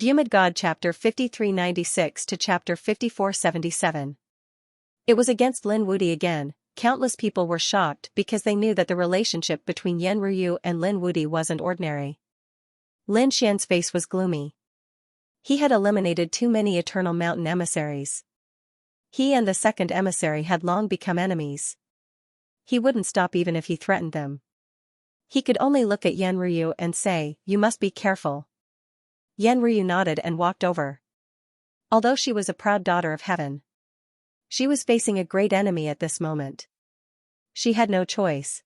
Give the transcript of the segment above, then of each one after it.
Vhumad God Chapter 5396 to Chapter 5477. It was against Lin Wudi again. Countless people were shocked because they knew that the relationship between Yan Ryu and Lin Wudi wasn't ordinary. Lin Xian's face was gloomy. He had eliminated too many eternal mountain emissaries. He and the second emissary had long become enemies. He wouldn't stop even if he threatened them. He could only look at Yan Ryu and say, "You must be careful." Yan Ryu nodded and walked over. Although she was a proud daughter of heaven, she was facing a great enemy at this moment. She had no choice.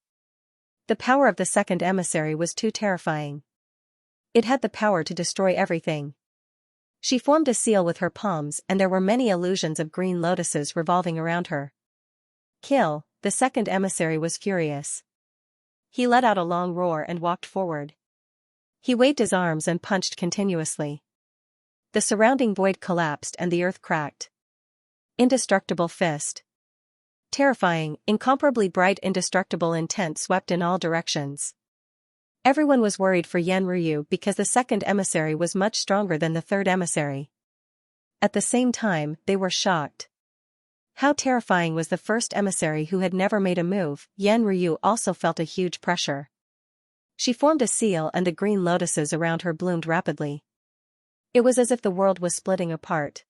The power of the second emissary was too terrifying. It had the power to destroy everything. She formed a seal with her palms and there were many illusions of green lotuses revolving around her. Kill, the second emissary was furious. He let out a long roar and walked forward. He waved his arms and punched continuously. The surrounding void collapsed and the earth cracked. Indestructible fist. Terrifying, incomparably bright indestructible intent swept in all directions. Everyone was worried for Yan Ryu because the second emissary was much stronger than the third emissary. At the same time, they were shocked. How terrifying was the first emissary who had never made a move. Yan Ryu also felt a huge pressure. She formed a seal and the green lotuses around her bloomed rapidly. It was as if the world was splitting apart.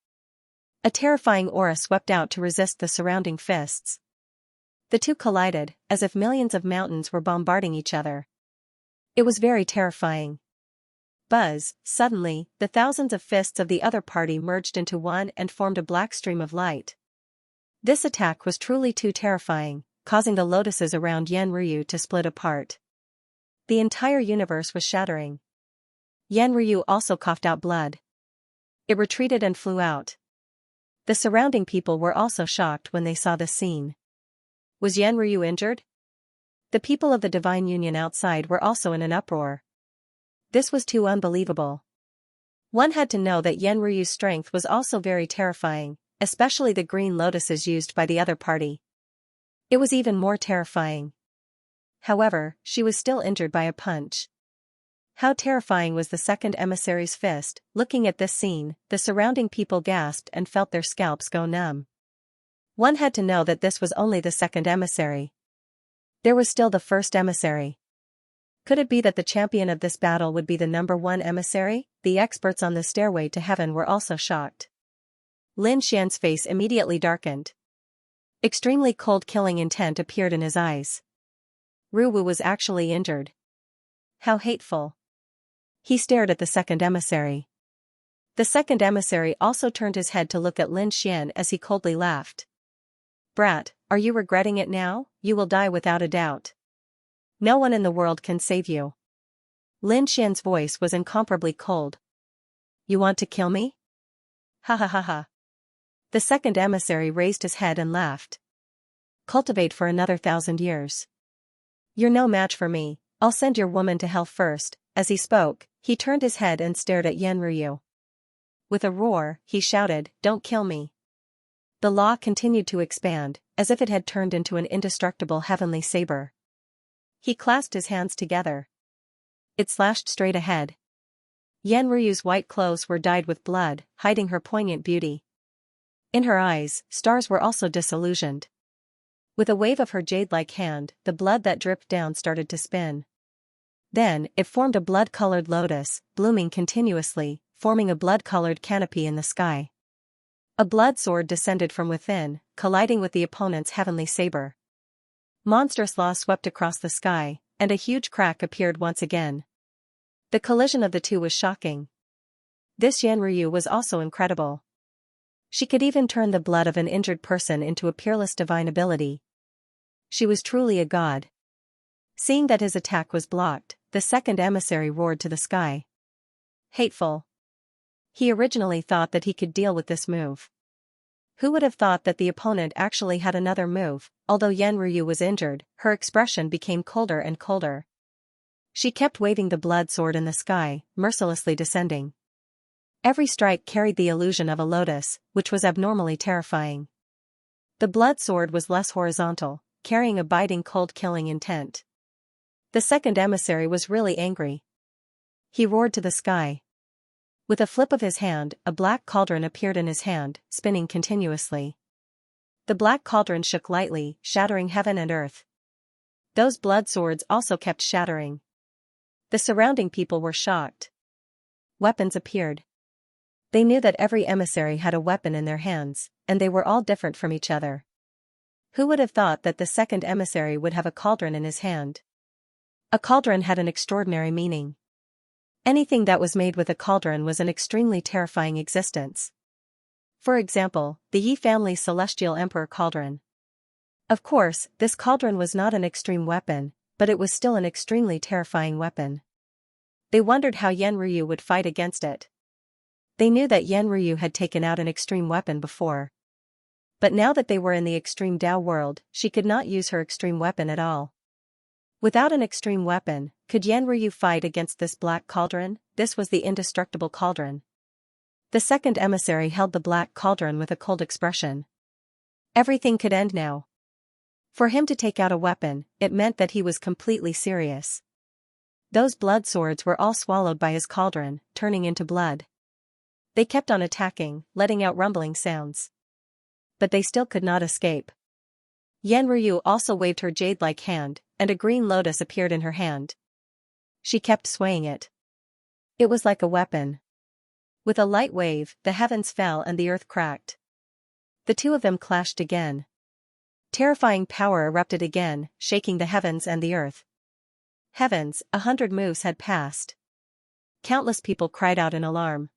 A terrifying aura swept out to resist the surrounding fists. The two collided, as if millions of mountains were bombarding each other. It was very terrifying. Buzz, suddenly, the thousands of fists of the other party merged into one and formed a black stream of light. This attack was truly too terrifying, causing the lotuses around Yan Ryu to split apart. The entire universe was shattering. Yan Ryu also coughed out blood. It retreated and flew out. The surrounding people were also shocked when they saw this scene. Was Yan Ryu injured? The people of the Divine Union outside were also in an uproar. This was too unbelievable. One had to know that Yan Ryu's strength was also very terrifying, especially the green lotuses used by the other party. It was even more terrifying. However, she was still injured by a punch. How terrifying was the second emissary's fist. Looking at this scene, the surrounding people gasped and felt their scalps go numb. One had to know that this was only the second emissary. There was still the first emissary. Could it be that the champion of this battle would be the number one emissary? The experts on the stairway to heaven were also shocked. Lin Xian's face immediately darkened. Extremely cold killing intent appeared in his eyes. Ryu was actually injured. How hateful. He stared at the second emissary. The second emissary also turned his head to look at Lin Xian as he coldly laughed. "Brat, are you regretting it now? You will die without a doubt. No one in the world can save you." Lin Xian's voice was incomparably cold. "You want to kill me?" "Ha ha ha ha." The second emissary raised his head and laughed. "Cultivate for another 1,000 years. You're no match for me, I'll send your woman to hell first." As he spoke, he turned his head and stared at Yan Ryu. With a roar, he shouted, "Don't kill me." The law continued to expand, as if it had turned into an indestructible heavenly saber. He clasped his hands together. It slashed straight ahead. Yan Ryu's white clothes were dyed with blood, hiding her poignant beauty. In her eyes, stars were also disillusioned. With a wave of her jade-like hand, the blood that dripped down started to spin. Then, it formed a blood-colored lotus, blooming continuously, forming a blood-colored canopy in the sky. A blood sword descended from within, colliding with the opponent's heavenly saber. Monstrous law swept across the sky, and a huge crack appeared once again. The collision of the two was shocking. This Yan Ryu was also incredible. She could even turn the blood of an injured person into a peerless divine ability. She was truly a god. Seeing that his attack was blocked, the second emissary roared to the sky. Hateful. He originally thought that he could deal with this move. Who would have thought that the opponent actually had another move? Although Yan Ryu was injured, her expression became colder and colder. She kept waving the blood sword in the sky, mercilessly descending. Every strike carried the illusion of a lotus, which was abnormally terrifying. The blood sword was less horizontal, carrying a biting cold killing intent. The second emissary was really angry. He roared to the sky. With a flip of his hand, a black cauldron appeared in his hand, spinning continuously. The black cauldron shook lightly, shattering heaven and earth. Those blood swords also kept shattering. The surrounding people were shocked. Weapons appeared. They knew that every emissary had a weapon in their hands, and they were all different from each other. Who would have thought that the second emissary would have a cauldron in his hand? A cauldron had an extraordinary meaning. Anything that was made with a cauldron was an extremely terrifying existence. For example, the Yi family's celestial emperor cauldron. Of course, this cauldron was not an extreme weapon, but it was still an extremely terrifying weapon. They wondered how Yan Ryu would fight against it. They knew that Yan Ryu had taken out an extreme weapon before. But now that they were in the extreme Dao world, she could not use her extreme weapon at all. Without an extreme weapon, could Yan Ryu fight against this black cauldron? This was the indestructible cauldron. The second emissary held the black cauldron with a cold expression. Everything could end now. For him to take out a weapon, it meant that he was completely serious. Those blood swords were all swallowed by his cauldron, turning into blood. They kept on attacking, letting out rumbling sounds. But they still could not escape. Yan Ryu also waved her jade-like hand, and a green lotus appeared in her hand. She kept swaying it. It was like a weapon. With a light wave, the heavens fell and the earth cracked. The two of them clashed again. Terrifying power erupted again, shaking the heavens and the earth. Heavens, 100 moves had passed. Countless people cried out in alarm.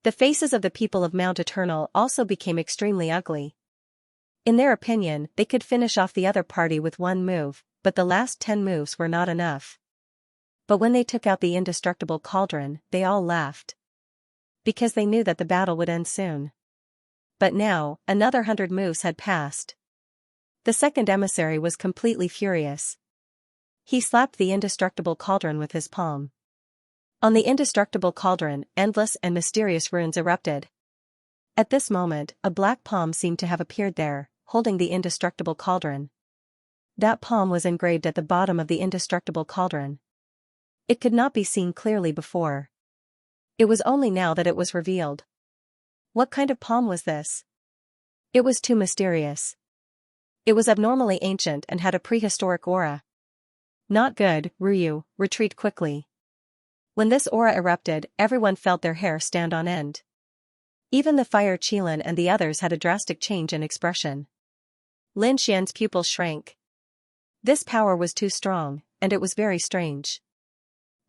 The faces of the people of Mount Eternal also became extremely ugly. In their opinion, they could finish off the other party with one move, but the last 10 moves were not enough. But when they took out the indestructible cauldron, they all laughed. Because they knew that the battle would end soon. But now, another 100 moves had passed. The second emissary was completely furious. He slapped the indestructible cauldron with his palm. On the indestructible cauldron, endless and mysterious runes erupted. At this moment, a black palm seemed to have appeared there, holding the indestructible cauldron. That palm was engraved at the bottom of the indestructible cauldron. It could not be seen clearly before. It was only now that it was revealed. What kind of palm was this? It was too mysterious. It was abnormally ancient and had a prehistoric aura. Not good, Ryu, retreat quickly. When this aura erupted, everyone felt their hair stand on end. Even the Fire Qilin and the others had a drastic change in expression. Lin Xian's pupils shrank. This power was too strong, and it was very strange.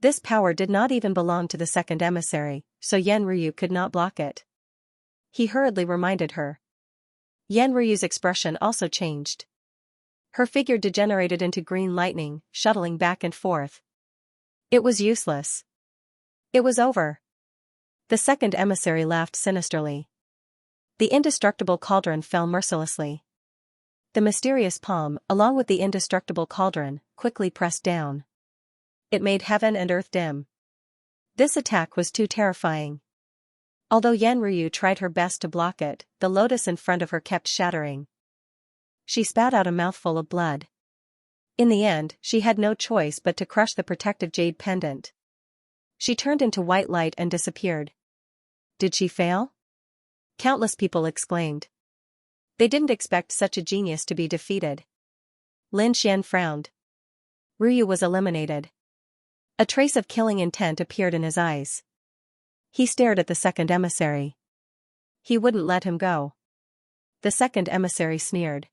This power did not even belong to the second emissary, so Yan Ryu could not block it. He hurriedly reminded her. Yan Ryu's expression also changed. Her figure degenerated into green lightning, shuttling back and forth. It was useless. It was over. The second emissary laughed sinisterly. The indestructible cauldron fell mercilessly. The mysterious palm, along with the indestructible cauldron, quickly pressed down. It made heaven and earth dim. This attack was too terrifying. Although Yan Ryu tried her best to block it, the lotus in front of her kept shattering. She spat out a mouthful of blood. In the end, she had no choice but to crush the protective jade pendant. She turned into white light and disappeared. Did she fail? Countless people exclaimed. They didn't expect such a genius to be defeated. Lin Xian frowned. Ryu was eliminated. A trace of killing intent appeared in his eyes. He stared at the second emissary. He wouldn't let him go. The second emissary sneered.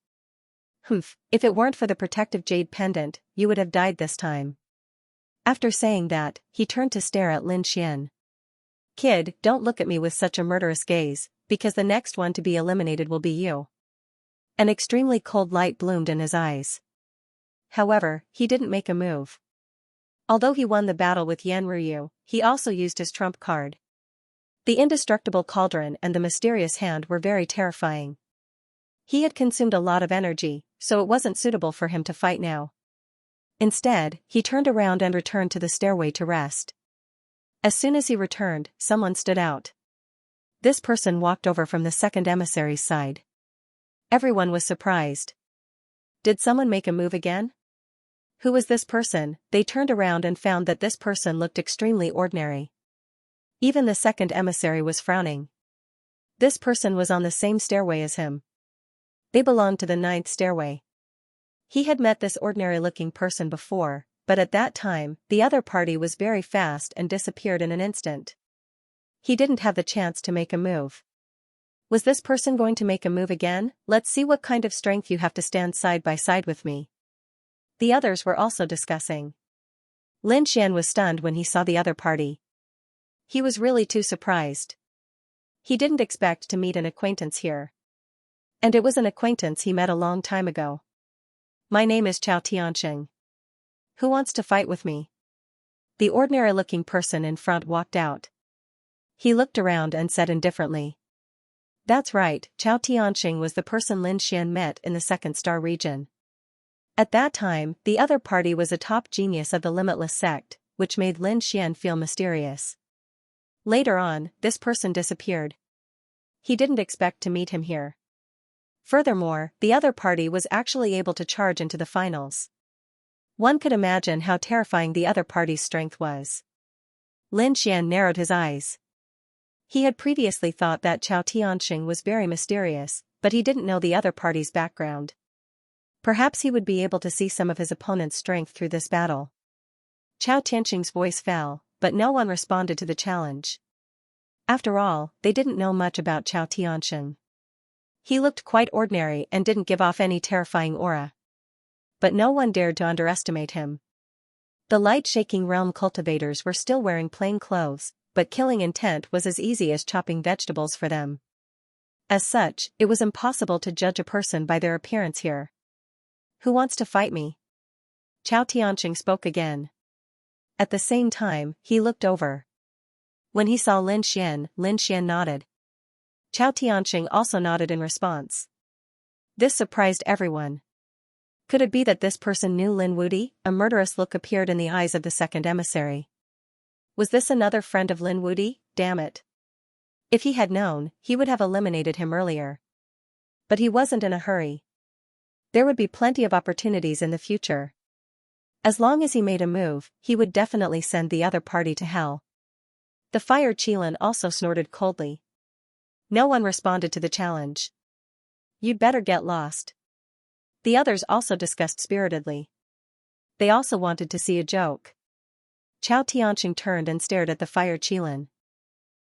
Humph, if it weren't for the protective jade pendant, you would have died this time. After saying that, he turned to stare at Lin Xian. Kid, don't look at me with such a murderous gaze, because the next one to be eliminated will be you. An extremely cold light bloomed in his eyes. However, he didn't make a move. Although he won the battle with Yan Ryu, he also used his trump card. The indestructible cauldron and the mysterious hand were very terrifying. He had consumed a lot of energy, so it wasn't suitable for him to fight now. Instead, he turned around and returned to the stairway to rest. As soon as he returned, someone stood out. This person walked over from the second emissary's side. Everyone was surprised. Did someone make a move again? Who was this person? They turned around and found that this person looked extremely ordinary. Even the second emissary was frowning. This person was on the same stairway as him. They belonged to the 9th stairway. He had met this ordinary-looking person before, but at that time, the other party was very fast and disappeared in an instant. He didn't have the chance to make a move. Was this person going to make a move again? Let's see what kind of strength you have to stand side by side with me. The others were also discussing. Lin Xian was stunned when he saw the other party. He was really too surprised. He didn't expect to meet an acquaintance here. And it was an acquaintance he met a long time ago. My name is Chao Tianxing. Who wants to fight with me? The ordinary-looking person in front walked out. He looked around and said indifferently. That's right, Chao Tianxing was the person Lin Xian met in the 2nd star region. At that time, the other party was a top genius of the Limitless sect, which made Lin Xian feel mysterious. Later on, this person disappeared. He didn't expect to meet him here. Furthermore, the other party was actually able to charge into the finals. One could imagine how terrifying the other party's strength was. Lin Xian narrowed his eyes. He had previously thought that Chao Tianxing was very mysterious, but he didn't know the other party's background. Perhaps he would be able to see some of his opponent's strength through this battle. Chao Tianxing's voice fell, but no one responded to the challenge. After all, they didn't know much about Chao Tianxing. He looked quite ordinary and didn't give off any terrifying aura. But no one dared to underestimate him. The light-shaking realm cultivators were still wearing plain clothes, but killing intent was as easy as chopping vegetables for them. As such, it was impossible to judge a person by their appearance here. Who wants to fight me? Chao Tianxing spoke again. At the same time, he looked over. When he saw Lin Xian nodded. Chao Tianxing also nodded in response. This surprised everyone. Could it be that this person knew Lin Wuti? A murderous look appeared in the eyes of the second emissary. Was this another friend of Lin Wuti? Damn it. If he had known, he would have eliminated him earlier. But he wasn't in a hurry. There would be plenty of opportunities in the future. As long as he made a move, he would definitely send the other party to hell. The fire Qilin also snorted coldly. No one responded to the challenge. You'd better get lost. The others also discussed spiritedly. They also wanted to see a joke. Chao Tianxing turned and stared at the fire Qilin.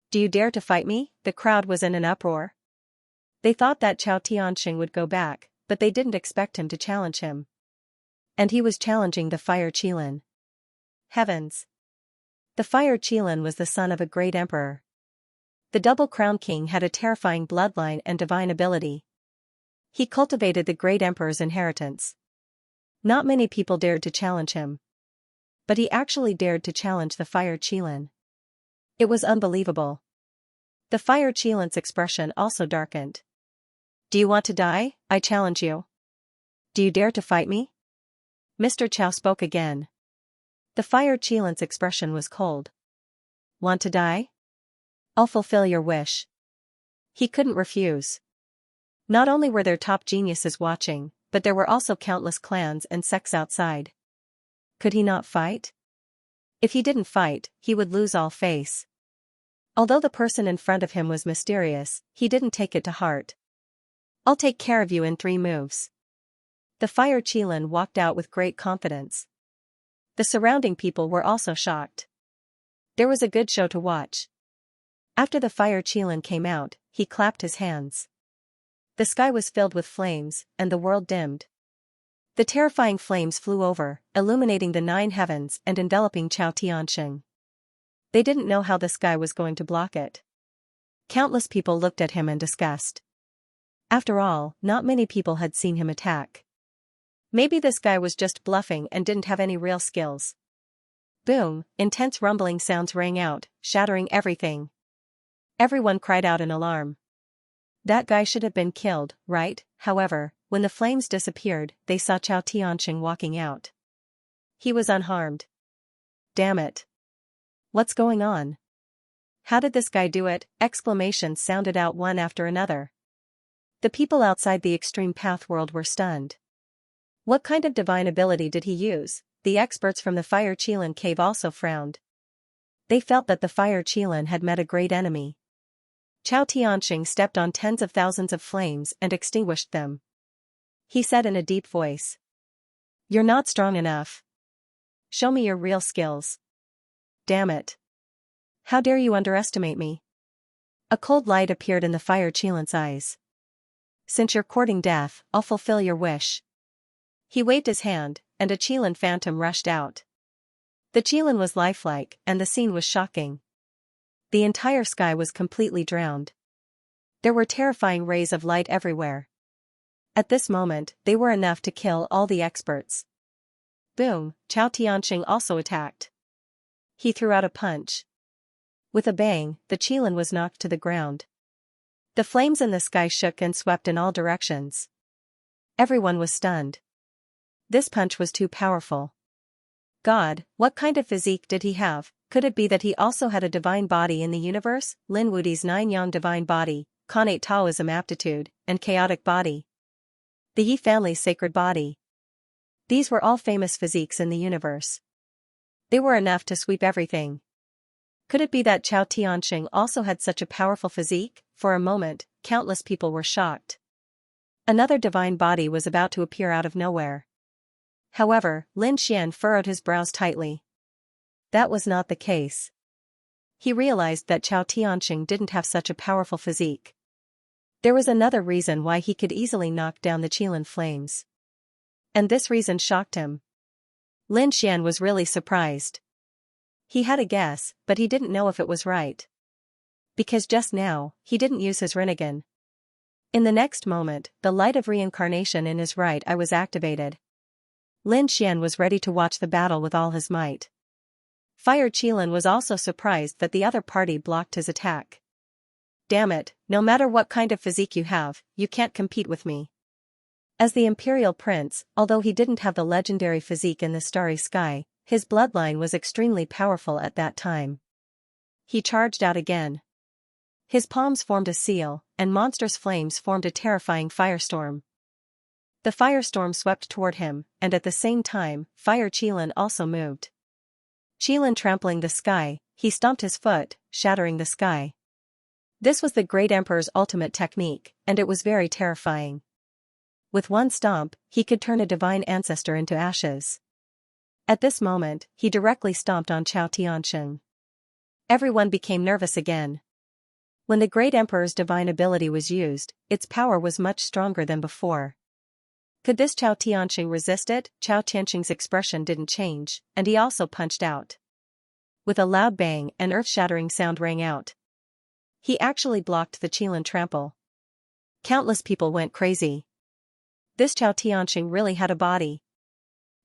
Do you dare to fight me? The crowd was in an uproar. They thought that Chao Tianxing would go back, but they didn't expect him to challenge him. And he was challenging the fire Qilin. Heavens! The fire Qilin was the son of a great emperor. The Double Crown King had a terrifying bloodline and divine ability. He cultivated the great emperor's inheritance. Not many people dared to challenge him. But he actually dared to challenge the fire Qilin. It was unbelievable. The fire Qilin's expression also darkened. Do you want to die? I challenge you. Do you dare to fight me? Mr. Chao spoke again. The fire Qilin's expression was cold. Want to die? I'll fulfill your wish. He couldn't refuse. Not only were there top geniuses watching, but there were also countless clans and sects outside. Could he not fight? If he didn't fight, he would lose all face. Although the person in front of him was mysterious, he didn't take it to heart. I'll take care of you in 3 moves. The fire Qilin walked out with great confidence. The surrounding people were also shocked. There was a good show to watch. After the fire Qilin came out, he clapped his hands. The sky was filled with flames, and the world dimmed. The terrifying flames flew over, illuminating the 9 heavens and enveloping Chao Tianxing. They didn't know how the sky was going to block it. Countless people looked at him in disgust. After all, not many people had seen him attack. Maybe this guy was just bluffing and didn't have any real skills. Boom, intense rumbling sounds rang out, shattering everything. Everyone cried out in alarm. That guy should have been killed, right? However, when the flames disappeared, they saw Chao Tianxing walking out. He was unharmed. Damn it. What's going on? How did this guy do it? Exclamations sounded out one after another. The people outside the extreme path world were stunned. What kind of divine ability did he use? The experts from the fire Qilin cave also frowned. They felt that the fire Qilin had met a great enemy. Chao Tianxing stepped on tens of thousands of flames and extinguished them. He said in a deep voice. "You're not strong enough. Show me your real skills. Damn it. How dare you underestimate me?" A cold light appeared in the fire Qilin's eyes. "Since you're courting death, I'll fulfill your wish." He waved his hand, and a Qilin phantom rushed out. The Qilin was lifelike, and the scene was shocking. The entire sky was completely drowned. There were terrifying rays of light everywhere. At this moment, they were enough to kill all the experts. Boom, Chao Tianxing also attacked. He threw out a punch. With a bang, the Qilin was knocked to the ground. The flames in the sky shook and swept in all directions. Everyone was stunned. This punch was too powerful. God, what kind of physique did he have? Could it be that he also had a divine body in the universe? Lin Wudi's 9-yang divine body, Connate Taoism aptitude, and chaotic body. The Yi family's sacred body. These were all famous physiques in the universe. They were enough to sweep everything. Could it be that Chao Tianxing also had such a powerful physique? For a moment, countless people were shocked. Another divine body was about to appear out of nowhere. However, Lin Xian furrowed his brows tightly. That was not the case. He realized that Chao Tianxing didn't have such a powerful physique. There was another reason why he could easily knock down the Qilin flames. And this reason shocked him. Lin Xian was really surprised. He had a guess, but he didn't know if it was right. Because just now, he didn't use his Rinnegan. In the next moment, the light of reincarnation in his right eye was activated. Lin Xian was ready to watch the battle with all his might. Fire Qilin was also surprised that the other party blocked his attack. Damn it, no matter what kind of physique you have, you can't compete with me. As the Imperial Prince, although he didn't have the legendary physique in the starry sky, his bloodline was extremely powerful at that time. He charged out again. His palms formed a seal, and monstrous flames formed a terrifying firestorm. The firestorm swept toward him, and at the same time, Fire Qilin also moved. Qilin trampling the sky, he stomped his foot, shattering the sky. This was the Great Emperor's ultimate technique, and it was very terrifying. With one stomp, he could turn a divine ancestor into ashes. At this moment, he directly stomped on Chao Tianxing. Everyone became nervous again. When the Great Emperor's divine ability was used, its power was much stronger than before. Could this Chao Tianxing resist it? Chao Tianxing's expression didn't change, and he also punched out. With a loud bang, an earth-shattering sound rang out. He actually blocked the Qilin trample. Countless people went crazy. This Chao Tianxing really had a body.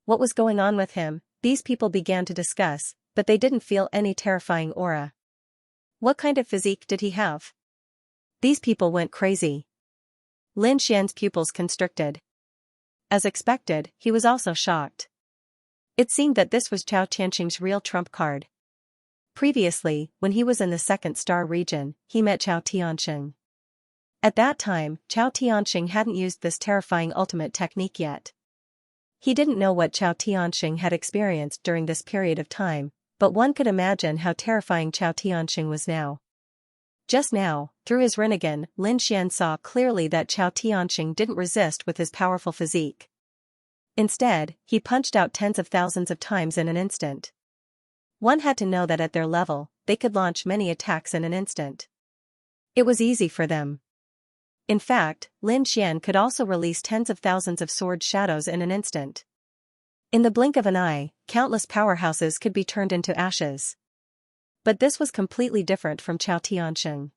What was going on with him? These people began to discuss, but they didn't feel any terrifying aura. What kind of physique did he have? These people went crazy. Lin Xian's pupils constricted. As expected, he was also shocked. It seemed that this was Chao Tianxing's real trump card. Previously, when he was in the second star region, he met Chao Tianxing. At that time, Chao Tianxing hadn't used this terrifying ultimate technique yet. He didn't know what Chao Tianxing had experienced during this period of time, but one could imagine how terrifying Chao Tianxing was now. Just now, through his Rinnegan, Lin Xian saw clearly that Chao Tianxing didn't resist with his powerful physique. Instead, he punched out tens of thousands of times in an instant. One had to know that at their level, they could launch many attacks in an instant. It was easy for them. In fact, Lin Xian could also release tens of thousands of sword shadows in an instant. In the blink of an eye, countless powerhouses could be turned into ashes. But this was completely different from Chao Tianxing.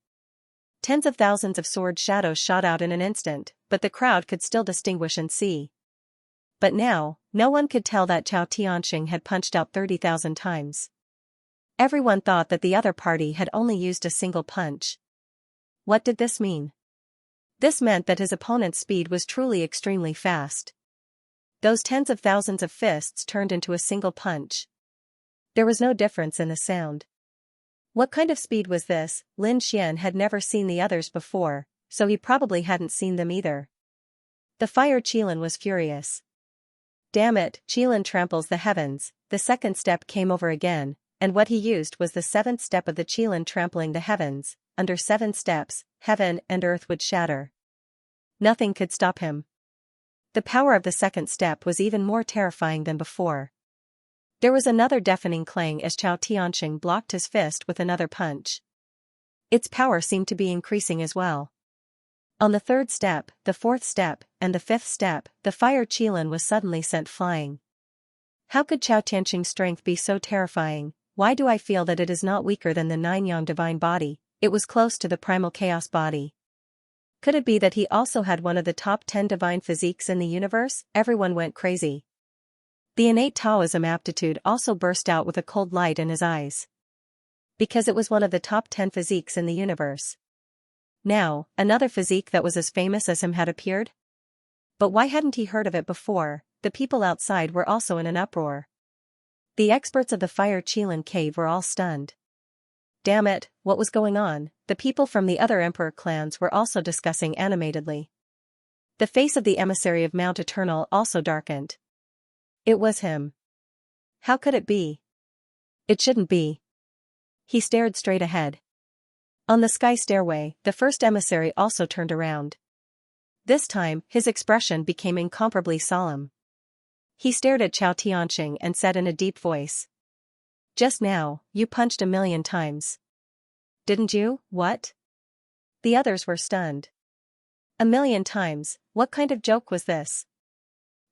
Tens of thousands of sword shadows shot out in an instant, but the crowd could still distinguish and see. But now, no one could tell that Chao Tianxing had punched out 30,000 times. Everyone thought that the other party had only used a single punch. What did this mean? This meant that his opponent's speed was truly extremely fast. Those tens of thousands of fists turned into a single punch. There was no difference in the sound. What kind of speed was this? Lin Xian had never seen the others before, so he probably hadn't seen them either. The Fire Qilin was furious. Damn it, Qilin tramples the heavens. The second step came over again, and what he used was the seventh step of the Qilin trampling the heavens. Under 7 steps, heaven and earth would shatter. Nothing could stop him. The power of the second step was even more terrifying than before. There was another deafening clang as Chao Tianxing blocked his fist with another punch. Its power seemed to be increasing as well. On the 3rd step, the 4th step, and the 5th step, the fire Qilin was suddenly sent flying. How could Chao Tianxing's strength be so terrifying? Why do I feel that it is not weaker than the 9-yang divine body? It was close to the primal chaos body. Could it be that he also had one of the top 10 divine physiques in the universe? Everyone went crazy. The innate Taoism aptitude also burst out with a cold light in his eyes. Because it was one of the top 10 physiques in the universe. Now, another physique that was as famous as him had appeared? But why hadn't he heard of it before? The people outside were also in an uproar. The experts of the Fire Qilin cave were all stunned. Damn it, what was going on? The people from the other emperor clans were also discussing animatedly. The face of the emissary of Mount Eternal also darkened. It was him. How could it be? It shouldn't be. He stared straight ahead. On the sky stairway, the first emissary also turned around. This time, his expression became incomparably solemn. He stared at Chao Tianxing and said in a deep voice. Just now, you punched 1,000,000 times. Didn't you? What? The others were stunned. 1,000,000 times, what kind of joke was this?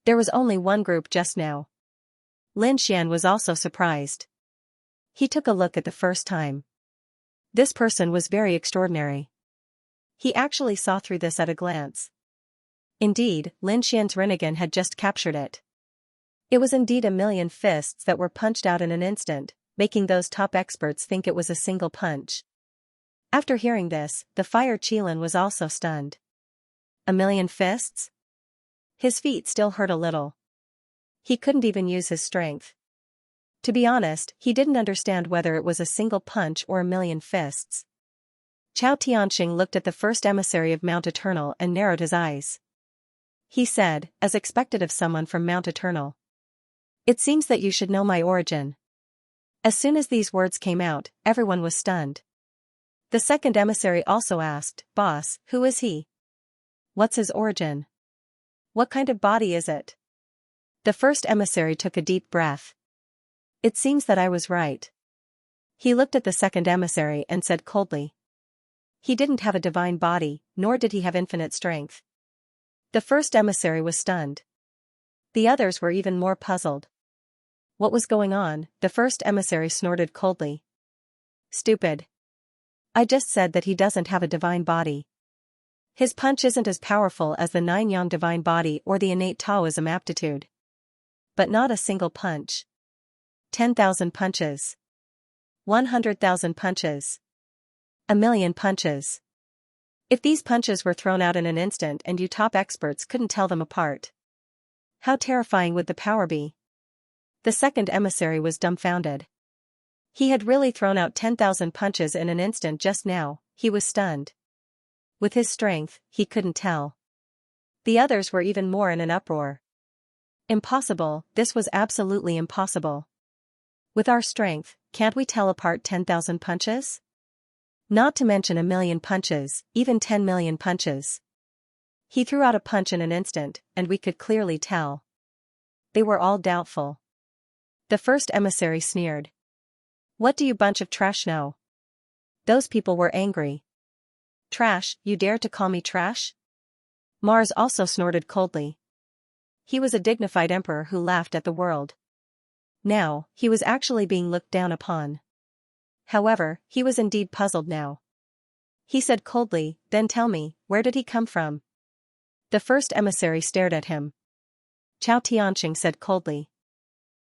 There was only one group just now. Lin Xian was also surprised. He took a look at the first time. This person was very extraordinary. He actually saw through this at a glance. Indeed, Lin Xian's Rinnegan had just captured it. It was indeed 1,000,000 fists that were punched out in an instant, making those top experts think it was a single punch. After hearing this, the Fire Qilin was also stunned. 1,000,000 fists? His feet still hurt a little. He couldn't even use his strength. To be honest, he didn't understand whether it was a single punch or 1,000,000 fists. Chao Tianxing looked at the first emissary of Mount Eternal and narrowed his eyes. He said, as expected of someone from Mount Eternal. It seems that you should know my origin. As soon as these words came out, everyone was stunned. The second emissary also asked, Boss, who is he? What's his origin? What kind of body is it? The first emissary took a deep breath. It seems that I was right. He looked at the second emissary and said coldly. He didn't have a divine body, nor did he have infinite strength. The first emissary was stunned. The others were even more puzzled. What was going on? The first emissary snorted coldly. Stupid. I just said that he doesn't have a divine body. His punch isn't as powerful as the 9-yang divine body or the innate Taoism aptitude. But not a single punch. 10,000 punches. 100,000 punches. 1,000,000 punches. If these punches were thrown out in an instant and you top experts couldn't tell them apart, how terrifying would the power be? The second emissary was dumbfounded. He had really thrown out 10,000 punches in an instant just now. He was stunned. With his strength, he couldn't tell. The others were even more in an uproar. Impossible, this was absolutely impossible. With our strength, can't we tell apart 10,000 punches? Not to mention 1,000,000 punches, even 10,000,000 punches. He threw out a punch in an instant, and we could clearly tell. They were all doubtful. The first emissary sneered. What do you bunch of trash know? Those people were angry. Trash, you dare to call me trash? Mars also snorted coldly. He was a dignified emperor who laughed at the world. Now, he was actually being looked down upon. However, he was indeed puzzled now. He said coldly, then tell me, where did he come from? The first emissary stared at him. Chao Tianxing said coldly.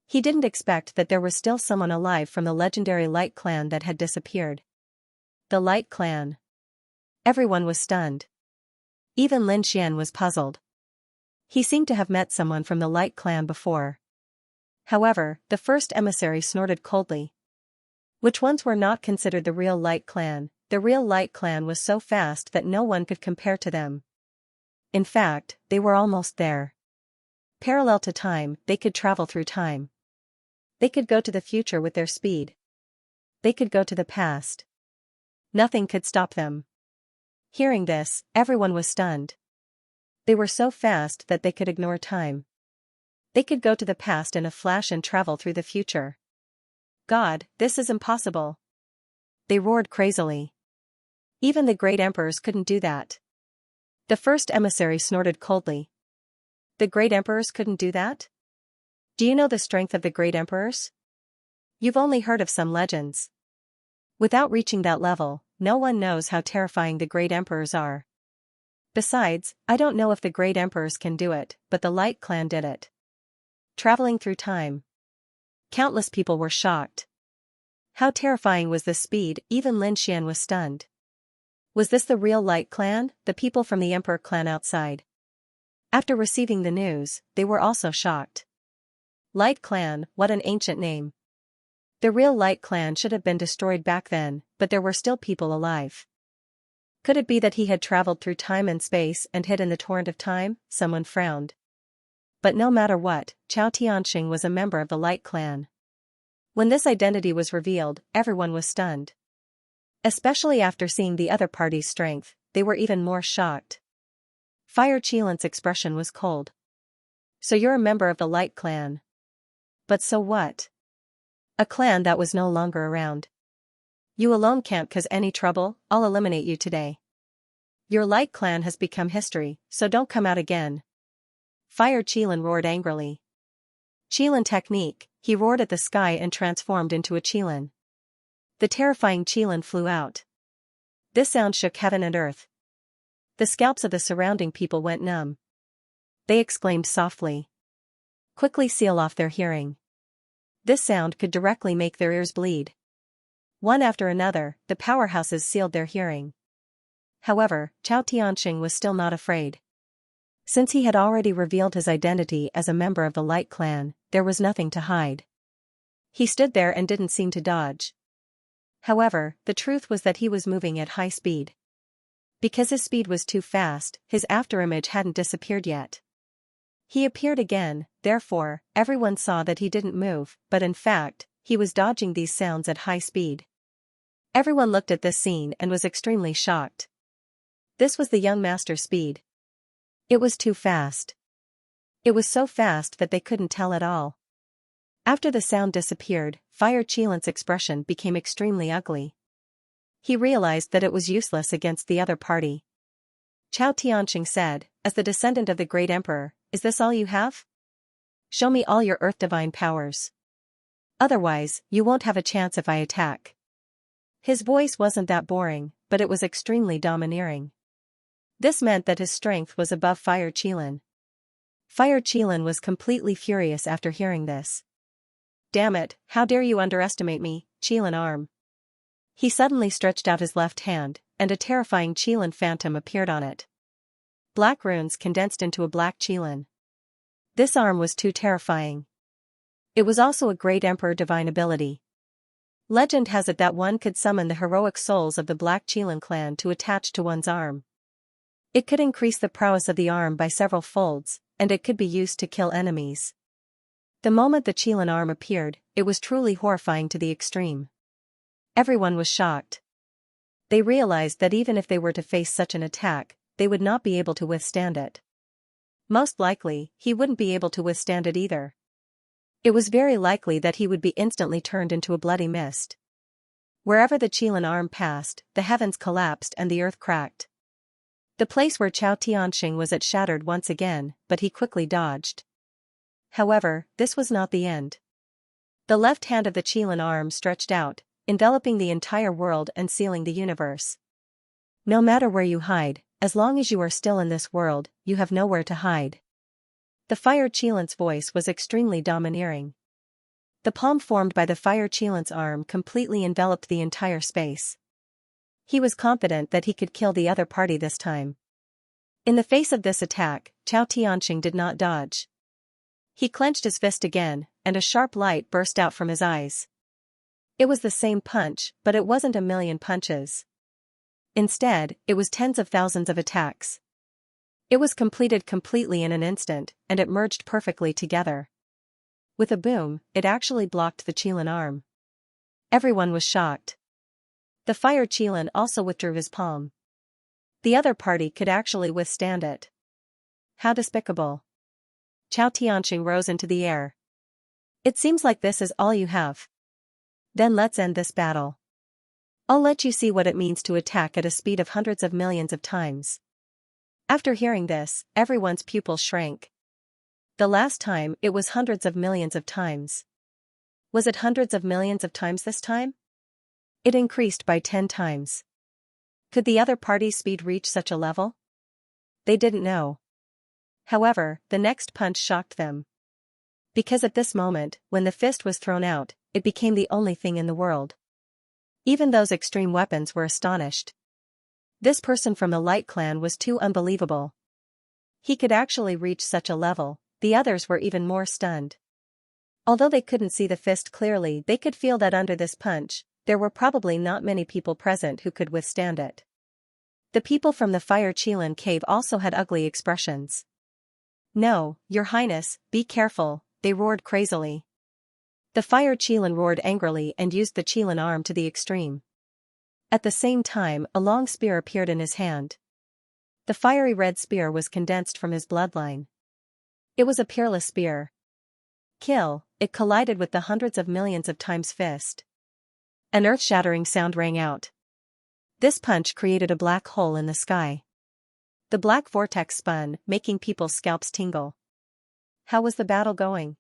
He didn't expect that there was still someone alive from the legendary Light Clan that had disappeared. The Light Clan. Everyone was stunned. Even Lin Xian was puzzled. He seemed to have met someone from the Light Clan before. However, the first emissary snorted coldly. Which ones were not considered the real Light Clan? The real Light Clan was so fast that no one could compare to them. In fact, they were almost there. Parallel to time, they could travel through time. They could go to the future with their speed. They could go to the past. Nothing could stop them. Hearing this, everyone was stunned. They were so fast that they could ignore time. They could go to the past in a flash and travel through the future. God, this is impossible. They roared crazily. Even the great emperors couldn't do that. The first emissary snorted coldly. The great emperors couldn't do that? Do you know the strength of the great emperors? You've only heard of some legends. Without reaching that level, no one knows how terrifying the great emperors are. Besides, I don't know if the great emperors can do it, but the Light Clan did it. Traveling through time. Countless people were shocked. How terrifying was this speed, even Lin Xian was stunned. Was this the real Light Clan, the people from the Emperor clan outside? After receiving the news, they were also shocked. Light Clan, what an ancient name. The real Light Clan should have been destroyed back then, but there were still people alive. Could it be that he had traveled through time and space and hid in the torrent of time? Someone frowned. But no matter what, Chao Tianxing was a member of the Light Clan. When this identity was revealed, everyone was stunned. Especially after seeing the other party's strength, they were even more shocked. Fire Qilan's expression was cold. So you're a member of the Light Clan. But so what? A clan that was no longer around. You alone can't cause any trouble, I'll eliminate you today. Your Light Clan has become history, so don't come out again. Fire Qilan roared angrily. Qilan technique, he roared at the sky and transformed into a Qilan. The terrifying Qilan flew out. This sound shook heaven and earth. The scalps of the surrounding people went numb. They exclaimed softly. Quickly seal off their hearing. This sound could directly make their ears bleed. One after another, the powerhouses sealed their hearing. However, Chao Tianxing was still not afraid. Since he had already revealed his identity as a member of the Light Clan, there was nothing to hide. He stood there and didn't seem to dodge. However, the truth was that he was moving at high speed. Because his speed was too fast, his afterimage hadn't disappeared yet. He appeared again, therefore, everyone saw that he didn't move, but in fact, he was dodging these sounds at high speed. Everyone looked at this scene and was extremely shocked. This was the young master's speed. It was too fast. It was so fast that they couldn't tell at all. After the sound disappeared, Fire Qilan's expression became extremely ugly. He realized that it was useless against the other party. Chao Tianxing said, as the descendant of the great emperor, is this all you have? Show me all your earth divine powers. Otherwise, you won't have a chance if I attack. His voice wasn't that boring, but it was extremely domineering. This meant that his strength was above Fire Qilan. Fire Qilan was completely furious after hearing this. Damn it, how dare you underestimate me, Qilan arm. He suddenly stretched out his left hand, and a terrifying Qilan phantom appeared on it. Black runes condensed into a black Qilan. This arm was too terrifying. It was also a great emperor divine ability. Legend has it that one could summon the heroic souls of the Black Qilan clan to attach to one's arm. It could increase the prowess of the arm by several folds, and it could be used to kill enemies. The moment the Qilan arm appeared, it was truly horrifying to the extreme. Everyone was shocked. They realized that even if they were to face such an attack, they would not be able to withstand it. Most likely, he wouldn't be able to withstand it either. It was very likely that he would be instantly turned into a bloody mist. Wherever the Qilan arm passed, the heavens collapsed and the earth cracked. The place where Chao Tianxing was at shattered once again, but he quickly dodged. However, this was not the end. The left hand of the Qilan arm stretched out, enveloping the entire world and sealing the universe. No matter where you hide, as long as you are still in this world, you have nowhere to hide. The Fire Qilan's voice was extremely domineering. The palm formed by the Fire Qilan's arm completely enveloped the entire space. He was confident that he could kill the other party this time. In the face of this attack, Chao Tianxing did not dodge. He clenched his fist again, and a sharp light burst out from his eyes. It was the same punch, but it wasn't a million punches. Instead, it was tens of thousands of attacks. It was completed completely in an instant, and it merged perfectly together. With a boom, it actually blocked the Qilan arm. Everyone was shocked. The fire Qilin also withdrew his palm. The other party could actually withstand it. How despicable. Chao Tianxing rose into the air. It seems like this is all you have. Then let's end this battle. I'll let you see what it means to attack at a speed of hundreds of millions of times. After hearing this, everyone's pupils shrank. The last time, it was hundreds of millions of times. Was it hundreds of millions of times this time? It increased by 10 times. Could the other party's speed reach such a level? They didn't know. However, the next punch shocked them. Because at this moment, when the fist was thrown out, it became the only thing in the world. Even those extreme weapons were astonished. This person from the Light Clan was too unbelievable. He could actually reach such a level. The others were even more stunned. Although they couldn't see the fist clearly, they could feel that under this punch, there were probably not many people present who could withstand it. The people from the Fire Qilin cave also had ugly expressions. "No, Your Highness, be careful," they roared crazily. The Fire Qilin roared angrily and used the Qilin arm to the extreme. At the same time, a long spear appeared in his hand. The fiery red spear was condensed from his bloodline. It was a peerless spear. Kill, it collided with the hundreds of millions of times fist. An earth-shattering sound rang out. This punch created a black hole in the sky. The black vortex spun, making people's scalps tingle. How was the battle going?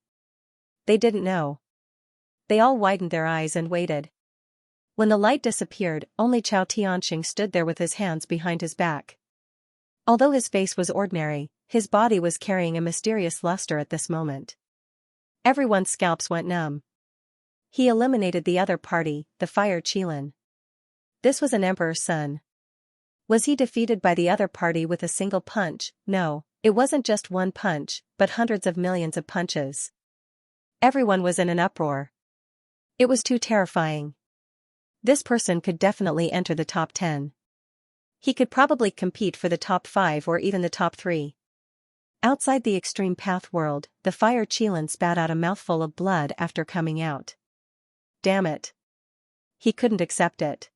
They didn't know. They all widened their eyes and waited. When the light disappeared, only Chao Tianxing stood there with his hands behind his back. Although his face was ordinary, his body was carrying a mysterious luster at this moment. Everyone's scalps went numb. He eliminated the other party, the Fire Qilin. This was an emperor's son. Was he defeated by the other party with a single punch? No, it wasn't just one punch, but hundreds of millions of punches. Everyone was in an uproar. It was too terrifying. This person could definitely enter the top 10. He could probably compete for the top 5 or even the top 3. Outside the extreme path world, the Fire Qilin spat out a mouthful of blood after coming out. Damn it. He couldn't accept it.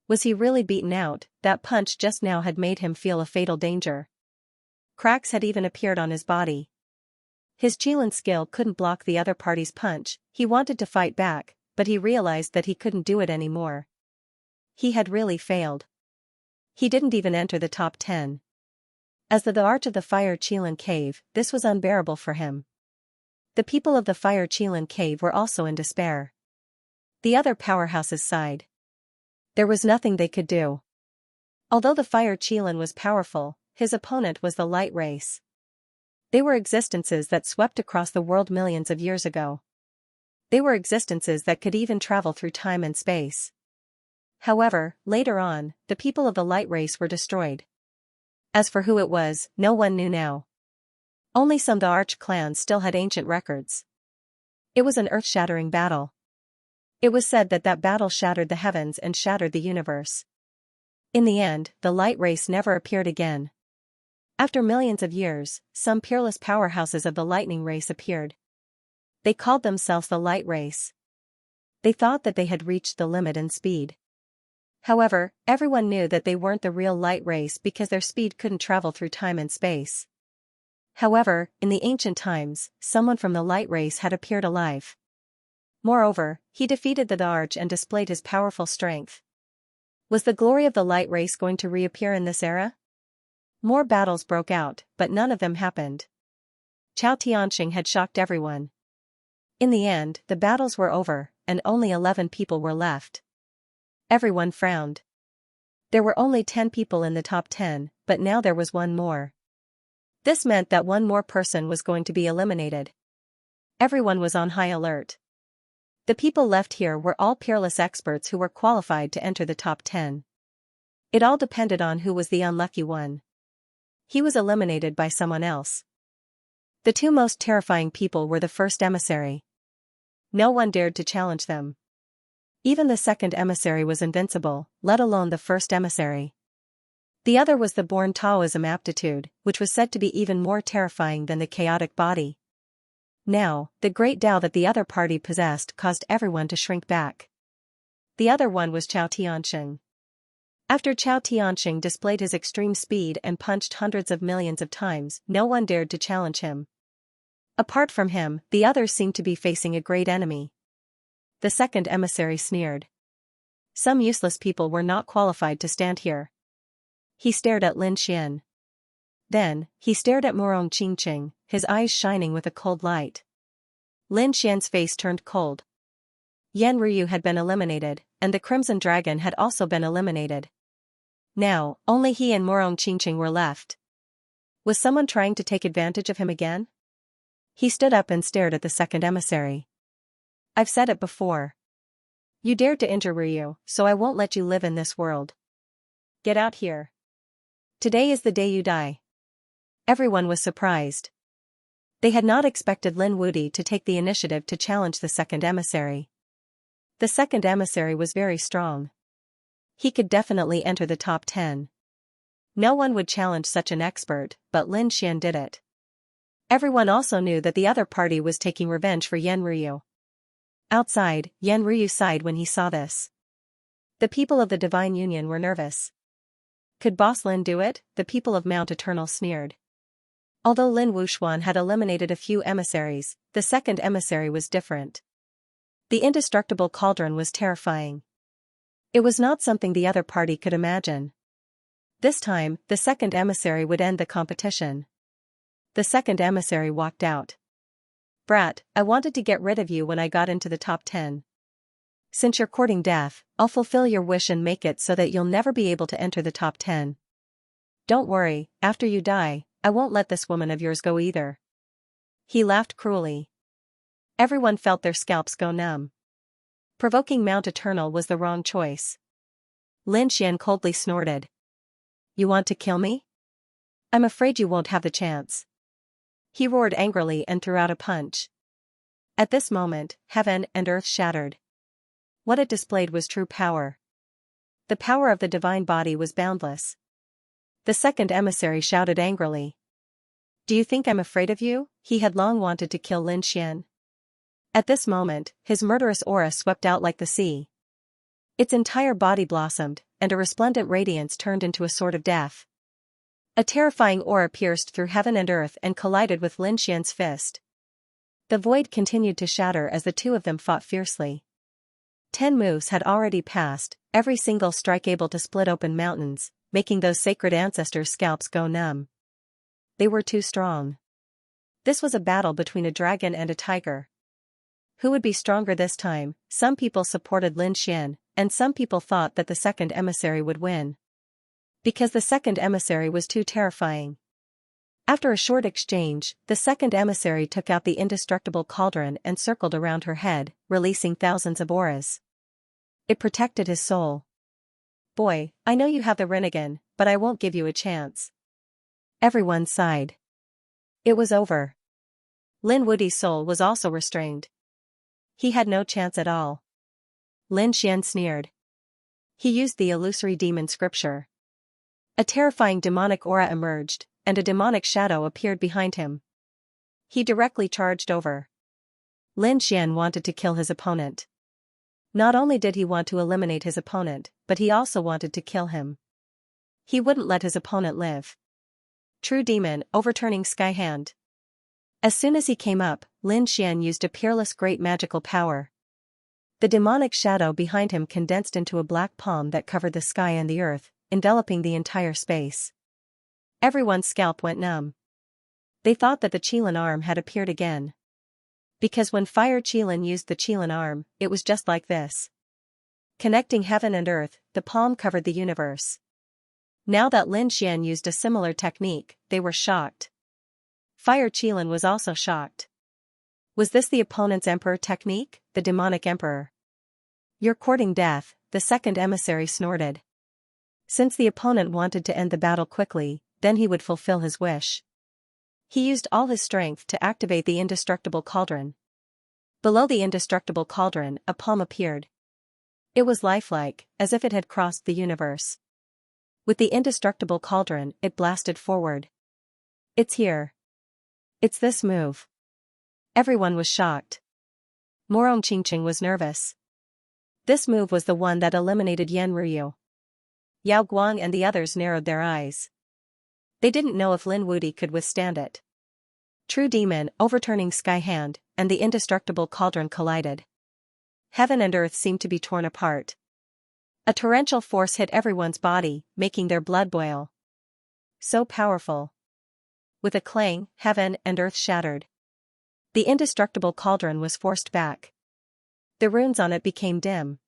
Was he really beaten out? That punch just now had made him feel a fatal danger. Cracks had even appeared on his body. His Qilin skill couldn't block the other party's punch. He wanted to fight back, but he realized that he couldn't do it anymore. He had really failed. He didn't even enter the top 10. As the arch of the Fire Qilin cave, this was unbearable for him. The people of the Fire Qilin cave were also in despair. The other powerhouses sighed. There was nothing they could do. Although the Fire Qilin was powerful, his opponent was the light race. They were existences that swept across the world millions of years ago. They were existences that could even travel through time and space. However, later on, the people of the light race were destroyed. As for who it was, no one knew now. Only some of the arch clans still had ancient records. It was an earth-shattering battle. It was said that that battle shattered the heavens and shattered the universe. In the end, the light race never appeared again. After millions of years, some peerless powerhouses of the lightning race appeared. They called themselves the light race. They thought that they had reached the limit in speed. However, everyone knew that they weren't the real light race because their speed couldn't travel through time and space. However, in the ancient times, someone from the light race had appeared alive. Moreover, he defeated the Arch and displayed his powerful strength. Was the glory of the light race going to reappear in this era? More battles broke out, but none of them happened. Chao Tianxing had shocked everyone. In the end, the battles were over, and only 11 people were left. Everyone frowned. There were only 10 people in the top 10, but now there was one more. This meant that one more person was going to be eliminated. Everyone was on high alert. The people left here were all peerless experts who were qualified to enter the top 10. It all depended on who was the unlucky one. He was eliminated by someone else. The two most terrifying people were the first emissary. No one dared to challenge them. Even the second emissary was invincible, let alone the first emissary. The other was the born Taoism aptitude, which was said to be even more terrifying than the chaotic body. Now, the great Tao that the other party possessed caused everyone to shrink back. The other one was Chao Tianxing. After Chao Tianxing displayed his extreme speed and punched hundreds of millions of times, no one dared to challenge him. Apart from him, the others seemed to be facing a great enemy. The second emissary sneered. Some useless people were not qualified to stand here. He stared at Lin Xian. Then, he stared at Murong Qingqing, his eyes shining with a cold light. Lin Xian's face turned cold. Yan Ryu had been eliminated, and the Crimson Dragon had also been eliminated. Now, only he and Murong Qingqing were left. Was someone trying to take advantage of him again? He stood up and stared at the second emissary. I've said it before. You dared to injure Ryu, so I won't let you live in this world. Get out here. Today is the day you die. Everyone was surprised. They had not expected Lin Wuti to take the initiative to challenge the second emissary. The second emissary was very strong. He could definitely enter the top 10. No one would challenge such an expert, but Lin Xian did it. Everyone also knew that the other party was taking revenge for Yan Ryu. Outside, Yan Ryu sighed when he saw this. The people of the Divine Union were nervous. Could Boss Lin do it? The people of Mount Eternal sneered. Although Lin Wuxuan had eliminated a few emissaries, the second emissary was different. The indestructible cauldron was terrifying. It was not something the other party could imagine. This time, the second emissary would end the competition. The second emissary walked out. Brat, I wanted to get rid of you when I got into the top 10. Since you're courting death, I'll fulfill your wish and make it so that you'll never be able to enter the top 10. Don't worry, after you die, I won't let this woman of yours go either. He laughed cruelly. Everyone felt their scalps go numb. Provoking Mount Eternal was the wrong choice. Lin Xian coldly snorted. You want to kill me? I'm afraid you won't have the chance. He roared angrily and threw out a punch. At this moment, heaven and earth shattered. What it displayed was true power. The power of the divine body was boundless. The second emissary shouted angrily. Do you think I'm afraid of you? He had long wanted to kill Lin Xian. At this moment, his murderous aura swept out like the sea. Its entire body blossomed, and a resplendent radiance turned into a sword of death. A terrifying aura pierced through heaven and earth and collided with Lin Xian's fist. The void continued to shatter as the two of them fought fiercely. 10 moves had already passed, every single strike able to split open mountains, making those sacred ancestors' scalps go numb. They were too strong. This was a battle between a dragon and a tiger. Who would be stronger this time? Some people supported Lin Xian, and some people thought that the second emissary would win. Because the second emissary was too terrifying. After a short exchange, the second emissary took out the indestructible cauldron and circled around her head, releasing thousands of auras. It protected his soul. Boy, I know you have the Rinnegan, but I won't give you a chance. Everyone sighed. It was over. Lin Wuti's soul was also restrained. He had no chance at all. Lin Xian sneered. He used the illusory demon scripture. A terrifying demonic aura emerged, and a demonic shadow appeared behind him. He directly charged over. Lin Xian wanted to kill his opponent. Not only did he want to eliminate his opponent, but he also wanted to kill him. He wouldn't let his opponent live. True demon, overturning sky hand. As soon as he came up, Lin Xian used a peerless great magical power. The demonic shadow behind him condensed into a black palm that covered the sky and the earth, enveloping the entire space. Everyone's scalp went numb. They thought that the Qilin arm had appeared again. Because when Fire Qilin used the Qilin arm, it was just like this. Connecting heaven and earth, the palm covered the universe. Now that Lin Xian used a similar technique, they were shocked. Fire Qilin was also shocked. Was this the opponent's emperor technique, the demonic emperor? You're courting death, the second emissary snorted. Since the opponent wanted to end the battle quickly, then he would fulfill his wish. He used all his strength to activate the indestructible cauldron. Below the indestructible cauldron, a palm appeared. It was lifelike, as if it had crossed the universe. With the indestructible cauldron, it blasted forward. It's here. It's this move. Everyone was shocked. Murong Qingqing was nervous. This move was the one that eliminated Yan Ruyu. Yao Guang and the others narrowed their eyes. They didn't know if Lin Wuti could withstand it. True Demon, overturning Sky Hand, and the indestructible cauldron collided. Heaven and earth seemed to be torn apart. A torrential force hit everyone's body, making their blood boil. So powerful. With a clang, heaven and earth shattered. The indestructible cauldron was forced back. The runes on it became dim.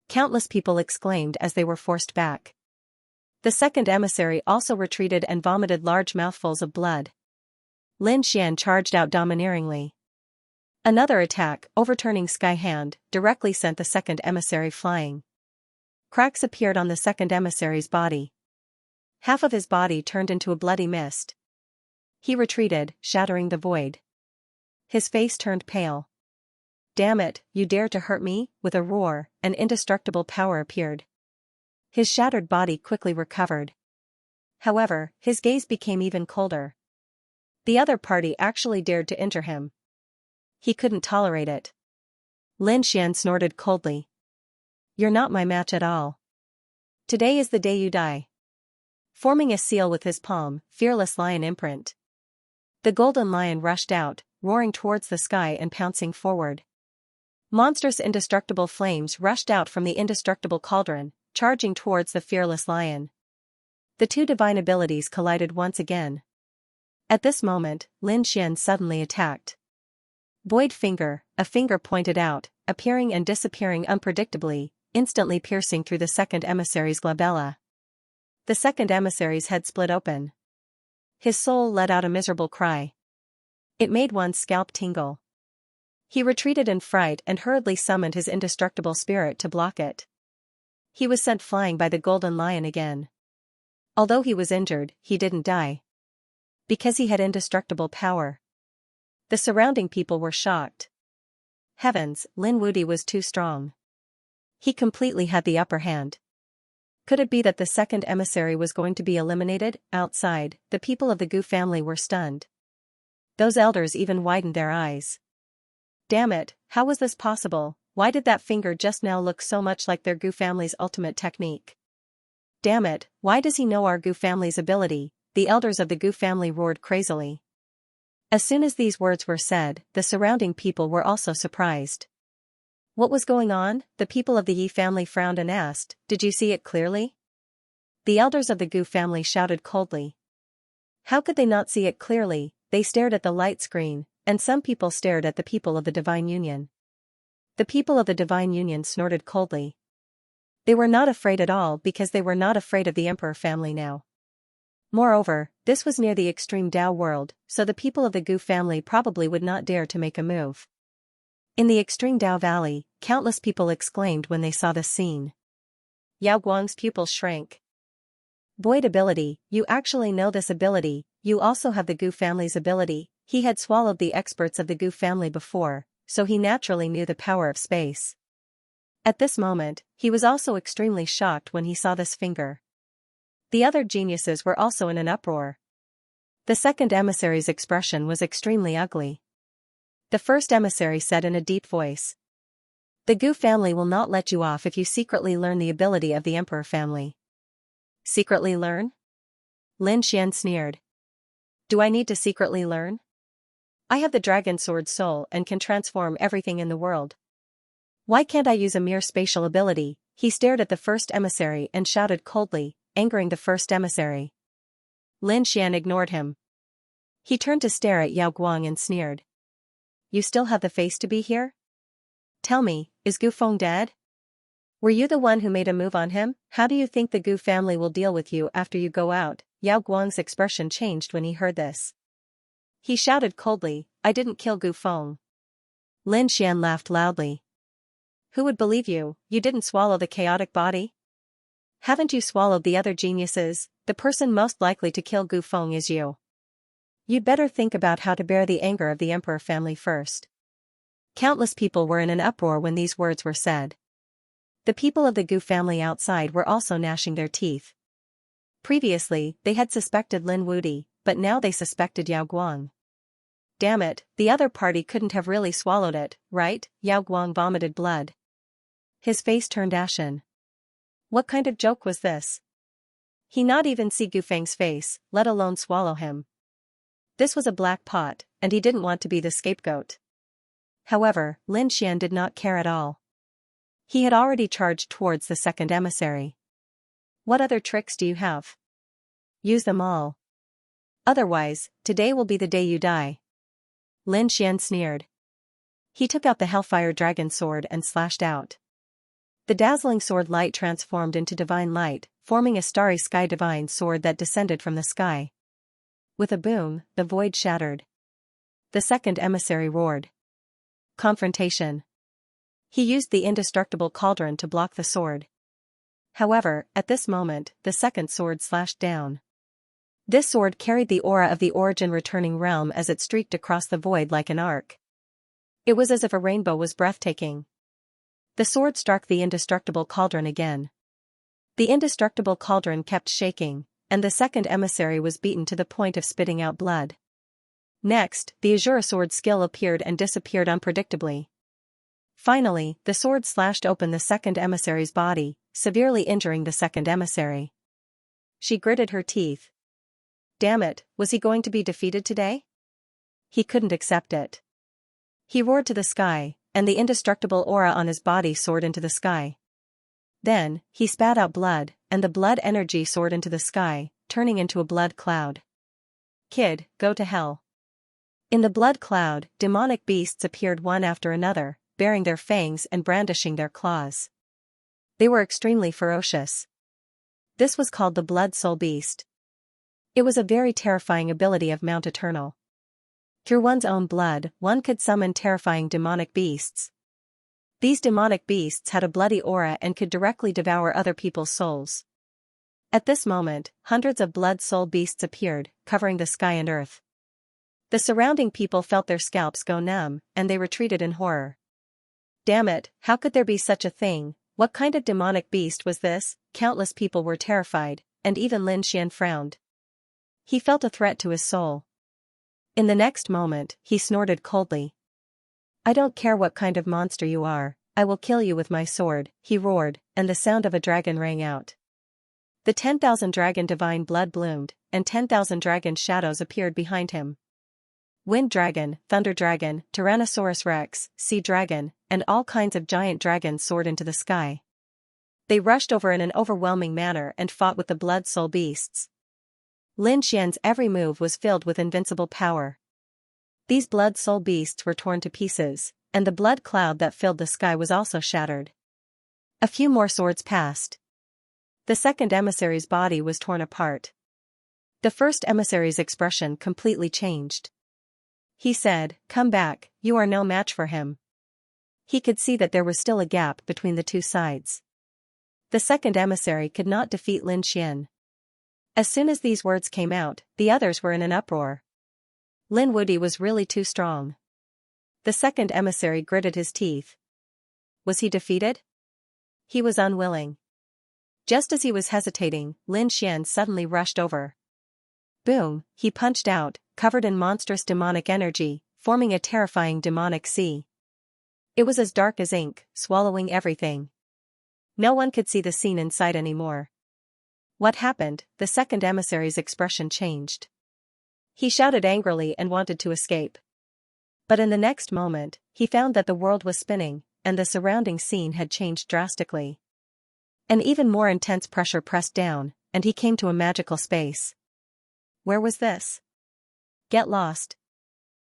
Countless people exclaimed as they were forced back. The second emissary also retreated and vomited large mouthfuls of blood. Lin Xian charged out domineeringly. Another attack, overturning Sky Hand, directly sent the second emissary flying. Cracks appeared on the second emissary's body. Half of his body turned into a bloody mist. He retreated, shattering the void. His face turned pale. "Damn it, you dare to hurt me?" With a roar, an indestructible power appeared. His shattered body quickly recovered. However, his gaze became even colder. The other party actually dared to enter him. He couldn't tolerate it. Lin Xian snorted coldly. "You're not my match at all. Today is the day you die." Forming a seal with his palm, fearless lion imprint. The golden lion rushed out, roaring towards the sky and pouncing forward. Monstrous indestructible flames rushed out from the indestructible cauldron, charging towards the fearless lion. The two divine abilities collided once again. At this moment, Lin Xian suddenly attacked. Void Finger, a finger pointed out, appearing and disappearing unpredictably, instantly piercing through the second emissary's glabella. The second emissary's head split open. His soul let out a miserable cry. It made one's scalp tingle. He retreated in fright and hurriedly summoned his indestructible spirit to block it. He was sent flying by the golden lion again. Although he was injured, he didn't die. Because he had indestructible power. The surrounding people were shocked. Heavens, Lin Wuti was too strong. He completely had the upper hand. Could it be that the second emissary was going to be eliminated? Outside, the people of the Gu family were stunned. Those elders even widened their eyes. Damn it, how was this possible? Why did that finger just now look so much like their Gu family's ultimate technique? Damn it, why does he know our Gu family's ability? The elders of the Gu family roared crazily. As soon as these words were said, the surrounding people were also surprised. What was going on? The people of the Yi family frowned and asked, "Did you see it clearly?" The elders of the Gu family shouted coldly. How could they not see it clearly? They stared at the light screen, and some people stared at the people of the Divine Union. The people of the Divine Union snorted coldly. They were not afraid at all because they were not afraid of the Emperor family now. Moreover, this was near the extreme Dao world, so the people of the Gu family probably would not dare to make a move. In the extreme Dao valley, countless people exclaimed when they saw this scene. Yao Guang's pupils shrank. Void ability, you actually know this ability, you also have the Gu family's ability. He had swallowed the experts of the Gu family before, so he naturally knew the power of space. At this moment, he was also extremely shocked when he saw this finger. The other geniuses were also in an uproar. The second emissary's expression was extremely ugly. The first emissary said in a deep voice, "The Gu family will not let you off if you secretly learn the ability of the Emperor family." Secretly learn? Lin Xian sneered. Do I need to secretly learn? I have the Dragon Sword Soul and can transform everything in the world. Why can't I use a mere spatial ability? He stared at the first emissary and shouted coldly, angering the first emissary. Lin Xian ignored him. He turned to stare at Yao Guang and sneered. You still have the face to be here? Tell me, is Gu Feng dead? Were you the one who made a move on him? How do you think the Gu family will deal with you after you go out? Yao Guang's expression changed when he heard this. He shouted coldly, I didn't kill Gu Feng. Lin Xian laughed loudly. Who would believe you? You didn't swallow the chaotic body? Haven't you swallowed the other geniuses? The person most likely to kill Gu Feng is you. You'd better think about how to bear the anger of the Emperor family first. Countless people were in an uproar when these words were said. The people of the Gu family outside were also gnashing their teeth. Previously, they had suspected Lin Wuti, but now they suspected Yao Guang. Damn it, the other party couldn't have really swallowed it, right? Yao Guang vomited blood. His face turned ashen. What kind of joke was this? He not even see Gufang's face, let alone swallow him. This was a black pot, and he didn't want to be the scapegoat. However, Lin Xian did not care at all. He had already charged towards the second emissary. What other tricks do you have? Use them all. Otherwise, today will be the day you die. Lin Xian sneered. He took out the Hellfire Dragon sword and slashed out. The dazzling sword light transformed into divine light, forming a starry sky divine sword that descended from the sky. With a boom, the void shattered. The second emissary roared. Confrontation. He used the indestructible cauldron to block the sword. However, at this moment, the second sword slashed down. This sword carried the aura of the origin returning realm as it streaked across the void like an arc. It was as if a rainbow was breathtaking. The sword struck the indestructible cauldron again. The indestructible cauldron kept shaking, and the second emissary was beaten to the point of spitting out blood. Next, the Azura sword skill appeared and disappeared unpredictably. Finally, the sword slashed open the second emissary's body, severely injuring the second emissary. She gritted her teeth. Damn it, was he going to be defeated today? He couldn't accept it. He roared to the sky, and the indestructible aura on his body soared into the sky. Then, he spat out blood, and the blood energy soared into the sky, turning into a blood cloud. Kid, go to hell. In the blood cloud, demonic beasts appeared one after another, baring their fangs and brandishing their claws. They were extremely ferocious. This was called the Blood Soul Beast. It was a very terrifying ability of Mount Eternal. Through one's own blood, one could summon terrifying demonic beasts. These demonic beasts had a bloody aura and could directly devour other people's souls. At this moment, hundreds of blood soul beasts appeared, covering the sky and earth. The surrounding people felt their scalps go numb, and they retreated in horror. Damn it, how could there be such a thing? What kind of demonic beast was this? Countless people were terrified, and even Lin Xian frowned. He felt a threat to his soul. In the next moment, he snorted coldly. I don't care what kind of monster you are, I will kill you with my sword, he roared, and the sound of a dragon rang out. The 10,000 dragon divine blood bloomed, and 10,000 dragon shadows appeared behind him. Wind dragon, thunder dragon, Tyrannosaurus rex, sea dragon, and all kinds of giant dragons soared into the sky. They rushed over in an overwhelming manner and fought with the blood soul beasts. Lin Xian's every move was filled with invincible power. These blood soul beasts were torn to pieces, and the blood cloud that filled the sky was also shattered. A few more swords passed. The second emissary's body was torn apart. The first emissary's expression completely changed. He said, "Come back, you are no match for him." He could see that there was still a gap between the two sides. The second emissary could not defeat Lin Xian. As soon as these words came out, the others were in an uproar. Lin Wudi was really too strong. The second emissary gritted his teeth. Was he defeated? He was unwilling. Just as he was hesitating, Lin Xian suddenly rushed over. Boom, he punched out, covered in monstrous demonic energy, forming a terrifying demonic sea. It was as dark as ink, swallowing everything. No one could see the scene inside anymore. What happened? The second emissary's expression changed. He shouted angrily and wanted to escape. But in the next moment, he found that the world was spinning, and the surrounding scene had changed drastically. An even more intense pressure pressed down, and he came to a magical space. Where was this? Get lost.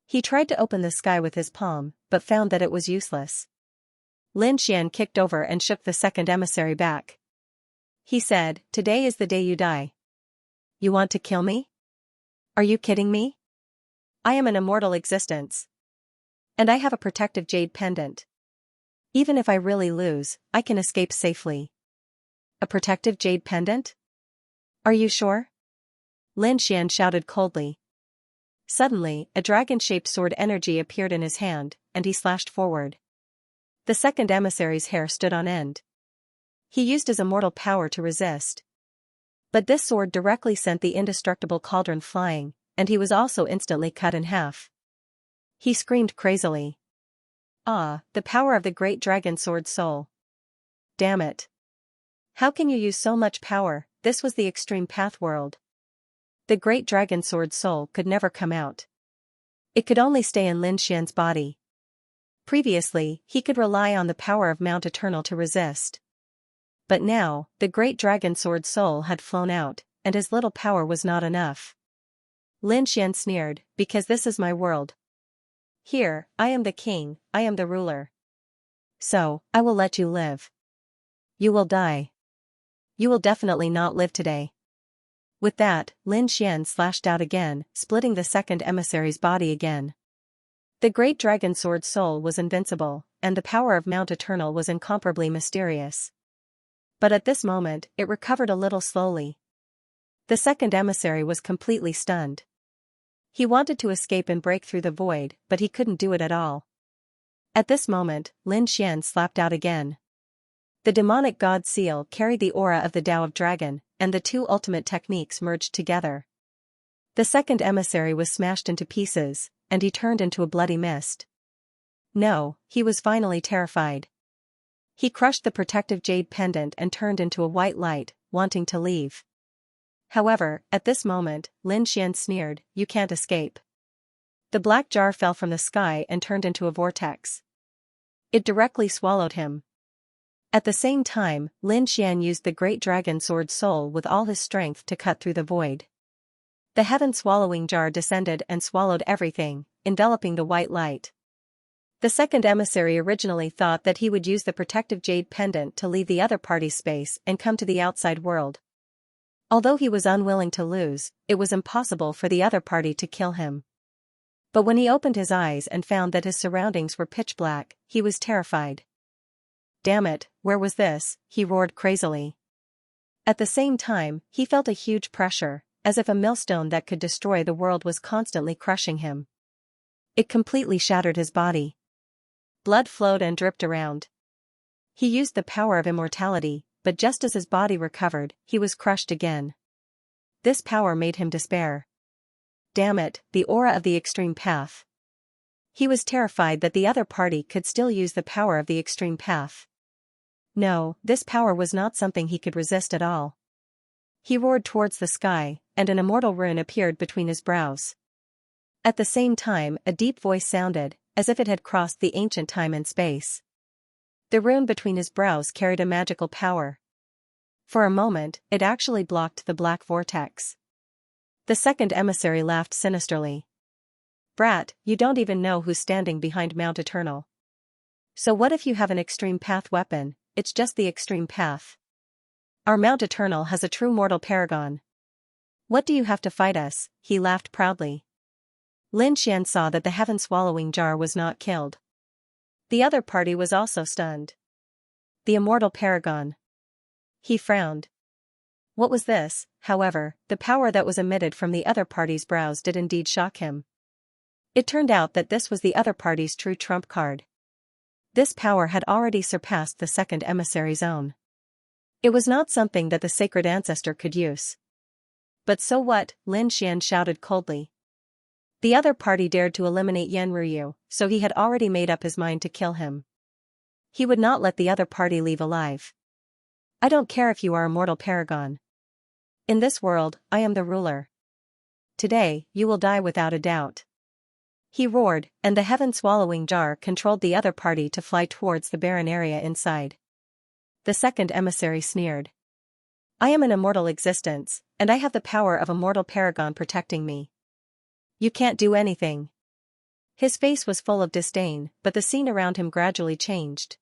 He tried to open the sky with his palm, but found that it was useless. Lin Xian kicked over and shook the second emissary back. He said, "Today is the day you die. You want to kill me? Are you kidding me? I am an immortal existence. And I have a protective jade pendant. Even if I really lose, I can escape safely." A protective jade pendant? Are you sure? Lin Xian shouted coldly. Suddenly, a dragon-shaped sword energy appeared in his hand, and he slashed forward. The second emissary's hair stood on end. He used his immortal power to resist. But this sword directly sent the indestructible cauldron flying, and he was also instantly cut in half. He screamed crazily. Ah, the power of the great dragon sword soul. Damn it. How can you use so much power? This was the extreme path world. The great dragon sword soul could never come out. It could only stay in Lin Xian's body. Previously, he could rely on the power of Mount Eternal to resist. But now, the great dragon sword soul had flown out, and his little power was not enough. Lin Xian sneered, because this is my world. Here, I am the king, I am the ruler. So, I will let you live. You will die. You will definitely not live today. With that, Lin Xian slashed out again, splitting the second emissary's body again. The great dragon sword soul was invincible, and the power of Mount Eternal was incomparably mysterious. But at this moment, it recovered a little slowly. The second emissary was completely stunned. He wanted to escape and break through the void, but he couldn't do it at all. At this moment, Lin Xian slapped out again. The demonic god seal carried the aura of the Tao of Dragon, and the two ultimate techniques merged together. The second emissary was smashed into pieces, and he turned into a bloody mist. No, he was finally terrified. He crushed the protective jade pendant and turned into a white light, wanting to leave. However, at this moment, Lin Xian sneered, "You can't escape." The black jar fell from the sky and turned into a vortex. It directly swallowed him. At the same time, Lin Xian used the great dragon sword soul with all his strength to cut through the void. The heaven-swallowing jar descended and swallowed everything, enveloping the white light. The second emissary originally thought that he would use the protective jade pendant to leave the other party's space and come to the outside world. Although he was unwilling to lose, it was impossible for the other party to kill him. But when he opened his eyes and found that his surroundings were pitch black, he was terrified. Damn it, where was this? He roared crazily. At the same time, he felt a huge pressure, as if a millstone that could destroy the world was constantly crushing him. It completely shattered his body. Blood flowed and dripped around. He used the power of immortality, but just as his body recovered, he was crushed again. This power made him despair. Damn it, the aura of the extreme path. He was terrified that the other party could still use the power of the extreme path. No, this power was not something he could resist at all. He roared towards the sky, and an immortal rune appeared between his brows. At the same time, a deep voice sounded, as if it had crossed the ancient time and space. The rune between his brows carried a magical power. For a moment, it actually blocked the black vortex. The second emissary laughed sinisterly. Brat, you don't even know who's standing behind Mount Eternal. So what if you have an extreme path weapon? It's just the extreme path. Our Mount Eternal has a true mortal paragon. What do you have to fight us? He laughed proudly. Lin Xian saw that the heaven-swallowing jar was not killed. The other party was also stunned. The immortal paragon. He frowned. What was this? However, the power that was emitted from the other party's brows did indeed shock him. It turned out that this was the other party's true trump card. This power had already surpassed the second emissary's own. It was not something that the sacred ancestor could use. But so what? Lin Xian shouted coldly. The other party dared to eliminate Yan Ruyu, so he had already made up his mind to kill him. He would not let the other party leave alive. I don't care if you are a mortal paragon. In this world, I am the ruler. Today, you will die without a doubt. He roared, and the heaven-swallowing jar controlled the other party to fly towards the barren area inside. The second emissary sneered. I am an immortal existence, and I have the power of a mortal paragon protecting me. You can't do anything. His face was full of disdain, but the scene around him gradually changed.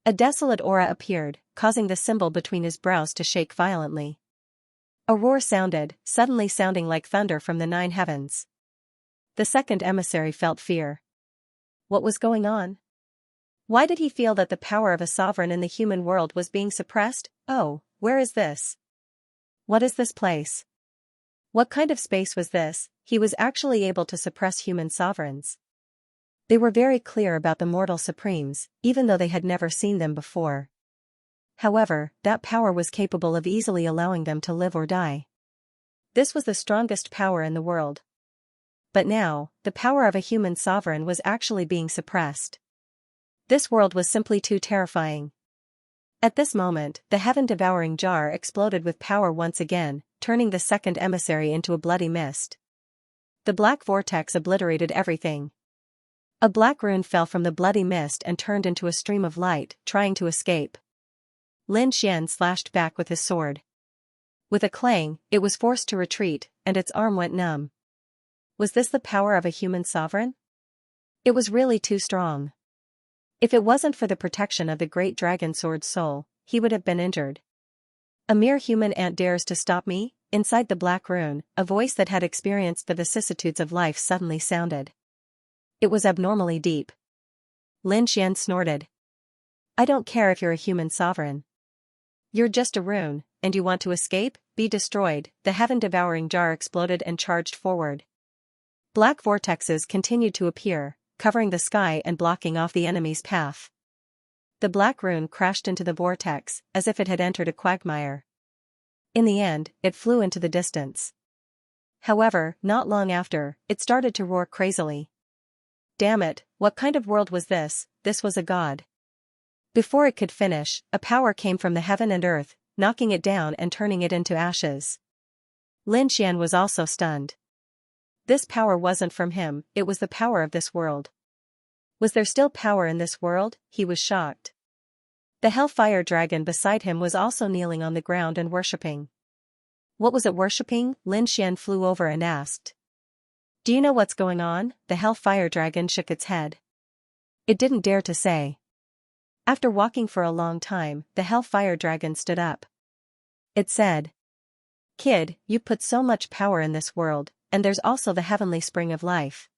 A desolate aura appeared, causing the symbol between his brows to shake violently. A roar sounded, suddenly sounding like thunder from the 9 heavens. The second emissary felt fear. What was going on? Why did he feel that the power of a sovereign in the human world was being suppressed? Oh, where is this? What is this place? What kind of space was this? He was actually able to suppress human sovereigns. They were very clear about the mortal supremes, even though they had never seen them before. However, that power was capable of easily allowing them to live or die. This was the strongest power in the world. But now, the power of a human sovereign was actually being suppressed. This world was simply too terrifying. At this moment, the heaven-devouring jar exploded with power once again, turning the second emissary into a bloody mist. The black vortex obliterated everything. A black rune fell from the bloody mist and turned into a stream of light, trying to escape. Lin Xian slashed back with his sword. With a clang, it was forced to retreat, and its arm went numb. Was this the power of a human sovereign? It was really too strong. If it wasn't for the protection of the great dragon sword's soul, he would have been injured. A mere human ant dares to stop me? Inside the black rune, a voice that had experienced the vicissitudes of life suddenly sounded. It was abnormally deep. Lin Xian snorted. I don't care if you're a human sovereign. You're just a rune, and you want to escape? Be destroyed. The heaven-devouring jar exploded and charged forward. Black vortexes continued to appear, covering the sky and blocking off the enemy's path. The black rune crashed into the vortex, as if it had entered a quagmire. In the end, it flew into the distance. However, not long after, it started to roar crazily. Damn it, what kind of world was this? This was a god. Before it could finish, a power came from the heaven and earth, knocking it down and turning it into ashes. Lin Xian was also stunned. This power wasn't from him, it was the power of this world. Was there still power in this world? He was shocked. The hellfire dragon beside him was also kneeling on the ground and worshipping. What was it worshipping? Lin Xian flew over and asked. Do you know what's going on? The hellfire dragon shook its head. It didn't dare to say. After walking for a long time, the hellfire dragon stood up. It said, Kid, you put so much power in this world, and there's also the heavenly spring of life.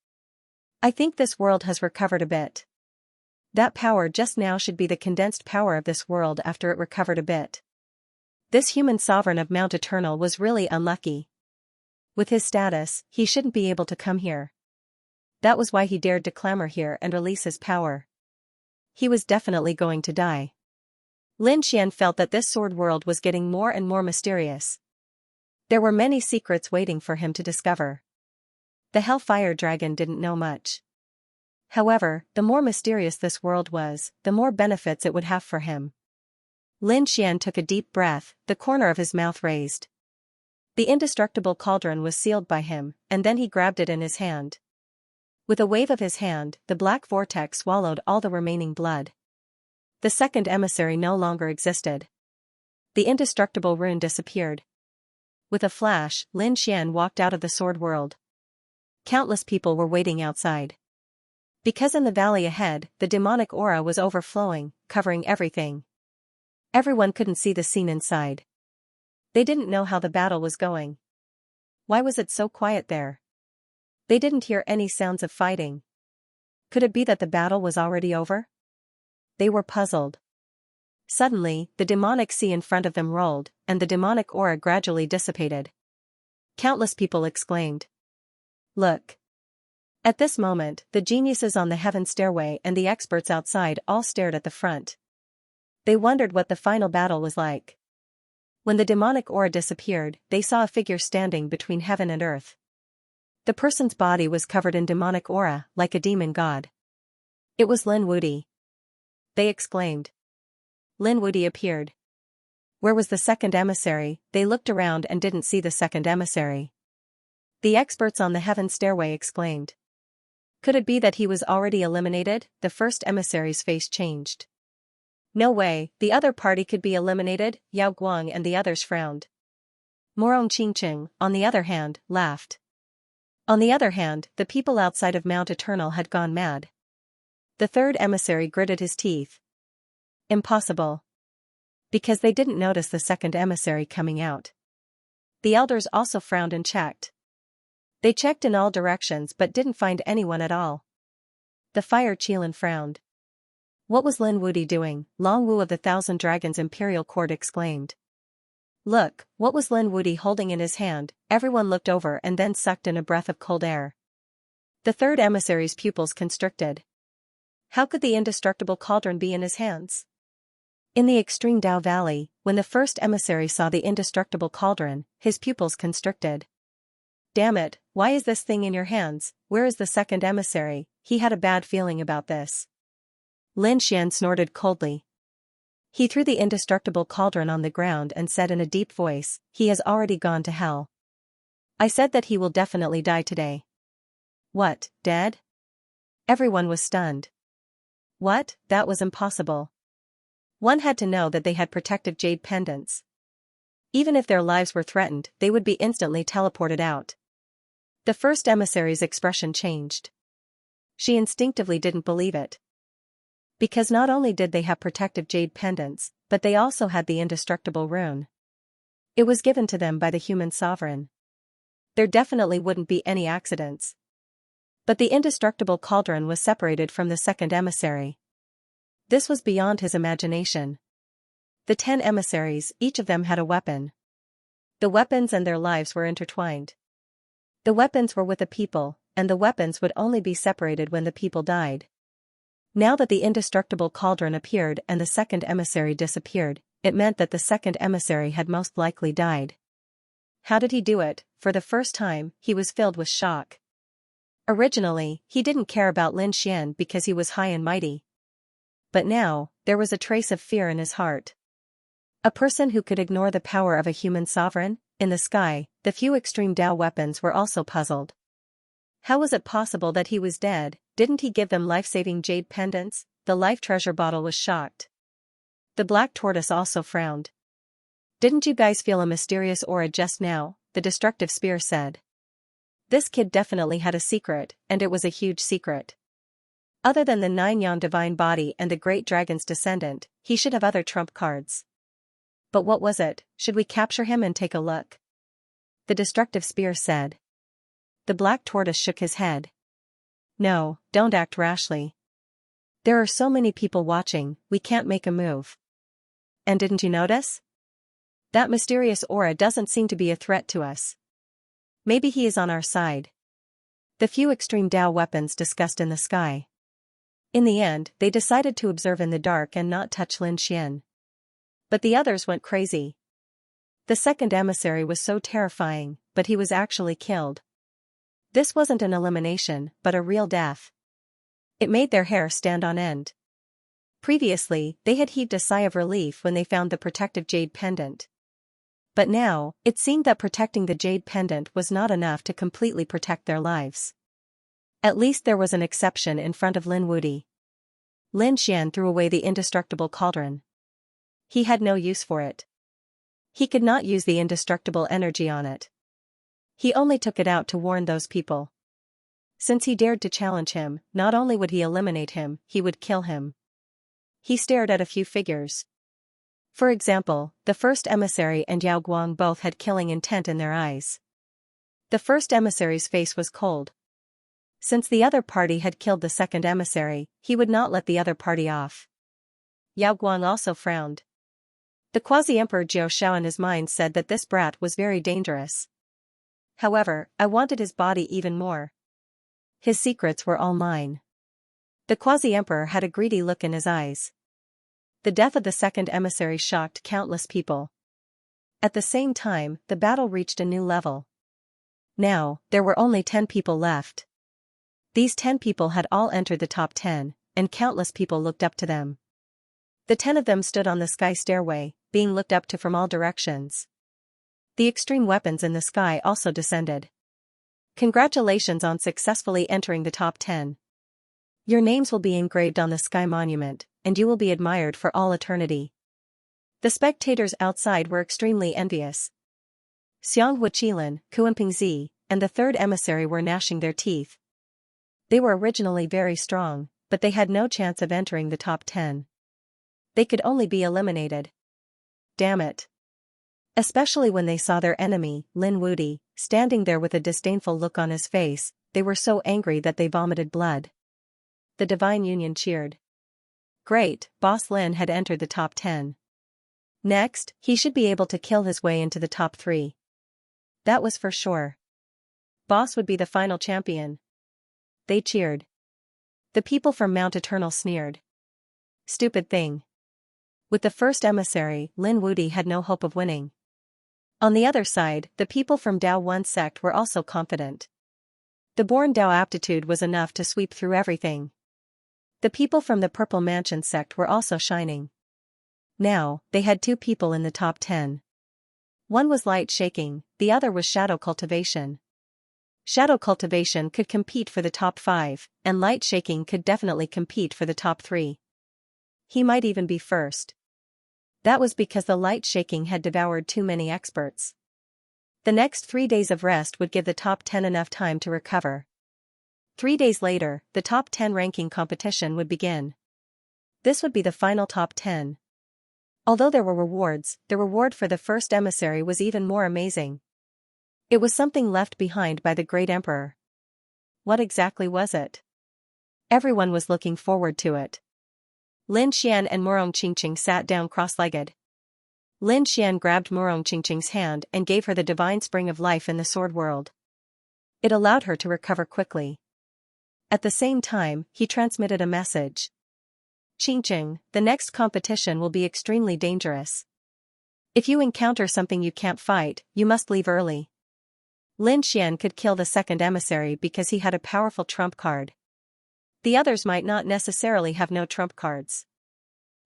I think this world has recovered a bit. That power just now should be the condensed power of this world after it recovered a bit. This human sovereign of Mount Eternal was really unlucky. With his status, he shouldn't be able to come here. That was why he dared to clamor here and release his power. He was definitely going to die. Lin Xian felt that this sword world was getting more and more mysterious. There were many secrets waiting for him to discover. The hellfire dragon didn't know much. However, the more mysterious this world was, the more benefits it would have for him. Lin Xian took a deep breath, the corner of his mouth raised. The indestructible cauldron was sealed by him, and then he grabbed it in his hand. With a wave of his hand, the black vortex swallowed all the remaining blood. The second emissary no longer existed. The indestructible rune disappeared. With a flash, Lin Xian walked out of the sword world. Countless people were waiting outside. Because in the valley ahead, the demonic aura was overflowing, covering everything. Everyone couldn't see the scene inside. They didn't know how the battle was going. Why was it so quiet there? They didn't hear any sounds of fighting. Could it be that the battle was already over? They were puzzled. Suddenly, the demonic sea in front of them rolled, and the demonic aura gradually dissipated. Countless people exclaimed. Look! At this moment, the geniuses on the heaven stairway and the experts outside all stared at the front. They wondered what the final battle was like. When the demonic aura disappeared, they saw a figure standing between heaven and earth. The person's body was covered in demonic aura, like a demon god. It was Lin Wudi. They exclaimed. Lin Wudi appeared. Where was the second emissary? They looked around and didn't see the second emissary. The experts on the heaven stairway exclaimed. Could it be that he was already eliminated? The first emissary's face changed. No way, the other party could be eliminated. Yao Guang and the others frowned. Morong Qingqing, on the other hand, laughed. On the other hand, the people outside of Mount Eternal had gone mad. The third emissary gritted his teeth. Impossible. Because they didn't notice the second emissary coming out. The elders also frowned and checked. They checked in all directions but didn't find anyone at all. The Fire Qilin frowned. What was Lin Wudi doing? Long Wu of the Thousand Dragons Imperial Court exclaimed. Look, what was Lin Wudi holding in his hand? Everyone looked over and then sucked in a breath of cold air. The third emissary's pupils constricted. How could the indestructible cauldron be in his hands? In the extreme Dao Valley, when the first emissary saw the indestructible cauldron, his pupils constricted. Damn it, why is this thing in your hands? Where is the second emissary? He had a bad feeling about this. Lin Xian snorted coldly. He threw the indestructible cauldron on the ground and said in a deep voice, "He has already gone to hell. I said that he will definitely die today." What, dead? Everyone was stunned. What, that was impossible. One had to know that they had protective jade pendants. Even if their lives were threatened, they would be instantly teleported out. The first emissary's expression changed. She instinctively didn't believe it. Because not only did they have protective jade pendants, but they also had the indestructible rune. It was given to them by the human sovereign. There definitely wouldn't be any accidents. But the indestructible cauldron was separated from the second emissary. This was beyond his imagination. The 10 emissaries, each of them had a weapon. The weapons and their lives were intertwined. The weapons were with the people, and the weapons would only be separated when the people died. Now that the indestructible cauldron appeared and the second emissary disappeared, it meant that the second emissary had most likely died. How did he do it? For the first time, he was filled with shock. Originally, he didn't care about Lin Xian because he was high and mighty. But now, there was a trace of fear in his heart. A person who could ignore the power of a human sovereign? In the sky, the few extreme Dao weapons were also puzzled. How was it possible that he was dead? Didn't he give them life-saving jade pendants? The life treasure bottle was shocked. The black tortoise also frowned. "Didn't you guys feel a mysterious aura just now?" the destructive spear said. This kid definitely had a secret, and it was a huge secret. Other than the 9-Yan divine body and the great dragon's descendant, he should have other trump cards. But what was it? Should we capture him and take a look? The destructive spear said. The black tortoise shook his head. No, don't act rashly. There are so many people watching, we can't make a move. And didn't you notice? That mysterious aura doesn't seem to be a threat to us. Maybe he is on our side. The few extreme Dao weapons discussed in the sky. In the end, they decided to observe in the dark and not touch Lin Xian. But the others went crazy. The second emissary was so terrifying, but he was actually killed. This wasn't an elimination, but a real death. It made their hair stand on end. Previously, they had heaved a sigh of relief when they found the protective jade pendant. But now, it seemed that protecting the jade pendant was not enough to completely protect their lives. At least there was an exception in front of Lin Wuti. Lin Xian threw away the indestructible cauldron. He had no use for it. He could not use the indestructible energy on it. He only took it out to warn those people. Since he dared to challenge him, not only would he eliminate him, he would kill him. He stared at a few figures. For example, the first emissary and Yao Guang both had killing intent in their eyes. The first emissary's face was cold. Since the other party had killed the second emissary, he would not let the other party off. Yao Guang also frowned. The quasi-emperor Jiao Shao in his mind said that this brat was very dangerous. However, I wanted his body even more. His secrets were all mine. The quasi-emperor had a greedy look in his eyes. The death of the second emissary shocked countless people. At the same time, the battle reached a new level. Now, there were only 10 people left. These 10 people had all entered the top 10, and countless people looked up to them. The 10 of them stood on the sky stairway, being looked up to from all directions. The extreme weapons in the sky also descended. Congratulations on successfully entering the top 10. Your names will be engraved on the sky monument, and you will be admired for all eternity. The spectators outside were extremely envious. Xiang Wuqilin, Kuanpingzi, and the third emissary were gnashing their teeth. They were originally very strong, but they had no chance of entering the top 10. They could only be eliminated. Damn it. Especially when they saw their enemy, Lin Wuti, standing there with a disdainful look on his face, they were so angry that they vomited blood. The Divine Union cheered. Great, Boss Lin had entered the top 10. Next, he should be able to kill his way into the top 3. That was for sure. Boss would be the final champion. They cheered. The people from Mount Eternal sneered. Stupid thing. With the first emissary, Lin Wuti had no hope of winning. On the other side, the people from Dao 1 sect were also confident. The born Dao aptitude was enough to sweep through everything. The people from the Purple Mansion sect were also shining. Now, they had two people in the top 10. One was light shaking, the other was shadow cultivation. Shadow cultivation could compete for the top 5, and light shaking could definitely compete for the top 3. He might even be first. That was because the light shaking had devoured too many experts. The next 3 days of rest would give the top 10 enough time to recover. 3 days later, the top 10 ranking competition would begin. This would be the final top 10. Although there were rewards, the reward for the first emissary was even more amazing. It was something left behind by the great emperor. What exactly was it? Everyone was looking forward to it. Lin Xian and Murong Qingqing sat down cross-legged. Lin Xian grabbed Murong Qingqing's hand and gave her the divine spring of life in the sword world. It allowed her to recover quickly. At the same time, he transmitted a message. Qingqing, the next competition will be extremely dangerous. If you encounter something you can't fight, you must leave early. Lin Xian could kill the second emissary because he had a powerful trump card. The others might not necessarily have no trump cards.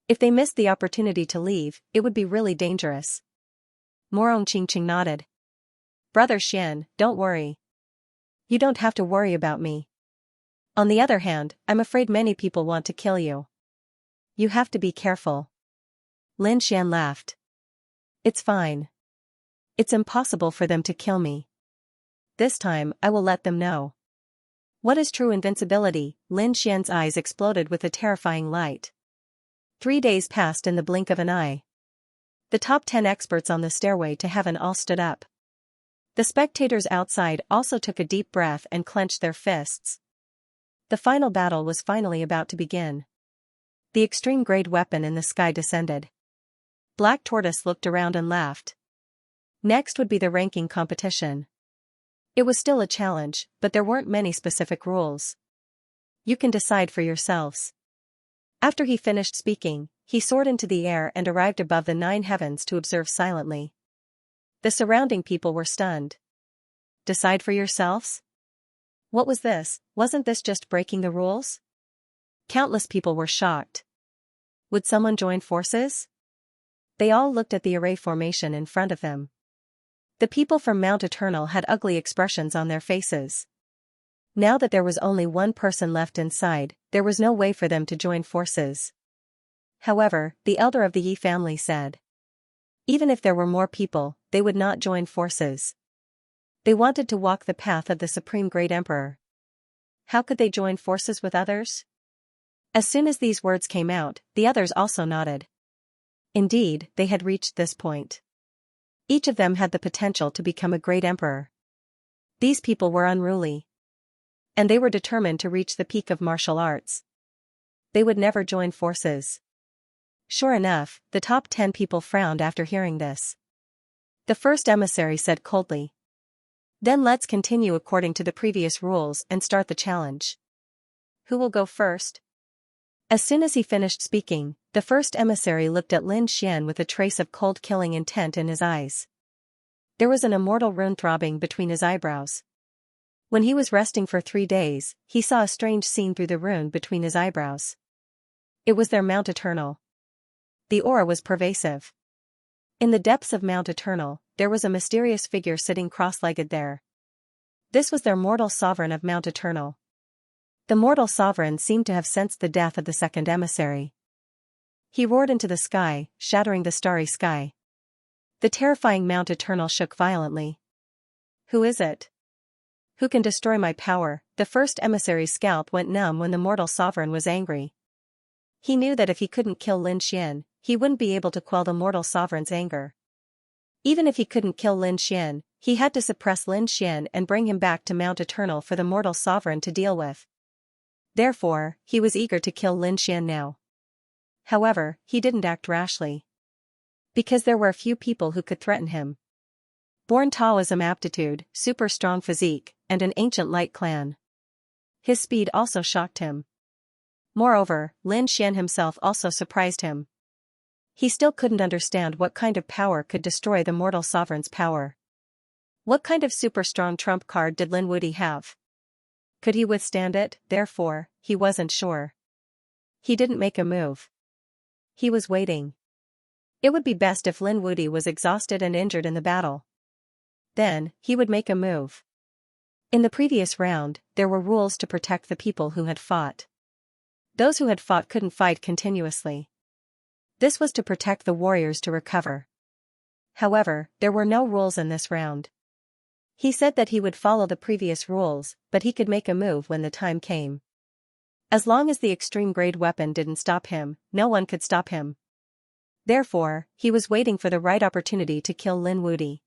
If they missed the opportunity to leave, it would be really dangerous. Murong Qingqing nodded. Brother Xian, don't worry. You don't have to worry about me. On the other hand, I'm afraid many people want to kill you. You have to be careful. Lin Xian laughed. It's fine. It's impossible for them to kill me. This time, I will let them know. What is true invincibility? Lin Xian's eyes exploded with a terrifying light. 3 days passed in the blink of an eye. The top 10 experts on the stairway to heaven all stood up. The spectators outside also took a deep breath and clenched their fists. The final battle was finally about to begin. The extreme-grade weapon in the sky descended. Black Tortoise looked around and laughed. Next would be the ranking competition. It was still a challenge, but there weren't many specific rules. You can decide for yourselves. After he finished speaking, he soared into the air and arrived above the 9 heavens to observe silently. The surrounding people were stunned. Decide for yourselves? What was this? Wasn't this just breaking the rules? Countless people were shocked. Would someone join forces? They all looked at the array formation in front of them. The people from Mount Eternal had ugly expressions on their faces. Now that there was only one person left inside, there was no way for them to join forces. However, the elder of the Yi family said, even if there were more people, they would not join forces. They wanted to walk the path of the Supreme Great Emperor. How could they join forces with others? As soon as these words came out, the others also nodded. Indeed, they had reached this point. Each of them had the potential to become a great emperor. These people were unruly. And they were determined to reach the peak of martial arts. They would never join forces. Sure enough, the top 10 people frowned after hearing this. The first emissary said coldly, then let's continue according to the previous rules and start the challenge. Who will go first? As soon as he finished speaking, the first emissary looked at Lin Xian with a trace of cold killing intent in his eyes. There was an immortal rune throbbing between his eyebrows. When he was resting for 3 days, he saw a strange scene through the rune between his eyebrows. It was their Mount Eternal. The aura was pervasive. In the depths of Mount Eternal, there was a mysterious figure sitting cross-legged there. This was their mortal sovereign of Mount Eternal. The mortal sovereign seemed to have sensed the death of the second emissary. He roared into the sky, shattering the starry sky. The terrifying Mount Eternal shook violently. Who is it? Who can destroy my power? The first emissary's scalp went numb when the mortal sovereign was angry. He knew that if he couldn't kill Lin Xian, he wouldn't be able to quell the mortal sovereign's anger. Even if he couldn't kill Lin Xian, he had to suppress Lin Xian and bring him back to Mount Eternal for the mortal sovereign to deal with. Therefore, he was eager to kill Lin Xian now. However, he didn't act rashly. Because there were a few people who could threaten him. Born Taoism aptitude, super strong physique, and an ancient light clan. His speed also shocked him. Moreover, Lin Xian himself also surprised him. He still couldn't understand what kind of power could destroy the mortal sovereign's power. What kind of super strong trump card did Lin Wuti have? Could he withstand it? Therefore, he wasn't sure. He didn't make a move. He was waiting. It would be best if Lin Wude was exhausted and injured in the battle. Then, he would make a move. In the previous round, there were rules to protect the people who had fought. Those who had fought couldn't fight continuously. This was to protect the warriors to recover. However, there were no rules in this round. He said that he would follow the previous rules, but he could make a move when the time came. As long as the extreme-grade weapon didn't stop him, no one could stop him. Therefore, he was waiting for the right opportunity to kill Lin Wude.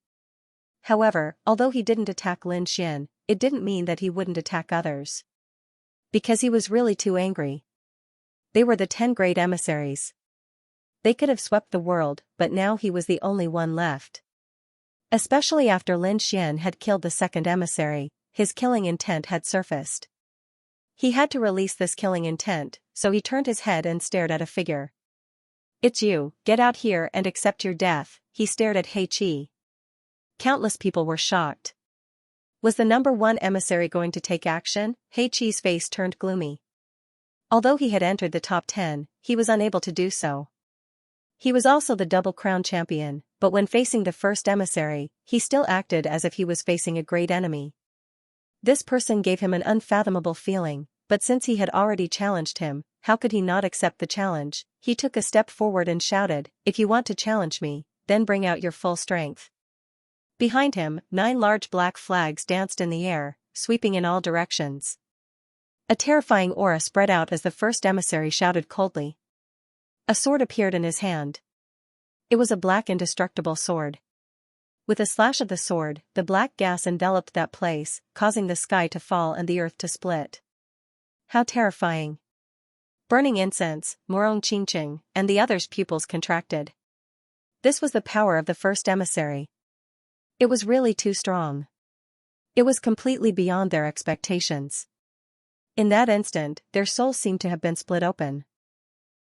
However, although he didn't attack Lin Xian, it didn't mean that he wouldn't attack others. Because he was really too angry. They were the 10 great emissaries. They could have swept the world, but now he was the only one left. Especially after Lin Xian had killed the second emissary, his killing intent had surfaced. He had to release this killing intent, so he turned his head and stared at a figure. "It's you, get out here and accept your death," he stared at He Qi. Countless people were shocked. Was the number 1 emissary going to take action? He Qi's face turned gloomy. Although he had entered the top 10, he was unable to do so. He was also the double crown champion, but when facing the first emissary, he still acted as if he was facing a great enemy. This person gave him an unfathomable feeling, but since he had already challenged him, how could he not accept the challenge? He took a step forward and shouted, "If you want to challenge me, then bring out your full strength." Behind him, 9 large black flags danced in the air, sweeping in all directions. A terrifying aura spread out as the first emissary shouted coldly. A sword appeared in his hand. It was a black indestructible sword. With a slash of the sword, the black gas enveloped that place, causing the sky to fall and the earth to split. How terrifying! Burning incense, Morong Qingqing, and the others' pupils contracted. This was the power of the first emissary. It was really too strong. It was completely beyond their expectations. In that instant, their souls seemed to have been split open.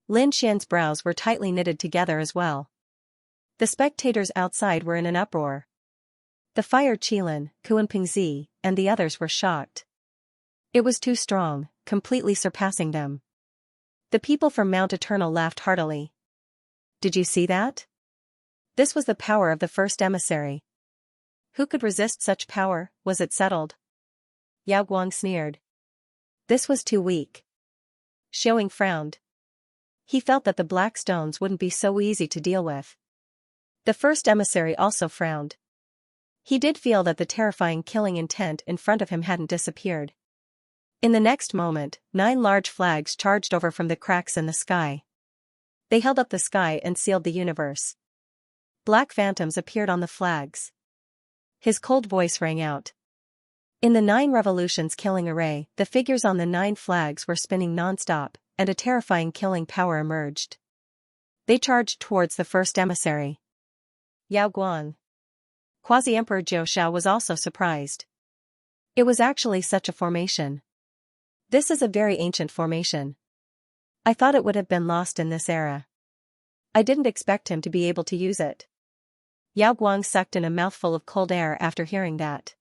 Lin Xian's brows were tightly knitted together as well. The spectators outside were in an uproar. The Fire Qilin, Kuan-Pingzi, and the others were shocked. It was too strong, completely surpassing them. The people from Mount Eternal laughed heartily. Did you see that? This was the power of the first emissary. Who could resist such power? Was it settled? Yao Guang sneered. This was too weak. Xiaoying frowned. He felt that the black stones wouldn't be so easy to deal with. The first emissary also frowned. He did feel that the terrifying killing intent in front of him hadn't disappeared. In the next moment, 9 large flags charged over from the cracks in the sky. They held up the sky and sealed the universe. Black phantoms appeared on the flags. His cold voice rang out. In the 9 revolutions killing array, the figures on the 9 flags were spinning non-stop, and a terrifying killing power emerged. They charged towards the first emissary. Yao Guang. Quasi-Emperor Zhou Shao was also surprised. It was actually such a formation. This is a very ancient formation. I thought it would have been lost in this era. I didn't expect him to be able to use it. Yao Guang sucked in a mouthful of cold air after hearing that.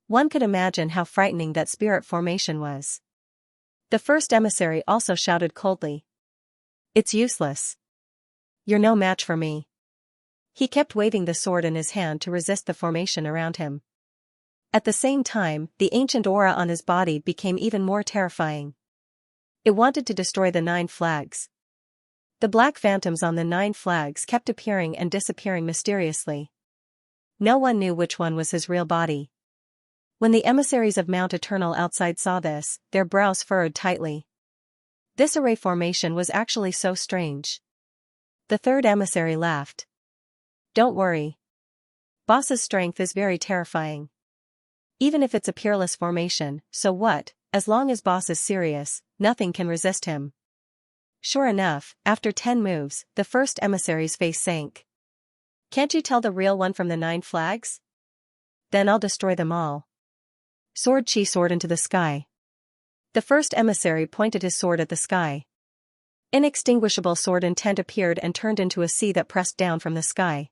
One could imagine how frightening that spirit formation was. The first emissary also shouted coldly. "It's useless. You're no match for me." He kept waving the sword in his hand to resist the formation around him. At the same time, the ancient aura on his body became even more terrifying. It wanted to destroy the 9 flags. The black phantoms on the 9 flags kept appearing and disappearing mysteriously. No one knew which one was his real body. When the emissaries of Mount Eternal outside saw this, their brows furrowed tightly. This array formation was actually so strange. The third emissary laughed. "Don't worry. Boss's strength is very terrifying. Even if it's a peerless formation, so what? As long as Boss is serious, nothing can resist him." Sure enough, after 10 moves, the first emissary's face sank. "Can't you tell the real one from the 9 flags? Then I'll destroy them all." Sword Chi soared into the sky. The first emissary pointed his sword at the sky. Inextinguishable sword intent appeared and turned into a sea that pressed down from the sky.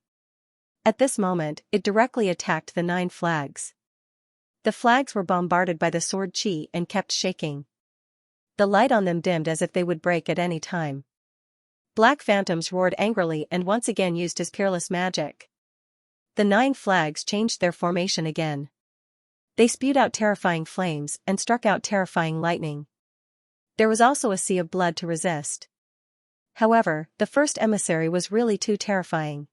At this moment, it directly attacked the 9 flags. The flags were bombarded by the sword Chi and kept shaking. The light on them dimmed as if they would break at any time. Black phantoms roared angrily and once again used his peerless magic. The 9 flags changed their formation again. They spewed out terrifying flames and struck out terrifying lightning. There was also a sea of blood to resist. However, the first emissary was really too terrifying.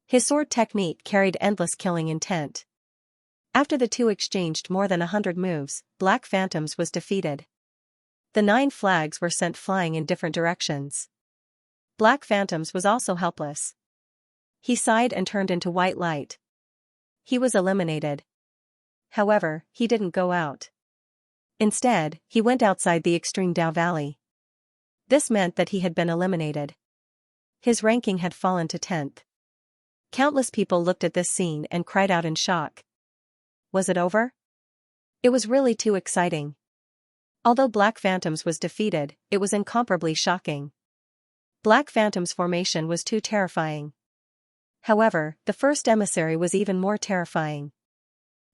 His sword technique carried endless killing intent. After the two exchanged more than 100 moves, Black Phantoms was defeated. The 9 flags were sent flying in different directions. Black Phantoms was also helpless. He sighed and turned into white light. He was eliminated. However, he didn't go out. Instead, he went outside the extreme Dao Valley. This meant that he had been eliminated. His ranking had fallen to 10th. Countless people looked at this scene and cried out in shock. Was it over? It was really too exciting. Although Black Phantoms was defeated, it was incomparably shocking. Black Phantom's formation was too terrifying. However, the first emissary was even more terrifying.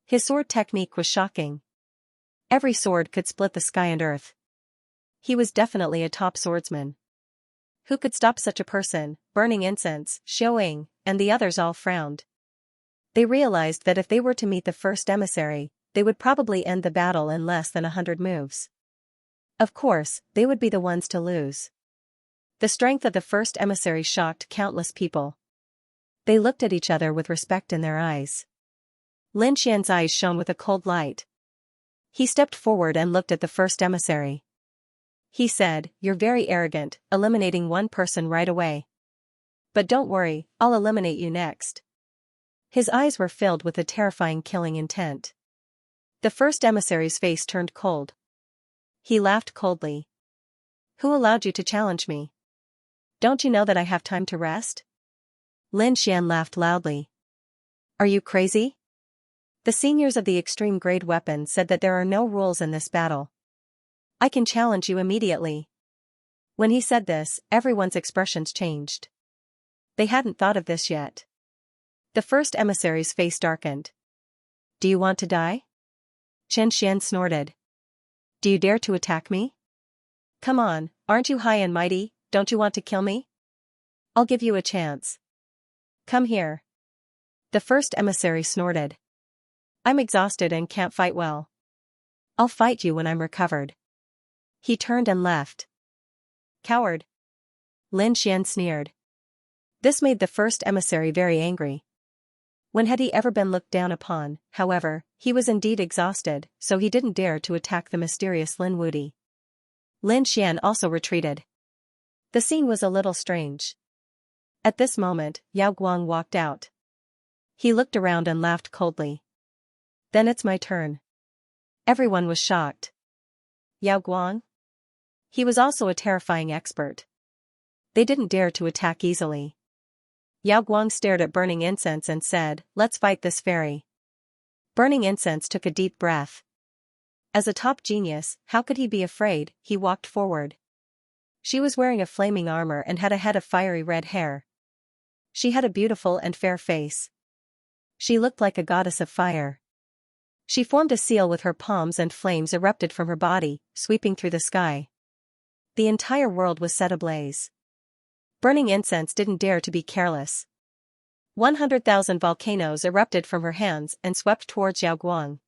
His sword technique was shocking. Every sword could split the sky and earth. He was definitely a top swordsman. Who could stop such a person? Burning Incense, Xiaoying, and the others all frowned. They realized that if they were to meet the first emissary, they would probably end the battle in less than 100 moves. Of course, they would be the ones to lose. The strength of the first emissary shocked countless people. They looked at each other with respect in their eyes. Lin Xian's eyes shone with a cold light. He stepped forward and looked at the first emissary. He said, "You're very arrogant, eliminating one person right away. But don't worry, I'll eliminate you next." His eyes were filled with a terrifying killing intent. The first emissary's face turned cold. He laughed coldly. "Who allowed you to challenge me? Don't you know that I have time to rest?" Lin Xian laughed loudly. "Are you crazy?" The seniors of the extreme grade weapon said that there are no rules in this battle. "I can challenge you immediately." When he said this, everyone's expressions changed. They hadn't thought of this yet. The first emissary's face darkened. "Do you want to die?" Chen Xian snorted. "Do you dare to attack me? Come on, aren't you high and mighty? Don't you want to kill me? I'll give you a chance. Come here." The first emissary snorted. "I'm exhausted and can't fight well. I'll fight you when I'm recovered." He turned and left. "Coward." Lin Xian sneered. This made the first emissary very angry. When had he ever been looked down upon? However, he was indeed exhausted, so he didn't dare to attack the mysterious Lin Wuti. Lin Xian also retreated. The scene was a little strange. At this moment, Yao Guang walked out. He looked around and laughed coldly. "Then it's my turn." Everyone was shocked. Yao Guang? He was also a terrifying expert. They didn't dare to attack easily. Yao Guang stared at Burning Incense and said, "Let's fight this fairy." Burning Incense took a deep breath. As a top genius, how could he be afraid? He walked forward. She was wearing a flaming armor and had a head of fiery red hair. She had a beautiful and fair face. She looked like a goddess of fire. She formed a seal with her palms and flames erupted from her body, sweeping through the sky. The entire world was set ablaze. Burning Incense didn't dare to be careless. 100,000 volcanoes erupted from her hands and swept towards Yao Guang.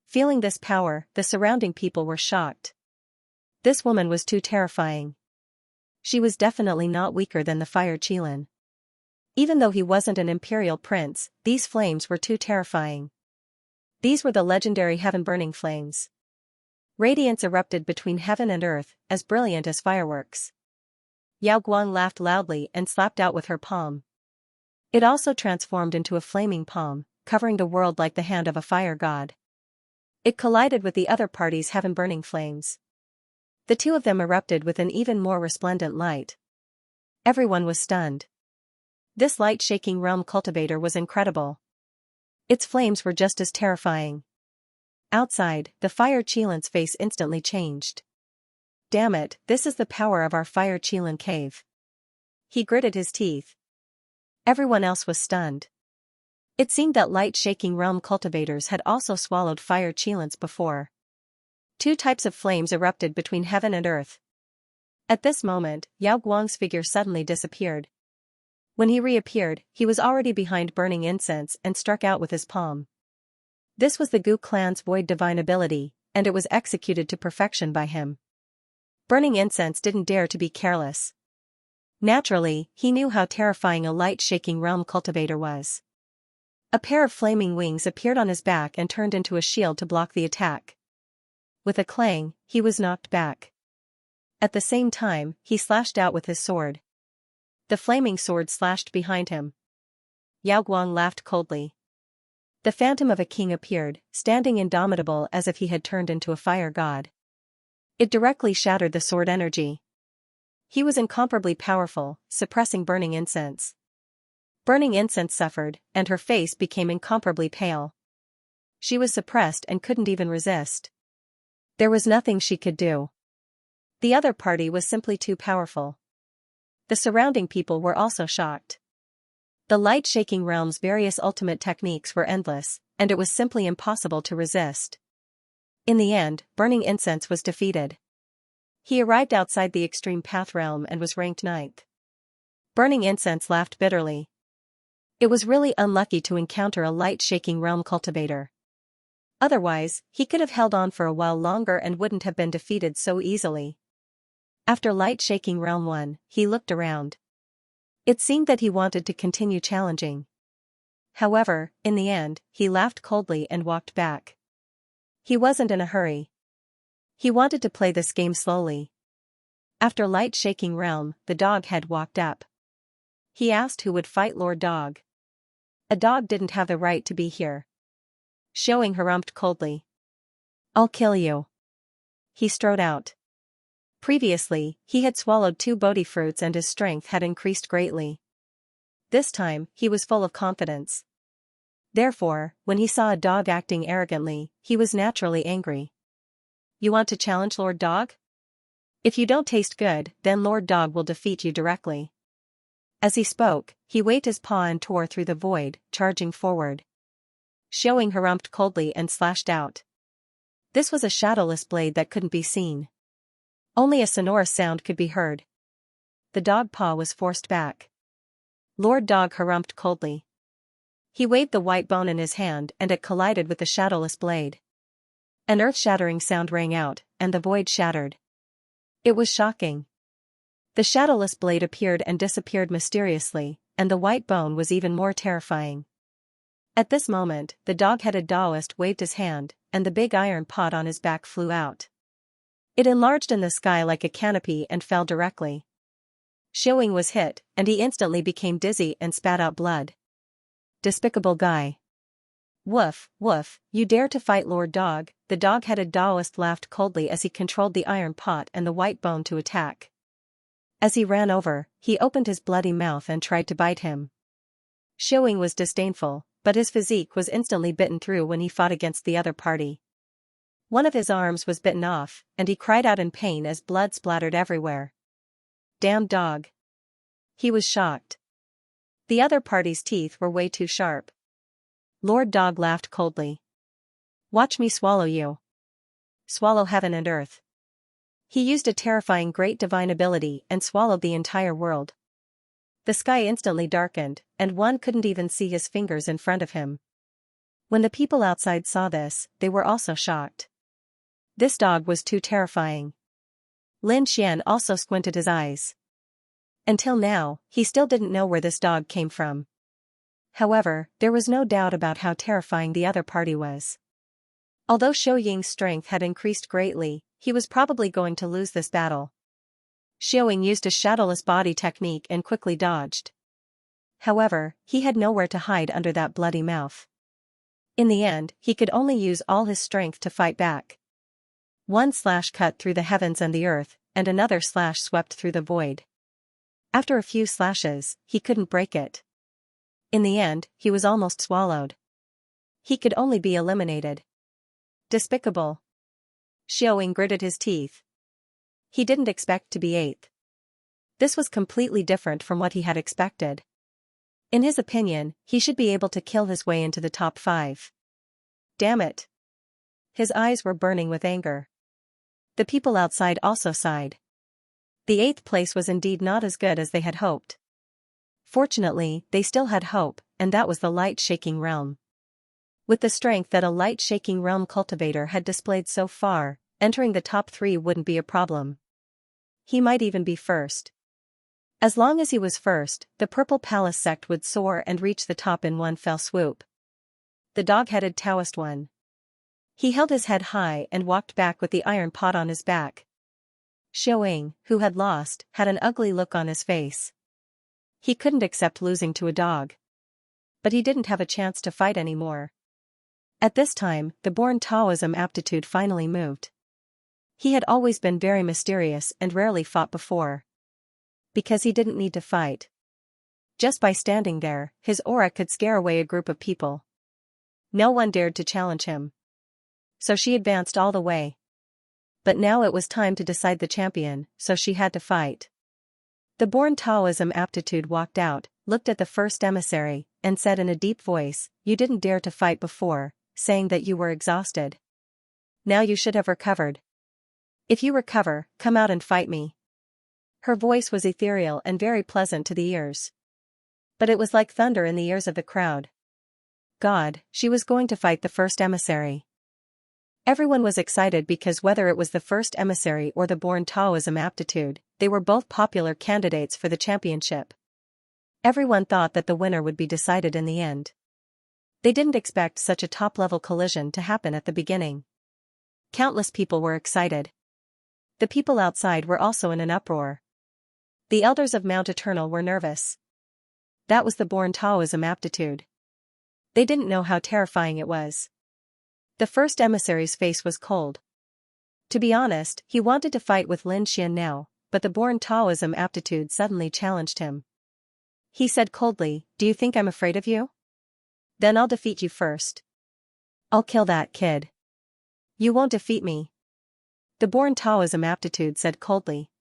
Feeling this power, the surrounding people were shocked. This woman was too terrifying. She was definitely not weaker than the Fire Qilin. Even though he wasn't an imperial prince, these flames were too terrifying. These were the legendary heaven-burning flames. Radiance erupted between heaven and earth, as brilliant as fireworks. Yao Guang laughed loudly and slapped out with her palm. It also transformed into a flaming palm, covering the world like the hand of a fire god. It collided with the other party's heaven-burning flames. The two of them erupted with an even more resplendent light. Everyone was stunned. This light-shaking realm cultivator was incredible. Its flames were just as terrifying. Outside, the Fire Qilin's face instantly changed. "Damn it, this is the power of our Fire Qilin cave." He gritted his teeth. Everyone else was stunned. It seemed that light-shaking realm cultivators had also swallowed Fire Qilins before. Two types of flames erupted between heaven and earth. At this moment, Yao Guang's figure suddenly disappeared. When he reappeared, he was already behind burning incense and struck out with his palm. This was the Gu clan's void divine ability, and it was executed to perfection by him. Burning incense didn't dare to be careless. Naturally, he knew how terrifying a light-shaking realm cultivator was. A pair of flaming wings appeared on his back and turned into a shield to block the attack. With a clang, he was knocked back. At the same time, he slashed out with his sword. The flaming sword slashed behind him. Yao Guang laughed coldly. The phantom of a king appeared, standing indomitable as if he had turned into a fire god. It directly shattered the sword energy. He was incomparably powerful, suppressing burning incense. Burning incense suffered, and her face became incomparably pale. She was suppressed and couldn't even resist. There was nothing she could do. The other party was simply too powerful. The surrounding people were also shocked. The light-shaking realm's various ultimate techniques were endless, and it was simply impossible to resist. In the end, burning incense was defeated. He arrived outside the extreme path realm and was ranked 9th. Burning incense laughed bitterly. It was really unlucky to encounter a light-shaking realm cultivator. Otherwise, he could have held on for a while longer and wouldn't have been defeated so easily. After light-shaking realm 1, he looked around. It seemed that he wanted to continue challenging. However, in the end, he laughed coldly and walked back. He wasn't in a hurry. He wanted to play this game slowly. After light-shaking realm, the dog head walked up. He asked who would fight Lord Dog. A dog didn't have the right to be here. Xianxia harumphed coldly. I'll kill you. He strode out. Previously, he had swallowed 2 bodhi fruits and his strength had increased greatly. This time, he was full of confidence. Therefore, when he saw a dog acting arrogantly, he was naturally angry. You want to challenge Lord Dog? If you don't taste good, then Lord Dog will defeat you directly. As he spoke, he waved his paw and tore through the void, charging forward. Xianxia harumphed coldly and slashed out. This was a shadowless blade that couldn't be seen. Only a sonorous sound could be heard. The dog paw was forced back. Lord Dog harumphed coldly. He waved the white bone in his hand and it collided with the shadowless blade. An earth-shattering sound rang out, and the void shattered. It was shocking. The shadowless blade appeared and disappeared mysteriously, and the white bone was even more terrifying. At this moment, the dog-headed Taoist waved his hand, and the big iron pot on his back flew out. It enlarged in the sky like a canopy and fell directly. Xianxia was hit, and he instantly became dizzy and spat out blood. Despicable guy. Woof, woof, you dare to fight Lord Dog, the dog-headed Taoist laughed coldly as he controlled the iron pot and the white bone to attack. As he ran over, he opened his bloody mouth and tried to bite him. Xianxia was disdainful, but his physique was instantly bitten through when he fought against the other party. One of his arms was bitten off, and he cried out in pain as blood splattered everywhere. Damn dog. He was shocked. The other party's teeth were way too sharp. Lord Dog laughed coldly. Watch me swallow you. Swallow heaven and earth. He used a terrifying great divine ability and swallowed the entire world. The sky instantly darkened, and one couldn't even see his fingers in front of him. When the people outside saw this, they were also shocked. This dog was too terrifying. Lin Xian also squinted his eyes. Until now, he still didn't know where this dog came from. However, there was no doubt about how terrifying the other party was. Although Xianxia's strength had increased greatly, he was probably going to lose this battle. Xianxia used a shadowless body technique and quickly dodged. However, he had nowhere to hide under that bloody mouth. In the end, he could only use all his strength to fight back. One slash cut through the heavens and the earth, and another slash swept through the void. After a few slashes, he couldn't break it. In the end, he was almost swallowed. He could only be eliminated. Despicable. Xianxia gritted his teeth. He didn't expect to be 8th. This was completely different from what he had expected. In his opinion, he should be able to kill his way into the top 5. Damn it. His eyes were burning with anger. The people outside also sighed. The 8th place was indeed not as good as they had hoped. Fortunately, they still had hope, and that was the light-shaking realm. With the strength that a light-shaking realm cultivator had displayed so far, entering the top 3 wouldn't be a problem. He might even be first. As long as he was first, the Purple Palace sect would soar and reach the top in one fell swoop. The dog-headed Taoist one. He held his head high and walked back with the iron pot on his back. Xiaoying, who had lost, had an ugly look on his face. He couldn't accept losing to a dog. But he didn't have a chance to fight anymore. At this time, the born Taoism aptitude finally moved. He had always been very mysterious and rarely fought before. Because he didn't need to fight. Just by standing there, his aura could scare away a group of people. No one dared to challenge him. So she advanced all the way. But now it was time to decide the champion, so she had to fight. The born Taoism aptitude walked out, looked at the first emissary, and said in a deep voice, "You didn't dare to fight before, saying that you were exhausted. Now you should have recovered. If you recover, come out and fight me." Her voice was ethereal and very pleasant to the ears. But it was like thunder in the ears of the crowd. God, she was going to fight the first emissary. Everyone was excited because whether it was the first emissary or the born Taoism aptitude, they were both popular candidates for the championship. Everyone thought that the winner would be decided in the end. They didn't expect such a top-level collision to happen at the beginning. Countless people were excited. The people outside were also in an uproar. The elders of Mount Eternal were nervous. That was the born Taoism aptitude. They didn't know how terrifying it was. The first emissary's face was cold. To be honest, he wanted to fight with Lin Xian now, but the born Taoism aptitude suddenly challenged him. He said coldly, "Do you think I'm afraid of you? Then I'll defeat you first. I'll kill that kid. You won't defeat me." The born Taoism aptitude said coldly.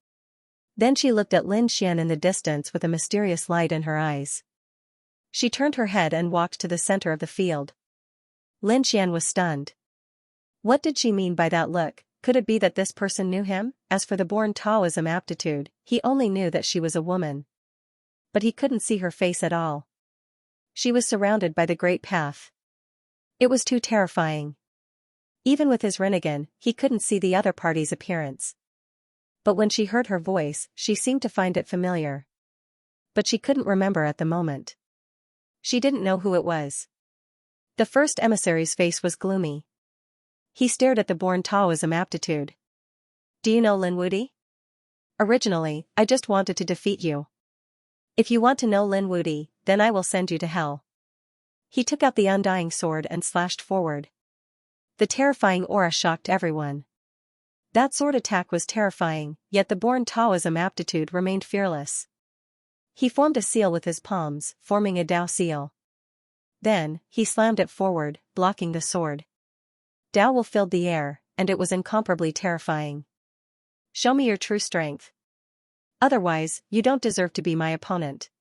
Then she looked at Lin Xian in the distance with a mysterious light in her eyes. She turned her head and walked to the center of the field. Lin Xian was stunned. What did she mean by that look? Could it be that this person knew him? As for the born Taoism aptitude, he only knew that she was a woman. But he couldn't see her face at all. She was surrounded by the Great Path. It was too terrifying. Even with his Rinnegan, he couldn't see the other party's appearance. But when she heard her voice, she seemed to find it familiar. But she couldn't remember at the moment. She didn't know who it was. The first emissary's face was gloomy. He stared at the born Taoism aptitude. "Do you know Lin Wudi? Originally, I just wanted to defeat you. If you want to know Lin Wudi, then I will send you to hell." He took out the undying sword and slashed forward. The terrifying aura shocked everyone. That sword attack was terrifying, yet the born Taoism aptitude remained fearless. He formed a seal with his palms, forming a Dao seal. Then, he slammed it forward, blocking the sword. Dao will filled the air, and it was incomparably terrifying. "Show me your true strength. Otherwise, you don't deserve to be my opponent."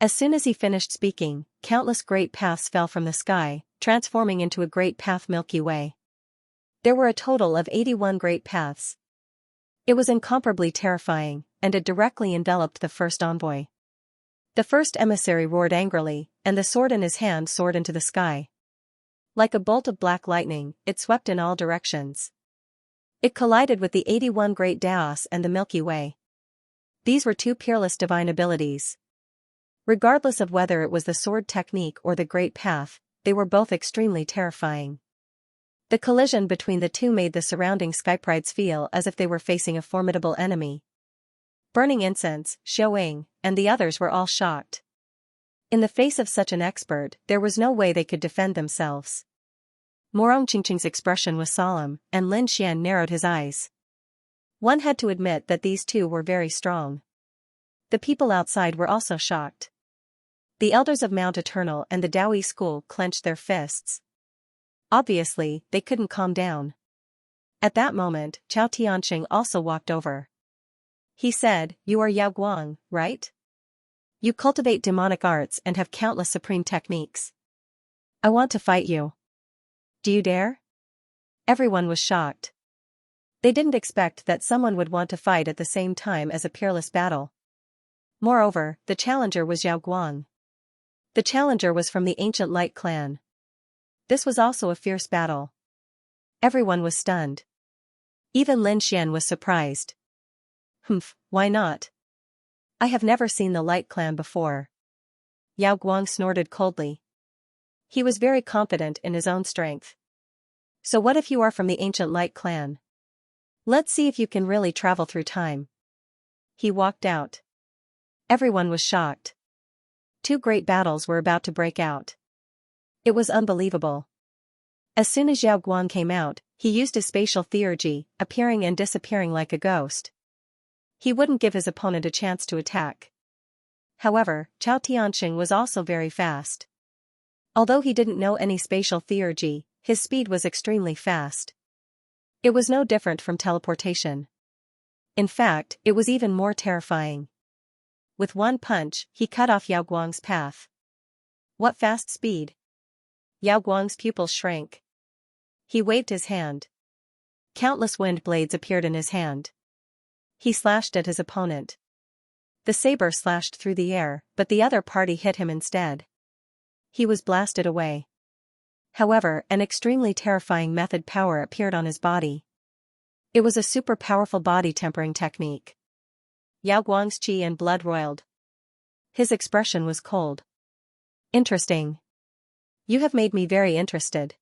As soon as he finished speaking, countless great paths fell from the sky, transforming into a great path Milky Way. There were a total of 81 great paths. It was incomparably terrifying, and it directly enveloped the first envoy. The first emissary roared angrily, and the sword in his hand soared into the sky. Like a bolt of black lightning, it swept in all directions. It collided with the 81 great Daos and the Milky Way. These were two peerless divine abilities. Regardless of whether it was the sword technique or the great path, they were both extremely terrifying. The collision between the two made the surrounding skyprides feel as if they were facing a formidable enemy. Burning Incense, Xiaoying, and the others were all shocked. In the face of such an expert, there was no way they could defend themselves. Morong Qingqing's expression was solemn, and Lin Xian narrowed his eyes. One had to admit that these two were very strong. The people outside were also shocked. The elders of Mount Eternal and the Daoi school clenched their fists. Obviously, they couldn't calm down. At that moment, Chao Tianqing also walked over. He said, "You are Yao Guang, right? You cultivate demonic arts and have countless supreme techniques. I want to fight you. Do you dare?" Everyone was shocked. They didn't expect that someone would want to fight at the same time as a peerless battle. Moreover, the challenger was Yao Guang. The challenger was from the ancient Light clan. This was also a fierce battle. Everyone was stunned. Even Lin Xian was surprised. Why not? I have never seen the Light clan before. Yao Guang snorted coldly. He was very confident in his own strength. So what if you are from the ancient Light clan? Let's see if you can really travel through time. He walked out. Everyone was shocked. Two great battles were about to break out. It was unbelievable. As soon as Yao Guang came out, he used his spatial theurgy, appearing and disappearing like a ghost. He wouldn't give his opponent a chance to attack. However, Chao Tianxing was also very fast. Although he didn't know any spatial theurgy, his speed was extremely fast. It was no different from teleportation. In fact, it was even more terrifying. With one punch, he cut off Yao Guang's path. What fast speed! Yao Guang's pupils shrank. He waved his hand. Countless wind blades appeared in his hand. He slashed at his opponent. The saber slashed through the air, but the other party hit him instead. He was blasted away. However, an extremely terrifying method power appeared on his body. It was a super powerful body tempering technique. Yao Guang's qi and blood roiled. His expression was cold. Interesting. You have made me very interested.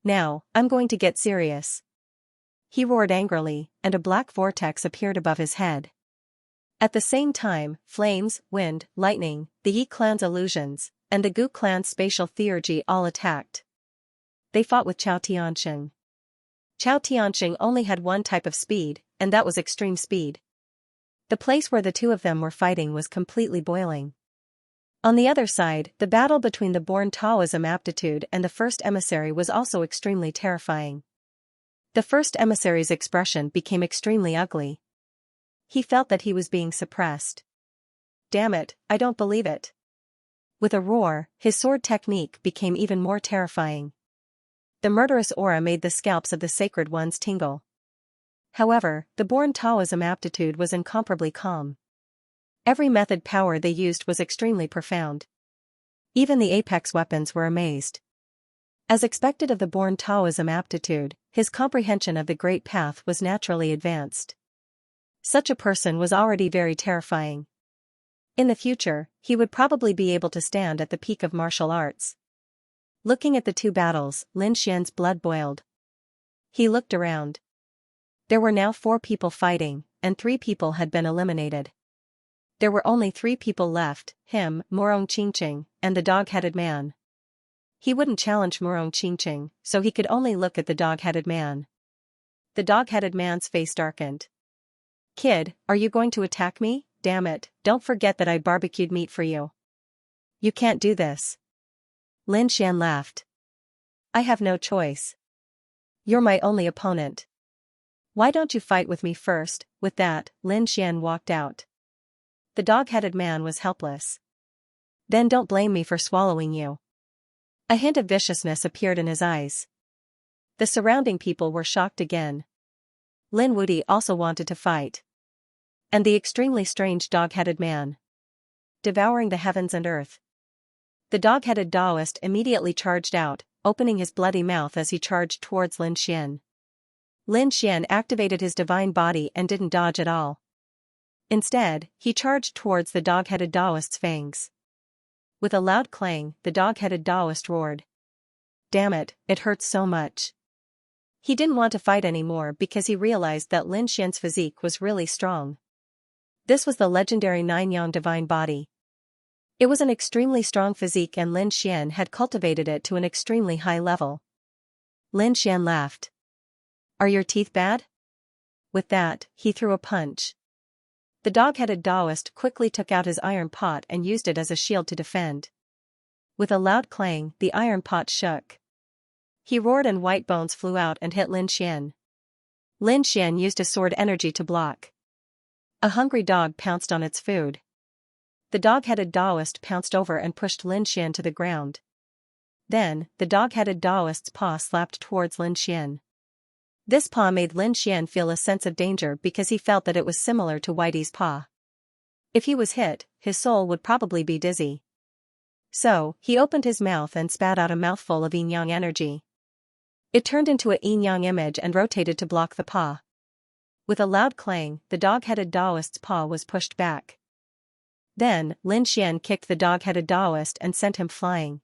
Now, I'm going to get serious. He roared angrily, and a black vortex appeared above his head. At the same time, flames, wind, lightning, the Yi clan's illusions, and the Gu clan's spatial theurgy all attacked. They fought with Chao Tianxing. Chao Tianxing only had one type of speed, and that was extreme speed. The place where the two of them were fighting was completely boiling. On the other side, the battle between the born Taoism aptitude and the first emissary was also extremely terrifying. The first emissary's expression became extremely ugly. He felt that he was being suppressed. Damn it, I don't believe it. With a roar, his sword technique became even more terrifying. The murderous aura made the scalps of the sacred ones tingle. However, the born Taoism aptitude was incomparably calm. Every method power they used was extremely profound. Even the apex weapons were amazed. As expected of the born Taoism aptitude, his comprehension of the Great Path was naturally advanced. Such a person was already very terrifying. In the future, he would probably be able to stand at the peak of martial arts. Looking at the two battles, Lin Xian's blood boiled. He looked around. There were now 4 people fighting, and 3 people had been eliminated. There were only 3 people left, him, Murong Qingqing, and the dog-headed man. He wouldn't challenge Murong Qingqing, so he could only look at the dog-headed man. The dog-headed man's face darkened. Kid, are you going to attack me? Damn it, don't forget that I barbecued meat for you. You can't do this. Lin Xian laughed. I have no choice. You're my only opponent. Why don't you fight with me first? With that, Lin Xian walked out. The dog-headed man was helpless. Then don't blame me for swallowing you. A hint of viciousness appeared in his eyes. The surrounding people were shocked again. Lin Wuti also wanted to fight. And the extremely strange dog-headed man. Devouring the heavens and earth. The dog-headed Taoist immediately charged out, opening his bloody mouth as he charged towards Lin Xian. Lin Xian activated his divine body and didn't dodge at all. Instead, he charged towards the dog-headed Taoist's fangs. With a loud clang, the dog-headed Taoist roared. Damn it, it hurts so much. He didn't want to fight anymore because he realized that Lin Xian's physique was really strong. This was the legendary Nine-Yang divine body. It was an extremely strong physique and Lin Xian had cultivated it to an extremely high level. Lin Xian laughed. Are your teeth bad? With that, he threw a punch. The dog-headed Taoist quickly took out his iron pot and used it as a shield to defend. With a loud clang, the iron pot shook. He roared and white bones flew out and hit Lin Xian. Lin Xian used his sword energy to block. A hungry dog pounced on its food. The dog-headed Taoist pounced over and pushed Lin Xian to the ground. Then, the dog-headed Taoist's paw slapped towards Lin Xian. This paw made Lin Xian feel a sense of danger because he felt that it was similar to Whitey's paw. If he was hit, his soul would probably be dizzy. So, he opened his mouth and spat out a mouthful of yin-yang energy. It turned into a yin-yang image and rotated to block the paw. With a loud clang, the dog-headed Taoist's paw was pushed back. Then, Lin Xian kicked the dog-headed Taoist and sent him flying.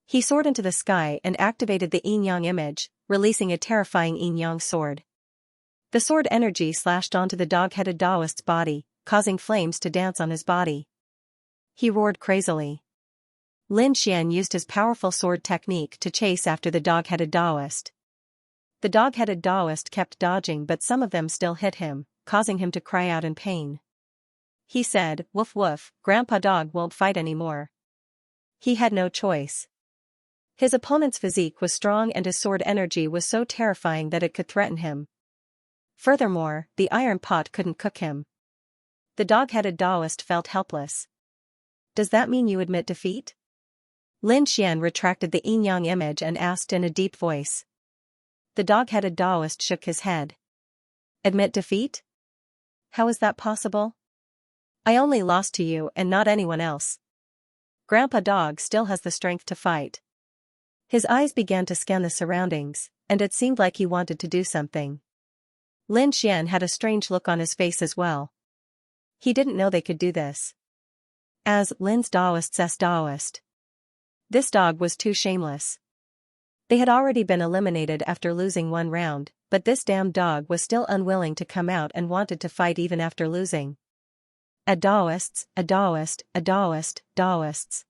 He soared into the sky and activated the yin-yang image, releasing a terrifying yin-yang sword. The sword energy slashed onto the dog-headed Taoist's body, causing flames to dance on his body. He roared crazily. Lin Xian used his powerful sword technique to chase after the dog-headed Taoist. The dog-headed Taoist kept dodging, but some of them still hit him, causing him to cry out in pain. He said, "Woof woof, Grandpa Dog won't fight anymore." He had no choice. His opponent's physique was strong and his sword energy was so terrifying that it could threaten him. Furthermore, the iron pot couldn't cook him. The dog-headed Taoist felt helpless. "Does that mean you admit defeat?" Lin Xian retracted the yin-yang image and asked in a deep voice. The dog-headed Taoist shook his head. "Admit defeat? How is that possible? I only lost to you and not anyone else. Grandpa Dog still has the strength to fight." His eyes began to scan the surroundings, and it seemed like he wanted to do something. Lin Xian had a strange look on his face as well. He didn't know they could do this. As Lin's Taoist's Taoist. This dog was too shameless. They had already been eliminated after losing one round, but this damn dog was still unwilling to come out and wanted to fight even after losing. A Taoists, a Taoist, a Taoist, Taoists.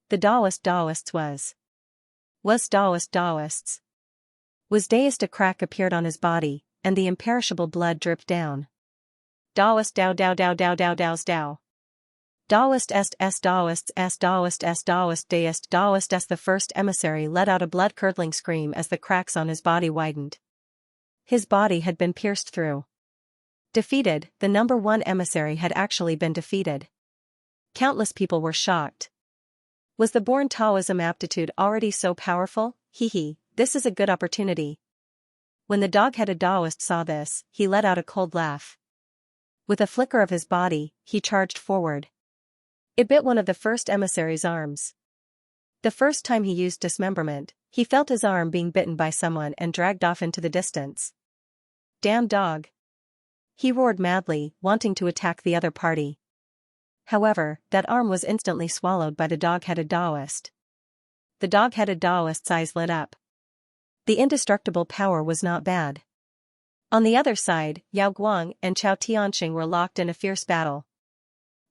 The Taoists was Taoists. Was Daoist. A crack appeared on his body, and the imperishable blood dripped down. Taoist Dao Dao Dao Dao Dao Dao's Dao. Taoist est Taoist est Taoist est Taoist Deist Taoist est. The first emissary let out a blood-curdling scream as the cracks on his body widened. His body had been pierced through. Defeated, the number one emissary had actually been defeated. Countless people were shocked. Was the born Taoism aptitude already so powerful? This is a good opportunity. When the dog-headed Taoist saw this, he let out a cold laugh. With a flicker of his body, he charged forward. It bit one of the first emissary's arms. The first time he used dismemberment, he felt his arm being bitten by someone and dragged off into the distance. Damn dog! He roared madly, wanting to attack the other party. However, that arm was instantly swallowed by the dog-headed Taoist. The dog-headed Taoist's eyes lit up. The indestructible power was not bad. On the other side, Yao Guang and Chao Tianxing were locked in a fierce battle.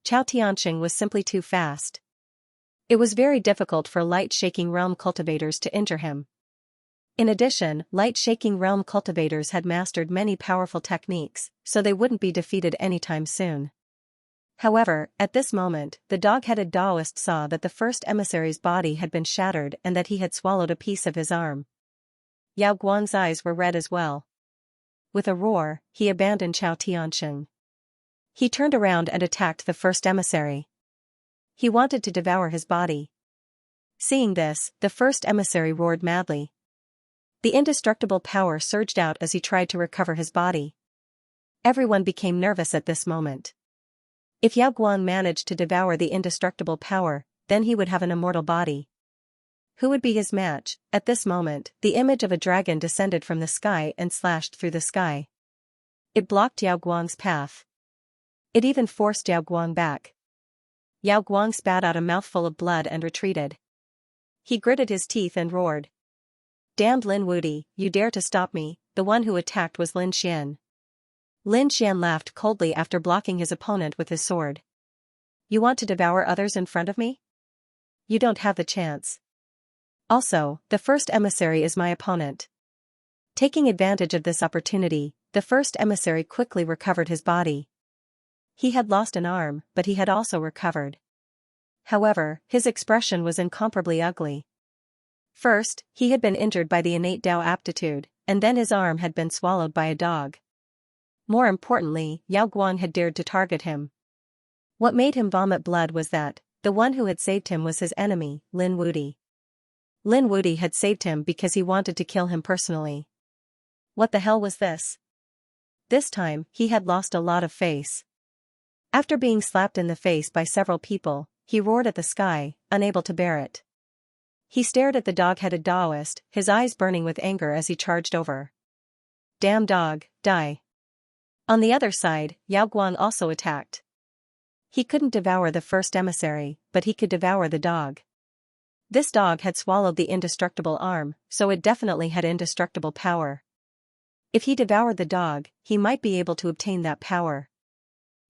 Chao Tianxing was simply too fast. It was very difficult for light-shaking realm cultivators to injure him. In addition, light-shaking realm cultivators had mastered many powerful techniques, so they wouldn't be defeated anytime soon. However, at this moment, the dog-headed Taoist saw that the first emissary's body had been shattered and that he had swallowed a piece of his arm. Yao Guang's eyes were red as well. With a roar, he abandoned Chao Tianxing. He turned around and attacked the first emissary. He wanted to devour his body. Seeing this, the first emissary roared madly. The indestructible power surged out as he tried to recover his body. Everyone became nervous at this moment. If Yao Guang managed to devour the indestructible power, then he would have an immortal body. Who would be his match? At this moment, the image of a dragon descended from the sky and slashed through the sky. It blocked Yao Guang's path. It even forced Yao Guang back. Yao Guang spat out a mouthful of blood and retreated. He gritted his teeth and roared. Damned Lin Wuti, you dare to stop me. The one who attacked was Lin Xian. Lin Xian laughed coldly after blocking his opponent with his sword. You want to devour others in front of me? You don't have the chance. Also, the first emissary is my opponent. Taking advantage of this opportunity, the first emissary quickly recovered his body. He had lost an arm, but he had also recovered. However, his expression was incomparably ugly. First, he had been injured by the innate Dao aptitude, and then his arm had been swallowed by a dog. More importantly, Yao Guang had dared to target him. What made him vomit blood was that, the one who had saved him was his enemy, Lin Wuti. Lin Wuti had saved him because he wanted to kill him personally. What the hell was this? This time, he had lost a lot of face. After being slapped in the face by several people, he roared at the sky, unable to bear it. He stared at the dog-headed Taoist, his eyes burning with anger as he charged over. Damn dog, die. On the other side, Yao Guang also attacked. He couldn't devour the first emissary, but he could devour the dog. This dog had swallowed the indestructible arm, so it definitely had indestructible power. If he devoured the dog, he might be able to obtain that power.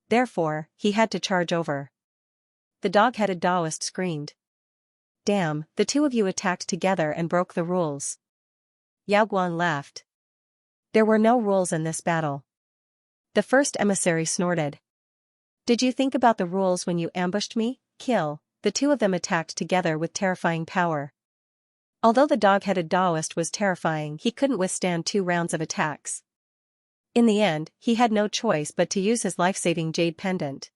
Therefore, he had to charge over. The dog-headed Taoist screamed. Damn, the two of you attacked together and broke the rules. Yao Guang laughed. There were no rules in this battle. The first emissary snorted. Did you think about the rules when you ambushed me? Kill. The two of them attacked together with terrifying power. Although the dog-headed Taoist was terrifying, he couldn't withstand 2 rounds of attacks. In the end, he had no choice but to use his life-saving jade pendant.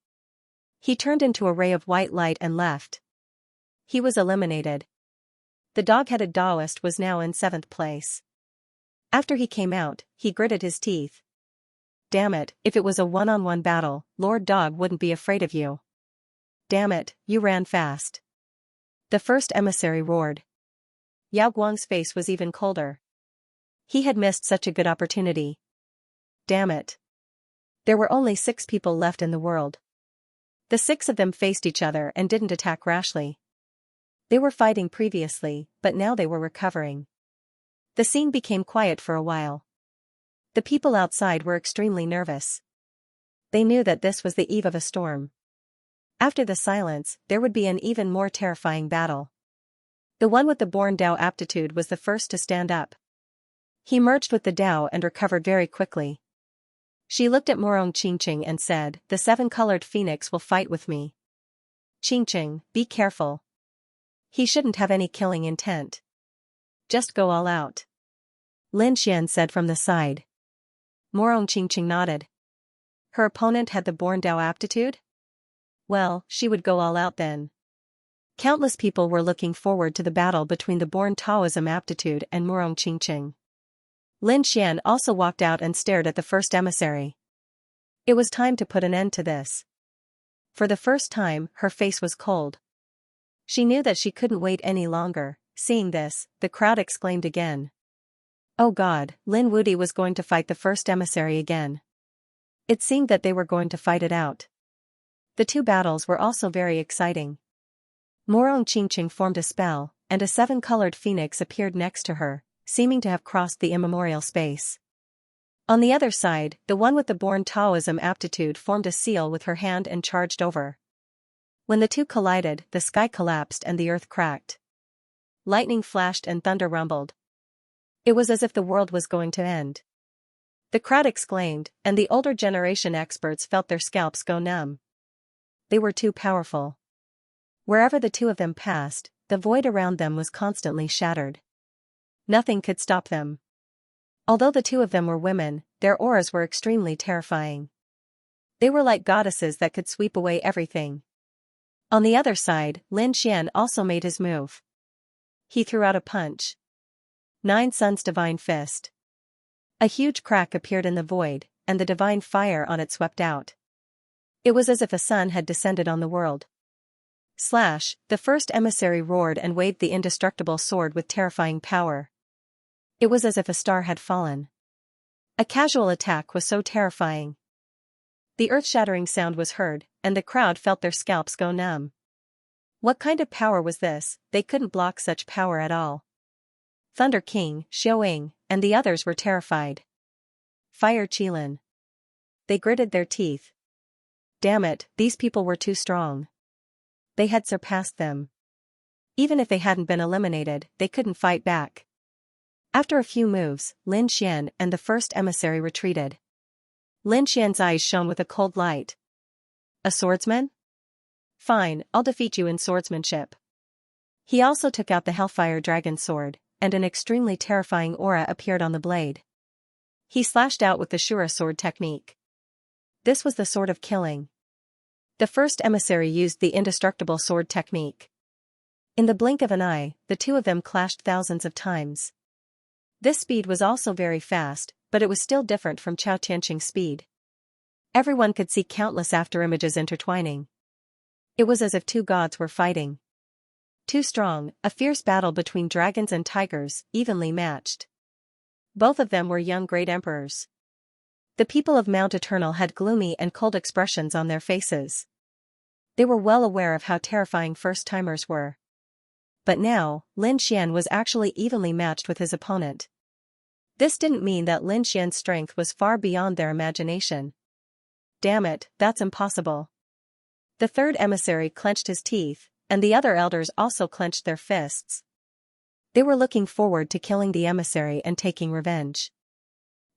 He turned into a ray of white light and left. He was eliminated. The dog-headed Taoist was now in 7th place. After he came out, he gritted his teeth. Damn it, if it was a one-on-one battle, Lord Dog wouldn't be afraid of you. Damn it, you ran fast. The first emissary roared. Yao Guang's face was even colder. He had missed such a good opportunity. Damn it. There were only 6 people left in the world. The 6 of them faced each other and didn't attack rashly. They were fighting previously, but now they were recovering. The scene became quiet for a while. The people outside were extremely nervous. They knew that this was the eve of a storm. After the silence, there would be an even more terrifying battle. The one with the born Dao aptitude was the first to stand up. He merged with the Dao and recovered very quickly. She looked at Morong Qingqing and said, "The 7-colored phoenix will fight with me. Qingqing, be careful. He shouldn't have any killing intent. Just go all out." Lin Xian said from the side. Morong Qingqing nodded. Her opponent had the born Dao aptitude? Well, she would go all out then. Countless people were looking forward to the battle between the born Taoism aptitude and Morong Qingqing. Lin Xian also walked out and stared at the first emissary. It was time to put an end to this. For the first time, her face was cold. She knew that she couldn't wait any longer. Seeing this, the crowd exclaimed again. Oh God, Lin Wudi was going to fight the first emissary again. It seemed that they were going to fight it out. The 2 battles were also very exciting. Morong Qingqing formed a spell, and a 7-colored phoenix appeared next to her, seeming to have crossed the immemorial space. On the other side, the one with the born Taoism aptitude formed a seal with her hand and charged over. When the 2 collided, the sky collapsed and the earth cracked. Lightning flashed and thunder rumbled. It was as if the world was going to end. The crowd exclaimed, and the older generation experts felt their scalps go numb. They were too powerful. Wherever the 2 of them passed, the void around them was constantly shattered. Nothing could stop them. Although the 2 of them were women, their auras were extremely terrifying. They were like goddesses that could sweep away everything. On the other side, Lin Xian also made his move. He threw out a punch. 9 Suns Divine Fist. A huge crack appeared in the void, and the divine fire on it swept out. It was as if a sun had descended on the world. Slash, the first emissary roared and waved the indestructible sword with terrifying power. It was as if a star had fallen. A casual attack was so terrifying. The earth-shattering sound was heard, and the crowd felt their scalps go numb. What kind of power was this? They couldn't block such power at all. Thunder King, Xiaoying, and the others were terrified. Fire Qilin. They gritted their teeth. Damn it, these people were too strong. They had surpassed them. Even if they hadn't been eliminated, they couldn't fight back. After a few moves, Lin Xian and the first emissary retreated. Lin Xian's eyes shone with a cold light. A swordsman? Fine, I'll defeat you in swordsmanship. He also took out the Hellfire Dragon sword, and an extremely terrifying aura appeared on the blade. He slashed out with the Shura sword technique. This was the sword of killing. The first emissary used the indestructible sword technique. In the blink of an eye, the 2 of them clashed thousands of times. This speed was also very fast, but it was still different from Chao Tianqing's speed. Everyone could see countless afterimages intertwining. It was as if two gods were fighting. Too strong, a fierce battle between dragons and tigers, evenly matched. Both of them were young great emperors. The people of Mount Eternal had gloomy and cold expressions on their faces. They were well aware of how terrifying first-timers were. But now, Lin Xian was actually evenly matched with his opponent. This didn't mean that Lin Xian's strength was far beyond their imagination. Damn it, that's impossible. The third emissary clenched his teeth, and the other elders also clenched their fists. They were looking forward to killing the emissary and taking revenge.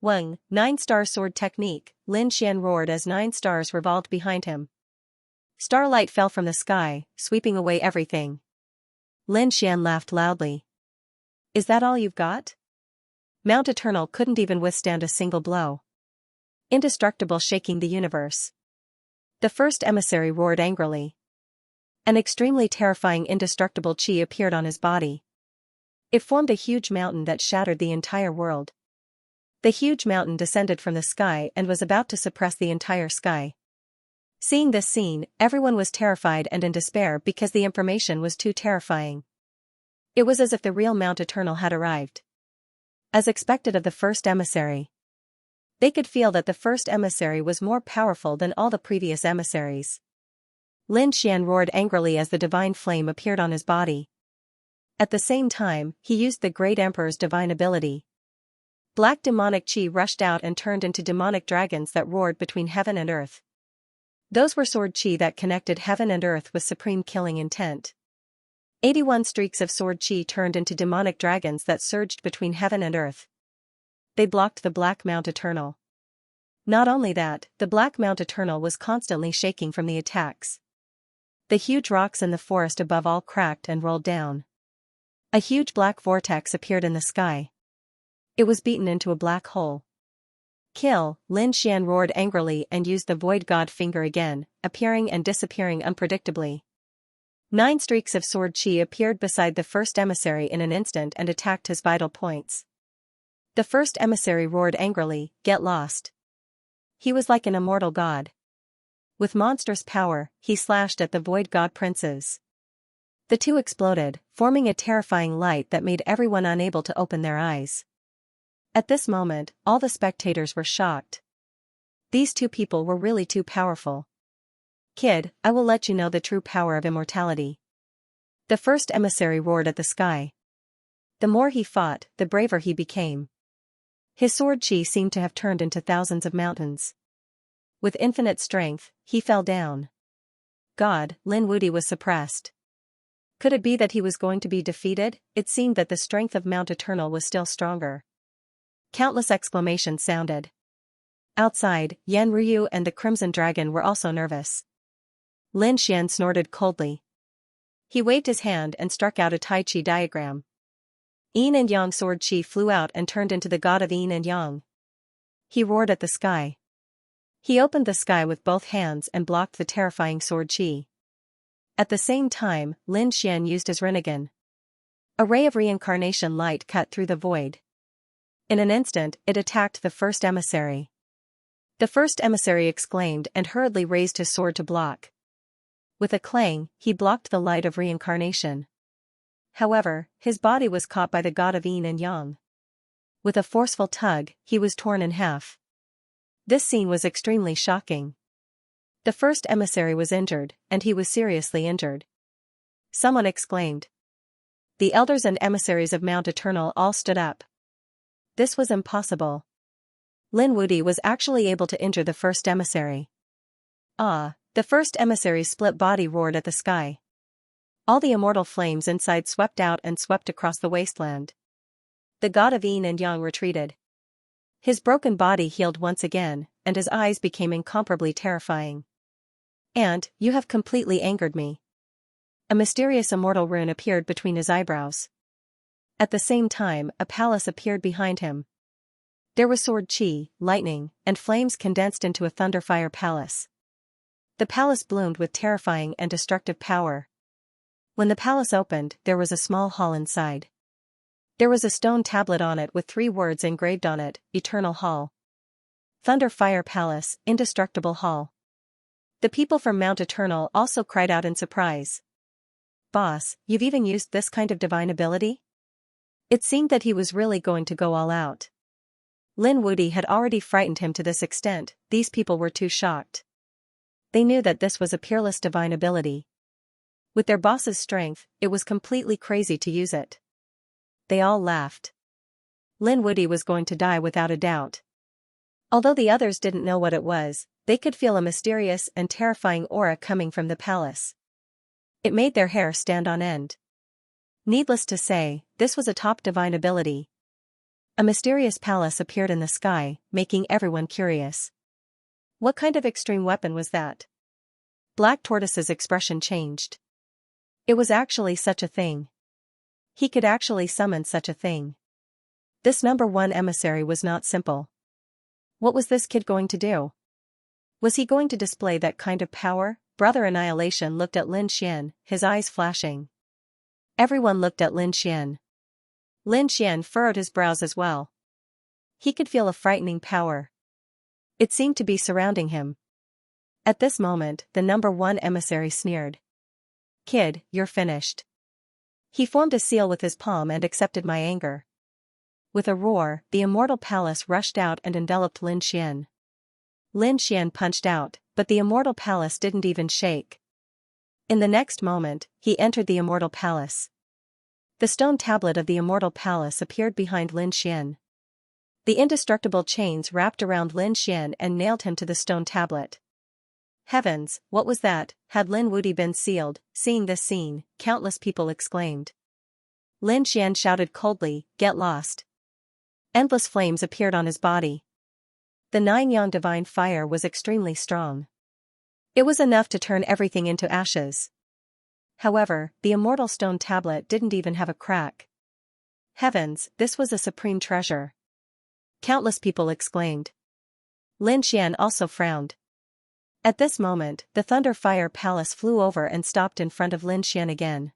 Weng, 9-star sword technique, Lin Xian roared as 9 stars revolved behind him. Starlight fell from the sky, sweeping away everything. Lin Xian laughed loudly. Is that all you've got? Mount Eternal couldn't even withstand a single blow. Indestructible shaking the universe. The first emissary roared angrily. An extremely terrifying indestructible qi appeared on his body. It formed a huge mountain that shattered the entire world. The huge mountain descended from the sky and was about to suppress the entire sky. Seeing this scene, everyone was terrified and in despair because the information was too terrifying. It was as if the real Mount Eternal had arrived. As expected of the first emissary. They could feel that the first emissary was more powerful than all the previous emissaries. Lin Xian roared angrily as the divine flame appeared on his body. At the same time, he used the great emperor's divine ability. Black demonic qi rushed out and turned into demonic dragons that roared between heaven and earth. Those were sword qi that connected heaven and earth with supreme killing intent. 81 streaks of sword qi turned into demonic dragons that surged between heaven and earth. They blocked the Black Mount Eternal. Not only that, the Black Mount Eternal was constantly shaking from the attacks. The huge rocks in the forest above all cracked and rolled down. A huge black vortex appeared in the sky. It was beaten into a black hole. Kill, Lin Xian roared angrily and used the Void God finger again, appearing and disappearing unpredictably. 9 streaks of sword qi appeared beside the first emissary in an instant and attacked his vital points. The first emissary roared angrily, "Get lost." He was like an immortal god. With monstrous power, he slashed at the Void God princes. The two exploded, forming a terrifying light that made everyone unable to open their eyes. At this moment, all the spectators were shocked. These two people were really too powerful. Kid, I will let you know the true power of immortality. The first emissary roared at the sky. The more he fought, the braver he became. His sword qi seemed to have turned into thousands of mountains. With infinite strength, he fell down. God, Lin Wuti was suppressed. Could it be that he was going to be defeated? It seemed that the strength of Mount Eternal was still stronger. Countless exclamations sounded. Outside, Yan Ryu and the Crimson Dragon were also nervous. Lin Xian snorted coldly. He waved his hand and struck out a Tai Chi diagram. Yin and Yang sword qi flew out and turned into the god of Yin and Yang. He roared at the sky. He opened the sky with both hands and blocked the terrifying sword qi. At the same time, Lin Xian used his Rinnegan. A ray of reincarnation light cut through the void. In an instant, it attacked the first emissary. The first emissary exclaimed and hurriedly raised his sword to block. With a clang, he blocked the light of reincarnation. However, his body was caught by the god of Yin and Yang. With a forceful tug, he was torn in half. This scene was extremely shocking. The first emissary was injured, and he was seriously injured. Someone exclaimed. The elders and emissaries of Mount Eternal all stood up. This was impossible. Lin Wuti was actually able to injure the first emissary. Ah, the first emissary's split body roared at the sky. All the immortal flames inside swept out and swept across the wasteland. The god of Yin and Yang retreated. His broken body healed once again, and his eyes became incomparably terrifying. And, you have completely angered me. A mysterious immortal rune appeared between his eyebrows. At the same time, a palace appeared behind him. There was sword qi, lightning, and flames condensed into a thunderfire palace. The palace bloomed with terrifying and destructive power. When the palace opened, there was a small hall inside. There was a stone tablet on it with 3 words engraved on it: Eternal Hall. Thunder Fire Palace, Indestructible Hall. The people from Mount Eternal also cried out in surprise. "Boss, you've even used this kind of divine ability?" It seemed that he was really going to go all out. Lin Wuti had already frightened him to this extent. These people were too shocked. They knew that this was a peerless divine ability. With their boss's strength, it was completely crazy to use it. They all laughed. Lin Wuti was going to die without a doubt. Although the others didn't know what it was, they could feel a mysterious and terrifying aura coming from the palace. It made their hair stand on end. Needless to say, this was a top divine ability. A mysterious palace appeared in the sky, making everyone curious. What kind of extreme weapon was that? Black Tortoise's expression changed. It was actually such a thing. He could actually summon such a thing. This number 1 emissary was not simple. What was this kid going to do? Was he going to display that kind of power? Brother Annihilation looked at Lin Xian, his eyes flashing. Everyone looked at Lin Xian. Lin Xian furrowed his brows as well. He could feel a frightening power. It seemed to be surrounding him. At this moment, the number 1 emissary sneered. "Kid, you're finished." He formed a seal with his palm and accepted my anger. With a roar, the immortal palace rushed out and enveloped Lin Xian. Lin Xian punched out, but the immortal palace didn't even shake. In the next moment, he entered the immortal palace. The stone tablet of the immortal palace appeared behind Lin Xian. The indestructible chains wrapped around Lin Xian and nailed him to the stone tablet. Heavens, what was that? Had Lin Wuti been sealed? Seeing this scene, countless people exclaimed. Lin Xian shouted coldly, "Get lost." Endless flames appeared on his body. The 9-yang divine fire was extremely strong. It was enough to turn everything into ashes. However, the immortal stone tablet didn't even have a crack. Heavens, this was a supreme treasure. Countless people exclaimed. Lin Xian also frowned. At this moment, the Thunder Fire Palace flew over and stopped in front of Lin Xian again.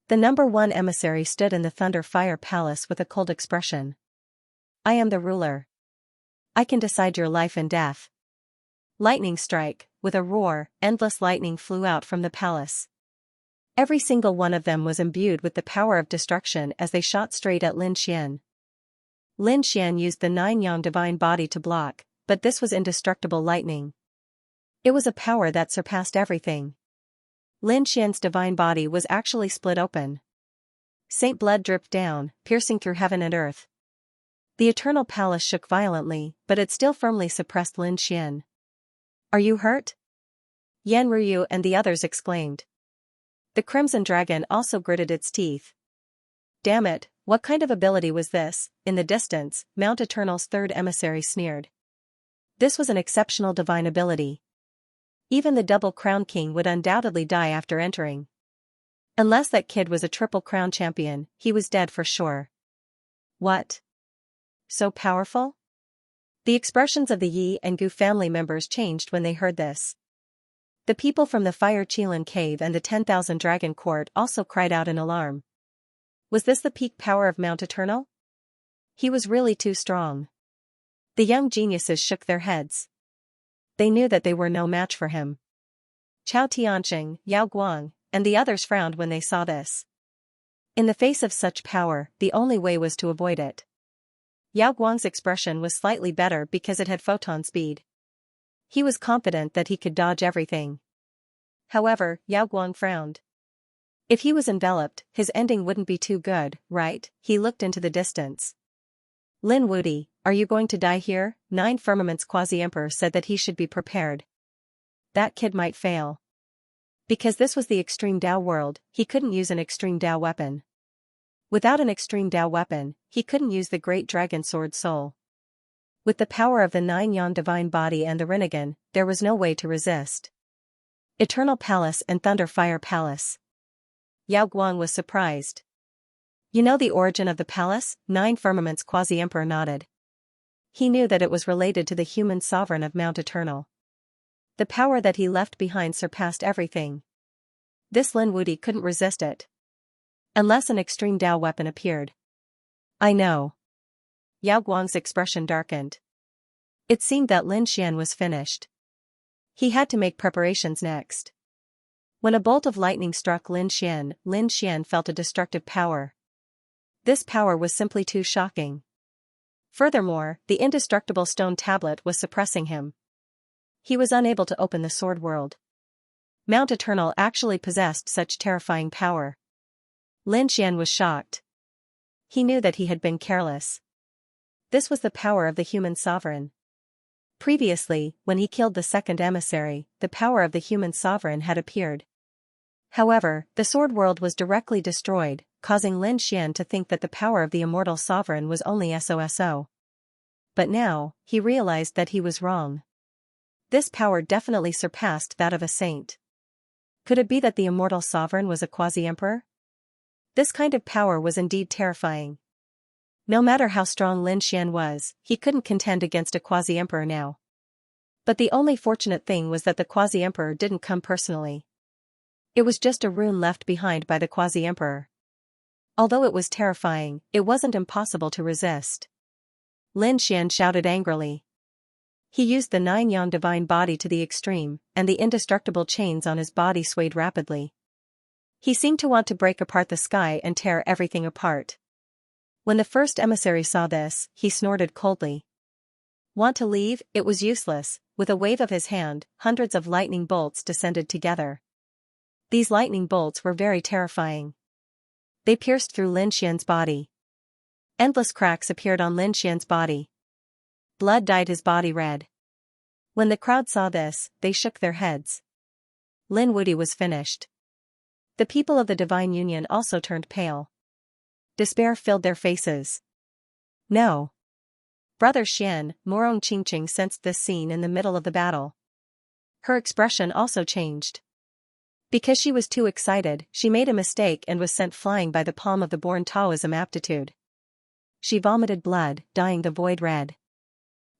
The number 1 emissary stood in the Thunder Fire Palace with a cold expression. "I am the ruler. I can decide your life and death." Lightning strike, with a roar, endless lightning flew out from the palace. Every single one of them was imbued with the power of destruction as they shot straight at Lin Xian. Lin Xian used the 9-yang divine body to block, but this was indestructible lightning. It was a power that surpassed everything. Lin Xian's divine body was actually split open. Saint blood dripped down, piercing through heaven and earth. The Eternal Palace shook violently, but it still firmly suppressed Lin Xian. "Are you hurt?" Yan Ruyu and the others exclaimed. The Crimson Dragon also gritted its teeth. "Damn it, what kind of ability was this?" In the distance, Mount Eternal's 3rd emissary sneered. This was an exceptional divine ability. Even the Double Crown King would undoubtedly die after entering. Unless that kid was a Triple Crown champion, he was dead for sure. What? So powerful? The expressions of the Yi and Gu family members changed when they heard this. The people from the Fire Qilin Cave and the 10,000 Dragon Court also cried out in alarm. Was this the peak power of Mount Eternal? He was really too strong. The young geniuses shook their heads. They knew that they were no match for him. Chao Tianqing, Yao Guang, and the others frowned when they saw this. In the face of such power, the only way was to avoid it. Yao Guang's expression was slightly better because it had photon speed. He was confident that he could dodge everything. However, Yao Guang frowned. If he was enveloped, his ending wouldn't be too good, right? He looked into the distance. Lin Wuti, are you going to die here? 9 Firmament's Quasi-Emperor said that he should be prepared. That kid might fail. Because this was the Extreme Dao world, he couldn't use an Extreme Dao weapon. Without an Extreme Dao weapon, he couldn't use the Great Dragon Sword Soul. With the power of the 9-yang divine body and the Rinnegan, there was no way to resist. Eternal Palace and Thunder Fire Palace. Yao Guang was surprised. You know the origin of the palace? 9 Firmament's Quasi-Emperor nodded. He knew that it was related to the human sovereign of Mount Eternal. The power that he left behind surpassed everything. This Lin Wuti couldn't resist it. Unless an Extreme Dao weapon appeared. I know. Yao Guang's expression darkened. It seemed that Lin Xian was finished. He had to make preparations next. When a bolt of lightning struck Lin Xian felt a destructive power. This power was simply too shocking. Furthermore, the indestructible stone tablet was suppressing him. He was unable to open the sword world. Mount Eternal actually possessed such terrifying power. Lin Xian was shocked. He knew that he had been careless. This was the power of the human sovereign. Previously, when he killed the second emissary, the power of the human sovereign had appeared. However, the sword world was directly destroyed, causing Lin Xian to think that the power of the immortal sovereign was only so. But now, he realized that he was wrong. This power definitely surpassed that of a saint. Could it be that the immortal sovereign was a quasi-emperor? This kind of power was indeed terrifying. No matter how strong Lin Xian was, he couldn't contend against a quasi-emperor now. But the only fortunate thing was that the quasi-emperor didn't come personally. It was just a rune left behind by the quasi-emperor. Although it was terrifying, it wasn't impossible to resist. Lin Xian shouted angrily. He used the 9-yang divine body to the extreme, and the indestructible chains on his body swayed rapidly. He seemed to want to break apart the sky and tear everything apart. When the first emissary saw this, he snorted coldly. Want to leave? It was useless. With a wave of his hand, hundreds of lightning bolts descended together. These lightning bolts were very terrifying. They pierced through Lin Xian's body. Endless cracks appeared on Lin Xian's body. Blood dyed his body red. When the crowd saw this, they shook their heads. Lin Wuti was finished. The people of the Divine Union also turned pale. Despair filled their faces. No. Brother Xian, Morong Qingqing sensed this scene in the middle of the battle. Her expression also changed. Because she was too excited, she made a mistake and was sent flying by the palm of the born Taoism aptitude. She vomited blood, dyeing the void red.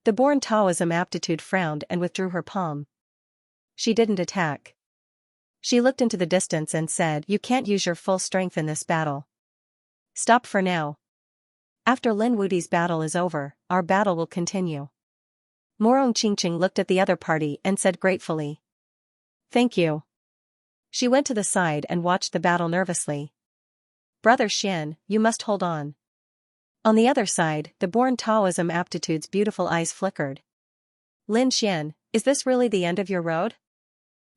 The born Taoism aptitude frowned and withdrew her palm. She didn't attack. She looked into the distance and said, "You can't use your full strength in this battle. Stop for now. After Lin Wuti's battle is over, our battle will continue." Morong Qingqing looked at the other party and said gratefully, "Thank you." She went to the side and watched the battle nervously. "Brother Xian, you must hold on." On the other side, the born Taoism aptitude's beautiful eyes flickered. "Lin Xian, is this really the end of your road?"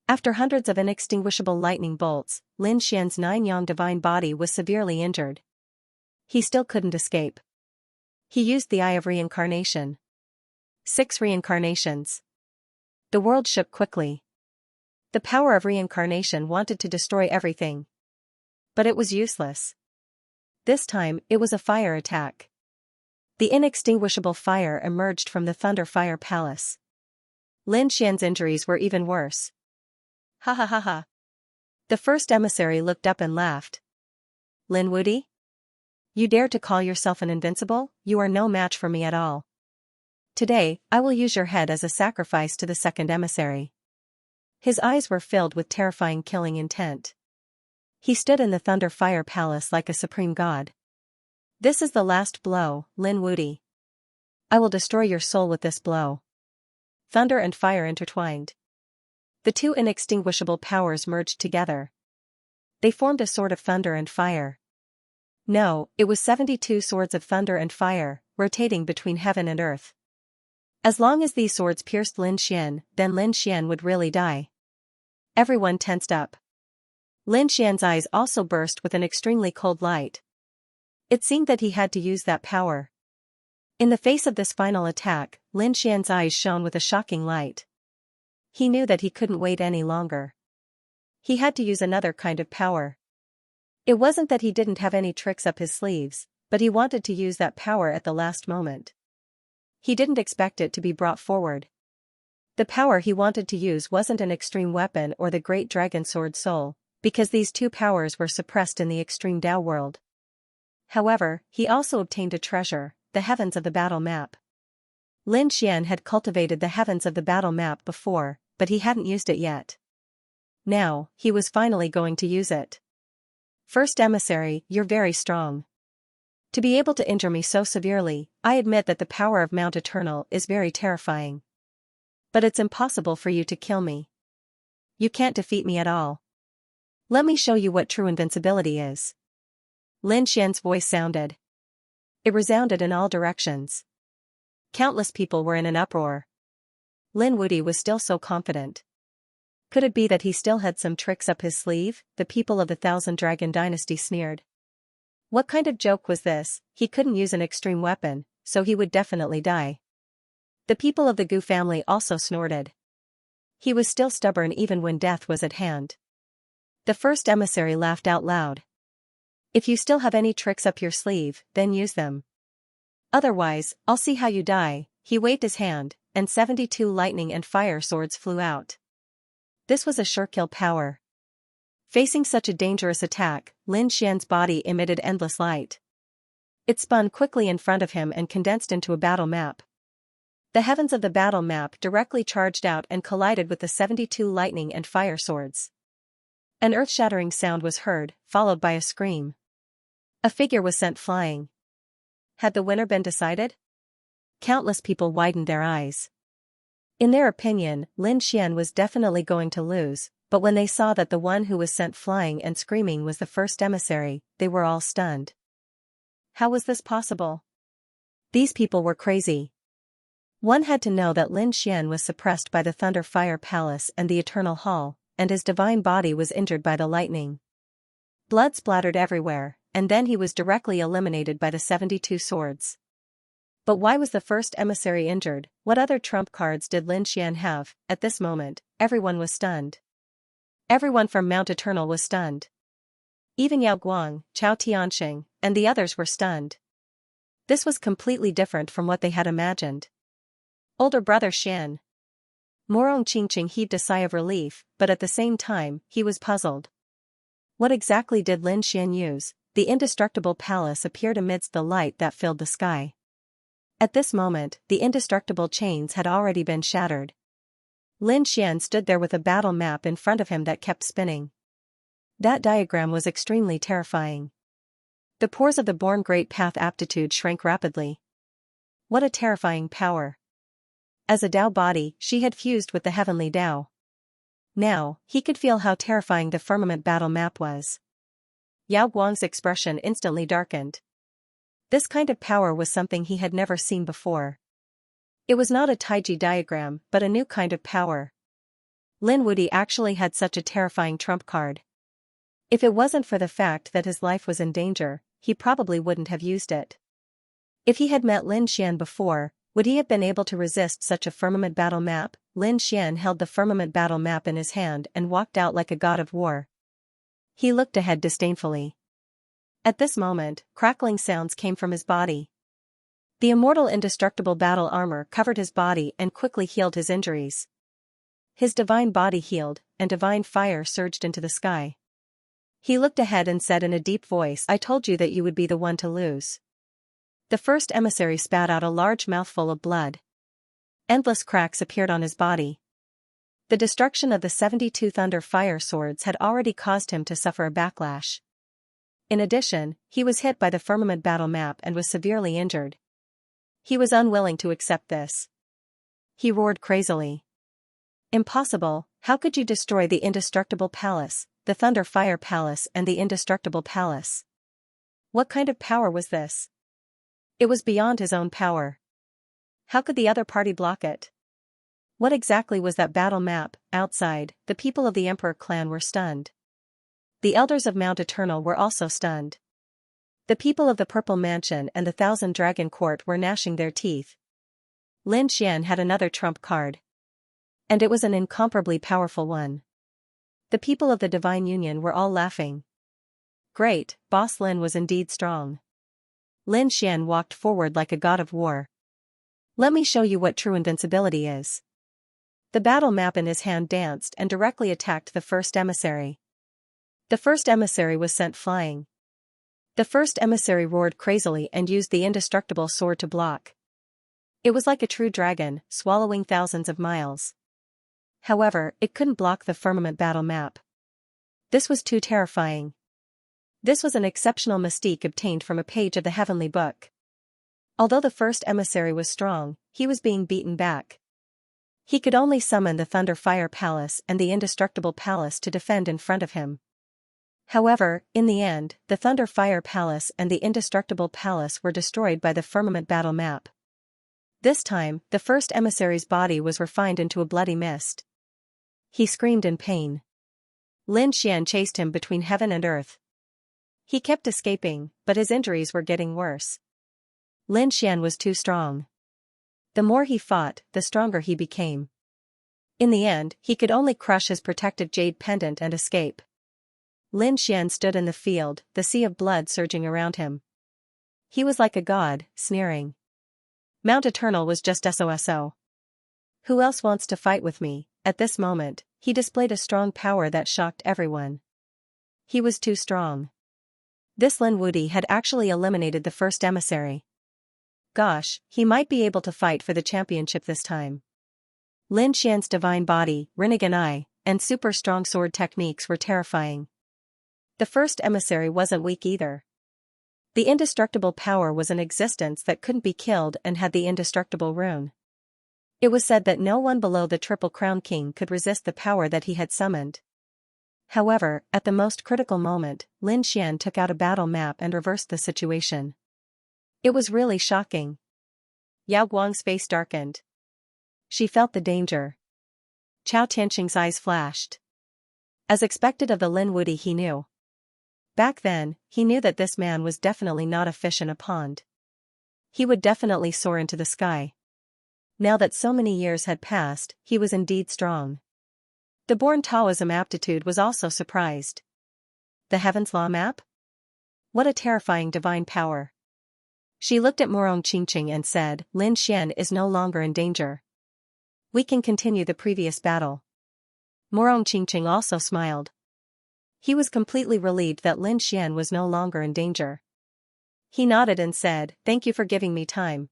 After hundreds of inextinguishable lightning bolts, Lin Xian's 9-yang divine body was severely injured. He still couldn't escape. He used the Eye of Reincarnation. 6 reincarnations. The world shook quickly. The power of reincarnation wanted to destroy everything. But it was useless. This time, it was a fire attack. The inextinguishable fire emerged from the Thunder Fire Palace. Lin Xian's injuries were even worse. Ha ha ha ha. The first emissary looked up and laughed. "Lin Wuti? You dare to call yourself an invincible? You are no match for me at all. Today, I will use your head as a sacrifice to the second emissary." His eyes were filled with terrifying killing intent. He stood in the Thunder Fire Palace like a supreme god. "This is the last blow, Lin Wuti. I will destroy your soul with this blow." Thunder and fire intertwined. The two inextinguishable powers merged together. They formed a sword of thunder and fire. No, it was 72 swords of thunder and fire, rotating between heaven and earth. As long as these swords pierced Lin Xian, then Lin Xian would really die. Everyone tensed up. Lin Xian's eyes also burst with an extremely cold light. It seemed that he had to use that power. In the face of this final attack, Lin Xian's eyes shone with a shocking light. He knew that he couldn't wait any longer. He had to use another kind of power. It wasn't that he didn't have any tricks up his sleeves, but he wanted to use that power at the last moment. He didn't expect it to be brought forward. The power he wanted to use wasn't an extreme weapon or the great dragon sword soul, because these two powers were suppressed in the extreme Tao world. However, he also obtained a treasure, the heavens of the battle map. Lin Xian had cultivated the heavens of the battle map before, but he hadn't used it yet. Now, he was finally going to use it. "First emissary, you're very strong. To be able to injure me so severely, I admit that the power of Mount Eternal is very terrifying. But it's impossible for you to kill me. You can't defeat me at all. Let me show you what true invincibility is. Lin Xian's voice sounded. It resounded in all directions. Countless people were in an uproar. Lin Wuti was still so confident. Could it be that he still had some tricks up his sleeve? The people of the Thousand Dragon Dynasty sneered. What kind of joke was this? He couldn't use an extreme weapon, so he would definitely die. The people of the Gu family also snorted. He was still stubborn even when death was at hand. The first emissary laughed out loud. If you still have any tricks up your sleeve, then use them. Otherwise, I'll see how you die. He waved his hand, and 72 lightning and fire swords flew out. This was a sure kill power. Facing such a dangerous attack, Lin Xian's body emitted endless light. It spun quickly in front of him and condensed into a battle map. The heavens of the battle map directly charged out and collided with the 72 lightning and fire swords. An earth-shattering sound was heard, followed by a scream. A figure was sent flying. Had the winner been decided? Countless people widened their eyes. In their opinion, Lin Xian was definitely going to lose, but when they saw that the one who was sent flying and screaming was the first emissary, they were all stunned. How was this possible? These people were crazy. One had to know that Lin Xian was suppressed by the Thunder Fire Palace and the Eternal Hall, and his divine body was injured by the lightning. Blood splattered everywhere, and then he was directly eliminated by the 72 swords. But why was the first emissary injured? What other trump cards did Lin Xian have? At this moment, everyone was stunned. Everyone from Mount Eternal was stunned. Even Yao Guang, Chao Tianxing, and the others were stunned. This was completely different from what they had imagined. Older brother Xian. Morong Qingqing heaved a sigh of relief, but at the same time, he was puzzled. What exactly did Lin Xian use? The indestructible palace appeared amidst the light that filled the sky. At this moment, the indestructible chains had already been shattered. Lin Xian stood there with a battle map in front of him that kept spinning. That diagram was extremely terrifying. The pores of the Born Great Path aptitude shrank rapidly. What a terrifying power. As a Tao body, she had fused with the heavenly Tao. Now, he could feel how terrifying the firmament battle map was. Yao Guang's expression instantly darkened. This kind of power was something he had never seen before. It was not a Taiji diagram, but a new kind of power. Lin Wuti actually had such a terrifying trump card. If it wasn't for the fact that his life was in danger, he probably wouldn't have used it. If he had met Lin Xian before, would he have been able to resist such a firmament battle map? Lin Xian held the firmament battle map in his hand and walked out like a god of war. He looked ahead disdainfully. At this moment, crackling sounds came from his body. The immortal indestructible battle armor covered his body and quickly healed his injuries. His divine body healed, and divine fire surged into the sky. He looked ahead and said in a deep voice, "I told you that you would be the one to lose." The first emissary spat out a large mouthful of blood. Endless cracks appeared on his body. The destruction of the 72 thunder fire swords had already caused him to suffer a backlash. In addition, he was hit by the firmament battle map and was severely injured. He was unwilling to accept this. He roared crazily. "Impossible, how could you destroy the indestructible palace, the Thunder Fire Palace and the indestructible palace? What kind of power was this? It was beyond his own power. How could the other party block it? What exactly was that battle map?" Outside, the people of the Emperor clan were stunned. The elders of Mount Eternal were also stunned. The people of the Purple Mansion and the Thousand Dragon Court were gnashing their teeth. Lin Xian had another trump card. And it was an incomparably powerful one. The people of the Divine Union were all laughing. Great, Boss Lin was indeed strong. Lin Xian walked forward like a god of war. Let me show you what true invincibility is. The battle map in his hand danced and directly attacked the first emissary. The first emissary was sent flying. The first emissary roared crazily and used the indestructible sword to block. It was like a true dragon, swallowing thousands of miles. However, it couldn't block the firmament battle map. This was too terrifying. This was an exceptional mystique obtained from a page of the heavenly book. Although the first emissary was strong, he was being beaten back. He could only summon the Thunder Fire Palace and the Indestructible Palace to defend in front of him. However, in the end, the Thunder Fire Palace and the Indestructible Palace were destroyed by the Firmament Battle Map. This time, the first emissary's body was refined into a bloody mist. He screamed in pain. Lin Xian chased him between heaven and earth. He kept escaping, but his injuries were getting worse. Lin Xian was too strong. The more he fought, the stronger he became. In the end, he could only crush his protective jade pendant and escape. Lin Xian stood in the field, the sea of blood surging around him. He was like a god, sneering. Mount Eternal was just SOSO. Who else wants to fight with me? At this moment, he displayed a strong power that shocked everyone. He was too strong. This Lin Wuti had actually eliminated the first emissary. Gosh, he might be able to fight for the championship this time. Lin Xian's divine body, Rinnegan Eye, and super strong sword techniques were terrifying. The first emissary wasn't weak either. The indestructible power was an existence that couldn't be killed and had the indestructible rune. It was said that no one below the Triple Crown King could resist the power that he had summoned. However, at the most critical moment, Lin Xian took out a battle map and reversed the situation. It was really shocking. Yao Guang's face darkened. She felt the danger. Chao Tianxing's eyes flashed. As expected of the Lin Wuti, he knew. Back then, he knew that this man was definitely not a fish in a pond. He would definitely soar into the sky. Now that so many years had passed, he was indeed strong. The born Taoism aptitude was also surprised. The Heaven's Law map? What a terrifying divine power. She looked at Morong Qingqing and said, Lin Xian is no longer in danger. We can continue the previous battle. Morong Qingqing also smiled. He was completely relieved that Lin Xian was no longer in danger. He nodded and said, Thank you for giving me time.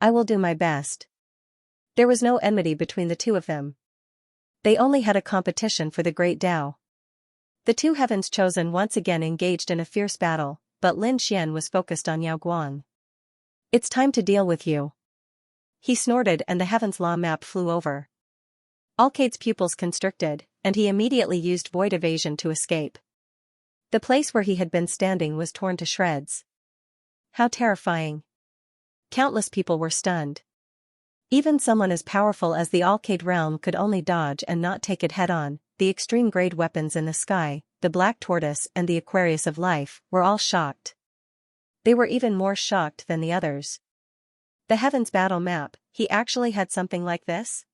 I will do my best. There was no enmity between the two of them. They only had a competition for the great Tao. The two heavens chosen once again engaged in a fierce battle, but Lin Xian was focused on Yao Guang. It's time to deal with you. He snorted and the Heaven's Law map flew over. Alcade's pupils constricted, and he immediately used void evasion to escape. The place where he had been standing was torn to shreds. How terrifying. Countless people were stunned. Even someone as powerful as the Alcade realm could only dodge and not take it head-on. The extreme-grade weapons in the sky, the Black Tortoise and the Aquarius of Life, were all shocked. They were even more shocked than the others. The Heaven's Battle Map, he actually had something like this?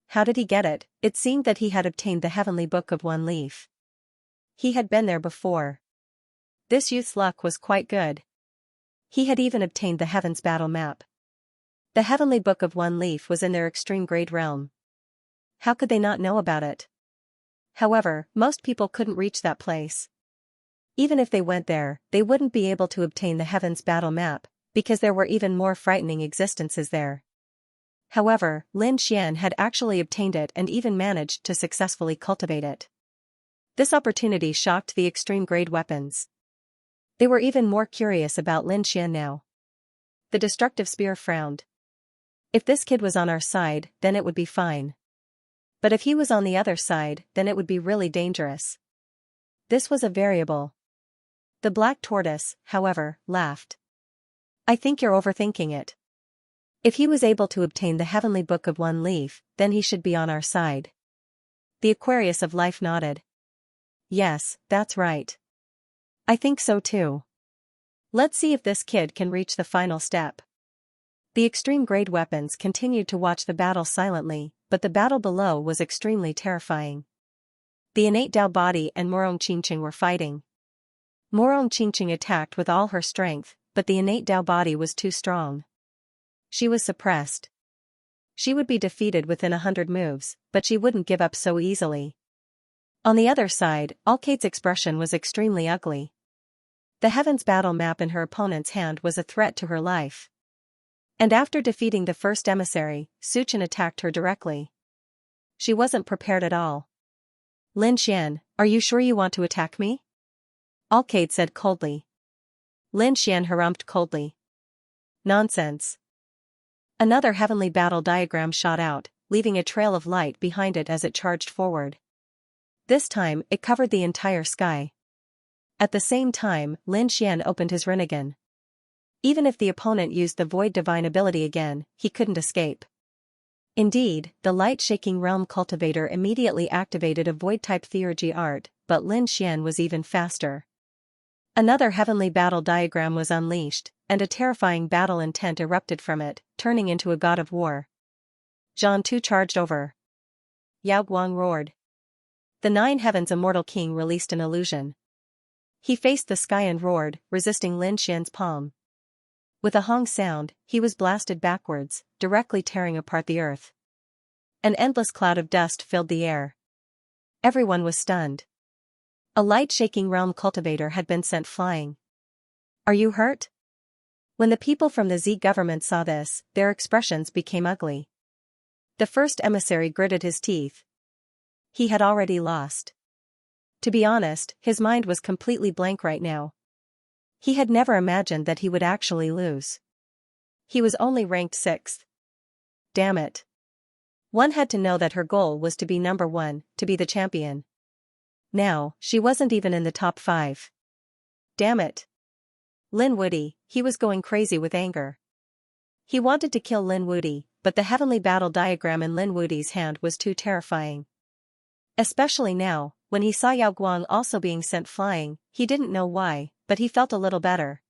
How did he get it? It seemed that he had obtained the Heavenly Book of One Leaf. He had been there before. This youth's luck was quite good. He had even obtained the Heaven's Battle Map. The Heavenly Book of One Leaf was in their extreme-grade realm. How could they not know about it? However, most people couldn't reach that place. Even if they went there, they wouldn't be able to obtain the Heaven's Battle Map, because there were even more frightening existences there. However, Lin Xian had actually obtained it and even managed to successfully cultivate it. This opportunity shocked the extreme-grade weapons. They were even more curious about Lin Xian now. The destructive spear frowned. If this kid was on our side, then it would be fine. But if he was on the other side, then it would be really dangerous. This was a variable. The Black Tortoise, however, laughed. I think you're overthinking it. If he was able to obtain the Heavenly Book of One Leaf, then he should be on our side. The Aquarius of Life nodded. Yes, that's right. I think so too. Let's see if this kid can reach the final step. The extreme-grade weapons continued to watch the battle silently, but the battle below was extremely terrifying. The innate Tao body and Morong Qingqing were fighting. Morong Qingqing attacked with all her strength, but the innate Tao body was too strong. She was suppressed. She would be defeated within 100 moves, but she wouldn't give up so easily. On the other side, Alcade's expression was extremely ugly. The Heaven's Battle Map in her opponent's hand was a threat to her life. And after defeating the first emissary, Suchen attacked her directly. She wasn't prepared at all. Lin Xian, are you sure you want to attack me? Alcade said coldly. Lin Xian harumphed coldly. Nonsense. Another heavenly battle diagram shot out, leaving a trail of light behind it as it charged forward. This time, it covered the entire sky. At the same time, Lin Xian opened his Rinnegan. Even if the opponent used the Void Divine ability again, he couldn't escape. Indeed, the light-shaking realm cultivator immediately activated a void-type theurgy art, but Lin Xian was even faster. Another heavenly battle diagram was unleashed, and a terrifying battle intent erupted from it, turning into a god of war. Zhang Tu charged over. Yao Guang roared. The Nine Heavens Immortal King released an illusion. He faced the sky and roared, resisting Lin Xian's palm. With a hong sound, he was blasted backwards, directly tearing apart the earth. An endless cloud of dust filled the air. Everyone was stunned. A light-shaking realm cultivator had been sent flying. Are you hurt? When the people from the Z government saw this, their expressions became ugly. The first emissary gritted his teeth. He had already lost. To be honest, his mind was completely blank right now. He had never imagined that he would actually lose. He was only ranked 6th. Damn it. One had to know that her goal was to be number 1, to be the champion. Now, she wasn't even in the top 5. Damn it. Lin Wuti, he was going crazy with anger. He wanted to kill Lin Wuti, but the heavenly battle diagram in Lin Wuti's hand was too terrifying. Especially now, when he saw Yao Guang also being sent flying, he didn't know why, but he felt a little better.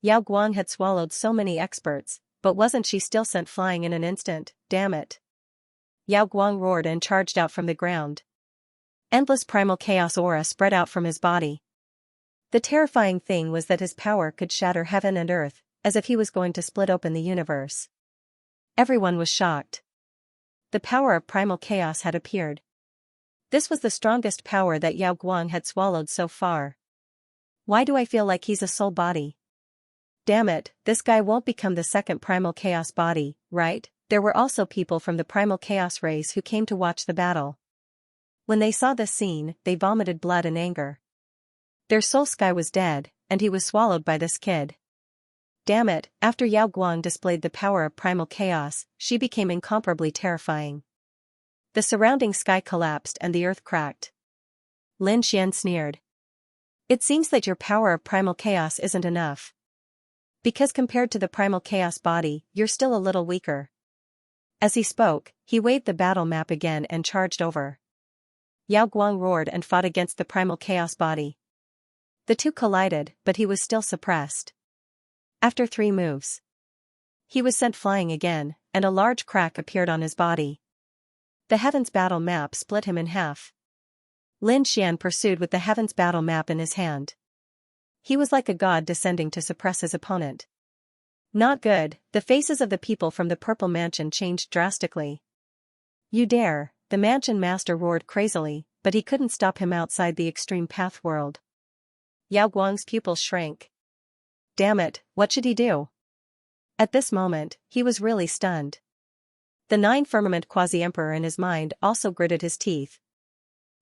Yao Guang had swallowed so many experts, but wasn't she still sent flying in an instant? Damn it. Yao Guang roared and charged out from the ground. Endless primal chaos aura spread out from his body. The terrifying thing was that his power could shatter heaven and earth, as if he was going to split open the universe. Everyone was shocked. The power of primal chaos had appeared. This was the strongest power that Yao Guang had swallowed so far. Why do I feel like he's a soul body? Damn it, this guy won't become the second primal chaos body, right? There were also people from the primal chaos race who came to watch the battle. When they saw this scene, they vomited blood and anger. Their soul sky was dead, and he was swallowed by this kid. Damn it, after Yao Guang displayed the power of primal chaos, she became incomparably terrifying. The surrounding sky collapsed and the earth cracked. Lin Xian sneered. It seems that your power of primal chaos isn't enough. Because compared to the primal chaos body, you're still a little weaker. As he spoke, he waved the battle map again and charged over. Yao Guang roared and fought against the primal chaos body. The two collided, but he was still suppressed. After 3 moves, he was sent flying again, and a large crack appeared on his body. The Heavens Battle map split him in half. Lin Xian pursued with the Heavens Battle map in his hand. He was like a god descending to suppress his opponent. Not good, the faces of the people from the Purple Mansion changed drastically. You dare, the mansion master roared crazily, but he couldn't stop him outside the extreme path world. Yao Guang's pupils shrank. Damn it, what should he do? At this moment, he was really stunned. The 9 Firmament Quasi-Emperor in his mind also gritted his teeth.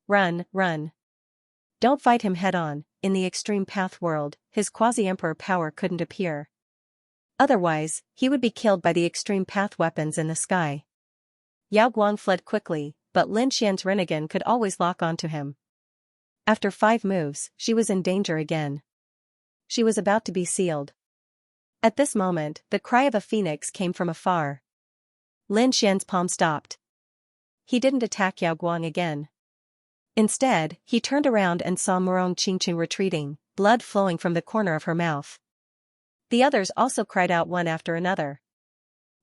Run, run. Don't fight him head-on, in the extreme path world, his Quasi-Emperor power couldn't appear. Otherwise, he would be killed by the extreme path weapons in the sky. Yao Guang fled quickly, but Lin Xian's Rinnegan could always lock onto him. After 5 moves, she was in danger again. She was about to be sealed. At this moment, the cry of a phoenix came from afar. Lin Xian's palm stopped. He didn't attack Yao Guang again. Instead, he turned around and saw Murong Qingqing retreating, blood flowing from the corner of her mouth. The others also cried out one after another.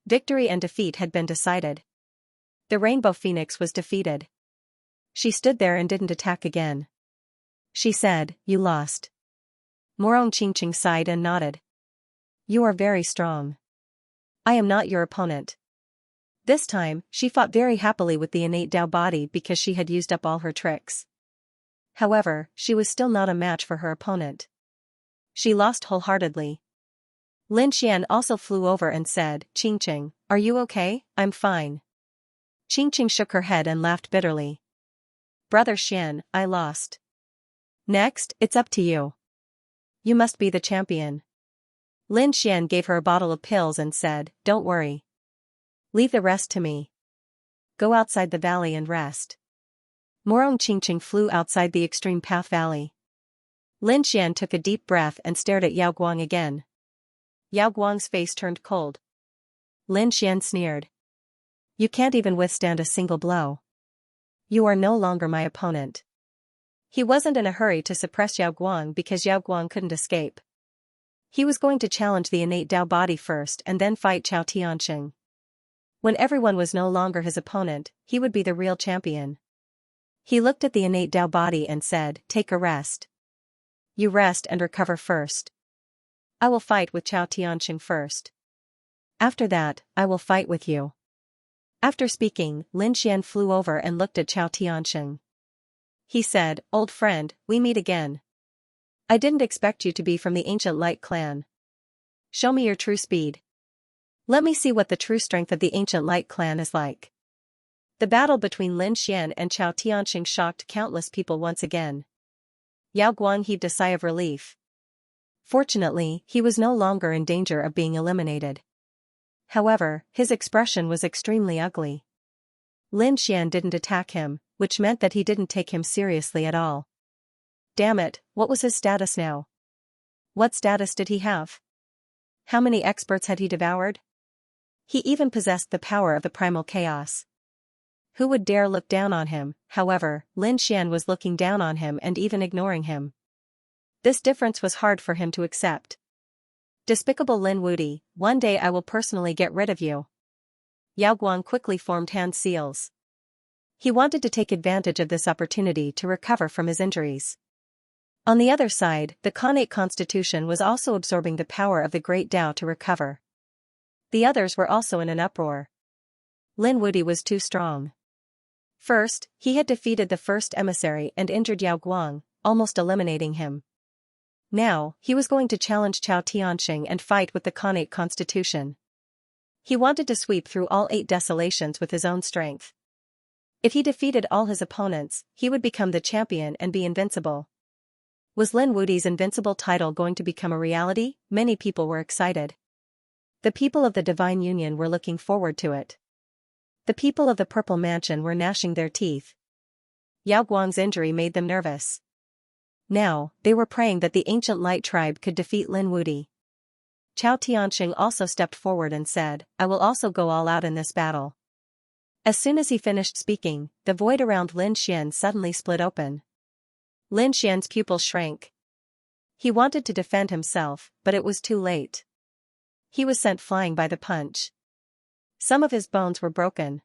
Victory and defeat had been decided. The Rainbow Phoenix was defeated. She stood there and didn't attack again. She said, "You lost." Murong Qingqing sighed and nodded. "You are very strong. I am not your opponent." This time, she fought very happily with the innate Dao body because she had used up all her tricks. However, she was still not a match for her opponent. She lost wholeheartedly. Lin Xian also flew over and said, "Qingqing, are you okay?" "I'm fine." Qingqing shook her head and laughed bitterly. "Brother Xian, I lost. Next, it's up to you. You must be the champion. Lin Xian gave her a bottle of pills and said, don't worry. Leave the rest to me. Go outside the valley and rest. Morong Qingqing flew outside the extreme path valley. Lin Xian took a deep breath and stared at Yao Guang again. Yao Guang's face turned cold. Lin Xian sneered. You can't even withstand a single blow. You are no longer my opponent. He wasn't in a hurry to suppress Yao Guang because Yao Guang couldn't escape. He was going to challenge the innate Dao body first and then fight Chao Tianxing. When everyone was no longer his opponent, he would be the real champion. He looked at the innate Dao body and said, take a rest. You rest and recover first. I will fight with Chao Tianxing first. After that, I will fight with you. After speaking, Lin Xian flew over and looked at Chao Tianxing. He said, old friend, we meet again. I didn't expect you to be from the ancient Light clan. Show me your true speed. Let me see what the true strength of the ancient Light clan is like. The battle between Lin Xian and Chao Tianxing shocked countless people once again. Yao Guang heaved a sigh of relief. Fortunately, he was no longer in danger of being eliminated. However, his expression was extremely ugly. Lin Xian didn't attack him, which meant that he didn't take him seriously at all. Damn it, what was his status now? What status did he have? How many experts had he devoured? He even possessed the power of the primal chaos. Who would dare look down on him? However, Lin Xian was looking down on him and even ignoring him. This difference was hard for him to accept. Despicable Lin Wudi, one day I will personally get rid of you. Yao Guang quickly formed hand seals. He wanted to take advantage of this opportunity to recover from his injuries. On the other side, the Khanate constitution was also absorbing the power of the great Dao to recover. The others were also in an uproar. Lin Wudi was too strong. First, he had defeated the first emissary and injured Yao Guang, almost eliminating him. Now, he was going to challenge Chao Tianxing and fight with the Khanate constitution. He wanted to sweep through all 8 desolations with his own strength. If he defeated all his opponents, he would become the champion and be invincible. Was Lin Wudi's invincible title going to become a reality? Many people were excited. The people of the Divine Union were looking forward to it. The people of the Purple Mansion were gnashing their teeth. Yao Guang's injury made them nervous. Now, they were praying that the ancient Light tribe could defeat Lin Wudi. Chao Tianxing also stepped forward and said, I will also go all out in this battle. As soon as he finished speaking, the void around Lin Xian suddenly split open. Lin Xian's pupils shrank. He wanted to defend himself, but it was too late. He was sent flying by the punch. Some of his bones were broken.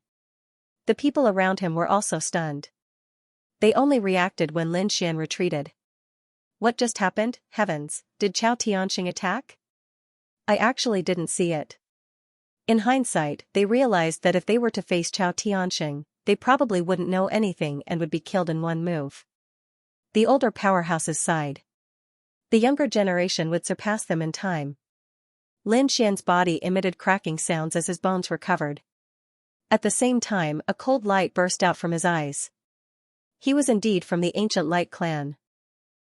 The people around him were also stunned. They only reacted when Lin Xian retreated. What just happened? Heavens, did Chao Tianxing attack? I actually didn't see it. In hindsight, they realized that if they were to face Chao Tianxing, they probably wouldn't know anything and would be killed in one move. The older powerhouses sighed. The younger generation would surpass them in time. Lin Xian's body emitted cracking sounds as his bones recovered. At the same time, a cold light burst out from his eyes. He was indeed from the ancient Light clan.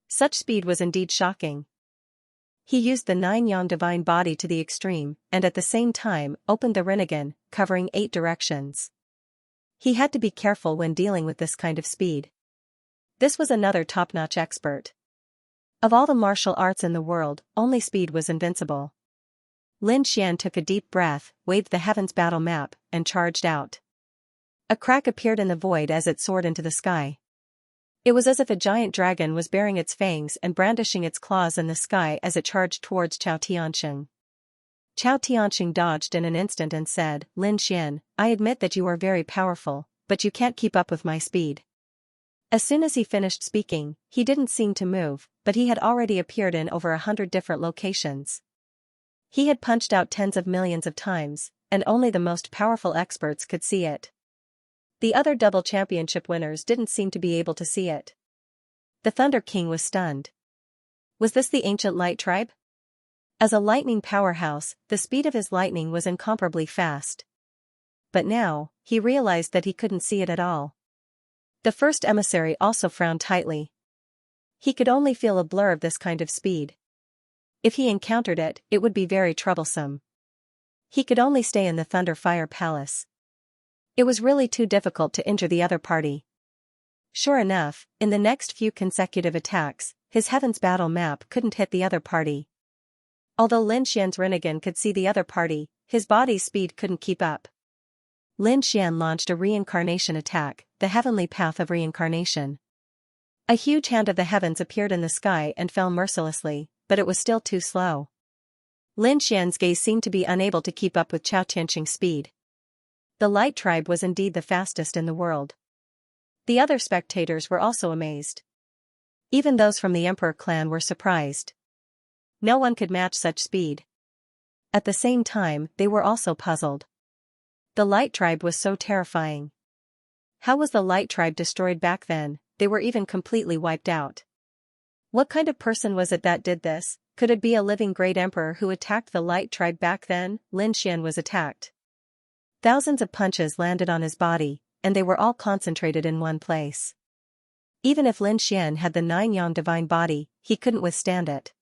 Such speed was indeed shocking. He used the 9-yang divine body to the extreme, and at the same time, opened the Rinnegan, covering 8 directions. He had to be careful when dealing with this kind of speed. This was another top-notch expert. Of all the martial arts in the world, only speed was invincible. Lin Xian took a deep breath, waved the heavens battle map, and charged out. A crack appeared in the void as it soared into the sky. It was as if a giant dragon was baring its fangs and brandishing its claws in the sky as it charged towards Chao Tianxing. Chao Tianxing dodged in an instant and said, Lin Xian, I admit that you are very powerful, but you can't keep up with my speed. As soon as he finished speaking, he didn't seem to move, but he had already appeared in over 100 different locations. He had punched out tens of millions of times, and only the most powerful experts could see it. The other double championship winners didn't seem to be able to see it. The Thunder King was stunned. Was this the ancient Light tribe? As a lightning powerhouse, the speed of his lightning was incomparably fast. But now, he realized that he couldn't see it at all. The first emissary also frowned tightly. He could only feel a blur of this kind of speed. If he encountered it, it would be very troublesome. He could only stay in the Thunder Fire Palace. It was really too difficult to injure the other party. Sure enough, in the next few consecutive attacks, his Heaven's Battle map couldn't hit the other party. Although Lin Xian's Rinnegan could see the other party, his body's speed couldn't keep up. Lin Xian launched a reincarnation attack, the Heavenly Path of Reincarnation. A huge hand of the heavens appeared in the sky and fell mercilessly, but it was still too slow. Lin Xian's gaze seemed to be unable to keep up with Chao Tianqing's speed. The Light Tribe was indeed the fastest in the world. The other spectators were also amazed. Even those from the Emperor clan were surprised. No one could match such speed. At the same time, they were also puzzled. The Light Tribe was so terrifying. How was the Light Tribe destroyed back then? They were even completely wiped out. What kind of person was it that did this? Could it be a living great emperor who attacked the Light Tribe back then? Lin Xian was attacked. Thousands of punches landed on his body, and they were all concentrated in one place. Even if Lin Xian had the nine-yang divine body, he couldn't withstand it.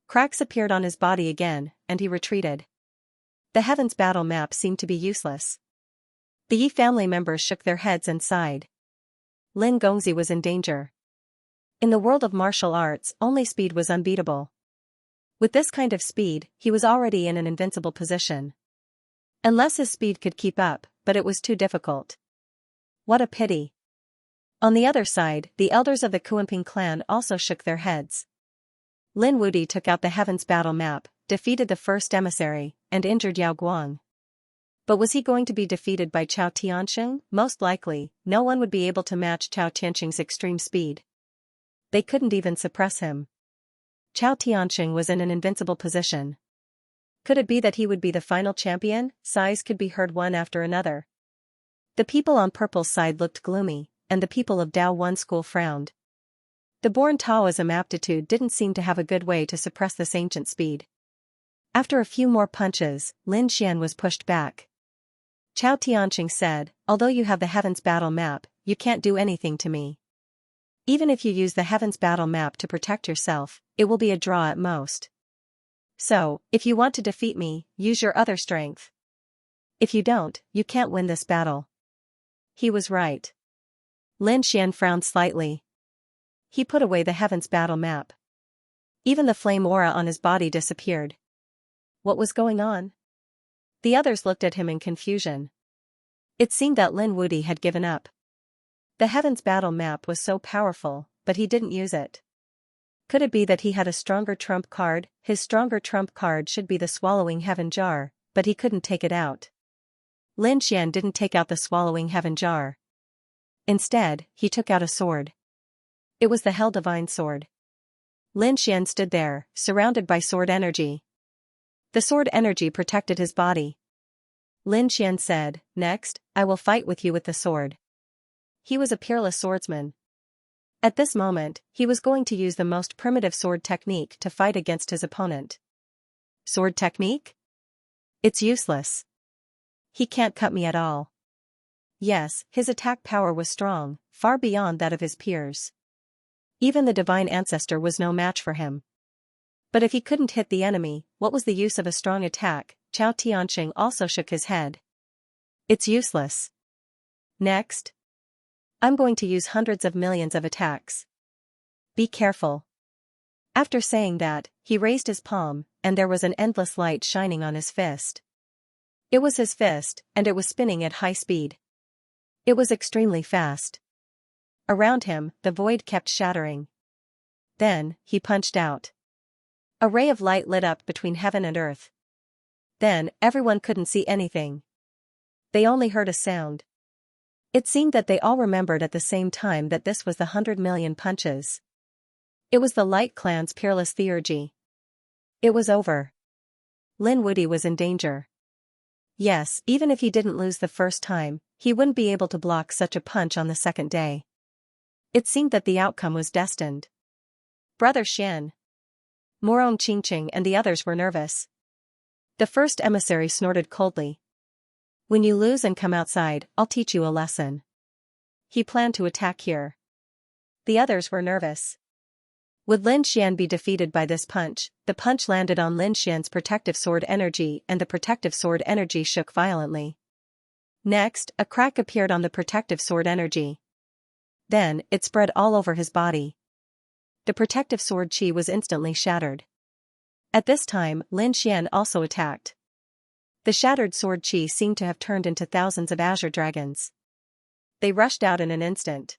Cracks appeared on his body again, and he retreated. The Heaven's Battle map seemed to be useless. The Yi family members shook their heads and sighed. Lin Gongzi was in danger. In the world of martial arts, only speed was unbeatable. With this kind of speed, he was already in an invincible position. Unless his speed could keep up, but it was too difficult. What a pity. On the other side, the elders of the Kuanping clan also shook their heads. Lin Wudi took out the Heaven's Battle map, defeated the first emissary, and injured Yao Guang. But was he going to be defeated by Chao Tianqing? Most likely, no one would be able to match Chao Tianqing's extreme speed. They couldn't even suppress him. Chao Tianqing was in an invincible position. Could it be that he would be the final champion? Sighs could be heard one after another. The people on Purple's side looked gloomy, and the people of Dao One School frowned. The born Taoism aptitude didn't seem to have a good way to suppress this ancient speed. After a few more punches, Lin Xian was pushed back. Chao Tianqing said, "Although you have the Heaven's Battle map, you can't do anything to me. Even if you use the Heaven's Battle map to protect yourself, it will be a draw at most. So, if you want to defeat me, use your other strength. If you don't, you can't win this battle." He was right. Lin Xian frowned slightly. He put away the Heaven's Battle map. Even the flame aura on his body disappeared. What was going on? The others looked at him in confusion. It seemed that Lin Wudi had given up. The Heaven's Battle map was so powerful, but he didn't use it. Could it be that he had a stronger trump card? His stronger trump card should be the Swallowing Heaven jar, but he couldn't take it out. Lin Xian didn't take out the Swallowing Heaven jar. Instead, he took out a sword. It was the Hell Divine Sword. Lin Xian stood there, surrounded by sword energy. The sword energy protected his body. Lin Xian said, "Next, I will fight with you with the sword." He was a peerless swordsman. At this moment, he was going to use the most primitive sword technique to fight against his opponent. Sword technique? It's useless. He can't cut me at all. Yes, his attack power was strong, far beyond that of his peers. Even the divine ancestor was no match for him. But if he couldn't hit the enemy, what was the use of a strong attack? Chao Tianqing also shook his head. It's useless. Next, I'm going to use hundreds of millions of attacks. Be careful. After saying that, he raised his palm, and there was an endless light shining on his fist. It was his fist, and it was spinning at high speed. It was extremely fast. Around him, the void kept shattering. Then, he punched out. A ray of light lit up between heaven and earth. Then, everyone couldn't see anything. They only heard a sound. It seemed that they all remembered at the same time that this was the 100 million punches. It was the Light Clan's peerless theurgy. It was over. Lin Wudi was in danger. Yes, even if he didn't lose the first time, he wouldn't be able to block such a punch on the second day. It seemed that the outcome was destined. Brother Xian, Morong Qingqing and the others were nervous. The first emissary snorted coldly. "When you lose and come outside, I'll teach you a lesson." He planned to attack here. The others were nervous. Would Lin Xian be defeated by this punch? The punch landed on Lin Xian's protective sword energy and the protective sword energy shook violently. Next, a crack appeared on the protective sword energy. Then, it spread all over his body. The protective sword chi was instantly shattered. At this time, Lin Xian also attacked. The shattered sword chi seemed to have turned into thousands of azure dragons. They rushed out in an instant.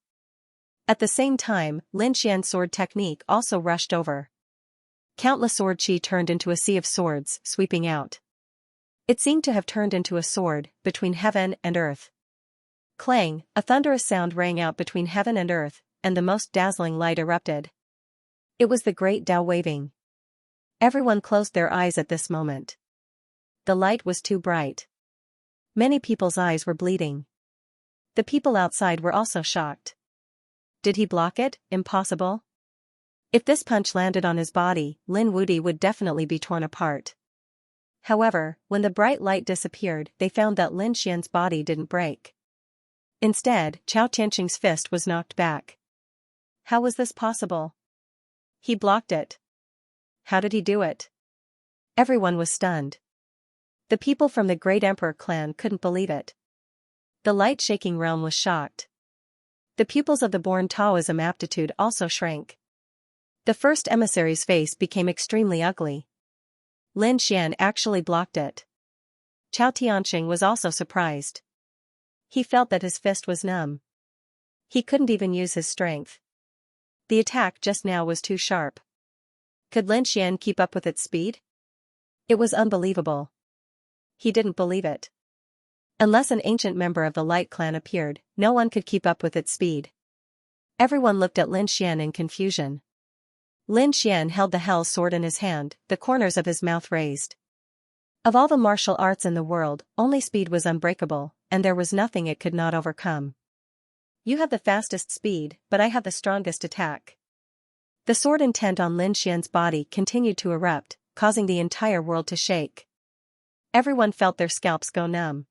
At the same time, Lin Xian's sword technique also rushed over. Countless sword chi turned into a sea of swords, sweeping out. It seemed to have turned into a sword, between heaven and earth. Clang, a thunderous sound rang out between heaven and earth, and the most dazzling light erupted. It was the great Tao waving. Everyone closed their eyes at this moment. The light was too bright. Many people's eyes were bleeding. The people outside were also shocked. Did he block it? Impossible. If this punch landed on his body, Lin Wudi would definitely be torn apart. However, when the bright light disappeared, they found that Lin Xian's body didn't break. Instead, Chao Tianqing's fist was knocked back. How was this possible? He blocked it. How did he do it? Everyone was stunned. The people from the Great Emperor clan couldn't believe it. The light-shaking realm was shocked. The pupils of the born Taoism aptitude also shrank. The first emissary's face became extremely ugly. Lin Xian actually blocked it. Chao Tianqing was also surprised. He felt that his fist was numb. He couldn't even use his strength. The attack just now was too sharp. Could Lin Xian keep up with its speed? It was unbelievable. He didn't believe it. Unless an ancient member of the Light Clan appeared, no one could keep up with its speed. Everyone looked at Lin Xian in confusion. Lin Xian held the Hell Sword in his hand, the corners of his mouth raised. Of all the martial arts in the world, only speed was unbreakable, and there was nothing it could not overcome. You have the fastest speed, but I have the strongest attack. The sword intent on Lin Xian's body continued to erupt, causing the entire world to shake. Everyone felt their scalps go numb.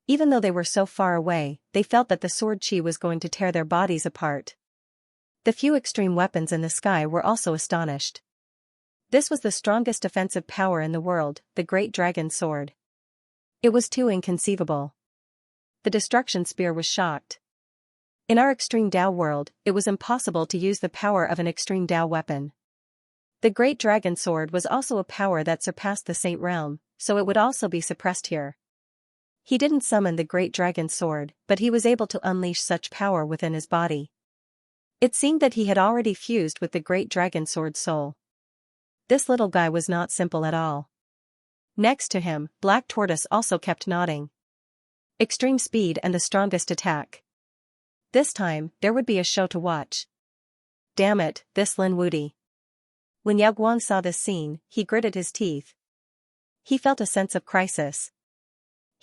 Even though they were so far away, they felt that the sword chi was going to tear their bodies apart. The few extreme weapons in the sky were also astonished. This was the strongest offensive power in the world, the Great Dragon Sword. It was too inconceivable. The Destruction Spear was shocked. In our Extreme Tao world, it was impossible to use the power of an Extreme Tao weapon. The Great Dragon Sword was also a power that surpassed the Saint Realm, so it would also be suppressed here. He didn't summon the Great Dragon Sword, but he was able to unleash such power within his body. It seemed that he had already fused with the Great Dragon Sword's soul. This little guy was not simple at all. Next to him, Black Tortoise also kept nodding. Extreme speed and the strongest attack. This time, there would be a show to watch. Damn it, this Lin Wudi. When Yao Guang saw this scene, he gritted his teeth. He felt a sense of crisis.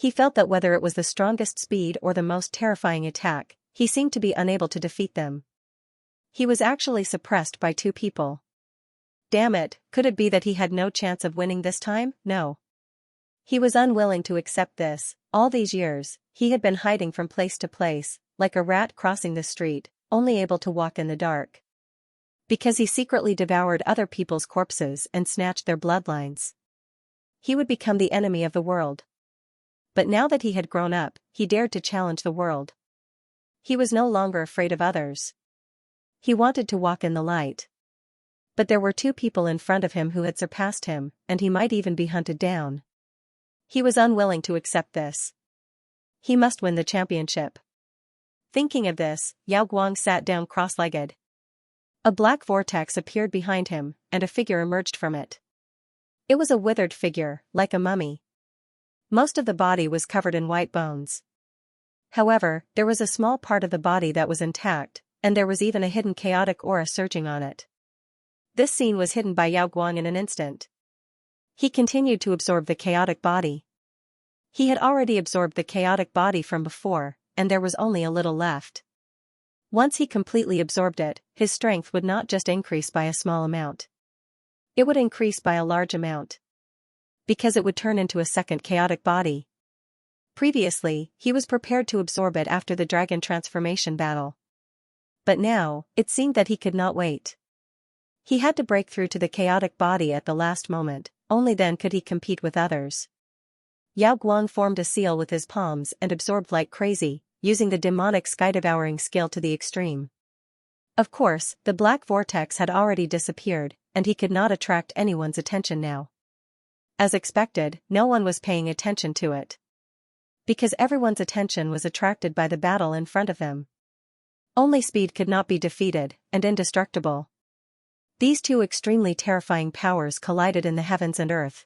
He felt that whether it was the strongest speed or the most terrifying attack, he seemed to be unable to defeat them. He was actually suppressed by two people. Damn it, could it be that he had no chance of winning this time? No. He was unwilling to accept this. All these years, he had been hiding from place to place, like a rat crossing the street, only able to walk in the dark. Because he secretly devoured other people's corpses and snatched their bloodlines. He would become the enemy of the world. But now that he had grown up, he dared to challenge the world. He was no longer afraid of others. He wanted to walk in the light. But there were two people in front of him who had surpassed him, and he might even be hunted down. He was unwilling to accept this. He must win the championship. Thinking of this, Yao Guang sat down cross-legged. A black vortex appeared behind him, and a figure emerged from it. It was a withered figure, like a mummy. Most of the body was covered in white bones. However, there was a small part of the body that was intact, and there was even a hidden chaotic aura surging on it. This scene was hidden by Yao Guang in an instant. He continued to absorb the chaotic body. He had already absorbed the chaotic body from before, and there was only a little left. Once he completely absorbed it, his strength would not just increase by a small amount. It would increase by a large amount. Because it would turn into a second chaotic body. Previously, he was prepared to absorb it after the dragon transformation battle. But now, it seemed that he could not wait. He had to break through to the chaotic body at the last moment, only then could he compete with others. Yao Guang formed a seal with his palms and absorbed like crazy, using the demonic sky-devouring skill to the extreme. Of course, the black vortex had already disappeared, and he could not attract anyone's attention now. As expected, no one was paying attention to it. Because everyone's attention was attracted by the battle in front of them. Only speed could not be defeated, and indestructible. These two extremely terrifying powers collided in the heavens and earth.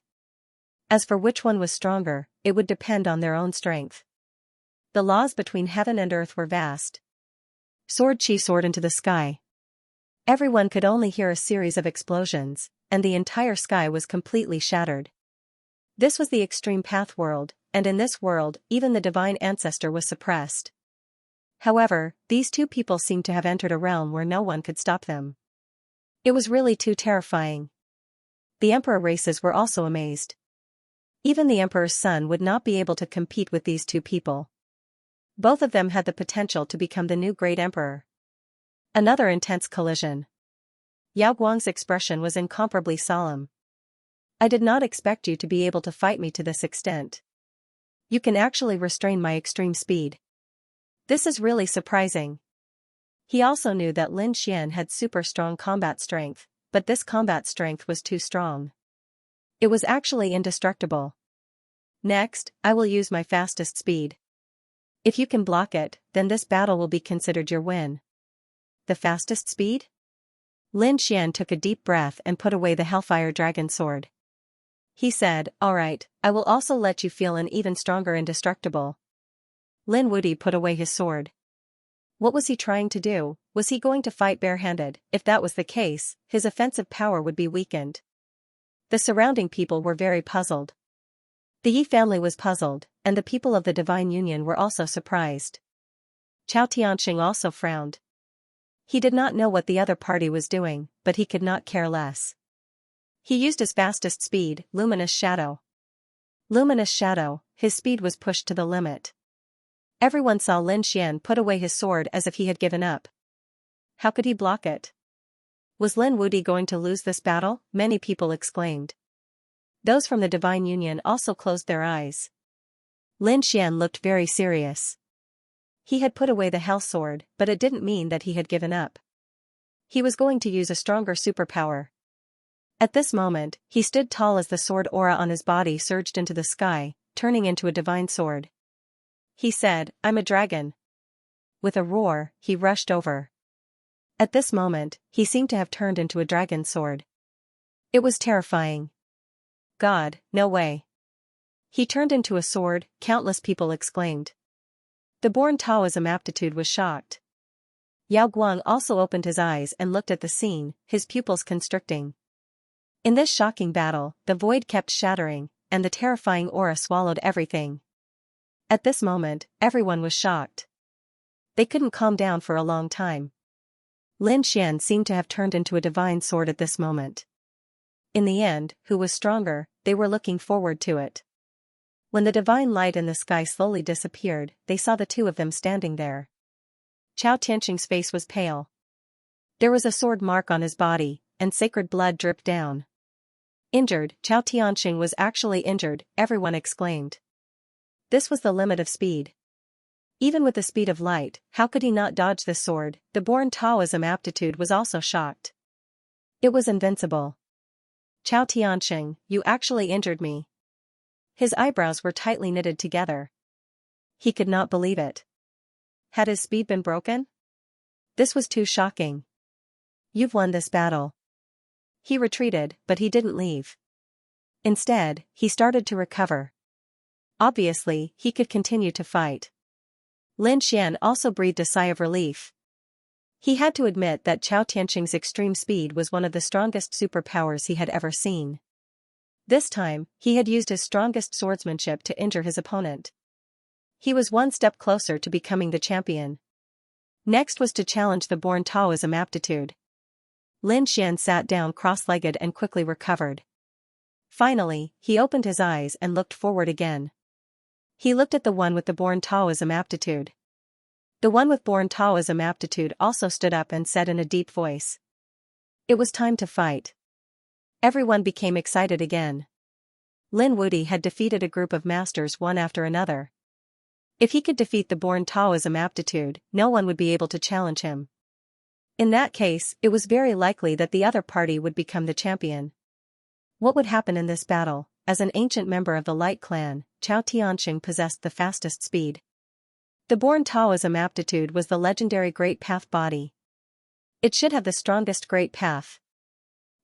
As for which one was stronger, it would depend on their own strength. The laws between heaven and earth were vast. Sword chi soared into the sky. Everyone could only hear a series of explosions, and the entire sky was completely shattered. This was the extreme path world, and in this world, even the divine ancestor was suppressed. However, these two people seemed to have entered a realm where no one could stop them. It was really too terrifying. The emperor races were also amazed. Even the emperor's son would not be able to compete with these two people. Both of them had the potential to become the new great emperor. Another intense collision. Yao Guang's expression was incomparably solemn. I did not expect you to be able to fight me to this extent. You can actually restrain my extreme speed. This is really surprising. He also knew that Lin Xian had super strong combat strength, but this combat strength was too strong. It was actually indestructible. Next, I will use my fastest speed. If you can block it, then this battle will be considered your win. The fastest speed? Lin Xian took a deep breath and put away the Hellfire Dragon sword. He said, "Alright, I will also let you feel an even stronger indestructible." Lin Wuti put away his sword. What was he trying to do? Was he going to fight barehanded? If that was the case, his offensive power would be weakened. The surrounding people were very puzzled. The Yi family was puzzled, and the people of the Divine Union were also surprised. Chao Tianxing also frowned. He did not know what the other party was doing, but he could not care less. He used his fastest speed, Luminous Shadow. Luminous Shadow, his speed was pushed to the limit. Everyone saw Lin Xian put away his sword as if he had given up. How could he block it? Was Lin Wuti going to lose this battle? Many people exclaimed. Those from the Divine Union also closed their eyes. Lin Xian looked very serious. He had put away the Hell Sword, but it didn't mean that he had given up. He was going to use a stronger superpower. At this moment, he stood tall as the sword aura on his body surged into the sky, turning into a divine sword. He said, "I'm a dragon." With a roar, he rushed over. At this moment, he seemed to have turned into a dragon sword. It was terrifying. God, no way. He turned into a sword, countless people exclaimed. The born Taoism aptitude was shocked. Yao Guang also opened his eyes and looked at the scene, his pupils constricting. In this shocking battle, the void kept shattering, and the terrifying aura swallowed everything. At this moment, everyone was shocked. They couldn't calm down for a long time. Lin Xian seemed to have turned into a divine sword at this moment. In the end, who was stronger, they were looking forward to it. When the divine light in the sky slowly disappeared, they saw the two of them standing there. Chao Tianxing's face was pale. There was a sword mark on his body, and sacred blood dripped down. Injured, Chao Tianxing was actually injured, everyone exclaimed. This was the limit of speed. Even with the speed of light, how could he not dodge this sword? The born Taoism aptitude was also shocked. It was invincible. Chao Tianxing, you actually injured me. His eyebrows were tightly knitted together. He could not believe it. Had his speed been broken? This was too shocking. You've won this battle. He retreated, but he didn't leave. Instead, he started to recover. Obviously, he could continue to fight. Lin Xian also breathed a sigh of relief. He had to admit that Chao Tianxing's extreme speed was one of the strongest superpowers he had ever seen. This time, he had used his strongest swordsmanship to injure his opponent. He was one step closer to becoming the champion. Next was to challenge the born Taoism aptitude. Lin Xian sat down cross-legged and quickly recovered. Finally, he opened his eyes and looked forward again. He looked at the one with the born Taoism aptitude. The one with born Taoism aptitude also stood up and said in a deep voice. It was time to fight. Everyone became excited again. Lin Wuti had defeated a group of masters one after another. If he could defeat the born Taoism aptitude, no one would be able to challenge him. In that case, it was very likely that the other party would become the champion. What would happen in this battle? As an ancient member of the Light Clan, Chao Tianxing possessed the fastest speed. The born Taoism aptitude was the legendary Great Path body. It should have the strongest Great Path.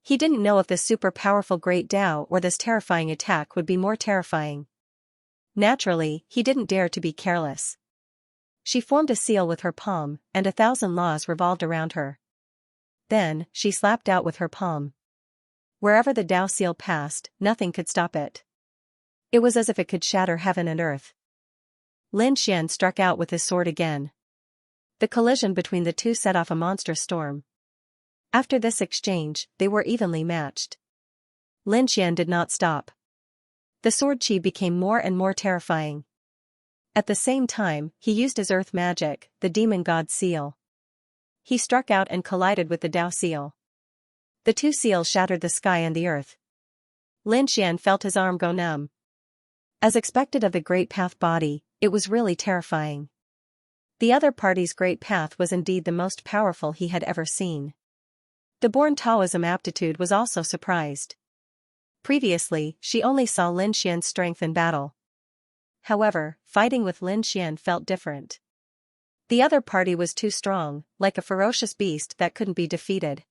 He didn't know if this super powerful Great Tao or this terrifying attack would be more terrifying. Naturally, he didn't dare to be careless. She formed a seal with her palm, and 1,000 laws revolved around her. Then, she slapped out with her palm. Wherever the Tao seal passed, nothing could stop it. It was as if it could shatter heaven and earth. Lin Xian struck out with his sword again. The collision between the two set off a monstrous storm. After this exchange, they were evenly matched. Lin Xian did not stop. The sword chi became more and more terrifying. At the same time, he used his earth magic, the demon god seal. He struck out and collided with the Tao seal. The two seals shattered the sky and the earth. Lin Xian felt his arm go numb. As expected of the Great Path body, it was really terrifying. The other party's Great Path was indeed the most powerful he had ever seen. The born Taoism aptitude was also surprised. Previously, she only saw Lin Xian's strength in battle. However, fighting with Lin Xian felt different. The other party was too strong, like a ferocious beast that couldn't be defeated.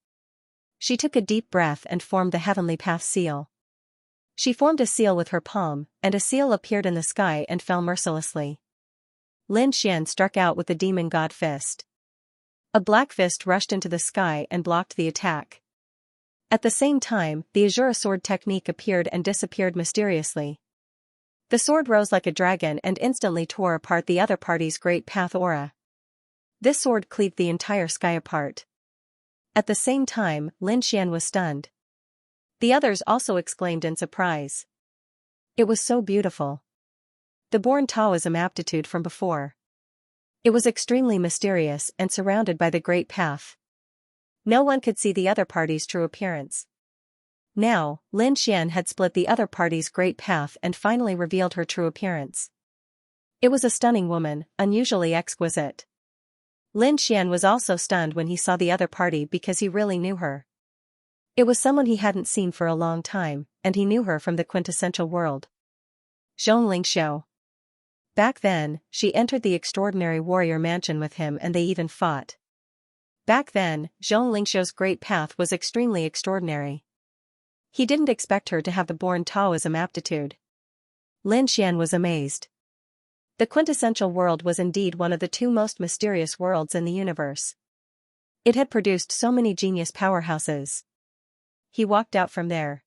She took a deep breath and formed the Heavenly Path seal. She formed a seal with her palm, and a seal appeared in the sky and fell mercilessly. Lin Xian struck out with the demon god fist. A black fist rushed into the sky and blocked the attack. At the same time, the Azura sword technique appeared and disappeared mysteriously. The sword rose like a dragon and instantly tore apart the other party's Great Path aura. This sword cleaved the entire sky apart. At the same time, Lin Xian was stunned. The others also exclaimed in surprise. It was so beautiful. The born Taoism aptitude from before. It was extremely mysterious and surrounded by the Great Path. No one could see the other party's true appearance. Now, Lin Xian had split the other party's Great Path and finally revealed her true appearance. It was a stunning woman, unusually exquisite. Lin Xian was also stunned when he saw the other party because he really knew her. It was someone he hadn't seen for a long time, and he knew her from the quintessential world. Xianxia. Back then, she entered the extraordinary warrior mansion with him and they even fought. Back then, Xianxia's Great Path was extremely extraordinary. He didn't expect her to have the born Taoism aptitude. Lin Xian was amazed. The quintessential world was indeed one of the two most mysterious worlds in the universe. It had produced so many genius powerhouses. He walked out from there.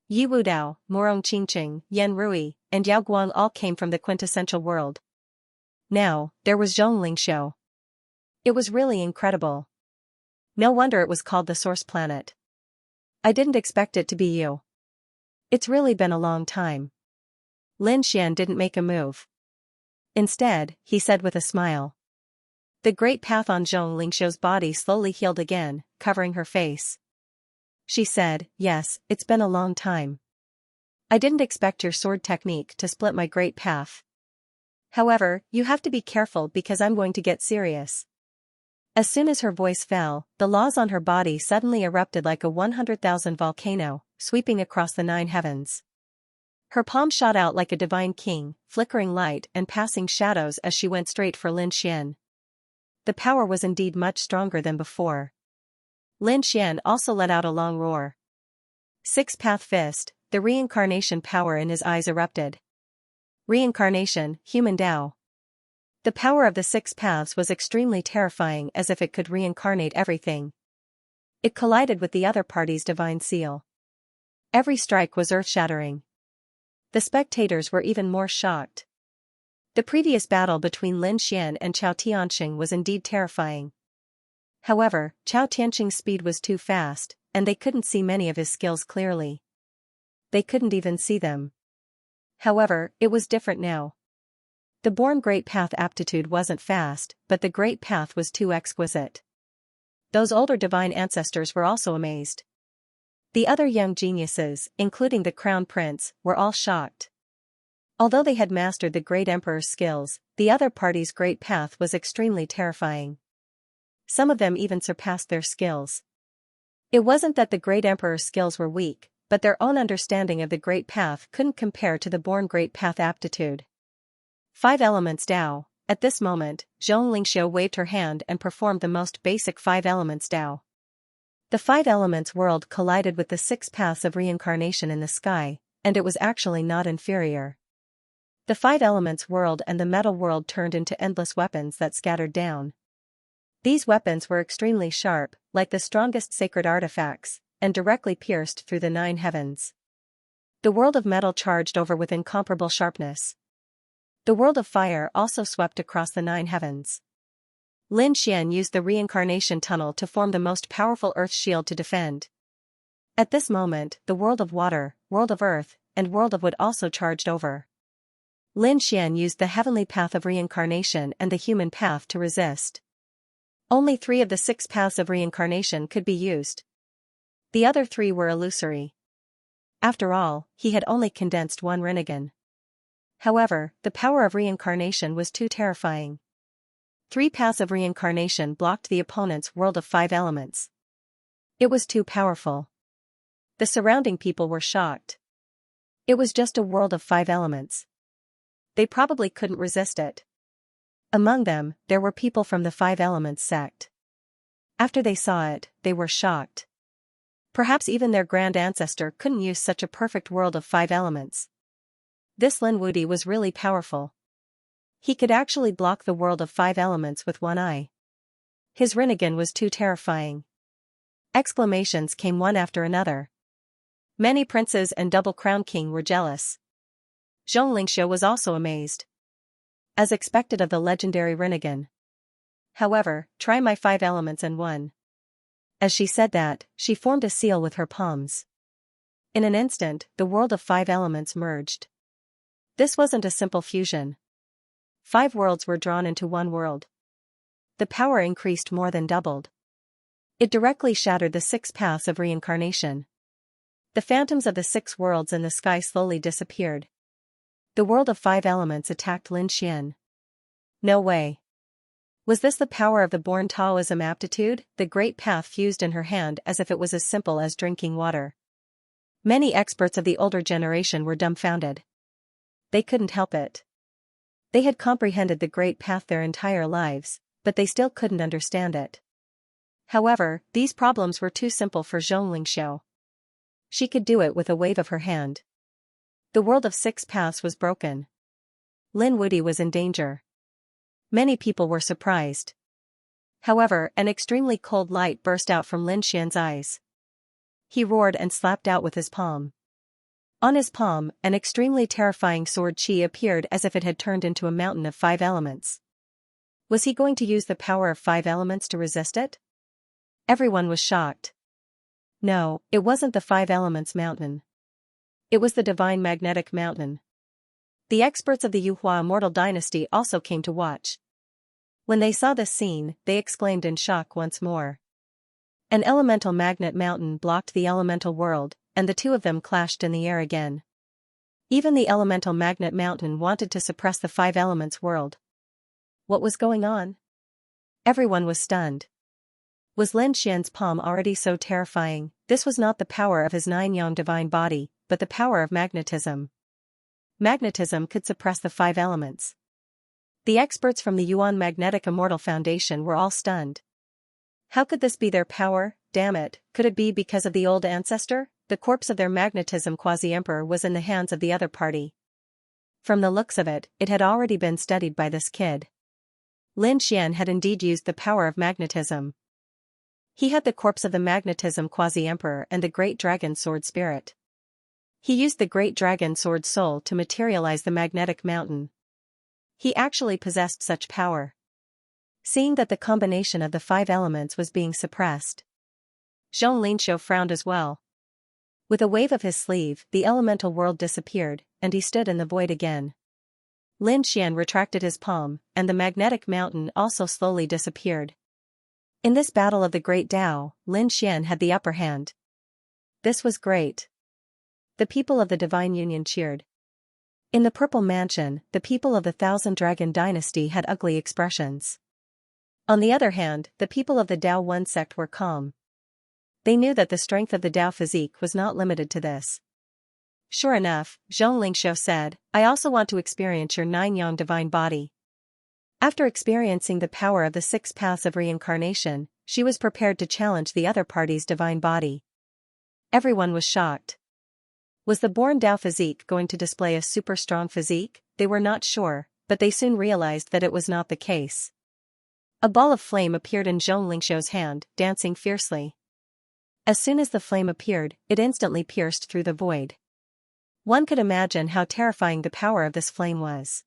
Yi Wudao, Morong Qingqing, Yan Rui, and Yao Guang all came from the quintessential world. Now, there was Xianxia. It was really incredible. No wonder it was called the Source Planet. I didn't expect it to be you. It's really been a long time. Lin Xian didn't make a move. Instead, he said with a smile. The Great Path on Xianxia's body slowly healed again, covering her face. She said, yes, it's been a long time. I didn't expect your sword technique to split my Great Path. However, you have to be careful because I'm going to get serious. As soon as her voice fell, the laws on her body suddenly erupted like a 100,000 volcano, sweeping across the 9 heavens. Her palm shot out like a divine king, flickering light and passing shadows as she went straight for Lin Xian. The power was indeed much stronger than before. Lin Xian also let out a long roar. Six-path fist, the reincarnation power in his eyes erupted. Reincarnation, human Tao. The power of the 6 paths was extremely terrifying as if it could reincarnate everything. It collided with the other party's divine seal. Every strike was earth-shattering. The spectators were even more shocked. The previous battle between Lin Xian and Chao Tianxing was indeed terrifying. However, Chao Tianxing's speed was too fast, and they couldn't see many of his skills clearly. They couldn't even see them. However, it was different now. The born Great Path aptitude wasn't fast, but the Great Path was too exquisite. Those older divine ancestors were also amazed. The other young geniuses, including the crown prince, were all shocked. Although they had mastered the great emperor's skills, the other party's great path was extremely terrifying. Some of them even surpassed their skills. It wasn't that the great emperor's skills were weak, but their own understanding of the great path couldn't compare to the born great path aptitude. 5 elements Tao. At this moment, Xianxia waved her hand and performed the most basic 5 elements Tao. The 5 elements world collided with the 6 paths of reincarnation in the sky, and it was actually not inferior. The 5 elements world and the metal world turned into endless weapons that scattered down. These weapons were extremely sharp, like the strongest sacred artifacts, and directly pierced through the 9 heavens. The world of metal charged over with incomparable sharpness. The world of fire also swept across the 9 heavens. Lin Xian used the reincarnation tunnel to form the most powerful earth shield to defend. At this moment, the world of water, world of earth, and world of wood also charged over. Lin Xian used the heavenly path of reincarnation and the human path to resist. Only 3 of the 6 paths of reincarnation could be used. The other 3 were illusory. After all, he had only condensed 1 Rinnegan. However, the power of reincarnation was too terrifying. 3 paths of reincarnation blocked the opponent's world of 5 elements. It was too powerful. The surrounding people were shocked. It was just a world of 5 elements. They probably couldn't resist it. Among them, there were people from the 5 elements sect. After they saw it, they were shocked. Perhaps even their grand ancestor couldn't use such a perfect world of 5 elements. This Lin Wudi was really powerful. He could actually block the world of 5 elements with 1 eye. His Rinnegan was too terrifying. Exclamations came one after another. Many princes and double crown king were jealous. Xianxia was also amazed. As expected of the legendary Rinnegan. However, try my 5 elements and 1. As she said that, she formed a seal with her palms. In an instant, the world of 5 elements merged. This wasn't a simple fusion. 5 worlds were drawn into 1 world. The power increased more than doubled. It directly shattered the 6 paths of reincarnation. The phantoms of the 6 worlds in the sky slowly disappeared. The world of 5 elements attacked Lin Xian. No way. Was this the power of the born Taoism aptitude? The great path fused in her hand as if it was as simple as drinking water. Many experts of the older generation were dumbfounded. They couldn't help it. They had comprehended the great path their entire lives, but they still couldn't understand it. However, these problems were too simple for Xianxia. She could do it with a wave of her hand. The world of 6 paths was broken. Lin Wudi was in danger. Many people were surprised. However, an extremely cold light burst out from Lin Xian's eyes. He roared and slapped out with his palm. On his palm, an extremely terrifying sword qi appeared as if it had turned into a mountain of 5 elements. Was he going to use the power of 5 elements to resist it? Everyone was shocked. No, it wasn't the 5 elements mountain. It was the divine magnetic mountain. The experts of the Yuhua immortal dynasty also came to watch. When they saw this scene, they exclaimed in shock once more. An elemental magnet mountain blocked the elemental world, and the 2 of them clashed in the air again. Even the elemental magnet mountain wanted to suppress the 5 elements world. What was going on? Everyone was stunned. Was Lin Xian's palm already so terrifying? This was not the power of his 9-yang divine body, but the power of magnetism. Magnetism could suppress the 5 elements. The experts from the Yuan Magnetic Immortal Foundation were all stunned. How could this be their power? Damn it, could it be because of the old ancestor? The corpse of their magnetism quasi-emperor was in the hands of the other party. From the looks of it, it had already been studied by this kid. Lin Xian had indeed used the power of magnetism. He had the corpse of the magnetism quasi-emperor and the great dragon sword spirit. He used the great dragon sword soul to materialize the magnetic mountain. He actually possessed such power. Seeing that the combination of the 5 elements was being suppressed, Xianxia frowned as well. With a wave of his sleeve, the elemental world disappeared, and he stood in the void again. Lin Xian retracted his palm, and the magnetic mountain also slowly disappeared. In this battle of the Great Tao, Lin Xian had the upper hand. This was great. The people of the Divine Union cheered. In the Purple Mansion, the people of the Thousand Dragon Dynasty had ugly expressions. On the other hand, the people of the Tao One sect were calm. They knew that the strength of the Tao physique was not limited to this. Sure enough, Zhong Lingxiu said, I also want to experience your nine-yang divine body. After experiencing the power of the 6 paths of reincarnation, she was prepared to challenge the other party's divine body. Everyone was shocked. Was the born Tao physique going to display a super strong physique? They were not sure, but they soon realized that it was not the case. A ball of flame appeared in Zhong Lingxiu's hand, dancing fiercely. As soon as the flame appeared, it instantly pierced through the void. One could imagine how terrifying the power of this flame was.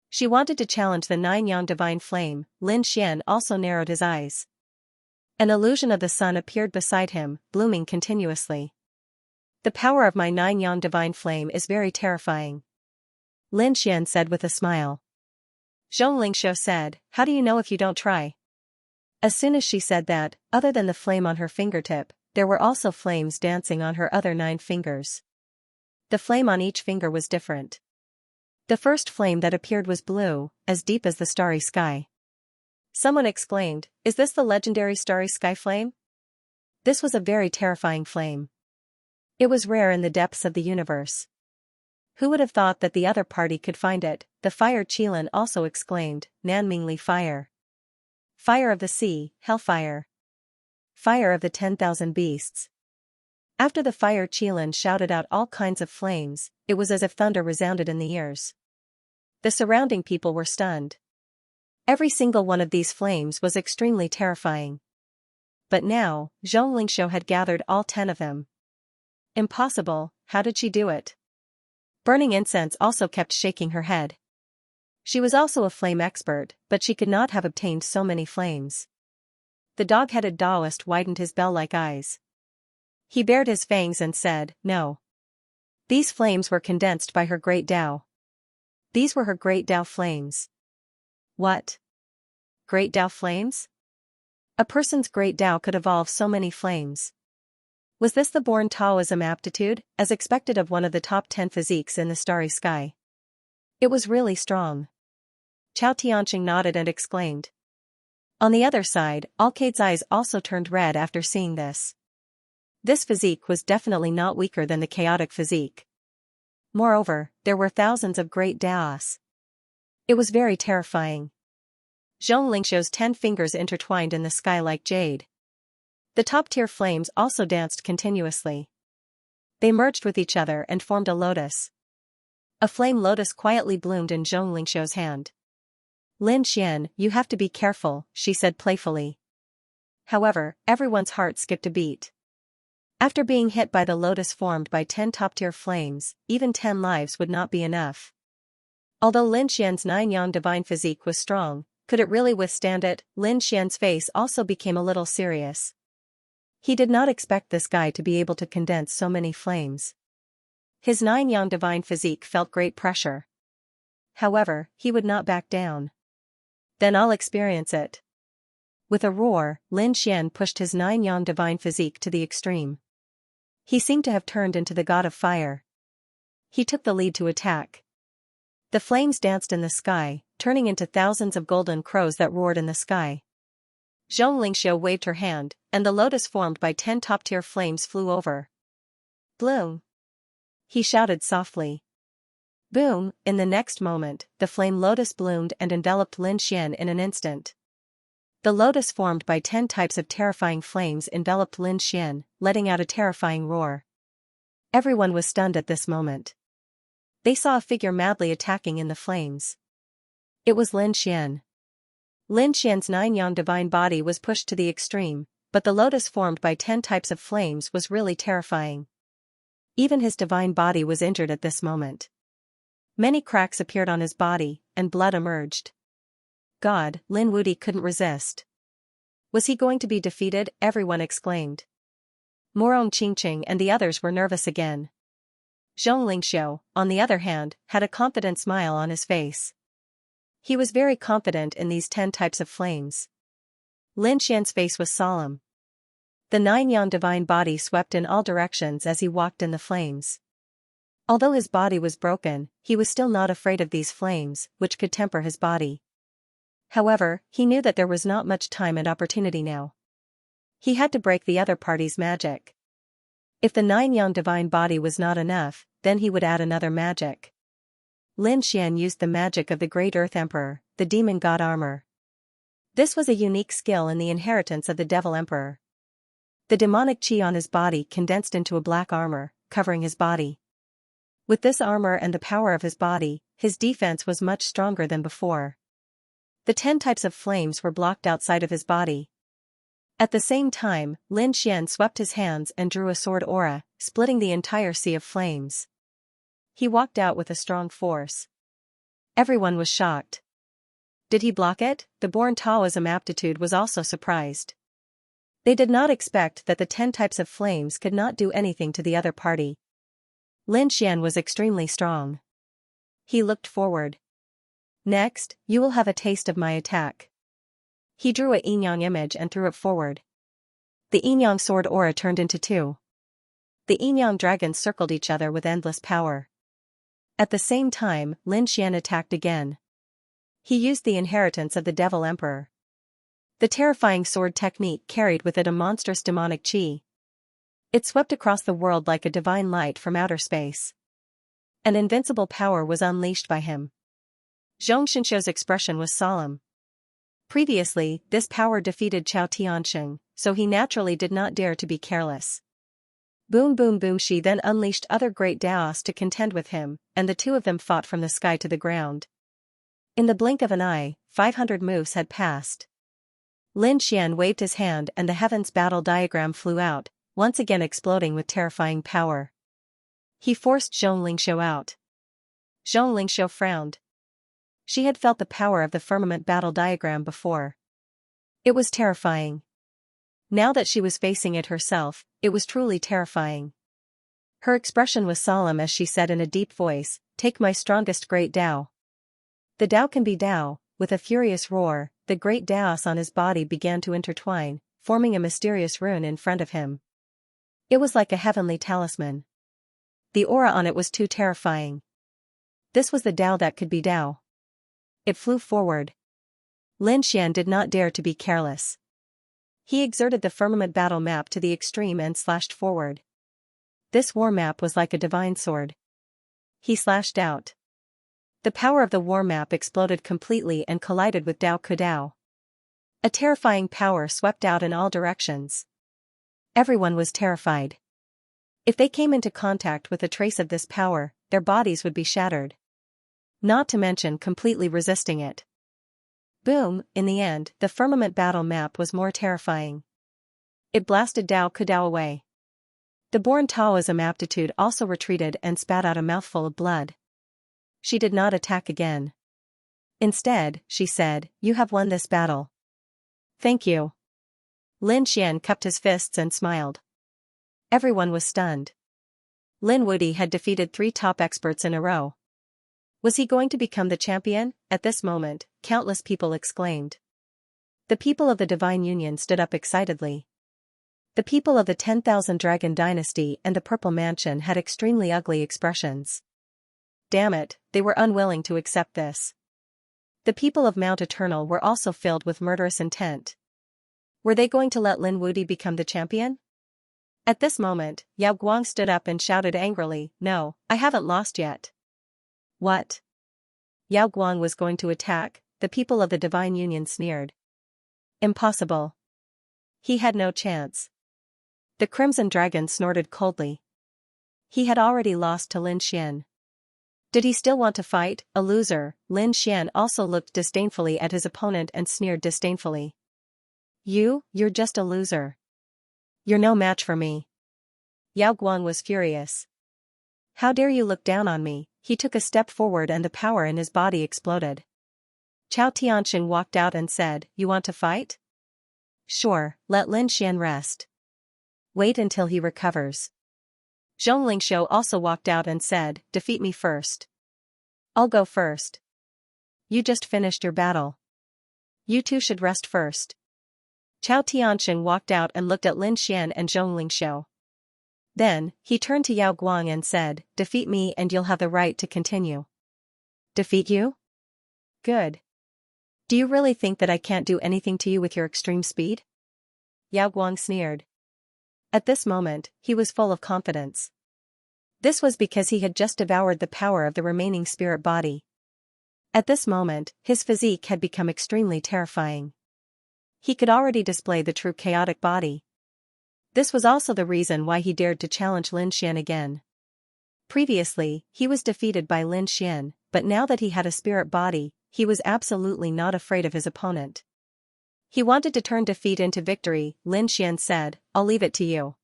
She wanted to challenge the nine-yang divine flame. Lin Xian also narrowed his eyes. An illusion of the sun appeared beside him, blooming continuously. The power of my nine-yang divine flame is very terrifying, Lin Xian said with a smile. Zhong Lingxiu said, how do you know if you don't try? As soon as she said that, other than the flame on her fingertip, there were also flames dancing on her other 9 fingers. The flame on each finger was different. The first flame that appeared was blue, as deep as the starry sky. Someone exclaimed, is this the legendary starry sky flame? This was a very terrifying flame. It was rare in the depths of the universe. Who would have thought that the other party could find it? The Fire Qilin also exclaimed, Nanmingli fire. Fire of the sea, hellfire. Fire of the 10,000 beasts. After the Fire Qilin shouted out all kinds of flames, it was as if thunder resounded in the ears. The surrounding people were stunned. Every single one of these flames was extremely terrifying. But now, Zhong Lingxiu had gathered all 10 of them. Impossible, how did she do it? Burning Incense also kept shaking her head. She was also a flame expert, but she could not have obtained so many flames. The dog-headed Taoist widened his bell-like eyes. He bared his fangs and said, no. These flames were condensed by her great Tao. These were her great Tao flames. What? Great Tao flames? A person's great Tao could evolve so many flames. Was this the born Taoism aptitude, as expected of one of the top 10 physiques in the starry sky? It was really strong. Chao Tianqing nodded and exclaimed. On the other side, Alcade's eyes also turned red after seeing this. This physique was definitely not weaker than the chaotic physique. Moreover, there were thousands of great Taos. It was very terrifying. Zhong Lingxiu's 10 fingers intertwined in the sky like jade. The top-tier flames also danced continuously. They merged with each other and formed a lotus. A flame lotus quietly bloomed in Zhong Lingxiu's hand. Lin Xian, you have to be careful, she said playfully. However, everyone's heart skipped a beat. After being hit by the lotus formed by 10 top-tier flames, even 10 lives would not be enough. Although Lin Xian's nine-yang divine physique was strong, could it really withstand it? Lin Xian's face also became a little serious. He did not expect this guy to be able to condense so many flames. His nine-yang divine physique felt great pressure. However, he would not back down. Then I'll experience it. With a roar, Lin Xian pushed his nine-yang divine physique to the extreme. He seemed to have turned into the god of fire. He took the lead to attack. The flames danced in the sky, turning into thousands of golden crows that roared in the sky. Zhong Lingxiu waved her hand, and the lotus formed by 10 top-tier flames flew over. Bloom! He shouted softly. Boom! In the next moment, the flame lotus bloomed and enveloped Lin Xian in an instant. The lotus formed by 10 types of terrifying flames enveloped Lin Xian, letting out a terrifying roar. Everyone was stunned at this moment. They saw a figure madly attacking in the flames. It was Lin Xian. Lin Xian's nine-yang divine body was pushed to the extreme, but the lotus formed by 10 types of flames was really terrifying. Even his divine body was injured at this moment. Many cracks appeared on his body, and blood emerged. God, Lin Wudi couldn't resist. Was he going to be defeated? Everyone exclaimed. Morong Qingqing and the others were nervous again. Zhong Lingxiu, on the other hand, had a confident smile on his face. He was very confident in these 10 types of flames. Lin Xian's face was solemn. The nine-yang divine body swept in all directions as he walked in the flames. Although his body was broken, he was still not afraid of these flames, which could temper his body. However, he knew that there was not much time and opportunity now. He had to break the other party's magic. If the nine-yang divine body was not enough, then he would add another magic. Lin Xian used the magic of the Great Earth Emperor, the Demon God Armor. This was a unique skill in the inheritance of the Devil Emperor. The demonic chi on his body condensed into a black armor, covering his body. With this armor and the power of his body, his defense was much stronger than before. The 10 types of flames were blocked outside of his body. At the same time, Lin Xian swept his hands and drew a sword aura, splitting the entire sea of flames. He walked out with a strong force. Everyone was shocked. Did he block it? The born Taoism aptitude was also surprised. They did not expect that the 10 types of flames could not do anything to the other party. Lin Xian was extremely strong. He looked forward. Next, you will have a taste of my attack. He drew a yin-yang image and threw it forward. The yin-yang sword aura turned into 2. The yin-yang dragons circled each other with endless power. At the same time, Lin Xian attacked again. He used the inheritance of the Devil Emperor. The terrifying sword technique carried with it a monstrous demonic chi. It swept across the world like a divine light from outer space. An invincible power was unleashed by him. Xianxia's expression was solemn. Previously, this power defeated Chao Tianxing, so he naturally did not dare to be careless. Boom boom boom, she then unleashed other great Daos to contend with him, and the two of them fought from the sky to the ground. In the blink of an eye, 500 moves had passed. Lin Xian waved his hand and the heavens battle diagram flew out, once again exploding with terrifying power. He forced Zhong Lingxiu out. Zhong Lingxiu frowned. She had felt the power of the firmament battle diagram before. It was terrifying. Now that she was facing it herself, it was truly terrifying. Her expression was solemn as she said in a deep voice, "Take my strongest great Dao." The Dao can be Dao. With a furious roar, the great Daos on his body began to intertwine, forming a mysterious rune in front of him. It was like a heavenly talisman. The aura on it was too terrifying. This was the Dao that could be Dao. It flew forward. Lin Xian did not dare to be careless. He exerted the firmament battle map to the extreme and slashed forward. This war map was like a divine sword. He slashed out. The power of the war map exploded completely and collided with Dao Ke Dao. A terrifying power swept out in all directions. Everyone was terrified. If they came into contact with a trace of this power, their bodies would be shattered. Not to mention completely resisting it. Boom, in the end, the firmament battle map was more terrifying. It blasted Dao Ke Dao away. The born Taoism aptitude also retreated and spat out a mouthful of blood. She did not attack again. Instead, she said, "You have won this battle." "Thank you." Lin Xian cupped his fists and smiled. Everyone was stunned. Lin Wudi had defeated 3 top experts in a row. Was he going to become the champion? At this moment, countless people exclaimed. The people of the Divine Union stood up excitedly. The people of the 10,000 Dragon Dynasty and the Purple Mansion had extremely ugly expressions. Damn it, they were unwilling to accept this. The people of Mount Eternal were also filled with murderous intent. Were they going to let Lin Wudi become the champion? At this moment, Yao Guang stood up and shouted angrily, "No, I haven't lost yet." What? Yao Guang was going to attack, the people of the Divine Union sneered. Impossible. He had no chance. The Crimson Dragon snorted coldly. He had already lost to Lin Xian. Did he still want to fight? A loser. Lin Xian also looked disdainfully at his opponent and sneered disdainfully. You're just a loser. You're no match for me. Yao Guang was furious. How dare you look down on me? He took a step forward and the power in his body exploded. Chao Tianxing walked out and said, "You want to fight?" "Sure, let Lin Xian rest. Wait until he recovers." Zhong Lingxiu also walked out and said, "Defeat me first." "I'll go first. You just finished your battle. You two should rest first." Chao Tianxing walked out and looked at Lin Xian and Zhong Lingxiu. Then, he turned to Yao Guang and said, "Defeat me and you'll have the right to continue." "Defeat you? Good. Do you really think that I can't do anything to you with your extreme speed?" Yao Guang sneered. At this moment, he was full of confidence. This was because he had just devoured the power of the remaining spirit body. At this moment, his physique had become extremely terrifying. He could already display the true chaotic body. This was also the reason why he dared to challenge Lin Xian again. Previously, he was defeated by Lin Xian, but now that he had a spirit body, he was absolutely not afraid of his opponent. He wanted to turn defeat into victory. Lin Xian said, "I'll leave it to you."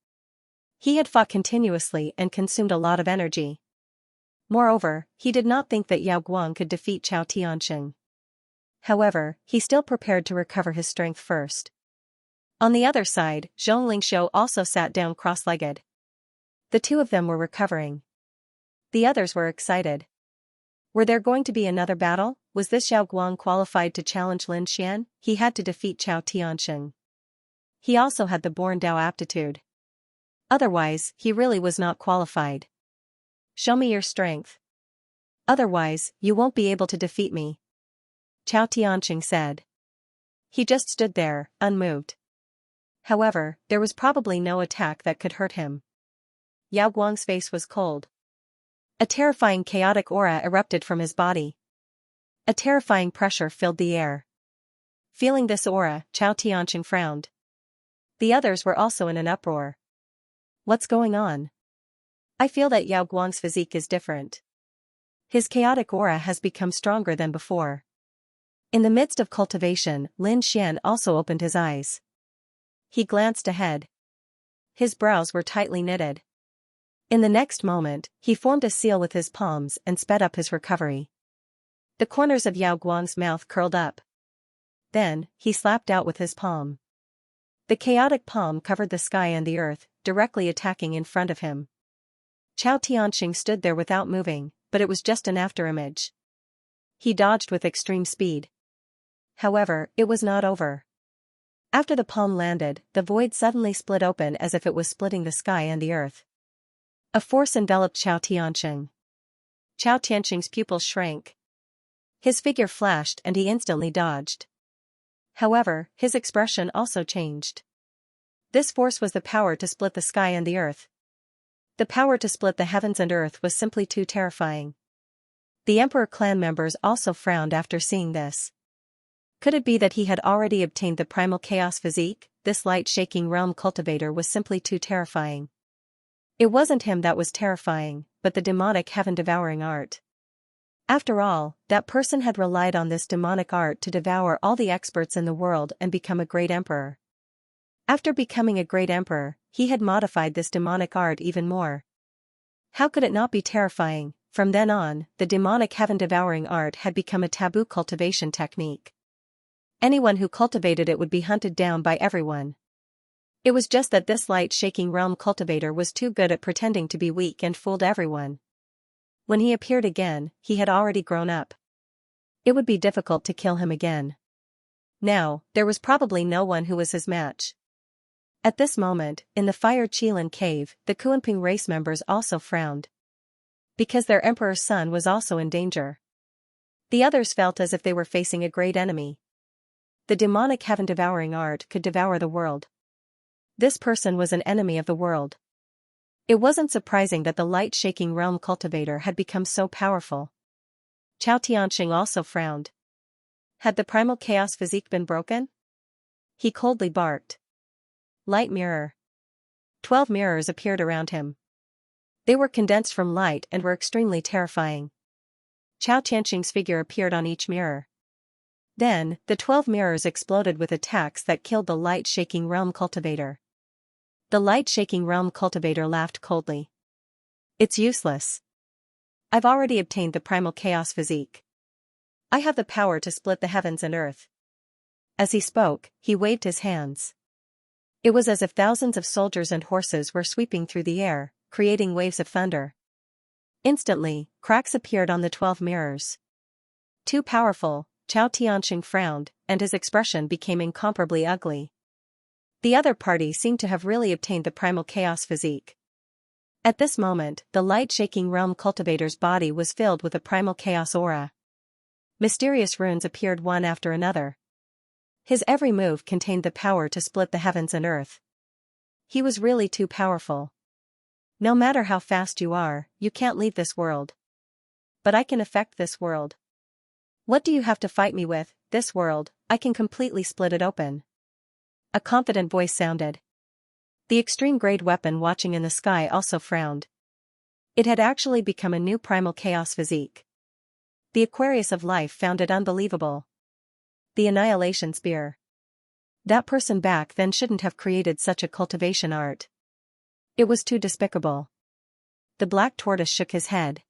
He had fought continuously and consumed a lot of energy. Moreover, he did not think that Yao Guang could defeat Chao Tianxing. However, he still prepared to recover his strength first. On the other side, Zhong Lingxiu also sat down cross-legged. The two of them were recovering. The others were excited. Were there going to be another battle? Was this Yao Guang qualified to challenge Lin Xian? He had to defeat Chao Tianxing. He also had the born Dao aptitude. Otherwise, he really was not qualified. "Show me your strength. Otherwise, you won't be able to defeat me," Chao Tianxing said. He just stood there, unmoved. However, there was probably no attack that could hurt him. Yao Guang's face was cold. A terrifying chaotic aura erupted from his body. A terrifying pressure filled the air. Feeling this aura, Chao Tianxing frowned. The others were also in an uproar. What's going on? I feel that Yao Guang's physique is different. His chaotic aura has become stronger than before. In the midst of cultivation, Lin Xian also opened his eyes. He glanced ahead. His brows were tightly knitted. In the next moment, he formed a seal with his palms and sped up his recovery. The corners of Yao Guang's mouth curled up. Then, he slapped out with his palm. The chaotic palm covered the sky and the earth, directly attacking in front of him. Chao Tianxing stood there without moving, but it was just an afterimage. He dodged with extreme speed. However, it was not over. After the palm landed, the void suddenly split open as if it was splitting the sky and the earth. A force enveloped Chao Tianxing. Chao Tianxing's pupils shrank. His figure flashed and he instantly dodged. However, his expression also changed. This force was the power to split the sky and the earth. The power to split the heavens and earth was simply too terrifying. The Emperor clan members also frowned after seeing this. Could it be that he had already obtained the primal chaos physique? This light-shaking realm cultivator was simply too terrifying. It wasn't him that was terrifying, but the demonic heaven-devouring art. After all, that person had relied on this demonic art to devour all the experts in the world and become a great emperor. After becoming a great emperor, he had modified this demonic art even more. How could it not be terrifying? From then on, the demonic heaven-devouring art had become a taboo cultivation technique. Anyone who cultivated it would be hunted down by everyone. It was just that this light-shaking realm cultivator was too good at pretending to be weak and fooled everyone. When he appeared again, he had already grown up. It would be difficult to kill him again. Now, there was probably no one who was his match. At this moment, in the Fire Qilin cave, the Kuanping race members also frowned. Because their emperor's son was also in danger. The others felt as if they were facing a great enemy. The demonic heaven-devouring art could devour the world. This person was an enemy of the world. It wasn't surprising that the light-shaking realm cultivator had become so powerful. Chao Tianxing also frowned. Had the primal chaos physique been broken? He coldly barked. Light mirror. 12 mirrors appeared around him. They were condensed from light and were extremely terrifying. Chao Tianxing's figure appeared on each mirror. Then, the 12 mirrors exploded with attacks that killed the light-shaking realm cultivator. The light-shaking realm cultivator laughed coldly. It's useless. I've already obtained the primal chaos physique. I have the power to split the heavens and earth. As he spoke, he waved his hands. It was as if thousands of soldiers and horses were sweeping through the air, creating waves of thunder. Instantly, cracks appeared on the 12 mirrors. Too powerful, Chao Tianxing frowned, and his expression became incomparably ugly. The other party seemed to have really obtained the primal chaos physique. At this moment, the light-shaking realm cultivator's body was filled with a primal chaos aura. Mysterious runes appeared one after another. His every move contained the power to split the heavens and earth. He was really too powerful. No matter how fast you are, you can't leave this world. But I can affect this world. What do you have to fight me with, this world? I can completely split it open. A confident voice sounded. The extreme-grade weapon watching in the sky also frowned. It had actually become a new primal chaos physique. The Aquarius of life found it unbelievable. The Annihilation Spear. That person back then shouldn't have created such a cultivation art. It was too despicable. The Black Tortoise shook his head.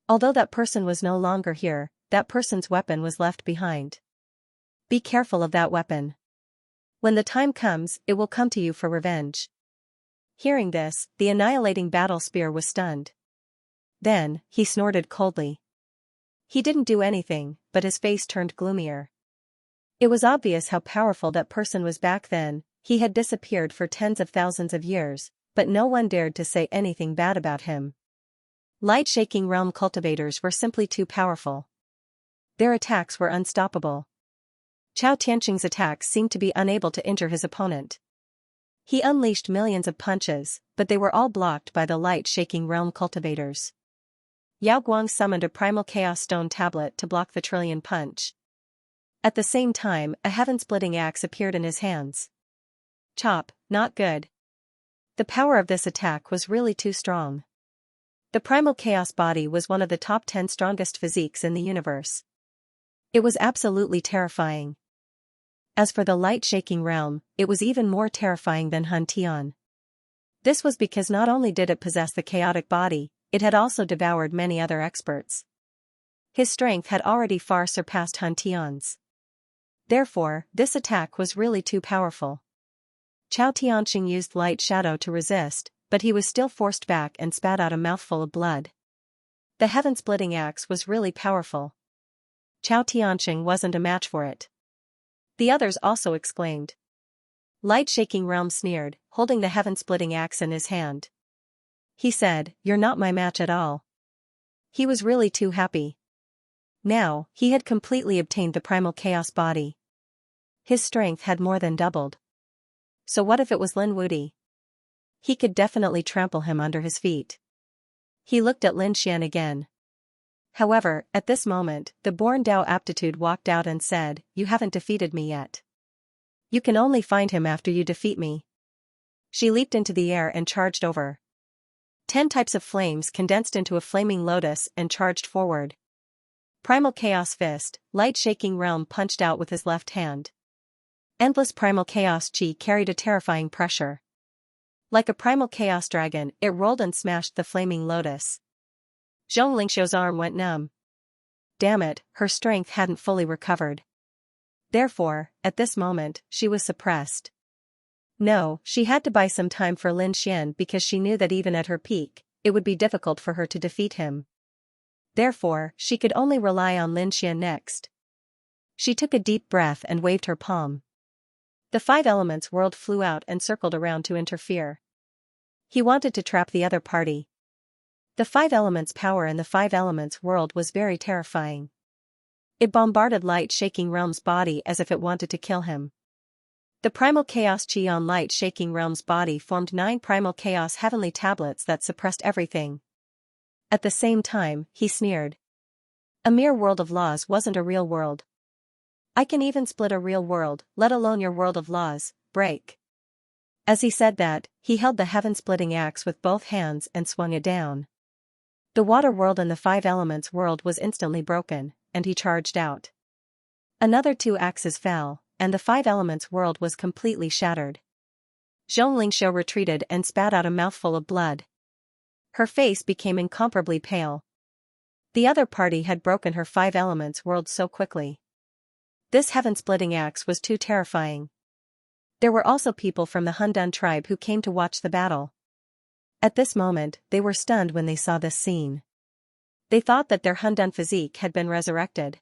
Although that person was no longer here, that person's weapon was left behind. Be careful of that weapon. When the time comes, it will come to you for revenge. Hearing this, the annihilating battle spear was stunned. Then, he snorted coldly. He didn't do anything, but his face turned gloomier. It was obvious how powerful that person was back then. He had disappeared for tens of thousands of years, but no one dared to say anything bad about him. Light-shaking realm cultivators were simply too powerful. Their attacks were unstoppable. Chao Tianqing's attacks seemed to be unable to injure his opponent. He unleashed millions of punches, but they were all blocked by the light-shaking realm cultivators. Yao Guang summoned a primal chaos stone tablet to block the trillion punch. At the same time, a heaven-splitting axe appeared in his hands. Chop, not good. The power of this attack was really too strong. The primal chaos body was one of the top 10 strongest physiques in the universe. It was absolutely terrifying. As for the light-shaking realm, it was even more terrifying than Hun Tian. This was because not only did it possess the chaotic body, it had also devoured many other experts. His strength had already far surpassed Hun Tian's. Therefore, this attack was really too powerful. Chao Tianqing used light shadow to resist, but he was still forced back and spat out a mouthful of blood. The heaven-splitting axe was really powerful. Chao Tianqing wasn't a match for it. The others also exclaimed. Light-shaking realm sneered, holding the heaven-splitting axe in his hand. He said, "You're not my match at all." He was really too happy. Now, he had completely obtained the primal chaos body. His strength had more than doubled. So what if it was Lin Wuti? He could definitely trample him under his feet. He looked at Lin Xian again. However, at this moment, the born Dao aptitude walked out and said, "You haven't defeated me yet. You can only find him after you defeat me." She leaped into the air and charged over. 10 types of flames condensed into a flaming lotus and charged forward. Primal Chaos Fist, light-shaking realm punched out with his left hand. Endless Primal Chaos Chi carried a terrifying pressure. Like a Primal Chaos Dragon, it rolled and smashed the flaming lotus. Zhong Lingxiu's arm went numb. Damn it, her strength hadn't fully recovered. Therefore, at this moment, she was suppressed. No, she had to buy some time for Lin Xian because she knew that even at her peak, it would be difficult for her to defeat him. Therefore, she could only rely on Lin Xian next. She took a deep breath and waved her palm. The 5 elements world flew out and circled around to interfere. He wanted to trap the other party. The 5 elements power in the 5 elements world was very terrifying. It bombarded light-shaking realm's body as if it wanted to kill him. The primal chaos chi on light-shaking realm's body formed 9 primal chaos heavenly tablets that suppressed everything. At the same time, he sneered. A mere world of laws wasn't a real world. I can even split a real world, let alone your world of laws, break. As he said that, he held the heaven-splitting axe with both hands and swung it down. The water world and the 5 elements world was instantly broken, and he charged out. Another 2 axes fell, and the 5 elements world was completely shattered. Zhong Lingxiu retreated and spat out a mouthful of blood. Her face became incomparably pale. The other party had broken her 5 elements world so quickly. This heaven-splitting axe was too terrifying. There were also people from the Hundan tribe who came to watch the battle. At this moment, they were stunned when they saw this scene. They thought that their Hundan physique had been resurrected.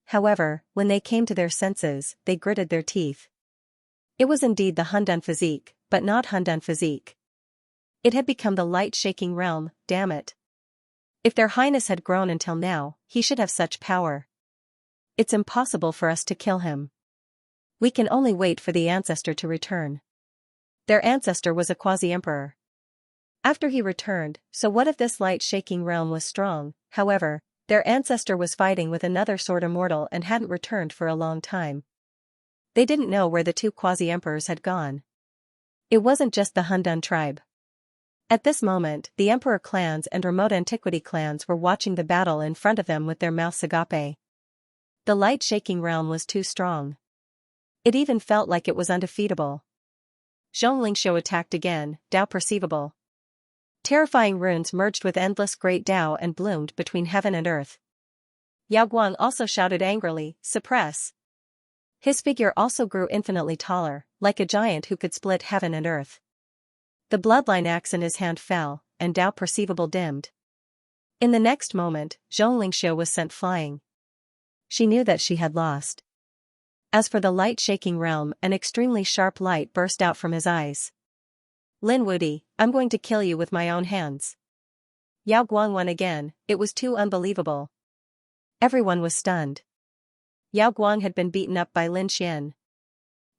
However, when they came to their senses, they gritted their teeth. It was indeed the Hundun physique, but not Hundun physique. It had become the light-shaking realm, damn it. If their highness had grown until now, he should have such power. It's impossible for us to kill him. We can only wait for the ancestor to return. Their ancestor was a quasi-emperor. After he returned, so what if this light-shaking realm was strong? However, their ancestor was fighting with another sort immortal and hadn't returned for a long time. They didn't know where the two quasi-emperors had gone. It wasn't just the Hundun tribe. At this moment, the emperor clans and remote antiquity clans were watching the battle in front of them with their mouths agape. The light-shaking realm was too strong. It even felt like it was undefeatable. Xianxia attacked again, Tao perceivable. Terrifying runes merged with endless great Tao and bloomed between heaven and earth. Yao Guang also shouted angrily, suppress. His figure also grew infinitely taller, like a giant who could split heaven and earth. The bloodline axe in his hand fell, and Tao perceivable dimmed. In the next moment, Xianxia was sent flying. She knew that she had lost. As for the light-shaking realm, an extremely sharp light burst out from his eyes. Lin Wudi, I'm going to kill you with my own hands. Yao Guang won again, it was too unbelievable. Everyone was stunned. Yao Guang had been beaten up by Lin Xian.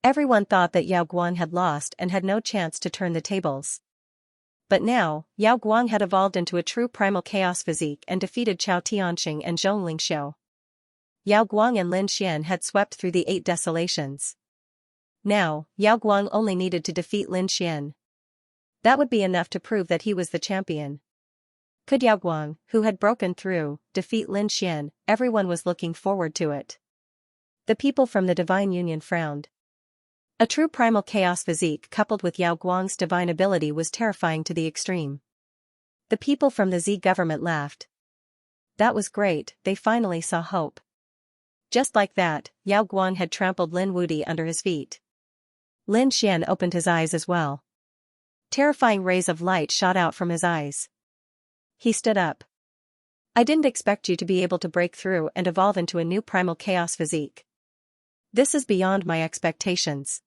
Everyone thought that Yao Guang had lost and had no chance to turn the tables. But now, Yao Guang had evolved into a true primal chaos physique and defeated Chao Tianxing and Zhong Lingxiu. Yao Guang and Lin Xian had swept through the 8 desolations. Now, Yao Guang only needed to defeat Lin Xian. That would be enough to prove that he was the champion. Could Yao Guang, who had broken through, defeat Lin Xian? Everyone was looking forward to it. The people from the Divine Union frowned. A true primal chaos physique coupled with Yao Guang's divine ability was terrifying to the extreme. The people from the Z government laughed. That was great, they finally saw hope. Just like that, Yao Guang had trampled Lin Wudi under his feet. Lin Xian opened his eyes as well. Terrifying rays of light shot out from his eyes. He stood up. I didn't expect you to be able to break through and evolve into a new primal chaos physique. This is beyond my expectations.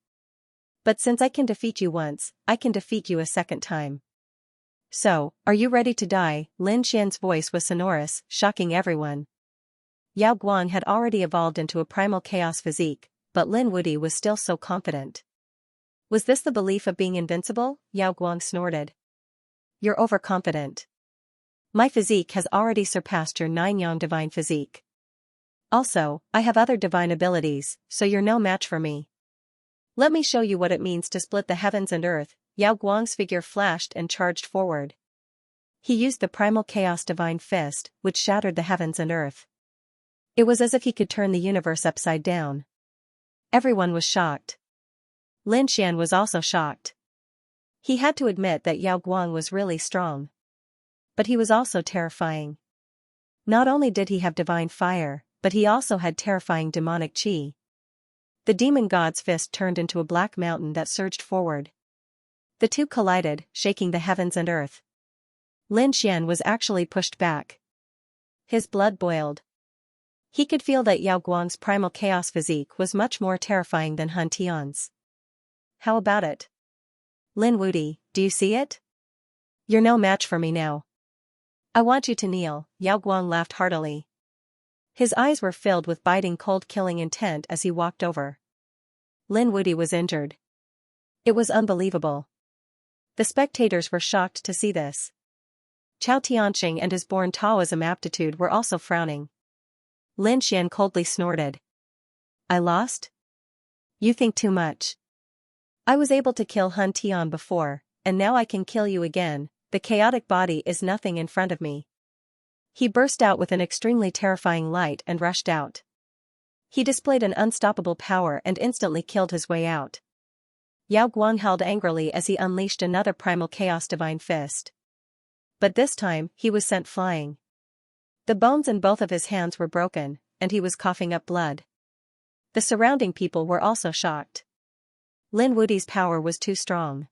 But since I can defeat you once, I can defeat you a second time. So, are you ready to die? Lin Xian's voice was sonorous, shocking everyone. Yao Guang had already evolved into a primal chaos physique, but Lin Wudi was still so confident. Was this the belief of being invincible? Yao Guang snorted. You're overconfident. My physique has already surpassed your 9-yang divine physique. Also, I have other divine abilities, so you're no match for me. Let me show you what it means to split the heavens and earth. Yao Guang's figure flashed and charged forward. He used the primal chaos divine fist, which shattered the heavens and earth. It was as if he could turn the universe upside down. Everyone was shocked. Lin Xian was also shocked. He had to admit that Yao Guang was really strong. But he was also terrifying. Not only did he have divine fire, but he also had terrifying demonic qi. The demon god's fist turned into a black mountain that surged forward. The two collided, shaking the heavens and earth. Lin Xian was actually pushed back. His blood boiled. He could feel that Yao Guang's primal chaos physique was much more terrifying than Han Tian's. How about it? Lin Wudi, do you see it? You're no match for me now. I want you to kneel. Yao Guang laughed heartily. His eyes were filled with biting cold-killing intent as he walked over. Lin Wudi was injured. It was unbelievable. The spectators were shocked to see this. Chao Tianxing and his born Taoism aptitude were also frowning. Lin Xian coldly snorted. I lost? You think too much. I was able to kill Han Tian before, and now I can kill you again. The chaotic body is nothing in front of me. He burst out with an extremely terrifying light and rushed out. He displayed an unstoppable power and instantly killed his way out. Yao Guang howled angrily as he unleashed another primal chaos divine fist. But this time, he was sent flying. The bones in both of his hands were broken, and he was coughing up blood. The surrounding people were also shocked. Lin Wudi's power was too strong.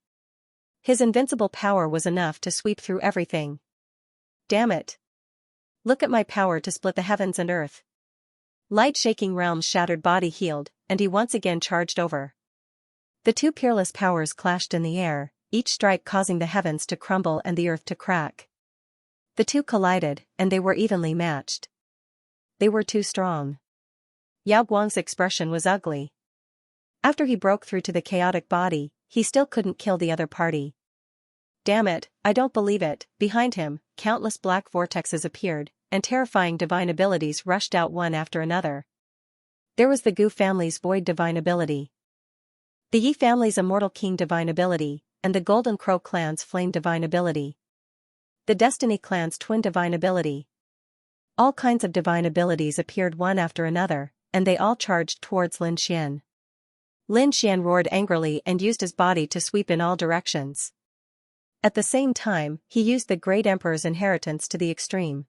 His invincible power was enough to sweep through everything. Damn it. Look at my power to split the heavens and earth. Light-shaking realms shattered body healed, and he once again charged over. The two peerless powers clashed in the air, each strike causing the heavens to crumble and the earth to crack. The two collided, and they were evenly matched. They were too strong. Yao Guang's expression was ugly. After he broke through to the chaotic body, he still couldn't kill the other party. Damn it, I don't believe it. Behind him, countless black vortexes appeared, and terrifying divine abilities rushed out one after another. There was the Gu family's void divine ability, the Yi family's immortal king divine ability, and the Golden Crow clan's flame divine ability. The Destiny clan's twin divine ability. All kinds of divine abilities appeared one after another, and they all charged towards Lin Xian. Lin Xian roared angrily and used his body to sweep in all directions. At the same time, he used the Great Emperor's inheritance to the extreme.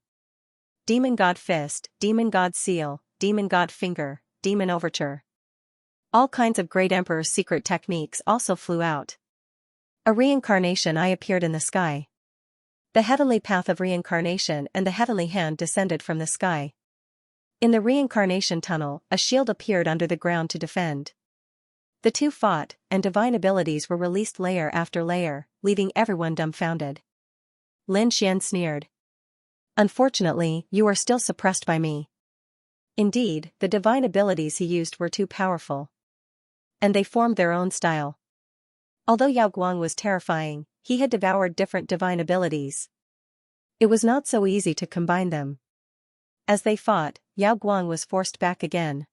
Demon God Fist, Demon God Seal, Demon God Finger, Demon Overture. All kinds of Great Emperor's secret techniques also flew out. A reincarnation eye appeared in the sky. The heavenly path of reincarnation and the heavenly hand descended from the sky. In the reincarnation tunnel, a shield appeared under the ground to defend. The two fought, and divine abilities were released layer after layer, leaving everyone dumbfounded. Lin Xian sneered. Unfortunately, you are still suppressed by me. Indeed, the divine abilities he used were too powerful. And they formed their own style. Although Yao Guang was terrifying, he had devoured different divine abilities. It was not so easy to combine them. As they fought, Yao Guang was forced back again.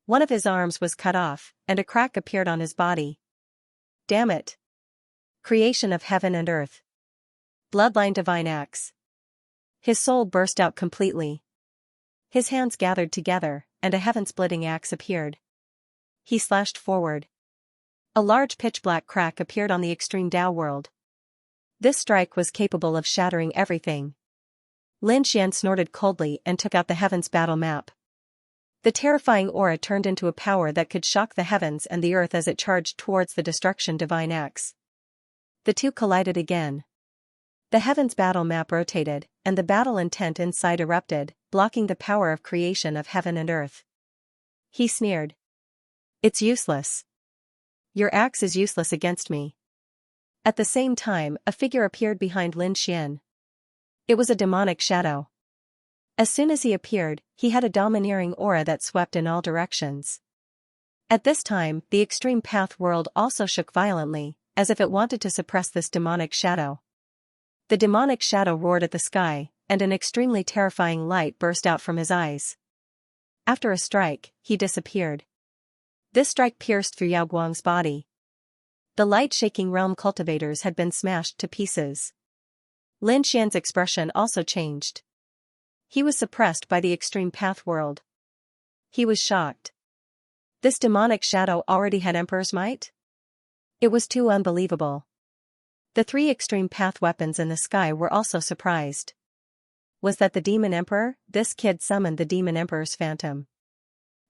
One of his arms was cut off, and a crack appeared on his body. Damn it! Creation of heaven and earth. Bloodline divine axe. His soul burst out completely. His hands gathered together, and a heaven-splitting axe appeared. He slashed forward. A large pitch-black crack appeared on the extreme Dao world. This strike was capable of shattering everything. Lin Xian snorted coldly and took out the heavens battle map. The terrifying aura turned into a power that could shock the heavens and the earth as it charged towards the destruction divine axe. The two collided again. The heavens battle map rotated, and the battle intent inside erupted, blocking the power of creation of heaven and earth. He sneered. It's useless. Your axe is useless against me. At the same time, a figure appeared behind Lin Xian. It was a demonic shadow. As soon as he appeared, he had a domineering aura that swept in all directions. At this time, the extreme path world also shook violently, as if it wanted to suppress this demonic shadow. The demonic shadow roared at the sky, and an extremely terrifying light burst out from his eyes. After a strike, he disappeared. This strike pierced through Yao Guang's body. The light-shaking realm cultivators had been smashed to pieces. Lin Xian's expression also changed. He was suppressed by the extreme path world. He was shocked. This demonic shadow already had Emperor's might? It was too unbelievable. The three extreme path weapons in the sky were also surprised. Was that the Demon Emperor? This kid summoned the Demon Emperor's phantom.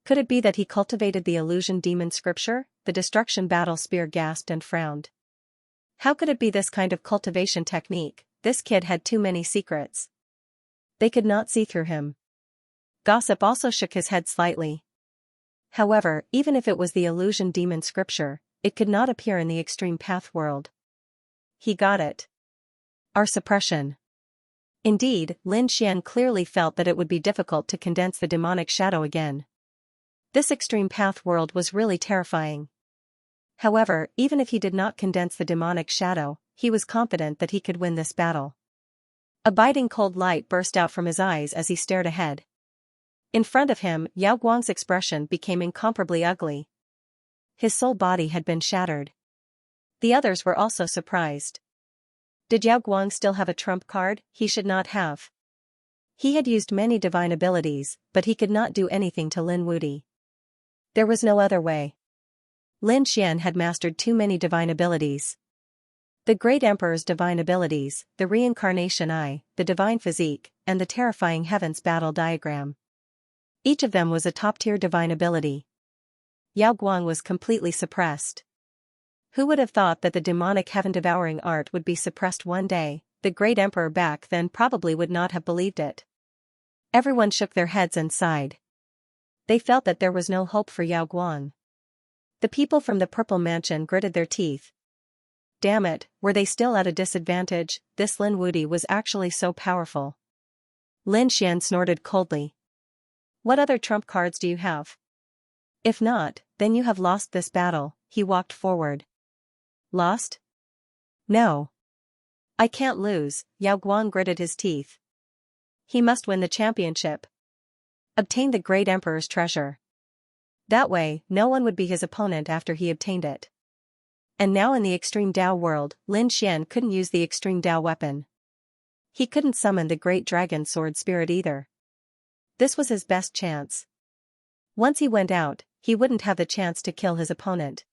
Could it be that he cultivated the illusion demon scripture? The destruction battle spear gasped and frowned. How could it be this kind of cultivation technique? This kid had too many secrets. They could not see through him. Gossip also shook his head slightly. However, even if it was the illusion demon scripture, it could not appear in the extreme path world. He got it. Our suppression. Indeed, Lin Xian clearly felt that it would be difficult to condense the demonic shadow again. This extreme path world was really terrifying. However, even if he did not condense the demonic shadow, he was confident that he could win this battle. A biting cold light burst out from his eyes as he stared ahead. In front of him, Yao Guang's expression became incomparably ugly. His soul body had been shattered. The others were also surprised. Did Yao Guang still have a trump card? He should not have. He had used many divine abilities, but he could not do anything to Lin Wuti. There was no other way. Lin Xian had mastered too many divine abilities. The Great Emperor's divine abilities, the reincarnation eye, the divine physique, and the terrifying heavens battle diagram. Each of them was a top-tier divine ability. Yao Guang was completely suppressed. Who would have thought that the demonic heaven-devouring art would be suppressed one day? The Great Emperor back then probably would not have believed it. Everyone shook their heads and sighed. They felt that there was no hope for Yao Guang. The people from the purple mansion gritted their teeth. Damn it, were they still at a disadvantage? This Lin Wude was actually so powerful. Lin Xian snorted coldly. What other trump cards do you have? If not, then you have lost this battle. He walked forward. Lost? No. I can't lose, Yao Guang gritted his teeth. He must win the championship. Obtain the great emperor's treasure. That way, no one would be his opponent after he obtained it. And now in the extreme Dao world, Lin Xian couldn't use the extreme Dao weapon. He couldn't summon the great dragon sword spirit either. This was his best chance. Once he went out, he wouldn't have the chance to kill his opponent.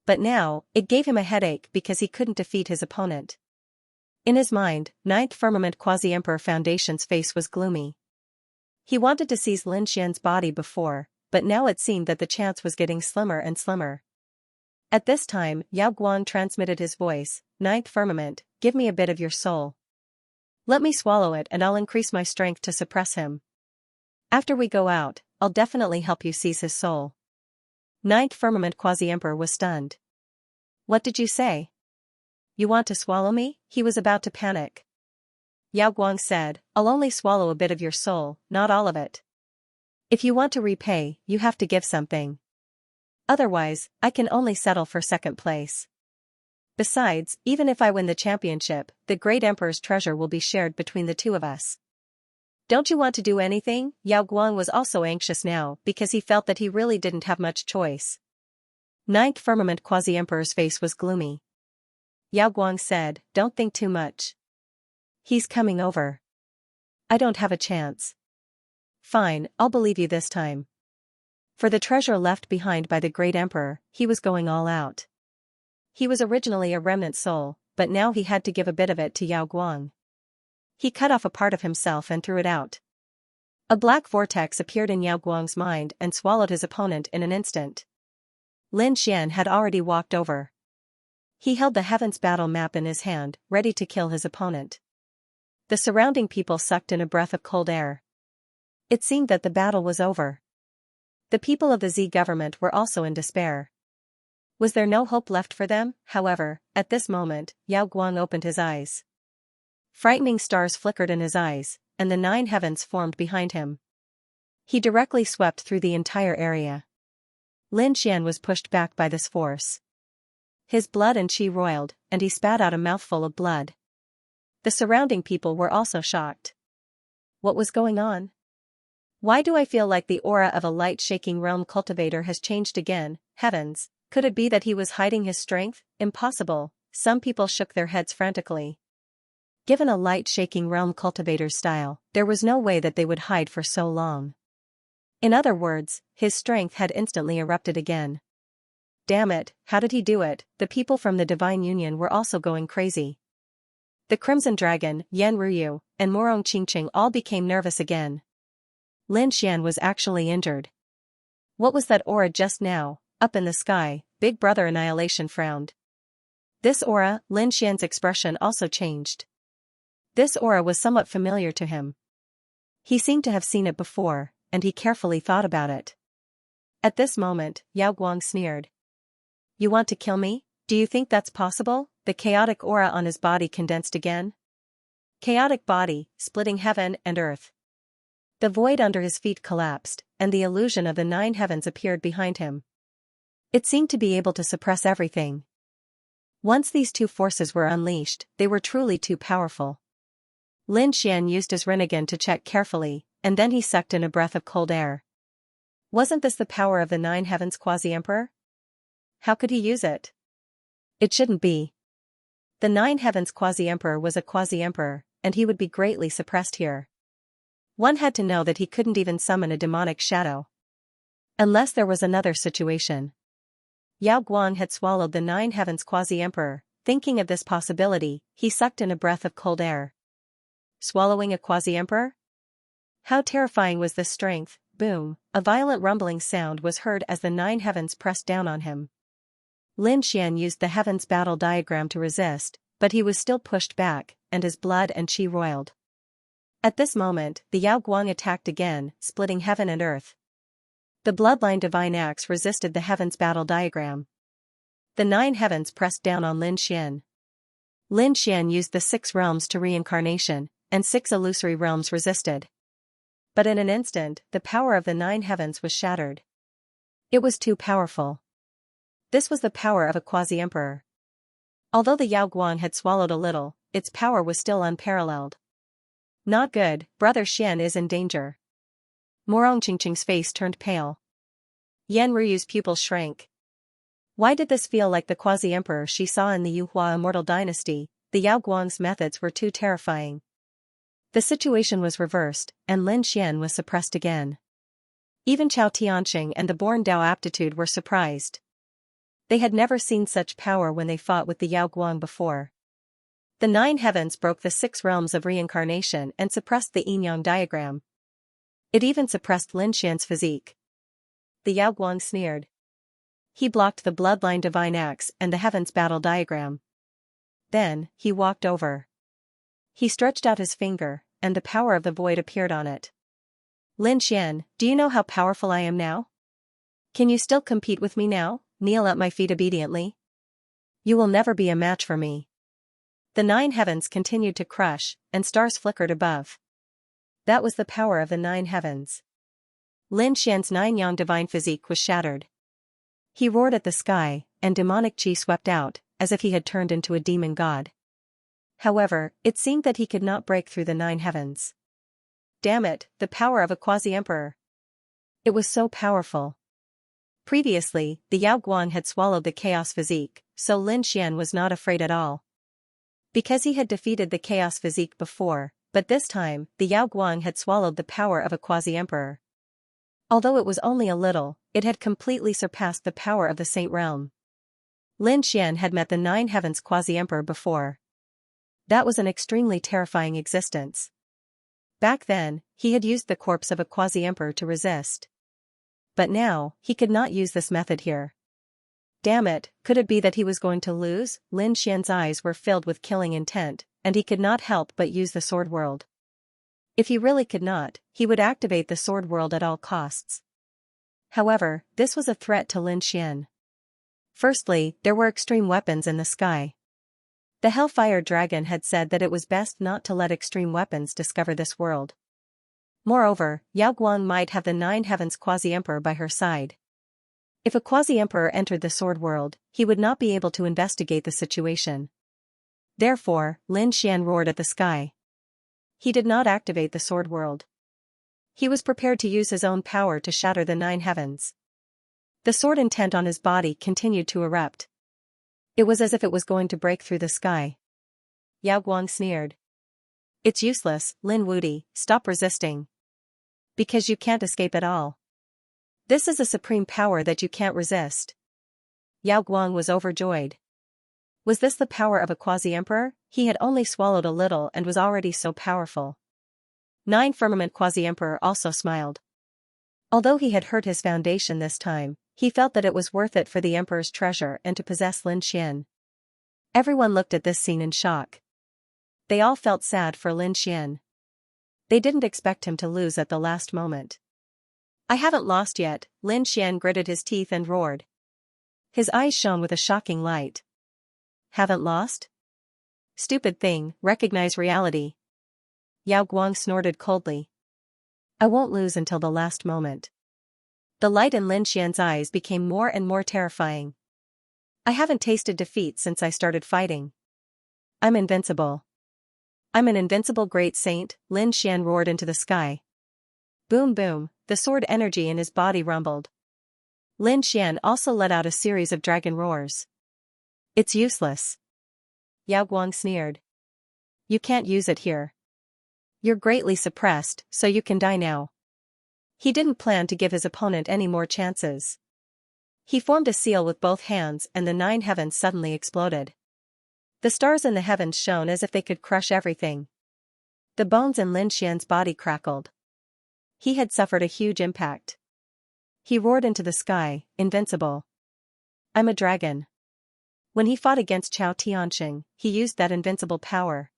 But now, it gave him a headache because he couldn't defeat his opponent. In his mind, Ninth Firmament Quasi-Emperor Foundation's face was gloomy. He wanted to seize Lin Xian's body before, but now it seemed that the chance was getting slimmer and slimmer. At this time, Yao Guang transmitted his voice, Ninth Firmament, give me a bit of your soul. Let me swallow it and I'll increase my strength to suppress him. After we go out, I'll definitely help you seize his soul. Ninth Firmament Quasi-Emperor was stunned. What did you say? You want to swallow me? He was about to panic. Yao Guang said, I'll only swallow a bit of your soul, not all of it. If you want to repay, you have to give something. Otherwise, I can only settle for second place. Besides, even if I win the championship, the great emperor's treasure will be shared between the two of us. Don't you want to do anything? Yao Guang was also anxious now because he felt that he really didn't have much choice. Ninth Firmament Quasi-Emperor's face was gloomy. Yao Guang said, don't think too much. He's coming over. I don't have a chance. Fine, I'll believe you this time. For the treasure left behind by the great emperor, he was going all out. He was originally a remnant soul, but now he had to give a bit of it to Yao Guang. He cut off a part of himself and threw it out. A black vortex appeared in Yao Guang's mind and swallowed his opponent in an instant. Lin Xian had already walked over. He held the Heaven's battle map in his hand, ready to kill his opponent. The surrounding people sucked in a breath of cold air. It seemed that the battle was over. The people of the Z government were also in despair. Was there no hope left for them? However, at this moment, Yao Guang opened his eyes. Frightening stars flickered in his eyes, and the 9 heavens formed behind him. He directly swept through the entire area. Lin Xian was pushed back by this force. His blood and qi roiled, and he spat out a mouthful of blood. The surrounding people were also shocked. What was going on? Why do I feel like the aura of a light-shaking realm cultivator has changed again? Heavens, could it be that he was hiding his strength? Impossible. Some people shook their heads frantically. Given a light-shaking realm cultivator's style, there was no way that they would hide for so long. In other words, his strength had instantly erupted again. Damn it, how did he do it? The people from the Divine Union were also going crazy. The Crimson Dragon, Yan Ruyu, and Morong Qingqing all became nervous again. Lin Xian was actually injured. What was that aura just now? Up in the sky, Big Brother Annihilation frowned. This aura, Lin Xian's expression also changed. This aura was somewhat familiar to him. He seemed to have seen it before, and he carefully thought about it. At this moment, Yao Guang sneered. You want to kill me? Do you think that's possible? The chaotic aura on his body condensed again. Chaotic body, splitting heaven and earth. The void under his feet collapsed, and the illusion of the 9 heavens appeared behind him. It seemed to be able to suppress everything. Once these two forces were unleashed, they were truly too powerful. Lin Xian used his Rinnegan to check carefully, and then he sucked in a breath of cold air. Wasn't this the power of the 9 heavens Quasi-Emperor? How could he use it? It shouldn't be. The 9 heavens Quasi-Emperor was a Quasi-Emperor, and he would be greatly suppressed here. One had to know that he couldn't even summon a demonic shadow. Unless there was another situation. Yao Guang had swallowed the 9 heavens Quasi-Emperor. Thinking of this possibility, he sucked in a breath of cold air. Swallowing a Quasi-Emperor? How terrifying was this strength? Boom, a violent rumbling sound was heard as the 9 heavens pressed down on him. Lin Xian used the heavens battle diagram to resist, but he was still pushed back, and his blood and qi roiled. At this moment, the Yao Guang attacked again, splitting heaven and earth. The bloodline divine axe resisted the heavens battle diagram. The 9 heavens pressed down on Lin Xian. Lin Xian used the 6 realms to reincarnation, and 6 illusory realms resisted. But in an instant, the power of the 9 heavens was shattered. It was too powerful. This was the power of a quasi-emperor. Although the Yao Guang had swallowed a little, its power was still unparalleled. Not good, Brother Xian is in danger. Morong Qingqing's face turned pale. Yan Ruyu's pupils shrank. Why did this feel like the quasi-emperor she saw in the Yuhua immortal dynasty? The Yao Guang's methods were too terrifying. The situation was reversed, and Lin Xian was suppressed again. Even Chao Tianxing and the born Dao aptitude were surprised. They had never seen such power when they fought with the Yao Guang before. The 9 heavens broke the 6 realms of reincarnation and suppressed the yin-yang diagram. It even suppressed Lin Xian's physique. The Yao Guang sneered. He blocked the bloodline divine axe and the heavens battle diagram. Then, he walked over. He stretched out his finger, and the power of the void appeared on it. Lin Xian, do you know how powerful I am now? Can you still compete with me now? Kneel at my feet obediently? You will never be a match for me. The 9 heavens continued to crush, and stars flickered above. That was the power of the 9 heavens. Lin Xian's 9-yang divine physique was shattered. He roared at the sky, and demonic qi swept out, as if he had turned into a demon god. However, it seemed that he could not break through the 9 heavens. Damn it, the power of a quasi-emperor. It was so powerful. Previously, the Yao Guang had swallowed the chaos physique, so Lin Xian was not afraid at all. Because he had defeated the chaos physique before, but this time, the Yao Guang had swallowed the power of a quasi-emperor. Although it was only a little, it had completely surpassed the power of the Saint Realm. Lin Xian had met the 9 heavens quasi-emperor before. That was an extremely terrifying existence. Back then, he had used the corpse of a quasi-emperor to resist. But now, he could not use this method here. Damn it, could it be that he was going to lose? Lin Xian's eyes were filled with killing intent, and he could not help but use the sword world. If he really could not, he would activate the sword world at all costs. However, this was a threat to Lin Xian. Firstly, there were extreme weapons in the sky. The Hellfire Dragon had said that it was best not to let extreme weapons discover this world. Moreover, Yao Guang might have the 9 heavens quasi-emperor by her side. If a quasi-emperor entered the sword world, he would not be able to investigate the situation. Therefore, Lin Xian roared at the sky. He did not activate the sword world. He was prepared to use his own power to shatter the 9 heavens. The sword intent on his body continued to erupt. It was as if it was going to break through the sky. Yao Guang sneered. It's useless, Lin Wudi, stop resisting. Because you can't escape at all. This is a supreme power that you can't resist. Yao Guang was overjoyed. Was this the power of a quasi-emperor? He had only swallowed a little and was already so powerful. 9 Firmament quasi-emperor also smiled. Although he had hurt his foundation this time, he felt that it was worth it for the emperor's treasure and to possess Lin Xian. Everyone looked at this scene in shock. They all felt sad for Lin Xian. They didn't expect him to lose at the last moment. I haven't lost yet, Lin Xian gritted his teeth and roared. His eyes shone with a shocking light. Haven't lost? Stupid thing, recognize reality. Yao Guang snorted coldly. I won't lose until the last moment. The light in Lin Xian's eyes became more and more terrifying. I haven't tasted defeat since I started fighting. I'm invincible. I'm an invincible great saint, Lin Xian roared into the sky. Boom boom, the sword energy in his body rumbled. Lin Xian also let out a series of dragon roars. It's useless. Yao Guang sneered. You can't use it here. You're greatly suppressed, so you can die now. He didn't plan to give his opponent any more chances. He formed a seal with both hands and the 9 heavens suddenly exploded. The stars in the heavens shone as if they could crush everything. The bones in Lin Xian's body crackled. He had suffered a huge impact. He roared into the sky, invincible. I'm a dragon. When he fought against Chao Tianxing, he used that invincible power.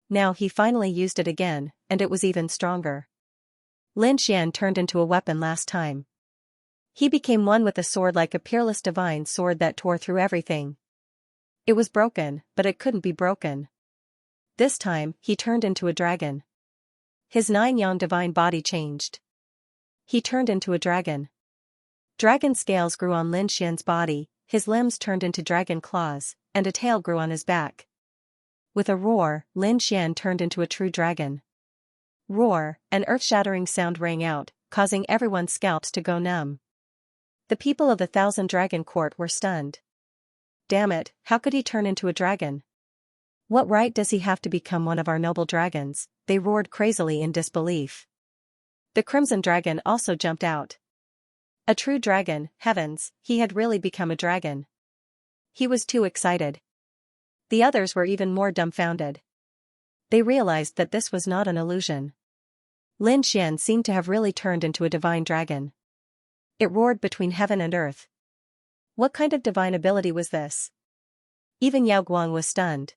Now he finally used it again, and it was even stronger. Lin Xian turned into a weapon last time. He became one with the sword like a peerless divine sword that tore through everything. It was broken, but it couldn't be broken. This time, he turned into a dragon. His 9-yang divine body changed. He turned into a dragon. Dragon scales grew on Lin Xian's body, his limbs turned into dragon claws, and a tail grew on his back. With a roar, Lin Xian turned into a true dragon. Roar, an earth-shattering sound rang out, causing everyone's scalps to go numb. The people of the Thousand Dragon Court were stunned. Damn it, how could he turn into a dragon? What right does he have to become one of our noble dragons? They roared crazily in disbelief. The Crimson Dragon also jumped out. A true dragon, heavens, he had really become a dragon. He was too excited. The others were even more dumbfounded. They realized that this was not an illusion. Lin Xian seemed to have really turned into a divine dragon. It roared between heaven and earth. What kind of divine ability was this? Even Yao Guang was stunned.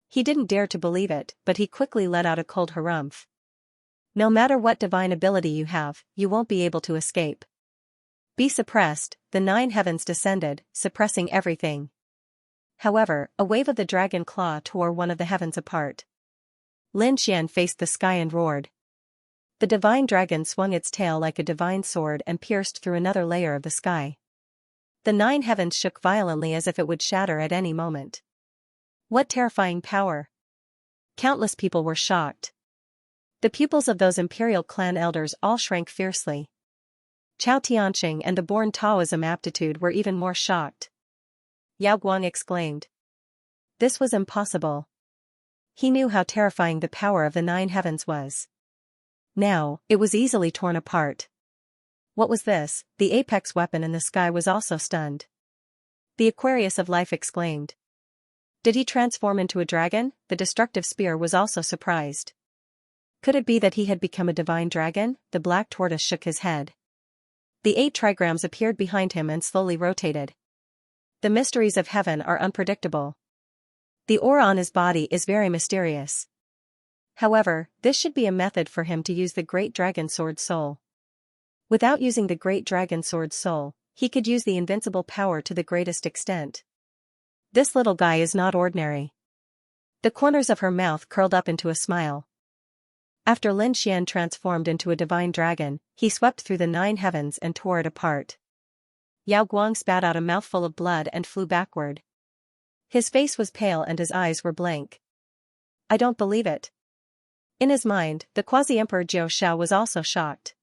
He didn't dare to believe it, but he quickly let out a cold harumph. No matter what divine ability you have, you won't be able to escape. Be suppressed. The 9 heavens descended, suppressing everything. However, a wave of the dragon claw tore one of the heavens apart. Lin Xian faced the sky and roared. The divine dragon swung its tail like a divine sword and pierced through another layer of the sky. The 9 heavens shook violently as if it would shatter at any moment. What terrifying power! Countless people were shocked. The pupils of those imperial clan elders all shrank fiercely. Chao Tianqing and the born Taoism aptitude were even more shocked. Yao Guang exclaimed. This was impossible. He knew how terrifying the power of the 9 heavens was. Now, it was easily torn apart. What was this? The apex weapon in the sky was also stunned. The Aquarius of Life exclaimed. Did he transform into a dragon? The destructive spear was also surprised. Could it be that he had become a divine dragon? The black tortoise shook his head. The 8 trigrams appeared behind him and slowly rotated. The mysteries of heaven are unpredictable. The aura on his body is very mysterious. However, this should be a method for him to use the Great Dragon Sword Soul. Without using the Great Dragon Sword Soul, he could use the invincible power to the greatest extent. This little guy is not ordinary. The corners of her mouth curled up into a smile. After Lin Xian transformed into a divine dragon, he swept through the 9 heavens and tore it apart. Yao Guang spat out a mouthful of blood and flew backward. His face was pale and his eyes were blank. I don't believe it. In his mind, the quasi-emperor Jiao Shao was also shocked.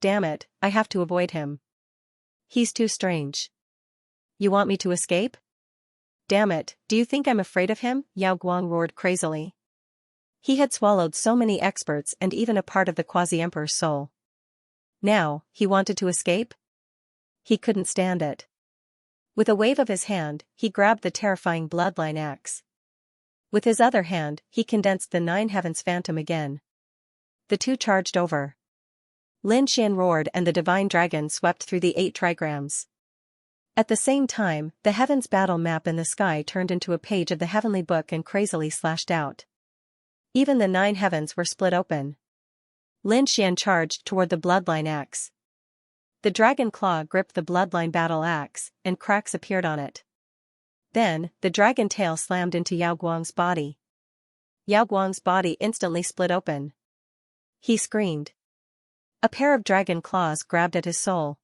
Damn it, I have to avoid him. He's too strange. You want me to escape? Damn it, do you think I'm afraid of him? Yao Guang roared crazily. He had swallowed so many experts and even a part of the quasi-emperor's soul. Now, he wanted to escape? He couldn't stand it. With a wave of his hand, he grabbed the terrifying bloodline axe. With his other hand, he condensed the 9 heavens phantom again. The two charged over. Lin Xian roared and the divine dragon swept through the 8 trigrams. At the same time, the heavens battle map in the sky turned into a page of the heavenly book and crazily slashed out. Even the 9 heavens were split open. Lin Xian charged toward the bloodline axe. The dragon claw gripped the bloodline battle axe, and cracks appeared on it. Then, the dragon tail slammed into Yao Guang's body. Yao Guang's body instantly split open. He screamed. A pair of dragon claws grabbed at his soul.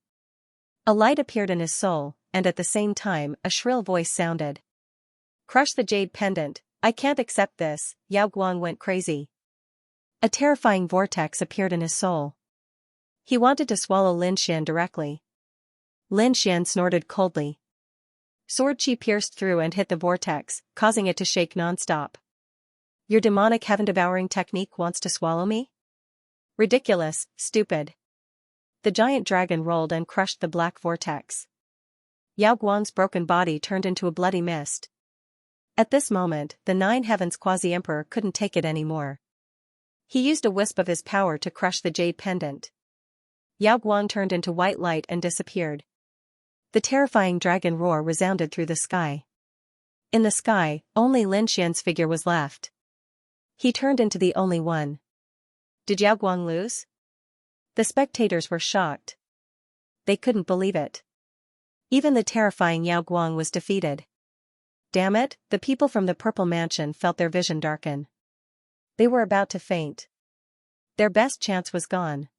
A light appeared in his soul, and at the same time, a shrill voice sounded. Crush the jade pendant, I can't accept this. Yao Guang went crazy. A terrifying vortex appeared in his soul. He wanted to swallow Lin Xian directly. Lin Xian snorted coldly. Sword chi pierced through and hit the vortex, causing it to shake non-stop. Your demonic heaven-devouring technique wants to swallow me? Ridiculous, stupid. The giant dragon rolled and crushed the black vortex. Yao Guang's broken body turned into a bloody mist. At this moment, the 9 heavens quasi-emperor couldn't take it anymore. He used a wisp of his power to crush the jade pendant. Yao Guang turned into white light and disappeared. The terrifying dragon roar resounded through the sky. In the sky, only Lin Xian's figure was left. He turned into the only one. Did Yao Guang lose? The spectators were shocked. They couldn't believe it. Even the terrifying Yao Guang was defeated. Damn it, the people from the Purple Mansion felt their vision darken. They were about to faint. Their best chance was gone.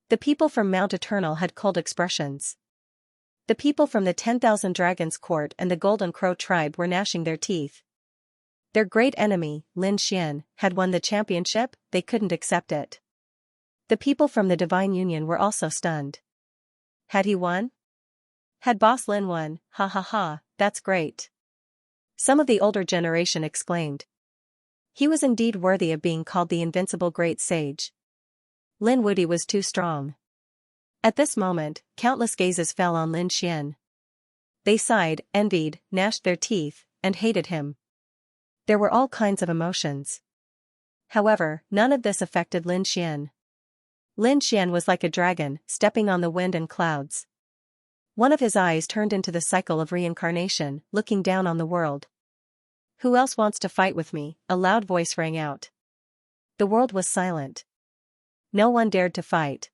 The people from Mount Eternal had cold expressions. The people from the 10,000 Dragons Court and the Golden Crow tribe were gnashing their teeth. Their great enemy, Lin Xian, had won the championship. They couldn't accept it. The people from the Divine Union were also stunned. Had he won? Had Boss Lin won? Ha ha ha, that's great. Some of the older generation exclaimed. He was indeed worthy of being called the invincible great sage. Lin Wuti was too strong. At this moment, countless gazes fell on Lin Xian. They sighed, envied, gnashed their teeth, and hated him. There were all kinds of emotions. However, none of this affected Lin Xian. Lin Xian was like a dragon, stepping on the wind and clouds. One of his eyes turned into the cycle of reincarnation, looking down on the world. Who else wants to fight with me? A loud voice rang out. The world was silent. No one dared to fight.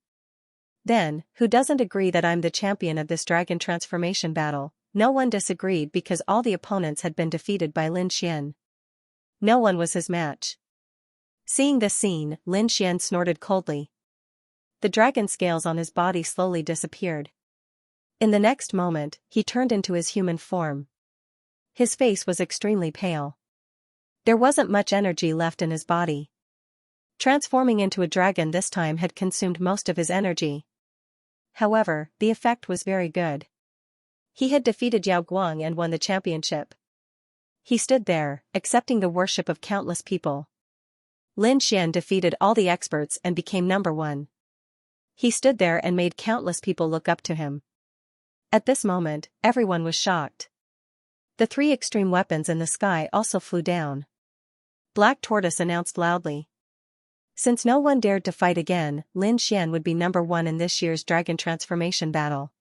Then, who doesn't agree that I'm the champion of this dragon transformation battle? No one disagreed because all the opponents had been defeated by Lin Xian. No one was his match. Seeing this scene, Lin Xian snorted coldly. The dragon scales on his body slowly disappeared. In the next moment, he turned into his human form. His face was extremely pale. There wasn't much energy left in his body. Transforming into a dragon this time had consumed most of his energy. However, the effect was very good. He had defeated Yao Guang and won the championship. He stood there, accepting the worship of countless people. Lin Xian defeated all the experts and became number one. He stood there and made countless people look up to him. At this moment, everyone was shocked. The three extreme weapons in the sky also flew down. Black Tortoise announced loudly. Since no one dared to fight again, Lin Xian would be number one in this year's dragon transformation battle.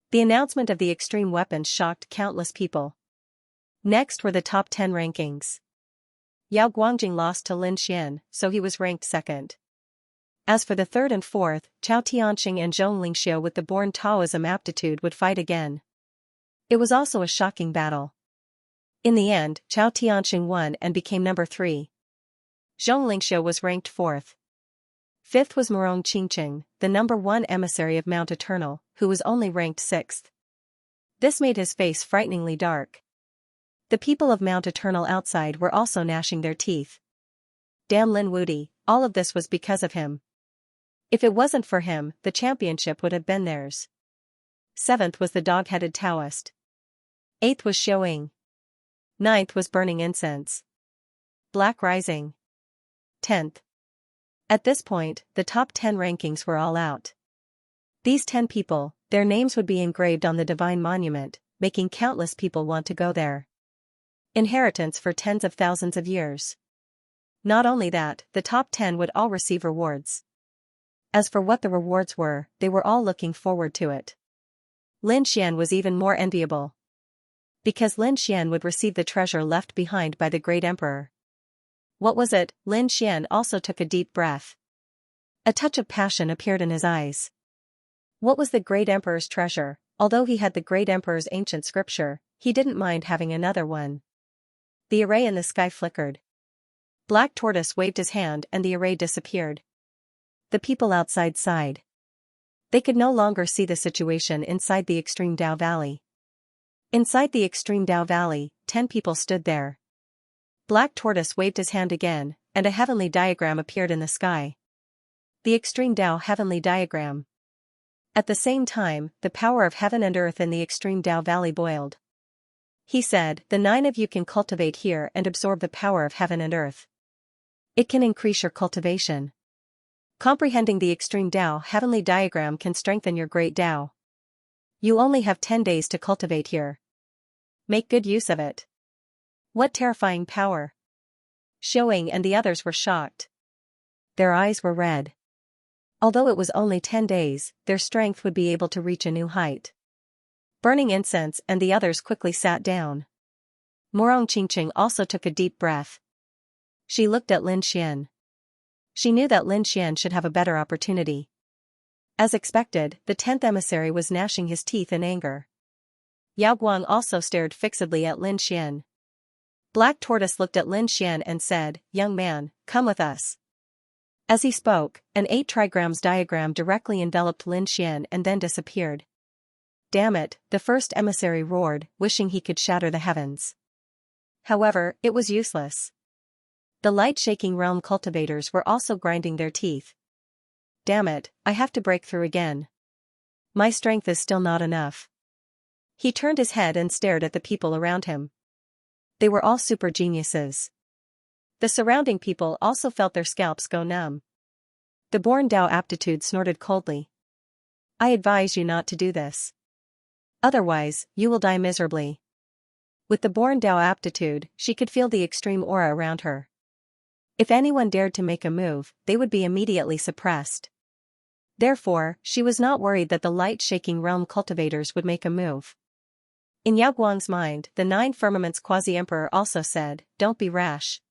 The announcement of the extreme weapons shocked countless people. Next were the top 10 rankings. Yao Guangjing lost to Lin Xian, so he was ranked second. As for the third and fourth, Chao Tianxing and Zhong Lingxiu with the Born Taoism aptitude would fight again. It was also a shocking battle. In the end, Chao Tianxing won and became number 3. Zhong Lingxiu was ranked 4th. 5th was Murong Qingqing, the number 1 emissary of Mount Eternal, who was only ranked 6th. This made his face frighteningly dark. The people of Mount Eternal outside were also gnashing their teeth. Damn Lin Wuti, all of this was because of him. If it wasn't for him, the championship would have been theirs. 7th was the dog-headed Taoist. 8th was Xiaoying. 9th was burning incense. Black Rising. 10th. At this point, the top 10 rankings were all out. These 10 people, their names would be engraved on the divine monument, making countless people want to go there. Inheritance for tens of thousands of years. Not only that, the top 10 would all receive rewards. As for what the rewards were, they were all looking forward to it. Lin Xian was even more enviable. Because Lin Xian would receive the treasure left behind by the great emperor. What was it? Lin Xian also took a deep breath. A touch of passion appeared in his eyes. What was the great emperor's treasure? Although he had the great emperor's ancient scripture, he didn't mind having another one. The array in the sky flickered. Black Tortoise waved his hand and the array disappeared. The people outside sighed. They could no longer see the situation inside the extreme Dao Valley. Inside the extreme Dao Valley, 10 people stood there. Black Tortoise waved his hand again, and a heavenly diagram appeared in the sky. The extreme Dao heavenly diagram. At the same time, the power of heaven and earth in the extreme Dao Valley boiled. He said, "The 9 of you can cultivate here and absorb the power of heaven and earth. It can increase your cultivation. Comprehending the extreme Dao heavenly diagram can strengthen your great Dao. You only have 10 days to cultivate here. Make good use of it." What terrifying power! Xiaoying and the others were shocked. Their eyes were red. Although it was only 10 days, their strength would be able to reach a new height. Burning incense and the others quickly sat down. Murong Qingqing also took a deep breath. She looked at Lin Xian. She knew that Lin Xian should have a better opportunity. As expected, the 10th emissary was gnashing his teeth in anger. Yao Guang also stared fixedly at Lin Xian. Black Tortoise looked at Lin Xian and said, "Young man, come with us." As he spoke, an 8 trigrams diagram directly enveloped Lin Xian and then disappeared. "Damn it," the first emissary roared, wishing he could shatter the heavens. However, it was useless. The light-shaking realm cultivators were also grinding their teeth. "Damn it, I have to break through again. My strength is still not enough." He turned his head and stared at the people around him. They were all super geniuses. The surrounding people also felt their scalps go numb. The born Dao aptitude snorted coldly. "I advise you not to do this. Otherwise, you will die miserably." With the born Dao aptitude, she could feel the extreme aura around her. If anyone dared to make a move, they would be immediately suppressed. Therefore, she was not worried that the light-shaking realm cultivators would make a move. In Yao Guang's mind, the 9 firmaments quasi-emperor also said, "Don't be rash.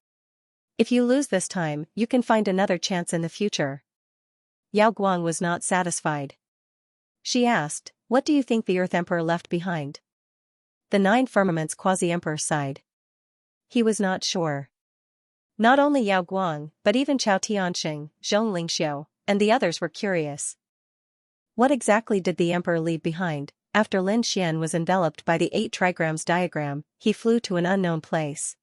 If you lose this time, you can find another chance in the future." Yao Guang was not satisfied. She asked, "What do you think the Earth Emperor left behind?" The 9 firmaments quasi-emperor sighed. He was not sure. Not only Yao Guang, but even Chao Tianxing, Zhong Lingxiu, and the others were curious. What exactly did the emperor leave behind? After Lin Xian was enveloped by the 8 trigrams diagram, he flew to an unknown place.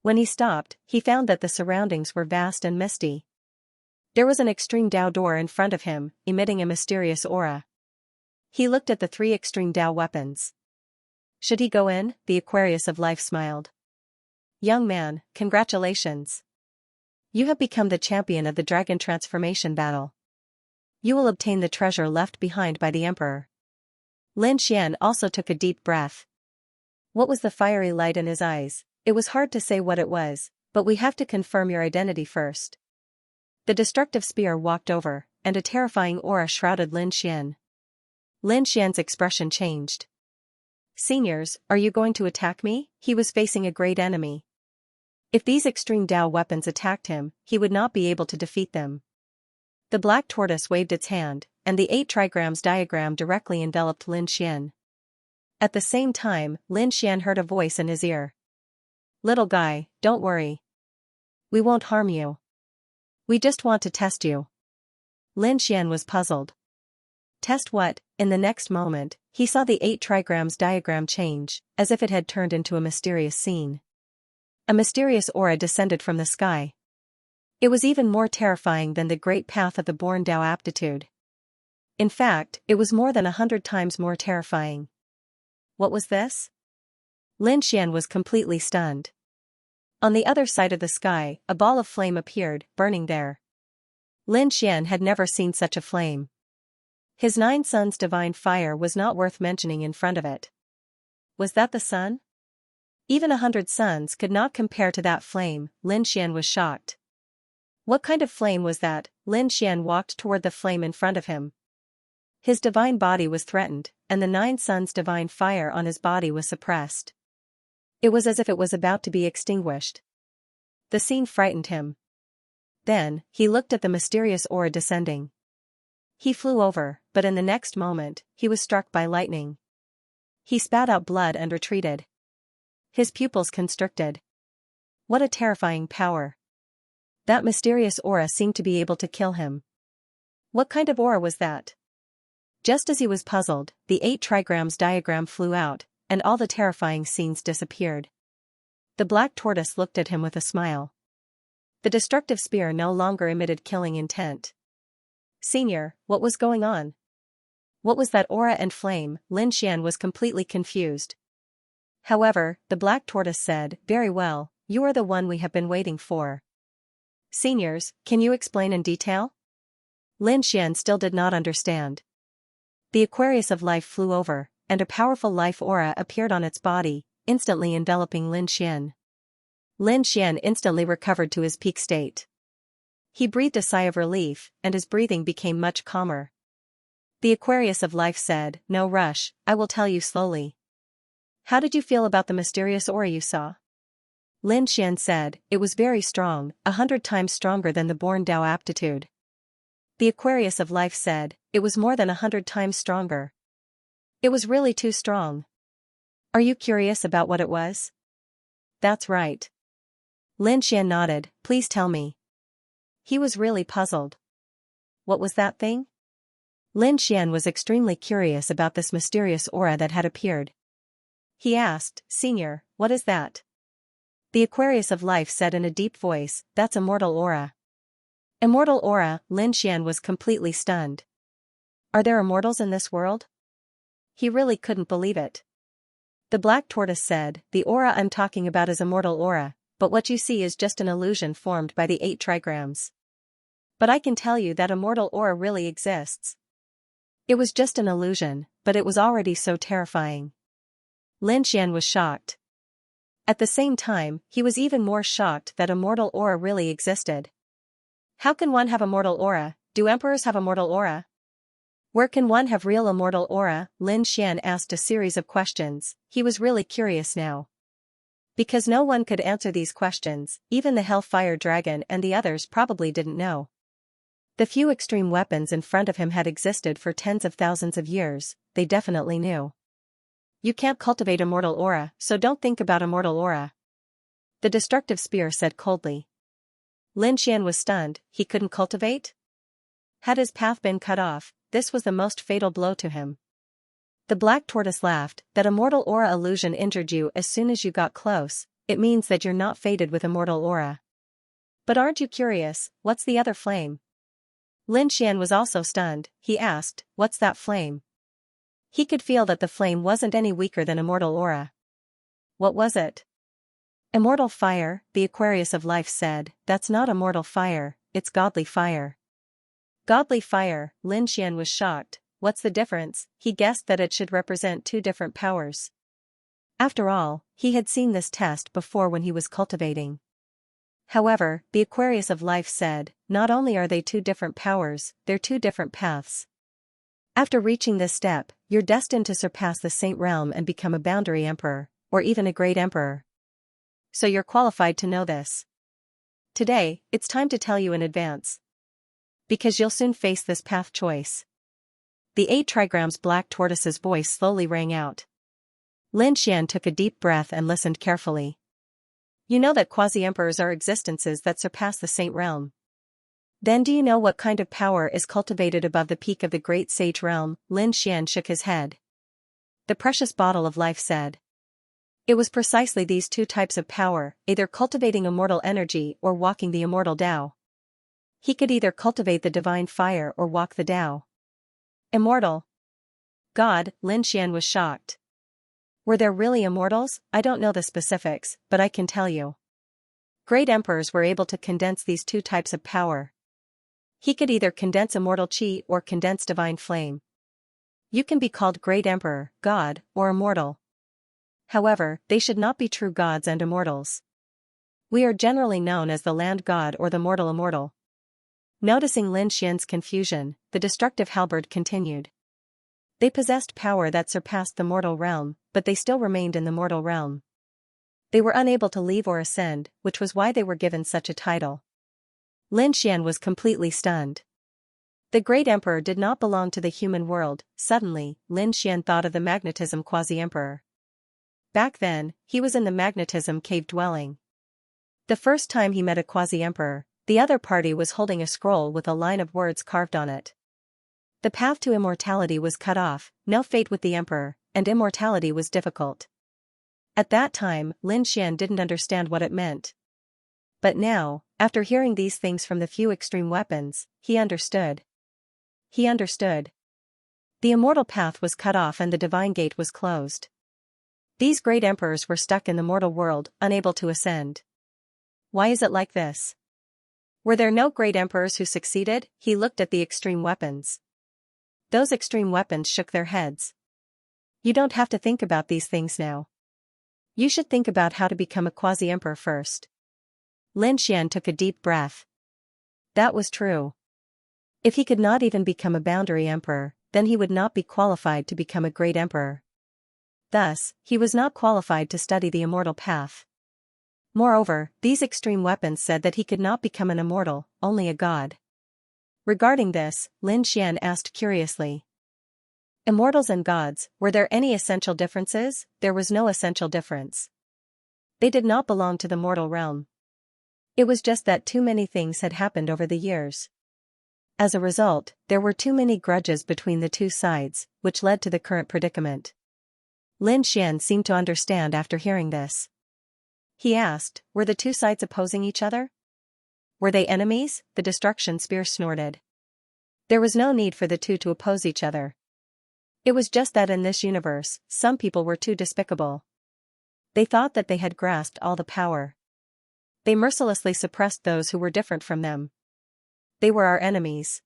When he stopped, he found that the surroundings were vast and misty. There was an extreme Dao door in front of him, emitting a mysterious aura. He looked at the 3 extreme Dao weapons. Should he go in? The Aquarius of Life smiled. "Young man, congratulations. You have become the champion of the dragon transformation battle. You will obtain the treasure left behind by the emperor." Lin Xian also took a deep breath. What was the fiery light in his eyes? It was hard to say what it was, but we have to confirm your identity first. The destructive spear walked over, and a terrifying aura shrouded Lin Xian. Lin Xian's expression changed. "Seniors, are you going to attack me?" He was facing a great enemy. If these extreme Dao weapons attacked him, he would not be able to defeat them. The black tortoise waved its hand, and the 8 trigrams diagram directly enveloped Lin Xian. At the same time, Lin Xian heard a voice in his ear. "Little guy, don't worry. We won't harm you. We just want to test you." Lin Xian was puzzled. Test what? In the next moment, he saw the 8 trigrams diagram change, as if it had turned into a mysterious scene. A mysterious aura descended from the sky. It was even more terrifying than the great path of the born Dao aptitude. In fact, it was more than 100 times more terrifying. What was this? Lin Xian was completely stunned. On the other side of the sky, a ball of flame appeared, burning there. Lin Xian had never seen such a flame. His 9 sons' divine fire was not worth mentioning in front of it. Was that the sun? Even 100 suns could not compare to that flame. Lin Xian was shocked. What kind of flame was that? Lin Xian walked toward the flame in front of him. His divine body was threatened, and the 9 suns' divine fire on his body was suppressed. It was as if it was about to be extinguished. The scene frightened him. Then, he looked at the mysterious aura descending. He flew over, but in the next moment, he was struck by lightning. He spat out blood and retreated. His pupils constricted. What a terrifying power. That mysterious aura seemed to be able to kill him. What kind of aura was that? Just as he was puzzled, the 8 trigrams diagram flew out, and all the terrifying scenes disappeared. The black tortoise looked at him with a smile. The destructive spear no longer emitted killing intent. "Senior, what was going on? What was that aura and flame?" Lin Xian was completely confused. However, the black tortoise said, "Very well, you are the one we have been waiting for. Seniors, can you explain in detail?" Lin Xian still did not understand. The Aquarius of Life flew over, and a powerful life aura appeared on its body, instantly enveloping Lin Xian. Lin Xian instantly recovered to his peak state. He breathed a sigh of relief, and his breathing became much calmer. The Aquarius of Life said, "No rush, I will tell you slowly. How did you feel about the mysterious aura you saw?" Lin Xian said, "It was very strong, 100 times stronger than the born Dao aptitude." The Aquarius of Life said, It was more than 100 times stronger. It was really too strong. Are you curious about what it was? That's right. Lin Xian nodded. Please tell me. He was really puzzled. What was that thing? Lin Xian was extremely curious about this mysterious aura that had appeared. He asked, Senior, what is that? The Aquarius of Life said in a deep voice, That's immortal aura. Immortal aura. Lin Xian was completely stunned. Are there immortals in this world? He really couldn't believe it. The Black Tortoise said, The aura I'm talking about is immortal aura, but what you see is just an illusion formed by the 8 trigrams. But I can tell you that immortal aura really exists. It was just an illusion, but it was already so terrifying. Lin Xian was shocked. At the same time, he was even more shocked that immortal aura really existed. How can one have immortal aura? Do emperors have immortal aura? Where can one have real immortal aura? Lin Xian asked a series of questions. He was really curious now. Because no one could answer these questions, even the Hellfire Dragon and the others probably didn't know. The few extreme weapons in front of him had existed for tens of thousands of years, they definitely knew. You can't cultivate immortal aura, so don't think about immortal aura. The destructive spear said coldly. Lin Xian was stunned. He couldn't cultivate? Had his path been cut off, this was the most fatal blow to him. The Black Tortoise laughed. That immortal aura illusion injured you as soon as you got close, it means that you're not fated with immortal aura. But aren't you curious, what's the other flame? Lin Xian was also stunned. He asked, What's that flame? He could feel that the flame wasn't any weaker than immortal aura. What was it? Immortal fire, the Aquarius of Life said. That's not immortal fire, it's godly fire. Godly fire. Lin Xian was shocked. What's the difference? He guessed that it should represent 2 different powers. After all, he had seen this test before when he was cultivating. However, the Aquarius of Life said, not only are they 2 different powers, they're 2 different paths. After reaching this step, you're destined to surpass the Saint Realm and become a boundary emperor, or even a great emperor. So you're qualified to know this. Today, it's time to tell you in advance. Because you'll soon face this path choice. The 8 trigrams Black Tortoise's voice slowly rang out. Lin Xian took a deep breath and listened carefully. You know that quasi-emperors are existences that surpass the Saint Realm. Then do you know what kind of power is cultivated above the peak of the Great Sage Realm? Lin Xian shook his head. The precious bottle of life said. It was precisely these 2 types of power, either cultivating immortal energy or walking the immortal Tao. He could either cultivate the divine fire or walk the Tao. Immortal. God, Lin Xian was shocked. Were there really immortals? I don't know the specifics, but I can tell you. Great emperors were able to condense these 2 types of power. He could either condense immortal chi or condense divine flame. You can be called great emperor, god, or immortal. However, they should not be true gods and immortals. We are generally known as the land god or the mortal immortal. Noticing Lin Xian's confusion, the destructive halberd continued. They possessed power that surpassed the mortal realm, but they still remained in the mortal realm. They were unable to leave or ascend, which was why they were given such a title. Lin Xian was completely stunned. The great emperor did not belong to the human world. Suddenly, Lin Xian thought of the magnetism quasi-emperor. Back then, he was in the magnetism cave dwelling. The first time he met a quasi-emperor, the other party was holding a scroll with a line of words carved on it. The path to immortality was cut off, no fate with the emperor, and immortality was difficult. At that time, Lin Xian didn't understand what it meant. But now, after hearing these things from the few extreme weapons, he understood. He understood. The immortal path was cut off and the divine gate was closed. These great emperors were stuck in the mortal world, unable to ascend. Why is it like this? Were there no great emperors who succeeded? He looked at the extreme weapons. Those extreme weapons shook their heads. You don't have to think about these things now. You should think about how to become a quasi-emperor first. Lin Xian took a deep breath. That was true. If he could not even become a boundary emperor, then he would not be qualified to become a great emperor. Thus, he was not qualified to study the immortal path. Moreover, these extreme weapons said that he could not become an immortal, only a god. Regarding this, Lin Xian asked curiously. Immortals and gods, were there any essential differences? There was no essential difference. They did not belong to the mortal realm. It was just that too many things had happened over the years. As a result, there were too many grudges between the two sides, which led to the current predicament. Lin Xian seemed to understand after hearing this. He asked, were the two sides opposing each other? Were they enemies? The destruction spear snorted. There was no need for the two to oppose each other. It was just that in this universe, some people were too despicable. They thought that they had grasped all the power. They mercilessly suppressed those who were different from them. They were our enemies.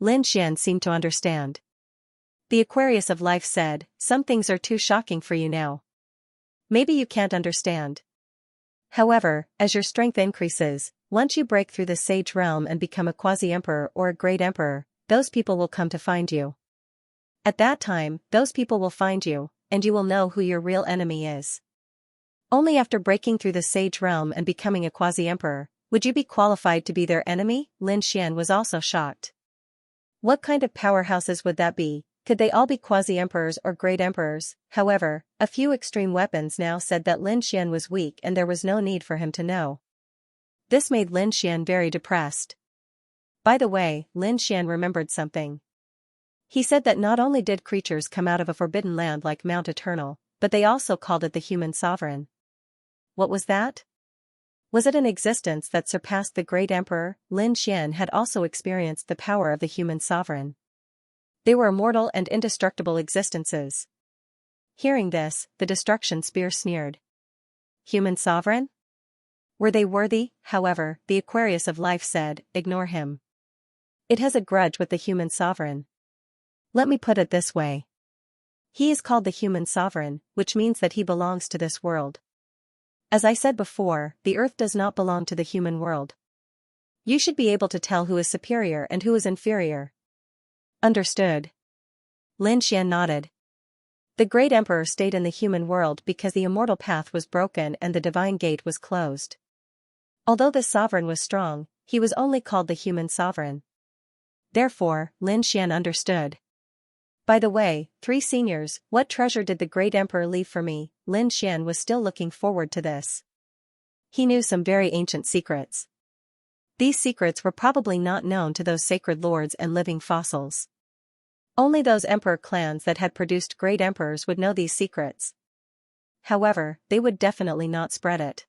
Lin Xian seemed to understand. The Aquarius of Life said, some things are too shocking for you now. Maybe you can't understand. However, as your strength increases, once you break through the sage realm and become a quasi-emperor or a great emperor, those people will come to find you. At that time, those people will find you, and you will know who your real enemy is. Only after breaking through the sage realm and becoming a quasi-emperor, would you be qualified to be their enemy? Lin Xian was also shocked. What kind of powerhouses would that be? Could they all be quasi-emperors or great emperors? However, a few extreme weapons now said that Lin Xian was weak and there was no need for him to know. This made Lin Xian very depressed. By the way, Lin Xian remembered something. He said that not only did creatures come out of a forbidden land like Mount Eternal, but they also called it the human sovereign. What was that? Was it an existence that surpassed the great emperor? Lin Xian had also experienced the power of the human sovereign. They were immortal and indestructible existences. Hearing this, the destruction spear sneered. Human sovereign? Were they worthy? However, the Aquarius of Life said, ignore him. It has a grudge with the human sovereign. Let me put it this way. He is called the human sovereign, which means that he belongs to this world. As I said before, the earth does not belong to the human world. You should be able to tell who is superior and who is inferior. Understood. Lin Xian nodded. The great emperor stayed in the human world because the immortal path was broken and the divine gate was closed. Although the sovereign was strong, he was only called the human sovereign. Therefore, Lin Xian understood. By the way, 3 seniors, what treasure did the great emperor leave for me? Lin Xian was still looking forward to this. He knew some very ancient secrets. These secrets were probably not known to those sacred lords and living fossils. Only those emperor clans that had produced great emperors would know these secrets. However, they would definitely not spread it.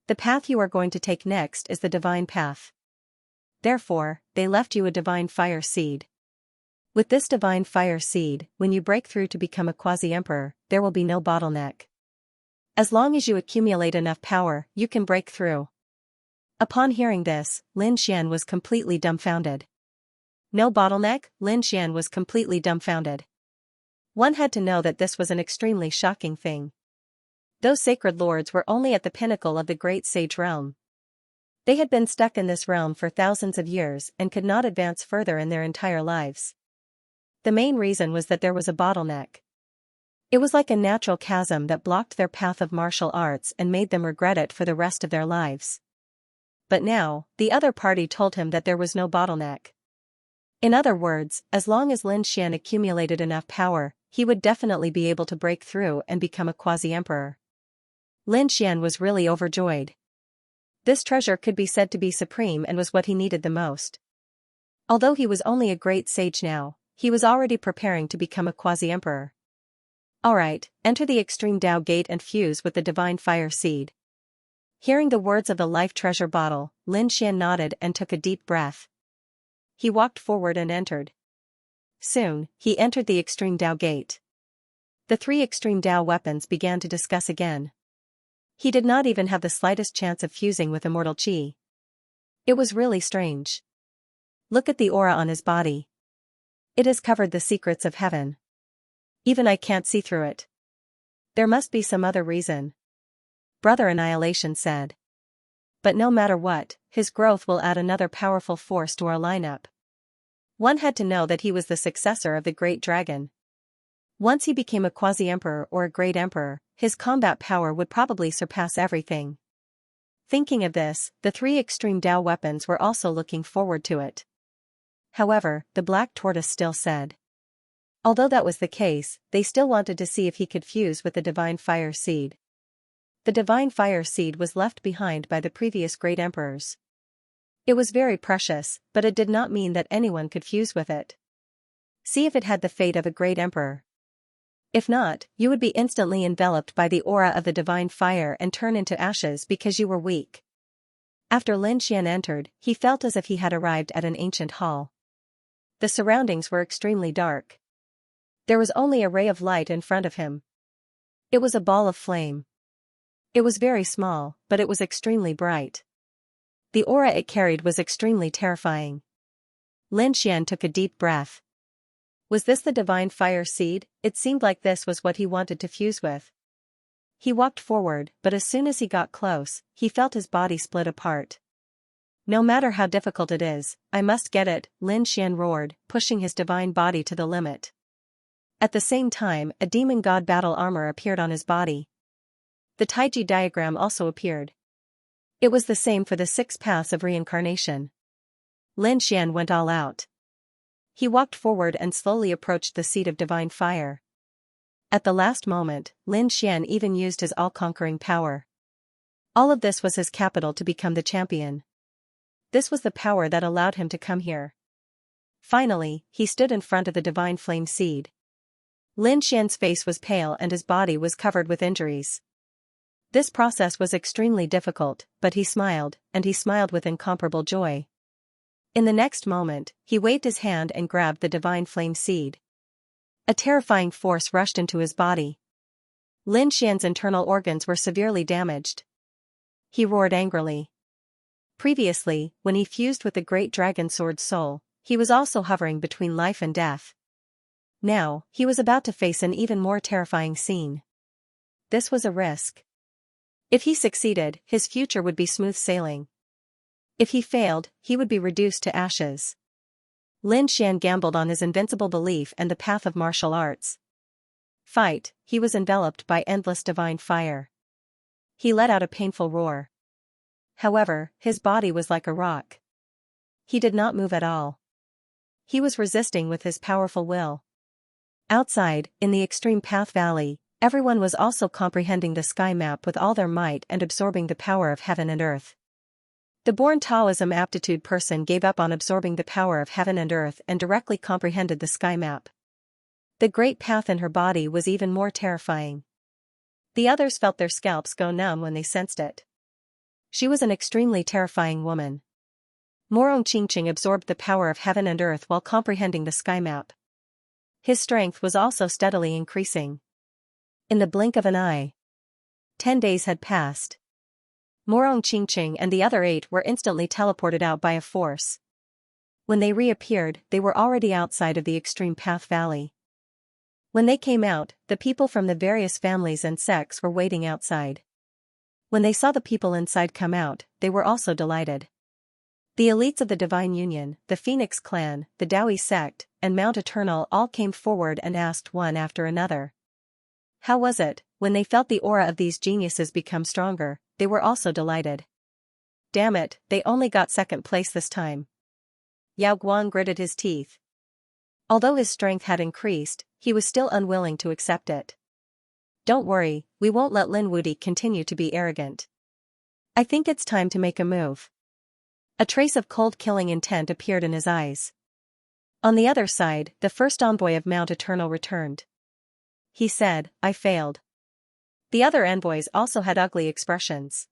The path you are going to take next is the divine path. Therefore, they left you a divine fire seed. With this divine fire seed, when you break through to become a quasi-emperor, there will be no bottleneck. As long as you accumulate enough power, you can break through. Upon hearing this, Lin Xian was completely dumbfounded. No bottleneck? Lin Xian was completely dumbfounded. One had to know that this was an extremely shocking thing. Those sacred lords were only at the pinnacle of the great sage realm. They had been stuck in this realm for thousands of years and could not advance further in their entire lives. The main reason was that there was a bottleneck. It was like a natural chasm that blocked their path of martial arts and made them regret it for the rest of their lives. But now, the other party told him that there was no bottleneck. In other words, as long as Lin Xian accumulated enough power, he would definitely be able to break through and become a quasi-emperor. Lin Xian was really overjoyed. This treasure could be said to be supreme and was what he needed the most. Although he was only a great sage now, he was already preparing to become a quasi-emperor. Alright, enter the extreme Tao gate and fuse with the divine fire seed. Hearing the words of the life treasure bottle, Lin Xian nodded and took a deep breath. He walked forward and entered. Soon, he entered the extreme Tao gate. The 3 extreme Tao weapons began to discuss again. He did not even have the slightest chance of fusing with immortal qi. It was really strange. Look at the aura on his body. It has covered the secrets of heaven. Even I can't see through it. There must be some other reason. Brother Annihilation said. But no matter what, his growth will add another powerful force to our lineup. One had to know that he was the successor of the great dragon. Once he became a quasi-emperor or a great emperor, his combat power would probably surpass everything. Thinking of this, the 3 extreme Tao weapons were also looking forward to it. However, the black tortoise still said. Although that was the case, they still wanted to see if he could fuse with the divine fire seed. The divine fire seed was left behind by the previous great emperors. It was very precious, but it did not mean that anyone could fuse with it. See if it had the fate of a great emperor. If not, you would be instantly enveloped by the aura of the divine fire and turn into ashes because you were weak. After Lin Xian entered, he felt as if he had arrived at an ancient hall. The surroundings were extremely dark. There was only a ray of light in front of him. It was a ball of flame. It was very small, but it was extremely bright. The aura it carried was extremely terrifying. Lin Xian took a deep breath. Was this the divine fire seed? It seemed like this was what he wanted to fuse with. He walked forward, but as soon as he got close, he felt his body split apart. No matter how difficult it is, I must get it, Lin Xian roared, pushing his divine body to the limit. At the same time, a demon god battle armor appeared on his body. The Taiji diagram also appeared. It was the same for the 6 paths of reincarnation. Lin Xian went all out. He walked forward and slowly approached the seat of divine fire. At the last moment, Lin Xian even used his all-conquering power. All of this was his capital to become the champion. This was the power that allowed him to come here. Finally, he stood in front of the divine flame seed. Lin Xian's face was pale and his body was covered with injuries. This process was extremely difficult, but he smiled, and he smiled with incomparable joy. In the next moment, he waved his hand and grabbed the divine flame seed. A terrifying force rushed into his body. Lin Xian's internal organs were severely damaged. He roared angrily. Previously, when he fused with the great dragon sword soul, he was also hovering between life and death. Now, he was about to face an even more terrifying scene. This was a risk. If he succeeded, his future would be smooth sailing. If he failed, he would be reduced to ashes. Lin Xian gambled on his invincible belief and the path of martial arts. Fight, he was enveloped by endless divine fire. He let out a painful roar. However, his body was like a rock. He did not move at all. He was resisting with his powerful will. Outside, in the extreme path valley, everyone was also comprehending the sky map with all their might and absorbing the power of heaven and earth. The born Taoism aptitude person gave up on absorbing the power of heaven and earth and directly comprehended the sky map. The great path in her body was even more terrifying. The others felt their scalps go numb when they sensed it. She was an extremely terrifying woman. Morong Qingqing absorbed the power of heaven and earth while comprehending the sky map. His strength was also steadily increasing. In the blink of an eye, 10 days had passed. Morong Qingqing and the other 8 were instantly teleported out by a force. When they reappeared, they were already outside of the extreme path valley. When they came out, the people from the various families and sects were waiting outside. When they saw the people inside come out, they were also delighted. The elites of the Divine Union, the Phoenix Clan, the Daoi sect, and Mount Eternal all came forward and asked one after another. How was it? When they felt the aura of these geniuses become stronger, they were also delighted. Damn it, they only got second place this time. Yao Guang gritted his teeth. Although his strength had increased, he was still unwilling to accept it. Don't worry, we won't let Lin Wuti continue to be arrogant. I think it's time to make a move. A trace of cold killing intent appeared in his eyes. On the other side, the first envoy of Mount Eternal returned. He said, I failed. The other envoys also had ugly expressions.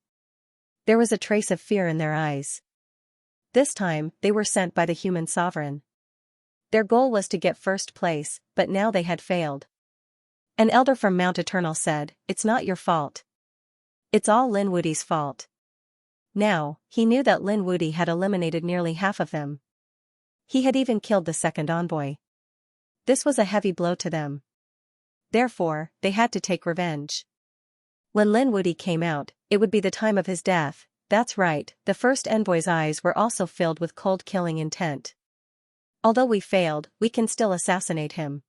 There was a trace of fear in their eyes. This time, they were sent by the human sovereign. Their goal was to get first place, but now they had failed. An elder from Mount Eternal said, it's not your fault. It's all Lin Wuti's fault. Now, he knew that Lin Wuti had eliminated nearly half of them. He had even killed the second envoy. This was a heavy blow to them. Therefore, they had to take revenge. When Lin Wuti came out, it would be the time of his death. That's right, the first envoy's eyes were also filled with cold killing intent. Although we failed, we can still assassinate him.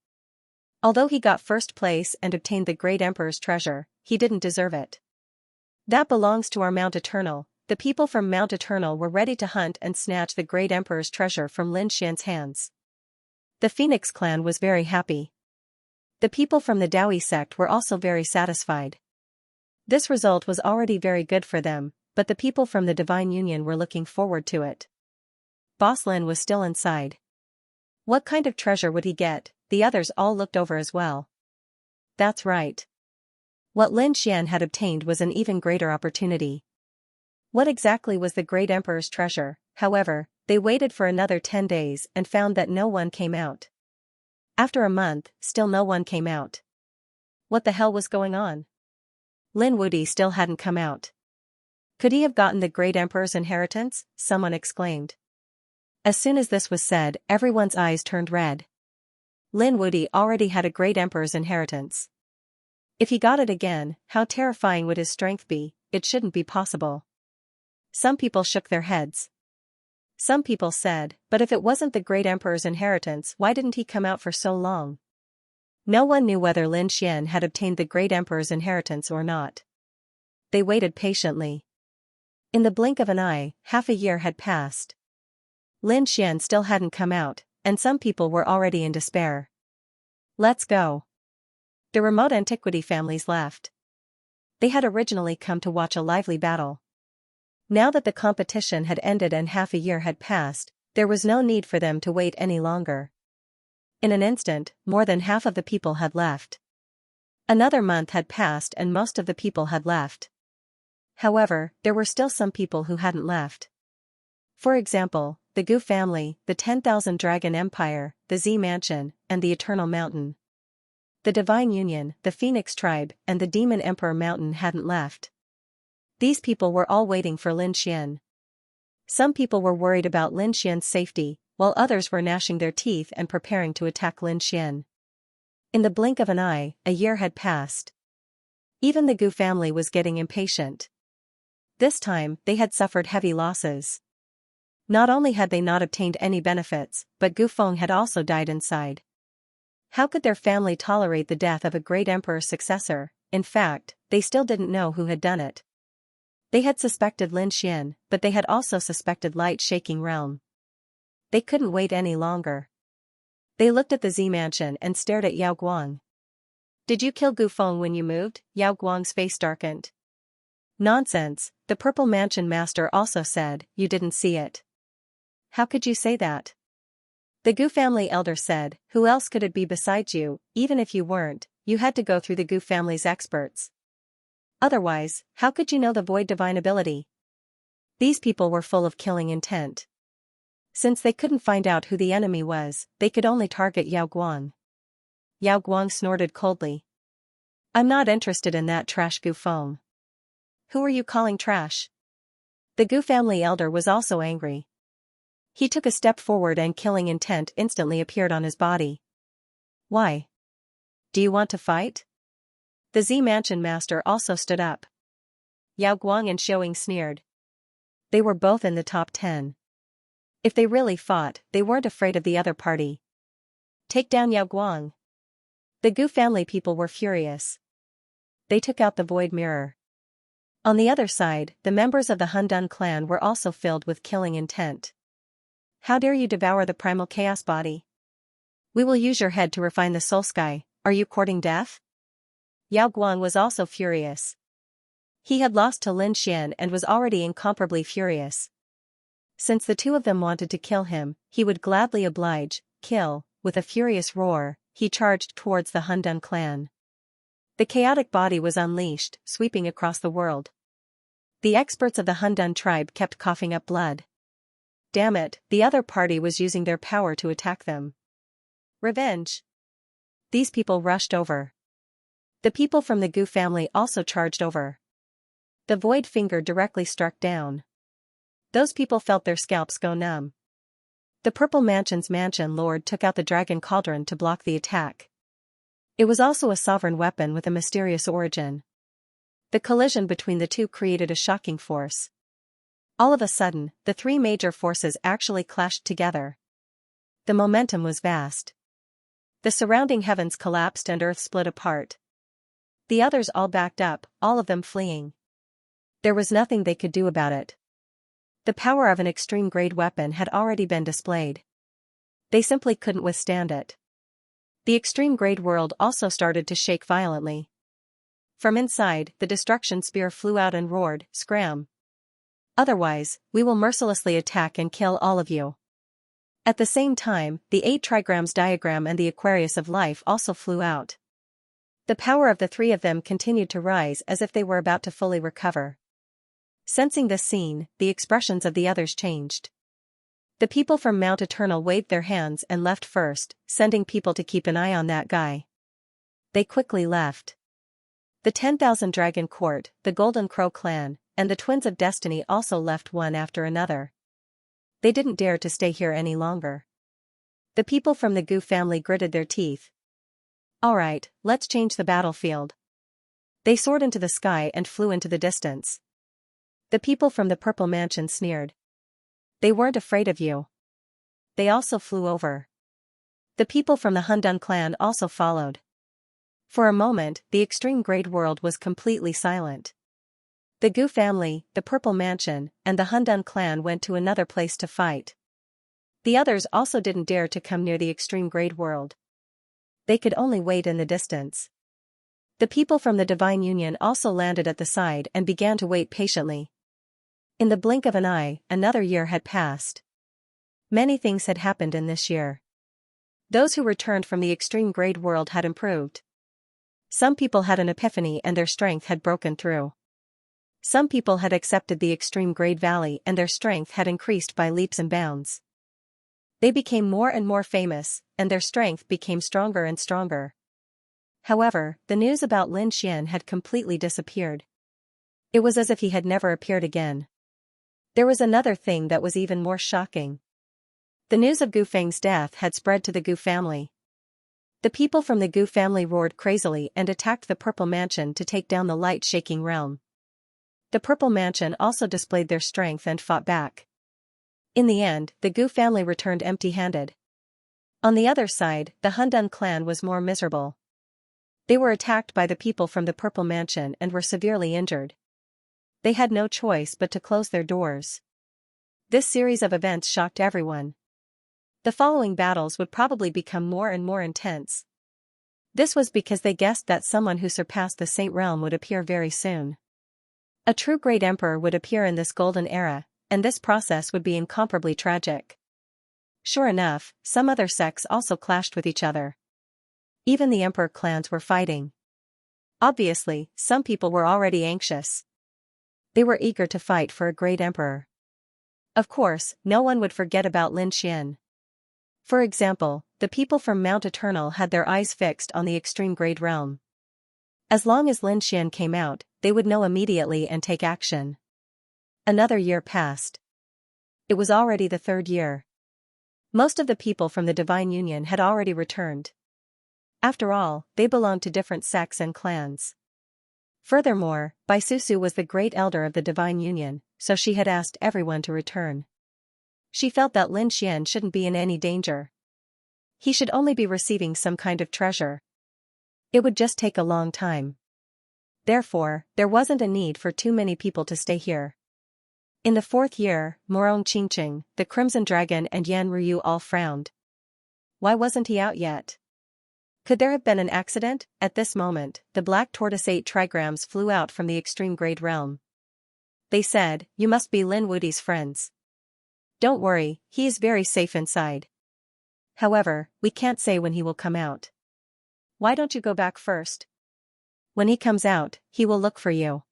Although he got first place and obtained the great emperor's treasure, he didn't deserve it. That belongs to our Mount Eternal, the people from Mount Eternal were ready to hunt and snatch the great emperor's treasure from Lin Xian's hands. The Phoenix clan was very happy. The people from the Daoi sect were also very satisfied. This result was already very good for them, but the people from the Divine Union were looking forward to it. Boss Lin was still inside. What kind of treasure would he get? The others all looked over as well. That's right. What Lin Xian had obtained was an even greater opportunity. What exactly was the great emperor's treasure? However, they waited for another 10 days and found that no one came out. After a month, still no one came out. What the hell was going on? Lin Wuti still hadn't come out. Could he have gotten the great emperor's inheritance? Someone exclaimed. As soon as this was said, everyone's eyes turned red. Lin Wuti already had a great emperor's inheritance. If he got it again, how terrifying would his strength be? It shouldn't be possible. Some people shook their heads. Some people said, but if it wasn't the great emperor's inheritance, why didn't he come out for so long? No one knew whether Lin Xian had obtained the great emperor's inheritance or not. They waited patiently. In the blink of an eye, half a year had passed. Lin Xian still hadn't come out, and some people were already in despair. Let's go. The remote antiquity families left. They had originally come to watch a lively battle. Now that the competition had ended and half a year had passed, there was no need for them to wait any longer. In an instant, more than half of the people had left. Another month had passed and most of the people had left. However, there were still some people who hadn't left. For example, the Gu family, the 10,000 Dragon Empire, the Z Mansion, and the Eternal Mountain. The Divine Union, the Phoenix Tribe, and the Demon Emperor Mountain hadn't left. These people were all waiting for Lin Xian. Some people were worried about Lin Xian's safety, while others were gnashing their teeth and preparing to attack Lin Xian. In the blink of an eye, a year had passed. Even the Gu family was getting impatient. This time, they had suffered heavy losses. Not only had they not obtained any benefits, but Gu Feng had also died inside. How could their family tolerate the death of a great emperor's successor? In fact, they still didn't know who had done it. They had suspected Lin Xian, but they had also suspected Light Shaking Realm. They couldn't wait any longer. They looked at the Z Mansion and stared at Yao Guang. Did you kill Gu Feng when you moved? Yao Guang's face darkened. Nonsense, the Purple Mansion Master also said, you didn't see it. How could you say that? The Gu family elder said, who else could it be besides you? Even if you weren't, you had to go through the Gu family's experts. Otherwise, how could you know the void divine ability? These people were full of killing intent. Since they couldn't find out who the enemy was, they could only target Yao Guang. Yao Guang snorted coldly. I'm not interested in that trash Gu Feng. Who are you calling trash? The Gu family elder was also angry. He took a step forward and killing intent instantly appeared on his body. Why? Do you want to fight? The Z Mansion Master also stood up. Yao Guang and Xiaoying sneered. They were both in the top 10. If they really fought, they weren't afraid of the other party. Take down Yao Guang. The Gu family people were furious. They took out the void mirror. On the other side, the members of the Hundun clan were also filled with killing intent. How dare you devour the primal chaos body? We will use your head to refine the soul sky. Are you courting death? Yao Guang was also furious. He had lost to Lin Xian and was already incomparably furious. Since the two of them wanted to kill him, he would gladly oblige, kill. With a furious roar, he charged towards the Hundun clan. The chaotic body was unleashed, sweeping across the world. The experts of the Hundun tribe kept coughing up blood. Damn it, the other party was using their power to attack them. Revenge. These people rushed over. The people from the Gu family also charged over. The void finger directly struck down. Those people felt their scalps go numb. The Purple Mansion's Mansion Lord took out the Dragon Cauldron to block the attack. It was also a sovereign weapon with a mysterious origin. The collision between the two created a shocking force. All of a sudden, the three major forces actually clashed together. The momentum was vast. The surrounding heavens collapsed and earth split apart. The others all backed up, all of them fleeing. There was nothing they could do about it. The power of an extreme grade weapon had already been displayed. They simply couldn't withstand it. The extreme grade world also started to shake violently. From inside, the destruction spear flew out and roared, "Scram! Otherwise, we will mercilessly attack and kill all of you." At the same time, the 8 trigrams diagram and the Aquarius of life also flew out. The power of the 3 of them continued to rise as if they were about to fully recover. Sensing this scene, the expressions of the others changed. The people from Mount Eternal waved their hands and left first, sending people to keep an eye on that guy. They quickly left. The 10,000 Dragon Court, the Golden Crow clan, and the Twins of Destiny also left one after another. They didn't dare to stay here any longer. The people from the Gu family gritted their teeth. "Alright, let's change the battlefield." They soared into the sky and flew into the distance. The people from the Purple Mansion sneered. "They weren't afraid of you." They also flew over. The people from the Hundun clan also followed. For a moment, the extreme grade world was completely silent. The Gu family, the Purple Mansion, and the Hundun clan went to another place to fight. The others also didn't dare to come near the extreme grade world. They could only wait in the distance. The people from the Divine Union also landed at the side and began to wait patiently. In the blink of an eye, another year had passed. Many things had happened in this year. Those who returned from the extreme grade world had improved. Some people had an epiphany and their strength had broken through. Some people had accepted the extreme grade valley and their strength had increased by leaps and bounds. They became more and more famous, and their strength became stronger and stronger. However, the news about Lin Xian had completely disappeared. It was as if he had never appeared again. There was another thing that was even more shocking. The news of Gu Feng's death had spread to the Gu family. The people from the Gu family roared crazily and attacked the Purple Mansion to take down the light-shaking realm. The Purple Mansion also displayed their strength and fought back. In the end, the Gu family returned empty-handed. On the other side, the Hundun clan was more miserable. They were attacked by the people from the Purple Mansion and were severely injured. They had no choice but to close their doors. This series of events shocked everyone. The following battles would probably become more and more intense. This was because they guessed that someone who surpassed the Saint Realm would appear very soon. A true great emperor would appear in this golden era, and this process would be incomparably tragic. Sure enough, some other sects also clashed with each other. Even the emperor clans were fighting. Obviously, some people were already anxious. They were eager to fight for a great emperor. Of course, no one would forget about Lin Xian. For example, the people from Mount Eternal had their eyes fixed on the extreme grade realm. As long as Lin Xian came out, they would know immediately and take action. Another year passed. It was already the 3rd year. Most of the people from the Divine Union had already returned. After all, they belonged to different sects and clans. Furthermore, Baisusu was the great elder of the Divine Union, so she had asked everyone to return. She felt that Lin Xian shouldn't be in any danger. He should only be receiving some kind of treasure. It would just take a long time. Therefore, there wasn't a need for too many people to stay here. In the 4th year, Morong Qingqing, the Crimson Dragon and Yan Ryu all frowned. Why wasn't he out yet? Could there have been an accident? At this moment, the Black Tortoise 8 trigrams flew out from the extreme grade realm. They said, "You must be Lin Wudi's friends. Don't worry, he is very safe inside. However, we can't say when he will come out. Why don't you go back first? When he comes out, he will look for you."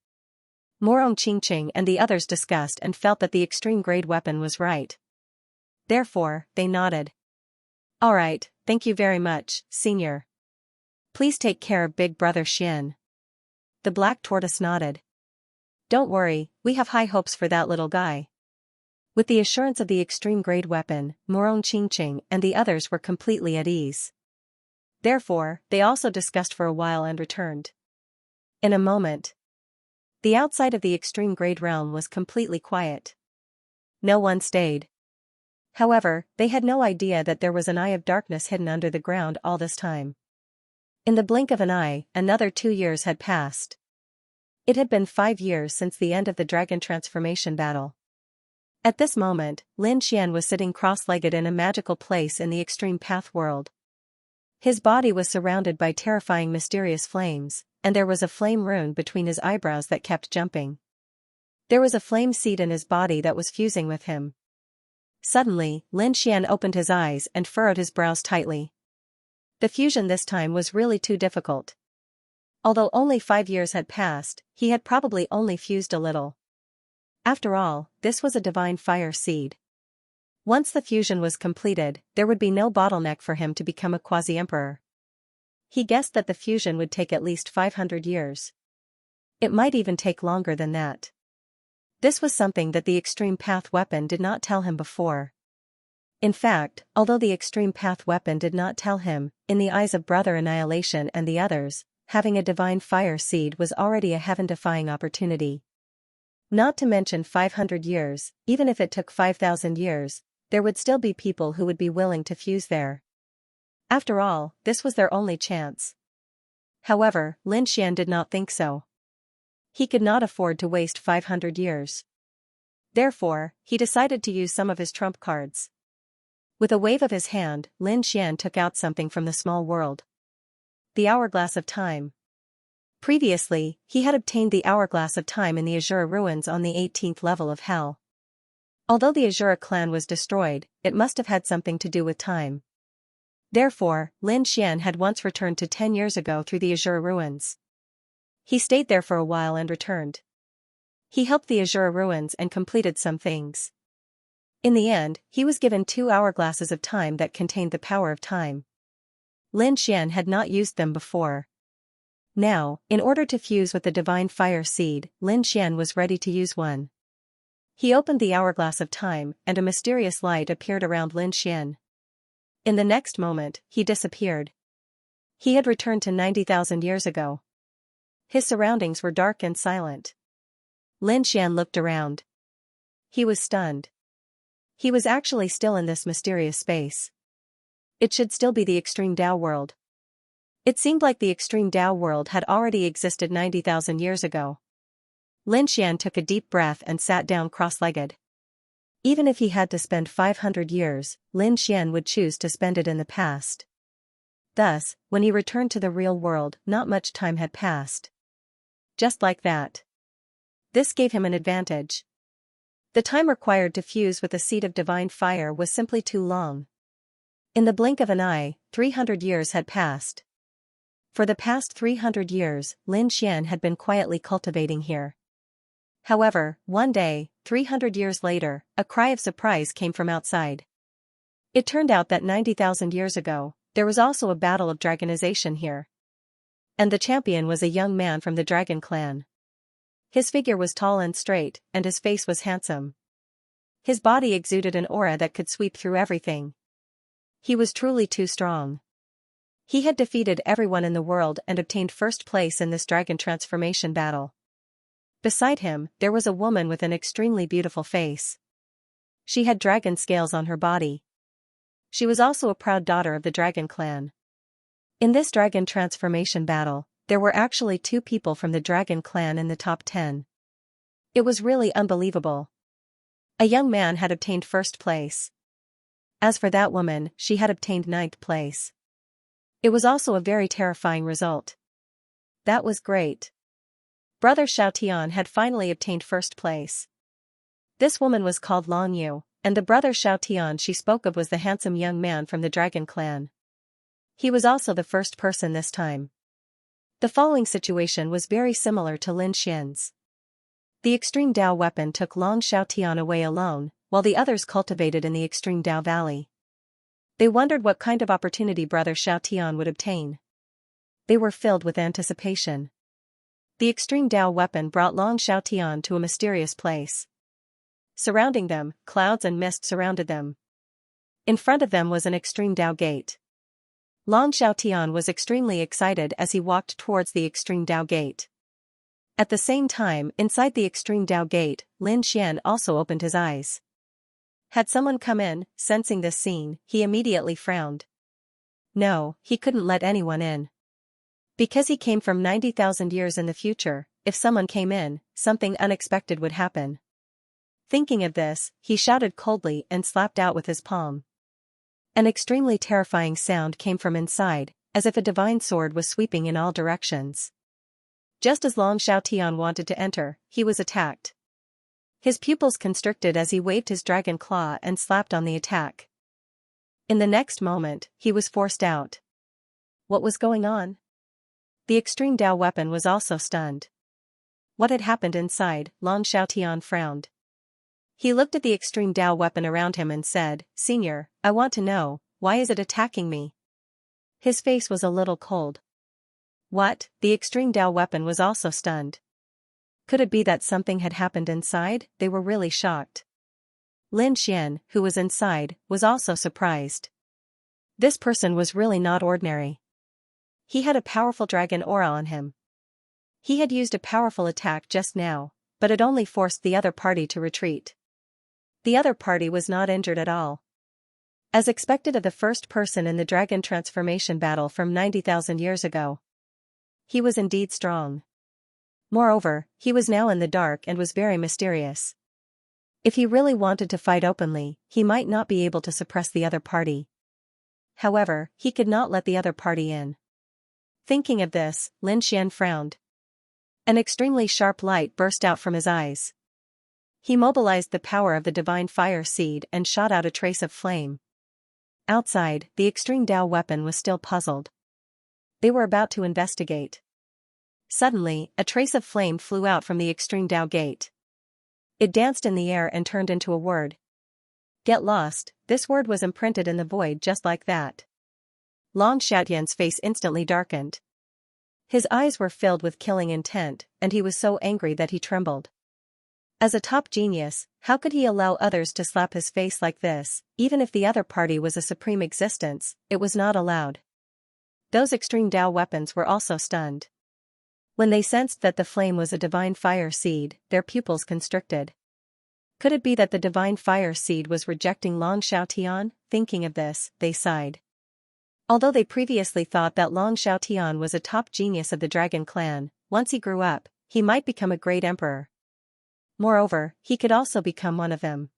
Morong Qingqing and the others discussed and felt that the extreme grade weapon was right. Therefore, they nodded. "Alright, thank you very much, Senior. Please take care of Big Brother Xian." The Black Tortoise nodded. "Don't worry, we have high hopes for that little guy." With the assurance of the extreme grade weapon, Morong Qingqing and the others were completely at ease. Therefore, they also discussed for a while and returned. In a moment, the outside of the extreme grade realm was completely quiet. No one stayed. However, they had no idea that there was an eye of darkness hidden under the ground all this time. In the blink of an eye, another 2 years had passed. It had been 5 years since the end of the dragon transformation battle. At this moment, Lin Xian was sitting cross-legged in a magical place in the extreme path world. His body was surrounded by terrifying mysterious flames, and there was a flame rune between his eyebrows that kept jumping. There was a flame seed in his body that was fusing with him. Suddenly, Lin Xian opened his eyes and furrowed his brows tightly. The fusion this time was really too difficult. Although only 5 years had passed, he had probably only fused a little. After all, this was a divine fire seed. Once the fusion was completed, there would be no bottleneck for him to become a quasi-emperor. He guessed that the fusion would take at least 500 years. It might even take longer than that. This was something that the extreme path weapon did not tell him before. In fact, although the extreme path weapon did not tell him, in the eyes of Brother Annihilation and the others, having a divine fire seed was already a heaven-defying opportunity. Not to mention 500 years, even if it took 5,000 years, there would still be people who would be willing to fuse there. After all, this was their only chance. However, Lin Xian did not think so. He could not afford to waste 500 years. Therefore, he decided to use some of his trump cards. With a wave of his hand, Lin Xian took out something from the small world. The Hourglass of Time. Previously, he had obtained the Hourglass of Time in the Azura ruins on the 18th level of Hell. Although the Azura clan was destroyed, it must have had something to do with time. Therefore, Lin Xian had once returned to 10 years ago through the Azura ruins. He stayed there for a while and returned. He helped the Azura ruins and completed some things. In the end, he was given 2 hourglasses of time that contained the power of time. Lin Xian had not used them before. Now, in order to fuse with the divine fire seed, Lin Xian was ready to use one. He opened the Hourglass of Time, and a mysterious light appeared around Lin Xian. In the next moment, he disappeared. He had returned to 90,000 years ago. His surroundings were dark and silent. Lin Xian looked around. He was stunned. He was actually still in this mysterious space. It should still be the Extreme Tao world. It seemed like the Extreme Tao world had already existed 90,000 years ago. Lin Xian took a deep breath and sat down cross-legged. Even if he had to spend 500 years, Lin Xian would choose to spend it in the past. Thus, when he returned to the real world, not much time had passed. Just like that. This gave him an advantage. The time required to fuse with the seed of divine fire was simply too long. In the blink of an eye, 300 years had passed. For the past 300 years, Lin Xian had been quietly cultivating here. However, one day, 300 years later, a cry of surprise came from outside. It turned out that 90,000 years ago, there was also a battle of dragonization here. And the champion was a young man from the dragon clan. His figure was tall and straight, and his face was handsome. His body exuded an aura that could sweep through everything. He was truly too strong. He had defeated everyone in the world and obtained first place in this dragon transformation battle. Beside him, there was a woman with an extremely beautiful face. She had dragon scales on her body. She was also a proud daughter of the dragon clan. In this dragon transformation battle, there were actually 2 people from the dragon clan in the top 10. It was really unbelievable. A young man had obtained first place. As for that woman, she had obtained 9th place. It was also a very terrifying result. That was great. Brother Xiaotian had finally obtained first place. This woman was called Long Yu, and the brother Xiaotian she spoke of was the handsome young man from the dragon clan. He was also the first person this time. The following situation was very similar to Lin Xian's. The Extreme Tao weapon took Long Xiaotian away alone, while the others cultivated in the Extreme Tao Valley. They wondered what kind of opportunity Brother Xiaotian would obtain. They were filled with anticipation. The Extreme Tao weapon brought Long Xiaotian to a mysterious place. Surrounding them, clouds and mist surrounded them. In front of them was an Extreme Tao gate. Long Xiaotian was extremely excited as he walked towards the Extreme Tao gate. At the same time, inside the Extreme Tao gate, Lin Xian also opened his eyes. Had someone come in, sensing this scene, he immediately frowned. No, he couldn't let anyone in. Because he came from 90,000 years in the future, if someone came in, something unexpected would happen. Thinking of this, he shouted coldly and slapped out with his palm. An extremely terrifying sound came from inside, as if a divine sword was sweeping in all directions. Just as Long Xiaotian wanted to enter, he was attacked. His pupils constricted as he waved his dragon claw and slapped on the attack. In the next moment, he was forced out. What was going on? The extreme Dao weapon was also stunned. What had happened inside? Long Xiaotian frowned. He looked at the extreme Dao weapon around him and said, "Senior, I want to know, why is it attacking me?" His face was a little cold. What? The extreme Dao weapon was also stunned. Could it be that something had happened inside? They were really shocked. Lin Xian, who was inside, was also surprised. This person was really not ordinary. He had a powerful dragon aura on him. He had used a powerful attack just now, but it only forced the other party to retreat. The other party was not injured at all. As expected of the first person in the dragon transformation battle from 90,000 years ago. He was indeed strong. Moreover, he was now in the dark and was very mysterious. If he really wanted to fight openly, he might not be able to suppress the other party. However, he could not let the other party in. Thinking of this, Lin Xian frowned. An extremely sharp light burst out from his eyes. He mobilized the power of the divine fire seed and shot out a trace of flame. Outside, the extreme Dao weapon was still puzzled. They were about to investigate. Suddenly, a trace of flame flew out from the extreme Dao gate. It danced in the air and turned into a word. Get lost. This word was imprinted in the void just like that. Long Xiaotian's face instantly darkened. His eyes were filled with killing intent, and he was so angry that he trembled. As a top genius, how could he allow others to slap his face like this? Even if the other party was a supreme existence, it was not allowed. Those extreme Dao weapons were also stunned. When they sensed that the flame was a divine fire seed, their pupils constricted. Could it be that the divine fire seed was rejecting Long Xiaotian? Thinking of this, they sighed. Although they previously thought that Long Xiaotian was a top genius of the dragon clan, once he grew up, he might become a great emperor. Moreover, he could also become one of them.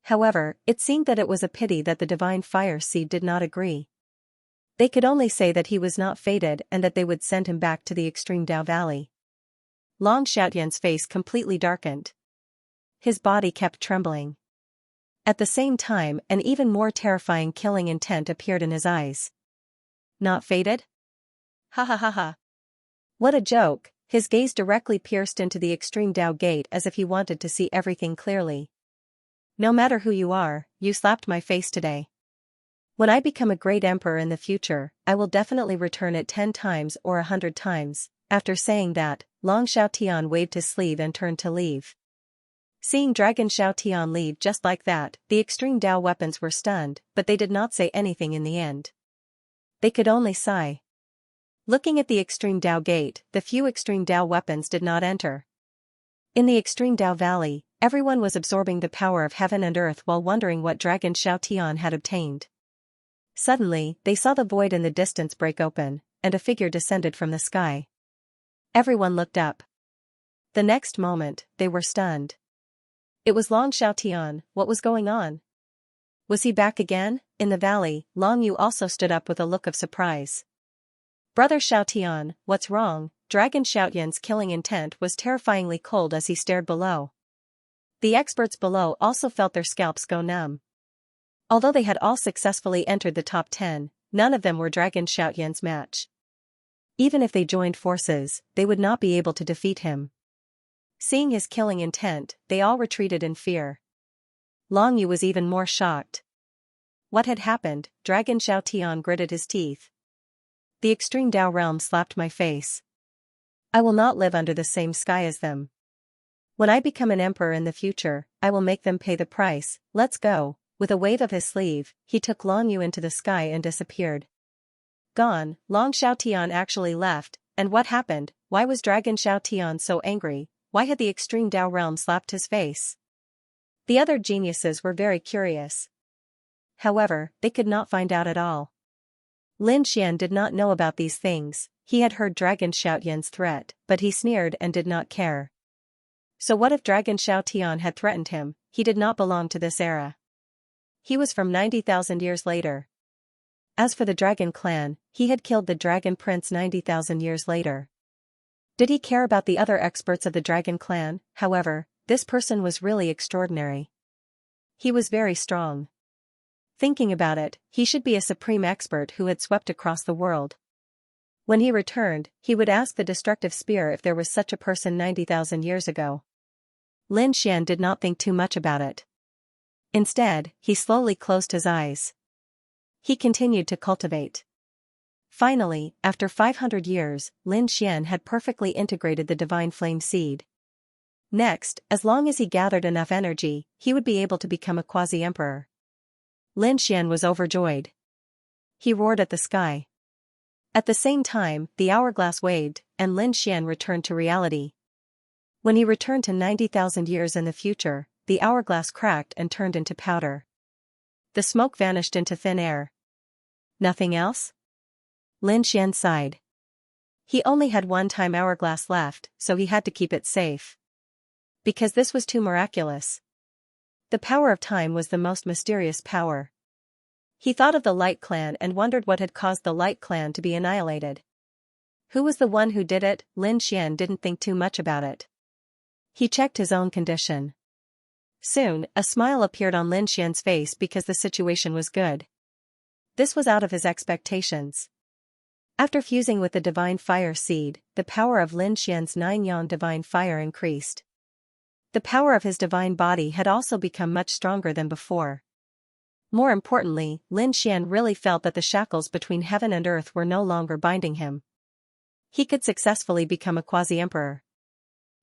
However, it seemed that it was a pity that the divine fire seed did not agree. They could only say that he was not fated and that they would send him back to the extreme Dao Valley. Long Xiaotian's face completely darkened. His body kept trembling. At the same time, an even more terrifying killing intent appeared in his eyes. Not fated? Ha ha ha ha. What a joke! His gaze directly pierced into the extreme Dao gate as if he wanted to see everything clearly. No matter who you are, you slapped my face today. When I become a great emperor in the future, I will definitely return it 10 times or 100 times. After saying that, Long Xiaotian waved his sleeve and turned to leave. Seeing Dragon Xiaotian leave just like that, the extreme Dao weapons were stunned, but they did not say anything in the end. They could only sigh. Looking at the extreme Dao gate, the few extreme Dao weapons did not enter. In the extreme Dao Valley, everyone was absorbing the power of heaven and earth while wondering what Dragon Xiaotian had obtained. Suddenly, they saw the void in the distance break open, and a figure descended from the sky. Everyone looked up. The next moment, they were stunned. It was Long Xiaotian. What was going on? Was he back again? In the valley, Long Yu also stood up with a look of surprise. Brother Xiaotian, what's wrong? Dragon Xiaotian's killing intent was terrifyingly cold as he stared below. The experts below also felt their scalps go numb. Although they had all successfully entered the top 10, none of them were Dragon Xiaotian's match. Even if they joined forces, they would not be able to defeat him. Seeing his killing intent, they all retreated in fear. Long Yu was even more shocked. What had happened? Dragon Xiaotian gritted his teeth. The extreme Dao realm slapped my face. I will not live under the same sky as them. When I become an emperor in the future, I will make them pay the price. Let's go. With a wave of his sleeve, he took Long Yu into the sky and disappeared. Gone, Long Xiaotian actually left, and what happened? Why was Dragon Xiaotian so angry? Why had the extreme Dao realm slapped his face? The other geniuses were very curious. However, they could not find out at all. Lin Xian did not know about these things. He had heard Dragon Xiaotian's threat, but he sneered and did not care. So what if Dragon Xiaotian had threatened him? He did not belong to this era. He was from 90,000 years later. As for the Dragon Clan, he had killed the Dragon Prince 90,000 years later. Did he care about the other experts of the Dragon Clan? However, this person was really extraordinary. He was very strong. Thinking about it, he should be a supreme expert who had swept across the world. When he returned, he would ask the destructive spear if there was such a person 90,000 years ago. Lin Xian did not think too much about it. Instead, he slowly closed his eyes. He continued to cultivate. Finally, after 500 years, Lin Xian had perfectly integrated the divine flame seed. Next, as long as he gathered enough energy, he would be able to become a quasi-emperor. Lin Xian was overjoyed. He roared at the sky. At the same time, the hourglass waved, and Lin Xian returned to reality. When he returned to 90,000 years in the future, the hourglass cracked and turned into powder. The smoke vanished into thin air. Nothing else? Lin Xian sighed. He only had one time hourglass left, so he had to keep it safe. Because this was too miraculous. The power of time was the most mysterious power. He thought of the Light Clan and wondered what had caused the Light Clan to be annihilated. Who was the one who did it? Lin Xian didn't think too much about it. He checked his own condition. Soon, a smile appeared on Lin Xian's face because the situation was good. This was out of his expectations. After fusing with the divine fire seed, the power of Lin Xian's 9-yang divine fire increased. The power of his divine body had also become much stronger than before. More importantly, Lin Xian really felt that the shackles between heaven and earth were no longer binding him. He could successfully become a quasi-emperor.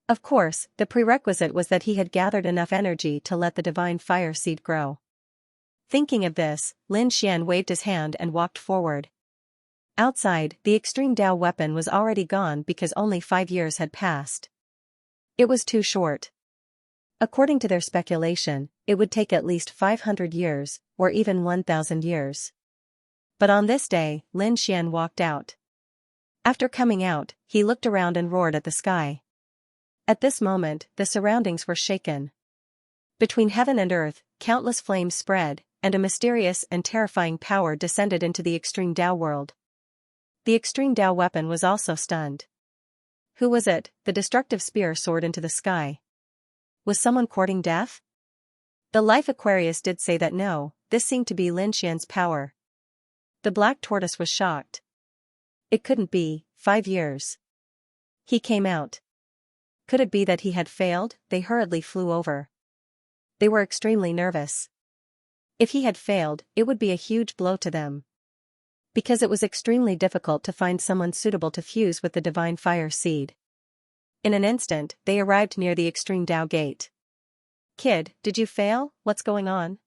Of course, the prerequisite was that he had gathered enough energy to let the divine fire seed grow. Thinking of this, Lin Xian waved his hand and walked forward. Outside, the extreme Dao weapon was already gone because only 5 years had passed. It was too short. According to their speculation, it would take at least 500 years, or even 1,000 years. But on this day, Lin Xian walked out. After coming out, he looked around and roared at the sky. At this moment, the surroundings were shaken. Between heaven and earth, countless flames spread, and a mysterious and terrifying power descended into the extreme Dao world. The extreme Dao weapon was also stunned. Who was it? The destructive spear soared into the sky. Was someone courting death? The Life Aquarius did say that no, this seemed to be Lin Xian's power. The black tortoise was shocked. It couldn't be, 5 years. He came out. Could it be that he had failed? They hurriedly flew over. They were extremely nervous. If he had failed, it would be a huge blow to them. Because it was extremely difficult to find someone suitable to fuse with the divine fire seed. In an instant, they arrived near the extreme Dao gate. Kid, did you fail? What's going on?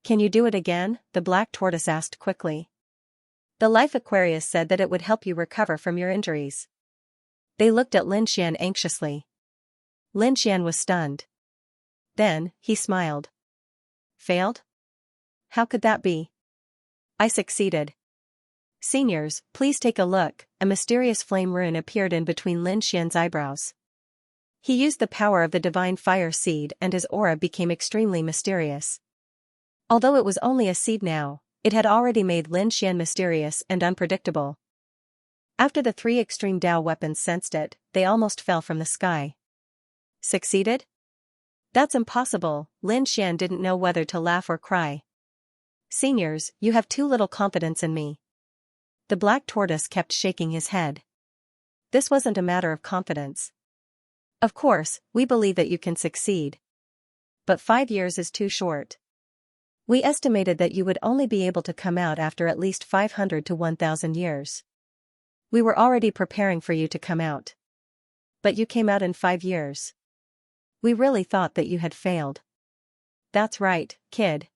Can you do it again? The black tortoise asked quickly. The Life Aquarius said that it would help you recover from your injuries. They looked at Lin Xian anxiously. Lin Xian was stunned. Then, he smiled. Failed? How could that be? I succeeded. Seniors, please take a look. A mysterious flame rune appeared in between Lin Xian's eyebrows. He used the power of the divine fire seed and his aura became extremely mysterious. Although it was only a seed now, it had already made Lin Xian mysterious and unpredictable. After the 3 extreme Dao weapons sensed it, they almost fell from the sky. Succeeded? That's impossible. Lin Xian didn't know whether to laugh or cry. Seniors, you have too little confidence in me. The black tortoise kept shaking his head. This wasn't a matter of confidence. Of course, we believe that you can succeed. But 5 years is too short. We estimated that you would only be able to come out after at least 500 to 1,000 years. We were already preparing for you to come out. But you came out in 5 years. We really thought that you had failed. That's right, kid.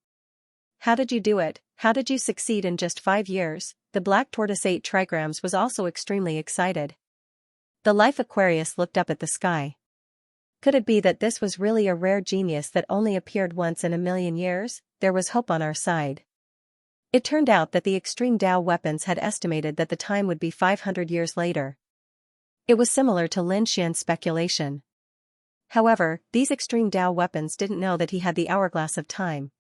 How did you do it? How did you succeed in just 5 years? The black tortoise 8 trigrams was also extremely excited. The Life Aquarius looked up at the sky. Could it be that this was really a rare genius that only appeared once in a million years? There was hope on our side. It turned out that the extreme Dao weapons had estimated that the time would be 500 years later. It was similar to Lin Xian's speculation. However, these extreme Dao weapons didn't know that he had the hourglass of time.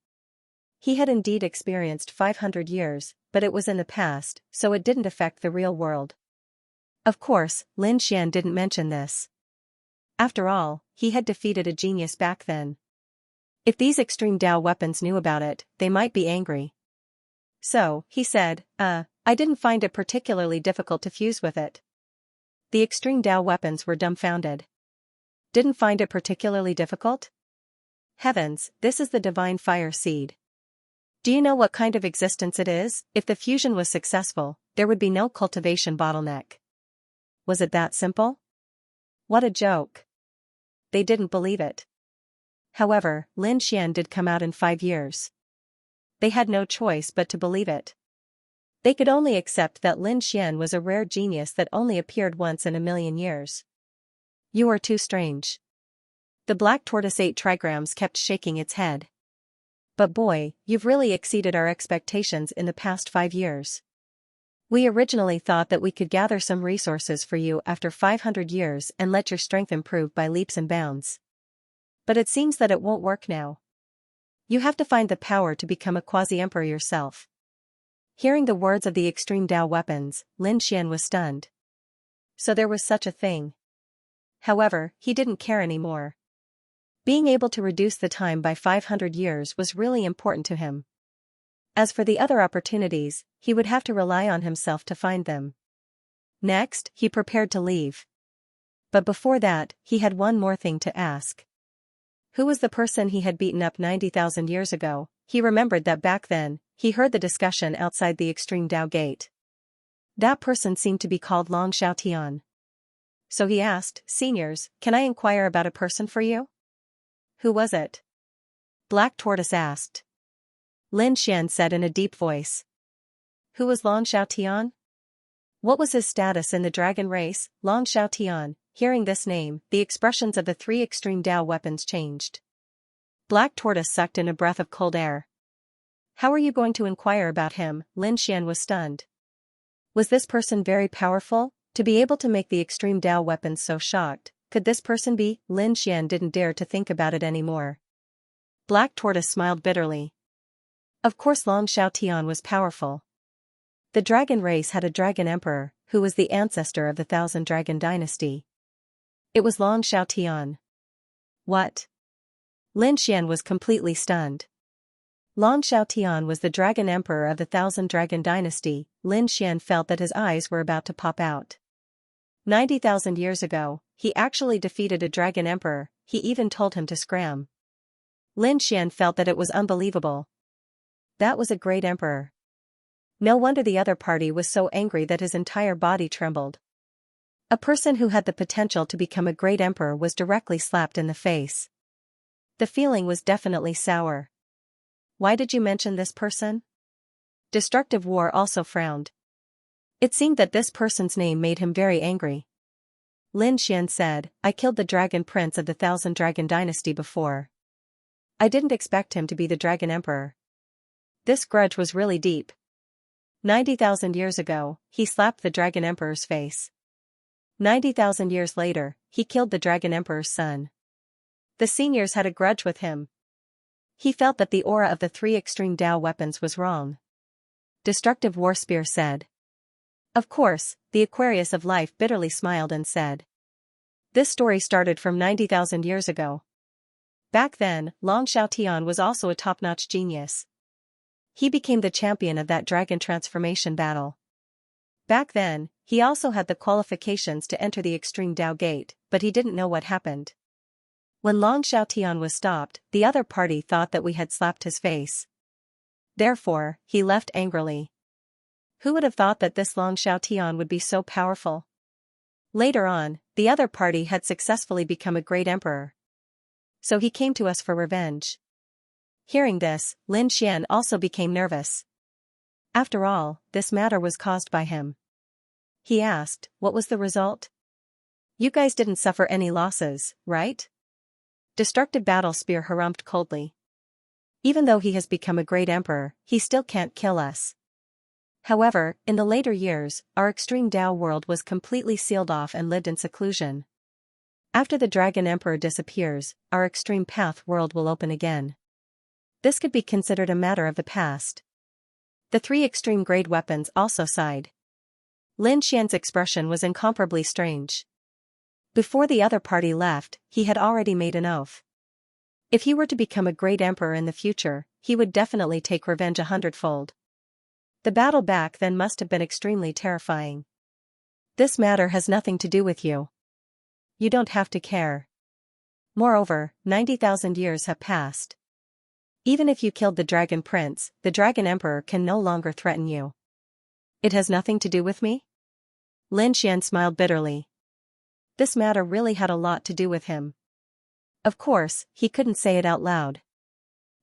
He had indeed experienced 500 years, but it was in the past, so it didn't affect the real world. Of course, Lin Xian didn't mention this. After all, he had defeated a genius back then. If these extreme Dao weapons knew about it, they might be angry. So, he said, I didn't find it particularly difficult to fuse with it. The extreme Dao weapons were dumbfounded. Didn't find it particularly difficult? Heavens, this is the divine fire seed. Do you know what kind of existence it is? If the fusion was successful, there would be no cultivation bottleneck. Was it that simple? What a joke. They didn't believe it. However, Lin Xian did come out in 5 years. They had no choice but to believe it. They could only accept that Lin Xian was a rare genius that only appeared once in a million years. You are too strange. The black tortoise 8 trigrams kept shaking its head. But boy, you've really exceeded our expectations in the past 5 years. We originally thought that we could gather some resources for you after 500 years and let your strength improve by leaps and bounds. But it seems that it won't work now. You have to find the power to become a quasi-emperor yourself. Hearing the words of the extreme Dao weapons, Lin Xian was stunned. So there was such a thing. However, he didn't care anymore. Being able to reduce the time by 500 years was really important to him. As for the other opportunities, he would have to rely on himself to find them. Next, he prepared to leave. But before that, he had one more thing to ask. Who was the person he had beaten up 90,000 years ago? He remembered that back then, he heard the discussion outside the extreme Dao gate. That person seemed to be called Long Xiaotian. So he asked, Seniors, can I inquire about a person for you? Who was it? Black Tortoise asked. Lin Xian said in a deep voice. Who was Long Xiaotian? What was his status in the dragon race? Long Xiaotian. Hearing this name, the expressions of the 3 extreme Dao weapons changed. Black Tortoise sucked in a breath of cold air. How are you going to inquire about him? Lin Xian was stunned. Was this person very powerful? To be able to make the extreme Dao weapons so shocked, could this person be? Lin Xian didn't dare to think about it anymore. Black Tortoise smiled bitterly. Of course Long Xiaotian was powerful. The dragon race had a dragon emperor, who was the ancestor of the 1000 Dragon dynasty. It was Long Xiaotian. What? Lin Xian was completely stunned. Long Xiaotian was the dragon emperor of the 1000 Dragon dynasty. Lin Xian felt that his eyes were about to pop out. 90,000 years ago, he actually defeated a dragon emperor. He even told him to scram. Lin Xian felt that it was unbelievable. That was a great emperor. No wonder the other party was so angry that his entire body trembled. A person who had the potential to become a great emperor was directly slapped in the face. The feeling was definitely sour. Why did you mention this person? Destructive War also frowned. It seemed that this person's name made him very angry. Lin Xian said, I killed the dragon prince of the 1000 Dragon dynasty before. I didn't expect him to be the dragon emperor. This grudge was really deep. 90,000 years ago, he slapped the dragon emperor's face. 90,000 years later, he killed the dragon emperor's son. The seniors had a grudge with him. He felt that the aura of the 3 extreme Dao weapons was wrong. Destructive War Spear said. Of course, the Aquarius of Life bitterly smiled and said. This story started from 90,000 years ago. Back then, Long Xiaotian was also a top-notch genius. He became the champion of that dragon transformation battle. Back then, he also had the qualifications to enter the extreme Dao gate, but he didn't know what happened. When Long Xiaotian was stopped, the other party thought that we had slapped his face. Therefore, he left angrily. Who would have thought that this Long Xiaotian would be so powerful? Later on, the other party had successfully become a great emperor. So he came to us for revenge. Hearing this, Lin Xian also became nervous. After all, this matter was caused by him. He asked, what was the result? You guys didn't suffer any losses, right? Destructive Battle Spear harumphed coldly. Even though he has become a great emperor, he still can't kill us. However, in the later years, our extreme Tao world was completely sealed off and lived in seclusion. After the Dragon Emperor disappears, our extreme path world will open again. This could be considered a matter of the past. The three extreme grade weapons also sighed. Lin Xian's expression was incomparably strange. Before the other party left, he had already made an oath. If he were to become a great emperor in the future, he would definitely take revenge 100-fold. The battle back then must have been extremely terrifying. This matter has nothing to do with you. You don't have to care. Moreover, 90,000 years have passed. Even if you killed the Dragon Prince, the Dragon Emperor can no longer threaten you. It has nothing to do with me? Lin Xian smiled bitterly. This matter really had a lot to do with him. Of course, he couldn't say it out loud.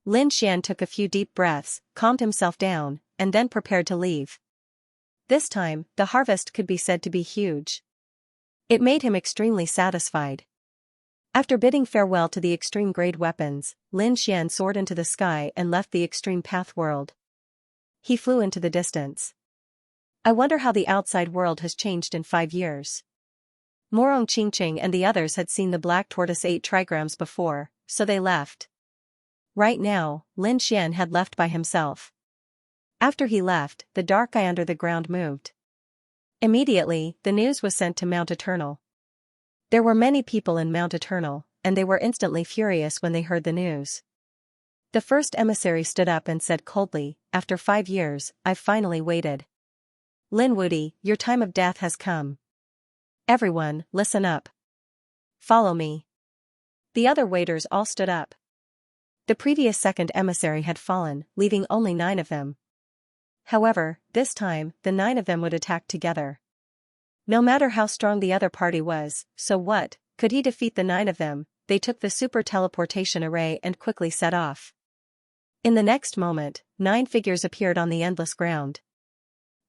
Lin Xian took a few deep breaths, calmed himself down, and then prepared to leave. This time, the harvest could be said to be huge. It made him extremely satisfied. After bidding farewell to the extreme grade weapons, Lin Xian soared into the sky and left the extreme path world. He flew into the distance. I wonder how the outside world has changed in 5 years. Morong Qingqing and the others had seen the black tortoise 8 trigrams before, so they left. Right now, Lin Xian had left by himself. After he left, the dark eye under the ground moved. Immediately, the news was sent to Mount Eternal. There were many people in Mount Eternal, and they were instantly furious when they heard the news. The first emissary stood up and said coldly, "After 5 years, I've finally waited. Lin Wudi, your time of death has come. Everyone, listen up. Follow me." The other waiters all stood up. The previous second emissary had fallen, leaving only 9 of them. However, this time, the 9 of them would attack together. No matter how strong the other party was, so what, could he defeat the 9 of them? They took the super teleportation array and quickly set off. In the next moment, 9 figures appeared on the endless ground.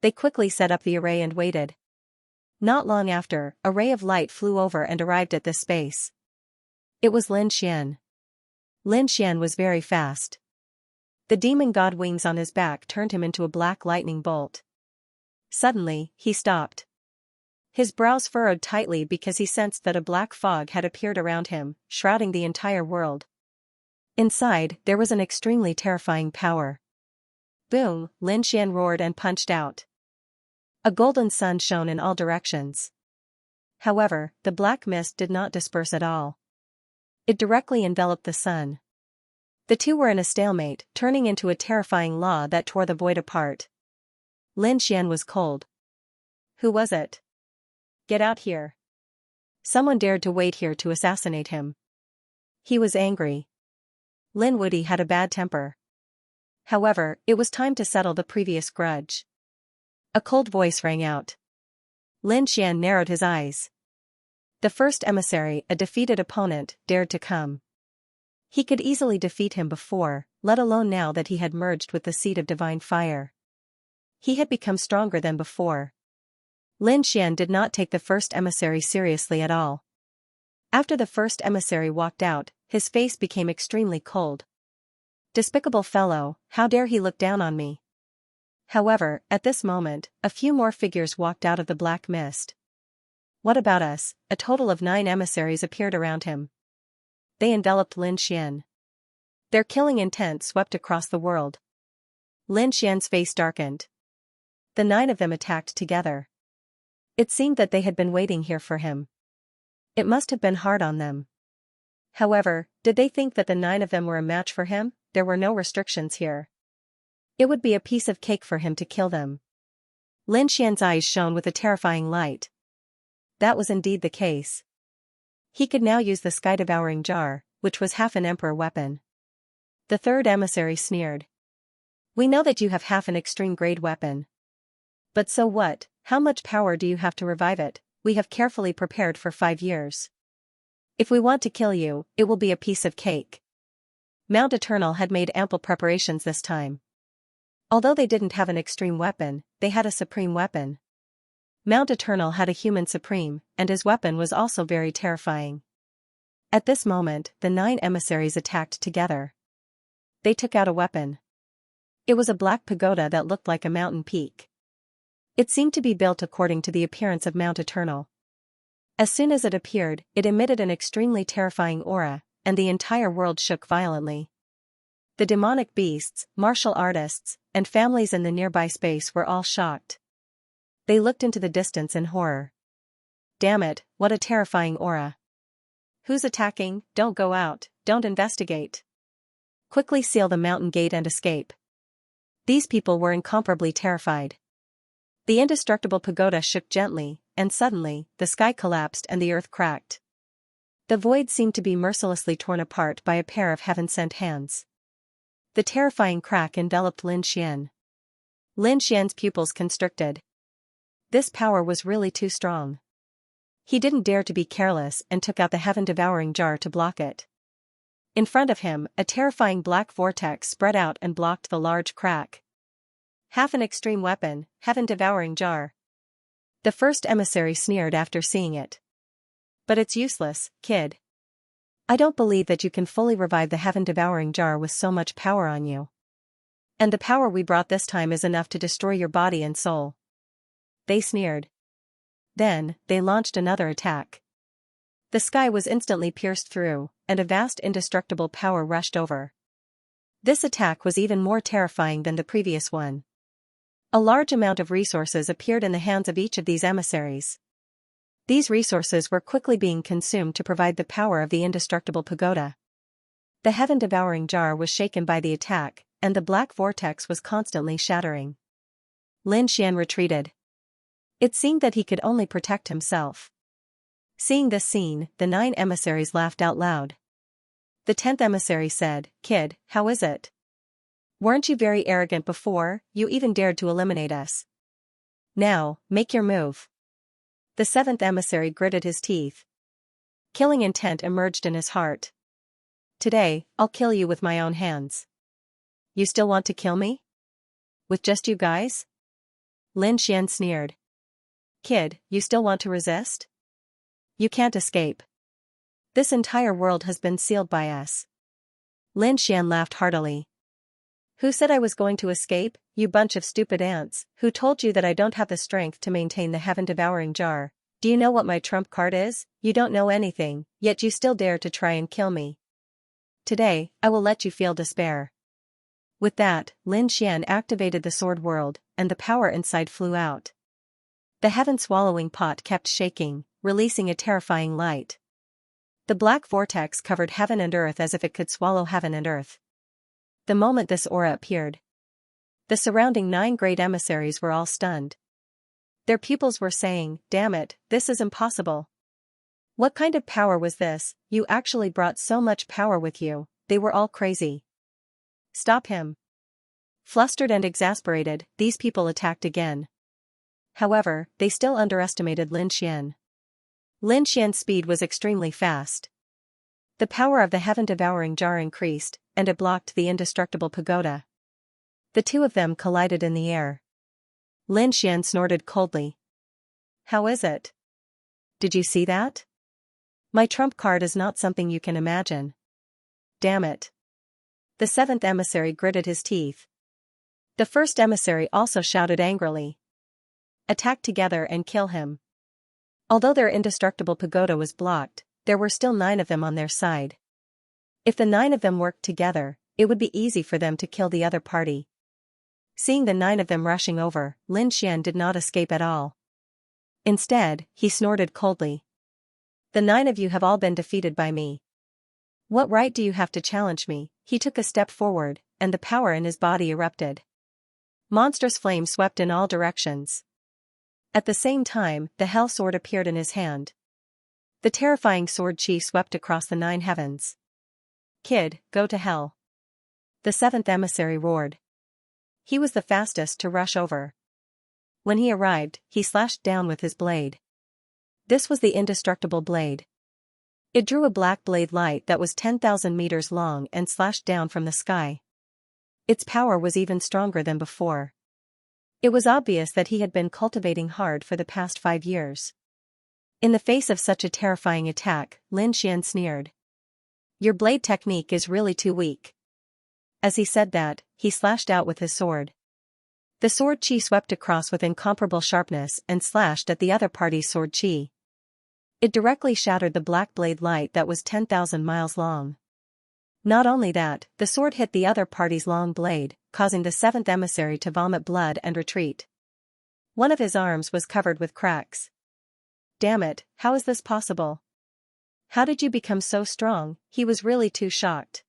They quickly set up the array and waited. Not long after, a ray of light flew over and arrived at this space. It was Lin Xian. Lin Xian was very fast. The demon god wings on his back turned him into a black lightning bolt. Suddenly, he stopped. His brows furrowed tightly because he sensed that a black fog had appeared around him, shrouding the entire world. Inside, there was an extremely terrifying power. Boom, Lin Xian roared and punched out. A golden sun shone in all directions. However, the black mist did not disperse at all. It directly enveloped the sun. The two were in a stalemate, turning into a terrifying law that tore the void apart. Lin Xian was cold. Who was it? Get out here. Someone dared to wait here to assassinate him. He was angry. Lin Wudi had a bad temper. However, it was time to settle the previous grudge. A cold voice rang out. Lin Xian narrowed his eyes. The first emissary, a defeated opponent, dared to come. He could easily defeat him before, let alone now that he had merged with the seed of divine fire. He had become stronger than before. Lin Xian did not take the first emissary seriously at all. After the first emissary walked out, his face became extremely cold. Despicable fellow, how dare he look down on me? However, at this moment, a few more figures walked out of the black mist. What about us? A total of 9 emissaries appeared around him. They enveloped Lin Xian. Their killing intent swept across the world. Lin Xian's face darkened. The 9 of them attacked together. It seemed that they had been waiting here for him. It must have been hard on them. However, did they think that the 9 of them were a match for him? There were no restrictions here. It would be a piece of cake for him to kill them. Lin Xian's eyes shone with a terrifying light. That was indeed the case. He could now use the sky-devouring jar, which was half an emperor weapon. The third emissary sneered. We know that you have half an extreme grade weapon. But so what? How much power do you have to revive it? We have carefully prepared for 5 years. If we want to kill you, it will be a piece of cake. Mount Eternal had made ample preparations this time. Although they didn't have an extreme weapon, they had a supreme weapon. Mount Eternal had a human supreme, and his weapon was also very terrifying. At this moment, the 9 emissaries attacked together. They took out a weapon. It was a black pagoda that looked like a mountain peak. It seemed to be built according to the appearance of Mount Eternal. As soon as it appeared, it emitted an extremely terrifying aura, and the entire world shook violently. The demonic beasts, martial artists, and families in the nearby space were all shocked. They looked into the distance in horror. Damn it, what a terrifying aura. Who's attacking? Don't go out, don't investigate. Quickly seal the mountain gate and escape. These people were incomparably terrified. The indestructible pagoda shook gently, and suddenly, the sky collapsed and the earth cracked. The void seemed to be mercilessly torn apart by a pair of heaven-sent hands. The terrifying crack enveloped Lin Xian. Lin Xian's pupils constricted. This power was really too strong. He didn't dare to be careless and took out the heaven-devouring jar to block it. In front of him, a terrifying black vortex spread out and blocked the large crack. Half an extreme weapon, heaven-devouring jar. The first emissary sneered after seeing it. But it's useless, kid. I don't believe that you can fully revive the heaven-devouring jar with so much power on you. And the power we brought this time is enough to destroy your body and soul. They sneered. Then, they launched another attack. The sky was instantly pierced through, and a vast indestructible power rushed over. This attack was even more terrifying than the previous one. A large amount of resources appeared in the hands of each of these emissaries. These resources were quickly being consumed to provide the power of the indestructible pagoda. The heaven-devouring jar was shaken by the attack, and the black vortex was constantly shattering. Lin Xian retreated. It seemed that he could only protect himself. Seeing this scene, the 9 emissaries laughed out loud. The 10th emissary said, "Kid, how is it? Weren't you very arrogant before? You even dared to eliminate us. Now, make your move." The 7th emissary gritted his teeth. Killing intent emerged in his heart. "Today, I'll kill you with my own hands." "You still want to kill me? With just you guys?" Lin Xian sneered. "Kid, you still want to resist? You can't escape. This entire world has been sealed by us." Lin Xian laughed heartily. "Who said I was going to escape, you bunch of stupid ants? Who told you that I don't have the strength to maintain the heaven-devouring jar? Do you know what my trump card is? You don't know anything, yet you still dare to try and kill me. Today, I will let you feel despair." With that, Lin Xian activated the sword world, and the power inside flew out. The heaven-swallowing pot kept shaking, releasing a terrifying light. The black vortex covered heaven and earth as if it could swallow heaven and earth. The moment this aura appeared, the surrounding 9 great emissaries were all stunned. Their pupils were saying, "Damn it, this is impossible. What kind of power was this? You actually brought so much power with you." They were all crazy. "Stop him." Flustered and exasperated, these people attacked again. However, they still underestimated Lin Xian. Lin Xian's speed was extremely fast. The power of the heaven-devouring jar increased, and it blocked the indestructible pagoda. The two of them collided in the air. Lin Xian snorted coldly. "How is it? Did you see that? My trump card is not something you can imagine. Damn it." The 7th emissary gritted his teeth. The 1st emissary also shouted angrily. "Attack together and kill him." Although their indestructible pagoda was blocked, there were still 9 of them on their side. If the 9 of them worked together, it would be easy for them to kill the other party. Seeing the 9 of them rushing over, Lin Xian did not escape at all. Instead, he snorted coldly. "The 9 of you have all been defeated by me. What right do you have to challenge me?" He took a step forward, and the power in his body erupted. Monstrous flame swept in all directions. At the same time, the hell sword appeared in his hand. The terrifying sword chi swept across the 9 heavens. "Kid, go to hell." The 7th emissary roared. He was the fastest to rush over. When he arrived, he slashed down with his blade. This was the indestructible blade. It drew a black blade light that was 10,000 meters long and slashed down from the sky. Its power was even stronger than before. It was obvious that he had been cultivating hard for the past 5 years. In the face of such a terrifying attack, Lin Xian sneered. "Your blade technique is really too weak. As he said that, he slashed out with his sword. The sword chi swept across with incomparable sharpness and slashed at the other party's sword chi. It directly shattered the black blade light that was 10,000 miles long. Not only that, the sword hit the other party's long blade, causing the seventh emissary to vomit blood and retreat. One of his arms was covered with cracks. Damn it, how is this possible? How did you become so strong? He was really too shocked.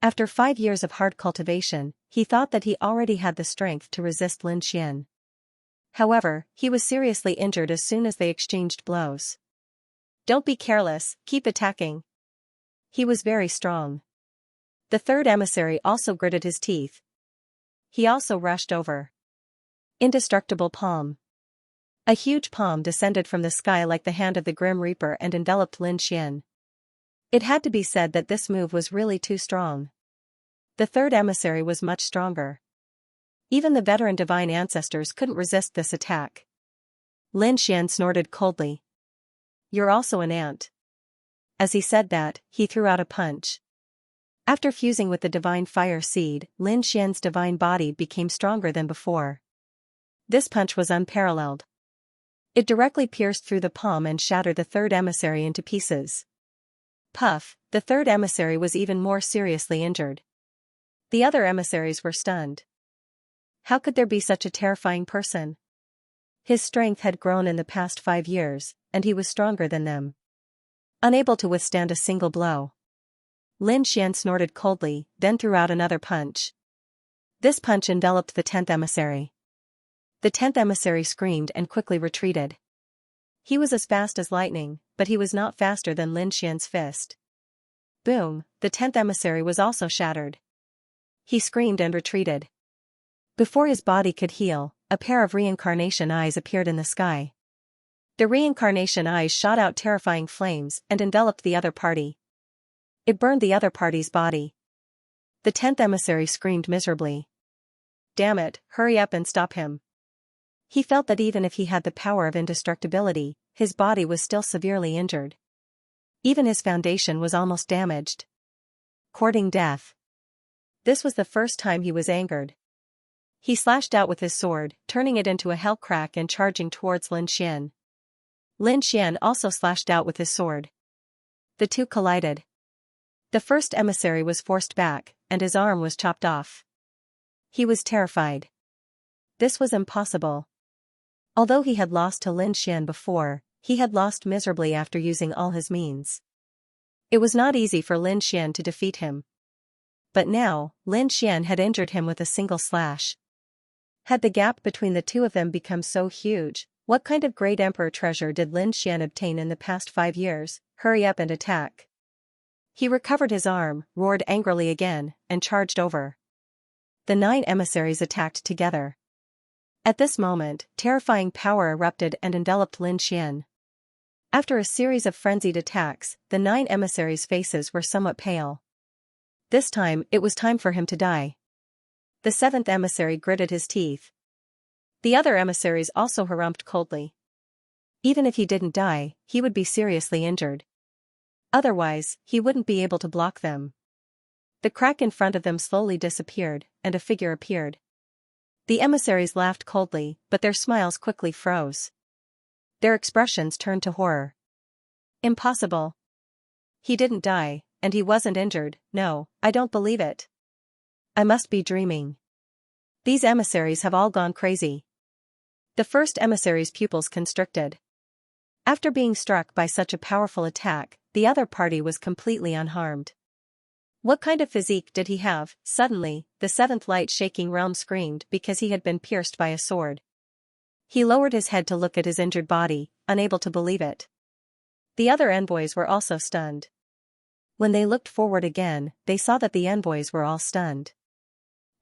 After 5 years of hard cultivation, he thought that he already had the strength to resist Lin Xian. However, he was seriously injured as soon as they exchanged blows. Don't be careless, keep attacking. He was very strong. The third emissary also gritted his teeth. He also rushed over. Indestructible palm. A huge palm descended from the sky like the hand of the Grim Reaper and enveloped Lin Xian. It had to be said that this move was really too strong. The third emissary was much stronger. Even the veteran divine ancestors couldn't resist this attack. Lin Xian snorted coldly. You're also an ant. As he said that, he threw out a punch. After fusing with the divine fire seed, Lin Xian's divine body became stronger than before. This punch was unparalleled. It directly pierced through the palm and shattered the third emissary into pieces. Puff, the third emissary was even more seriously injured. The other emissaries were stunned. How could there be such a terrifying person? His strength had grown in the past 5 years, and he was stronger than them. Unable to withstand a single blow. Lin Xian snorted coldly, then threw out another punch. This punch enveloped the 10th emissary. The 10th emissary screamed and quickly retreated. He was as fast as lightning, but he was not faster than Lin Xian's fist. Boom, the 10th emissary was also shattered. He screamed and retreated. Before his body could heal, a pair of reincarnation eyes appeared in the sky. The reincarnation eyes shot out terrifying flames and enveloped the other party. It burned the other party's body. The 10th emissary screamed miserably. Damn it, hurry up and stop him. He felt that even if he had the power of indestructibility, his body was still severely injured. Even his foundation was almost damaged. Courting death. This was the first time he was angered. He slashed out with his sword, turning it into a hell crack and charging towards Lin Xian. Lin Xian also slashed out with his sword. The two collided. The first emissary was forced back, and his arm was chopped off. He was terrified. This was impossible. Although he had lost to Lin Xian before, he had lost miserably after using all his means. It was not easy for Lin Xian to defeat him. But now, Lin Xian had injured him with a single slash. Had the gap between the two of them become so huge, what kind of great emperor treasure did Lin Xian obtain in the past 5 years? Hurry up and attack. He recovered his arm, roared angrily again, and charged over. The 9 emissaries attacked together. At this moment, terrifying power erupted and enveloped Lin Xian. After a series of frenzied attacks, the 9 emissaries' faces were somewhat pale. This time, it was time for him to die. The 7th emissary gritted his teeth. The other emissaries also harumphed coldly. Even if he didn't die, he would be seriously injured. Otherwise, he wouldn't be able to block them. The crack in front of them slowly disappeared, and a figure appeared. The emissaries laughed coldly, but their smiles quickly froze. Their expressions turned to horror. Impossible. He didn't die, and he wasn't injured. No, I don't believe it. I must be dreaming. These emissaries have all gone crazy. The first emissary's pupils constricted. After being struck by such a powerful attack, the other party was completely unharmed. What kind of physique did he have? Suddenly, the 7th light-shaking realm screamed because he had been pierced by a sword. He lowered his head to look at his injured body, unable to believe it. The other envoys were also stunned. When they looked forward again, they saw that the envoys were all stunned.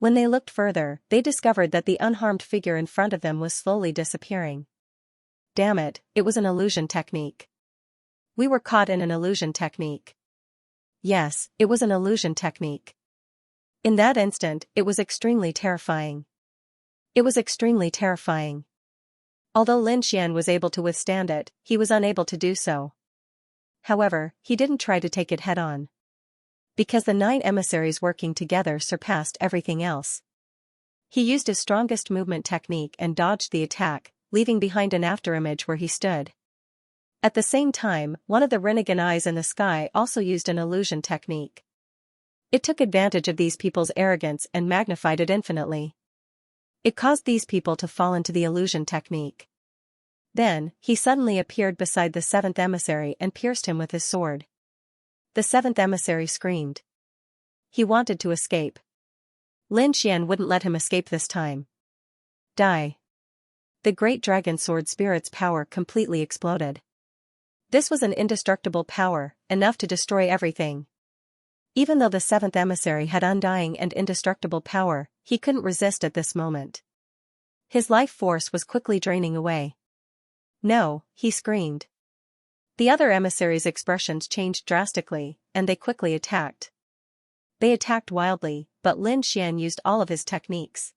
When they looked further, they discovered that the unharmed figure in front of them was slowly disappearing. Damn it, it was an illusion technique. We were caught in an illusion technique. Yes, it was an illusion technique. In that instant, it was extremely terrifying. It was extremely terrifying. Although Lin Xian was able to withstand it, he was unable to do so. However, he didn't try to take it head-on. because the 9 emissaries working together surpassed everything else. He used his strongest movement technique and dodged the attack, leaving behind an afterimage where he stood. At the same time, one of the Rinnegan eyes in the sky also used an illusion technique. It took advantage of these people's arrogance and magnified it infinitely. It caused these people to fall into the illusion technique. Then, he suddenly appeared beside the 7th emissary and pierced him with his sword. The 7th emissary screamed. He wanted to escape. Lin Xian wouldn't let him escape this time. Die. The great dragon sword spirit's power completely exploded. This was an indestructible power, enough to destroy everything. Even though the 7th emissary had undying and indestructible power, he couldn't resist at this moment. His life force was quickly draining away. No, he screamed. The other emissaries' expressions changed drastically, and they quickly attacked. They attacked wildly, but Lin Xian used all of his techniques.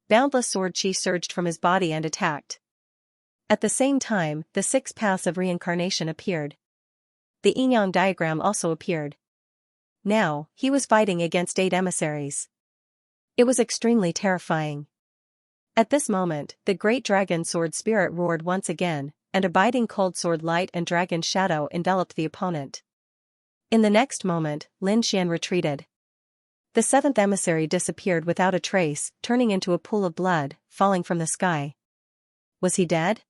Boundless sword chi surged from his body and attacked. At the same time, the 6 paths of reincarnation appeared. The yin-yang diagram also appeared. Now, he was fighting against 8 emissaries. It was extremely terrifying. At this moment, the great dragon sword spirit roared once again, and a biting cold sword light and dragon shadow enveloped the opponent. In the next moment, Lin Xian retreated. The 7th emissary disappeared without a trace, turning into a pool of blood, falling from the sky. Was he dead?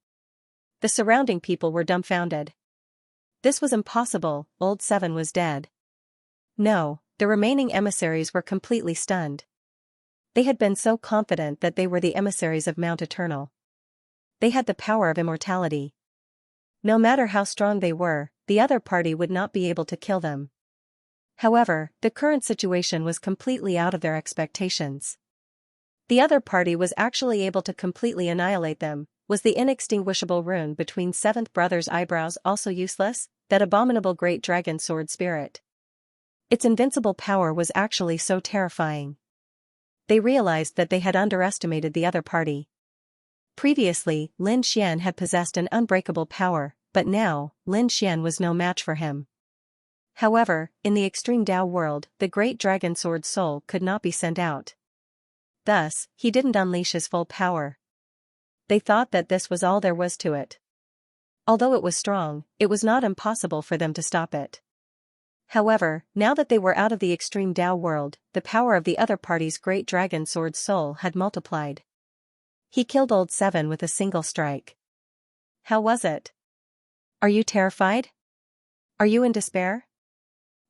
The surrounding people were dumbfounded. This was impossible, Old 7 was dead. No, the remaining emissaries were completely stunned. They had been so confident that they were the emissaries of Mount Eternal. They had the power of immortality. No matter how strong they were, the other party would not be able to kill them. However, the current situation was completely out of their expectations. The other party was actually able to completely annihilate them. Was the inextinguishable rune between 7th brother's eyebrows also useless? That abominable great dragon sword spirit. Its invincible power was actually so terrifying. They realized that they had underestimated the other party. Previously, Lin Xian had possessed an unbreakable power, but now, Lin Xian was no match for him. However, in the extreme Dao world, the great dragon sword soul could not be sent out. Thus, he didn't unleash his full power. They thought that this was all there was to it. Although it was strong, it was not impossible for them to stop it. However, now that they were out of the extreme Dao world, the power of the other party's great dragon sword soul had multiplied. He killed Old 7 with a single strike. How was it? Are you terrified? Are you in despair?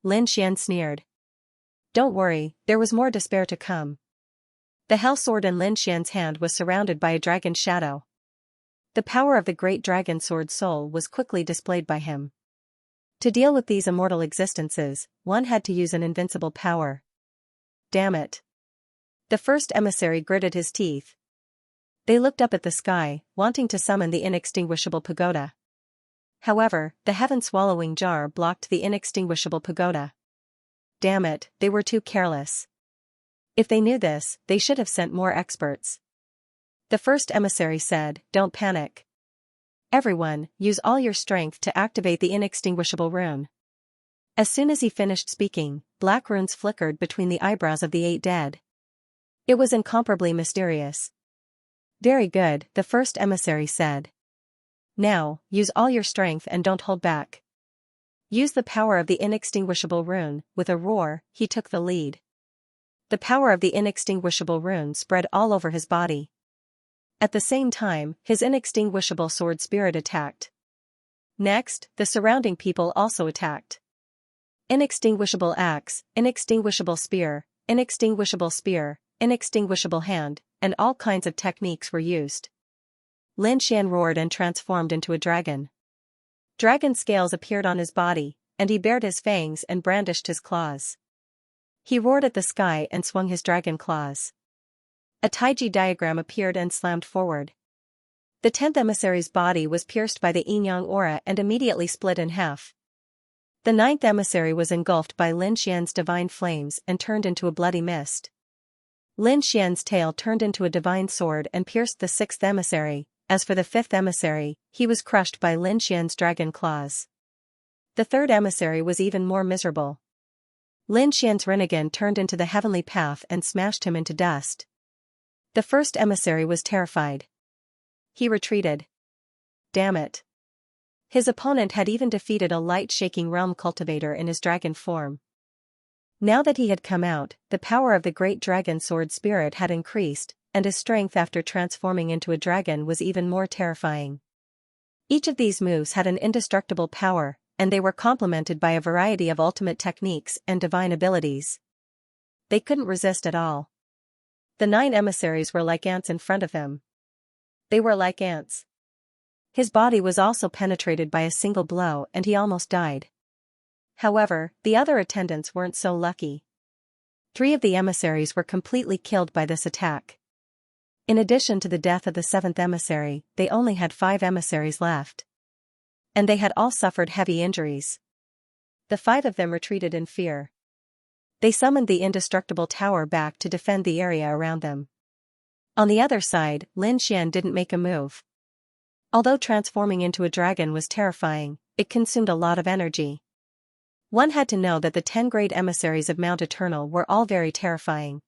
Lin Xian sneered. Don't worry, there was more despair to come. The hell sword in Lin Xian's hand was surrounded by a dragon shadow. The power of the great dragon sword soul was quickly displayed by him. To deal with these immortal existences, one had to use an invincible power. Damn it. The first emissary gritted his teeth. They looked up at the sky, wanting to summon the inextinguishable pagoda. However, the heaven-swallowing jar blocked the inextinguishable pagoda. Damn it, they were too careless. If they knew this, they should have sent more experts. The first emissary said, "Don't panic. Everyone, use all your strength to activate the inextinguishable rune." As soon as he finished speaking, black runes flickered between the eyebrows of the 8 dead. It was incomparably mysterious. Very good, the first emissary said. Now, use all your strength and don't hold back. Use the power of the inextinguishable rune. With a roar, he took the lead. The power of the inextinguishable rune spread all over his body. At the same time, his inextinguishable sword spirit attacked. Next, the surrounding people also attacked. Inextinguishable axe, inextinguishable spear, inextinguishable spear, inextinguishable hand, and all kinds of techniques were used. Lin Xian roared and transformed into a dragon. Dragon scales appeared on his body, and he bared his fangs and brandished his claws. He roared at the sky and swung his dragon claws. A Taiji diagram appeared and slammed forward. The 10th emissary's body was pierced by the yin-yang aura and immediately split in half. The 9th emissary was engulfed by Lin Xian's divine flames and turned into a bloody mist. Lin Xian's tail turned into a divine sword and pierced the 6th emissary. As for the 5th emissary, he was crushed by Lin Xian's dragon claws. The 3rd emissary was even more miserable. Lin Xian's Rinnegan turned into the heavenly path and smashed him into dust. The first emissary was terrified. He retreated. Damn it. His opponent had even defeated a light-shaking realm cultivator in his dragon form. Now that he had come out, the power of the great dragon sword spirit had increased, and his strength after transforming into a dragon was even more terrifying. Each of these moves had an indestructible power, and they were complemented by a variety of ultimate techniques and divine abilities. They couldn't resist at all. The 9 emissaries were like ants in front of him. They were like ants. His body was also penetrated by a single blow and he almost died. However, the other attendants weren't so lucky. 3 of the emissaries were completely killed by this attack. In addition to the death of the 7th emissary, they only had 5 emissaries left. And they had all suffered heavy injuries. The 5 of them retreated in fear. They summoned the indestructible tower back to defend the area around them. On the other side, Lin Xian didn't make a move. Although transforming into a dragon was terrifying, it consumed a lot of energy. One had to know that the 10 great emissaries of Mount Eternal were all very terrifying.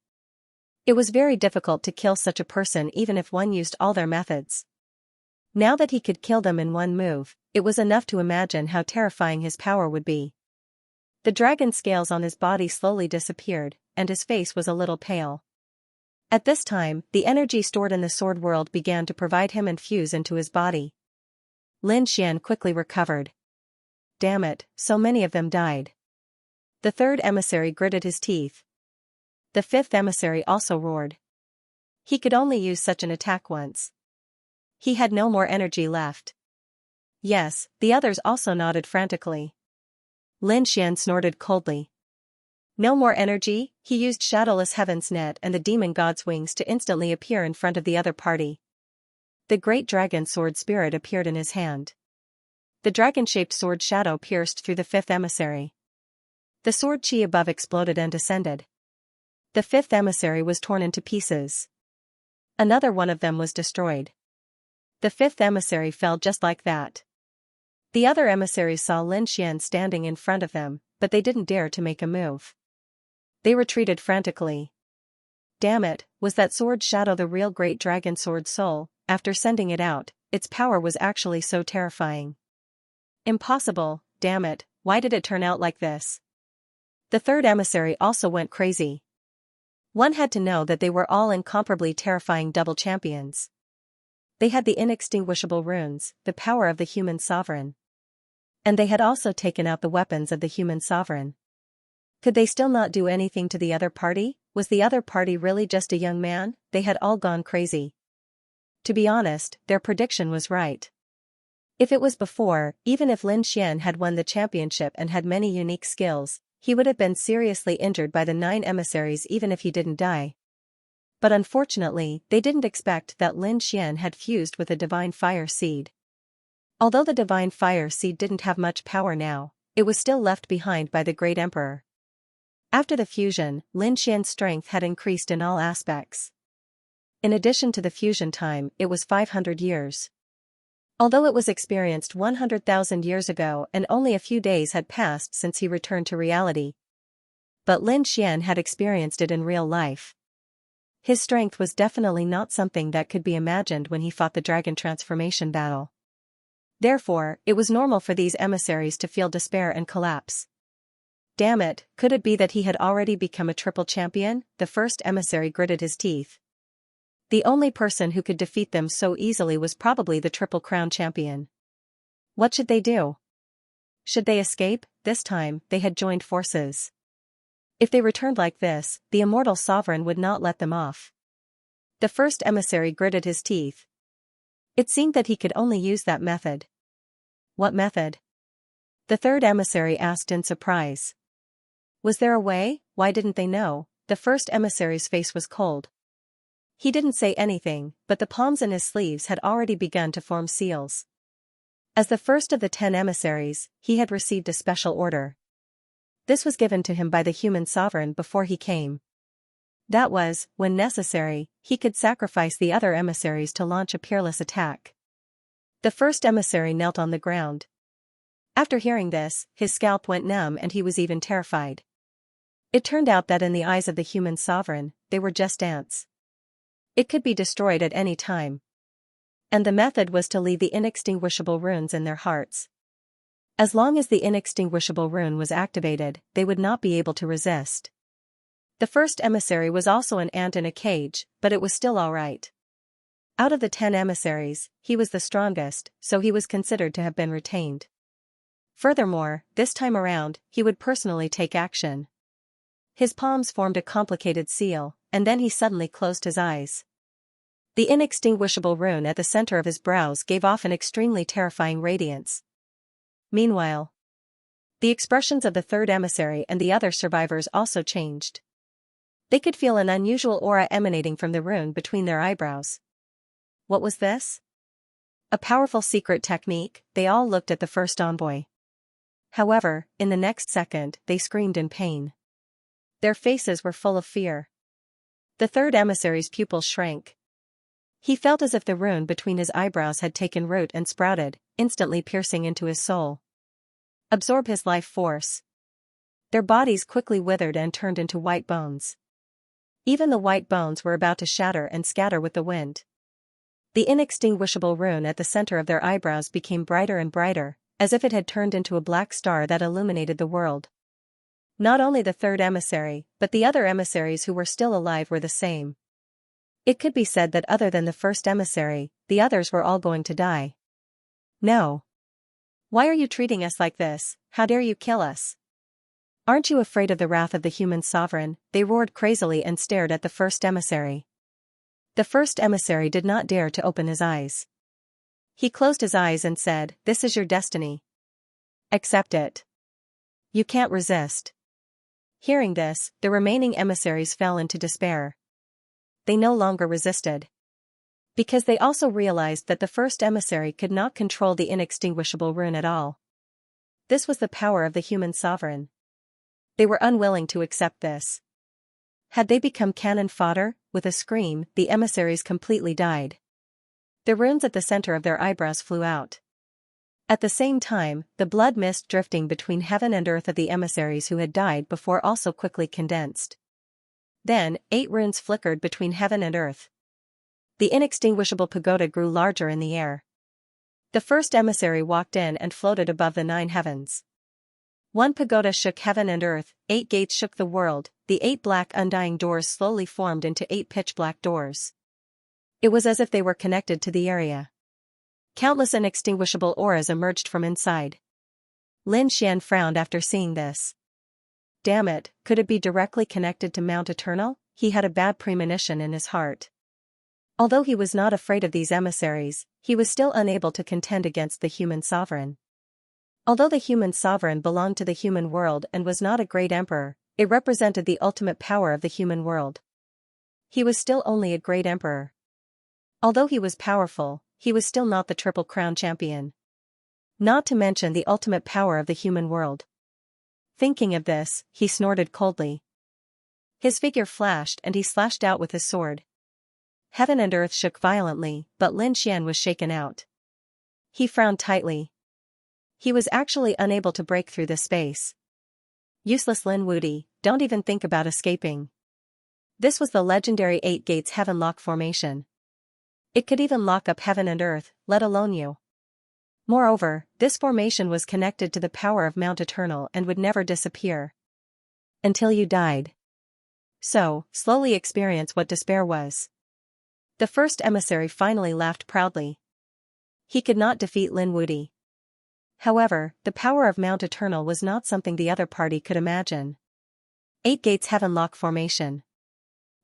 It was very difficult to kill such a person even if one used all their methods. Now that he could kill them in one move, it was enough to imagine how terrifying his power would be. The dragon scales on his body slowly disappeared, and his face was a little pale. At this time, the energy stored in the sword world began to provide him and fuse into his body. Lin Xian quickly recovered. Damn it, so many of them died. The 3rd emissary gritted his teeth. The 5th emissary also roared. He could only use such an attack once. He had no more energy left. Yes, the others also nodded frantically. Lin Xian snorted coldly. No more energy? He used Shadowless Heaven's Net and the Demon God's Wings to instantly appear in front of the other party. The great dragon sword spirit appeared in his hand. The dragon-shaped sword shadow pierced through the 5th emissary. The sword chi above exploded and descended. The 5th emissary was torn into pieces. Another one of them was destroyed. The 5th emissary fell just like that. The other emissaries saw Lin Xian standing in front of them, but they didn't dare to make a move. They retreated frantically. Damn it, was that sword shadow the real great dragon sword soul? After sending it out, its power was actually so terrifying. Impossible, damn it, why did it turn out like this? The 3rd emissary also went crazy. One had to know that they were all incomparably terrifying double champions. They had the inextinguishable runes, the power of the human sovereign. And they had also taken out the weapons of the human sovereign. Could they still not do anything to the other party? Was the other party really just a young man? They had all gone crazy. To be honest, their prediction was right. If it was before, even if Lin Xian had won the championship and had many unique skills, he would have been seriously injured by the 9 emissaries even if he didn't die. But unfortunately, they didn't expect that Lin Xian had fused with a divine fire seed. Although the divine fire seed didn't have much power now, it was still left behind by the great emperor. After the fusion, Lin Xian's strength had increased in all aspects. In addition to the fusion time, it was 500 years. Although it was experienced 100,000 years ago and only a few days had passed since he returned to reality. But Lin Xian had experienced it in real life. His strength was definitely not something that could be imagined when he fought the dragon transformation battle. Therefore, it was normal for these emissaries to feel despair and collapse. Damn it, could it be that he had already become a triple champion? The 1st emissary gritted his teeth. The only person who could defeat them so easily was probably the Triple Crown champion. What should they do? Should they escape? This time, they had joined forces. If they returned like this, the immortal sovereign would not let them off. The 1st emissary gritted his teeth. It seemed that he could only use that method. What method? The 3rd emissary asked in surprise. Was there a way? Why didn't they know? The 1st emissary's face was cold. He didn't say anything, but the palms in his sleeves had already begun to form seals. As the first of the 10 emissaries, he had received a special order. This was given to him by the human sovereign before he came. That was, when necessary, he could sacrifice the other emissaries to launch a peerless attack. The 1st emissary knelt on the ground. After hearing this, his scalp went numb and he was even terrified. It turned out that in the eyes of the human sovereign, they were just ants. It could be destroyed at any time. And the method was to leave the inextinguishable runes in their hearts. As long as the inextinguishable rune was activated, they would not be able to resist. The first emissary was also an ant in a cage, but it was still alright. Out of the 10 emissaries, he was the strongest, so he was considered to have been retained. Furthermore, this time around, he would personally take action. His palms formed a complicated seal, and then he suddenly closed his eyes. The inextinguishable rune at the center of his brows gave off an extremely terrifying radiance. Meanwhile, the expressions of the third emissary and the other survivors also changed. They could feel an unusual aura emanating from the rune between their eyebrows. What was this? A powerful secret technique. They all looked at the first envoy. However, in the next second, they screamed in pain. Their faces were full of fear. The third emissary's pupils shrank. He felt as if the rune between his eyebrows had taken root and sprouted, instantly piercing into his soul. Absorb his life force. Their bodies quickly withered and turned into white bones. Even the white bones were about to shatter and scatter with the wind. The inextinguishable rune at the center of their eyebrows became brighter and brighter, as if it had turned into a black star that illuminated the world. Not only the third emissary, but the other emissaries who were still alive were the same. It could be said that other than the first emissary, the others were all going to die. No. Why are you treating us like this? How dare you kill us? Aren't you afraid of the wrath of the human sovereign? They roared crazily and stared at the first emissary. The first emissary did not dare to open his eyes. He closed his eyes and said, "This is your destiny. Accept it. You can't resist." Hearing this, the remaining emissaries fell into despair. They no longer resisted. Because they also realized that the first emissary could not control the inextinguishable rune at all. This was the power of the human sovereign. They were unwilling to accept this. Had they become cannon fodder? With a scream, the emissaries completely died. The runes at the center of their eyebrows flew out. At the same time, the blood mist drifting between heaven and earth of the emissaries who had died before also quickly condensed. Then, 8 runes flickered between heaven and earth. The inextinguishable pagoda grew larger in the air. The first emissary walked in and floated above the 9 heavens. 1 pagoda shook heaven and earth, 8 gates shook the world, the 8 black undying doors slowly formed into 8 pitch-black doors. It was as if they were connected to the area. Countless inextinguishable auras emerged from inside. Lin Xian frowned after seeing this. Damn it, could it be directly connected to Mount Eternal? He had a bad premonition in his heart. Although he was not afraid of these emissaries, he was still unable to contend against the human sovereign. Although the human sovereign belonged to the human world and was not a great emperor, it represented the ultimate power of the human world. He was still only a great emperor. Although he was powerful, he was still not the Triple Crown champion. Not to mention the ultimate power of the human world. Thinking of this, he snorted coldly. His figure flashed and he slashed out with his sword. Heaven and earth shook violently, but Lin Xian was shaken out. He frowned tightly. He was actually unable to break through the space. Useless Lin Wudi, don't even think about escaping. This was the legendary 8 Gates Heaven Lock formation. It could even lock up heaven and earth, let alone you. Moreover, this formation was connected to the power of Mount Eternal and would never disappear. Until you died. So, slowly experience what despair was. The first emissary finally laughed proudly. He could not defeat Lin Wudi. However, the power of Mount Eternal was not something the other party could imagine. 8 Gates Heaven Lock formation.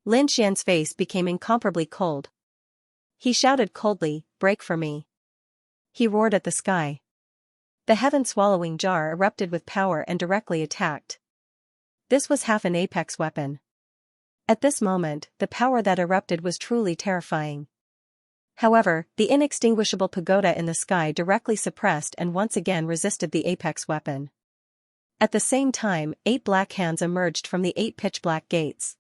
Lin Xian's face became incomparably cold. He shouted coldly, "Break for me." He roared at the sky. The heaven-swallowing jar erupted with power and directly attacked. This was half an apex weapon. At this moment, the power that erupted was truly terrifying. However, the inextinguishable pagoda in the sky directly suppressed and once again resisted the apex weapon. At the same time, 8 black hands emerged from the 8 pitch-black gates.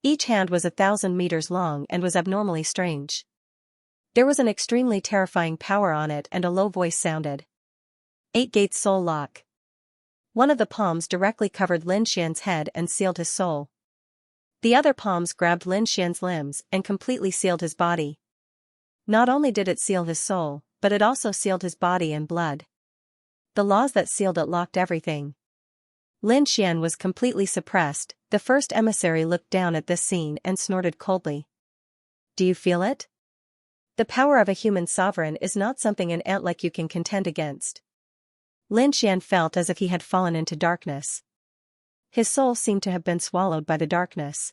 Each hand was 1,000 meters long and was abnormally strange. There was an extremely terrifying power on it and a low voice sounded. 8 Gates Soul Lock. One of the palms directly covered Lin Xian's head and sealed his soul. The other palms grabbed Lin Xian's limbs and completely sealed his body. Not only did it seal his soul, but it also sealed his body and blood. The laws that sealed it locked everything. Lin Xian was completely suppressed. The first emissary looked down at this scene and snorted coldly. Do you feel it? The power of a human sovereign is not something an ant like you can contend against. Lin Xian felt as if he had fallen into darkness. His soul seemed to have been swallowed by the darkness.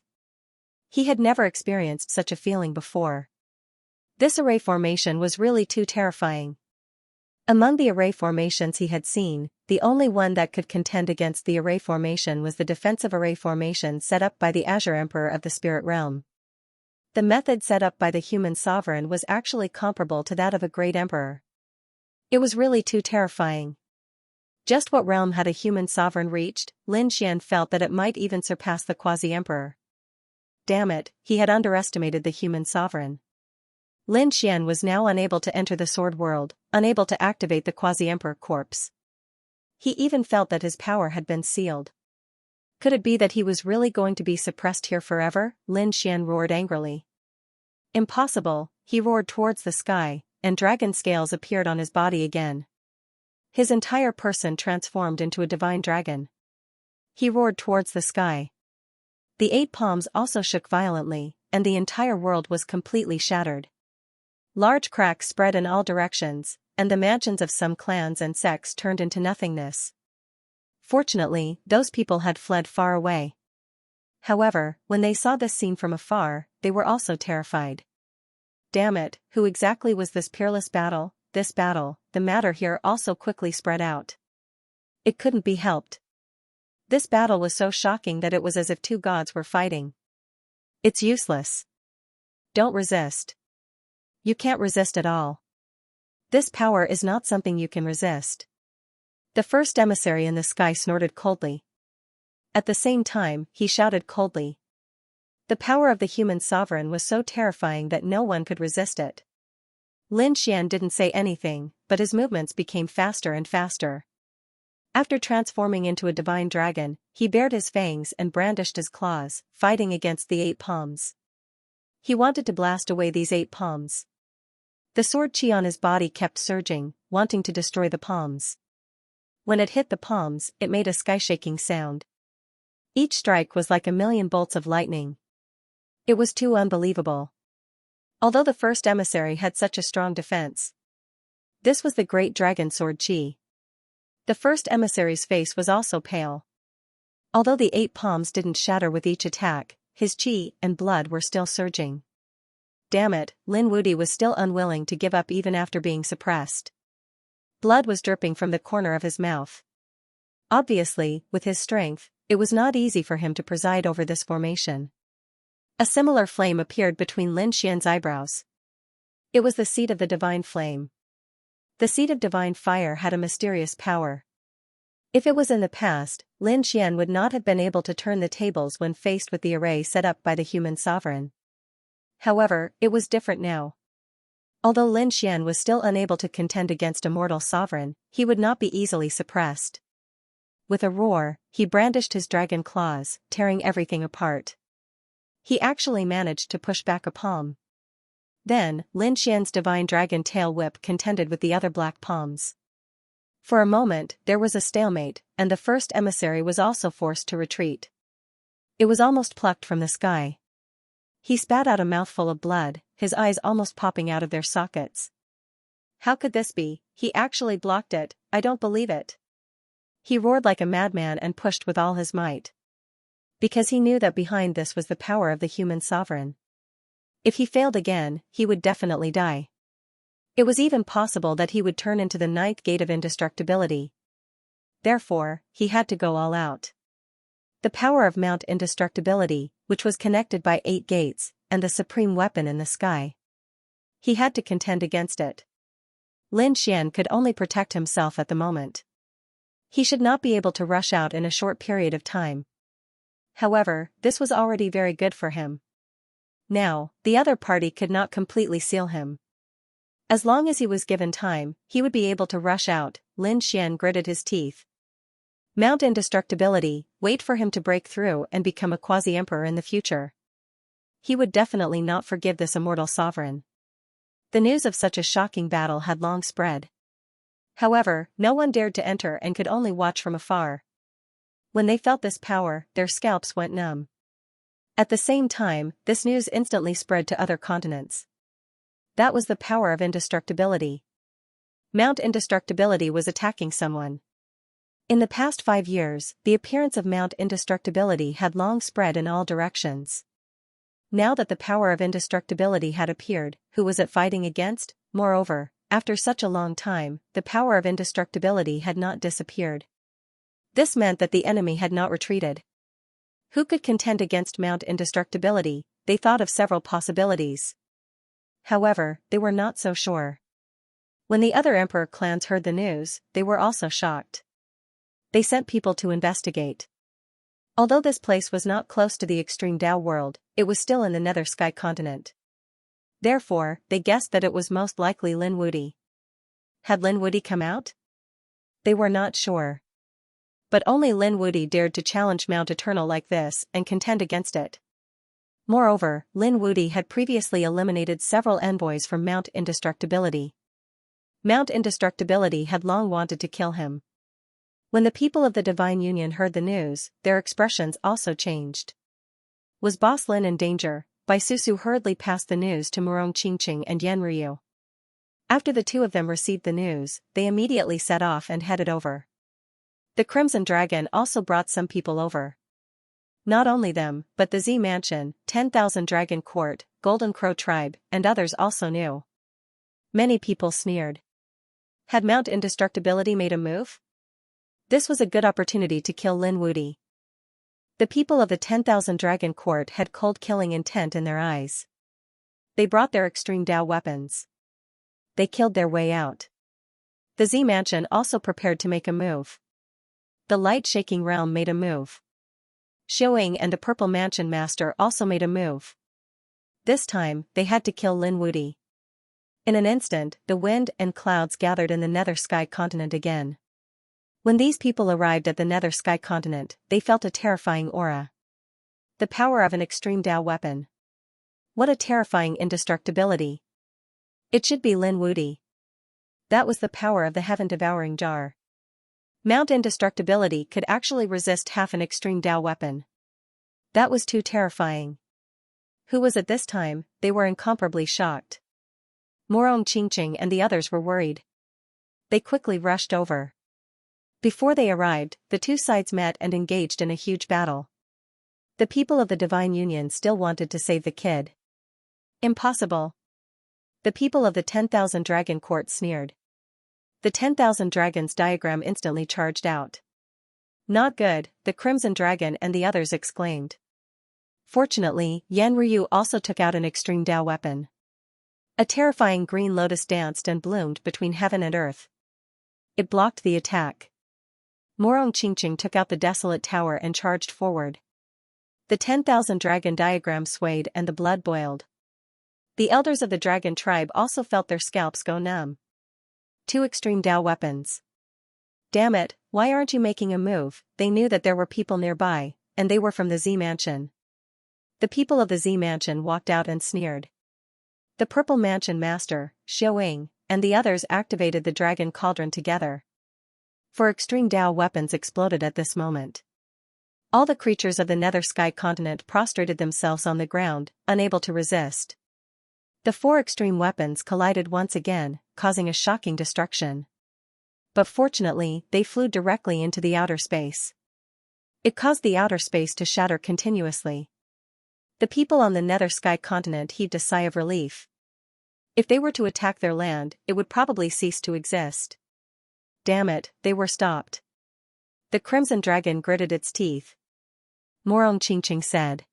He had never experienced such a feeling before. This array formation was really too terrifying. Among the array formations he had seen, the only one that could contend against the array formation was the defensive array formation set up by the Azure Emperor of the Spirit Realm. The method set up by the human sovereign was actually comparable to that of a great emperor. It was really too terrifying. Just what realm had a human sovereign reached? Lin Xian felt that it might even surpass the quasi-emperor. Damn it, he had underestimated the human sovereign. Lin Xian was now unable to enter the sword world, unable to activate the quasi-emperor corpse. He even felt that his power had been sealed. Could it be that he was really going to be suppressed here forever? Lin Xian roared angrily. Impossible, he roared towards the sky, and dragon scales appeared on his body again. His entire person transformed into a divine dragon. He roared towards the sky. The 8 palms also shook violently, and the entire world was completely shattered. Large cracks spread in all directions, and the mansions of some clans and sects turned into nothingness. Fortunately, those people had fled far away. However, when they saw this scene from afar, they were also terrified. Damn it, who exactly was this peerless battle? This battle, the matter here also quickly spread out. It couldn't be helped. This battle was so shocking that it was as if 2 gods were fighting. It's useless. Don't resist. You can't resist at all. This power is not something you can resist. The first emissary in the sky snorted coldly. At the same time, he shouted coldly. The power of the human sovereign was so terrifying that no one could resist it. Lin Xian didn't say anything, but his movements became faster and faster. After transforming into a divine dragon, he bared his fangs and brandished his claws, fighting against the 8 palms. He wanted to blast away these 8 palms. The sword chi on his body kept surging, wanting to destroy the palms. When it hit the palms, it made a sky-shaking sound. Each strike was like a million bolts of lightning. It was too unbelievable. Although the first emissary had such a strong defense. This was the great dragon sword chi. The first emissary's face was also pale. Although the 8 palms didn't shatter with each attack, his chi and blood were still surging. Damn it, Lin Wudi was still unwilling to give up even after being suppressed. Blood was dripping from the corner of his mouth. Obviously, with his strength, it was not easy for him to preside over this formation. A similar flame appeared between Lin Xian's eyebrows. It was the seed of the divine flame. The seed of divine fire had a mysterious power. If it was in the past, Lin Xian would not have been able to turn the tables when faced with the array set up by the human sovereign. However, it was different now. Although Lin Xian was still unable to contend against a mortal sovereign, he would not be easily suppressed. With a roar, he brandished his dragon claws, tearing everything apart. He actually managed to push back a palm. Then, Lin Xian's divine dragon tail whip contended with the other black palms. For a moment, there was a stalemate, and the first emissary was also forced to retreat. It was almost plucked from the sky. He spat out a mouthful of blood, his eyes almost popping out of their sockets. How could this be? He actually blocked it, I don't believe it. He roared like a madman and pushed with all his might. Because he knew that behind this was the power of the human sovereign. If he failed again, he would definitely die. It was even possible that he would turn into the 9th gate of indestructibility. Therefore, he had to go all out. The power of Mount Indestructibility, which was connected by 8 gates, and the supreme weapon in the sky. He had to contend against it. Lin Xian could only protect himself at the moment. He should not be able to rush out in a short period of time. However, this was already very good for him. Now, the other party could not completely seal him. As long as he was given time, he would be able to rush out. Lin Xian gritted his teeth. Mount Indestructibility, wait for him to break through and become a quasi-emperor in the future. He would definitely not forgive this immortal sovereign. The news of such a shocking battle had long spread. However, no one dared to enter and could only watch from afar. When they felt this power, their scalps went numb. At the same time, this news instantly spread to other continents. That was the power of indestructibility. Mount Indestructibility was attacking someone. In the past 5 years, the appearance of Mount Indestructibility had long spread in all directions. Now that the power of indestructibility had appeared, who was it fighting against? Moreover, after such a long time, the power of indestructibility had not disappeared. This meant that the enemy had not retreated. Who could contend against Mount Indestructibility? They thought of several possibilities. However, they were not so sure. When the other emperor clans heard the news, they were also shocked. They sent people to investigate. Although this place was not close to the extreme Tao world, it was still in the Nether Sky continent. Therefore, they guessed that it was most likely Lin Wuti. Had Lin Wuti come out? They were not sure. But only Lin Wuti dared to challenge Mount Eternal like this and contend against it. Moreover, Lin Wuti had previously eliminated several envoys from Mount Indestructibility. Mount Indestructibility had long wanted to kill him. When the people of the Divine Union heard the news, their expressions also changed. Was Boss Lin in danger? Bai Susu hurriedly passed the news to Murong Qingqing and Yan Ryu. After the two of them received the news, they immediately set off and headed over. The Crimson Dragon also brought some people over. Not only them, but the Z Mansion, 10,000 Dragon Court, Golden Crow Tribe, and others also knew. Many people sneered. Had Mount Indestructibility made a move? This was a good opportunity to kill Lin Wuti. The people of the 10,000 Dragon Court had cold killing intent in their eyes. They brought their extreme Tao weapons. They killed their way out. The Z Mansion also prepared to make a move. The light-shaking realm made a move. Xiaoying and the Purple Mansion Master also made a move. This time, they had to kill Lin Wuti. In an instant, the wind and clouds gathered in the Nether Sky continent again. When these people arrived at the Nether Sky continent, they felt a terrifying aura. The power of an extreme Tao weapon. What a terrifying indestructibility. It should be Lin Wuti. That was the power of the heaven-devouring jar. Mount Indestructibility could actually resist half an extreme Tao weapon. That was too terrifying. Who was at this time? They were incomparably shocked. Murong Qingqing and the others were worried. They quickly rushed over. Before they arrived, the two sides met and engaged in a huge battle. The people of the Divine Union still wanted to save the kid. Impossible. The people of the 10,000 Dragon Court sneered. The 10,000 Dragons diagram instantly charged out. Not good, the Crimson Dragon and the others exclaimed. Fortunately, Yan Ryu also took out an extreme Tao weapon. A terrifying green lotus danced and bloomed between heaven and earth. It blocked the attack. Murong Qingqing took out the desolate tower and charged forward. The 10,000 dragon diagram swayed and the blood boiled. The elders of the dragon tribe also felt their scalps go numb. Two extreme Tao weapons. Damn it, why aren't you making a move? They knew that there were people nearby, and they were from the Z Mansion. The people of the Z Mansion walked out and sneered. The Purple Mansion Master, Xiaoying, and the others activated the Dragon Cauldron together. For extreme Tao weapons exploded at this moment. All the creatures of the Nether Sky continent prostrated themselves on the ground, unable to resist. The four extreme weapons collided once again, causing a shocking destruction. But fortunately, they flew directly into the outer space. It caused the outer space to shatter continuously. The people on the Nether Sky continent heaved a sigh of relief. If they were to attack their land, it would probably cease to exist. Damn it, they were stopped. The Crimson Dragon gritted its teeth. Murong Qingqing said.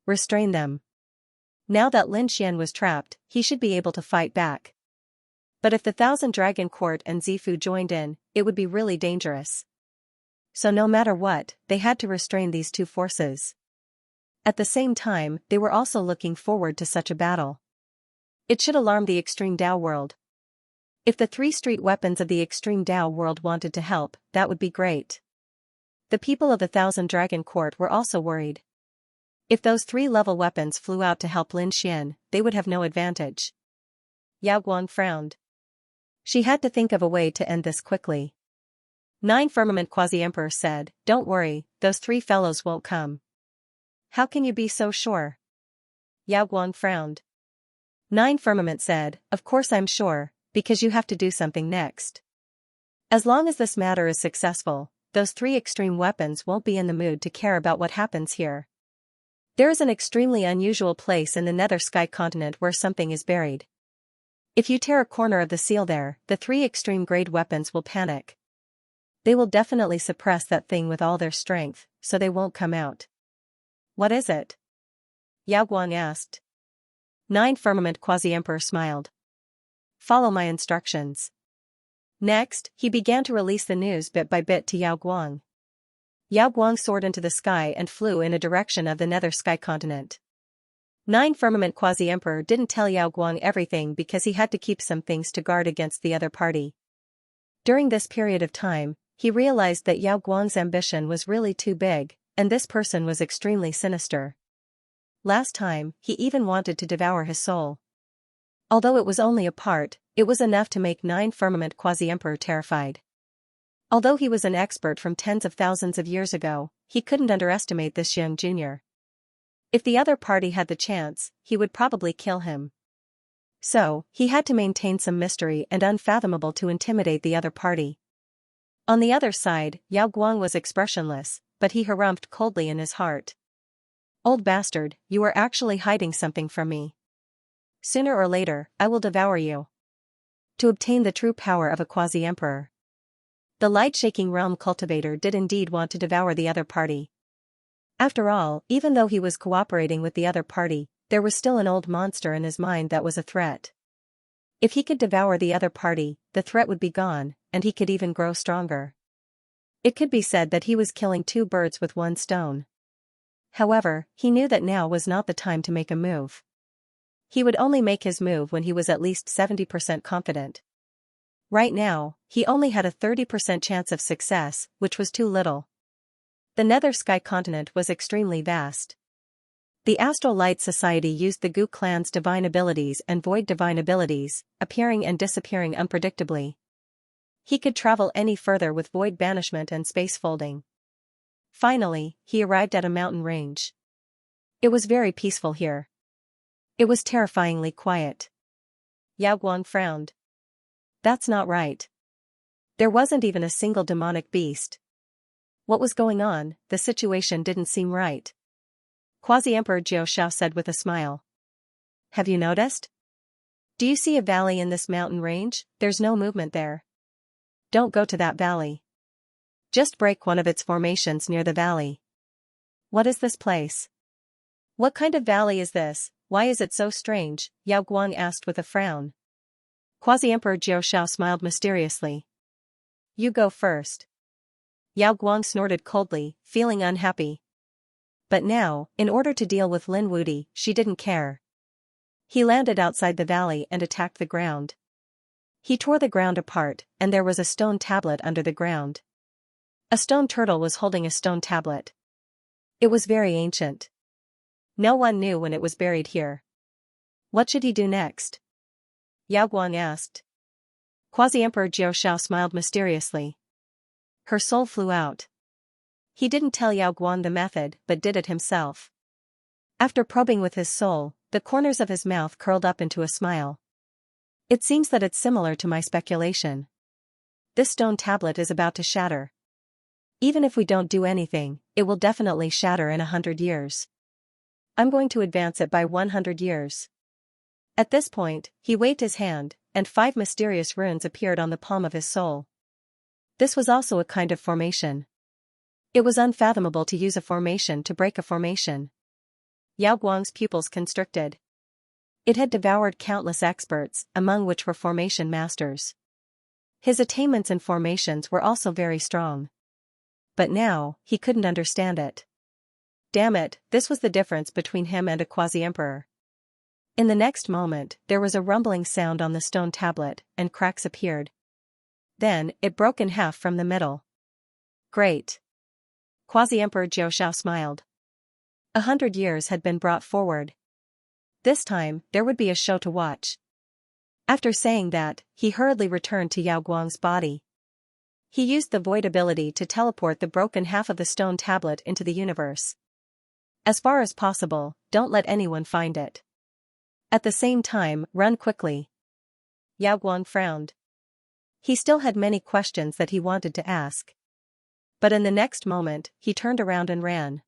Restrain them. Now that Lin Xian was trapped, he should be able to fight back. But if the 1,000 Dragon Court and Zifu joined in, it would be really dangerous. So no matter what, they had to restrain these two forces. At the same time, they were also looking forward to such a battle. It should alarm the extreme Tao world. If the three street weapons of the extreme Tao world wanted to help, that would be great. The people of the Thousand Dragon Court were also worried. If those 3-level weapons flew out to help Lin Xian, they would have no advantage. Yao Guang frowned. She had to think of a way to end this quickly. 9 Firmament Quasi-Emperor said, "Don't worry, those 3 fellows won't come." "How can you be so sure?" Yao Guang frowned. 9 Firmament said, "Of course I'm sure, because you have to do something next. As long as this matter is successful, those 3 extreme weapons won't be in the mood to care about what happens here. There is an extremely unusual place in the Nether Sky continent where something is buried. If you tear a corner of the seal there, the 3 extreme-grade weapons will panic. They will definitely suppress that thing with all their strength, so they won't come out." "What is it?" Yao Guang asked. 9 Firmament Quasi-Emperor smiled. "Follow my instructions." Next, he began to release the news bit by bit to Yao Guang. Yao Guang soared into the sky and flew in a direction of the Nether Sky continent. 9 Firmament Quasi-Emperor didn't tell Yao Guang everything because he had to keep some things to guard against the other party. During this period of time, he realized that Yao Guang's ambition was really too big, and this person was extremely sinister. Last time, he even wanted to devour his soul. Although it was only a part, it was enough to make 9 Firmament Quasi-Emperor terrified. Although he was an expert from tens of thousands of years ago, he couldn't underestimate this young junior. If the other party had the chance, he would probably kill him. So, he had to maintain some mystery and unfathomable to intimidate the other party. On the other side, Yao Guang was expressionless, but he harumphed coldly in his heart. "Old bastard, you are actually hiding something from me. Sooner or later, I will devour you." To obtain the true power of a quasi-emperor. The light-shaking realm cultivator did indeed want to devour the other party. After all, even though he was cooperating with the other party, there was still an old monster in his mind that was a threat. If he could devour the other party, the threat would be gone, and he could even grow stronger. It could be said that he was killing 2 birds with 1 stone. However, he knew that now was not the time to make a move. He would only make his move when he was at least 70% confident. Right now, he only had a 30% chance of success, which was too little. The Nether Sky continent was extremely vast. The Astral Light Society used the Gu clan's divine abilities and void divine abilities, appearing and disappearing unpredictably. He could travel any further with void banishment and space folding. Finally, he arrived at a mountain range. It was very peaceful here. It was terrifyingly quiet. Yao Guang frowned. That's not right. There wasn't even a single demonic beast. What was going on? The situation didn't seem right. Quasi-Emperor Jiao Shao said with a smile. Have you noticed? Do you see a valley in this mountain range? There's no movement there. Don't go to that valley. Just break one of its formations near the valley. What is this place? What kind of valley is this? Why is it so strange? Yao Guang asked with a frown. Quasi-Emperor Jiao Shao smiled mysteriously. You go first. Yao Guang snorted coldly, feeling unhappy. But now, in order to deal with Lin Wuti, she didn't care. He landed outside the valley and attacked the ground. He tore the ground apart, and there was a stone tablet under the ground. A stone turtle was holding a stone tablet. It was very ancient. No one knew when it was buried here. What should he do next? Yao Guang asked. Quasi-Emperor Jiao Shao smiled mysteriously. Her soul flew out. He didn't tell Yao Guang the method but did it himself. After probing with his soul, the corners of his mouth curled up into a smile. It seems that it's similar to my speculation. This stone tablet is about to shatter. Even if we don't do anything, it will definitely shatter in 100 years. I'm going to advance it by 100 years. At this point, he waved his hand, and 5 mysterious runes appeared on the palm of his soul. This was also a kind of formation. It was unfathomable to use a formation to break a formation. Yao Guang's pupils constricted. It had devoured countless experts, among which were formation masters. His attainments in formations were also very strong. But now, he couldn't understand it. Damn it, this was the difference between him and a quasi-emperor. In the next moment, there was a rumbling sound on the stone tablet, and cracks appeared. Then, it broke in half from the middle. Great. Quasi-Emperor Jiuxiao smiled. 100 years had been brought forward. This time, there would be a show to watch. After saying that, he hurriedly returned to Yao Guang's body. He used the void ability to teleport the broken half of the stone tablet into the universe. As far as possible, don't let anyone find it. At the same time, run quickly. Yao Guang frowned. He still had many questions that he wanted to ask. But in the next moment, he turned around and ran.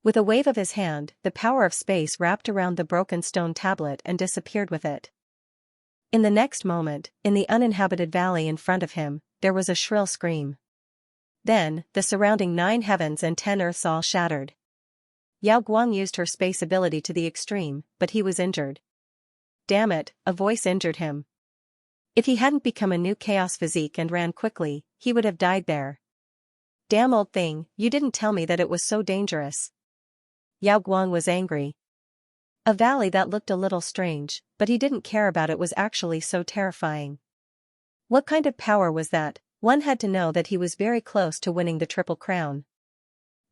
With a wave of his hand, the power of space wrapped around the broken stone tablet and disappeared with it. In the next moment, in the uninhabited valley in front of him, there was a shrill scream. Then, the surrounding 9 heavens and 10 earths all shattered. Yao Guang used her space ability to the extreme, but he was injured. Damn it, a voice injured him. If he hadn't become a new chaos physique and ran quickly, he would have died there. Damn old thing, you didn't tell me that it was so dangerous. Yao Guang was angry. A valley that looked a little strange, but he didn't care about it was actually so terrifying. What kind of power was that? One had to know that he was very close to winning the Triple Crown.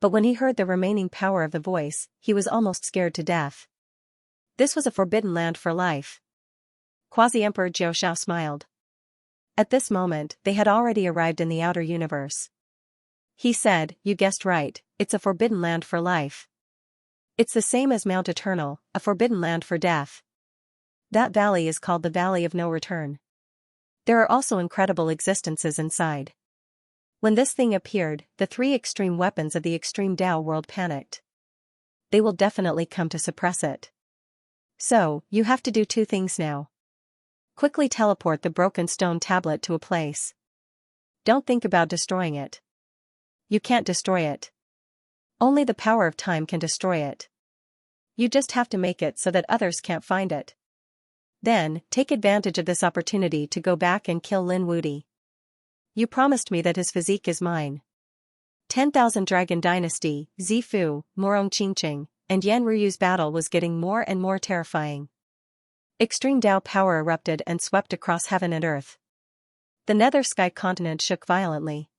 But when he heard the remaining power of the voice, he was almost scared to death. This was a forbidden land for life. Quasi-Emperor Jiuxiao smiled. At this moment, they had already arrived in the outer universe. He said, you guessed right, it's a forbidden land for life. It's the same as Mount Eternal, a forbidden land for death. That valley is called the Valley of No Return. There are also incredible existences inside. When this thing appeared, the 3 extreme weapons of the extreme Dao world panicked. They will definitely come to suppress it. So, you have to do 2 things now. Quickly teleport the broken stone tablet to a place. Don't think about destroying it. You can't destroy it. Only the power of time can destroy it. You just have to make it so that others can't find it. Then, take advantage of this opportunity to go back and kill Lin Wudi. You promised me that his physique is mine. 10,000 Dragon Dynasty, Zifu, Morong Qingqing, and Yan Ruyu's battle was getting more and more terrifying. Extreme Dao power erupted and swept across heaven and earth. The nether sky continent shook violently.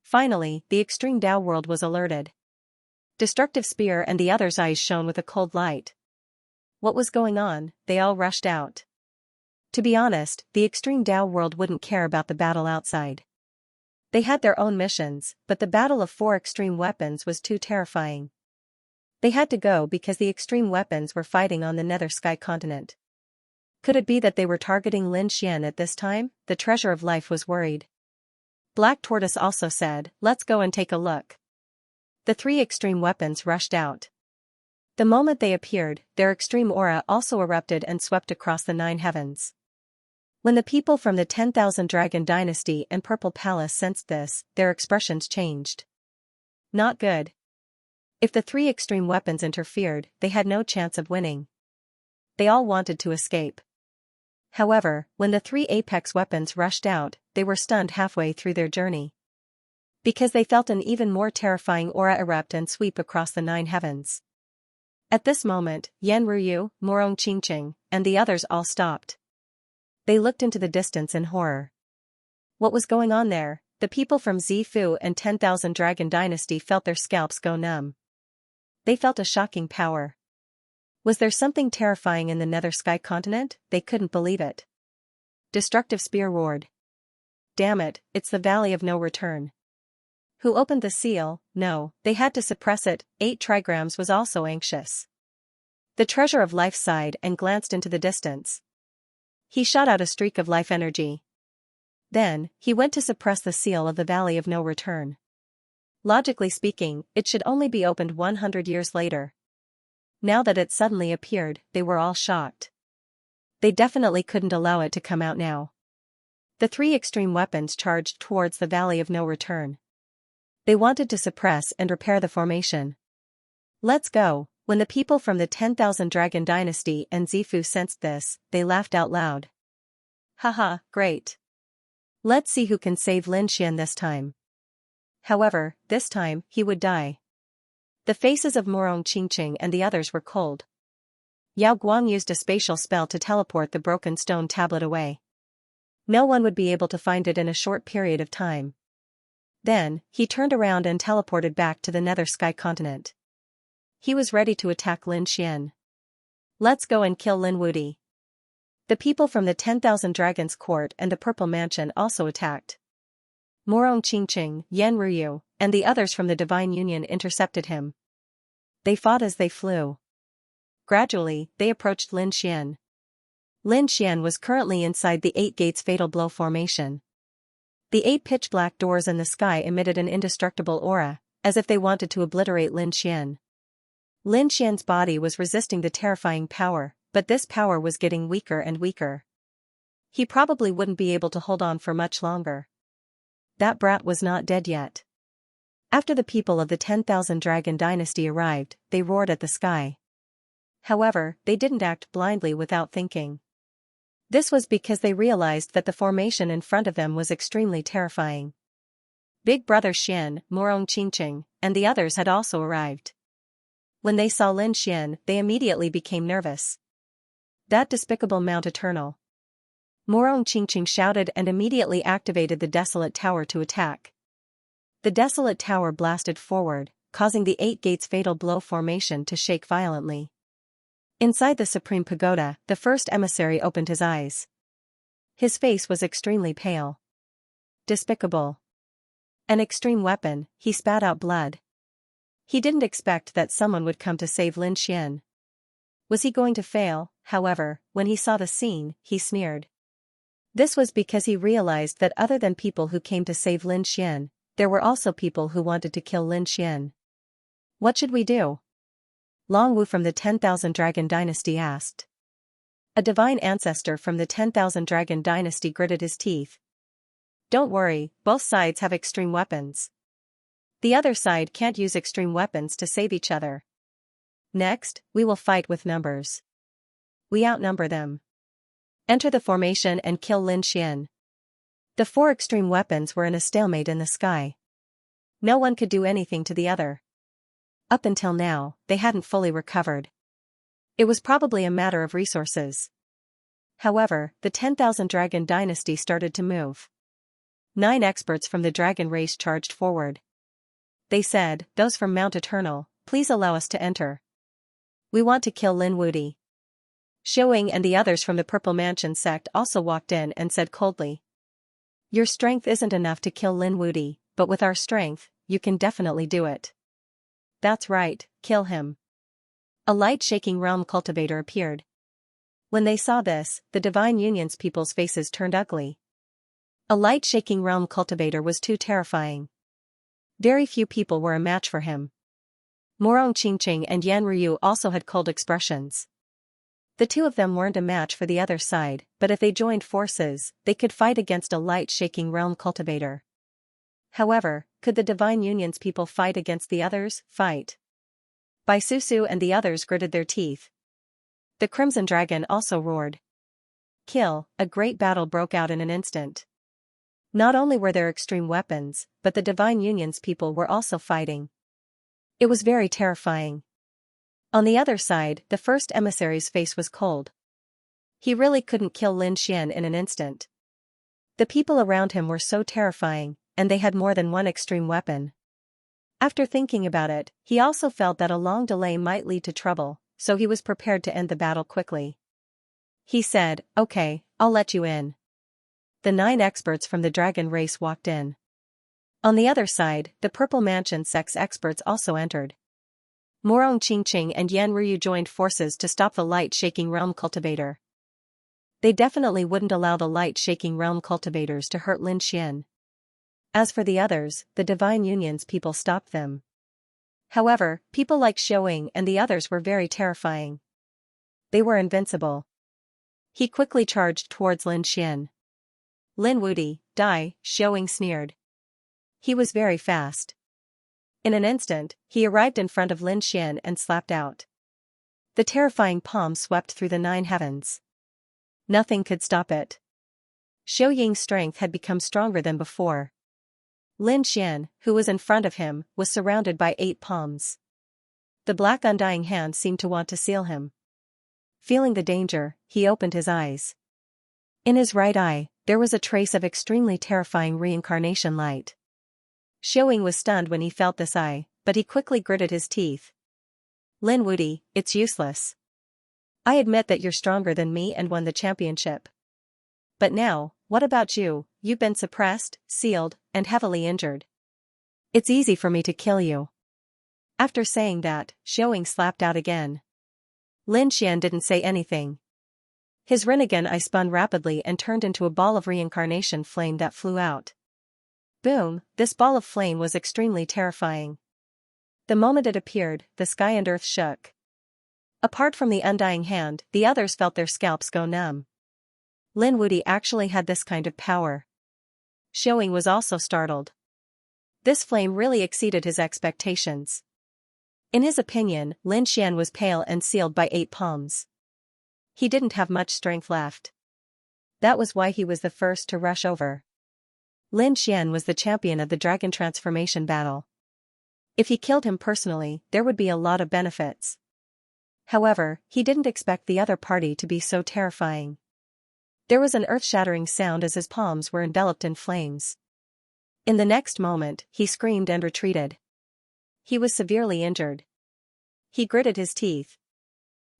Finally, the extreme Dao world was alerted. Destructive Spear and the others' eyes shone with a cold light. What was going on? They all rushed out. To be honest, the extreme Dao world wouldn't care about the battle outside. They had their own missions, but the battle of 4 extreme weapons was too terrifying. They had to go because the extreme weapons were fighting on the nether sky continent. Could it be that they were targeting Lin Xian at this time? The treasure of life was worried. Black Tortoise also said, let's go and take a look. The 3 extreme weapons rushed out. The moment they appeared, their extreme aura also erupted and swept across the 9 heavens. When the people from the 10,000 Dragon Dynasty and Purple Palace sensed this, their expressions changed. Not good. If the 3 extreme weapons interfered, they had no chance of winning. They all wanted to escape. However, when the 3 apex weapons rushed out, they were stunned halfway through their journey. Because they felt an even more terrifying aura erupt and sweep across the 9 heavens. At this moment, Yan Ruyu, Morong Qingqing, and the others all stopped. They looked into the distance in horror. What was going on there? The people from Zifu and 10,000 Dragon Dynasty felt their scalps go numb. They felt a shocking power. Was there something terrifying in the nether sky continent? They couldn't believe it. Destructive Spear roared. Damn it, it's the Valley of No Return. Who opened the seal? No, they had to suppress it. 8 trigrams was also anxious. The treasure of life sighed and glanced into the distance. He shot out a streak of life energy. Then, he went to suppress the seal of the Valley of No Return. Logically speaking, it should only be opened 100 years later. Now that it suddenly appeared, they were all shocked. They definitely couldn't allow it to come out now. The 3 extreme weapons charged towards the Valley of No Return. They wanted to suppress and repair the formation. Let's go. When the people from the 10,000 Dragon Dynasty and Zifu sensed this, they laughed out loud. Haha, great. Let's see who can save Lin Xian this time. However, this time, he would die. The faces of Morong Qingqing and the others were cold. Yao Guang used a spatial spell to teleport the broken stone tablet away. No one would be able to find it in a short period of time. Then, he turned around and teleported back to the Nether Sky continent. He was ready to attack Lin Xian. Let's go and kill Lin Wuti. The people from the 10,000 Dragons Court and the Purple Mansion also attacked. Morong Qingqing, Yan Ruyu, and the others from the Divine Union intercepted him. They fought as they flew. Gradually, they approached Lin Xian. Lin Xian was currently inside the 8 Gates Fatal Blow formation. The 8 pitch-black doors in the sky emitted an indestructible aura, as if they wanted to obliterate Lin Xian. Lin Xian's body was resisting the terrifying power, but this power was getting weaker and weaker. He probably wouldn't be able to hold on for much longer. That brat was not dead yet. After the people of the 10,000 Dragon Dynasty arrived, they roared at the sky. However, they didn't act blindly without thinking. This was because they realized that the formation in front of them was extremely terrifying. Big Brother Xian, Morong Qingqing, and the others had also arrived. When they saw Lin Xian, they immediately became nervous. That despicable Mount Eternal. Morong Qingqing shouted and immediately activated the Desolate Tower to attack. The Desolate Tower blasted forward, causing the 8 Gates Fatal Blow formation to shake violently. Inside the Supreme Pagoda, the first emissary opened his eyes. His face was extremely pale. Despicable. An extreme weapon, he spat out blood. He didn't expect that someone would come to save Lin Xian. Was he going to fail? However, when he saw the scene, he sneered. This was because he realized that other than people who came to save Lin Xian, there were also people who wanted to kill Lin Xian. What should we do? Long Wu from the 10,000 Dragon Dynasty asked. A divine ancestor from the 10,000 Dragon Dynasty gritted his teeth. Don't worry, both sides have extreme weapons. The other side can't use extreme weapons to save each other. Next, we will fight with numbers. We outnumber them. Enter the formation and kill Lin Xian. The 4 extreme weapons were in a stalemate in the sky. No one could do anything to the other. Up until now, they hadn't fully recovered. It was probably a matter of resources. However, the 10,000 Dragon Dynasty started to move. 9 experts from the dragon race charged forward. They said, "Those from Mount Eternal, please allow us to enter. We want to kill Lin Wuti." Xiaoying and the others from the Purple Mansion sect also walked in and said coldly, "Your strength isn't enough to kill Lin Wuti, but with our strength, you can definitely do it." That's right, kill him. A light-shaking realm cultivator appeared. When they saw this, the Divine Union's people's faces turned ugly. A light-shaking realm cultivator was too terrifying. Very few people were a match for him. Morong Qingqing and Yan Ruyu also had cold expressions. The two of them weren't a match for the other side, but if they joined forces, they could fight against a light-shaking realm cultivator. However, could the Divine Union's people fight against the others? Fight. Bai Susu and the others gritted their teeth. The Crimson Dragon also roared. Kill, a great battle broke out in an instant. Not only were there extreme weapons, but the Divine Union's people were also fighting. It was very terrifying. On the other side, the first emissary's face was cold. He really couldn't kill Lin Xian in an instant. The people around him were so terrifying, and they had more than one extreme weapon. After thinking about it, he also felt that a long delay might lead to trouble, so he was prepared to end the battle quickly. He said, "Okay, I'll let you in." The 9 experts from the dragon race walked in. On the other side, the Purple Mansion sect's experts also entered. Morong Qingqing and Yan Ruyu joined forces to stop the light-shaking realm cultivator. They definitely wouldn't allow the light-shaking realm cultivators to hurt Lin Xian. As for the others, the Divine Union's people stopped them. However, people like Xiaoying and the others were very terrifying. They were invincible. He quickly charged towards Lin Xian. "Lin Wuti, die," Xiaoying sneered. He was very fast. In an instant, he arrived in front of Lin Xian and slapped out. The terrifying palm swept through the 9 heavens. Nothing could stop it. Xiaoying's strength had become stronger than before. Lin Xian, who was in front of him, was surrounded by 8 palms. The black undying hand seemed to want to seal him. Feeling the danger, he opened his eyes. In his right eye, there was a trace of extremely terrifying reincarnation light. Xiaoying was stunned when he felt this eye, but he quickly gritted his teeth. Lin Wuti, it's useless. I admit that you're stronger than me and won the championship. But now, what about you? You've been suppressed, sealed, and heavily injured. It's easy for me to kill you. After saying that, Xiaoying slapped out again. Lin Xian didn't say anything. His Rinnegan eye spun rapidly and turned into a ball of reincarnation flame that flew out. Boom, this ball of flame was extremely terrifying. The moment it appeared, the sky and earth shook. Apart from the undying hand, the others felt their scalps go numb. Lin Wuti actually had this kind of power. Xiaoying was also startled. This flame really exceeded his expectations. In his opinion, Lin Xian was pale and sealed by 8 palms. He didn't have much strength left. That was why he was the first to rush over. Lin Xian was the champion of the dragon transformation battle. If he killed him personally, there would be a lot of benefits. However, he didn't expect the other party to be so terrifying. There was an earth-shattering sound as his palms were enveloped in flames. In the next moment, he screamed and retreated. He was severely injured. He gritted his teeth.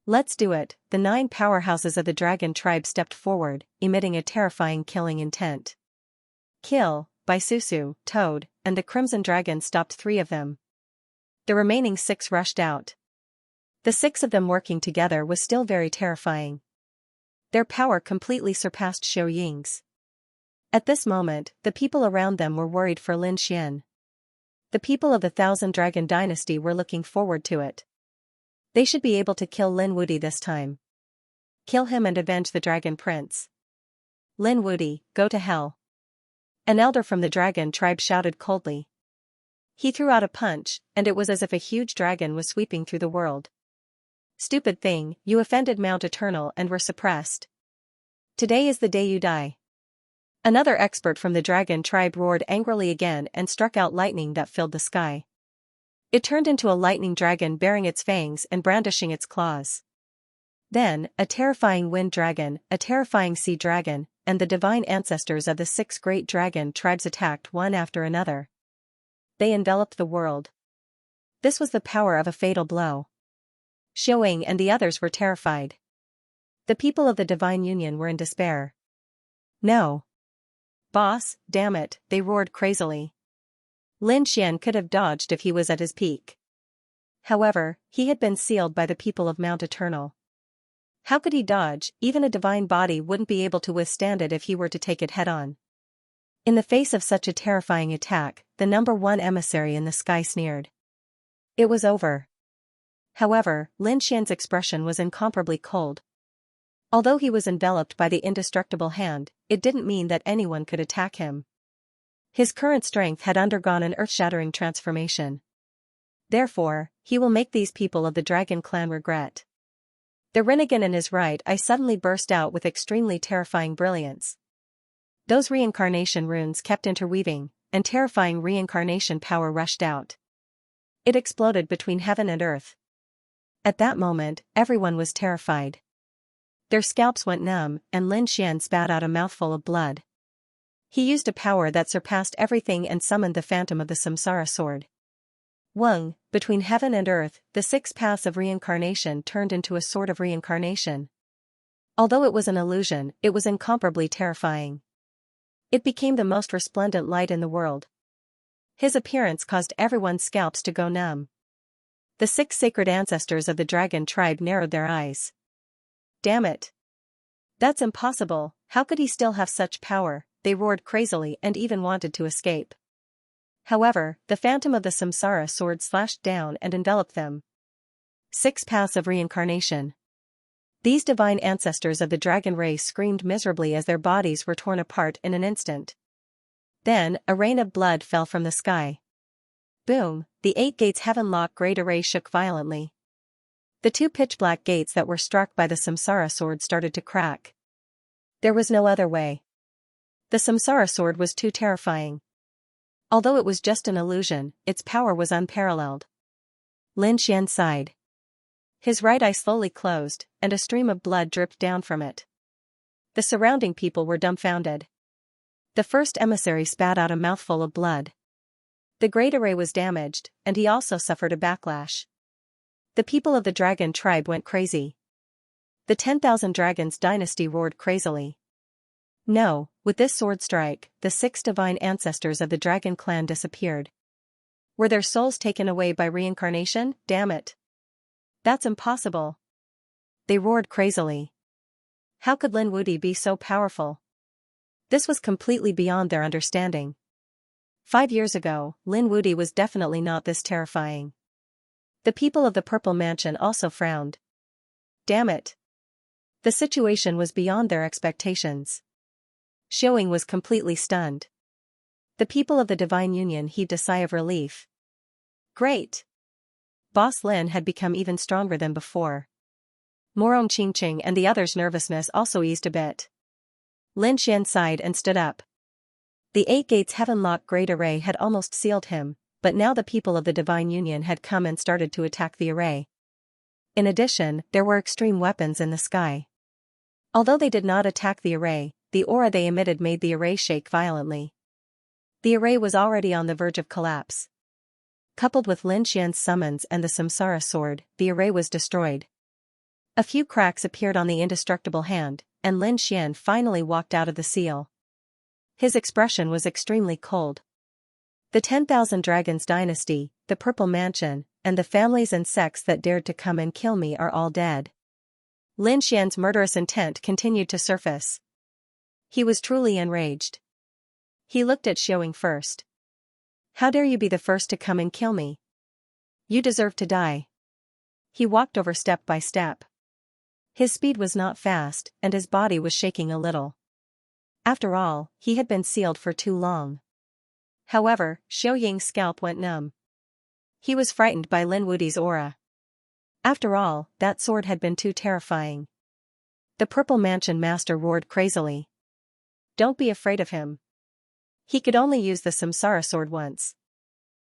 Let's do it, the 9 powerhouses of the dragon tribe stepped forward, emitting a terrifying killing intent. Kill, by Susu, Toad, and the Crimson Dragon stopped 3 of them. The remaining 6 rushed out. The 6 of them working together was still very terrifying. Their power completely surpassed Xiaoying's. At this moment, the people around them were worried for Lin Xian. The people of the Thousand Dragon Dynasty were looking forward to it. They should be able to kill Lin Wuti this time. Kill him and avenge the Dragon Prince. Lin Wuti, go to hell. An elder from the dragon tribe shouted coldly. He threw out a punch, and it was as if a huge dragon was sweeping through the world. Stupid thing, you offended Mount Eternal and were suppressed. Today is the day you die. Another expert from the dragon tribe roared angrily again and struck out lightning that filled the sky. It turned into a lightning dragon bearing its fangs and brandishing its claws. Then, a terrifying wind dragon, a terrifying sea dragon, and the divine ancestors of the 6 great dragon tribes attacked one after another. They enveloped the world. This was the power of a fatal blow. Xiaoying and the others were terrified. The people of the Divine Union were in despair. No. Boss, damn it, they roared crazily. Lin Xian could have dodged if he was at his peak. However, he had been sealed by the people of Mount Eternal. How could he dodge? Even a divine body wouldn't be able to withstand it if he were to take it head-on. In the face of such a terrifying attack, the number 1 emissary in the sky sneered. It was over. However, Lin Xian's expression was incomparably cold. Although he was enveloped by the indestructible hand, it didn't mean that anyone could attack him. His current strength had undergone an earth-shattering transformation. Therefore, he will make these people of the Dragon Clan regret. The Rinnegan in his right eye suddenly burst out with extremely terrifying brilliance. Those reincarnation runes kept interweaving, and terrifying reincarnation power rushed out. It exploded between heaven and earth. At that moment, everyone was terrified. Their scalps went numb, and Lin Xian spat out a mouthful of blood. He used a power that surpassed everything and summoned the phantom of the Samsara sword. Wung, between heaven and earth, the 6 paths of reincarnation turned into a sword of reincarnation. Although it was an illusion, it was incomparably terrifying. It became the most resplendent light in the world. His appearance caused everyone's scalps to go numb. The 6 sacred ancestors of the dragon tribe narrowed their eyes. Damn it! That's impossible, how could he still have such power? They roared crazily and even wanted to escape. However, the phantom of the Samsara sword slashed down and enveloped them. 6 paths of reincarnation. These divine ancestors of the dragon race screamed miserably as their bodies were torn apart in an instant. Then, a rain of blood fell from the sky. Boom, the 8 gates heaven-lock great array shook violently. The 2 pitch-black gates that were struck by the Samsara sword started to crack. There was no other way. The Samsara sword was too terrifying. Although it was just an illusion, its power was unparalleled. Lin Xian sighed. His right eye slowly closed, and a stream of blood dripped down from it. The surrounding people were dumbfounded. The first emissary spat out a mouthful of blood. The great array was damaged, and he also suffered a backlash. The people of the dragon tribe went crazy. The 10,000 Dragons dynasty roared crazily. No, with this sword strike, the 6 divine ancestors of the dragon clan disappeared. Were their souls taken away by reincarnation? Damn it. That's impossible. They roared crazily. How could Lin Wuti be so powerful? This was completely beyond their understanding. 5 years ago, Lin Wuti was definitely not this terrifying. The people of the Purple Mansion also frowned. Damn it. The situation was beyond their expectations. Xiaoying was completely stunned. The people of the Divine Union heaved a sigh of relief. Great. Boss Lin had become even stronger than before. Morong Qingqing and the others' nervousness also eased a bit. Lin Xian sighed and stood up. The 8 Gates Heavenlock Great Array had almost sealed him, but now the people of the Divine Union had come and started to attack the array. In addition, there were extreme weapons in the sky. Although they did not attack the array, the aura they emitted made the array shake violently. The array was already on the verge of collapse. Coupled with Lin Xian's summons and the Samsara sword, the array was destroyed. A few cracks appeared on the indestructible hand, and Lin Xian finally walked out of the seal. His expression was extremely cold. The 10,000 Dragons dynasty, the Purple Mansion, and the families and sects that dared to come and kill me are all dead. Lin Xian's murderous intent continued to surface. He was truly enraged. He looked at Xiaoying first. How dare you be the first to come and kill me? You deserve to die. He walked over step by step. His speed was not fast, and his body was shaking a little. After all, he had been sealed for too long. However, Xiaoying's scalp went numb. He was frightened by Lin Wuti's aura. After all, that sword had been too terrifying. The Purple Mansion master roared crazily. Don't be afraid of him. He could only use the Samsara sword once.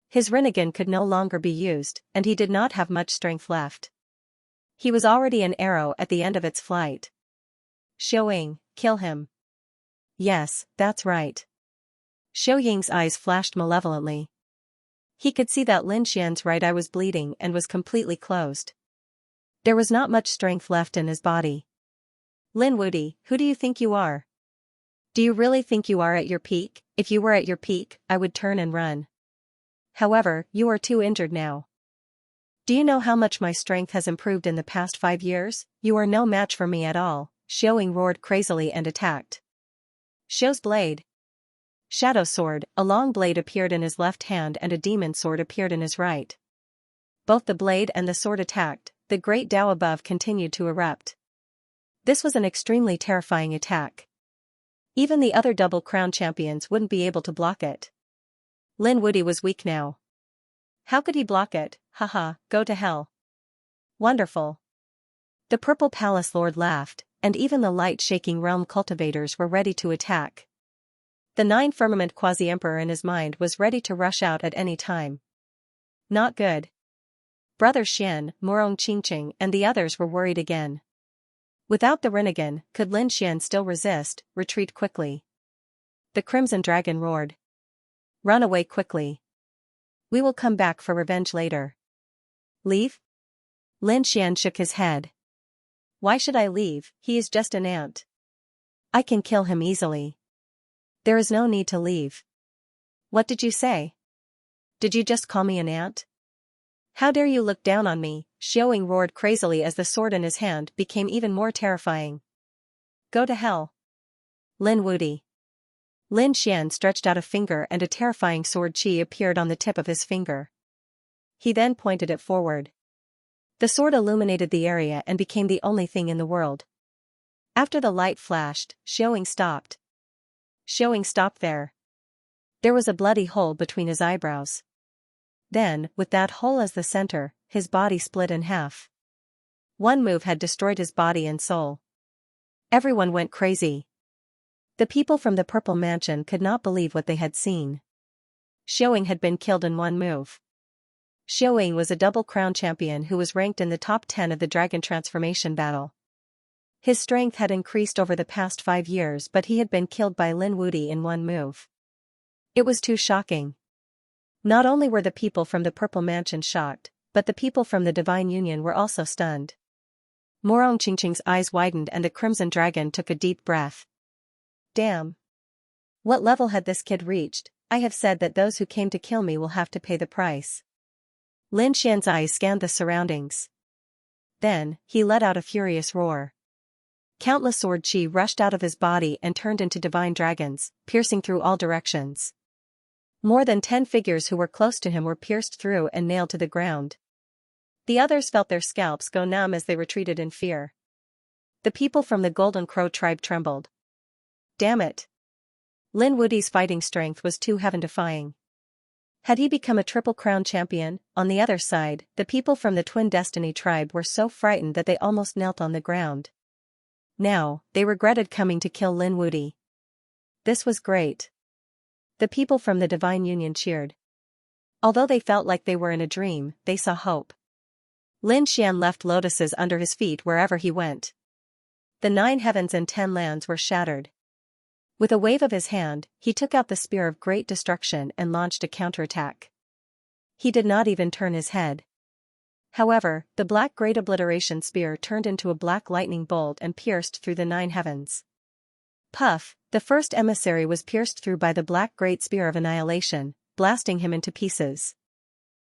His Rinnegan could no longer be used, and he did not have much strength left. He was already an arrow at the end of its flight. Xiaoying, kill him. Yes, that's right. Xiaoying's eyes flashed malevolently. He could see that Lin Xian's right eye was bleeding and was completely closed. There was not much strength left in his body. Lin Wuti, who do you think you are? Do you really think you are at your peak? If you were at your peak, I would turn and run. However, you are too injured now. Do you know how much my strength has improved in the past 5 years? You are no match for me at all. Xiaoying roared crazily and attacked. Xiao's blade. Shadow sword, a long blade appeared in his left hand and a demon sword appeared in his right. Both the blade and the sword attacked, the great Tao above continued to erupt. This was an extremely terrifying attack. Even the other double crown champions wouldn't be able to block it. Lin Wuti was weak now. How could he block it? Haha, go to hell. Wonderful. The Purple Palace Lord laughed, and even the light-shaking realm cultivators were ready to attack. The 9 Firmament Quasi-Emperor in his mind was ready to rush out at any time. Not good. Brother Xian, Morong Qingqing and the others were worried again. Without the Rinnegan, could Lin Xian still resist? Retreat quickly. The Crimson Dragon roared. Run away quickly. We will come back for revenge later. Leave? Lin Xian shook his head. Why should I leave? He is just an ant. I can kill him easily. There is no need to leave. What did you say? Did you just call me an ant? How dare you look down on me? Xiaoying roared crazily as the sword in his hand became even more terrifying. Go to hell. Lin Wuti. Lin Xian stretched out a finger and a terrifying sword chi appeared on the tip of his finger. He then pointed it forward. The sword illuminated the area and became the only thing in the world. After the light flashed, Xiaoying stopped. Xiaoying stopped there. There was a bloody hole between his eyebrows. Then, with that hole as the center, his body split in half. One move had destroyed his body and soul. Everyone went crazy. The people from the Purple Mansion could not believe what they had seen. Xiaoying had been killed in one move. Xiaoying was a double crown champion who was ranked in the top 10 of the Dragon Transformation battle. His strength had increased over the past 5 years, but he had been killed by Lin Wuti in one move. It was too shocking. Not only were the people from the Purple Mansion shocked, but the people from the Divine Union were also stunned. Morong Qingqing's eyes widened and the Crimson Dragon took a deep breath. Damn. What level had this kid reached? I have said that those who came to kill me will have to pay the price. Lin Xian's eyes scanned the surroundings. Then, he let out a furious roar. Countless sword chi rushed out of his body and turned into divine dragons, piercing through all directions. More than 10 figures who were close to him were pierced through and nailed to the ground. The others felt their scalps go numb as they retreated in fear. The people from the Golden Crow tribe trembled. Damn it! Lin Wudi's fighting strength was too heaven-defying. Had he become a Triple Crown champion? On the other side, the people from the Twin Destiny tribe were so frightened that they almost knelt on the ground. Now, they regretted coming to kill Lin Wudi. This was great. The people from the Divine Union cheered. Although they felt like they were in a dream, they saw hope. Lin Xian left lotuses under his feet wherever he went. The 9 heavens and 10 lands were shattered. With a wave of his hand, he took out the Spear of Great Destruction and launched a counterattack. He did not even turn his head. However, the Black Great Obliteration Spear turned into a black lightning bolt and pierced through the 9 heavens. Puff, the first emissary was pierced through by the Black Great Spear of Annihilation, blasting him into pieces.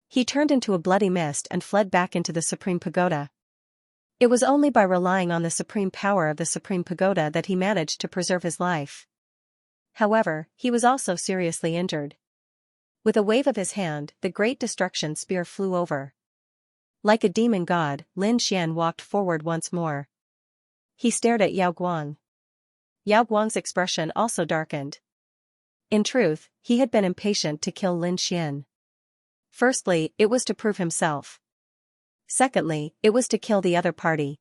He turned into a bloody mist and fled back into the Supreme Pagoda. It was only by relying on the supreme power of the Supreme Pagoda that he managed to preserve his life. However, he was also seriously injured. With a wave of his hand, the Great Destruction Spear flew over. Like a demon god, Lin Xian walked forward once more. He stared at Yao Guang. Yao Guang's expression also darkened. In truth, he had been impatient to kill Lin Xian. Firstly, it was to prove himself. Secondly, it was to kill the other party.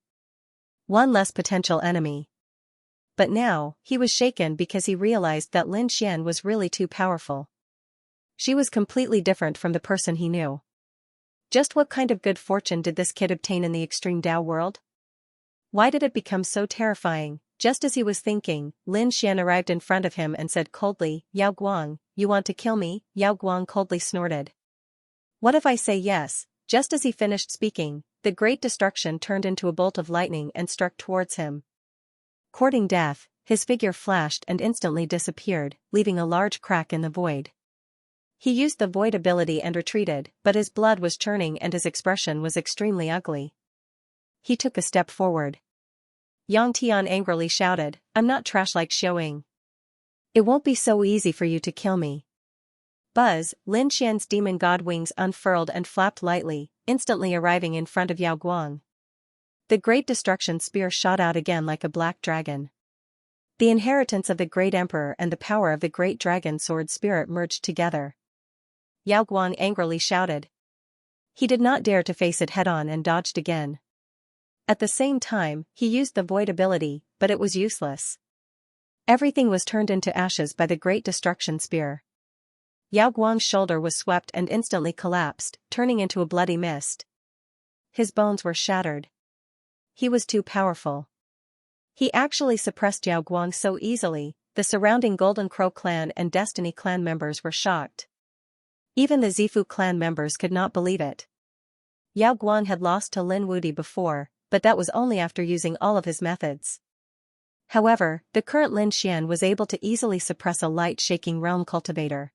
One less potential enemy. But now, he was shaken because he realized that Lin Xian was really too powerful. She was completely different from the person he knew. Just what kind of good fortune did this kid obtain in the extreme Dao world? Why did it become so terrifying? Just as he was thinking, Lin Xian arrived in front of him and said coldly, Yao Guang, you want to kill me? Yao Guang coldly snorted. What if I say yes? Just as he finished speaking, the Great Destruction turned into a bolt of lightning and struck towards him. Courting death, his figure flashed and instantly disappeared, leaving a large crack in the void. He used the void ability and retreated, but his blood was churning and his expression was extremely ugly. He took a step forward. Yang Tian angrily shouted, I'm not trash like Xiaoying. It won't be so easy for you to kill me. Buzz, Lin Xian's demon god wings unfurled and flapped lightly, instantly arriving in front of Yao Guang. The Great Destruction Spear shot out again like a black dragon. The inheritance of the Great Emperor and the power of the Great Dragon Sword Spirit merged together. Yao Guang angrily shouted. He did not dare to face it head-on and dodged again. At the same time, he used the void ability, but it was useless. Everything was turned into ashes by the Great Destruction Spear. Yao Guang's shoulder was swept and instantly collapsed, turning into a bloody mist. His bones were shattered. He was too powerful. He actually suppressed Yao Guang so easily, the surrounding Golden Crow clan and Destiny clan members were shocked. Even the Zifu clan members could not believe it. Yao Guang had lost to Lin Wudi before, but that was only after using all of his methods. However, the current Lin Xian was able to easily suppress a light shaking realm cultivator.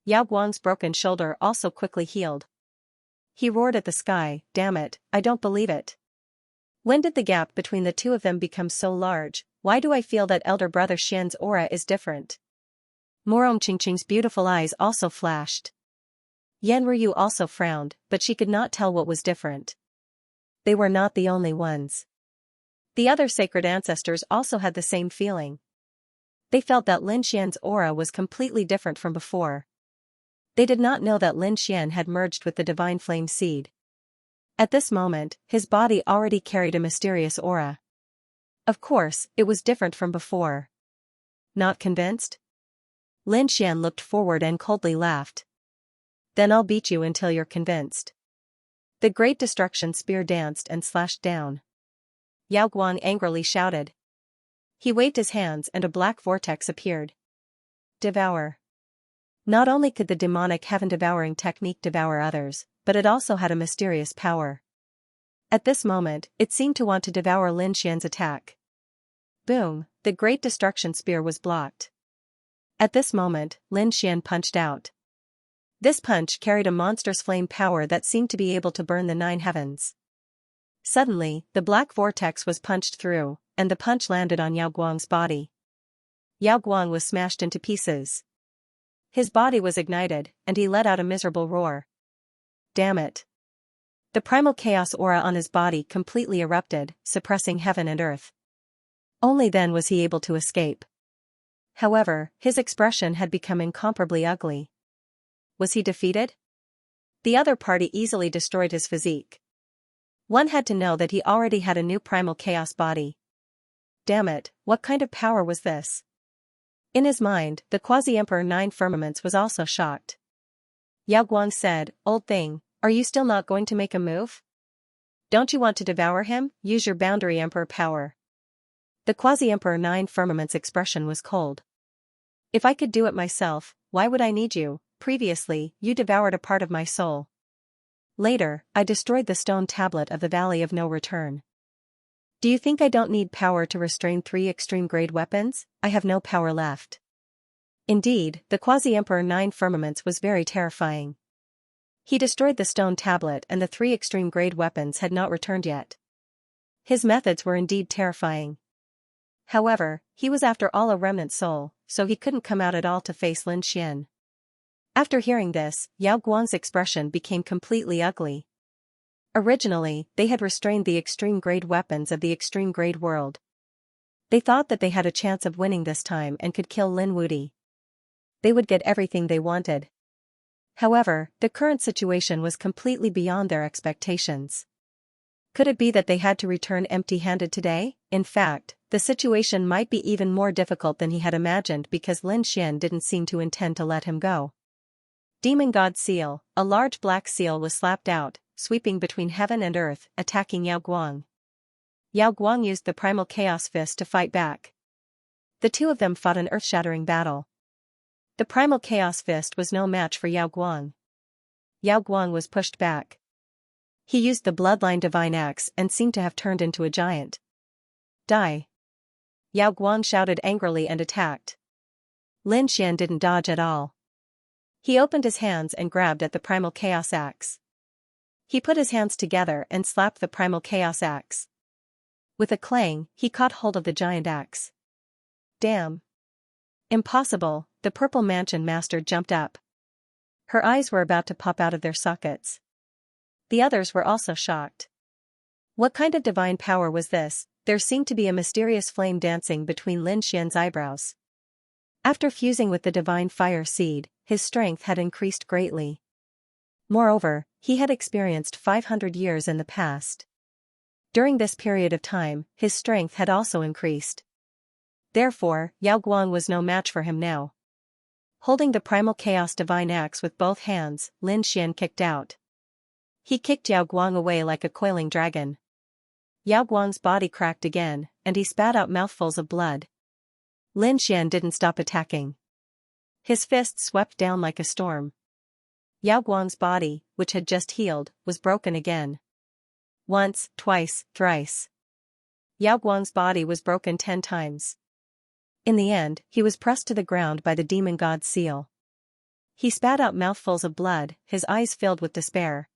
Yao Guang's broken shoulder also quickly healed. He roared at the sky, damn it, I don't believe it. When did the gap between the two of them become so large? Why do I feel that elder brother Xian's aura is different? Morong Qingqing's beautiful eyes also flashed. Yan Ryu also frowned, but she could not tell what was different. They were not the only ones. The other sacred ancestors also had the same feeling. They felt that Lin Xian's aura was completely different from before. They did not know that Lin Xian had merged with the Divine Flame Seed. At this moment, his body already carried a mysterious aura. Of course, it was different from before. Not convinced? Lin Xian looked forward and coldly laughed. Then I'll beat you until you're convinced. The Great Destruction Spear danced and slashed down. Yao Guang angrily shouted. He waved his hands and a black vortex appeared. Devour. Not only could the demonic heaven-devouring technique devour others, but it also had a mysterious power. At this moment, it seemed to want to devour Lin Xian's attack. Boom, the great destruction spear was blocked. At this moment, Lin Xian punched out. This punch carried a monstrous flame power that seemed to be able to burn the 9 heavens. Suddenly, the black vortex was punched through, and the punch landed on Yao Guang's body. Yao Guang was smashed into pieces. His body was ignited, and he let out a miserable roar. Damn it. The primal chaos aura on his body completely erupted, suppressing heaven and earth. Only then was he able to escape. However, his expression had become incomparably ugly. Was he defeated? The other party easily destroyed his physique. One had to know that he already had a new primal chaos body. Damn it, what kind of power was this? In his mind, the Quasi-Emperor 9 Firmaments was also shocked. Yao Guang said, "Old thing, are you still not going to make a move? Don't you want to devour him? Use your boundary Emperor power." The Quasi-Emperor 9 Firmament's expression was cold. "If I could do it myself, why would I need you? Previously, you devoured a part of my soul. Later, I destroyed the stone tablet of the Valley of No Return. Do you think I don't need power to restrain 3 extreme-grade weapons? I have no power left." Indeed, the Quasi-Emperor 9 Firmaments was very terrifying. He destroyed the stone tablet and the 3 extreme-grade weapons had not returned yet. His methods were indeed terrifying. However, he was after all a remnant soul, so he couldn't come out at all to face Lin Xian. After hearing this, Yao Guang's expression became completely ugly. Originally, they had restrained the extreme-grade weapons of the extreme-grade world. They thought that they had a chance of winning this time and could kill Lin Wuti. They would get everything they wanted. However, the current situation was completely beyond their expectations. Could it be that they had to return empty-handed today? In fact, the situation might be even more difficult than he had imagined because Lin Xian didn't seem to intend to let him go. Demon God Seal, a large black seal was slapped out, sweeping between heaven and earth, attacking Yao Guang. Yao Guang used the primal chaos fist to fight back. The two of them fought an earth-shattering battle. The primal chaos fist was no match for Yao Guang. Yao Guang was pushed back. He used the bloodline divine axe and seemed to have turned into a giant. Die! Yao Guang shouted angrily and attacked. Lin Xian didn't dodge at all. He opened his hands and grabbed at the primal chaos axe. He put his hands together and slapped the primal chaos axe. With a clang, he caught hold of the giant axe. Damn! Impossible, the Purple Mansion Master jumped up. Her eyes were about to pop out of their sockets. The others were also shocked. What kind of divine power was this? There seemed to be a mysterious flame dancing between Lin Xian's eyebrows. After fusing with the divine fire seed, his strength had increased greatly. Moreover, he had experienced 500 years in the past. During this period of time, his strength had also increased. Therefore, Yao Guang was no match for him now. Holding the primal chaos divine axe with both hands, Lin Xian kicked out. He kicked Yao Guang away like a coiling dragon. Yao Guang's body cracked again, and he spat out mouthfuls of blood. Lin Xian didn't stop attacking. His fists swept down like a storm. Yao Guang's body, which had just healed, was broken again. Once, twice, thrice. Yao Guang's body was broken 10 times. In the end, he was pressed to the ground by the demon god's seal. He spat out mouthfuls of blood, his eyes filled with despair.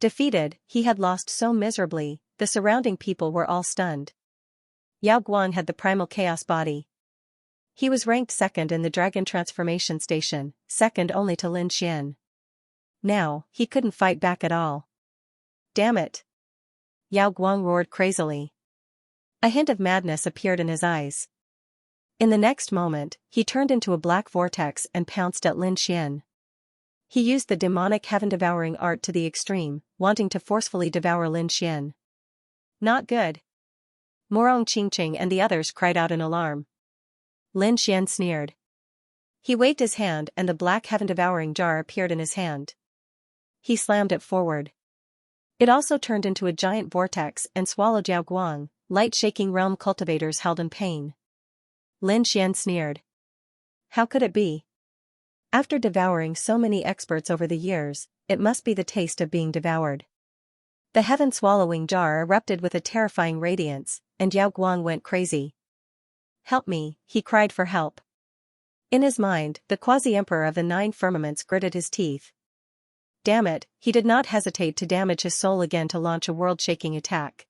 Defeated, he had lost so miserably, the surrounding people were all stunned. Yao Guang had the primal chaos body. He was ranked second in the dragon transformation station, second only to Lin Xian. Now, he couldn't fight back at all. Damn it! Yao Guang roared crazily. A hint of madness appeared in his eyes. In the next moment, he turned into a black vortex and pounced at Lin Xian. He used the demonic heaven-devouring art to the extreme, wanting to forcefully devour Lin Xian. Not good. Morong Qingqing and the others cried out in alarm. Lin Xian sneered. He waved his hand and the black heaven-devouring jar appeared in his hand. He slammed it forward. It also turned into a giant vortex and swallowed Yao Guang, light-shaking realm cultivators held in pain. Lin Xian sneered. How could it be? After devouring so many experts over the years, it must be the taste of being devoured. The heaven-swallowing jar erupted with a terrifying radiance, and Yao Guang went crazy. "Help me," he cried for help. In his mind, the quasi-emperor of the 9 firmaments gritted his teeth. Damn it, he did not hesitate to damage his soul again to launch a world-shaking attack.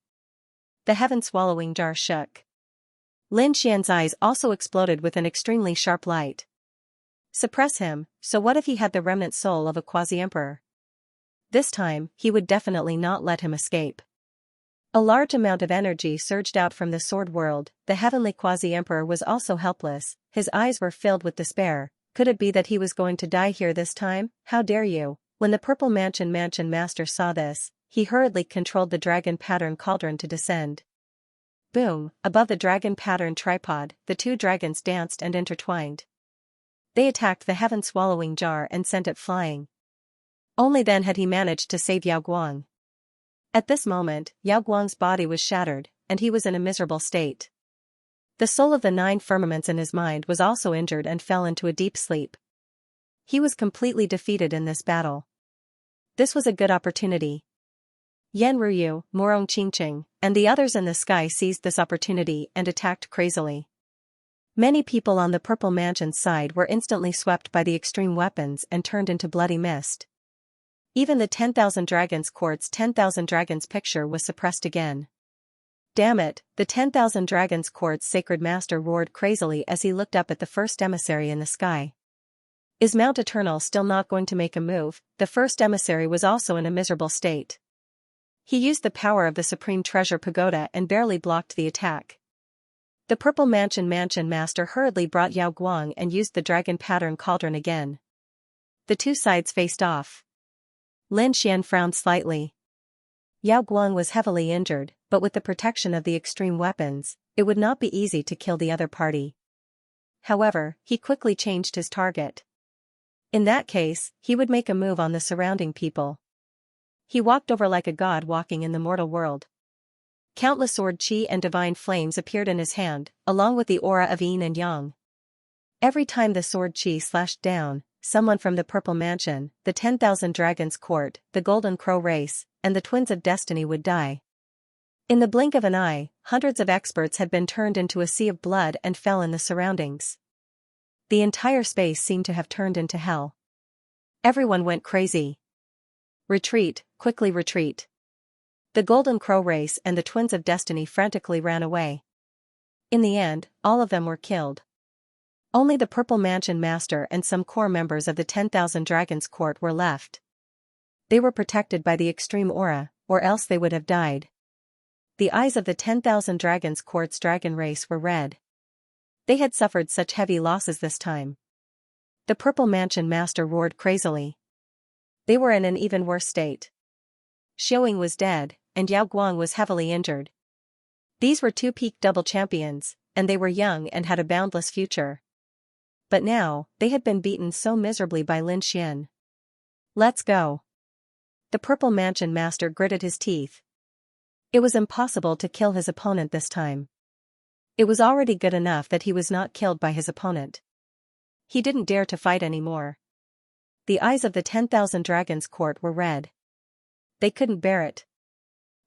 The heaven-swallowing jar shook. Lin Xian's eyes also exploded with an extremely sharp light. Suppress him, so what if he had the remnant soul of a quasi-emperor? This time, he would definitely not let him escape. A large amount of energy surged out from the sword world. The heavenly quasi-emperor was also helpless, his eyes were filled with despair. Could it be that he was going to die here this time? How dare you? When the purple mansion master saw this, he hurriedly controlled the dragon pattern cauldron to descend. Boom, above the dragon pattern tripod, the 2 dragons danced and intertwined. They attacked the heaven-swallowing jar and sent it flying. Only then had he managed to save Yao Guang. At this moment, Yao Guang's body was shattered, and he was in a miserable state. The soul of the 9 firmaments in his mind was also injured and fell into a deep sleep. He was completely defeated in this battle. This was a good opportunity. Yan Ruyu, Morong Qingqing, and the others in the sky seized this opportunity and attacked crazily. Many people on the Purple Mansion's side were instantly swept by the extreme weapons and turned into bloody mist. Even the 10,000 Dragons Court's 10,000 Dragons picture was suppressed again. Damn it, the 10,000 Dragons Court's sacred master roared crazily as he looked up at the first emissary in the sky. Is Mount Eternal still not going to make a move? The first emissary was also in a miserable state. He used the power of the Supreme Treasure Pagoda and barely blocked the attack. The Purple Mansion master hurriedly brought Yao Guang and used the dragon pattern cauldron again. The 2 sides faced off. Lin Xian frowned slightly. Yao Guang was heavily injured, but with the protection of the extreme weapons, it would not be easy to kill the other party. However, he quickly changed his target. In that case, he would make a move on the surrounding people. He walked over like a god walking in the mortal world. Countless sword chi and divine flames appeared in his hand, along with the aura of yin and yang. Every time the sword chi slashed down, someone from the Purple Mansion, the 10,000 Dragons Court, the Golden Crow race, and the Twins of Destiny would die. In the blink of an eye, hundreds of experts had been turned into a sea of blood and fell in the surroundings. The entire space seemed to have turned into hell. Everyone went crazy. Retreat, quickly retreat. The Golden Crow race and the Twins of Destiny frantically ran away. In the end, all of them were killed. Only the Purple Mansion master and some core members of the 10,000 Dragons Court were left. They were protected by the extreme aura, or else they would have died. The eyes of the 10,000 Dragons Court's dragon race were red. They had suffered such heavy losses this time. The Purple Mansion master roared crazily. They were in an even worse state. Xiaoying was dead, and Yao Guang was heavily injured. These were 2 peak double champions, and they were young and had a boundless future. But now, they had been beaten so miserably by Lin Xian. Let's go. The Purple Mansion master gritted his teeth. It was impossible to kill his opponent this time. It was already good enough that he was not killed by his opponent. He didn't dare to fight anymore. The eyes of the 10,000 Dragons Court were red. They couldn't bear it.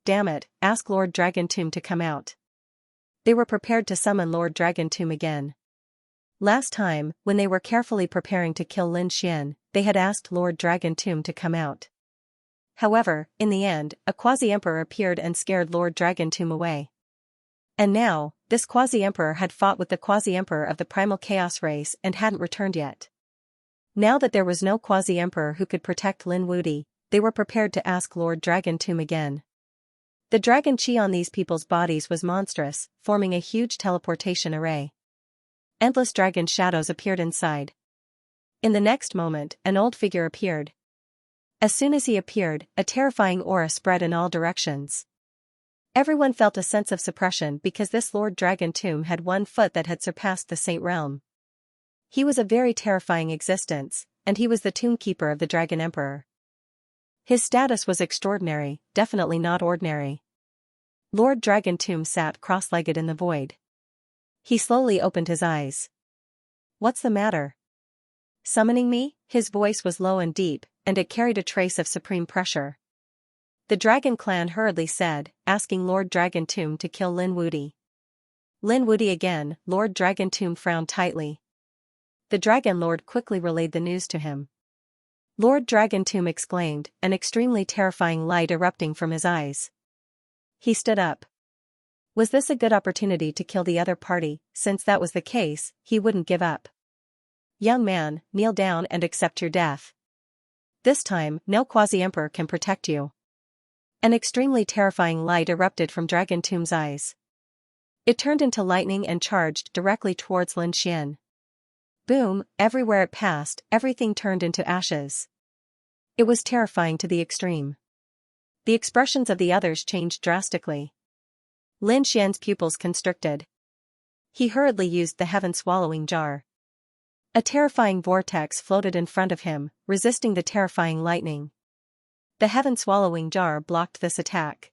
Damn it, ask Lord Dragon Tomb to come out. They were prepared to summon Lord Dragon Tomb again. Last time, when they were carefully preparing to kill Lin Xian, they had asked Lord Dragon Tomb to come out. However, in the end, a quasi-emperor appeared and scared Lord Dragon Tomb away. And now, this quasi-emperor had fought with the quasi-emperor of the Primal Chaos race and hadn't returned yet. Now that there was no quasi-emperor who could protect Lin Wuti, they were prepared to ask Lord Dragon Tomb again. The dragon chi on these people's bodies was monstrous, forming a huge teleportation array. Endless dragon shadows appeared inside. In the next moment, an old figure appeared. As soon as he appeared, a terrifying aura spread in all directions. Everyone felt a sense of suppression because this Lord Dragon Tomb had 1 foot that had surpassed the Saint Realm. He was a very terrifying existence, and he was the tomb keeper of the Dragon Emperor. His status was extraordinary, definitely not ordinary. Lord Dragon Tomb sat cross-legged in the void. He slowly opened his eyes. What's the matter? Summoning me? His voice was low and deep, and it carried a trace of supreme pressure. The Dragon Clan hurriedly said, asking Lord Dragon Tomb to kill Lin Wudy. Lin Wudy again. Lord Dragon Tomb frowned tightly. The Dragon Lord quickly relayed the news to him. Lord Dragon Tomb exclaimed, an extremely terrifying light erupting from his eyes. He stood up. Was this a good opportunity to kill the other party? Since that was the case, he wouldn't give up. Young man, kneel down and accept your death. This time, no Quasi-Emperor can protect you. An extremely terrifying light erupted from Dragon Tomb's eyes. It turned into lightning and charged directly towards Lin Xian. Boom, everywhere it passed, everything turned into ashes. It was terrifying to the extreme. The expressions of the others changed drastically. Lin Xian's pupils constricted. He hurriedly used the heaven-swallowing jar. A terrifying vortex floated in front of him, resisting the terrifying lightning. The heaven-swallowing jar blocked this attack.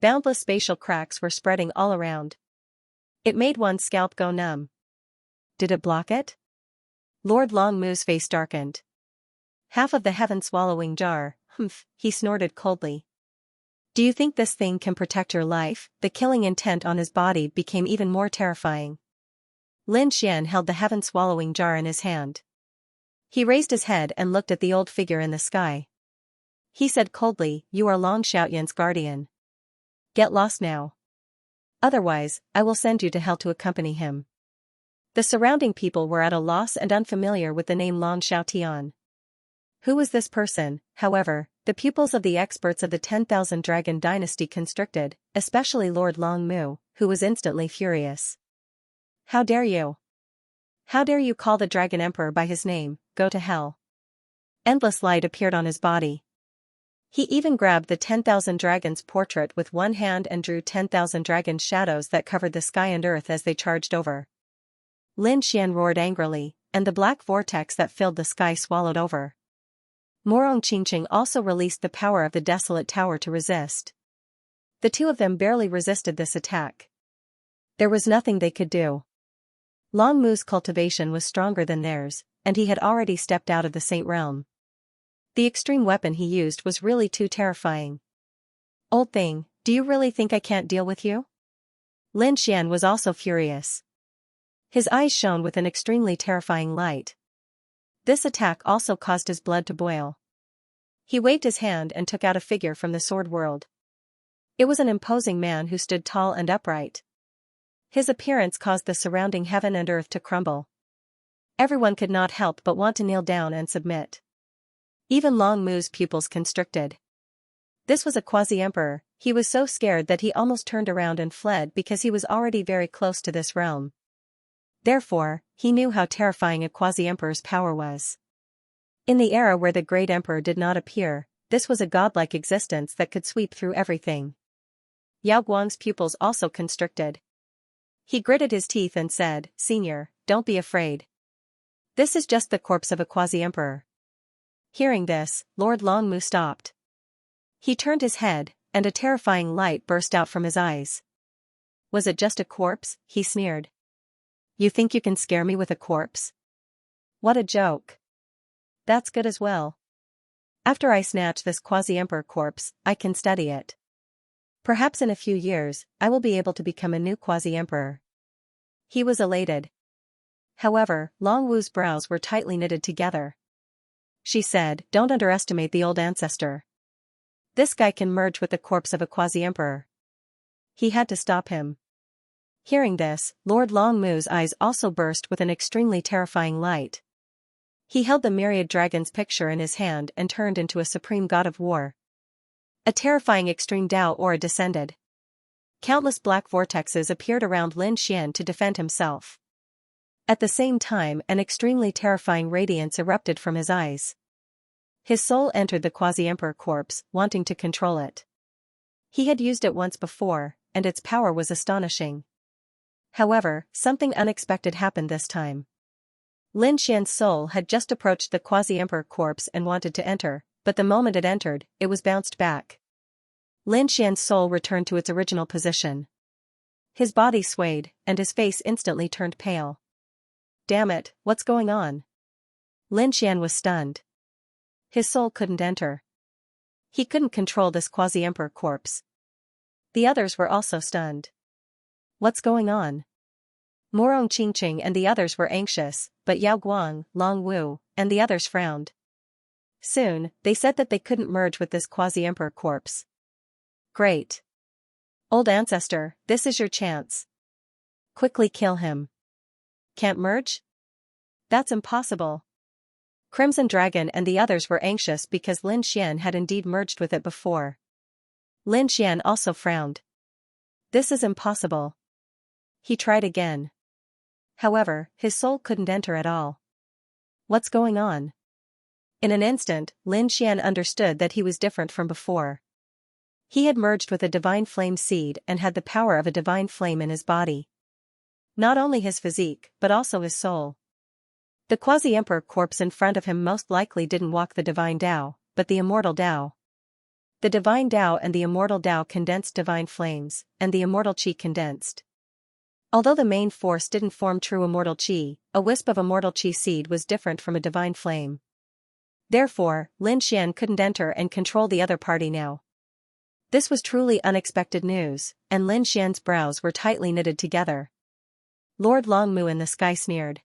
Boundless spatial cracks were spreading all around. It made one's scalp go numb. Did it block it? Lord Longmu's face darkened. Half of the heaven-swallowing jar, humph, he snorted coldly. Do you think this thing can protect your life? The killing intent on his body became even more terrifying. Lin Xian held the heaven-swallowing jar in his hand. He raised his head and looked at the old figure in the sky. He said coldly, you are Long Xiaoyan's guardian. Get lost now. Otherwise, I will send you to hell to accompany him. The surrounding people were at a loss and unfamiliar with the name Long Xiaotian. Who was this person? However, the pupils of the experts of the 10,000 Dragon Dynasty constricted, especially Lord Longmu, who was instantly furious. How dare you? How dare you call the Dragon Emperor by his name? Go to hell. Endless light appeared on his body. He even grabbed the 10,000 dragons portrait with one hand and drew 10,000 dragon shadows that covered the sky and earth as they charged over. Lin Xian roared angrily, and the black vortex that filled the sky swallowed over. Morong Qingqing also released the power of the desolate tower to resist. The two of them barely resisted this attack. There was nothing they could do. Long Mu's cultivation was stronger than theirs, and he had already stepped out of the Saint Realm. The extreme weapon he used was really too terrifying. Old thing, do you really think I can't deal with you? Lin Xian was also furious. His eyes shone with an extremely terrifying light. This attack also caused his blood to boil. He waved his hand and took out a figure from the sword world. It was an imposing man who stood tall and upright. His appearance caused the surrounding heaven and earth to crumble. Everyone could not help but want to kneel down and submit. Even Long Mu's pupils constricted. This was a quasi-emperor. He was so scared that he almost turned around and fled because he was already very close to this realm. Therefore, he knew how terrifying a quasi-emperor's power was. In the era where the great emperor did not appear, this was a godlike existence that could sweep through everything. Yao Guang's pupils also constricted. He gritted his teeth and said, Senior, don't be afraid. This is just the corpse of a quasi-emperor. Hearing this, Lord Longmu stopped. He turned his head, and a terrifying light burst out from his eyes. Was it just a corpse? He sneered. You think you can scare me with a corpse? What a joke. That's good as well. After I snatch this quasi-emperor corpse, I can study it. Perhaps in a few years, I will be able to become a new quasi-emperor. He was elated. However, Long Wu's brows were tightly knitted together. She said, don't underestimate the old ancestor. This guy can merge with the corpse of a quasi-emperor. He had to stop him. Hearing this, Lord Longmu's eyes also burst with an extremely terrifying light. He held the myriad dragon's picture in his hand and turned into a supreme god of war. A terrifying extreme Dao aura descended. Countless black vortexes appeared around Lin Xian to defend himself. At the same time, an extremely terrifying radiance erupted from his eyes. His soul entered the quasi-emperor corpse, wanting to control it. He had used it once before, and its power was astonishing. However, something unexpected happened this time. Lin Xian's soul had just approached the quasi-emperor corpse and wanted to enter, but the moment it entered, it was bounced back. Lin Xian's soul returned to its original position. His body swayed, and his face instantly turned pale. Damn it, what's going on? Lin Xian was stunned. His soul couldn't enter. He couldn't control this quasi-emperor corpse. The others were also stunned. What's going on? Morong Qingqing and the others were anxious, but Yao Guang, Long Wu, and the others frowned. Soon, they said that they couldn't merge with this quasi-emperor corpse. Great. Old ancestor, this is your chance. Quickly kill him. Can't merge? That's impossible. Crimson Dragon and the others were anxious because Lin Xian had indeed merged with it before. Lin Xian also frowned. This is impossible. He tried again. However, his soul couldn't enter at all. What's going on? In an instant, Lin Xian understood that he was different from before. He had merged with a divine flame seed and had the power of a divine flame in his body. Not only his physique, but also his soul. The quasi-emperor corpse in front of him most likely didn't walk the divine Tao, but the immortal Tao. The divine Tao and the immortal Tao condensed divine flames, and the immortal Qi condensed. Although the main force didn't form true immortal Qi, a wisp of immortal Qi seed was different from a divine flame. Therefore, Lin Xian couldn't enter and control the other party now. This was truly unexpected news, and Lin Xian's brows were tightly knitted together. Lord Longmu in the sky sneered.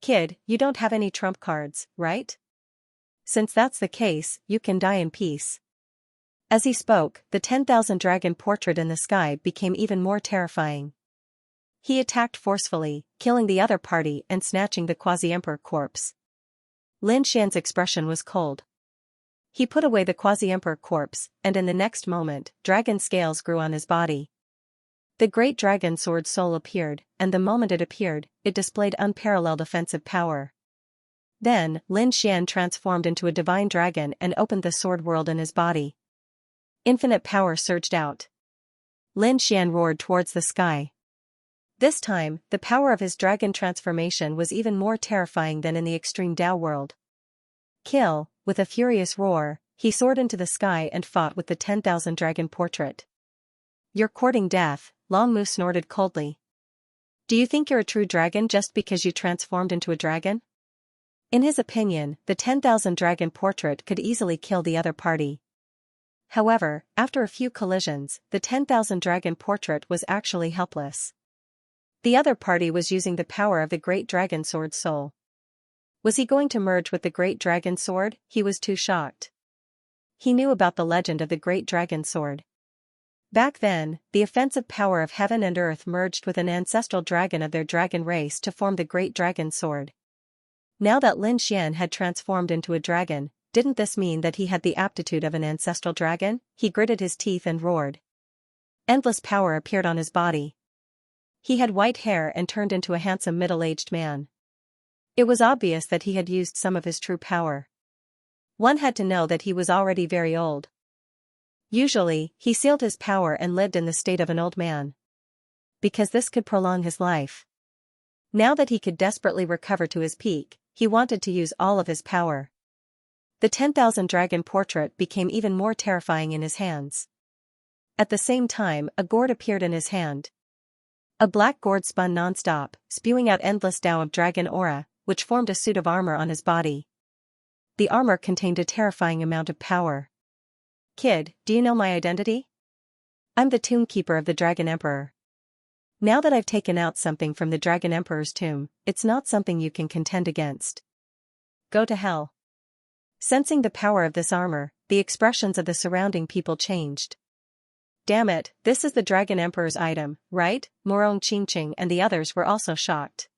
Kid, you don't have any trump cards, right? Since that's the case, you can die in peace. As he spoke, the 10,000 dragon portrait in the sky became even more terrifying. He attacked forcefully, killing the other party and snatching the quasi-emperor corpse. Lin Xian's expression was cold. He put away the quasi-emperor corpse, and in the next moment, dragon scales grew on his body. The great dragon sword soul appeared, and the moment it appeared, it displayed unparalleled offensive power. Then, Lin Xian transformed into a divine dragon and opened the sword world in his body. Infinite power surged out. Lin Xian roared towards the sky. This time, the power of his dragon transformation was even more terrifying than in the extreme Tao world. Kill, with a furious roar, he soared into the sky and fought with the 10,000 dragon portrait. You're courting death, Long Mu snorted coldly. Do you think you're a true dragon just because you transformed into a dragon? In his opinion, the 10,000 dragon portrait could easily kill the other party. However, after a few collisions, the 10,000 dragon portrait was actually helpless. The other party was using the power of the great dragon sword soul. Was he going to merge with the great dragon sword? He was too shocked. He knew about the legend of the great dragon sword. Back then, the offensive power of heaven and earth merged with an ancestral dragon of their dragon race to form the great dragon sword. Now that Lin Xian had transformed into a dragon, didn't this mean that he had the aptitude of an ancestral dragon? He gritted his teeth and roared. Endless power appeared on his body. He had white hair and turned into a handsome middle-aged man. It was obvious that he had used some of his true power. One had to know that he was already very old. Usually, he sealed his power and lived in the state of an old man. Because this could prolong his life. Now that he could desperately recover to his peak, he wanted to use all of his power. The 10,000 dragon portrait became even more terrifying in his hands. At the same time, a gourd appeared in his hand. A black gourd spun non-stop, spewing out endless Tao of dragon aura, which formed a suit of armor on his body. The armor contained a terrifying amount of power. Kid, do you know my identity? I'm the tomb keeper of the Dragon Emperor. Now that I've taken out something from the Dragon Emperor's tomb, it's not something you can contend against. Go to hell. Sensing the power of this armor, the expressions of the surrounding people changed. Damn it, this is the Dragon Emperor's item, right? Morong Qingqing and the others were also shocked.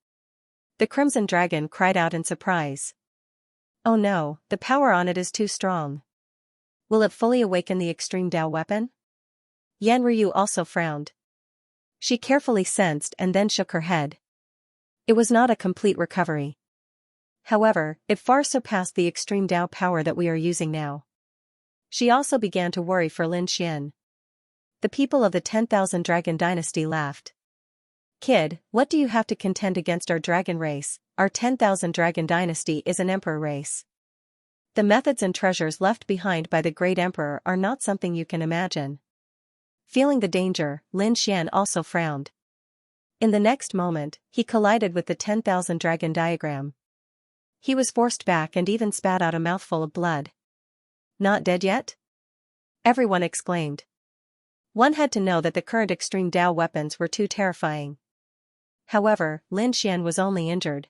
The Crimson Dragon cried out in surprise. Oh no, the power on it is too strong. Will it fully awaken the extreme Tao weapon? Yan Ryu also frowned. She carefully sensed and then shook her head. It was not a complete recovery. However, it far surpassed the extreme Tao power that we are using now. She also began to worry for Lin Xian. The people of the 10,000 Dragon Dynasty laughed. Kid, what do you have to contend against our dragon race? Our 10,000 Dragon Dynasty is an emperor race. The methods and treasures left behind by the great emperor are not something you can imagine. Feeling the danger, Lin Xian also frowned. In the next moment, he collided with the 10,000 dragon diagram. He was forced back and even spat out a mouthful of blood. Not dead yet? Everyone exclaimed. One had to know that the current extreme Dao weapons were too terrifying. However, Lin Xian was only injured.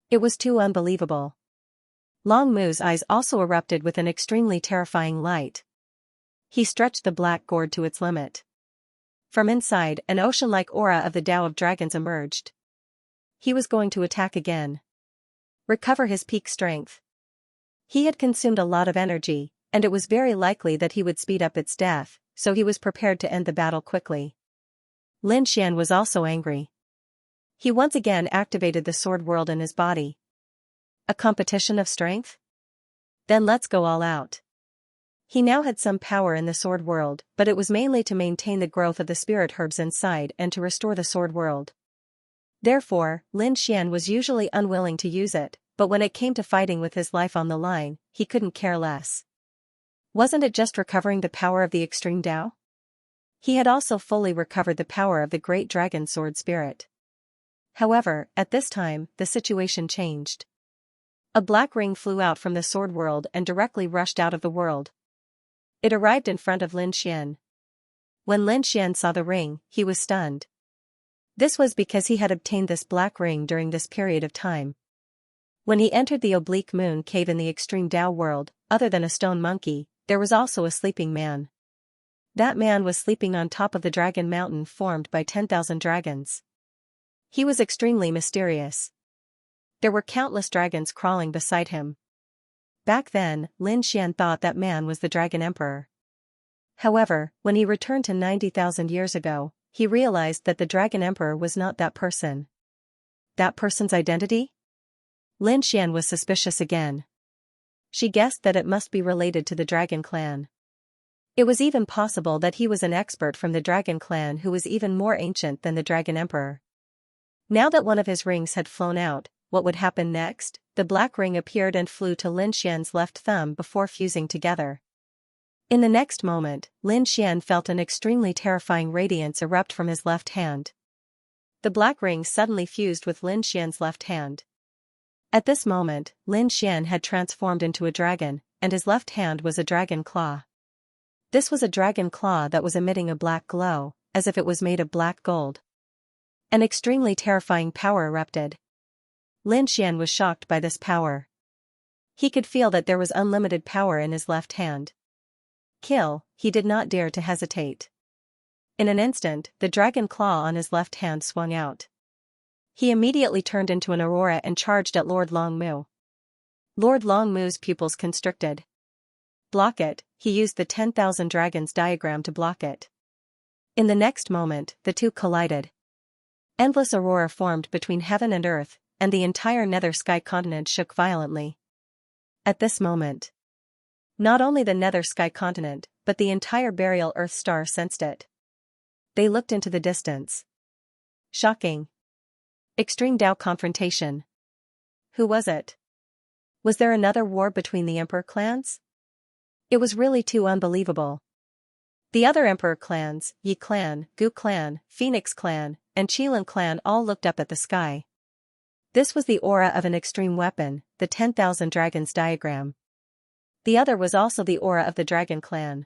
It was too unbelievable. Long Mu's eyes also erupted with an extremely terrifying light. He stretched the black gourd to its limit. From inside, an ocean-like aura of the Tao of Dragons emerged. He was going to attack again. Recover his peak strength. He had consumed a lot of energy, and it was very likely that he would speed up its death, so he was prepared to end the battle quickly. Lin Xian was also angry. He once again activated the sword world in his body. A competition of strength? Then let's go all out. He now had some power in the sword world, but it was mainly to maintain the growth of the spirit herbs inside and to restore the sword world. Therefore, Lin Xian was usually unwilling to use it, but when it came to fighting with his life on the line, he couldn't care less. Wasn't it just recovering the power of the extreme Tao? He had also fully recovered the power of the great dragon sword spirit. However, at this time, the situation changed. A black ring flew out from the sword world and directly rushed out of the world. It arrived in front of Lin Xian. When Lin Xian saw the ring, he was stunned. This was because he had obtained this black ring during this period of time. When he entered the oblique moon cave in the extreme Tao world, other than a stone monkey, there was also a sleeping man. That man was sleeping on top of the dragon mountain formed by 10,000 dragons. He was extremely mysterious. There were countless dragons crawling beside him. Back then, Lin Xian thought that man was the Dragon Emperor. However, when he returned to 90,000 years ago, he realized that the Dragon Emperor was not that person. That person's identity? Lin Xian was suspicious again. She guessed that it must be related to the Dragon Clan. It was even possible that he was an expert from the Dragon Clan who was even more ancient than the Dragon Emperor. Now that one of his rings had flown out, what would happen next? The black ring appeared and flew to Lin Xian's left thumb before fusing together. In the next moment, Lin Xian felt an extremely terrifying radiance erupt from his left hand. The black ring suddenly fused with Lin Xian's left hand. At this moment, Lin Xian had transformed into a dragon, and his left hand was a dragon claw. This was a dragon claw that was emitting a black glow, as if it was made of black gold. An extremely terrifying power erupted. Lin Xian was shocked by this power. He could feel that there was unlimited power in his left hand. Kill, he did not dare to hesitate. In an instant, the dragon claw on his left hand swung out. He immediately turned into an aurora and charged at Lord Long Mu. Lord Long Mu's pupils constricted. Block it, he used the 10,000 dragons diagram to block it. In the next moment, the two collided. Endless aurora formed between heaven and earth, and the entire nether sky continent shook violently. At this moment, not only the nether sky continent, but the entire burial earth star sensed it. They looked into the distance. Shocking. Extreme Tao confrontation. Who was it? Was there another war between the Emperor clans? It was really too unbelievable. The other Emperor clans, Yi clan, Gu clan, Phoenix clan, and Qilin clan all looked up at the sky. This was the aura of an extreme weapon, the 10,000 dragons diagram. The other was also the aura of the Dragon Clan.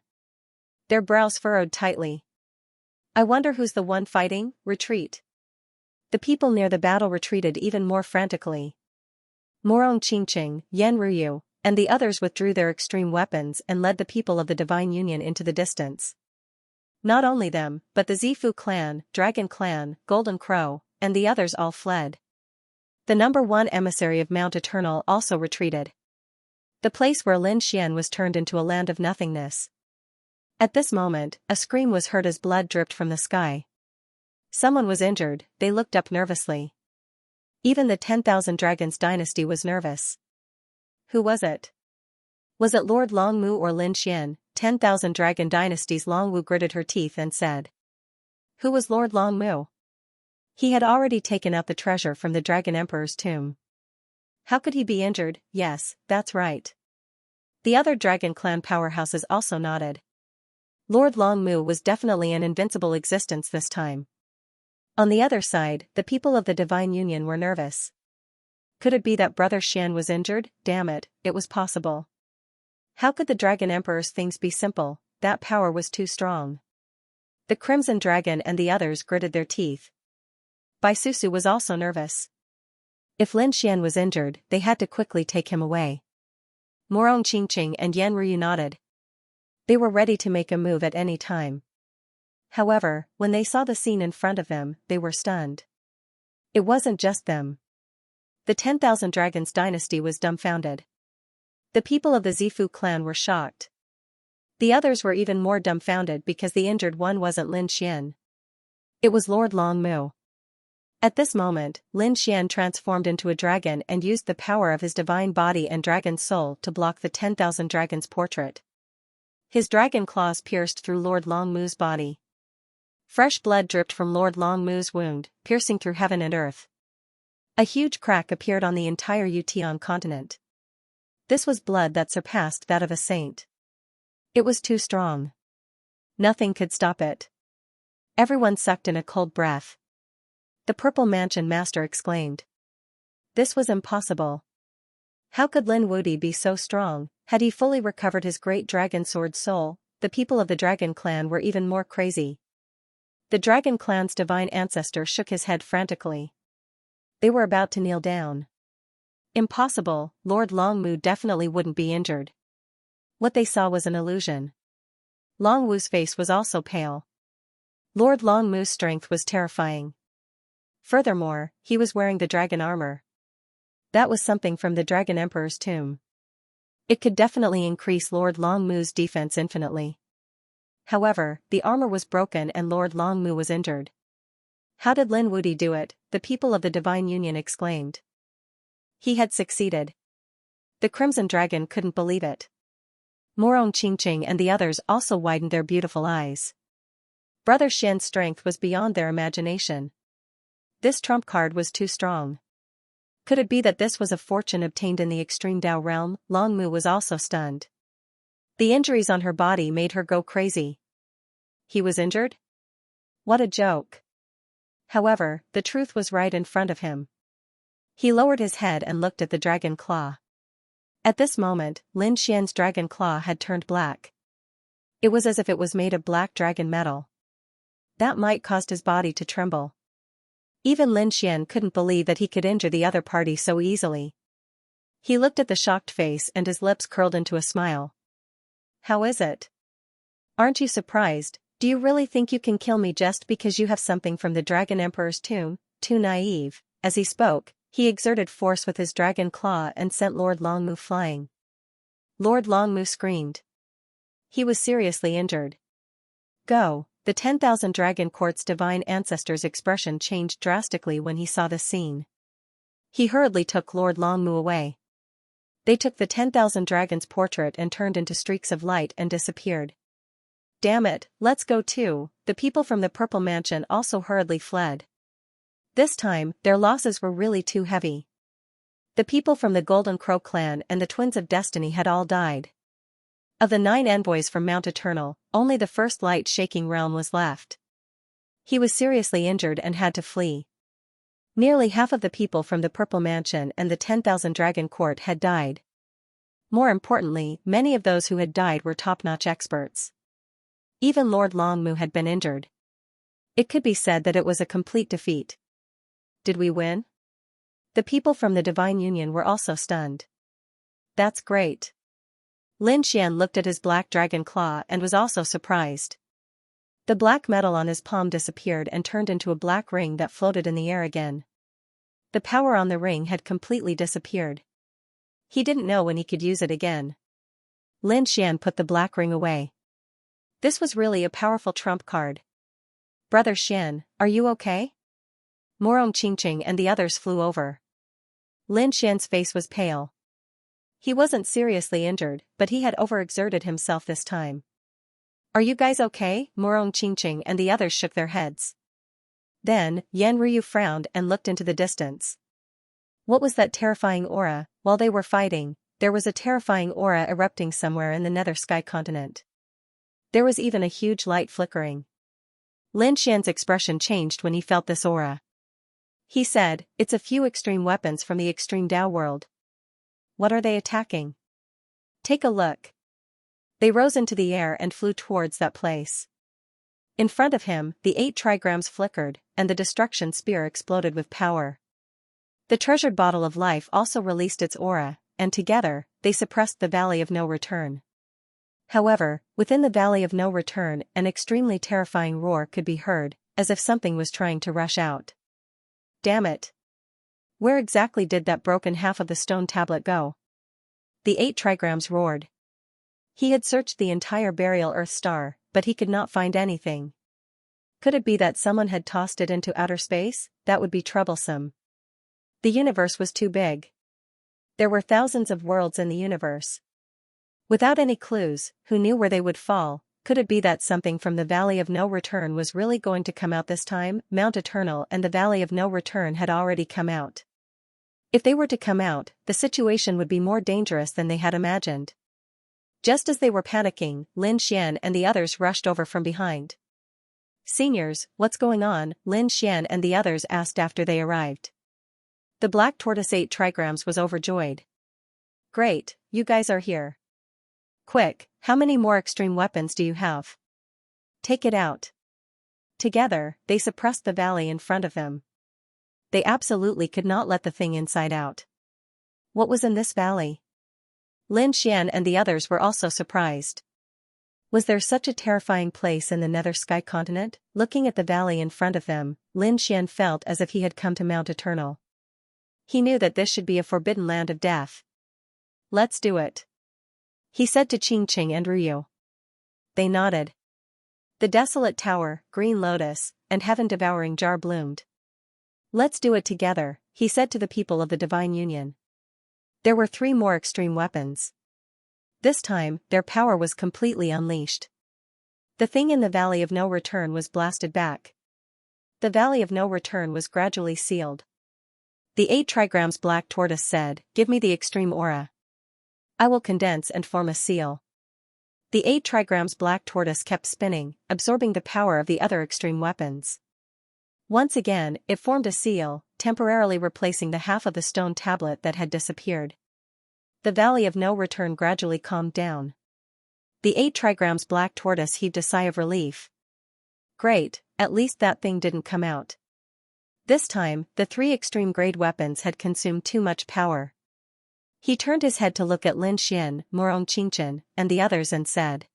Their brows furrowed tightly. I wonder who's the one fighting. Retreat. The people near the battle retreated even more frantically. Morong Qingqing, Yan Ruyu, and the others withdrew their extreme weapons and led the people of the Divine Union into the distance. Not only them, but the Zifu clan, Dragon Clan, Golden Crow, and the others all fled. The number one emissary of Mount Eternal also retreated. The place where Lin Xian was turned into a land of nothingness. At this moment, a scream was heard as blood dripped from the sky. Someone was injured, they looked up nervously. Even the 10,000 Dragons dynasty was nervous. Who was it? Was it Lord Long Mu or Lin Xian? 10,000 Dragon dynasty's Long Wu gritted her teeth and said. Who was Lord Long Mu? He had already taken out the treasure from the Dragon Emperor's tomb. How could he be injured? Yes, that's right. The other Dragon Clan powerhouses also nodded. Lord Long Mu was definitely an invincible existence this time. On the other side, the people of the Divine Union were nervous. Could it be that Brother Xian was injured? Damn it, it was possible. How could the Dragon Emperor's things be simple? That power was too strong. The Crimson Dragon and the others gritted their teeth. Bai Susu was also nervous. If Lin Xian was injured, they had to quickly take him away. Morong Qingqing and Yan Ryu nodded. They were ready to make a move at any time. However, when they saw the scene in front of them, they were stunned. It wasn't just them. The 10,000 Dragons dynasty was dumbfounded. The people of the Zifu clan were shocked. The others were even more dumbfounded because the injured one wasn't Lin Xian. It was Lord Longmu. At this moment, Lin Xian transformed into a dragon and used the power of his divine body and dragon soul to block the 10,000 Dragons portrait. His dragon claws pierced through Lord Longmu's body. Fresh blood dripped from Lord Longmu's wound, piercing through heaven and earth. A huge crack appeared on the entire Yutian continent. This was blood that surpassed that of a saint. It was too strong. Nothing could stop it. Everyone sucked in a cold breath. The Purple Mansion Master exclaimed. This was impossible. How could Lin Wuti be so strong? Had he fully recovered his great dragon sword soul? The people of the Dragon Clan were even more crazy. The Dragon Clan's divine ancestor shook his head frantically. They were about to kneel down. Impossible, Lord Longmu definitely wouldn't be injured. What they saw was an illusion. Longwu's face was also pale. Lord Longmu's strength was terrifying. Furthermore, he was wearing the dragon armor. That was something from the Dragon Emperor's tomb. It could definitely increase Lord Longmu's defense infinitely. However, the armor was broken and Lord Longmu was injured. How did Lin Wuti do it? The people of the Divine Union exclaimed. He had succeeded. The Crimson Dragon couldn't believe it. Morong Qingqing and the others also widened their beautiful eyes. Brother Xian's strength was beyond their imagination. This trump card was too strong. Could it be that this was a fortune obtained in the extreme Dao realm? Longmu was also stunned. The injuries on her body made her go crazy. He was injured? What a joke. However, the truth was right in front of him. He lowered his head and looked at the dragon claw. At this moment, Lin Xian's dragon claw had turned black. It was as if it was made of black dragon metal. That might caused his body to tremble. Even Lin Xian couldn't believe that he could injure the other party so easily. He looked at the shocked face and his lips curled into a smile. How is it? Aren't you surprised? Do you really think you can kill me just because you have something from the Dragon Emperor's tomb? Too naive. As he spoke, he exerted force with his dragon claw and sent Lord Longmu flying. Lord Longmu screamed. He was seriously injured. Go! The 10,000 Dragon Court's divine ancestor's expression changed drastically when he saw the scene. He hurriedly took Lord Longmu away. They took the 10,000 Dragons' portrait and turned into streaks of light and disappeared. Damn it, let's go too. The people from the Purple Mansion also hurriedly fled. This time, their losses were really too heavy. The people from the Golden Crow clan and the Twins of Destiny had all died. Of the 9 envoys from Mount Eternal, only the first light-shaking realm was left. He was seriously injured and had to flee. Nearly half of the people from the Purple Mansion and the 10,000 Dragon Court had died. More importantly, many of those who had died were top-notch experts. Even Lord Longmu had been injured. It could be said that it was a complete defeat. Did we win? The people from the Divine Union were also stunned. That's great. Lin Xian looked at his black dragon claw and was also surprised. The black metal on his palm disappeared and turned into a black ring that floated in the air again. The power on the ring had completely disappeared. He didn't know when he could use it again. Lin Xian put the black ring away. This was really a powerful trump card. Brother Xian, are you okay? Morong Qingqing and the others flew over. Lin Xian's face was pale. He wasn't seriously injured, but he had overexerted himself this time. Are you guys okay? Morong Qingqing and the others shook their heads. Then, Yan Ryu frowned and looked into the distance. What was that terrifying aura? While they were fighting, there was a terrifying aura erupting somewhere in the nether sky continent. There was even a huge light flickering. Lin Xian's expression changed when he felt this aura. He said, it's a few extreme weapons from the extreme Tao world. What are they attacking? Take a look. They rose into the air and flew towards that place. In front of him, the 8 trigrams flickered, and the destruction spear exploded with power. The treasured bottle of life also released its aura, and together, they suppressed the Valley of No Return. However, within the Valley of No Return, an extremely terrifying roar could be heard, as if something was trying to rush out. Damn it! Where exactly did that broken half of the stone tablet go? The 8 trigrams roared. He had searched the entire burial Earth star, but he could not find anything. Could it be that someone had tossed it into outer space? That would be troublesome. The universe was too big. There were thousands of worlds in the universe. Without any clues, who knew where they would fall? Could it be that something from the Valley of No Return was really going to come out this time? Mount Eternal and the Valley of No Return had already come out. If they were to come out, the situation would be more dangerous than they had imagined. Just as they were panicking, Lin Xian and the others rushed over from behind. Seniors, what's going on? Lin Xian and the others asked after they arrived. The Black Tortoise 8 trigrams was overjoyed. Great, you guys are here. Quick, how many more extreme weapons do you have? Take it out. Together, they suppressed the valley in front of them. They absolutely could not let the thing inside out. What was in this valley? Lin Xian and the others were also surprised. Was there such a terrifying place in the Nether Sky continent? Looking at the valley in front of them, Lin Xian felt as if he had come to Mount Eternal. He knew that this should be a forbidden land of death. Let's do it. He said to Qingqing and Ruyu. They nodded. The desolate tower, green lotus, and heaven-devouring jar bloomed. Let's do it together, he said to the people of the Divine Union. There were 3 more extreme weapons. This time, their power was completely unleashed. The thing in the Valley of No Return was blasted back. The Valley of No Return was gradually sealed. The 8 trigrams Black Tortoise said, "Give me the extreme aura. I will condense and form a seal." The 8 trigrams Black Tortoise kept spinning, absorbing the power of the other extreme weapons. Once again, it formed a seal, temporarily replacing the half of the stone tablet that had disappeared. The Valley of No Return gradually calmed down. The 8 trigrams Black Tortoise heaved a sigh of relief. Great, at least that thing didn't come out. This time, the 3 extreme grade weapons had consumed too much power. He turned his head to look at Lin Xian, Morong Qingchen, and the others and said,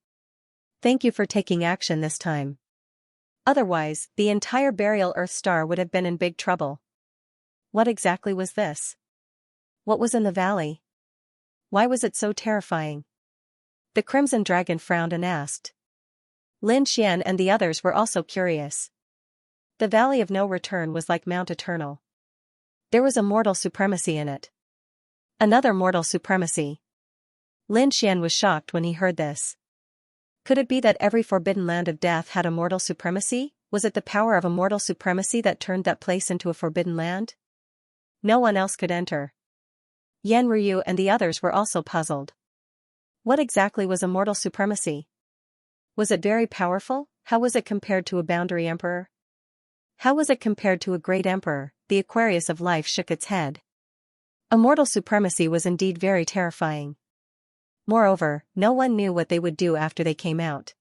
"Thank you for taking action this time. Otherwise, the entire burial Earth star would have been in big trouble." What exactly was this? What was in the valley? Why was it so terrifying? The Crimson Dragon frowned and asked. Lin Xian and the others were also curious. The Valley of No Return was like Mount Eternal. There was a mortal supremacy in it. Another mortal supremacy. Lin Xian was shocked when he heard this. Could it be that every forbidden land of death had a mortal supremacy? Was it the power of a mortal supremacy that turned that place into a forbidden land? No one else could enter. Yan Ryu and the others were also puzzled. What exactly was a mortal supremacy? Was it very powerful? How was it compared to a boundary emperor? How was it compared to a great emperor? The Aquarius of life shook its head. A mortal supremacy was indeed very terrifying. Moreover, no one knew what they would do after they came out.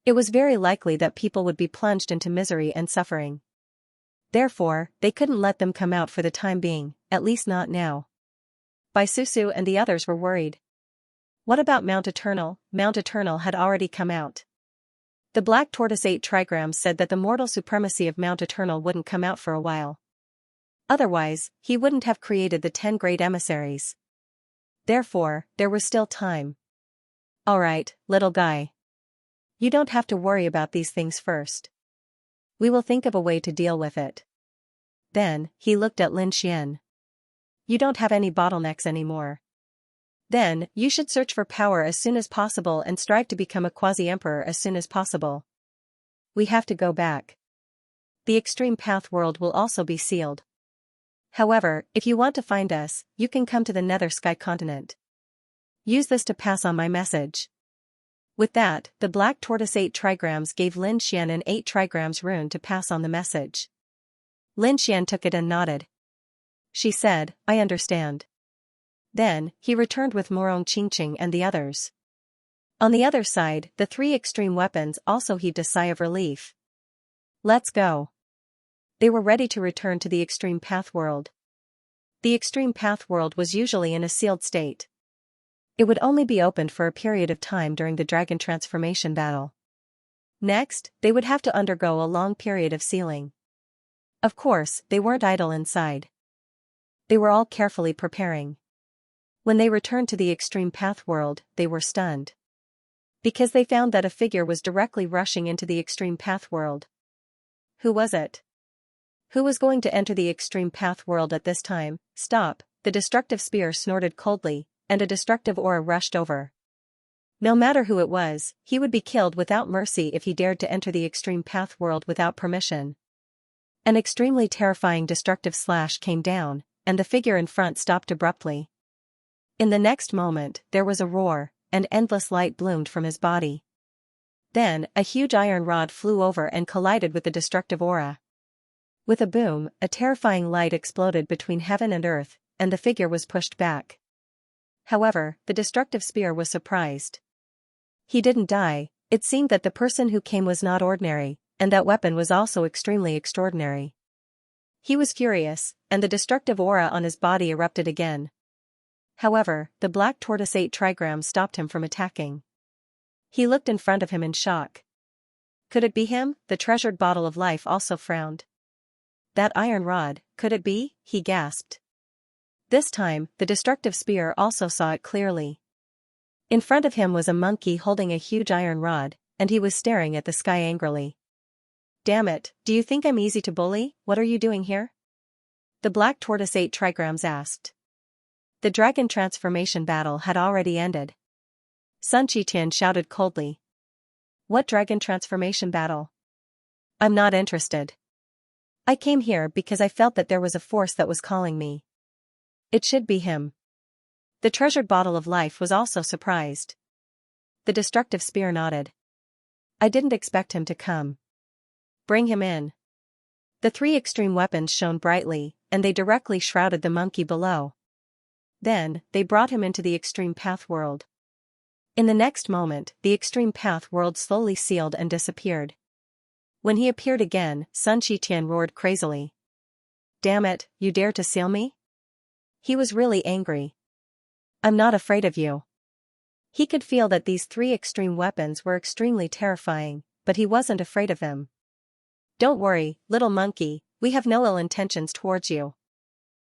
It was very likely that people would be plunged into misery and suffering. Therefore, they couldn't let them come out for the time being, at least not now. Bai Susu and the others were worried. What about Mount Eternal? Mount Eternal had already come out. The Black Tortoise 8 trigrams said that the mortal supremacy of Mount Eternal wouldn't come out for a while. Otherwise, he wouldn't have created the 10 great emissaries. Therefore, there was still time. Alright, little guy. You don't have to worry about these things first. We will think of a way to deal with it. Then, he looked at Lin Xian. You don't have any bottlenecks anymore. Then, you should search for power as soon as possible and strive to become a quasi-emperor as soon as possible. We have to go back. The Extreme Path world will also be sealed. However, if you want to find us, you can come to the Nether Sky continent. Use this to pass on my message. With that, the Black Tortoise 8 trigrams gave Lin Xian an 8 trigrams rune to pass on the message. Lin Xian took it and nodded. She said, I understand. Then, he returned with Morong Qingqing and the others. On the other side, the three extreme weapons also heaved a sigh of relief. Let's go. They were ready to return to the extreme path world. The extreme path world was usually in a sealed state. It would only be opened for a period of time during the dragon transformation battle. Next, they would have to undergo a long period of sealing. Of course, they weren't idle inside. They were all carefully preparing. When they returned to the extreme path world, they were stunned. Because they found that a figure was directly rushing into the extreme path world. Who was it? Who was going to enter the extreme path world at this time? Stop, the destructive spear snorted coldly, and a destructive aura rushed over. No matter who it was, he would be killed without mercy if he dared to enter the extreme path world without permission. An extremely terrifying destructive slash came down, and the figure in front stopped abruptly. In the next moment, there was a roar, and endless light bloomed from his body. Then, a huge iron rod flew over and collided with the destructive aura. With a boom, a terrifying light exploded between heaven and earth, and the figure was pushed back. However, the destructive spear was surprised. He didn't die. It seemed that the person who came was not ordinary, and that weapon was also extremely extraordinary. He was furious, and the destructive aura on his body erupted again. However, the black tortoise-8 trigram stopped him from attacking. He looked in front of him in shock. Could it be him? The treasured bottle of life also frowned. That iron rod, could it be? He gasped. This time, the destructive spear also saw it clearly. In front of him was a monkey holding a huge iron rod, and he was staring at the sky angrily. Damn it, do you think I'm easy to bully? What are you doing here? The black tortoise-8 trigrams asked. The dragon transformation battle had already ended. Sun Qitian shouted coldly. What dragon transformation battle? I'm not interested. I came here because I felt that there was a force that was calling me. It should be him. The treasured bottle of life was also surprised. The destructive spear nodded. I didn't expect him to come. Bring him in. The three extreme weapons shone brightly, and they directly shrouded the monkey below. Then, they brought him into the extreme path world. In the next moment, the extreme path world slowly sealed and disappeared. When he appeared again, Sun Qitian roared crazily. Damn it, you dare to seal me? He was really angry. I'm not afraid of you. He could feel that these three extreme weapons were extremely terrifying, but he wasn't afraid of them. Don't worry, little monkey, we have no ill intentions towards you.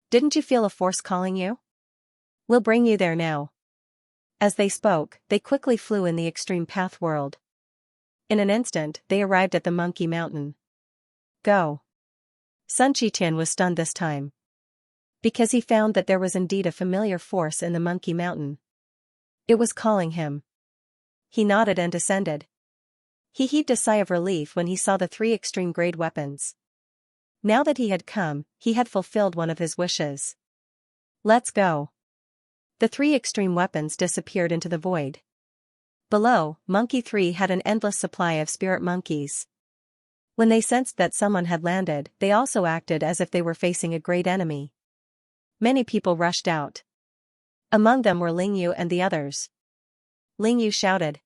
Didn't you feel a force calling you? We'll bring you there now. As they spoke, they quickly flew in the extreme path world. In an instant, they arrived at the Monkey Mountain. Go. Sun Qitian was stunned this time. Because he found that there was indeed a familiar force in the Monkey Mountain. It was calling him. He nodded and descended. He heaved a sigh of relief when he saw the three extreme-grade weapons. Now that he had come, he had fulfilled one of his wishes. Let's go. The three extreme weapons disappeared into the void. Below, Monkey 3 had an endless supply of spirit monkeys. When they sensed that someone had landed, they also acted as if they were facing a great enemy. Many people rushed out. Among them were Ling Yu and the others. Ling Yu shouted.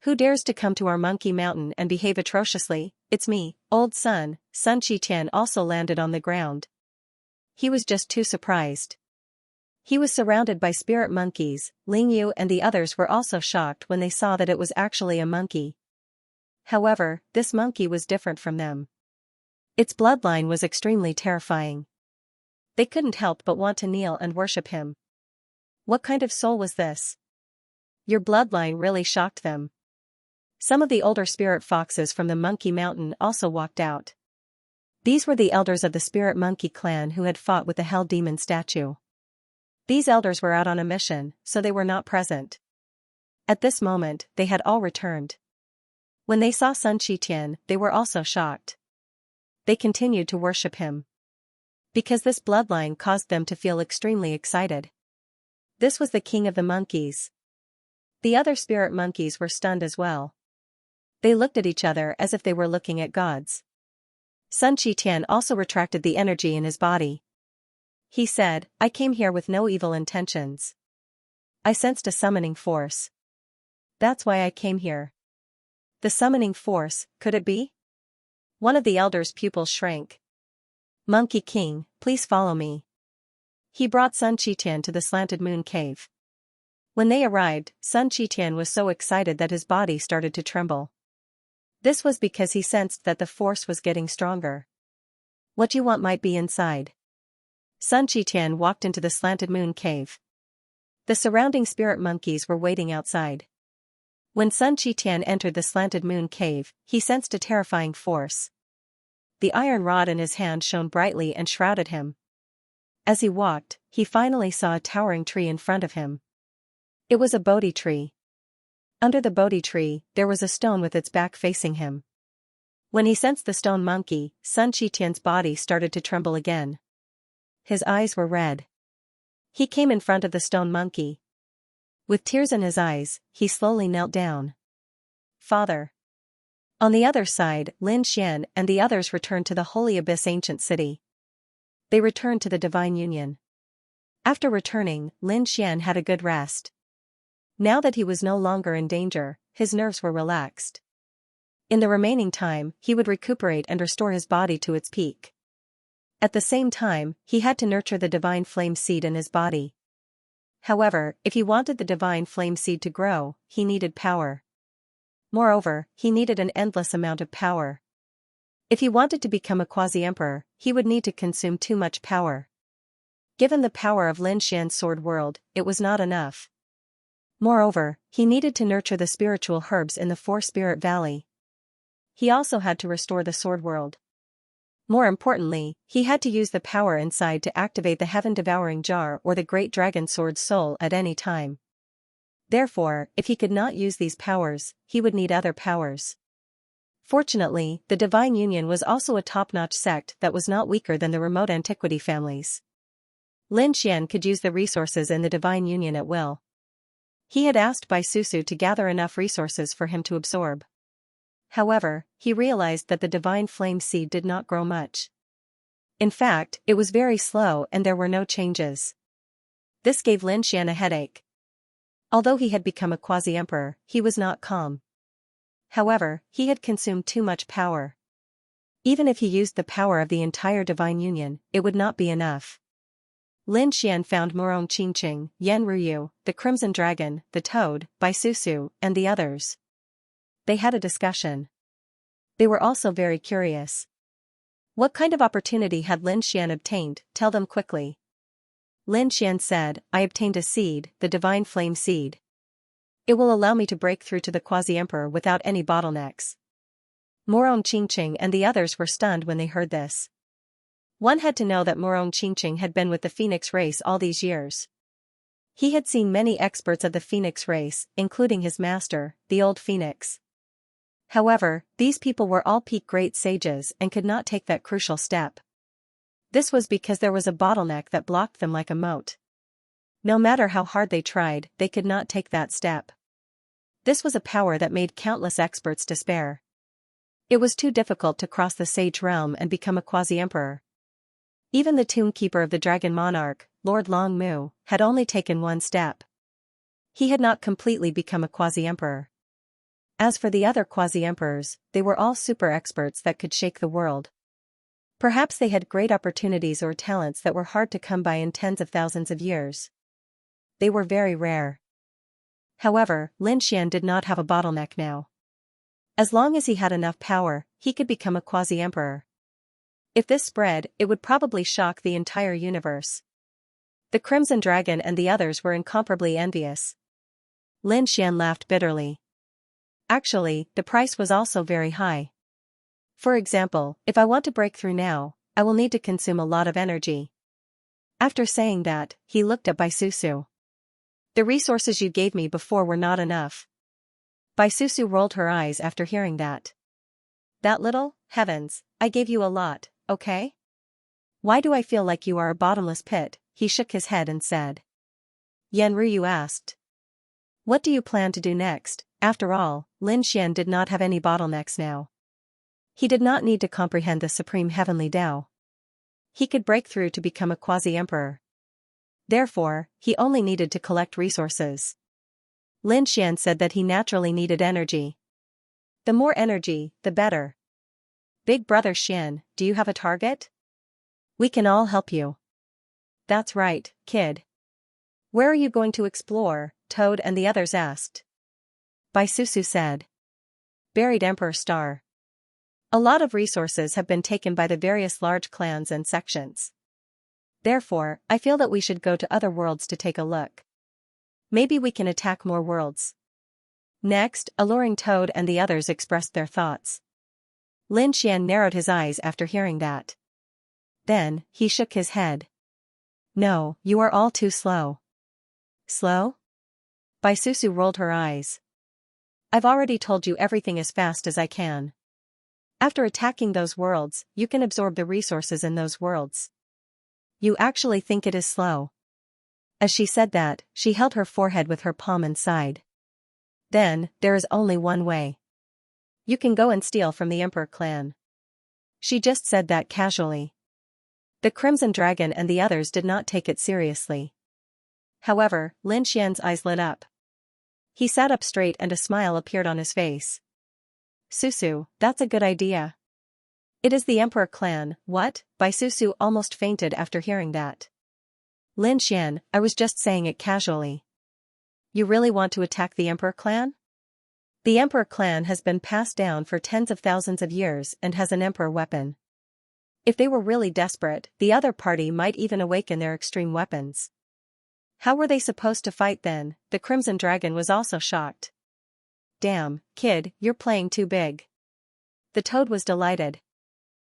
Who dares to come to our Monkey Mountain and behave atrociously? It's me, old Sun. Sun Qitian also landed on the ground. He was just too surprised. He was surrounded by spirit monkeys. Ling Yu and the others were also shocked when they saw that it was actually a monkey. However, this monkey was different from them. Its bloodline was extremely terrifying. They couldn't help but want to kneel and worship him. What kind of soul was this? Your bloodline really shocked them. Some of the older spirit foxes from the Monkey Mountain also walked out. These were the elders of the spirit monkey clan who had fought with the hell demon statue. These elders were out on a mission, so they were not present. At this moment, they had all returned. When they saw Sun Qitian, they were also shocked. They continued to worship him. Because this bloodline caused them to feel extremely excited. This was the king of the monkeys. The other spirit monkeys were stunned as well. They looked at each other as if they were looking at gods. Sun Qitian also retracted the energy in his body. He said, I came here with no evil intentions. I sensed a summoning force. That's why I came here. The summoning force, could it be? One of the elder's pupils shrank. Monkey King, please follow me. He brought Sun Qitian to the slanted moon cave. When they arrived, Sun Qitian was so excited that his body started to tremble. This was because he sensed that the force was getting stronger. What you want might be inside. Sun Qitian walked into the slanted moon cave. The surrounding spirit monkeys were waiting outside. When Sun Qitian entered the slanted moon cave, he sensed a terrifying force. The iron rod in his hand shone brightly and shrouded him. As he walked, he finally saw a towering tree in front of him. It was a Bodhi tree. Under the Bodhi tree, there was a stone with its back facing him. When he sensed the stone monkey, Sun Qitian's body started to tremble again. His eyes were red. He came in front of the stone monkey. With tears in his eyes, he slowly knelt down. Father. On the other side, Lin Xian and the others returned to the Holy Abyss ancient city. They returned to the Divine Union. After returning, Lin Xian had a good rest. Now that he was no longer in danger, his nerves were relaxed. In the remaining time, he would recuperate and restore his body to its peak. At the same time, he had to nurture the divine flame seed in his body. However, if he wanted the divine flame seed to grow, he needed power. Moreover, he needed an endless amount of power. If he wanted to become a quasi-emperor, he would need to consume too much power. Given the power of Lin Xian's sword world, it was not enough. Moreover, he needed to nurture the spiritual herbs in the Four-Spirit Valley. He also had to restore the sword world. More importantly, he had to use the power inside to activate the heaven-devouring jar or the great dragon sword soul at any time. Therefore, if he could not use these powers, he would need other powers. Fortunately, the Divine Union was also a top-notch sect that was not weaker than the remote antiquity families. Lin Xian could use the resources in the Divine Union at will. He had asked Bai Susu to gather enough resources for him to absorb. However, he realized that the divine flame seed did not grow much. In fact, it was very slow and there were no changes. This gave Lin Xian a headache. Although he had become a quasi-emperor, he was not calm. However, he had consumed too much power. Even if he used the power of the entire Divine Union, it would not be enough. Lin Xian found Murong Qingqing, Yan Ruyu, the Crimson Dragon, the Toad, Bai Susu, and the others. They had a discussion. They were also very curious. What kind of opportunity had Lin Xian obtained? Tell them quickly. Lin Xian said, I obtained a seed, the divine flame seed. It will allow me to break through to the quasi-emperor without any bottlenecks. Murong Qingqing and the others were stunned when they heard this. One had to know that Murong Qingqing had been with the Phoenix race all these years. He had seen many experts of the Phoenix race, including his master, the old Phoenix. However, these people were all peak great sages and could not take that crucial step. This was because there was a bottleneck that blocked them like a moat. No matter how hard they tried, they could not take that step. This was a power that made countless experts despair. It was too difficult to cross the sage realm and become a quasi-emperor. Even the tombkeeper of the Dragon Monarch, Lord Long Mu, had only taken one step. He had not completely become a quasi-emperor. As for the other quasi-emperors, they were all super experts that could shake the world. Perhaps they had great opportunities or talents that were hard to come by in tens of thousands of years. They were very rare. However, Lin Xian did not have a bottleneck now. As long as he had enough power, he could become a quasi-emperor. If this spread, it would probably shock the entire universe. The Crimson Dragon and the others were incomparably envious. Lin Xian laughed bitterly. Actually, the price was also very high. For example, if I want to break through now, I will need to consume a lot of energy. After saying that, he looked at Bai Susu. The resources you gave me before were not enough. Bai Susu rolled her eyes after hearing that. That little? Heavens, I gave you a lot, okay? Why do I feel like you are a bottomless pit? He shook his head and said. Yan Ruyu asked. What do you plan to do next? After all, Lin Xian did not have any bottlenecks now. He did not need to comprehend the supreme heavenly Tao. He could break through to become a quasi-emperor. Therefore, he only needed to collect resources. Lin Xian said that he naturally needed energy. The more energy, the better. Big brother Xian, do you have a target? We can all help you. That's right, kid. Where are you going to explore? Toad and the others asked. Baisusu said. Buried Emperor Star. A lot of resources have been taken by the various large clans and sections. Therefore, I feel that we should go to other worlds to take a look. Maybe we can attack more worlds. Next, Alluring Toad and the others expressed their thoughts. Lin Xian narrowed his eyes after hearing that. Then, he shook his head. No, you are all too slow. Slow? Baisusu rolled her eyes. I've already told you everything as fast as I can. After attacking those worlds, you can absorb the resources in those worlds. You actually think it is slow? As she said that, she held her forehead with her palm and sighed. Then, there is only one way. You can go and steal from the Emperor clan. She just said that casually. The Crimson Dragon and the others did not take it seriously. However, Lin Xian's eyes lit up. He sat up straight and a smile appeared on his face. Susu, that's a good idea. It is the Emperor clan, what? Baisusu almost fainted after hearing that. Lin Xian, I was just saying it casually. You really want to attack the Emperor clan? The Emperor clan has been passed down for tens of thousands of years and has an Emperor weapon. If they were really desperate, the other party might even awaken their extreme weapons. How were they supposed to fight then? The Crimson Dragon was also shocked. Damn, kid, you're playing too big. The Toad was delighted.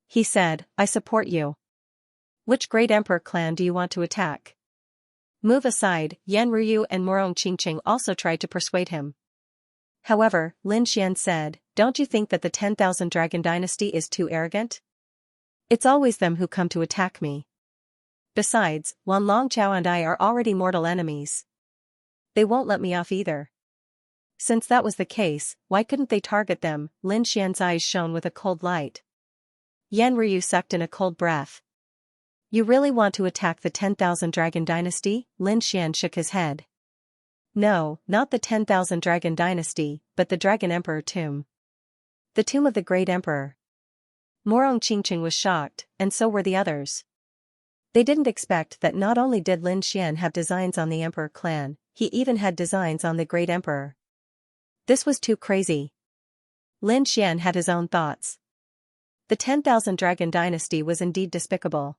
He said, I support you. Which great Emperor clan do you want to attack? Move aside, Yan Ryu and Morong Qingqing also tried to persuade him. However, Lin Xian said, don't you think that the 10,000 Dragon Dynasty is too arrogant? It's always them who come to attack me. Besides, Wan Longqiao and I are already mortal enemies. They won't let me off either. Since that was the case, why couldn't they target them? Lin Xian's eyes shone with a cold light. Yan Ryu sucked in a cold breath. You really want to attack the 10,000 Dragon Dynasty? Lin Xian shook his head. No, not the 10,000 Dragon Dynasty, but the Dragon Emperor tomb. The tomb of the Great Emperor. Morong Qingqing was shocked, and so were the others. They didn't expect that not only did Lin Xian have designs on the Emperor clan, he even had designs on the Great Emperor. This was too crazy. Lin Xian had his own thoughts. The 10,000 Dragon Dynasty was indeed despicable.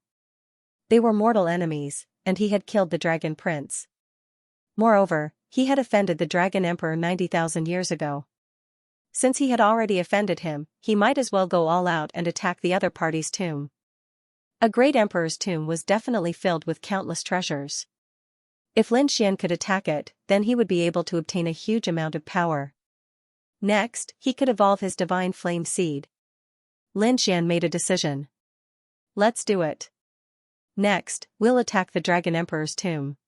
They were mortal enemies, and he had killed the Dragon Prince. Moreover, he had offended the Dragon Emperor 90,000 years ago. Since he had already offended him, he might as well go all out and attack the other party's tomb. A great emperor's tomb was definitely filled with countless treasures. If Lin Xian could attack it, then he would be able to obtain a huge amount of power. Next, he could evolve his divine flame seed. Lin Xian made a decision. Let's do it. Next, we'll attack the Dragon Emperor's tomb.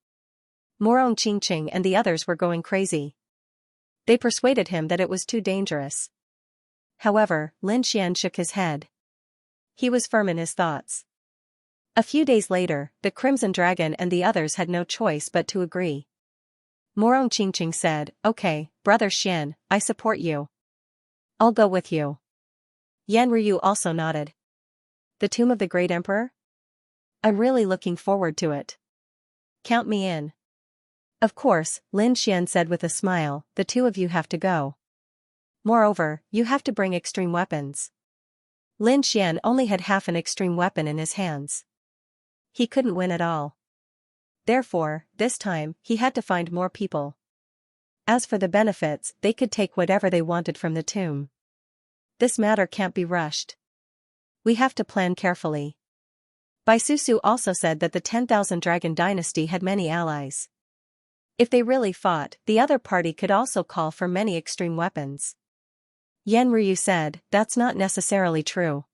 Morong Qingqing and the others were going crazy. They persuaded him that it was too dangerous. However, Lin Xian shook his head. He was firm in his thoughts. A few days later, the Crimson Dragon and the others had no choice but to agree. Morong Qingqing said, Okay, Brother Xian, I support you. I'll go with you. Yan Ryu also nodded. The tomb of the Great Emperor? I'm really looking forward to it. Count me in. Of course, Lin Xian said with a smile, the two of you have to go. Moreover, you have to bring extreme weapons. Lin Xian only had half an extreme weapon in his hands. He couldn't win at all. Therefore, this time, he had to find more people. As for the benefits, they could take whatever they wanted from the tomb. This matter can't be rushed. We have to plan carefully. Baisusu also said that the 10,000 Dragon Dynasty had many allies. If they really fought, the other party could also call for many extreme weapons. Yan Ryu said, that's not necessarily true.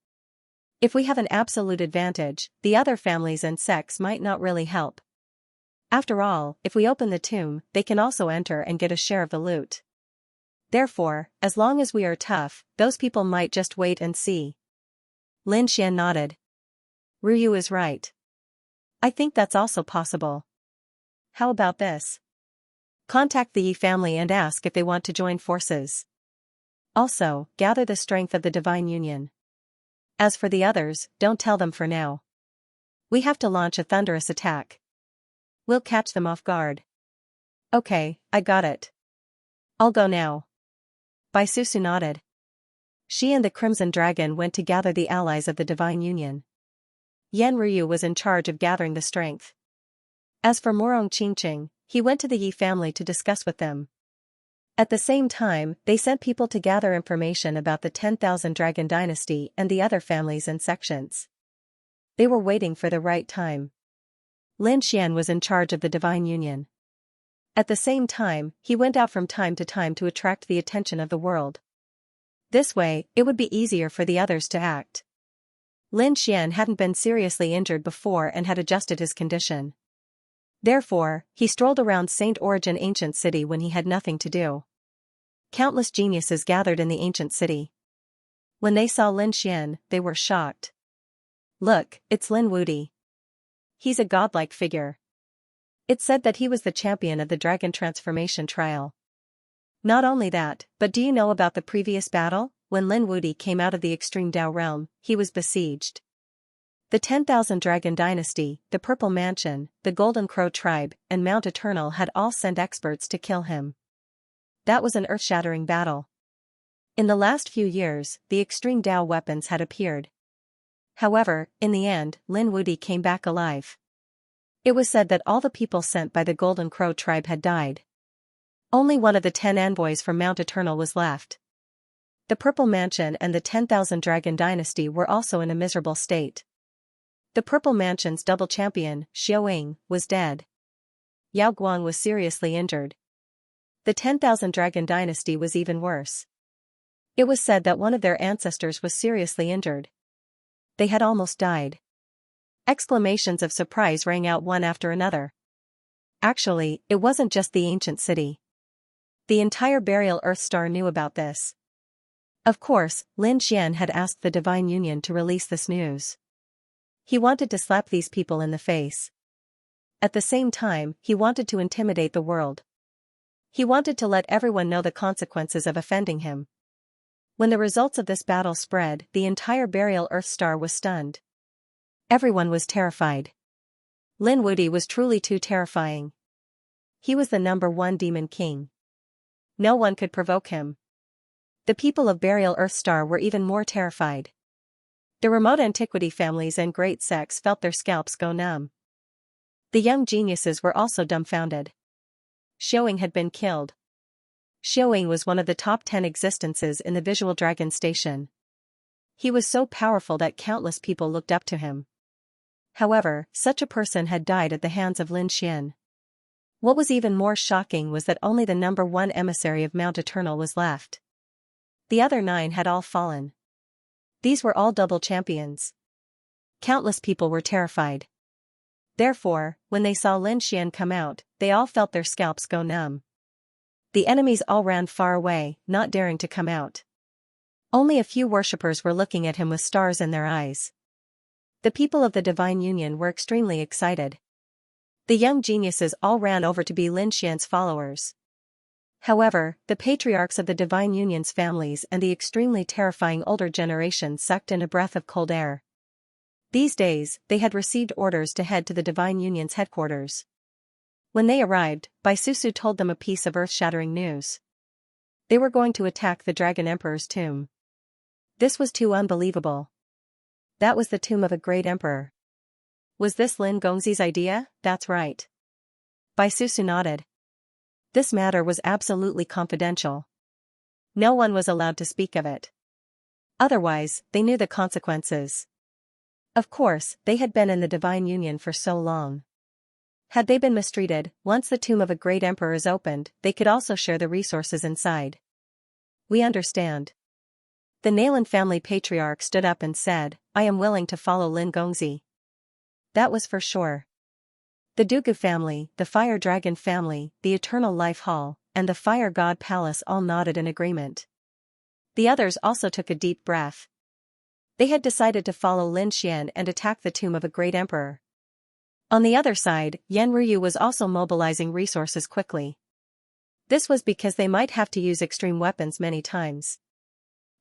If we have an absolute advantage, the other families and sects might not really help. After all, if we open the tomb, they can also enter and get a share of the loot. Therefore, as long as we are tough, those people might just wait and see. Lin Xian nodded. Ryu is right. I think that's also possible. How about this? Contact the Yi family and ask if they want to join forces. Also, gather the strength of the Divine Union. As for the others, don't tell them for now. We have to launch a thunderous attack. We'll catch them off guard. Okay, I got it. I'll go now. Bai Susu nodded. She and the Crimson Dragon went to gather the allies of the Divine Union. Yan Ryu was in charge of gathering the strength. As for Morong Qingqing, he went to the Yi family to discuss with them. At the same time, they sent people to gather information about the 10,000 Dragon Dynasty and the other families and sections. They were waiting for the right time. Lin Xian was in charge of the Divine Union. At the same time, he went out from time to attract the attention of the world. This way, it would be easier for the others to act. Lin Xian hadn't been seriously injured before and had adjusted his condition. Therefore, he strolled around Saint Origin Ancient City when he had nothing to do. Countless geniuses gathered in the ancient city. When they saw Lin Xian, they were shocked. Look, it's Lin Wudi. He's a godlike figure. It's said that he was the champion of the Dragon Transformation trial. Not only that, but do you know about the previous battle? When Lin Wudi came out of the extreme Dao realm, he was besieged. The 10,000 Dragon Dynasty, the Purple Mansion, the Golden Crow Tribe, and Mount Eternal had all sent experts to kill him. That was an earth-shattering battle. In the last few years, the extreme Dao weapons had appeared. However, in the end, Lin Wudi came back alive. It was said that all the people sent by the Golden Crow Tribe had died. Only one of the 10 envoys from Mount Eternal was left. The Purple Mansion and the 10,000 Dragon Dynasty were also in a miserable state. The Purple Mansion's double champion, Xiaoying, was dead. Yao Guang was seriously injured. The 10,000 Dragon Dynasty was even worse. It was said that one of their ancestors was seriously injured. They had almost died. Exclamations of surprise rang out one after another. Actually, it wasn't just the ancient city. The entire Burial Earth Star knew about this. Of course, Lin Xian had asked the Divine Union to release this news. He wanted to slap these people in the face. At the same time, he wanted to intimidate the world. He wanted to let everyone know the consequences of offending him. When the results of this battle spread, the entire Burial Earth Star was stunned. Everyone was terrified. Lin Wudi was truly too terrifying. He was the #1 demon king. No one could provoke him. The people of Burial Earth Star were even more terrified. The remote antiquity families and great sects felt their scalps go numb. The young geniuses were also dumbfounded. Xiaoying had been killed. Xiaoying was one of the top 10 existences in the Visual Dragon Station. He was so powerful that countless people looked up to him. However, such a person had died at the hands of Lin Xian. What was even more shocking was that only the #1 emissary of Mount Eternal was left. The other 9 had all fallen. These were all double champions. Countless people were terrified. Therefore, when they saw Lin Xian come out, they all felt their scalps go numb. The enemies all ran far away, not daring to come out. Only a few worshippers were looking at him with stars in their eyes. The people of the Divine Union were extremely excited. The young geniuses all ran over to be Lin Xian's followers. However, the patriarchs of the Divine Union's families and the extremely terrifying older generation sucked in a breath of cold air. These days, they had received orders to head to the Divine Union's headquarters. When they arrived, Bai Susu told them a piece of earth-shattering news. They were going to attack the Dragon Emperor's tomb. This was too unbelievable. That was the tomb of a great emperor. Was this Lin Gongzi's idea? That's right. Bai Susu nodded. This matter was absolutely confidential. No one was allowed to speak of it. Otherwise, they knew the consequences. Of course, they had been in the Divine Union for so long. Had they been mistreated, once the tomb of a great emperor is opened, they could also share the resources inside. We understand. The Nalan family patriarch stood up and said, I am willing to follow Lin Gongzi. That was for sure. The Dugu family, the Fire Dragon family, the Eternal Life Hall, and the Fire God Palace all nodded in agreement. The others also took a deep breath. They had decided to follow Lin Xian and attack the tomb of a great emperor. On the other side, Yan Ryu was also mobilizing resources quickly. This was because they might have to use extreme weapons many times.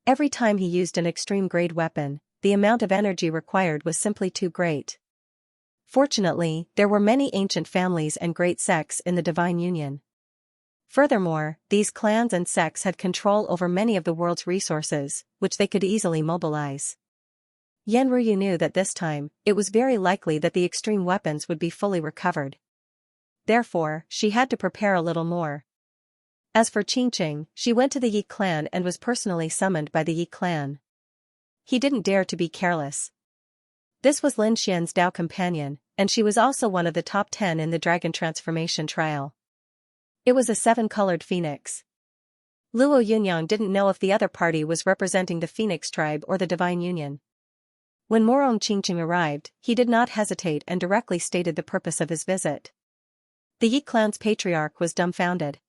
Every time he used an extreme-grade weapon, the amount of energy required was simply too great. Fortunately, there were many ancient families and great sects in the Divine Union. Furthermore, these clans and sects had control over many of the world's resources, which they could easily mobilize. Yan Ryu knew that this time, it was very likely that the extreme weapons would be fully recovered. Therefore, she had to prepare a little more. As for Xianxia, she went to the Yi clan and was personally summoned by the Yi clan. He didn't dare to be careless. This was Lin Xian's Dao companion, and she was also one of the top 10 in the dragon transformation trial. It was a 7-colored phoenix. Luo Yunyang didn't know if the other party was representing the Phoenix tribe or the Divine Union. When Morong Xianxia arrived, he did not hesitate and directly stated the purpose of his visit. The Yi clan's patriarch was dumbfounded.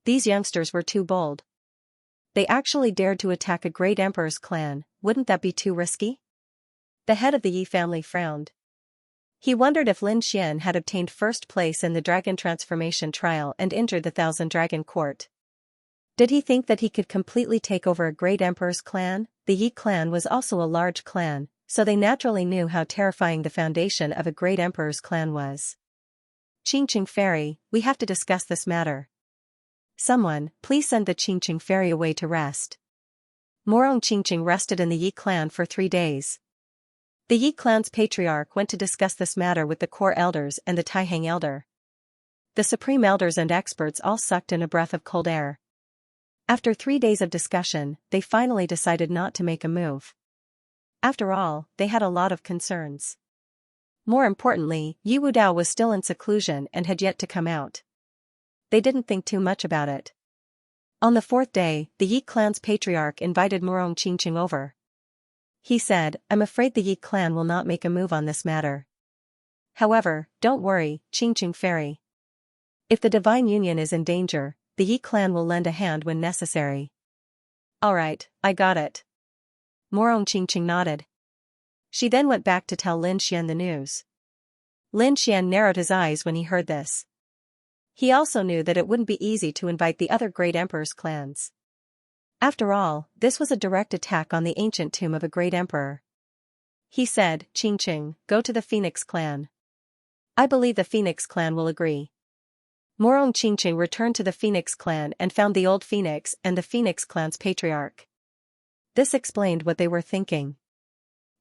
These youngsters were too bold. They actually dared to attack a great emperor's clan, wouldn't that be too risky? The head of the Yi family frowned. He wondered if Lin Xian had obtained first place in the dragon transformation trial and entered the Thousand Dragon Court. Did he think that he could completely take over a great emperor's clan? The Yi clan was also a large clan, so they naturally knew how terrifying the foundation of a great emperor's clan was. Xianxia Fairy, we have to discuss this matter. Someone, please send the Xianxia Fairy away to rest. Morong Xianxia rested in the Yi clan for 3 days. The Yi clan's patriarch went to discuss this matter with the core elders and the Taihang elder. The supreme elders and experts all sucked in a breath of cold air. After 3 days of discussion, they finally decided not to make a move. After all, they had a lot of concerns. More importantly, Yi Wudao was still in seclusion and had yet to come out. They didn't think too much about it. On the 4th day, the Yi clan's patriarch invited Morong Xianxia over. He said, I'm afraid the Yi clan will not make a move on this matter. However, don't worry, Xianxia Fairy. If the Divine Union is in danger, the Yi clan will lend a hand when necessary. Alright, I got it. Morong Xianxia nodded. She then went back to tell Lin Xian the news. Lin Xian narrowed his eyes when he heard this. He also knew that it wouldn't be easy to invite the other great emperor's clans. After all, this was a direct attack on the ancient tomb of a great emperor. He said, Xianxia, go to the Phoenix clan. I believe the Phoenix clan will agree. Morong Xianxia returned to the Phoenix clan and found the old Phoenix and the Phoenix clan's patriarch. This explained what they were thinking.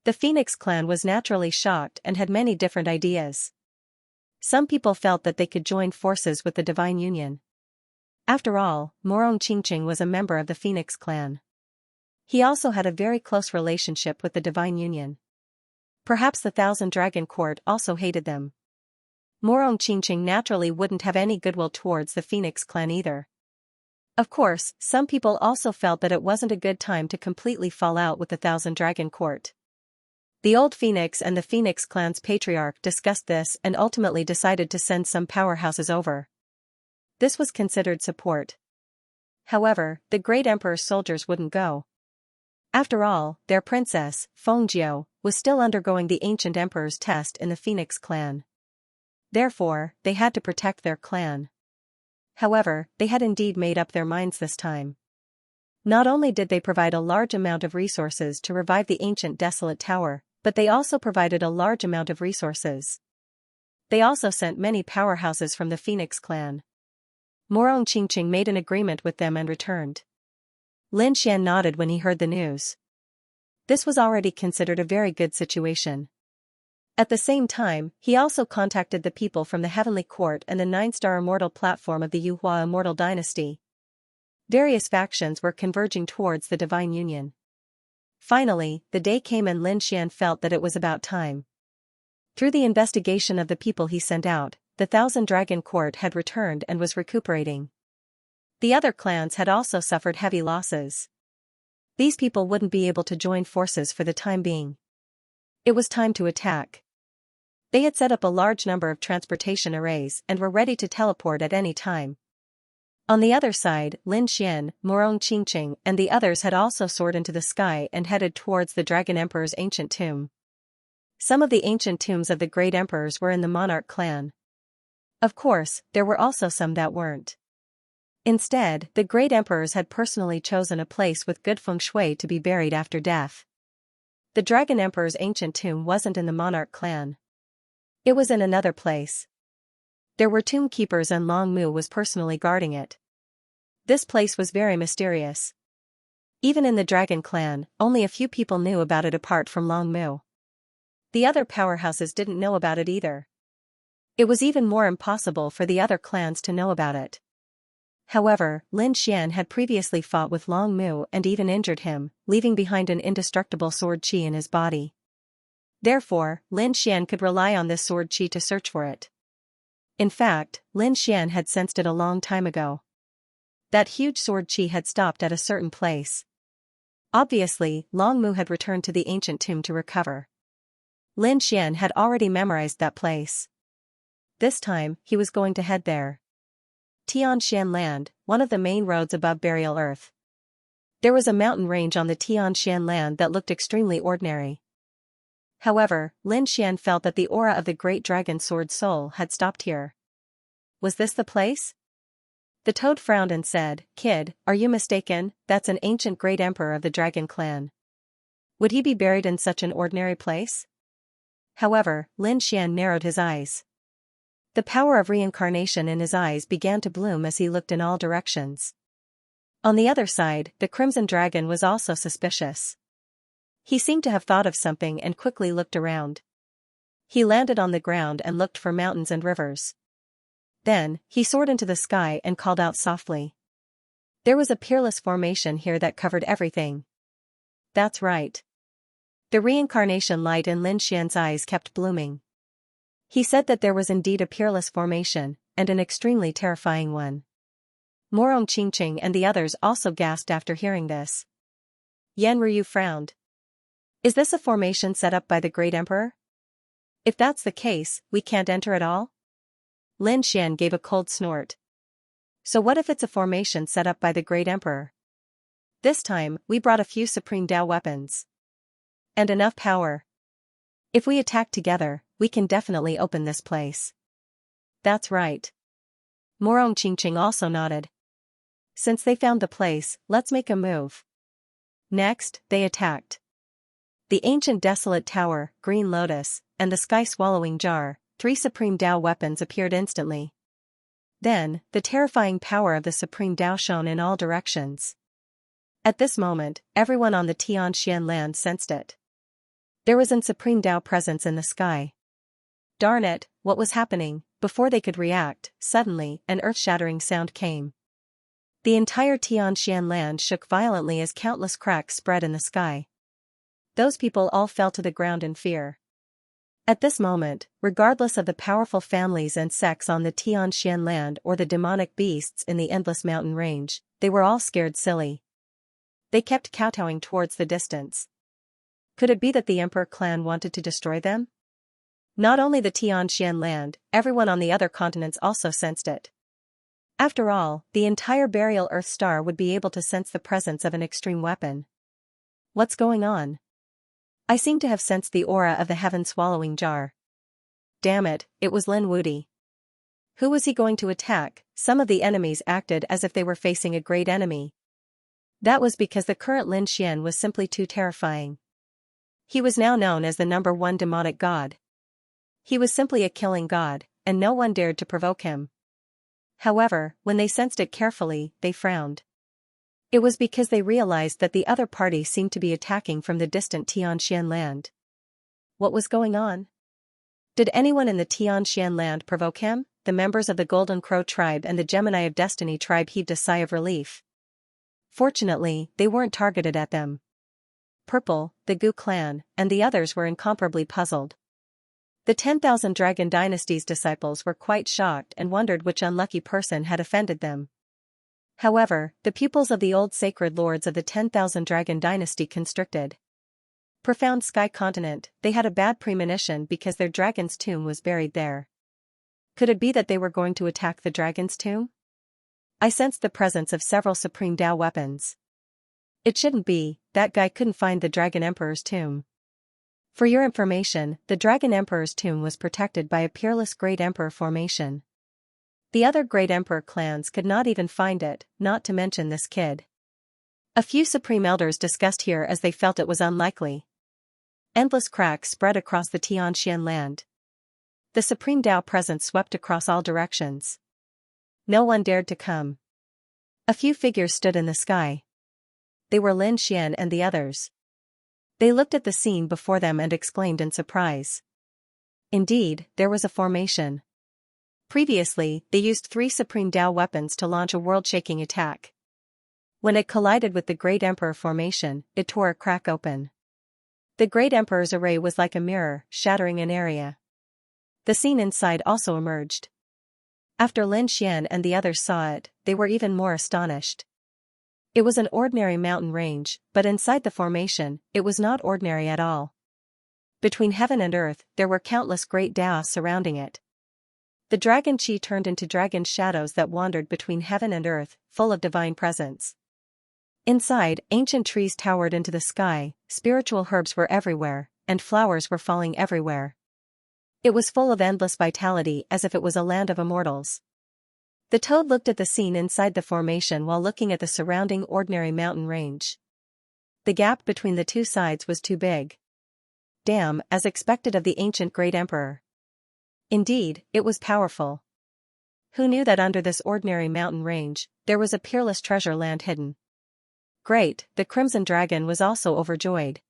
The Phoenix clan was naturally shocked and had many different ideas. Some people felt that they could join forces with the Divine Union. After all, Morong Xianxia was a member of the Phoenix clan. He also had a very close relationship with the Divine Union. Perhaps the Thousand Dragon Court also hated them. Morong Xianxia naturally wouldn't have any goodwill towards the Phoenix clan either. Of course, some people also felt that it wasn't a good time to completely fall out with the Thousand Dragon Court. The old Phoenix and the Phoenix clan's patriarch discussed this and ultimately decided to send some powerhouses over. This was considered support. However, the great emperor's soldiers wouldn't go. After all, their princess, Fengjiu, was still undergoing the ancient emperor's test in the Phoenix clan. Therefore, they had to protect their clan. However, they had indeed made up their minds this time. Not only did they provide a large amount of resources to revive the ancient desolate tower, but they also provided a large amount of resources. They also sent many powerhouses from the Phoenix clan. Morong Xianxia made an agreement with them and returned. Lin Xian nodded when he heard the news. This was already considered a very good situation. At the same time, he also contacted the people from the Heavenly Court and the 9-star immortal platform of the Yuhua Immortal Dynasty. Various factions were converging towards the Divine Union. Finally, the day came and Lin Xian felt that it was about time. Through the investigation of the people he sent out, the Thousand Dragon Court had returned and was recuperating. The other clans had also suffered heavy losses. These people wouldn't be able to join forces for the time being. It was time to attack. They had set up a large number of transportation arrays and were ready to teleport at any time. On the other side, Lin Xian, Morong Qingqing and the others had also soared into the sky and headed towards the Dragon Emperor's ancient tomb. Some of the ancient tombs of the great emperors were in the monarch clan. Of course, there were also some that weren't. Instead, the great emperors had personally chosen a place with good feng shui to be buried after death. The Dragon Emperor's ancient tomb wasn't in the monarch clan. It was in another place. There were tomb keepers and Long Mu was personally guarding it. This place was very mysterious. Even in the Dragon clan, only a few people knew about it apart from Long Mu. The other powerhouses didn't know about it either. It was even more impossible for the other clans to know about it. However, Lin Xian had previously fought with Long Mu and even injured him, leaving behind an indestructible sword qi in his body. Therefore, Lin Xian could rely on this sword qi to search for it. In fact, Lin Xian had sensed it a long time ago. That huge sword qi had stopped at a certain place. Obviously, Long Mu had returned to the ancient tomb to recover. Lin Xian had already memorized that place. This time, he was going to head there. Tianshan Land, one of the main roads above Burial Earth. There was a mountain range on the Tianshan Land that looked extremely ordinary. However, Lin Xian felt that the aura of the great dragon sword soul had stopped here. Was this the place? The toad frowned and said, "Kid, are you mistaken? That's an ancient great emperor of the dragon clan. Would he be buried in such an ordinary place?" However, Lin Xian narrowed his eyes. The power of reincarnation in his eyes began to bloom as he looked in all directions. On the other side, the Crimson Dragon was also suspicious. He seemed to have thought of something and quickly looked around. He landed on the ground and looked for mountains and rivers. Then, he soared into the sky and called out softly. There was a peerless formation here that covered everything. That's right. The reincarnation light in Lin Xian's eyes kept blooming. He said that there was indeed a peerless formation, and an extremely terrifying one. Morong Qingqing and the others also gasped after hearing this. Yan Ryu frowned. Is this a formation set up by the great emperor? If that's the case, we can't enter at all? Lin Xian gave a cold snort. So what if it's a formation set up by the great emperor? This time, we brought a few Supreme Dao weapons. And enough power. If we attack together, we can definitely open this place. That's right. Morong Qingqing also nodded. Since they found the place, let's make a move. Next, they attacked. The ancient desolate tower, green lotus, and the sky-swallowing jar, 3 Supreme Dao weapons appeared instantly. Then, the terrifying power of the Supreme Dao shone in all directions. At this moment, everyone on the Tianshan Land sensed it. There was an Supreme Dao presence in the sky. Darn it, what was happening? Before they could react, suddenly, an earth-shattering sound came. The entire Tianshan Land shook violently as countless cracks spread in the sky. Those people all fell to the ground in fear. At this moment, regardless of the powerful families and sects on the Tianshan Land or the demonic beasts in the endless mountain range, they were all scared silly. They kept kowtowing towards the distance. Could it be that the Emperor clan wanted to destroy them? Not only the Tianshan Land, everyone on the other continents also sensed it. After all, the entire Burial Earth star would be able to sense the presence of an extreme weapon. What's going on? I seem to have sensed the aura of the heaven-swallowing jar. Damn it, it was Lin Wuti. Who was he going to attack? Some of the enemies acted as if they were facing a great enemy. That was because the current Lin Xian was simply too terrifying. He was now known as the #1 demonic god. He was simply a killing god, and no one dared to provoke him. However, when they sensed it carefully, they frowned. It was because they realized that the other party seemed to be attacking from the distant Tianshan Land. What was going on? Did anyone in the Tianshan Land provoke him? The members of the Golden Crow tribe and the Gemini of Destiny tribe heaved a sigh of relief. Fortunately, they weren't targeted at them. Purple, the Gu clan, and the others were incomparably puzzled. The 10,000 Dragon Dynasty's disciples were quite shocked and wondered which unlucky person had offended them. However, the pupils of the old sacred lords of the 10,000 Dragon Dynasty constricted. Profound Sky Continent, they had a bad premonition because their dragon's tomb was buried there. Could it be that they were going to attack the dragon's tomb? I sensed the presence of several Supreme Tao weapons. It shouldn't be, that guy couldn't find the Dragon Emperor's tomb. For your information, the Dragon Emperor's tomb was protected by a peerless Great Emperor formation. The other Great Emperor clans could not even find it, not to mention this kid. A few Supreme Elders discussed here as they felt it was unlikely. Endless cracks spread across the Xianxia land. The Supreme Tao presence swept across all directions. No one dared to come. A few figures stood in the sky. They were Lin Xian and the others. They looked at the scene before them and exclaimed in surprise. Indeed, there was a formation. Previously, they used 3 Supreme Tao weapons to launch a world-shaking attack. When it collided with the Great Emperor formation, it tore a crack open. The Great Emperor's array was like a mirror, shattering an area. The scene inside also emerged. After Lin Xian and the others saw it, they were even more astonished. It was an ordinary mountain range, but inside the formation, it was not ordinary at all. Between heaven and earth, there were countless great Taos surrounding it. The dragon chi turned into dragon shadows that wandered between heaven and earth, full of divine presence. Inside, ancient trees towered into the sky, spiritual herbs were everywhere, and flowers were falling everywhere. It was full of endless vitality as if it was a land of immortals. The toad looked at the scene inside the formation while looking at the surrounding ordinary mountain range. The gap between the two sides was too big. Damn, as expected of the ancient Great Emperor. Indeed, it was powerful. Who knew that under this ordinary mountain range, there was a peerless treasure land hidden? Great, the Crimson Dragon was also overjoyed.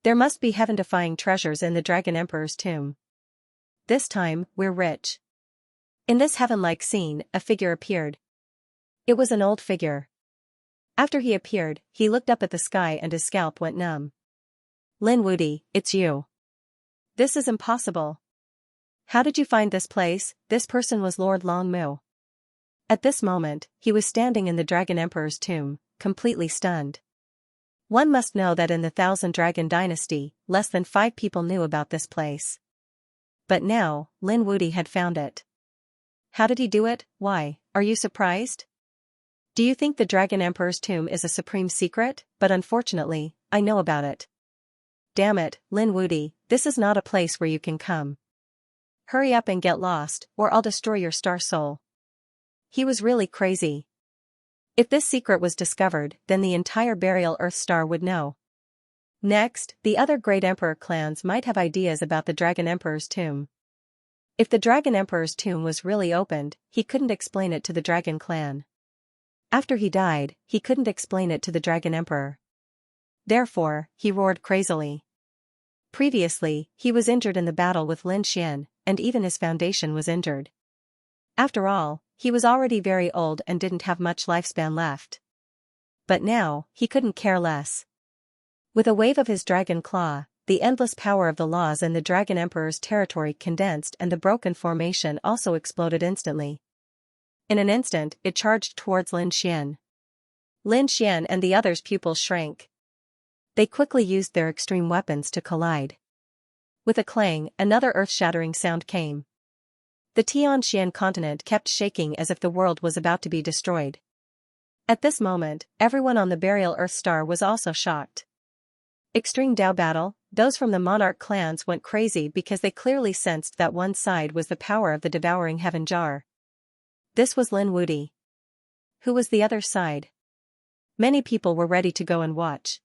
There must be heaven-defying treasures in the Dragon Emperor's tomb. This time, we're rich. In this heaven-like scene, a figure appeared. It was an old figure. After he appeared, he looked up at the sky and his scalp went numb. Lin Wudi, it's you. This is impossible. How did you find this place? This person was Lord Longmu. At this moment, he was standing in the Dragon Emperor's tomb, completely stunned. One must know that in the Thousand Dragon Dynasty, less than 5 people knew about this place. But now, Lin Wudi had found it. How did he do it? Why, are you surprised? Do you think the Dragon Emperor's tomb is a supreme secret? But unfortunately, I know about it. Damn it, Lin Wudi, this is not a place where you can come. Hurry up and get lost, or I'll destroy your star soul. He was really crazy. If this secret was discovered, then the entire Burial Earth star would know. Next, the other Great Emperor clans might have ideas about the Dragon Emperor's tomb. If the Dragon Emperor's tomb was really opened, he couldn't explain it to the Dragon clan. After he died, he couldn't explain it to the Dragon Emperor. Therefore, he roared crazily. Previously, he was injured in the battle with Lin Xian, and even his foundation was injured. After all, he was already very old and didn't have much lifespan left. But now, he couldn't care less. With a wave of his dragon claw, the endless power of the laws in the Dragon Emperor's territory condensed and the broken formation also exploded instantly. In an instant, it charged towards Lin Xian. Lin Xian and the others' pupils shrank. They quickly used their extreme weapons to collide. With a clang, another earth-shattering sound came. The Tianxian continent kept shaking as if the world was about to be destroyed. At this moment, everyone on the Burial Earth star was also shocked. Extreme Tao battle, those from the monarch clans went crazy because they clearly sensed that one side was the power of the devouring heaven jar. This was Lin Wudi. Who was the other side? Many people were ready to go and watch.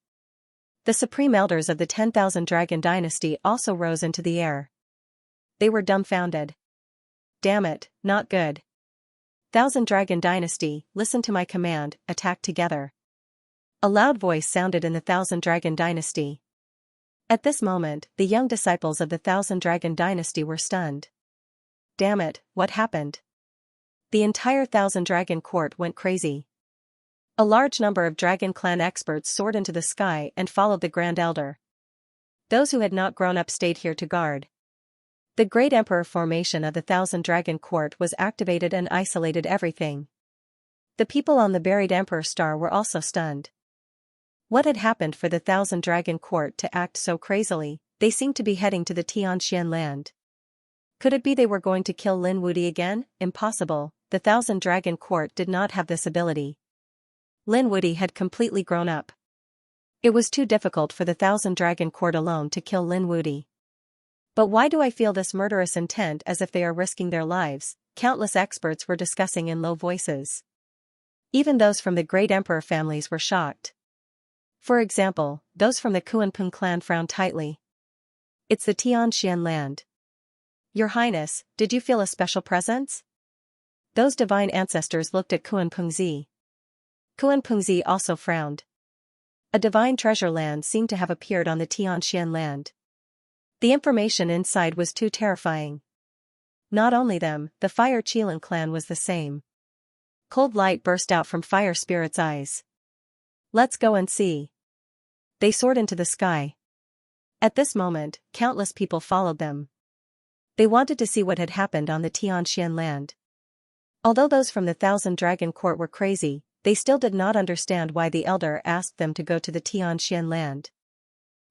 The supreme elders of the 10,000 Dragon Dynasty also rose into the air. They were dumbfounded. Damn it, not good. Thousand Dragon Dynasty, listen to my command, attack together. A loud voice sounded in the Thousand Dragon Dynasty. At this moment, the young disciples of the Thousand Dragon Dynasty were stunned. Damn it, what happened? The entire Thousand Dragon Court went crazy. A large number of Dragon Clan experts soared into the sky and followed the Grand Elder. Those who had not grown up stayed here to guard. The Great Emperor formation of the Thousand Dragon Court was activated and isolated everything. The people on the buried Emperor Star were also stunned. What had happened for the Thousand Dragon Court to act so crazily? They seemed to be heading to the Tianxian land. Could it be they were going to kill Lin Wudi again? Impossible, the Thousand Dragon Court did not have this ability. Lin Wude had completely grown up. It was too difficult for the Thousand Dragon Court alone to kill Lin Wude. But why do I feel this murderous intent as if they are risking their lives? Countless experts were discussing in low voices. Even those from the great emperor families were shocked. For example, those from the Kuanping clan frowned tightly. It's the Xianxia land. Your Highness, did you feel a special presence? Those divine ancestors looked at Kuanpingzi. Kuanpingzi also frowned. A divine treasure land seemed to have appeared on the Xianxia land. The information inside was too terrifying. Not only them, the Fire Qilin clan was the same. Cold light burst out from Fire Spirit's eyes. Let's go and see. They soared into the sky. At this moment, countless people followed them. They wanted to see what had happened on the Xianxia land. Although those from the Thousand Dragon Court were crazy, they still did not understand why the elder asked them to go to the Xianxia land.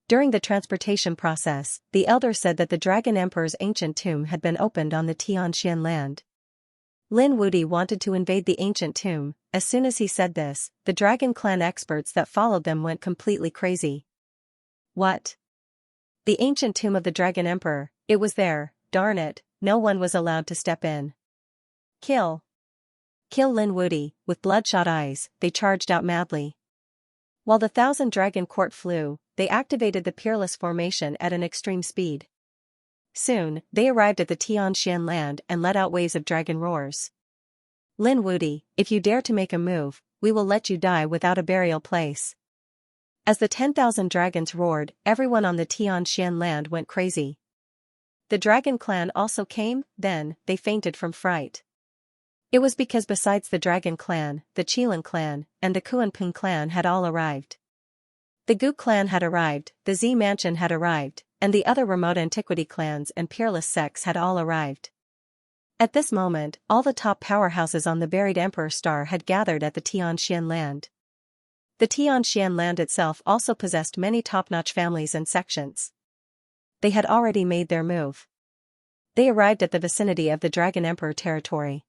During the transportation process, the elder said that the Dragon Emperor's ancient tomb had been opened on the Xianxia land. Lin Wude wanted to invade the ancient tomb. As soon as he said this, the Dragon Clan experts that followed them went completely crazy. What? The ancient tomb of the Dragon Emperor, it was there, darn it, no one was allowed to step in. Kill. Kill Lin Wude. With bloodshot eyes, they charged out madly. While the Thousand Dragon Court flew, they activated the Peerless Formation at an extreme speed. Soon, they arrived at the Xianxia land and let out waves of dragon roars. Lin Wude, if you dare to make a move, we will let you die without a burial place. As the 10,000 dragons roared, everyone on the Xianxia land went crazy. The Dragon Clan also came, then, they fainted from fright. It was because besides the Dragon Clan, the Qilin clan, and the Kuanping clan had all arrived. The Gu clan had arrived, the Z mansion had arrived, and the other remote antiquity clans and peerless sects had all arrived. At this moment, all the top powerhouses on the buried Emperor Star had gathered at the Xianxia land. The Xianxia land itself also possessed many top-notch families and sections. They had already made their move. They arrived at the vicinity of the Dragon Emperor territory.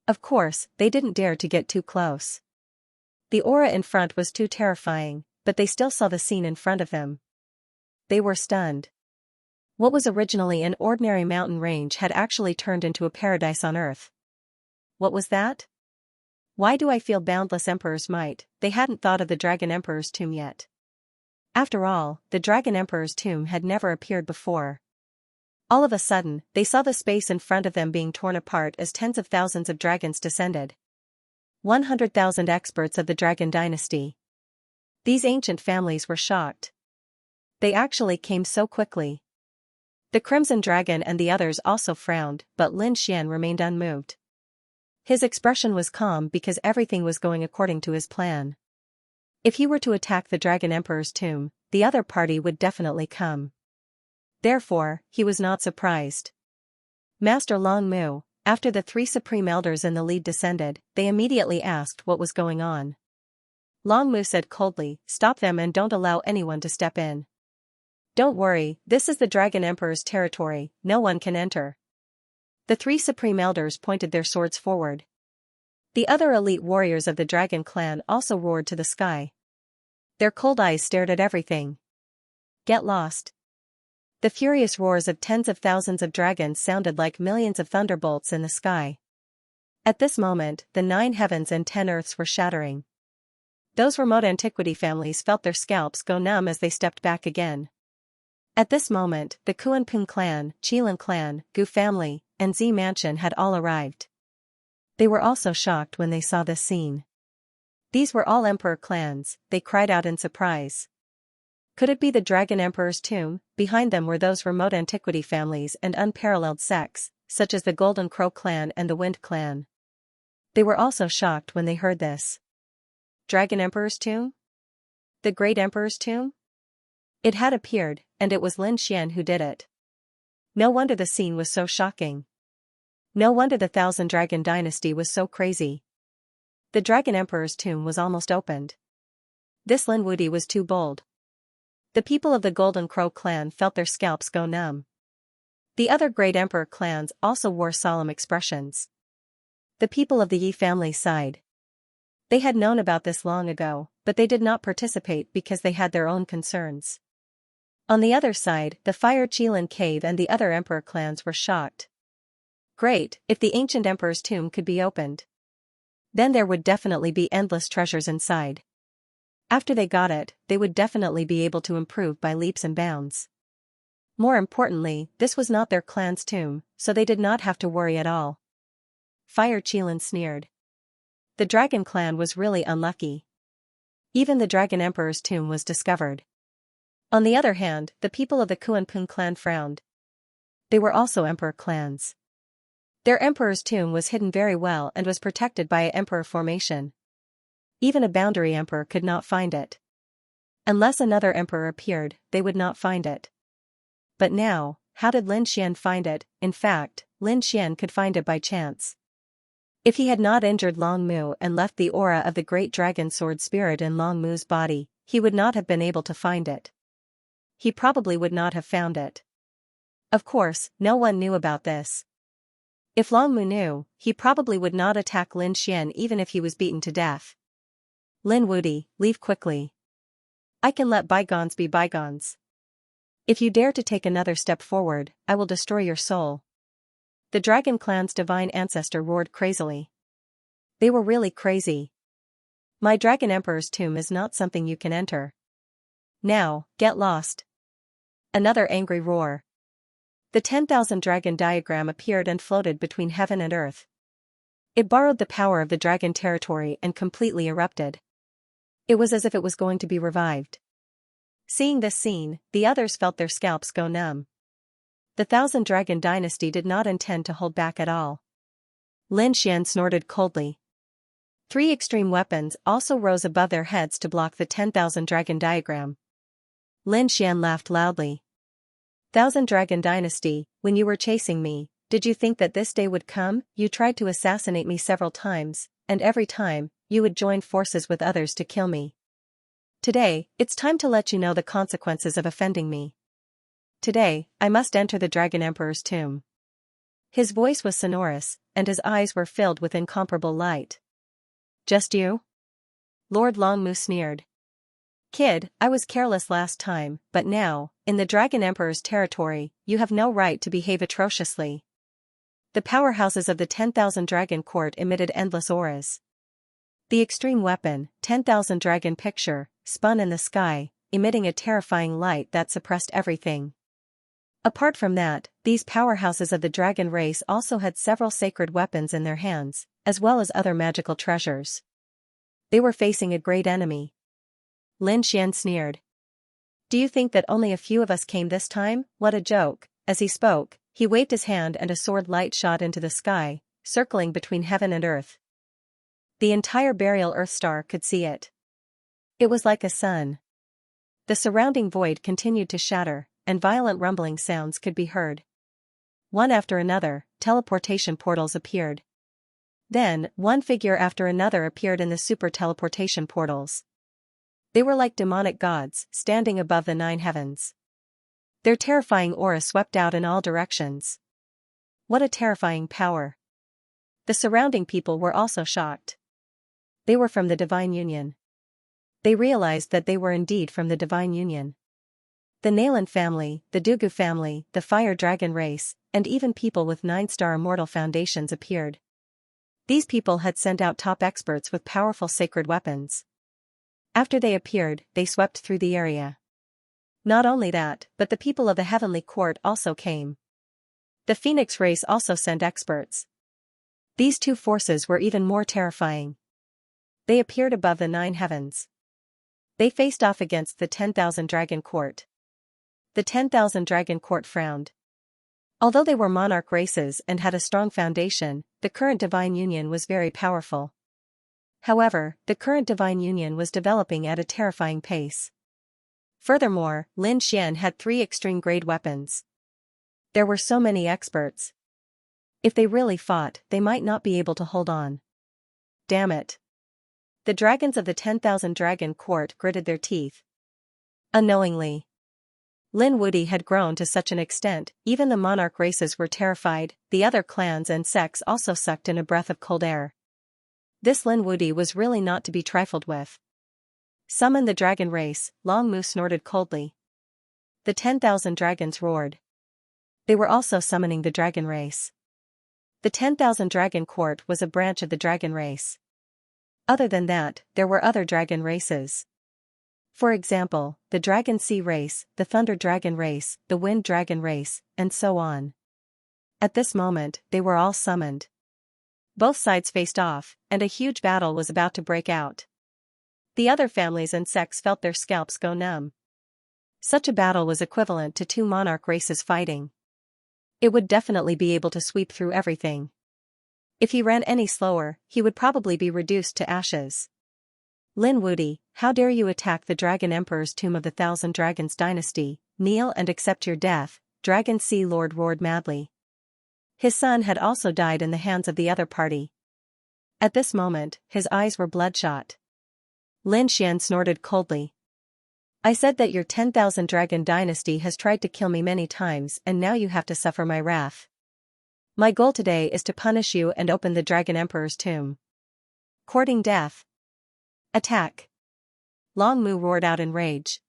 Of course, they didn't dare to get too close. The aura in front was too terrifying, but they still saw the scene in front of them. They were stunned. What was originally an ordinary mountain range had actually turned into a paradise on earth. What was that? Why do I feel boundless Emperor's might? They hadn't thought of the Dragon Emperor's tomb yet. After all, the Dragon Emperor's tomb had never appeared before. All of a sudden, they saw the space in front of them being torn apart as tens of thousands of dragons descended. 100,000 experts of the Dragon Dynasty. These ancient families were shocked. They actually came so quickly. The Crimson Dragon and the others also frowned, but Lin Xian remained unmoved. His expression was calm because everything was going according to his plan. If he were to attack the Dragon Emperor's tomb, the other party would definitely come. Therefore, he was not surprised. Master Long Mu, after the three supreme elders in the lead descended, they immediately asked what was going on. Long Mu said coldly, "Stop them and don't allow anyone to step in. Don't worry, this is the Dragon Emperor's territory, no one can enter." The three supreme elders pointed their swords forward. The other elite warriors of the Dragon Clan also roared to the sky. Their cold eyes stared at everything. Get lost. The furious roars of tens of thousands of dragons sounded like millions of thunderbolts in the sky. At this moment, the 9 heavens and 10 earths were shattering. Those remote antiquity families felt their scalps go numb as they stepped back again. At this moment, the Kuanping clan, Qilin clan, Gu family, and Z mansion had all arrived. They were also shocked when they saw this scene. These were all emperor clans, they cried out in surprise. Could it be the Dragon Emperor's tomb? Behind them were those remote antiquity families and unparalleled sects, such as the Golden Crow clan and the Wind clan. They were also shocked when they heard this. Dragon Emperor's tomb? The Great Emperor's tomb? It had appeared, and it was Lin Xian who did it. No wonder the scene was so shocking. No wonder the Thousand Dragon Dynasty was so crazy. The Dragon Emperor's tomb was almost opened. This Lin Wude was too bold. The people of the Golden Crow clan felt their scalps go numb. The other Great Emperor clans also wore solemn expressions. The people of the Yi family sighed. They had known about this long ago, but they did not participate because they had their own concerns. On the other side, the Fire Qilin cave and the other emperor clans were shocked. Great, if the ancient emperor's tomb could be opened. Then there would definitely be endless treasures inside. After they got it, they would definitely be able to improve by leaps and bounds. More importantly, this was not their clan's tomb, so they did not have to worry at all. Fire Qilin sneered. The dragon clan was really unlucky. Even the dragon emperor's tomb was discovered. On the other hand, the people of the Kuanping clan frowned. They were also emperor clans. Their emperor's tomb was hidden very well and was protected by an emperor formation. Even a boundary emperor could not find it. Unless another emperor appeared, they would not find it. But now, how did Lin Xian find it? In fact, Lin Xian could find it by chance. If he had not injured Long Mu and left the aura of the great dragon sword spirit in Long Mu's body, he would not have been able to find it. He probably would not have found it. Of course, no one knew about this. If Long Mu knew, he probably would not attack Lin Xian even if he was beaten to death. Lin Wudi, leave quickly. I can let bygones be bygones. If you dare to take another step forward, I will destroy your soul. The dragon clan's divine ancestor roared crazily. They were really crazy. My dragon emperor's tomb is not something you can enter. Now, get lost. Another angry roar. The 10,000 dragon diagram appeared and floated between heaven and earth. It borrowed the power of the dragon territory and completely erupted. It was as if it was going to be revived. Seeing this scene, the others felt their scalps go numb. The Thousand Dragon Dynasty did not intend to hold back at all. Lin Xian snorted coldly. 3 extreme weapons also rose above their heads to block the 10,000 dragon diagram. Lin Xian laughed loudly. Thousand Dragon Dynasty, when you were chasing me, did you think that this day would come? You tried to assassinate me several times, and every time, you would join forces with others to kill me. Today, it's time to let you know the consequences of offending me. Today, I must enter the Dragon Emperor's tomb. His voice was sonorous, and his eyes were filled with incomparable light. Just you? Lord Longmu sneered. Kid, I was careless last time, but now, in the Dragon Emperor's territory, you have no right to behave atrociously. The powerhouses of the 10,000 Dragon Court emitted endless auras. The extreme weapon, 10,000 Dragon Picture, spun in the sky, emitting a terrifying light that suppressed everything. Apart from that, these powerhouses of the dragon race also had several sacred weapons in their hands, as well as other magical treasures. They were facing a great enemy. Lin Xian sneered. Do you think that only a few of us came this time? What a joke. As he spoke, he waved his hand and a sword light shot into the sky, circling between heaven and earth. The entire burial Earth star could see it. It was like a sun. The surrounding void continued to shatter, and violent rumbling sounds could be heard. One after another, teleportation portals appeared. Then, one figure after another appeared in the super teleportation portals. They were like demonic gods, standing above the 9 heavens. Their terrifying aura swept out in all directions. What a terrifying power. The surrounding people were also shocked. They were from the Divine Union. They realized that they were indeed from the Divine Union. The Nalan family, the Dugu family, the Fire Dragon race, and even people with 9-star immortal foundations appeared. These people had sent out top experts with powerful sacred weapons. After they appeared, they swept through the area. Not only that, but the people of the Heavenly Court also came. The Phoenix race also sent experts. These 2 forces were even more terrifying. They appeared above the 9 heavens. They faced off against the 10,000 Dragon Court. The 10,000 Dragon Court frowned. Although they were monarch races and had a strong foundation, the current Divine Union was very powerful. However, the current Divine Union was developing at a terrifying pace. Furthermore, Lin Xian had 3 extreme-grade weapons. There were so many experts. If they really fought, they might not be able to hold on. Damn it. The dragons of the 10,000 Dragon Court gritted their teeth. Unknowingly, Lin Wude had grown to such an extent, even the monarch races were terrified. The other clans and sects also sucked in a breath of cold air. This Lin Wude was really not to be trifled with. Summon the dragon race, Long Mu snorted coldly. The 10,000 dragons roared. They were also summoning the dragon race. The 10,000 Dragon Court was a branch of the dragon race. Other than that, there were other dragon races. For example, the Dragon Sea race, the Thunder Dragon race, the Wind Dragon race, and so on. At this moment, they were all summoned. Both sides faced off, and a huge battle was about to break out. The other families and sects felt their scalps go numb. Such a battle was equivalent to two monarch races fighting. It would definitely be able to sweep through everything. If he ran any slower, he would probably be reduced to ashes. Lin Wude, how dare you attack the Dragon Emperor's tomb of the Thousand Dragons dynasty? Kneel and accept your death, Dragon Sea Lord roared madly. His son had also died in the hands of the other party. At this moment, his eyes were bloodshot. Lin Xian snorted coldly. I said that your 10,000 Dragon dynasty has tried to kill me many times and now you have to suffer my wrath. My goal today is to punish you and open the Dragon Emperor's tomb. Courting death. Attack. Long Mu roared out in rage.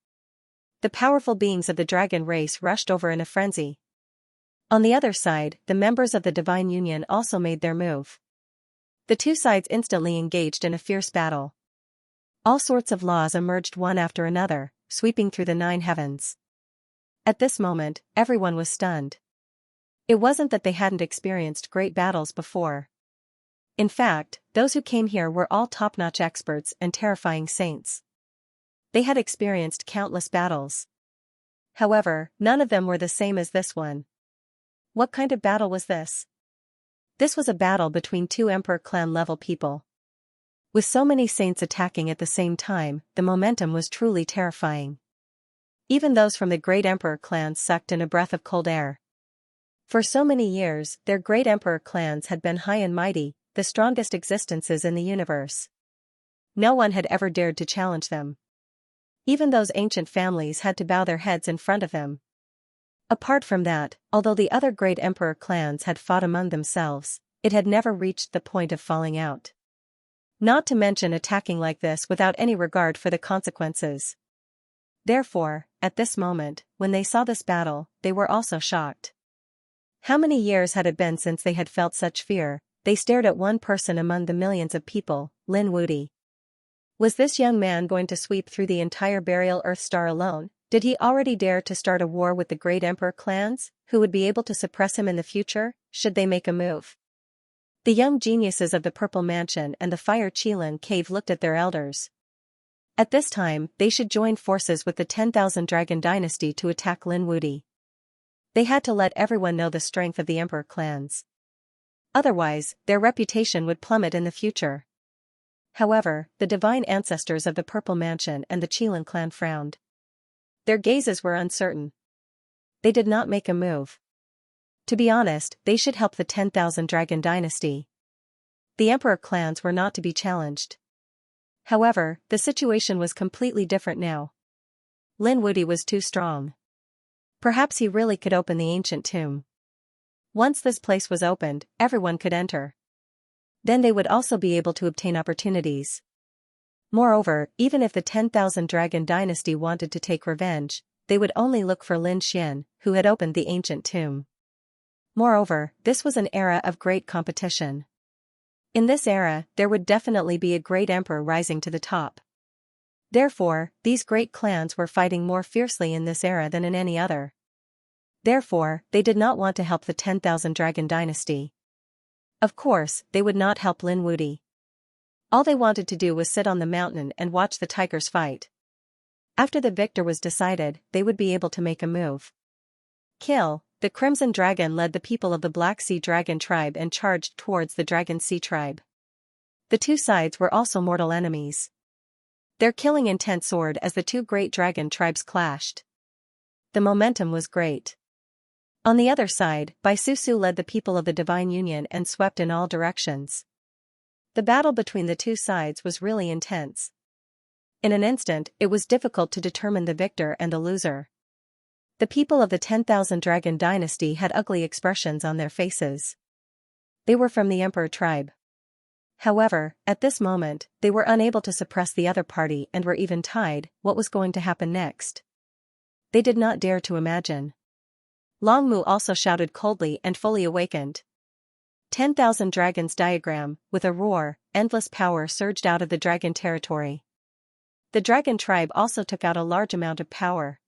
The powerful beings of the dragon race rushed over in a frenzy. On the other side, the members of the Divine Union also made their move. The two sides instantly engaged in a fierce battle. All sorts of laws emerged one after another, sweeping through the 9 heavens. At this moment, everyone was stunned. It wasn't that they hadn't experienced great battles before. In fact, those who came here were all top-notch experts and terrifying saints. They had experienced countless battles. However, none of them were the same as this one. What kind of battle was this? This was a battle between two Emperor clan-level people. With so many saints attacking at the same time, the momentum was truly terrifying. Even those from the great Emperor clans sucked in a breath of cold air. For so many years, their great Emperor clans had been high and mighty, the strongest existences in the universe. No one had ever dared to challenge them. Even those ancient families had to bow their heads in front of them. Apart from that, although the other great Emperor clans had fought among themselves, it had never reached the point of falling out. Not to mention attacking like this without any regard for the consequences. Therefore, at this moment, when they saw this battle, they were also shocked. How many years had it been since they had felt such fear? They stared at one person among the millions of people, Lin Wude. Was this young man going to sweep through the entire Burial Earth Star alone? Did he already dare to start a war with the great Emperor clans, who would be able to suppress him in the future, should they make a move? The young geniuses of the Purple Mansion and the Fire Qilin Cave looked at their elders. At this time, they should join forces with the 10,000 Dragon Dynasty to attack Lin Wude. They had to let everyone know the strength of the Emperor clans. Otherwise, their reputation would plummet in the future. However, the divine ancestors of the Purple Mansion and the Qilin clan frowned. Their gazes were uncertain. They did not make a move. To be honest, they should help the 10,000 Dragon Dynasty. The Emperor clans were not to be challenged. However, the situation was completely different now. Lin Wude was too strong. Perhaps he really could open the ancient tomb. Once this place was opened, everyone could enter. Then they would also be able to obtain opportunities. Moreover, even if the 10,000 Dragon Dynasty wanted to take revenge, they would only look for Lin Xian, who had opened the ancient tomb. Moreover, this was an era of great competition. In this era, there would definitely be a great emperor rising to the top. Therefore, these great clans were fighting more fiercely in this era than in any other. Therefore, they did not want to help the 10,000 Dragon Dynasty. Of course, they would not help Lin Wude. All they wanted to do was sit on the mountain and watch the tigers fight. After the victor was decided, they would be able to make a move. Kill. The Crimson Dragon led the people of the Black Sea Dragon tribe and charged towards the Dragon Sea tribe. The two sides were also mortal enemies. Their killing intent soared as the two great dragon tribes clashed. The momentum was great. On the other side, Baisusu led the people of the Divine Union and swept in all directions. The battle between the two sides was really intense. In an instant, it was difficult to determine the victor and the loser. The people of the 10,000 Dragon dynasty had ugly expressions on their faces. They were from the Emperor tribe. However, at this moment, they were unable to suppress the other party and were even tied. What was going to happen next? They did not dare to imagine. Longmu also shouted coldly and fully awakened. 10,000 Dragons diagram, with a roar, endless power surged out of the dragon territory. The dragon tribe also took out a large amount of power.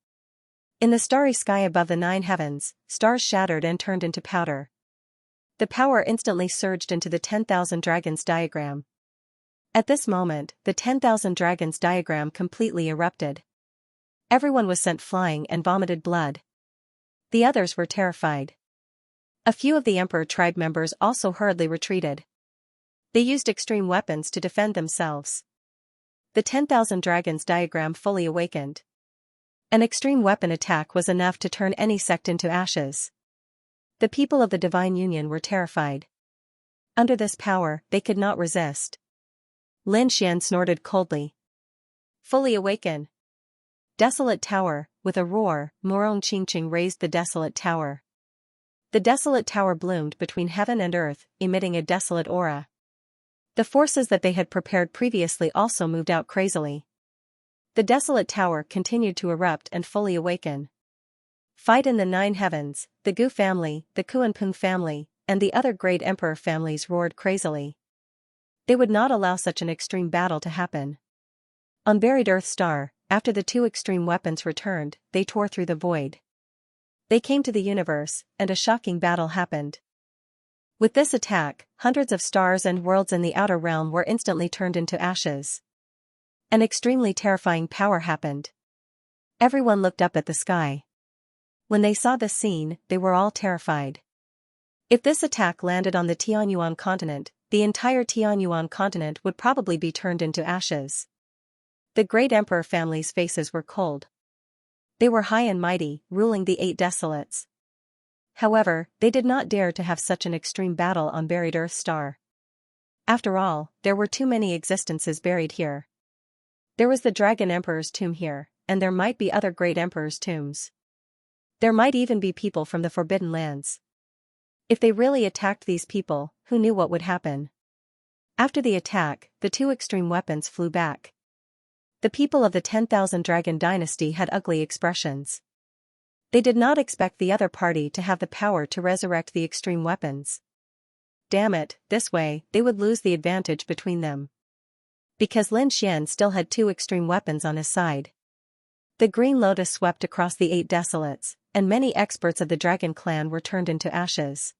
In the starry sky above the 9 heavens, stars shattered and turned into powder. The power instantly surged into the 10,000 Dragons diagram. At this moment, the 10,000 Dragons diagram completely erupted. Everyone was sent flying and vomited blood. The others were terrified. A few of the Emperor tribe members also hurriedly retreated. They used extreme weapons to defend themselves. The 10,000 Dragons diagram fully awakened. An extreme weapon attack was enough to turn any sect into ashes. The people of the Divine Union were terrified. Under this power, they could not resist. Lin Xian snorted coldly. Fully awaken. Desolate Tower, with a roar, Morong Qingqing raised the Desolate Tower. The Desolate Tower bloomed between heaven and earth, emitting a desolate aura. The forces that they had prepared previously also moved out crazily. The Desolate Tower continued to erupt and fully awaken. Fight in the 9 heavens, the Gu family, the Kuanping family, and the other great emperor families roared crazily. They would not allow such an extreme battle to happen. On Buried Earth Star, after the 2 extreme weapons returned, they tore through the void. They came to the universe, and a shocking battle happened. With this attack, hundreds of stars and worlds in the outer realm were instantly turned into ashes. An extremely terrifying power happened. Everyone looked up at the sky. When they saw this scene, they were all terrified. If this attack landed on the Tianyuan continent, the entire Tianyuan continent would probably be turned into ashes. The great emperor family's faces were cold. They were high and mighty, ruling the 8 desolates. However, they did not dare to have such an extreme battle on Buried Earth Star. After all, there were too many existences buried here. There was the Dragon Emperor's tomb here, and there might be other great emperors' tombs. There might even be people from the Forbidden Lands. If they really attacked these people, who knew what would happen? After the attack, the 2 extreme weapons flew back. The people of the 10,000 Dragon dynasty had ugly expressions. They did not expect the other party to have the power to resurrect the extreme weapons. Damn it, this way, they would lose the advantage between them. Because Lin Xian still had 2 extreme weapons on his side. The Green Lotus swept across the 8 desolates, and many experts of the Dragon clan were turned into ashes.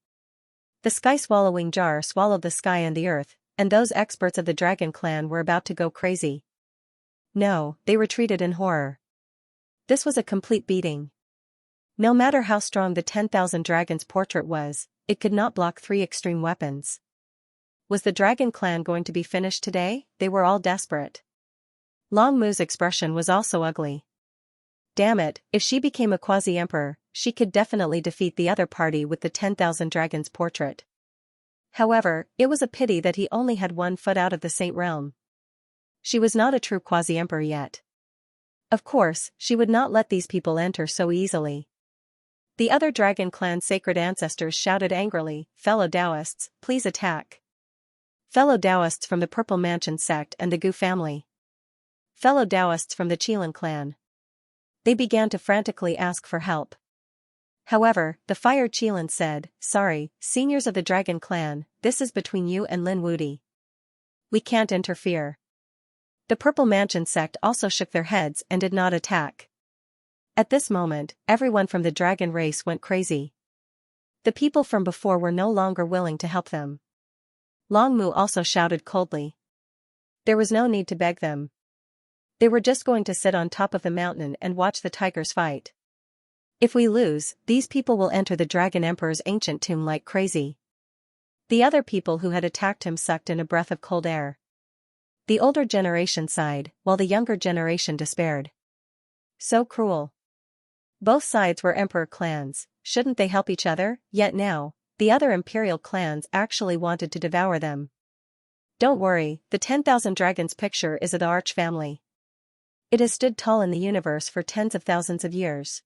The sky-swallowing jar swallowed the sky and the earth, and those experts of the Dragon clan were about to go crazy. No, they retreated in horror. This was a complete beating. No matter how strong the 10,000 Dragons portrait was, it could not block 3 extreme weapons. Was the Dragon clan going to be finished today? They were all desperate. Long Mu's expression was also ugly. Damn it, if she became a quasi-emperor, she could definitely defeat the other party with the 10,000 Dragons portrait. However, it was a pity that he only had 1 foot out of the Saint realm. She was not a true quasi-emperor yet. Of course, she would not let these people enter so easily. The other Dragon clan sacred ancestors shouted angrily, "Fellow Taoists, please attack." Fellow Taoists from the Purple Mansion sect and the Gu family. Fellow Taoists from the Qilin clan. They began to frantically ask for help. However, the Fire Qilin said, "Sorry, seniors of the Dragon clan, this is between you and Lin Wudi. We can't interfere." The Purple Mansion sect also shook their heads and did not attack. At this moment, everyone from the Dragon race went crazy. The people from before were no longer willing to help them. Long Mu also shouted coldly. There was no need to beg them. They were just going to sit on top of the mountain and watch the tigers fight. If we lose, these people will enter the Dragon Emperor's ancient tomb like crazy. The other people who had attacked him sucked in a breath of cold air. The older generation sighed, while the younger generation despaired. So cruel. Both sides were emperor clans, shouldn't they help each other? Yet now, the other imperial clans actually wanted to devour them. Don't worry, the 10,000 Dragons picture is of the Arch family. It has stood tall in the universe for tens of thousands of years.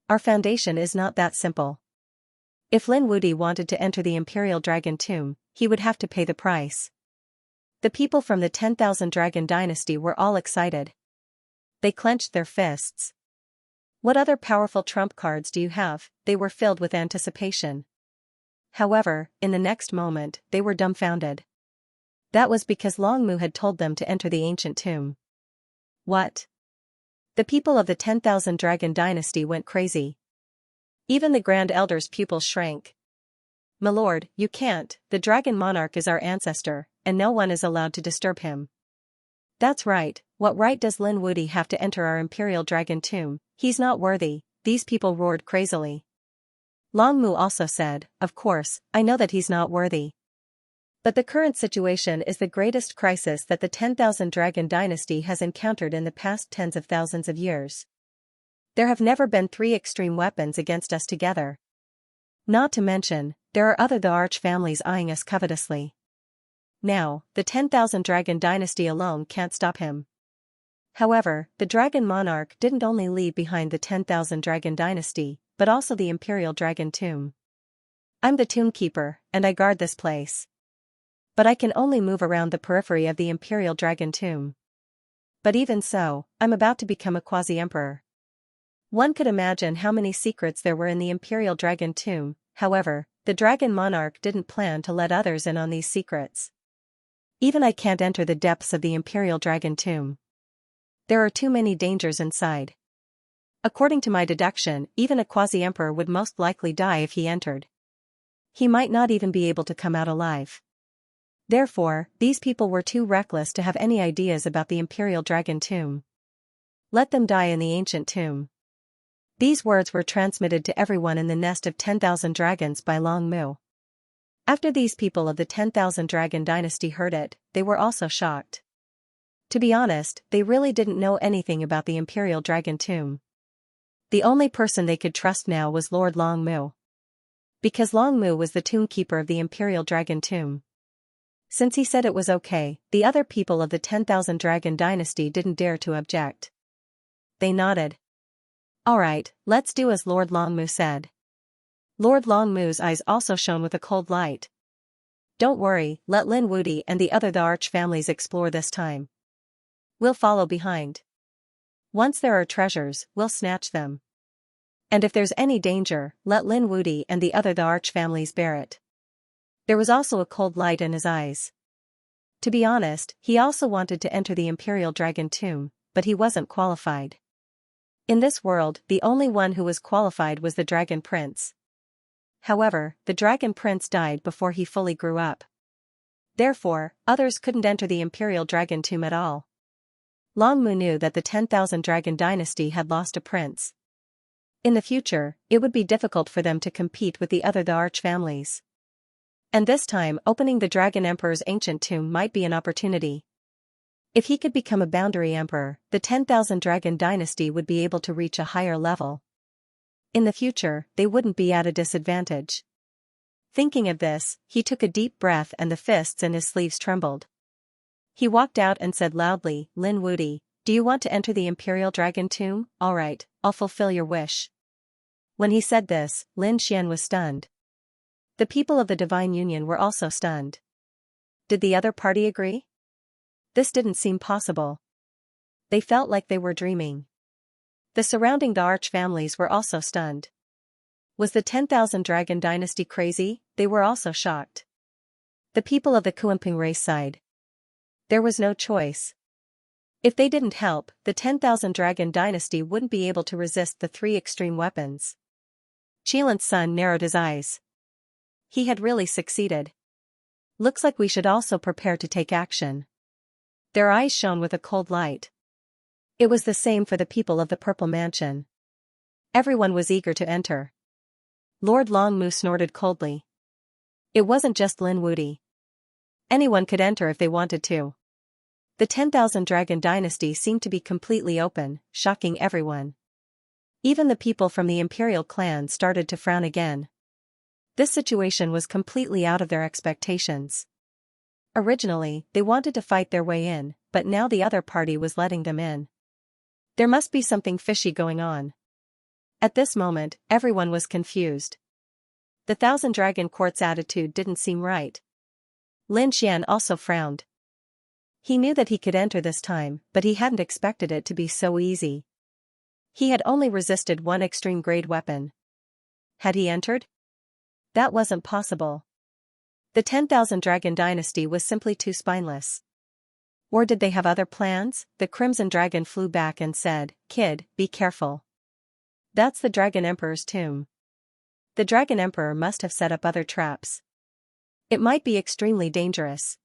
Our foundation is not that simple. If Lin Wuti wanted to enter the Imperial Dragon Tomb, he would have to pay the price. The people from the 10,000 Dragon Dynasty were all excited. They clenched their fists. What other powerful trump cards do you have? They were filled with anticipation. However, in the next moment, they were dumbfounded. That was because Long Mu had told them to enter the ancient tomb. What? The people of the 10,000 Dragon Dynasty went crazy. Even the Grand Elder's pupils shrank. My lord, you can't, the Dragon Monarch is our ancestor, and no one is allowed to disturb him. That's right, what right does Lin Wuti have to enter our Imperial Dragon Tomb? He's not worthy, these people roared crazily. Long Mu also said, of course, I know that he's not worthy. But the current situation is the greatest crisis that the 10,000 Dragon Dynasty has encountered in the past tens of thousands of years. There have never been 3 extreme weapons against us together. Not to mention, there are other the arch families eyeing us covetously. Now, the 10,000 Dragon Dynasty alone can't stop him. However, the Dragon Monarch didn't only leave behind the 10,000 Dragon Dynasty, but also the Imperial Dragon Tomb. I'm the Tomb Keeper, and I guard this place. But I can only move around the periphery of the Imperial Dragon Tomb. But even so, I'm about to become a quasi-emperor. One could imagine how many secrets there were in the Imperial Dragon Tomb. However, the Dragon Monarch didn't plan to let others in on these secrets. Even I can't enter the depths of the Imperial Dragon Tomb. There are too many dangers inside. According to my deduction, even a quasi-emperor would most likely die if he entered. He might not even be able to come out alive. Therefore, these people were too reckless to have any ideas about the Imperial Dragon Tomb. Let them die in the ancient tomb. These words were transmitted to everyone in the nest of 10,000 dragons by Long Mu. After these people of the 10,000 Dragon Dynasty heard it, they were also shocked. To be honest, they really didn't know anything about the Imperial Dragon Tomb. The only person they could trust now was Lord Long Mu. Because Long Mu was the tomb keeper of the Imperial Dragon Tomb. Since he said it was okay, the other people of the 10,000 Dragon Dynasty didn't dare to object. They nodded. Alright, let's do as Lord Long Mu said. Lord Long Mu's eyes also shone with a cold light. Don't worry, let Lin Wuti and the other the arch families explore this time. We'll follow behind. Once there are treasures, we'll snatch them. And if there's any danger, let Lin Wuti and the other the arch families bear it. There was also a cold light in his eyes. To be honest, he also wanted to enter the Imperial Dragon Tomb, but he wasn't qualified. In this world, the only one who was qualified was the Dragon Prince. However, the Dragon Prince died before he fully grew up. Therefore, others couldn't enter the Imperial Dragon Tomb at all. Long Mu knew that the 10,000 Dragon Dynasty had lost a prince. In the future, it would be difficult for them to compete with the other the arch families. And this time, opening the Dragon Emperor's ancient tomb might be an opportunity. If he could become a boundary emperor, the 10,000 Dragon Dynasty would be able to reach a higher level. In the future, they wouldn't be at a disadvantage. Thinking of this, he took a deep breath and the fists in his sleeves trembled. He walked out and said loudly, Lin Wuti, do you want to enter the Imperial Dragon Tomb? Alright, I'll fulfill your wish. When he said this, Lin Xian was stunned. The people of the Divine Union were also stunned. Did the other party agree? This didn't seem possible. They felt like they were dreaming. The surrounding the arch families were also stunned. Was the 10,000 Dragon Dynasty crazy? They were also shocked. The people of the Kuamping race sighed. There was no choice. If they didn't help, the 10,000 Dragon Dynasty wouldn't be able to resist the 3 extreme weapons. Qilan's son narrowed his eyes. He had really succeeded. Looks like we should also prepare to take action. Their eyes shone with a cold light. It was the same for the people of the Purple Mansion. Everyone was eager to enter. Lord Long Mu snorted coldly. It wasn't just Lin Wuti. Anyone could enter if they wanted to. The 10,000 Dragon Dynasty seemed to be completely open, shocking everyone. Even the people from the Imperial clan started to frown again. This situation was completely out of their expectations. Originally, they wanted to fight their way in, but now the other party was letting them in. There must be something fishy going on. At this moment, everyone was confused. The Thousand Dragon Court's attitude didn't seem right. Lin Xian also frowned. He knew that he could enter this time, but he hadn't expected it to be so easy. He had only resisted one extreme-grade weapon. Had he entered? That wasn't possible. The 10,000 Dragon Dynasty was simply too spineless. Or did they have other plans? The Crimson Dragon flew back and said, "Kid, be careful. That's the Dragon Emperor's tomb. The Dragon Emperor must have set up other traps. It might be extremely dangerous.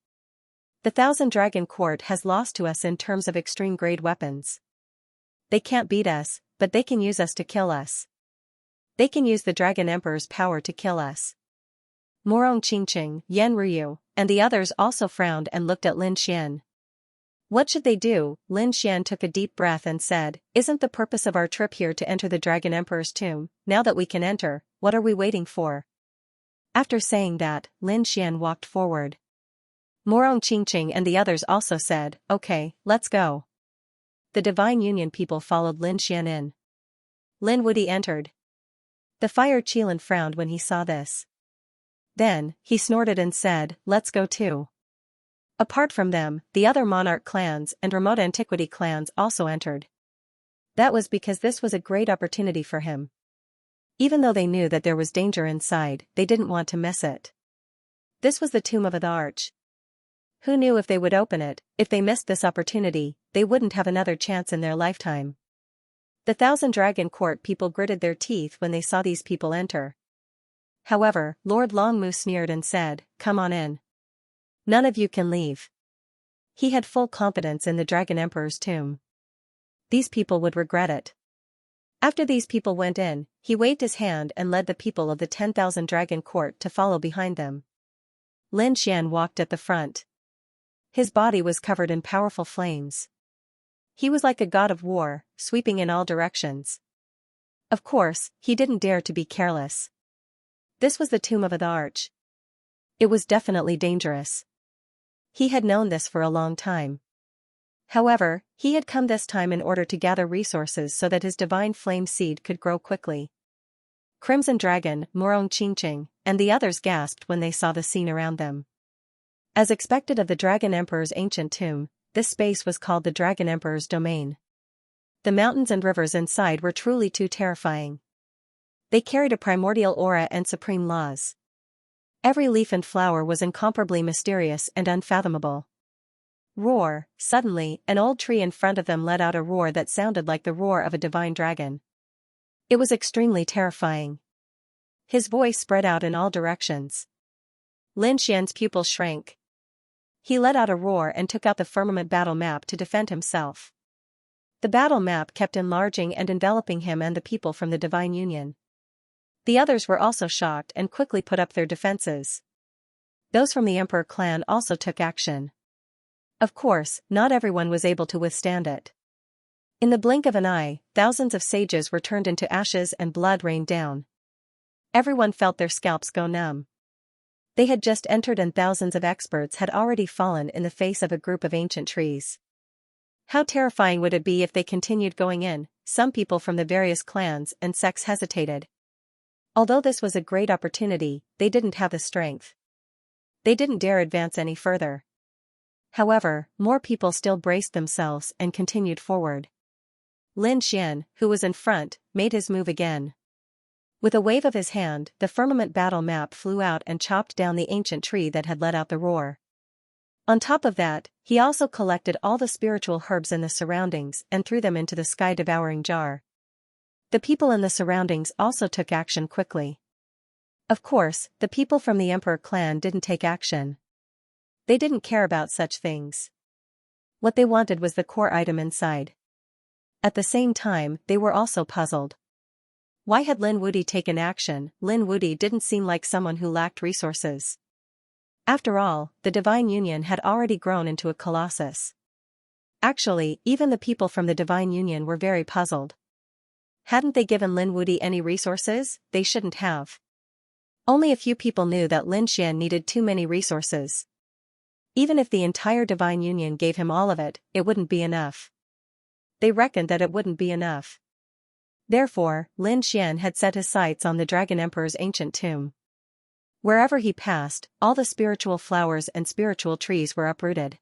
The Thousand Dragon Court has lost to us in terms of extreme-grade weapons. They can't beat us, but they can use us to kill us. They can use the Dragon Emperor's power to kill us." Morong Qingqing, Yan Ruyu, and the others also frowned and looked at Lin Xian. What should they do? Lin Xian took a deep breath and said, "Isn't the purpose of our trip here to enter the Dragon Emperor's tomb? Now that we can enter, what are we waiting for?" After saying that, Lin Xian walked forward. Morong Qingqing and the others also said, "Okay, let's go." The Divine Union people followed Lin Xian in. Lin Wuti entered. The Fire Qilin frowned when he saw this. Then, he snorted and said, "Let's go too." Apart from them, the other monarch clans and remote antiquity clans also entered. That was because this was a great opportunity for him. Even though they knew that there was danger inside, they didn't want to miss it. This was the tomb of the Arch. Who knew if they would open it? If they missed this opportunity, they wouldn't have another chance in their lifetime. The Thousand Dragon Court people gritted their teeth when they saw these people enter. However, Lord Longmu sneered and said, "Come on in. None of you can leave." He had full confidence in the Dragon Emperor's tomb. These people would regret it. After these people went in, he waved his hand and led the people of the 10,000 Dragon Court to follow behind them. Lin Xian walked at the front. His body was covered in powerful flames. He was like a god of war, sweeping in all directions. Of course, he didn't dare to be careless. This was the tomb of the Arch. It was definitely dangerous. He had known this for a long time. However, he had come this time in order to gather resources so that his divine flame seed could grow quickly. Crimson Dragon, Morong Qingqing, and the others gasped when they saw the scene around them. As expected of the Dragon Emperor's ancient tomb, this space was called the Dragon Emperor's domain. The mountains and rivers inside were truly too terrifying. They carried a primordial aura and supreme laws. Every leaf and flower was incomparably mysterious and unfathomable. Roar! Suddenly, an old tree in front of them let out a roar that sounded like the roar of a divine dragon. It was extremely terrifying. His voice spread out in all directions. Lin Xian's pupils shrank. He let out a roar and took out the firmament battle map to defend himself. The battle map kept enlarging and enveloping him and the people from the Divine Union. The others were also shocked and quickly put up their defenses. Those from the Emperor clan also took action. Of course, not everyone was able to withstand it. In the blink of an eye, thousands of sages were turned into ashes and blood rained down. Everyone felt their scalps go numb. They had just entered and thousands of experts had already fallen in the face of a group of ancient trees. How terrifying would it be if they continued going in? Some people from the various clans and sects hesitated. Although this was a great opportunity, they didn't have the strength. They didn't dare advance any further. However, more people still braced themselves and continued forward. Lin Xian, who was in front, made his move again. With a wave of his hand, the firmament battle map flew out and chopped down the ancient tree that had let out the roar. On top of that, he also collected all the spiritual herbs in the surroundings and threw them into the sky-devouring jar. The people in the surroundings also took action quickly. Of course, the people from the Emperor clan didn't take action. They didn't care about such things. What they wanted was the core item inside. At the same time, they were also puzzled. Why had Lin Wuti taken action? Lin Wuti didn't seem like someone who lacked resources. After all, the Divine Union had already grown into a colossus. Actually, even the people from the Divine Union were very puzzled. Hadn't they given Lin Wuti any resources? They shouldn't have. Only a few people knew that Lin Xian needed too many resources. Even if the entire Divine Union gave him all of it, it wouldn't be enough. They reckoned that it wouldn't be enough. Therefore, Lin Xian had set his sights on the Dragon Emperor's ancient tomb. Wherever he passed, all the spiritual flowers and spiritual trees were uprooted.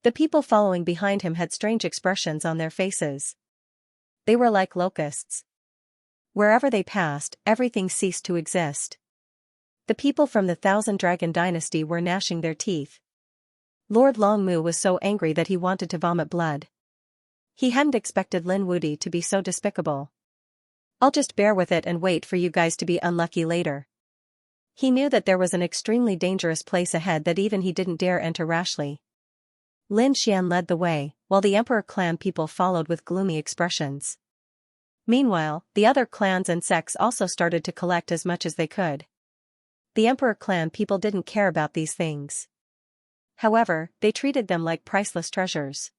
The people following behind him had strange expressions on their faces. They were like locusts. Wherever they passed, everything ceased to exist. The people from the Thousand Dragon dynasty were gnashing their teeth. Lord Longmu was so angry that he wanted to vomit blood. He hadn't expected Lin Wude to be so despicable. "I'll just bear with it and wait for you guys to be unlucky later." He knew that there was an extremely dangerous place ahead that even he didn't dare enter rashly. Lin Xian led the way, while the Emperor clan people followed with gloomy expressions. Meanwhile, the other clans and sects also started to collect as much as they could. The Emperor clan people didn't care about these things. However, they treated them like priceless treasures.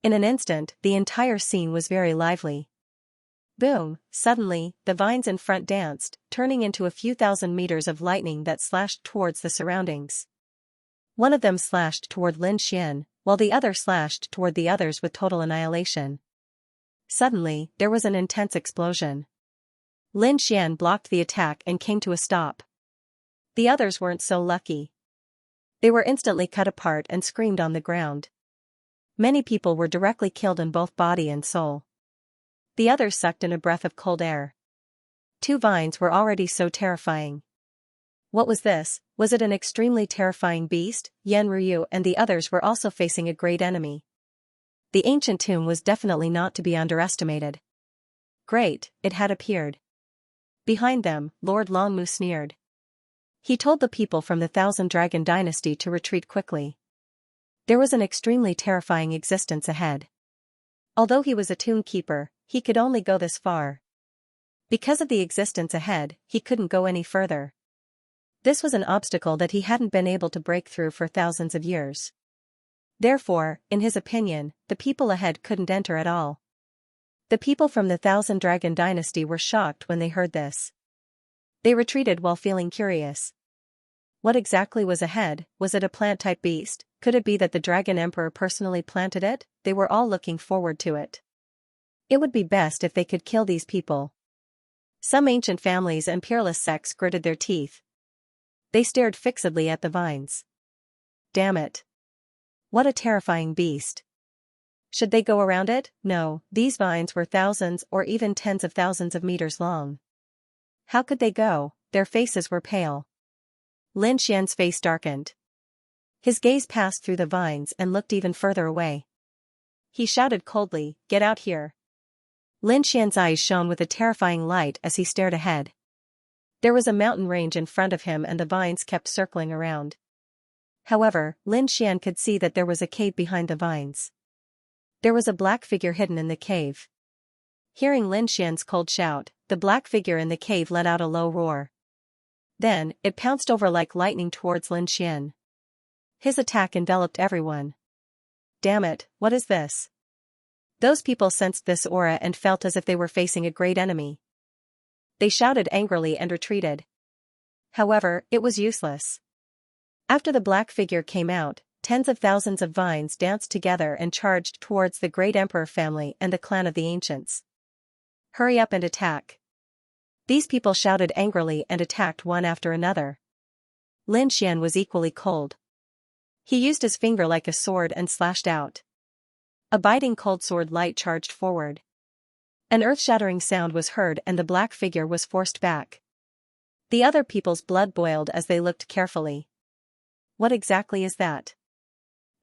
In an instant, the entire scene was very lively. Boom! Suddenly, the vines in front danced, turning into a few thousand meters of lightning that slashed towards the surroundings. One of them slashed toward Lin Xian, while the other slashed toward the others with total annihilation. Suddenly, there was an intense explosion. Lin Xian blocked the attack and came to a stop. The others weren't so lucky. They were instantly cut apart and screamed on the ground. Many people were directly killed in both body and soul. The others sucked in a breath of cold air. Two vines were already so terrifying. What was this? Was it an extremely terrifying beast? Yan Ryu and the others were also facing a great enemy. The ancient tomb was definitely not to be underestimated. Great, it had appeared. Behind them, Lord Longmu sneered. He told the people from the Thousand Dragon dynasty to retreat quickly. There was an extremely terrifying existence ahead. Although he was a tomb keeper, he could only go this far. Because of the existence ahead, he couldn't go any further. This was an obstacle that he hadn't been able to break through for thousands of years. Therefore, in his opinion, the people ahead couldn't enter at all. The people from the Thousand Dragon dynasty were shocked when they heard this. They retreated while feeling curious. What exactly was ahead? Was it a plant-type beast? Could it be that the Dragon Emperor personally planted it? They were all looking forward to it. It would be best if they could kill these people. Some ancient families and peerless sects gritted their teeth. They stared fixedly at the vines. Damn it. What a terrifying beast. Should they go around it? No, these vines were thousands or even tens of thousands of meters long. How could they go? Their faces were pale. Lin Xian's face darkened. His gaze passed through the vines and looked even further away. He shouted coldly, "Get out here." Lin Xian's eyes shone with a terrifying light as he stared ahead. There was a mountain range in front of him and the vines kept circling around. However, Lin Xian could see that there was a cave behind the vines. There was a black figure hidden in the cave. Hearing Lin Xian's cold shout, the black figure in the cave let out a low roar. Then, it pounced over like lightning towards Lin Xian. His attack enveloped everyone. Damn it, what is this? Those people sensed this aura and felt as if they were facing a great enemy. They shouted angrily and retreated. However, it was useless. After the black figure came out, tens of thousands of vines danced together and charged towards the great emperor family and the clan of the ancients. Hurry up and attack. These people shouted angrily and attacked one after another. Lin Xian was equally cold. He used his finger like a sword and slashed out. A biting cold sword light charged forward. An earth-shattering sound was heard and the black figure was forced back. The other people's blood boiled as they looked carefully. What exactly is that?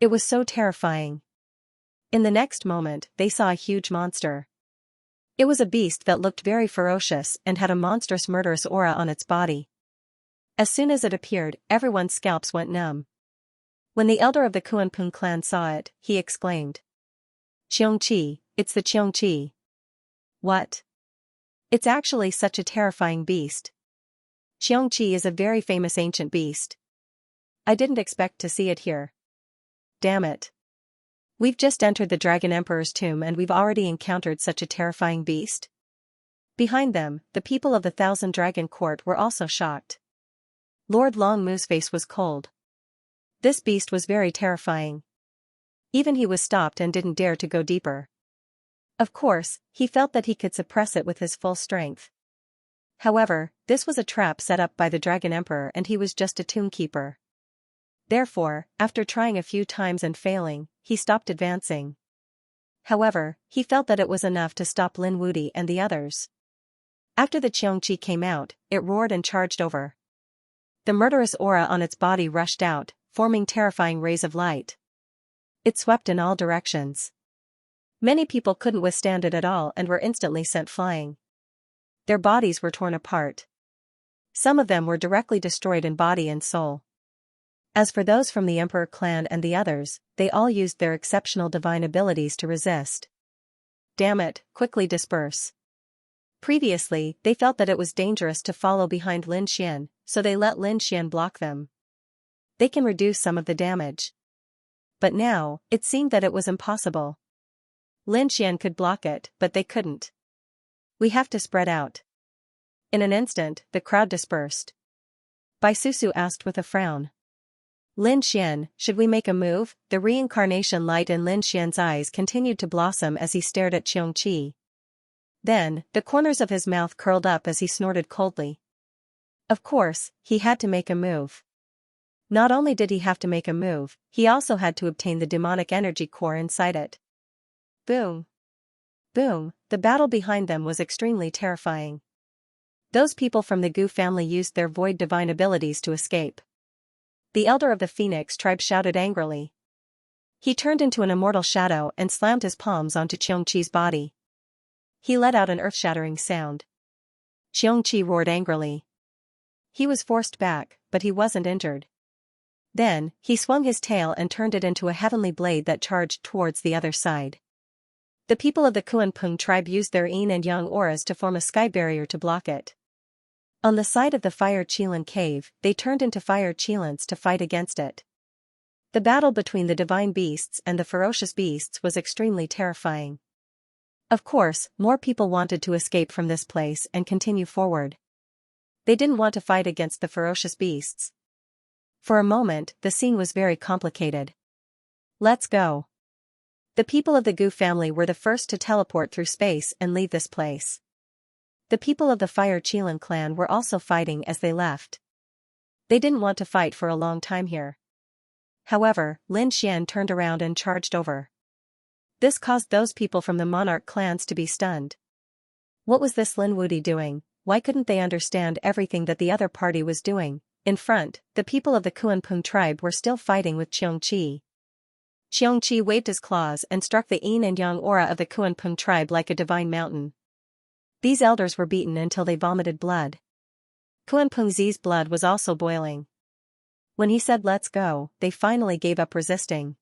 It was so terrifying. In the next moment, they saw a huge monster. It was a beast that looked very ferocious and had a monstrous murderous aura on its body. As soon as it appeared, everyone's scalps went numb. When the elder of the Kuanping clan saw it, he exclaimed. Xianxia, it's the Xianxia. What? It's actually such a terrifying beast. Xianxia is a very famous ancient beast. I didn't expect to see it here. Damn it. We've just entered the Dragon Emperor's tomb and we've already encountered such a terrifying beast. Behind them, the people of the Thousand Dragon Court were also shocked. Lord Longmu's face was cold. This beast was very terrifying. Even he was stopped and didn't dare to go deeper. Of course, he felt that he could suppress it with his full strength. However, this was a trap set up by the Dragon Emperor and he was just a tombkeeper. Therefore, after trying a few times and failing, he stopped advancing. However, he felt that it was enough to stop Lin Wuti and the others. After the Xianxia came out, it roared and charged over. The murderous aura on its body rushed out, forming terrifying rays of light. It swept in all directions. Many people couldn't withstand it at all and were instantly sent flying. Their bodies were torn apart. Some of them were directly destroyed in body and soul. As for those from the Emperor clan and the others, they all used their exceptional divine abilities to resist. Damn it, quickly disperse. Previously, they felt that it was dangerous to follow behind Lin Xian, so they let Lin Xian block them. They can reduce some of the damage. But now, it seemed that it was impossible. Lin Xian could block it, but they couldn't. We have to spread out. In an instant, the crowd dispersed. Bai Susu asked with a frown. Lin Xian, should we make a move? The reincarnation light in Lin Xian's eyes continued to blossom as he stared at Xianxia. Then, the corners of his mouth curled up as he snorted coldly. Of course, he had to make a move. Not only did he have to make a move, he also had to obtain the demonic energy core inside it. Boom. Boom, the battle behind them was extremely terrifying. Those people from the Gu family used their void divine abilities to escape. The elder of the Phoenix tribe shouted angrily. He turned into an immortal shadow and slammed his palms onto Xianxia's body. He let out an earth-shattering sound. Xianxia roared angrily. He was forced back, but he wasn't injured. Then, he swung his tail and turned it into a heavenly blade that charged towards the other side. The people of the Kuanping tribe used their yin and yang auras to form a sky barrier to block it. On the side of the Fire Qilin cave, they turned into Fire Qilins to fight against it. The battle between the divine beasts and the ferocious beasts was extremely terrifying. Of course, more people wanted to escape from this place and continue forward. They didn't want to fight against the ferocious beasts. For a moment, the scene was very complicated. Let's go. The people of the Gu family were the first to teleport through space and leave this place. The people of the Fire Qilin clan were also fighting as they left. They didn't want to fight for a long time here. However, Lin Xian turned around and charged over. This caused those people from the monarch clans to be stunned. What was this Lin Wuti doing? Why couldn't they understand everything that the other party was doing? In front, the people of the Kuanping tribe were still fighting with Xianxia. Xianxia waved his claws and struck the yin and yang aura of the Kuanping tribe like a divine mountain. These elders were beaten until they vomited blood. Kuanping Zi's blood was also boiling. When he said let's go, they finally gave up resisting.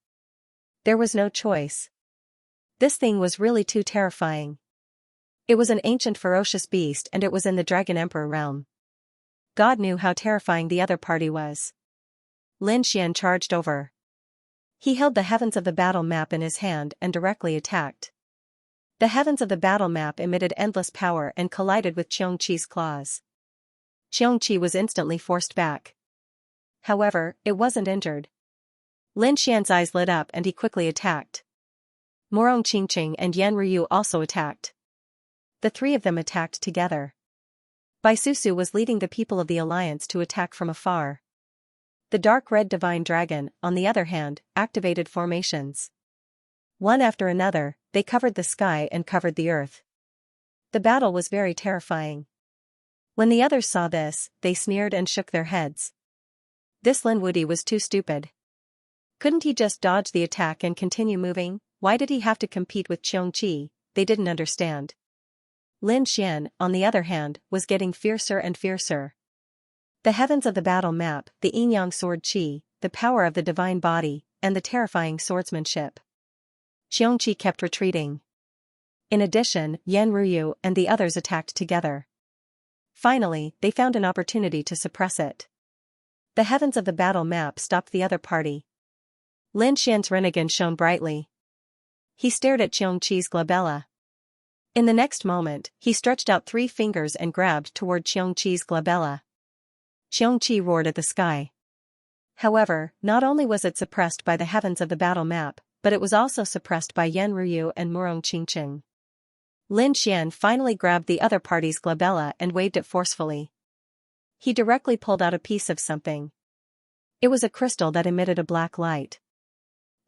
There was no choice. This thing was really too terrifying. It was an ancient ferocious beast and it was in the Dragon Emperor realm. God knew how terrifying the other party was. Lin Xian charged over. He held the heavens of the battle map in his hand and directly attacked. The heavens of the battle map emitted endless power and collided with Xianxia's claws. Xianxia was instantly forced back. However, it wasn't injured. Lin Xian's eyes lit up and he quickly attacked. Morong Qingqing and Yan Ryu also attacked. The three of them attacked together. Bai Susu was leading the people of the alliance to attack from afar. The dark red divine dragon, on the other hand, activated formations. One after another, they covered the sky and covered the earth. The battle was very terrifying. When the others saw this, they sneered and shook their heads. This Lin Wuti was too stupid. Couldn't he just dodge the attack and continue moving? Why did he have to compete with Xianxia? They didn't understand. Lin Xian, on the other hand, was getting fiercer and fiercer. The heavens of the battle map, the yin-yang sword qi, the power of the divine body, and the terrifying swordsmanship. Xianxia kept retreating. In addition, Yan Ryu and the others attacked together. Finally, they found an opportunity to suppress it. The heavens of the battle map stopped the other party. Lin Xian's Rinnegan shone brightly. He stared at Xianxia's glabella. In the next moment, he stretched out 3 fingers and grabbed toward Xianxia's glabella. Xianxia roared at the sky. However, not only was it suppressed by the heavens of the battle map, but it was also suppressed by Yan Ryu and Morong Qingqing. Lin Xian finally grabbed the other party's glabella and waved it forcefully. He directly pulled out a piece of something. It was a crystal that emitted a black light.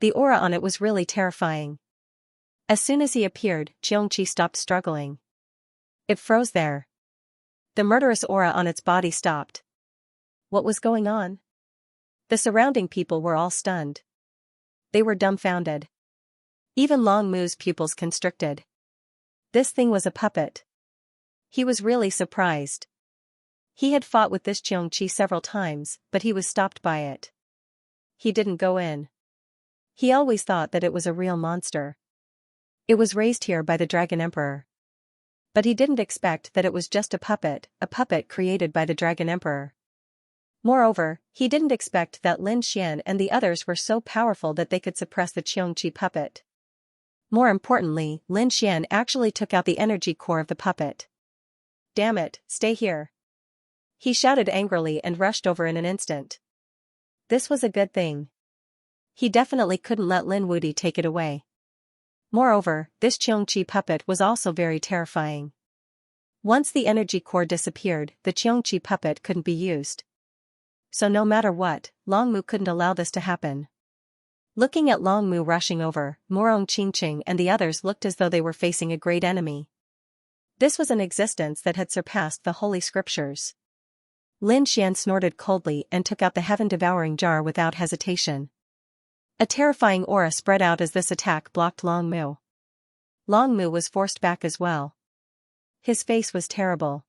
The aura on it was really terrifying. As soon as he appeared, Xianxia stopped struggling. It froze there. The murderous aura on its body stopped. What was going on? The surrounding people were all stunned. They were dumbfounded. Even Long Mu's pupils constricted. This thing was a puppet. He was really surprised. He had fought with this Xianxia several times, but he was stopped by it. He didn't go in. He always thought that it was a real monster. It was raised here by the Dragon Emperor. But he didn't expect that it was just a puppet created by the Dragon Emperor. Moreover, he didn't expect that Lin Xian and the others were so powerful that they could suppress the Xianxia puppet. More importantly, Lin Xian actually took out the energy core of the puppet. "Damn it, stay here!" He shouted angrily and rushed over in an instant. This was a good thing. He definitely couldn't let Lin Wuti take it away. Moreover, this Xianxia puppet was also very terrifying. Once the energy core disappeared, the Xianxia puppet couldn't be used. So no matter what, Long Mu couldn't allow this to happen. Looking at Long Mu rushing over, Morong Qingqing and the others looked as though they were facing a great enemy. This was an existence that had surpassed the holy scriptures. Lin Xian snorted coldly and took out the heaven-devouring jar without hesitation. A terrifying aura spread out as this attack blocked Long Mu. Long Mu was forced back as well. His face was terrible.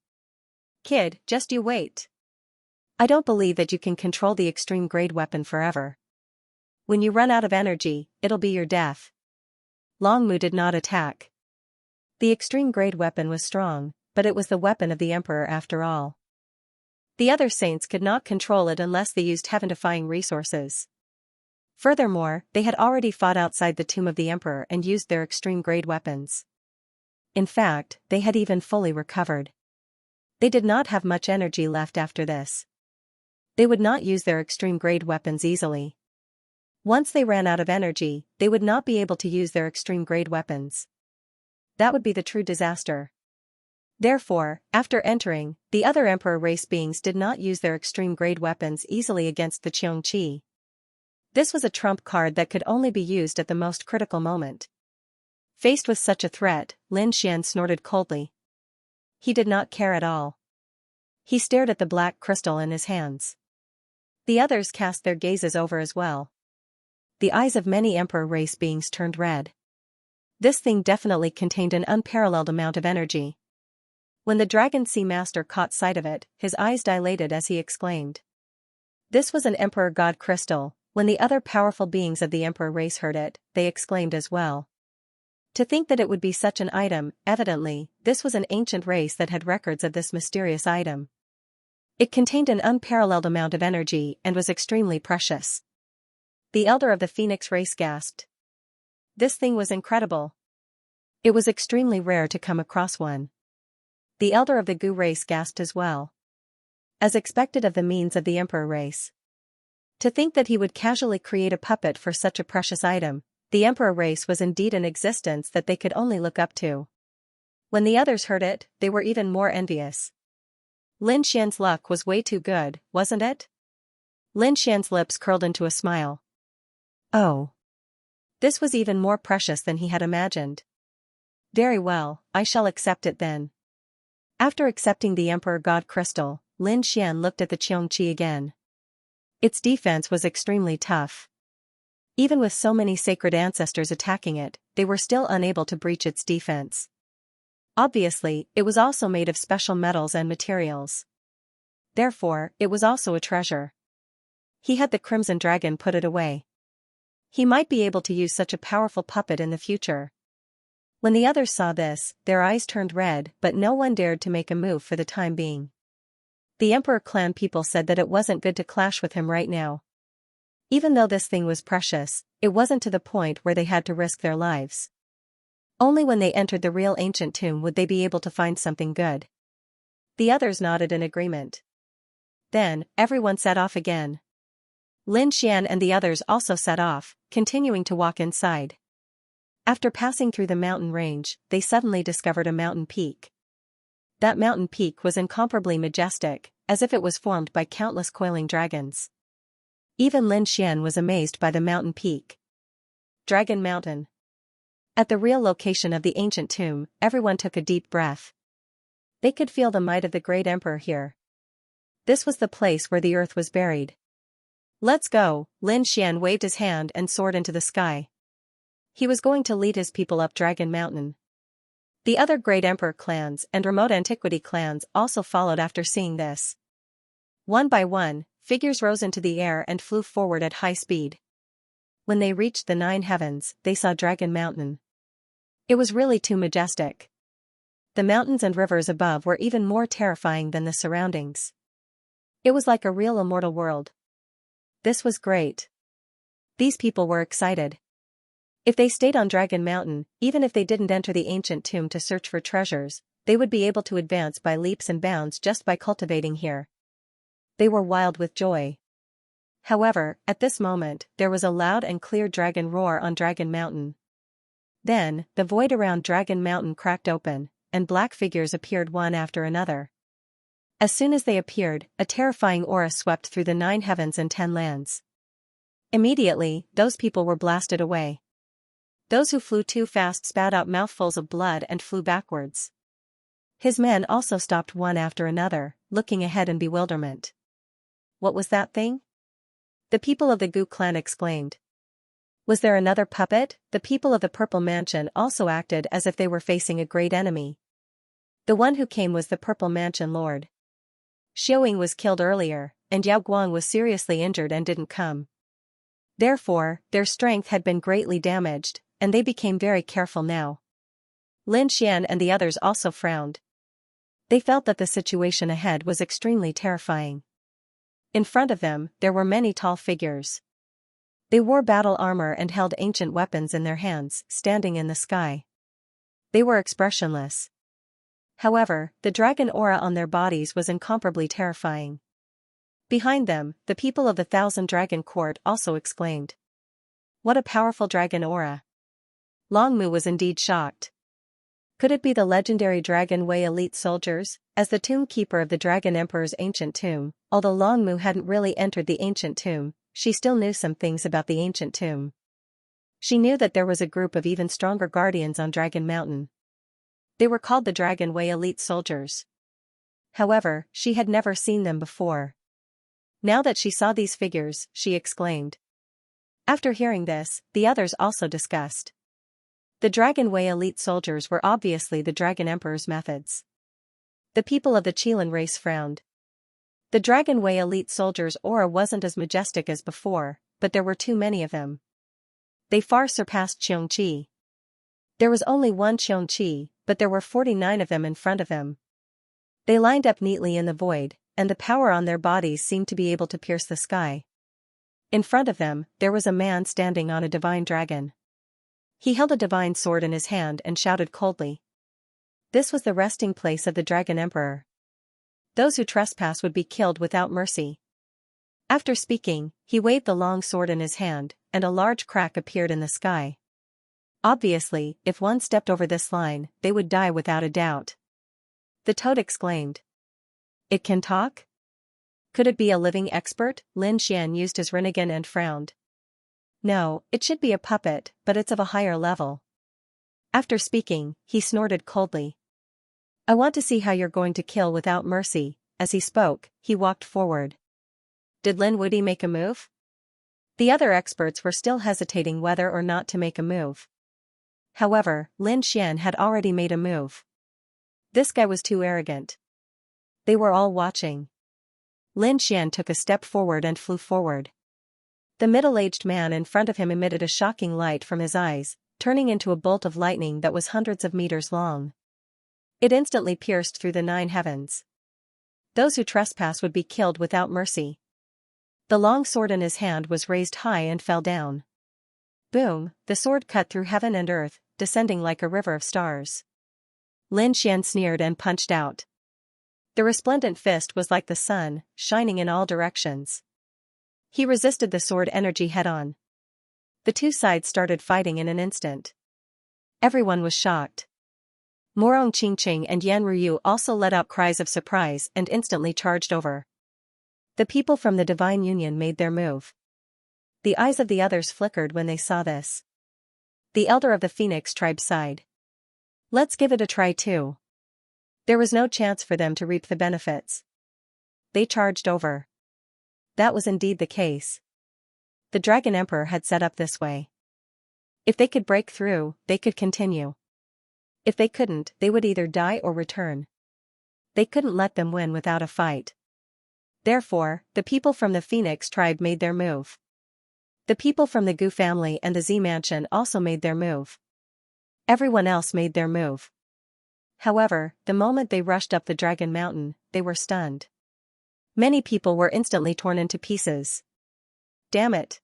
"Kid, just you wait. I don't believe that you can control the extreme grade weapon forever. When you run out of energy, it'll be your death." Long Mu did not attack. The extreme grade weapon was strong, but it was the weapon of the Emperor after all. The other saints could not control it unless they used heaven-defying resources. Furthermore, they had already fought outside the tomb of the Emperor and used their extreme grade weapons. In fact, they had even fully recovered. They did not have much energy left after this. They would not use their extreme grade weapons easily. Once they ran out of energy, they would not be able to use their extreme grade weapons. That would be the true disaster. Therefore, after entering, the other Emperor race beings did not use their extreme grade weapons easily against the Xianxia. This was a trump card that could only be used at the most critical moment. Faced with such a threat, Lin Xian snorted coldly. He did not care at all. He stared at the black crystal in his hands. The others cast their gazes over as well. The eyes of many Emperor race beings turned red. This thing definitely contained an unparalleled amount of energy. When the Dragon Sea Master caught sight of it, his eyes dilated as he exclaimed. This was an Emperor God crystal. When the other powerful beings of the Emperor race heard it, they exclaimed as well. To think that it would be such an item, evidently, this was an ancient race that had records of this mysterious item. It contained an unparalleled amount of energy and was extremely precious. The elder of the Phoenix race gasped. This thing was incredible. It was extremely rare to come across one. The elder of the Gu race gasped as well. As expected of the means of the Emperor race. To think that he would casually create a puppet for such a precious item, the Emperor race was indeed an existence that they could only look up to. When the others heard it, they were even more envious. Lin Xian's luck was way too good, wasn't it? Lin Xian's lips curled into a smile. Oh. This was even more precious than he had imagined. Very well, I shall accept it then. After accepting the Emperor God crystal, Lin Xian looked at the Xianxia again. Its defense was extremely tough. Even with so many sacred ancestors attacking it, they were still unable to breach its defense. Obviously, it was also made of special metals and materials. Therefore, it was also a treasure. He had the Crimson Dragon put it away. He might be able to use such a powerful puppet in the future. When the others saw this, their eyes turned red, but no one dared to make a move for the time being. The Emperor clan people said that it wasn't good to clash with him right now. Even though this thing was precious, it wasn't to the point where they had to risk their lives. Only when they entered the real ancient tomb would they be able to find something good. The others nodded in agreement. Then, everyone set off again. Lin Xian and the others also set off, continuing to walk inside. After passing through the mountain range, they suddenly discovered a mountain peak. That mountain peak was incomparably majestic, as if it was formed by countless coiling dragons. Even Lin Xian was amazed by the mountain peak. Dragon Mountain. At the real location of the ancient tomb, everyone took a deep breath. They could feel the might of the great emperor here. This was the place where the earth was buried. Let's go, Lin Xian waved his hand and soared into the sky. He was going to lead his people up Dragon Mountain. The other great emperor clans and remote antiquity clans also followed after seeing this. One by one, figures rose into the air and flew forward at high speed. When they reached the 9 heavens, they saw Dragon Mountain. It was really too majestic. The mountains and rivers above were even more terrifying than the surroundings. It was like a real immortal world. This was great. These people were excited. If they stayed on Dragon Mountain, even if they didn't enter the ancient tomb to search for treasures, they would be able to advance by leaps and bounds just by cultivating here. They were wild with joy. However, at this moment, there was a loud and clear dragon roar on Dragon Mountain. Then, the void around Dragon Mountain cracked open, and black figures appeared one after another. As soon as they appeared, a terrifying aura swept through the 9 heavens and 10 lands. Immediately, those people were blasted away. Those who flew too fast spat out mouthfuls of blood and flew backwards. His men also stopped one after another, looking ahead in bewilderment. What was that thing? The people of the Gu clan exclaimed. Was there another puppet? The people of the Purple Mansion also acted as if they were facing a great enemy. The one who came was the Purple Mansion Lord. Xiaoying was killed earlier, and Yao Guang was seriously injured and didn't come. Therefore, their strength had been greatly damaged, and they became very careful now. Lin Xian and the others also frowned. They felt that the situation ahead was extremely terrifying. In front of them, there were many tall figures. They wore battle armor and held ancient weapons in their hands, standing in the sky. They were expressionless. However, the dragon aura on their bodies was incomparably terrifying. Behind them, the people of the Thousand Dragon Court also exclaimed. What a powerful dragon aura! Long Mu was indeed shocked. Could it be the legendary Dragon Wei elite soldiers? As the tomb keeper of the Dragon Emperor's ancient tomb, although Long Mu hadn't really entered the ancient tomb, she still knew some things about the ancient tomb. She knew that there was a group of even stronger guardians on Dragon Mountain. They were called the Dragon Wei elite soldiers. However, she had never seen them before. Now that she saw these figures, she exclaimed. After hearing this, the others also discussed. The Dragon Wei elite soldiers were obviously the Dragon Emperor's methods. The people of the Qilin race frowned. The Dragon Wei elite soldiers' aura wasn't as majestic as before, but there were too many of them. They far surpassed Xianxia. There was only one Xianxia, but there were 49 of them in front of him. They lined up neatly in the void, and the power on their bodies seemed to be able to pierce the sky. In front of them, there was a man standing on a divine dragon. He held a divine sword in his hand and shouted coldly. This was the resting place of the Dragon Emperor. Those who trespass would be killed without mercy. After speaking, he waved the long sword in his hand, and a large crack appeared in the sky. Obviously, if one stepped over this line, they would die without a doubt. The toad exclaimed. It can talk? Could it be a living expert? Lin Xian used his Rinnegan and frowned. No, it should be a puppet, but it's of a higher level. After speaking, he snorted coldly. I want to see how you're going to kill without mercy. As he spoke, he walked forward. Did Lin Wudi make a move? The other experts were still hesitating whether or not to make a move. However, Lin Xian had already made a move. This guy was too arrogant. They were all watching. Lin Xian took a step forward and flew forward. The middle-aged man in front of him emitted a shocking light from his eyes, turning into a bolt of lightning that was hundreds of meters long. It instantly pierced through the 9 heavens. Those who trespass would be killed without mercy. The long sword in his hand was raised high and fell down. Boom, the sword cut through heaven and earth, descending like a river of stars. Lin Xian sneered and punched out. The resplendent fist was like the sun, shining in all directions. He resisted the sword energy head-on. The two sides started fighting in an instant. Everyone was shocked. Morong Qingqing and Yan Ruyu also let out cries of surprise and instantly charged over. The people from the Divine Union made their move. The eyes of the others flickered when they saw this. The elder of the Phoenix tribe sighed. Let's give it a try too. There was no chance for them to reap the benefits. They charged over. That was indeed the case. The Dragon Emperor had set up this way. If they could break through, they could continue. If they couldn't, they would either die or return. They couldn't let them win without a fight. Therefore, the people from the Phoenix tribe made their move. The people from the Gu family and the Z mansion also made their move. Everyone else made their move. However, the moment they rushed up the Dragon Mountain, they were stunned. Many people were instantly torn into pieces. Damn it!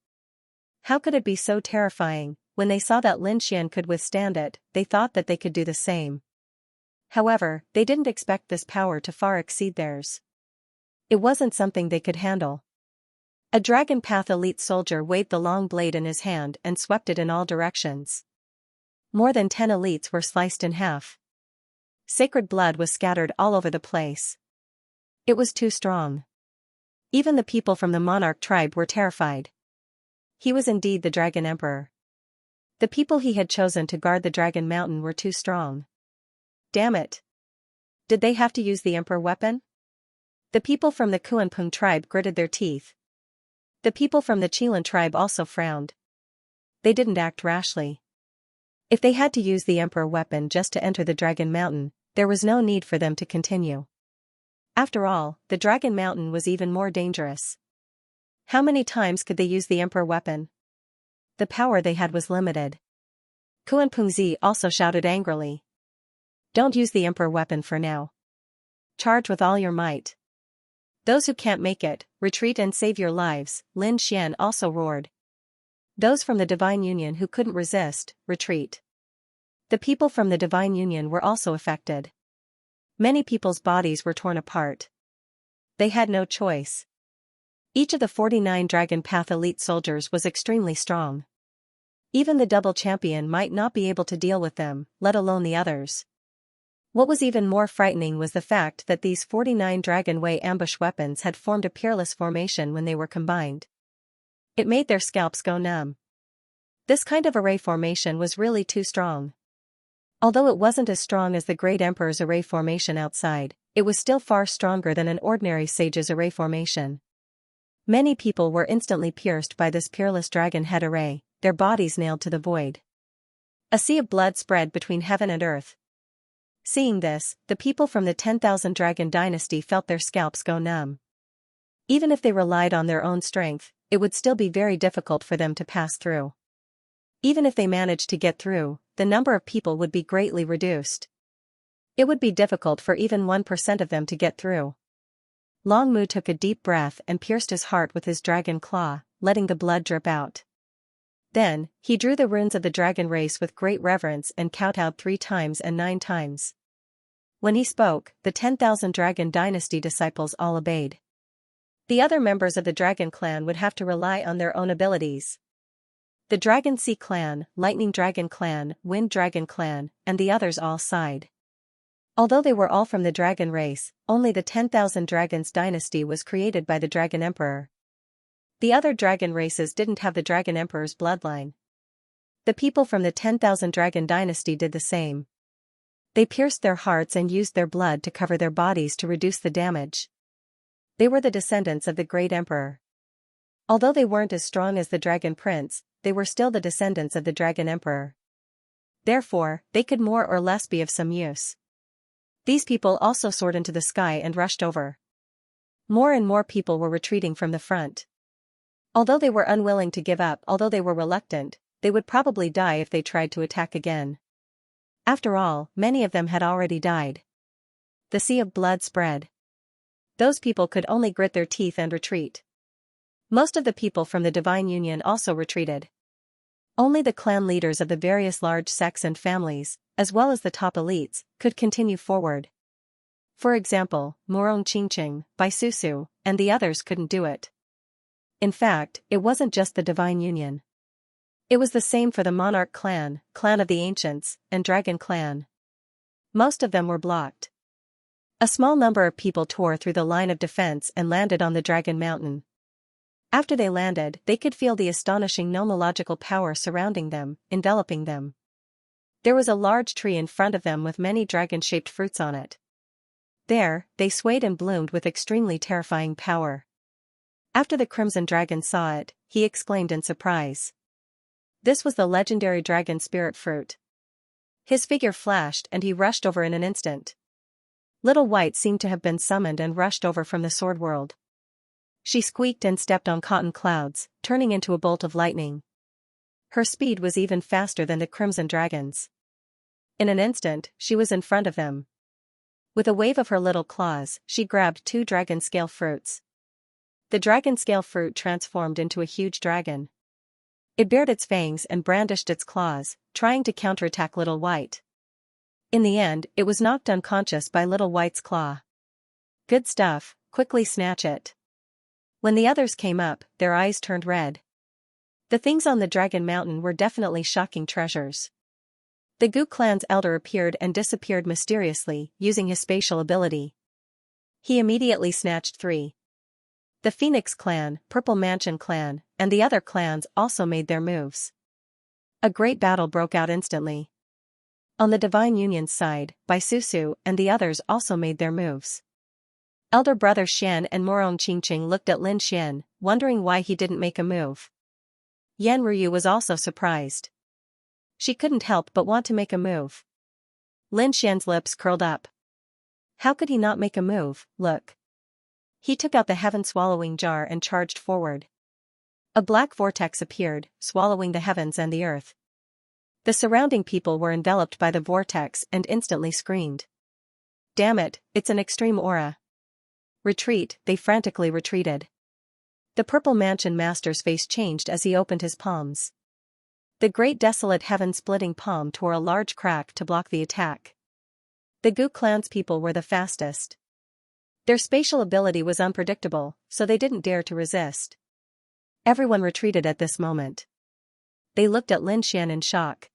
How could it be so terrifying? When they saw that Lin Xian could withstand it, they thought that they could do the same. However, they didn't expect this power to far exceed theirs. It wasn't something they could handle. A Dragon Path elite soldier waved the long blade in his hand and swept it in all directions. More than 10 elites were sliced in half. Sacred blood was scattered all over the place. It was too strong. Even the people from the monarch tribe were terrified. He was indeed the Dragon Emperor. The people he had chosen to guard the Dragon Mountain were too strong. Damn it! Did they have to use the Emperor weapon? The people from the Kuanping tribe gritted their teeth. The people from the Qilin tribe also frowned. They didn't act rashly. If they had to use the Emperor weapon just to enter the Dragon Mountain, there was no need for them to continue. After all, the Dragon Mountain was even more dangerous. How many times could they use the Emperor weapon? The power they had was limited. Kuanpingzi also shouted angrily. Don't use the Emperor weapon for now. Charge with all your might. Those who can't make it, retreat and save your lives, Lin Xian also roared. Those from the Divine Union who couldn't resist, retreat. The people from the Divine Union were also affected. Many people's bodies were torn apart. They had no choice. Each of the 49 Dragon Path elite soldiers was extremely strong. Even the double champion might not be able to deal with them, let alone the others. What was even more frightening was the fact that these 49 Dragon Way ambush weapons had formed a peerless formation when they were combined. It made their scalps go numb. This kind of array formation was really too strong. Although it wasn't as strong as the Great Emperor's array formation outside, it was still far stronger than an ordinary sage's array formation. Many people were instantly pierced by this peerless dragon head array, their bodies nailed to the void. A sea of blood spread between heaven and earth. Seeing this, the people from the 10,000 Dragon Dynasty felt their scalps go numb. Even if they relied on their own strength, it would still be very difficult for them to pass through. Even if they managed to get through, the number of people would be greatly reduced. It would be difficult for even 1% of them to get through. Long Mu took a deep breath and pierced his heart with his dragon claw, letting the blood drip out. Then, he drew the runes of the dragon race with great reverence and kowtowed 3 times and 9 times. When he spoke, the 10,000 Dragon Dynasty disciples all obeyed. The other members of the Dragon Clan would have to rely on their own abilities. The Dragon Sea Clan, Lightning Dragon Clan, Wind Dragon Clan, and the others all sighed. Although they were all from the dragon race, only the 10,000 Dragons dynasty was created by the Dragon Emperor. The other dragon races didn't have the Dragon Emperor's bloodline. The people from the 10,000 Dragon dynasty did the same. They pierced their hearts and used their blood to cover their bodies to reduce the damage. They were the descendants of the Great Emperor. Although they weren't as strong as the Dragon Prince, they were still the descendants of the Dragon Emperor. Therefore, they could more or less be of some use. These people also soared into the sky and rushed over. More and more people were retreating from the front. Although they were unwilling to give up, although they were reluctant, they would probably die if they tried to attack again. After all, many of them had already died. The sea of blood spread. Those people could only grit their teeth and retreat. Most of the people from the Divine Union also retreated. Only the clan leaders of the various large sects and families, as well as the top elites, could continue forward. For example, Morong Qingqing, Bai Susu, and the others couldn't do it. In fact, it wasn't just the Divine Union. It was the same for the Monarch clan, Clan of the Ancients, and Dragon clan. Most of them were blocked. A small number of people tore through the line of defense and landed on the Dragon Mountain. After they landed, they could feel the astonishing nomological power surrounding them, enveloping them. There was a large tree in front of them with many dragon-shaped fruits on it. There, they swayed and bloomed with extremely terrifying power. After the Crimson Dragon saw it, he exclaimed in surprise. This was the legendary dragon spirit fruit. His figure flashed and he rushed over in an instant. Little White seemed to have been summoned and rushed over from the sword world. She squeaked and stepped on cotton clouds, turning into a bolt of lightning. Her speed was even faster than the Crimson Dragon's. In an instant, she was in front of them. With a wave of her little claws, she grabbed 2 dragon scale fruits. The dragon scale fruit transformed into a huge dragon. It bared its fangs and brandished its claws, trying to counterattack Little White. In the end, it was knocked unconscious by Little White's claw. Good stuff, quickly snatch it. When the others came up, their eyes turned red. The things on the Dragon Mountain were definitely shocking treasures. The Gu clan's elder appeared and disappeared mysteriously, using his spatial ability. He immediately snatched 3. The Phoenix clan, Purple Mansion clan, and the other clans also made their moves. A great battle broke out instantly. On the Divine Union's side, Bai Susu and the others also made their moves. Elder brother Xian and Morong Qingqing looked at Lin Xian, wondering why he didn't make a move. Yan Ryu was also surprised. She couldn't help but want to make a move. Lin Xian's lips curled up. How could he not make a move? Look. He took out the heaven-swallowing jar and charged forward. A black vortex appeared, swallowing the heavens and the earth. The surrounding people were enveloped by the vortex and instantly screamed. Damn it, it's an extreme aura. Retreat, they frantically retreated. The Purple Mansion Master's face changed as he opened his palms. The great desolate heaven-splitting palm tore a large crack to block the attack. The Gu clan's people were the fastest. Their spatial ability was unpredictable, so they didn't dare to resist. Everyone retreated at this moment. They looked at Lin Xian in shock.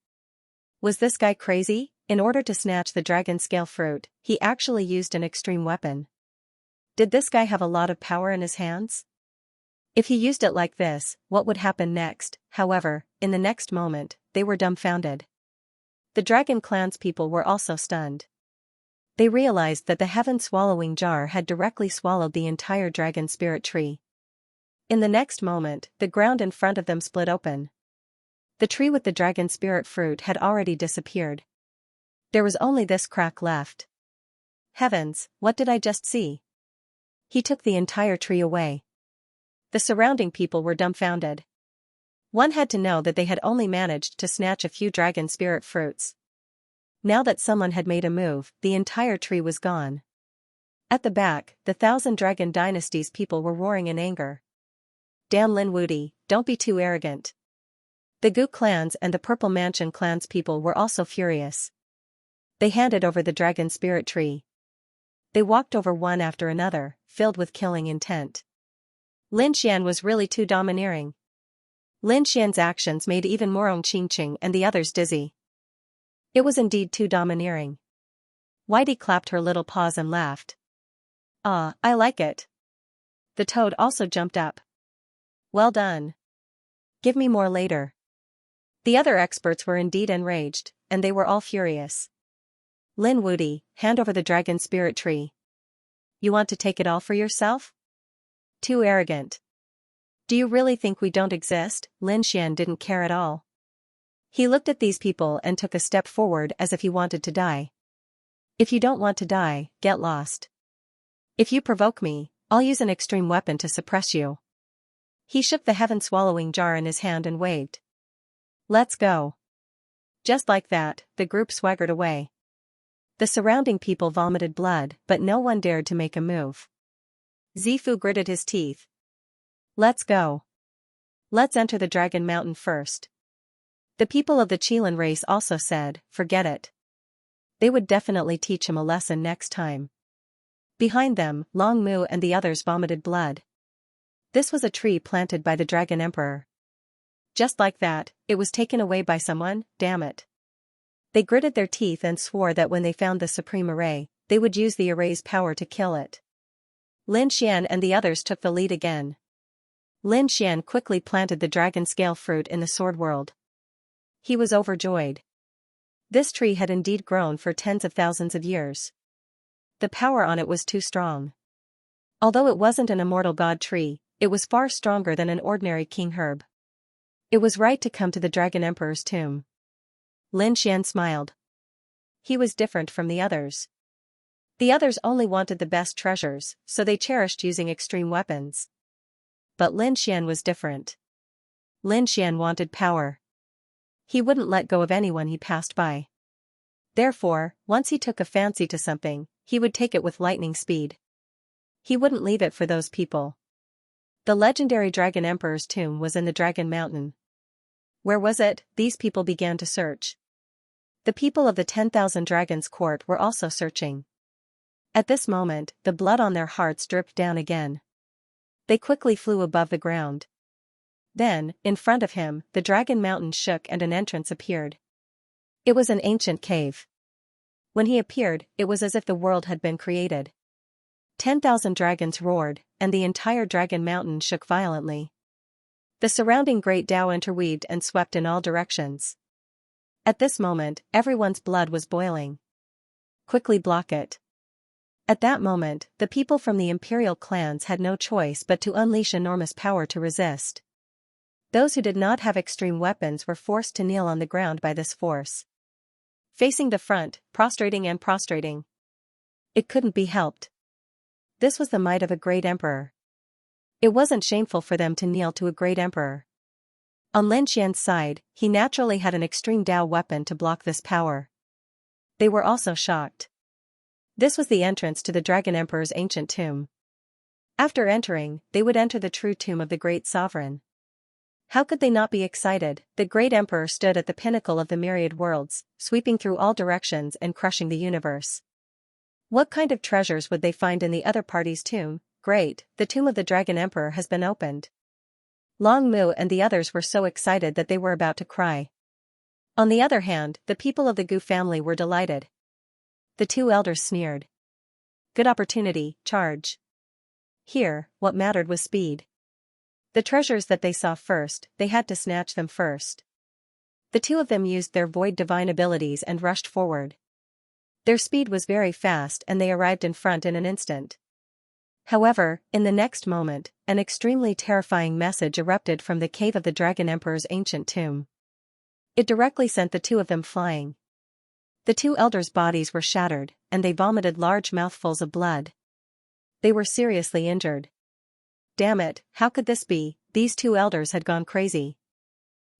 Was this guy crazy? In order to snatch the dragon scale fruit, he actually used an extreme weapon. Did this guy have a lot of power in his hands? If he used it like this, what would happen next? However, in the next moment, they were dumbfounded. The Dragon clan's people were also stunned. They realized that the heaven-swallowing jar had directly swallowed the entire dragon spirit tree. In the next moment, the ground in front of them split open. The tree with the dragon spirit fruit had already disappeared. There was only this crack left. Heavens, what did I just see? He took the entire tree away. The surrounding people were dumbfounded. One had to know that they had only managed to snatch a few dragon spirit fruits. Now that someone had made a move, the entire tree was gone. At the back, the Thousand Dragon Dynasty's people were roaring in anger. Damn Lin Wuti, don't be too arrogant. The Gu clans and the Purple Mansion clan's people were also furious. They handed over the dragon spirit tree. They walked over one after another, filled with killing intent. Lin Xian was really too domineering. Lin Xian's actions made even Morong Qingqing and the others dizzy. It was indeed too domineering. Whitey clapped her little paws and laughed. Ah, I like it. The toad also jumped up. Well done. Give me more later. The other experts were indeed enraged, and they were all furious. Lin Wuti, hand over the dragon spirit tree. You want to take it all for yourself? Too arrogant. Do you really think we don't exist? Lin Xian didn't care at all. He looked at these people and took a step forward as if he wanted to die. If you don't want to die, get lost. If you provoke me, I'll use an extreme weapon to suppress you. He shook the heaven-swallowing jar in his hand and waved. Let's go. Just like that, the group swaggered away. The surrounding people vomited blood, but no one dared to make a move. Zifu gritted his teeth. Let's go. Let's enter the Dragon Mountain first. The people of the Qilin race also said, forget it. They would definitely teach him a lesson next time. Behind them, Long Mu and the others vomited blood. This was a tree planted by the Dragon Emperor. Just like that, it was taken away by someone, damn it. They gritted their teeth and swore that when they found the supreme array, they would use the array's power to kill it. Lin Xian and the others took the lead again. Lin Xian quickly planted the dragon scale fruit in the sword world. He was overjoyed. This tree had indeed grown for tens of thousands of years. The power on it was too strong. Although it wasn't an immortal god tree, it was far stronger than an ordinary king herb. It was right to come to the Dragon Emperor's tomb. Lin Xian smiled. He was different from the others. The others only wanted the best treasures, so they cherished using extreme weapons. But Lin Xian was different. Lin Xian wanted power. He wouldn't let go of anyone he passed by. Therefore, once he took a fancy to something, he would take it with lightning speed. He wouldn't leave it for those people. The legendary Dragon Emperor's tomb was in the Dragon Mountain. Where was it? These people began to search. The people of the 10,000 Dragons Court were also searching. At this moment, the blood on their hearts dripped down again. They quickly flew above the ground. Then, in front of him, the Dragon Mountain shook and an entrance appeared. It was an ancient cave. When he appeared, it was as if the world had been created. 10,000 dragons roared, and the entire Dragon Mountain shook violently. The surrounding great Tao interweaved and swept in all directions. At this moment, everyone's blood was boiling. Quickly block it. At that moment, the people from the imperial clans had no choice but to unleash enormous power to resist. Those who did not have extreme weapons were forced to kneel on the ground by this force. Facing the front, prostrating and prostrating. It couldn't be helped. This was the might of a great emperor. It wasn't shameful for them to kneel to a great emperor. On Lin Xian's side, he naturally had an extreme Tao weapon to block this power. They were also shocked. This was the entrance to the Dragon Emperor's ancient tomb. After entering, they would enter the true tomb of the great sovereign. How could they not be excited? The great emperor stood at the pinnacle of the myriad worlds, sweeping through all directions and crushing the universe. What kind of treasures would they find in the other party's tomb? Great, the tomb of the Dragon Emperor has been opened. Long Mu and the others were so excited that they were about to cry. On the other hand, the people of the Gu family were delighted. The two elders sneered. Good opportunity, charge. Here, what mattered was speed. The treasures that they saw first, they had to snatch them first. The two of them used their void divine abilities and rushed forward. Their speed was very fast and they arrived in front in an instant. However, in the next moment, an extremely terrifying message erupted from the cave of the Dragon Emperor's ancient tomb. It directly sent the two of them flying. The two elders' bodies were shattered, and they vomited large mouthfuls of blood. They were seriously injured. Damn it, how could this be? These two elders had gone crazy.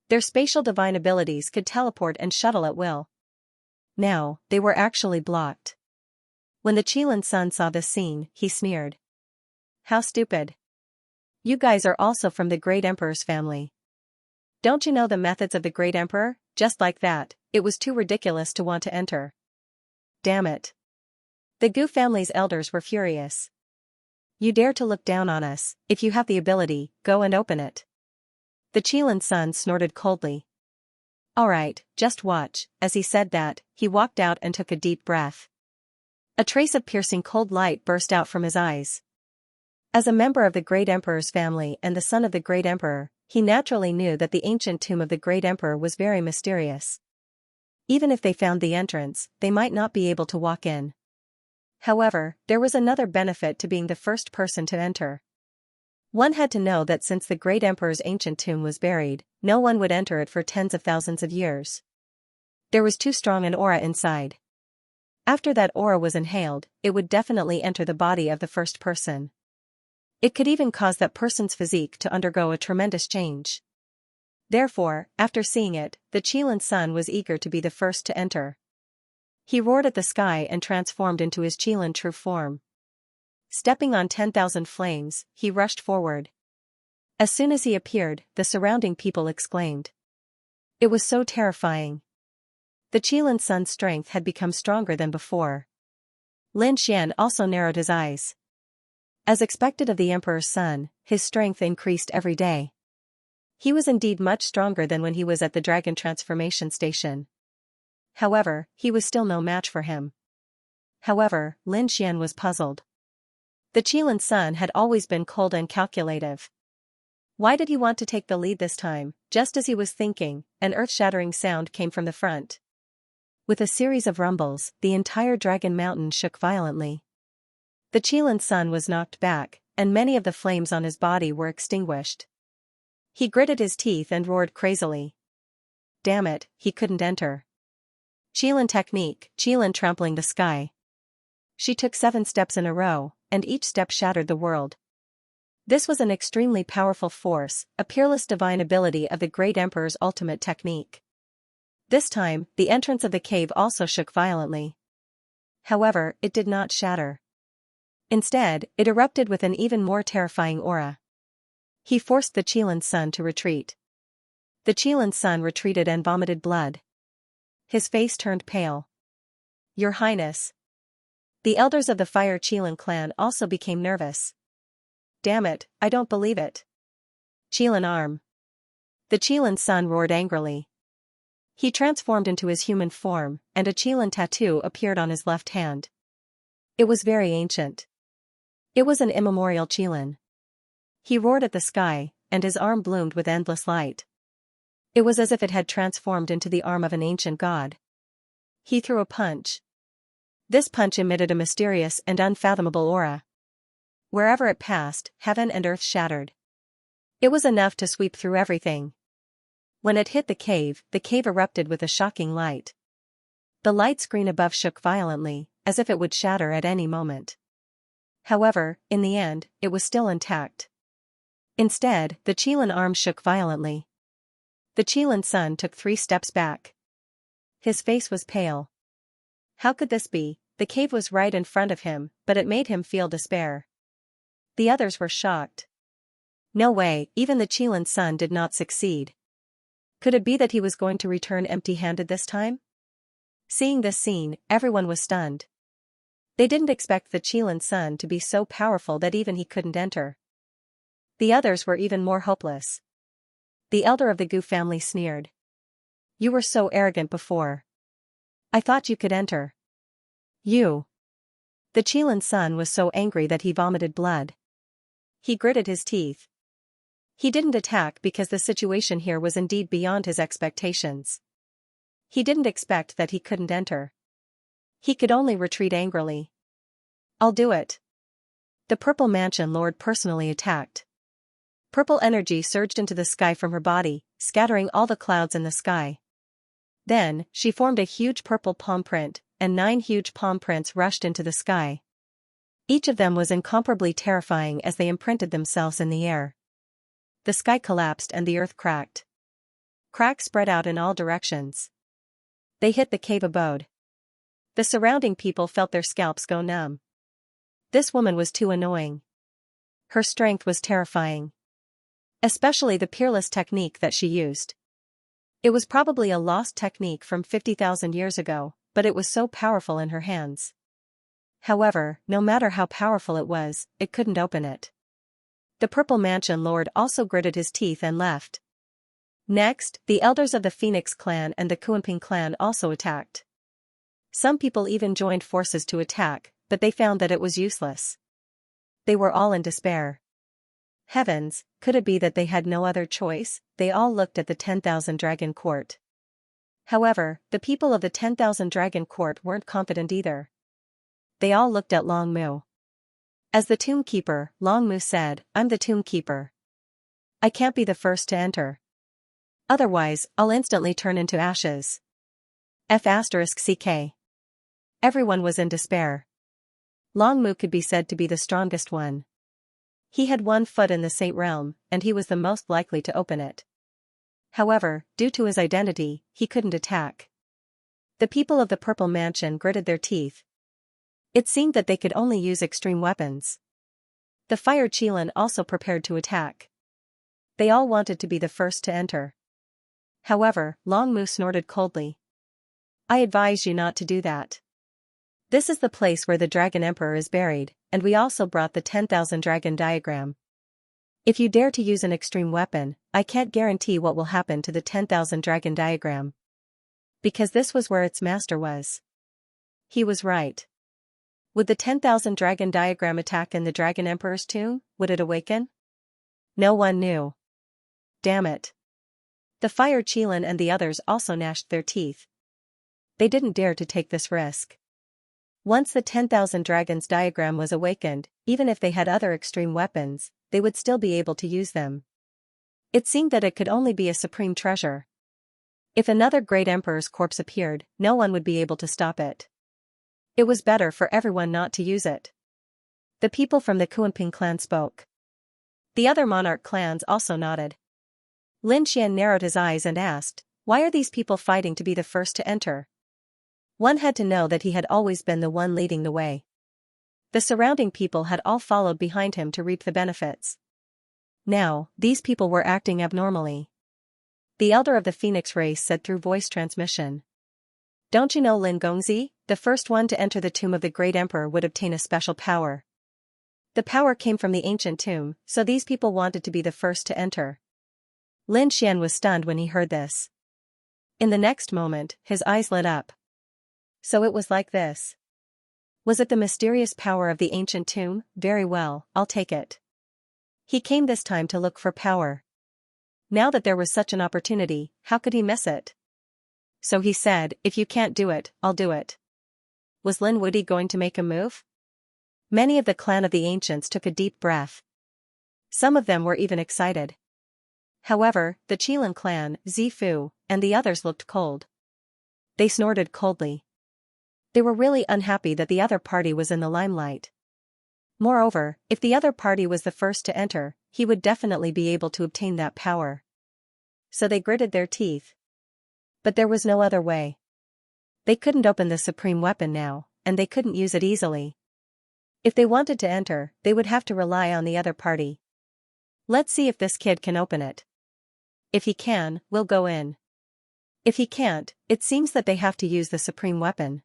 Their spatial divine abilities could teleport and shuttle at will. Now, they were actually blocked. When the Qilin Sun saw this scene, he sneered. How stupid. You guys are also from the Great Emperor's family. Don't you know the methods of the Great Emperor? Just like that, it was too ridiculous to want to enter. Damn it. The Gu family's elders were furious. You dare to look down on us? If you have the ability, go and open it. The Qilin Sun snorted coldly. Alright, just watch. As he said that, he walked out and took a deep breath. A trace of piercing cold light burst out from his eyes. As a member of the Great Emperor's family and the son of the Great Emperor, he naturally knew that the ancient tomb of the Great Emperor was very mysterious. Even if they found the entrance, they might not be able to walk in. However, there was another benefit to being the first person to enter. One had to know that since the Great Emperor's ancient tomb was buried, no one would enter it for tens of thousands of years. There was too strong an aura inside. After that aura was inhaled, it would definitely enter the body of the first person. It could even cause that person's physique to undergo a tremendous change. Therefore, after seeing it, the Qilin Sun was eager to be the first to enter. He roared at the sky and transformed into his Qilin true form. Stepping on 10,000 flames, he rushed forward. As soon as he appeared, the surrounding people exclaimed. It was so terrifying. The Qilin Sun's strength had become stronger than before. Lin Xian also narrowed his eyes. As expected of the Emperor's son, his strength increased every day. He was indeed much stronger than when he was at the dragon transformation station. However, he was still no match for him. However, Lin Xian was puzzled. The Qilin Sun had always been cold and calculative. Why did he want to take the lead this time? Just as he was thinking, an earth-shattering sound came from the front. With a series of rumbles, the entire dragon mountain shook violently. The Qilin Sun was knocked back, and many of the flames on his body were extinguished. He gritted his teeth and roared crazily. Damn it, he couldn't enter. Qilin technique, Qilin trampling the sky. She took 7 steps in a row, and each step shattered the world. This was an extremely powerful force, a peerless divine ability of the great emperor's ultimate technique. This time, the entrance of the cave also shook violently. However, it did not shatter. Instead, it erupted with an even more terrifying aura. He forced the Qilin Sun to retreat. The Qilin Sun retreated and vomited blood. His face turned pale. Your Highness. The elders of the Fire Qilin clan also became nervous. Damn it, I don't believe it. Qilin arm. The Qilin Sun roared angrily. He transformed into his human form, and a Qilin tattoo appeared on his left hand. It was very ancient. It was an immemorial Qilin. He roared at the sky, and his arm bloomed with endless light. It was as if it had transformed into the arm of an ancient god. He threw a punch. This punch emitted a mysterious and unfathomable aura. Wherever it passed, heaven and earth shattered. It was enough to sweep through everything. When it hit the cave erupted with a shocking light. The light screen above shook violently, as if it would shatter at any moment. However, in the end, it was still intact. Instead, the Qilin arm shook violently. The Qilin Sun took 3 steps back. His face was pale. How could this be? The cave was right in front of him, but it made him feel despair. The others were shocked. No way, even the Qilin Sun did not succeed. Could it be that he was going to return empty-handed this time? Seeing this scene, everyone was stunned. They didn't expect the Qilin Sun to be so powerful that even he couldn't enter. The others were even more hopeless. The elder of the Gu family sneered. You were so arrogant before. I thought you could enter. You. The Qilin Sun was so angry that he vomited blood. He gritted his teeth. He didn't attack because the situation here was indeed beyond his expectations. He didn't expect that he couldn't enter. He could only retreat angrily. I'll do it. The Purple Mansion Lord personally attacked. Purple energy surged into the sky from her body, scattering all the clouds in the sky. Then, she formed a huge purple palm print, and 9 huge palm prints rushed into the sky. Each of them was incomparably terrifying as they imprinted themselves in the air. The sky collapsed and the earth cracked. Cracks spread out in all directions. They hit the cave abode. The surrounding people felt their scalps go numb. This woman was too annoying. Her strength was terrifying. Especially the peerless technique that she used. It was probably a lost technique from 50,000 years ago, but it was so powerful in her hands. However, no matter how powerful it was, it couldn't open it. The Purple Mansion Lord also gritted his teeth and left. Next, the elders of the Phoenix clan and the Kuanping clan also attacked. Some people even joined forces to attack, but they found that it was useless. They were all in despair. Heavens, could it be that they had no other choice? They all looked at the 10,000 Dragon Court. However, the people of the 10,000 Dragon Court weren't confident either. They all looked at Long Mu. As the Tomb Keeper, Long Mu said, I'm the Tomb Keeper. I can't be the first to enter. Otherwise, I'll instantly turn into ashes. F***ck. Everyone was in despair. Long Mu could be said to be the strongest one. He had 1 foot in the Saint Realm, and he was the most likely to open it. However, due to his identity, he couldn't attack. The people of the Purple Mansion gritted their teeth. It seemed that they could only use extreme weapons. The Fire Qilin also prepared to attack. They all wanted to be the first to enter. However, Long Mu snorted coldly. I advise you not to do that. This is the place where the Dragon Emperor is buried, and we also brought the 10,000 Dragon diagram. If you dare to use an extreme weapon, I can't guarantee what will happen to the 10,000 dragon diagram. Because this was where its master was. He was right. Would the 10,000 dragon diagram attack in the Dragon Emperor's tomb? Would it awaken? No one knew. Damn it. The Fire Qilin and the others also gnashed their teeth. They didn't dare to take this risk. Once the 10,000 dragons diagram was awakened, even if they had other extreme weapons, they would still be able to use them. It seemed that it could only be a supreme treasure. If another great emperor's corpse appeared, no one would be able to stop it. It was better for everyone not to use it. The people from the Kuanping clan spoke. The other monarch clans also nodded. Lin Xian narrowed his eyes and asked, "Why are these people fighting to be the first to enter?" One had to know that he had always been the one leading the way. The surrounding people had all followed behind him to reap the benefits. Now, these people were acting abnormally. The elder of the Phoenix race said through voice transmission. "Don't you know Lin Gongzi? The first one to enter the tomb of the great emperor would obtain a special power. The power came from the ancient tomb, so these people wanted to be the first to enter." Lin Xian was stunned when he heard this. In the next moment, his eyes lit up. So it was like this. Was it the mysterious power of the ancient tomb? Very well, I'll take it. He came this time to look for power. Now that there was such an opportunity, how could he miss it? So he said, "If you can't do it, I'll do it." Was Lin Wuti going to make a move? Many of the clan of the ancients took a deep breath. Some of them were even excited. However, the Qilin clan, Zifu, and the others looked cold. They snorted coldly. They were really unhappy that the other party was in the limelight. Moreover, if the other party was the first to enter, he would definitely be able to obtain that power. So they gritted their teeth. But there was no other way. They couldn't open the supreme weapon now, and they couldn't use it easily. If they wanted to enter, they would have to rely on the other party. Let's see if this kid can open it. If he can, we'll go in. If he can't, it seems that they have to use the supreme weapon.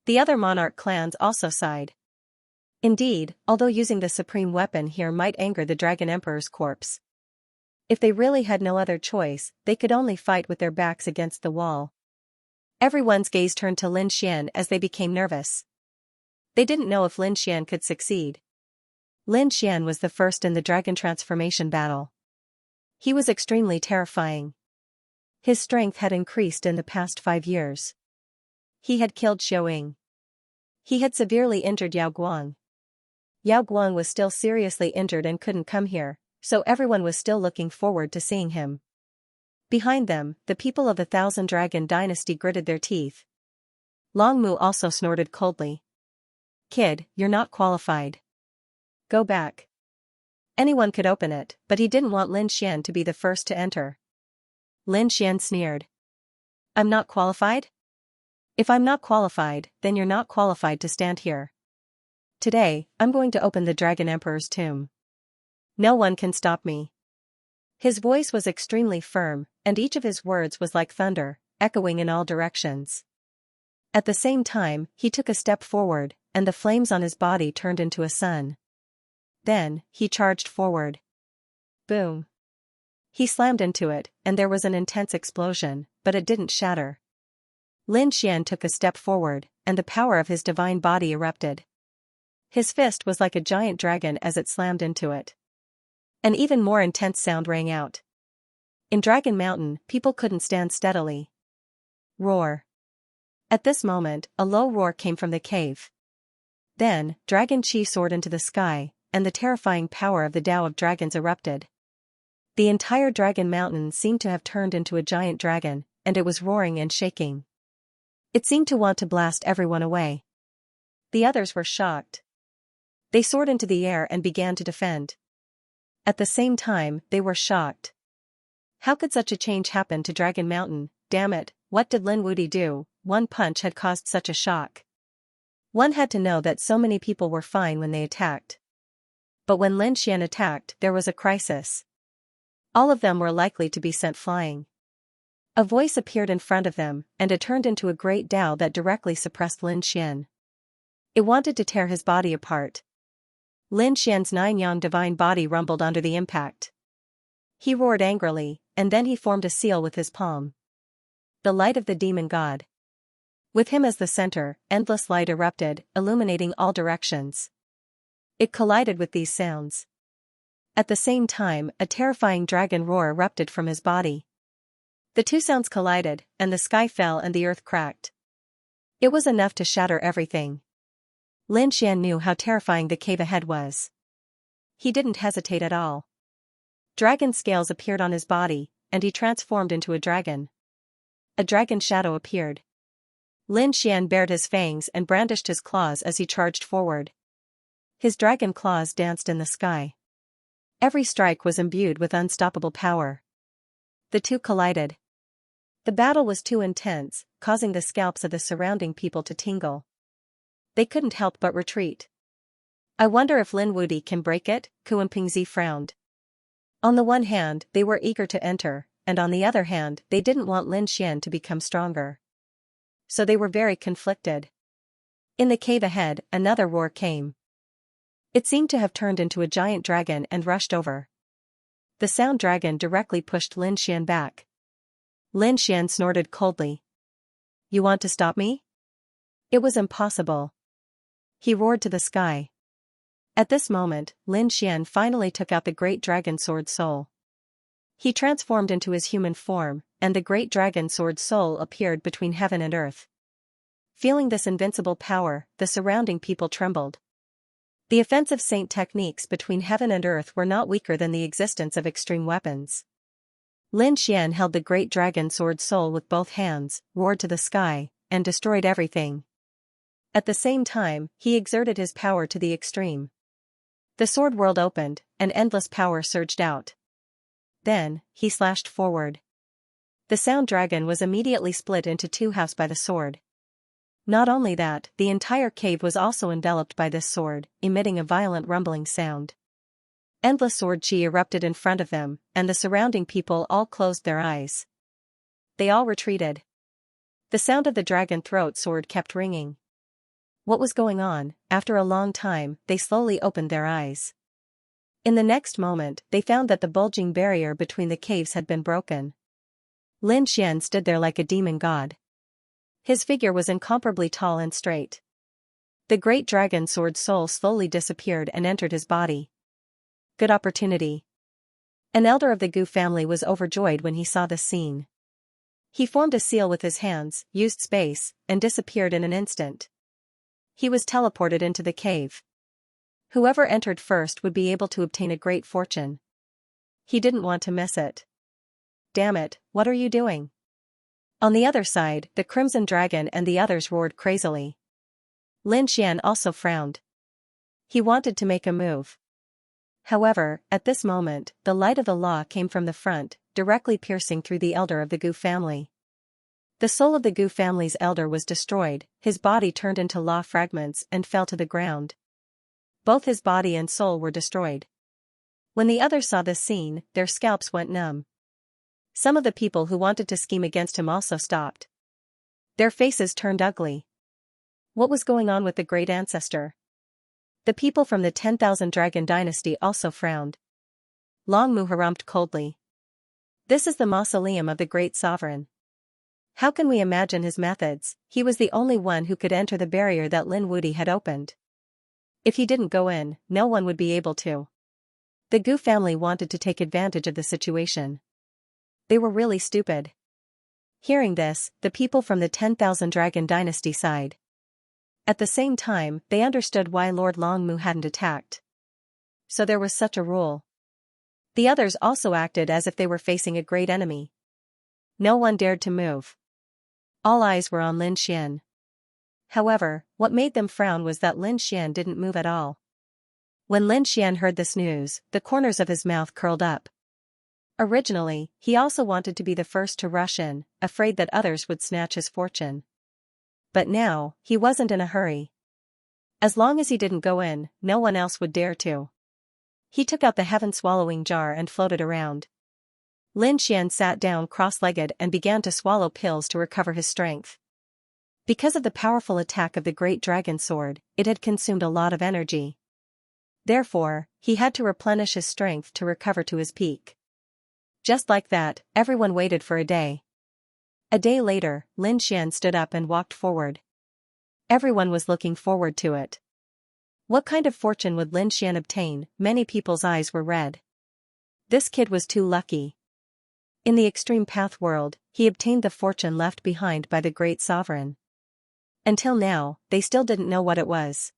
The other monarch clans also sighed. Indeed, although using the supreme weapon here might anger the Dragon Emperor's corpse. If they really had no other choice, they could only fight with their backs against the wall. Everyone's gaze turned to Lin Xian as they became nervous. They didn't know if Lin Xian could succeed. Lin Xian was the first in the dragon transformation battle. He was extremely terrifying. His strength had increased in the past 5 years. He had killed Xiaoying. He had severely injured Yao Guang. Yao Guang was still seriously injured and couldn't come here, so everyone was still looking forward to seeing him. Behind them, the people of the Thousand Dragon Dynasty gritted their teeth. Long Mu also snorted coldly. "Kid, you're not qualified. Go back." Anyone could open it, but he didn't want Lin Xian to be the first to enter. Lin Xian sneered. "I'm not qualified? If I'm not qualified, then you're not qualified to stand here. Today, I'm going to open the Dragon Emperor's tomb. No one can stop me." His voice was extremely firm, and each of his words was like thunder, echoing in all directions. At the same time, he took a step forward, and the flames on his body turned into a sun. Then, he charged forward. Boom. He slammed into it, and there was an intense explosion, but it didn't shatter. Lin Xian took a step forward, and the power of his divine body erupted. His fist was like a giant dragon as it slammed into it. An even more intense sound rang out. In Dragon Mountain, people couldn't stand steadily. Roar. At this moment, a low roar came from the cave. Then, Dragon Qi soared into the sky, and the terrifying power of the Tao of Dragons erupted. The entire Dragon Mountain seemed to have turned into a giant dragon, and it was roaring and shaking. It seemed to want to blast everyone away. The others were shocked. They soared into the air and began to defend. At the same time, they were shocked. How could such a change happen to Dragon Mountain? Damn it, what did Lin Wuti do? One punch had caused such a shock. One had to know that so many people were fine when they attacked. But when Lin Xian attacked, there was a crisis. All of them were likely to be sent flying. A voice appeared in front of them, and it turned into a great Tao that directly suppressed Lin Xian. It wanted to tear his body apart. Lin Xian's 9-yang divine body rumbled under the impact. He roared angrily, and then he formed a seal with his palm. The light of the demon god. With him as the center, endless light erupted, illuminating all directions. It collided with these sounds. At the same time, a terrifying dragon roar erupted from his body. The two sounds collided, and the sky fell and the earth cracked. It was enough to shatter everything. Lin Xian knew how terrifying the cave ahead was. He didn't hesitate at all. Dragon scales appeared on his body, and he transformed into a dragon. A dragon shadow appeared. Lin Xian bared his fangs and brandished his claws as he charged forward. His dragon claws danced in the sky. Every strike was imbued with unstoppable power. The two collided. The battle was too intense, causing the scalps of the surrounding people to tingle. They couldn't help but retreat. I wonder if Lin Wudi can break it, Kuan Pingzi frowned. On the one hand, they were eager to enter, and on the other hand, they didn't want Lin Xian to become stronger. So they were very conflicted. In the cave ahead, another roar came. It seemed to have turned into a giant dragon and rushed over. The sound dragon directly pushed Lin Xian back. Lin Xian snorted coldly. You want to stop me? It was impossible. He roared to the sky. At this moment, Lin Xian finally took out the great dragon sword soul. He transformed into his human form, and the great dragon sword soul appeared between heaven and earth. Feeling this invincible power, the surrounding people trembled. The offensive saint techniques between heaven and earth were not weaker than the existence of extreme weapons. Lin Xian held the great dragon sword soul with both hands, roared to the sky, and destroyed everything. At the same time, he exerted his power to the extreme. The sword world opened, and endless power surged out. Then, he slashed forward. The sound dragon was immediately split into two halves by the sword. Not only that, the entire cave was also enveloped by this sword, emitting a violent rumbling sound. Endless sword chi erupted in front of them, and the surrounding people all closed their eyes. They all retreated. The sound of the dragon throat sword kept ringing. What was going on? After a long time, they slowly opened their eyes. In the next moment, they found that the bulging barrier between the caves had been broken. Lin Xian stood there like a demon god. His figure was incomparably tall and straight. The great dragon sword soul slowly disappeared and entered his body. Good opportunity. An elder of the Gu family was overjoyed when he saw this scene. He formed a seal with his hands, used space, and disappeared in an instant. He was teleported into the cave. Whoever entered first would be able to obtain a great fortune. He didn't want to miss it. Damn it, what are you doing? On the other side, the Crimson Dragon and the others roared crazily. Lin Xian also frowned. He wanted to make a move. However, at this moment, the light of the law came from the front, directly piercing through the elder of the Gu family. The soul of the Gu family's elder was destroyed, his body turned into law fragments and fell to the ground. Both his body and soul were destroyed. When the others saw this scene, their scalps went numb. Some of the people who wanted to scheme against him also stopped. Their faces turned ugly. What was going on with the great ancestor? The people from the 10,000 Dragon Dynasty also frowned. Long Mu harumphed coldly. This is the mausoleum of the great sovereign. How can we imagine his methods? He was the only one who could enter the barrier that Lin Wudi had opened. If he didn't go in, no one would be able to. The Gu family wanted to take advantage of the situation. They were really stupid. Hearing this, the people from the 10,000 Dragon Dynasty sighed. At the same time, they understood why Lord Longmu hadn't attacked. So there was such a rule. The others also acted as if they were facing a great enemy. No one dared to move. All eyes were on Lin Xian. However, what made them frown was that Lin Xian didn't move at all. When Lin Xian heard this news, the corners of his mouth curled up. Originally, he also wanted to be the first to rush in, afraid that others would snatch his fortune. But now, he wasn't in a hurry. As long as he didn't go in, no one else would dare to. He took out the heaven-swallowing jar and floated around. Lin Xian sat down cross-legged and began to swallow pills to recover his strength. Because of the powerful attack of the great dragon sword, it had consumed a lot of energy. Therefore, he had to replenish his strength to recover to his peak. Just like that, everyone waited for a day. A day later, Lin Xian stood up and walked forward. Everyone was looking forward to it. What kind of fortune would Lin Xian obtain? Many people's eyes were red. This kid was too lucky. In the extreme path world, he obtained the fortune left behind by the great sovereign. Until now, they still didn't know what it was.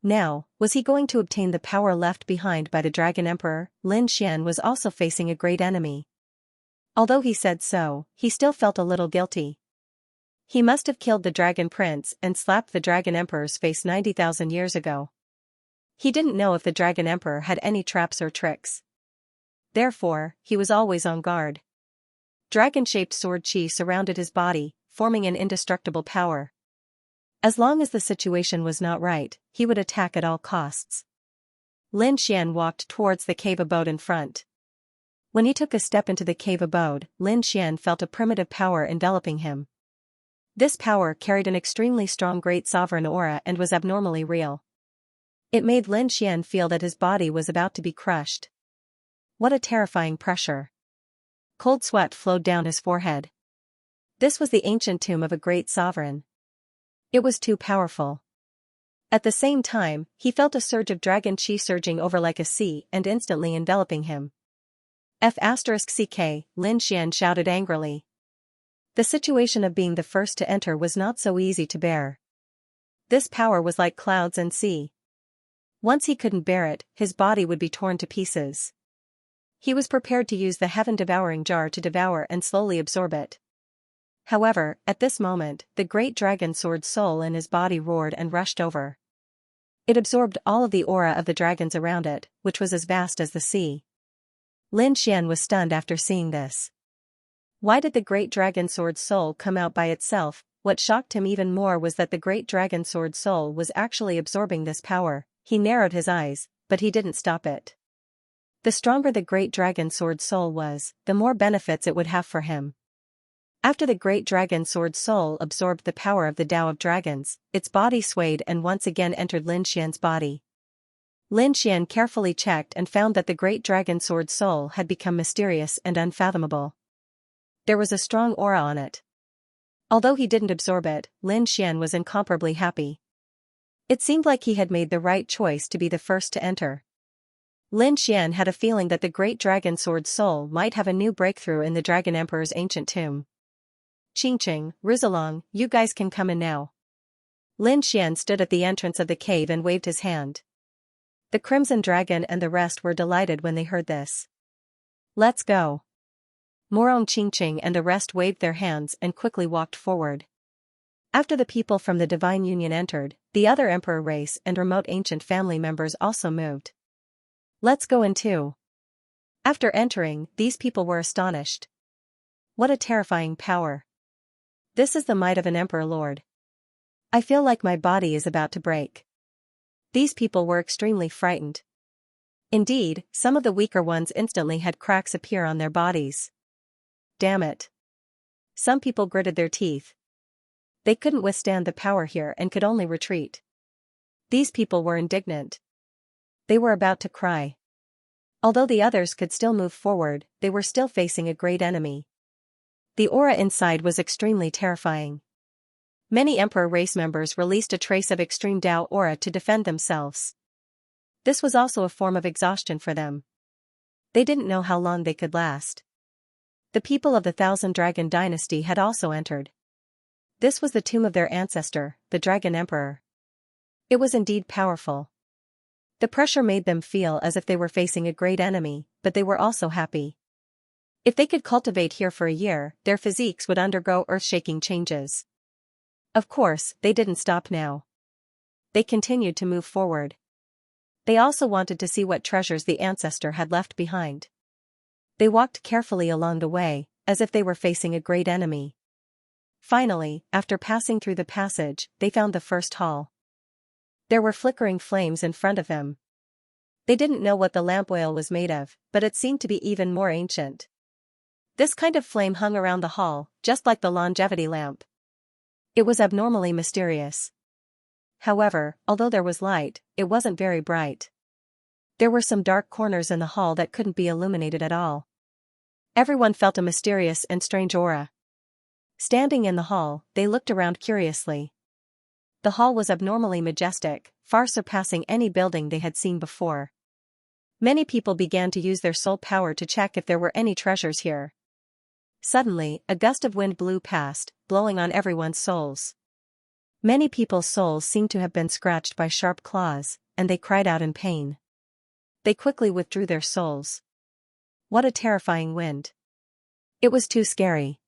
Now, was he going to obtain the power left behind by the Dragon Emperor? Lin Xian was also facing a great enemy. Although he said so, he still felt a little guilty. He must have killed the Dragon Prince and slapped the Dragon Emperor's face 90,000 years ago. He didn't know if the Dragon Emperor had any traps or tricks. Therefore, he was always on guard. Dragon-shaped sword qi surrounded his body, forming an indestructible power. As long as the situation was not right, he would attack at all costs. Lin Xian walked towards the cave abode in front. When he took a step into the cave abode, Lin Xian felt a primitive power enveloping him. This power carried an extremely strong great sovereign aura and was abnormally real. It made Lin Xian feel that his body was about to be crushed. What a terrifying pressure. Cold sweat flowed down his forehead. This was the ancient tomb of a great sovereign. It was too powerful. At the same time, he felt a surge of dragon qi surging over like a sea and instantly enveloping him. F***ck, Lin Xian shouted angrily. The situation of being the first to enter was not so easy to bear. This power was like clouds and sea. Once he couldn't bear it, his body would be torn to pieces. He was prepared to use the heaven-devouring jar to devour and slowly absorb it. However, at this moment, the great dragon sword soul in his body roared and rushed over. It absorbed all of the aura of the dragons around it, which was as vast as the sea. Lin Xian was stunned after seeing this. Why did the great dragon sword soul come out by itself? What shocked him even more was that the great dragon sword soul was actually absorbing this power. He narrowed his eyes, but he didn't stop it. The stronger the great dragon sword soul was, the more benefits it would have for him. After the great dragon sword soul absorbed the power of the Tao of Dragons, its body swayed and once again entered Lin Xian's body. Lin Xian carefully checked and found that the great dragon sword soul had become mysterious and unfathomable. There was a strong aura on it. Although he didn't absorb it, Lin Xian was incomparably happy. It seemed like he had made the right choice to be the first to enter. Lin Xian had a feeling that the great dragon sword soul might have a new breakthrough in the Dragon Emperor's ancient tomb. Qingqing, Rizalong, you guys can come in now. Lin Xian stood at the entrance of the cave and waved his hand. The Crimson Dragon and the rest were delighted when they heard this. Let's go. Morong Qingqing and the rest waved their hands and quickly walked forward. After the people from the Divine Union entered, the other emperor race and remote ancient family members also moved. Let's go in too. After entering, these people were astonished. What a terrifying power. This is the might of an emperor lord. I feel like my body is about to break. These people were extremely frightened. Indeed, some of the weaker ones instantly had cracks appear on their bodies. Damn it. Some people gritted their teeth. They couldn't withstand the power here and could only retreat. These people were indignant. They were about to cry. Although the others could still move forward, they were still facing a great enemy. The aura inside was extremely terrifying. Many Emperor race members released a trace of extreme Tao aura to defend themselves. This was also a form of exhaustion for them. They didn't know how long they could last. The people of the Thousand Dragon Dynasty had also entered. This was the tomb of their ancestor, the Dragon Emperor. It was indeed powerful. The pressure made them feel as if they were facing a great enemy, but they were also happy. If they could cultivate here for a year, their physiques would undergo earth-shaking changes. Of course, they didn't stop now. They continued to move forward. They also wanted to see what treasures the ancestor had left behind. They walked carefully along the way, as if they were facing a great enemy. Finally, after passing through the passage, they found the first hall. There were flickering flames in front of them. They didn't know what the lamp oil was made of, but it seemed to be even more ancient. This kind of flame hung around the hall, just like the longevity lamp. It was abnormally mysterious. However, although there was light, it wasn't very bright. There were some dark corners in the hall that couldn't be illuminated at all. Everyone felt a mysterious and strange aura. Standing in the hall, they looked around curiously. The hall was abnormally majestic, far surpassing any building they had seen before. Many people began to use their soul power to check if there were any treasures here. Suddenly, a gust of wind blew past, blowing on everyone's souls. Many people's souls seemed to have been scratched by sharp claws, and they cried out in pain. They quickly withdrew their souls. What a terrifying wind. It was too scary.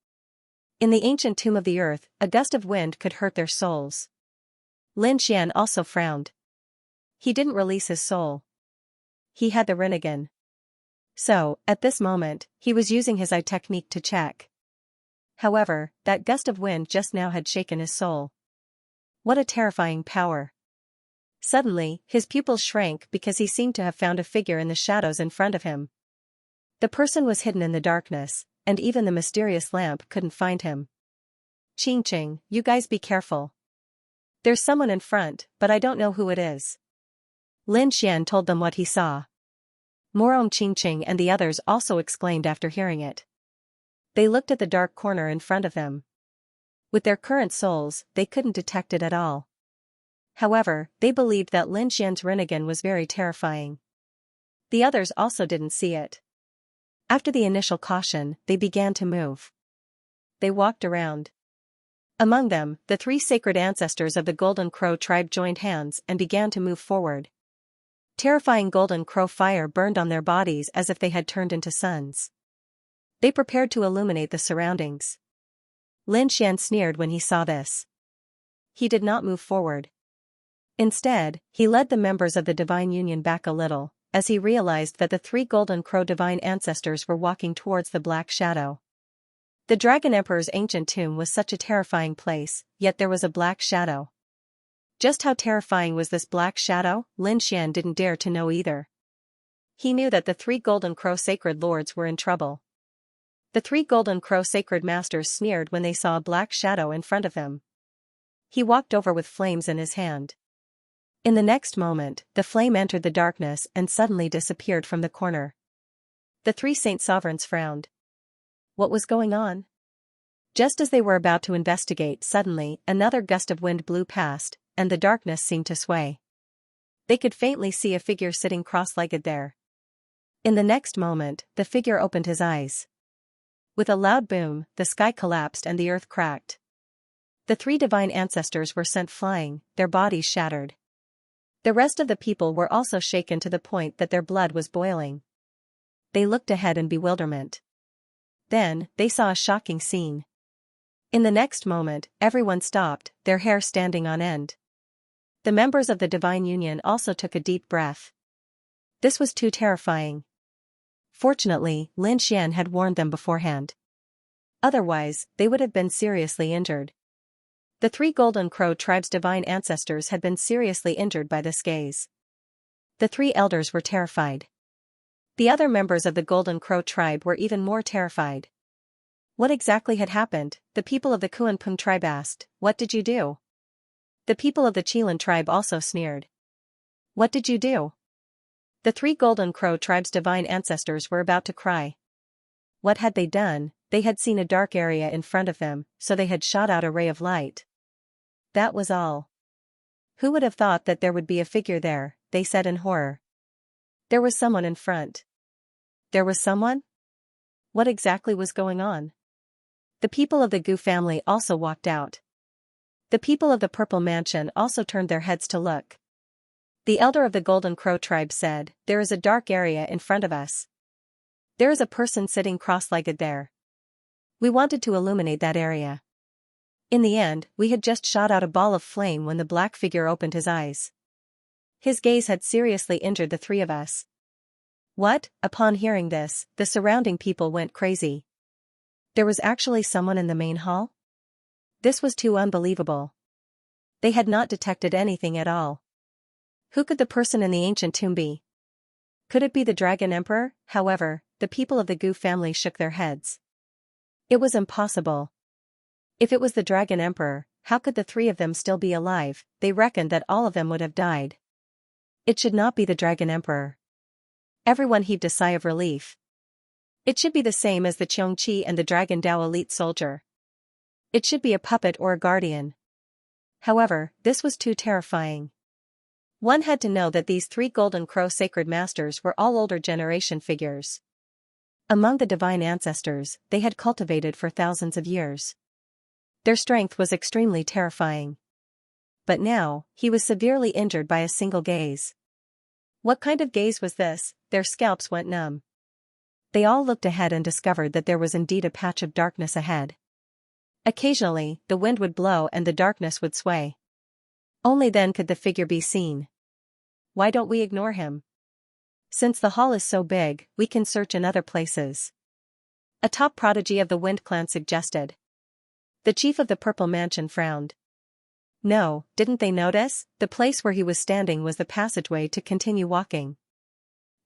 In the ancient tomb of the earth, a gust of wind could hurt their souls. Lin Xian also frowned. He didn't release his soul. He had the Rinnegan. So, at this moment, he was using his eye technique to check. However, that gust of wind just now had shaken his soul. What a terrifying power. Suddenly, his pupils shrank because he seemed to have found a figure in the shadows in front of him. The person was hidden in the darkness, and even the mysterious lamp couldn't find him. Qingqing, you guys be careful. There's someone in front, but I don't know who it is. Lin Xian told them what he saw. Morong Qingqing and the others also exclaimed after hearing it. They looked at the dark corner in front of them. With their current souls, they couldn't detect it at all. However, they believed that Lin Xian's Rinnegan was very terrifying. The others also didn't see it. After the initial caution, they began to move. They walked around. Among them, the 3 sacred ancestors of the Golden Crow tribe joined hands and began to move forward. Terrifying golden crow fire burned on their bodies as if they had turned into suns. They prepared to illuminate the surroundings. Lin Xian sneered when he saw this. He did not move forward. Instead, he led the members of the Divine Union back a little, as he realized that the 3 Golden Crow divine ancestors were walking towards the Black Shadow. The Dragon Emperor's ancient tomb was such a terrifying place, yet there was a black shadow. Just how terrifying was this black shadow, Lin Xian didn't dare to know either. He knew that the 3 Golden Crow sacred lords were in trouble. The 3 Golden Crow sacred masters sneered when they saw a black shadow in front of them. He walked over with flames in his hand. In the next moment, the flame entered the darkness and suddenly disappeared from the corner. The 3 Saint Sovereigns frowned. What was going on? Just as they were about to investigate, suddenly, another gust of wind blew past, and the darkness seemed to sway. They could faintly see a figure sitting cross-legged there. In the next moment, the figure opened his eyes. With a loud boom, the sky collapsed and the earth cracked. The 3 divine ancestors were sent flying, their bodies shattered. The rest of the people were also shaken to the point that their blood was boiling. They looked ahead in bewilderment. Then, they saw a shocking scene. In the next moment, everyone stopped, their hair standing on end. The members of the Divine Union also took a deep breath. This was too terrifying. Fortunately, Lin Xian had warned them beforehand. Otherwise, they would have been seriously injured. The 3 Golden Crow tribe's divine ancestors had been seriously injured by this gaze. The 3 elders were terrified. The other members of the Golden Crow tribe were even more terrified. What exactly had happened? The people of the Kuanping tribe asked. What did you do? The people of the Qilin tribe also sneered. What did you do? The 3 Golden Crow tribe's divine ancestors were about to cry. What had they done? They had seen a dark area in front of them, so they had shot out a ray of light. That was all. Who would have thought that there would be a figure there, they said in horror. There was someone in front. There was someone? What exactly was going on? The people of the Gu family also walked out. The people of the Purple Mansion also turned their heads to look. The elder of the Golden Crow tribe said, There is a dark area in front of us. There is a person sitting cross-legged there. We wanted to illuminate that area. In the end, we had just shot out a ball of flame when the black figure opened his eyes. His gaze had seriously injured the 3 of us. What? Upon hearing this, the surrounding people went crazy. There was actually someone in the main hall? This was too unbelievable. They had not detected anything at all. Who could the person in the ancient tomb be? Could it be the Dragon Emperor? However, the people of the Gu family shook their heads. It was impossible. If it was the Dragon Emperor, how could the 3 of them still be alive? They reckoned that all of them would have died. It should not be the Dragon Emperor. Everyone heaved a sigh of relief. It should be the same as the Xianxia and the Dragon Dao elite soldier. It should be a puppet or a guardian. However, this was too terrifying. One had to know that these 3 Golden Crow sacred masters were all older generation figures. Among the divine ancestors, they had cultivated for thousands of years. Their strength was extremely terrifying. But now, he was severely injured by a single gaze. What kind of gaze was this? Their scalps went numb. They all looked ahead and discovered that there was indeed a patch of darkness ahead. Occasionally, the wind would blow and the darkness would sway. Only then could the figure be seen. Why don't we ignore him? Since the hall is so big, we can search in other places. A top prodigy of the Wind Clan suggested. The chief of the Purple Mansion frowned. No, didn't they notice? The place where he was standing was the passageway to continue walking.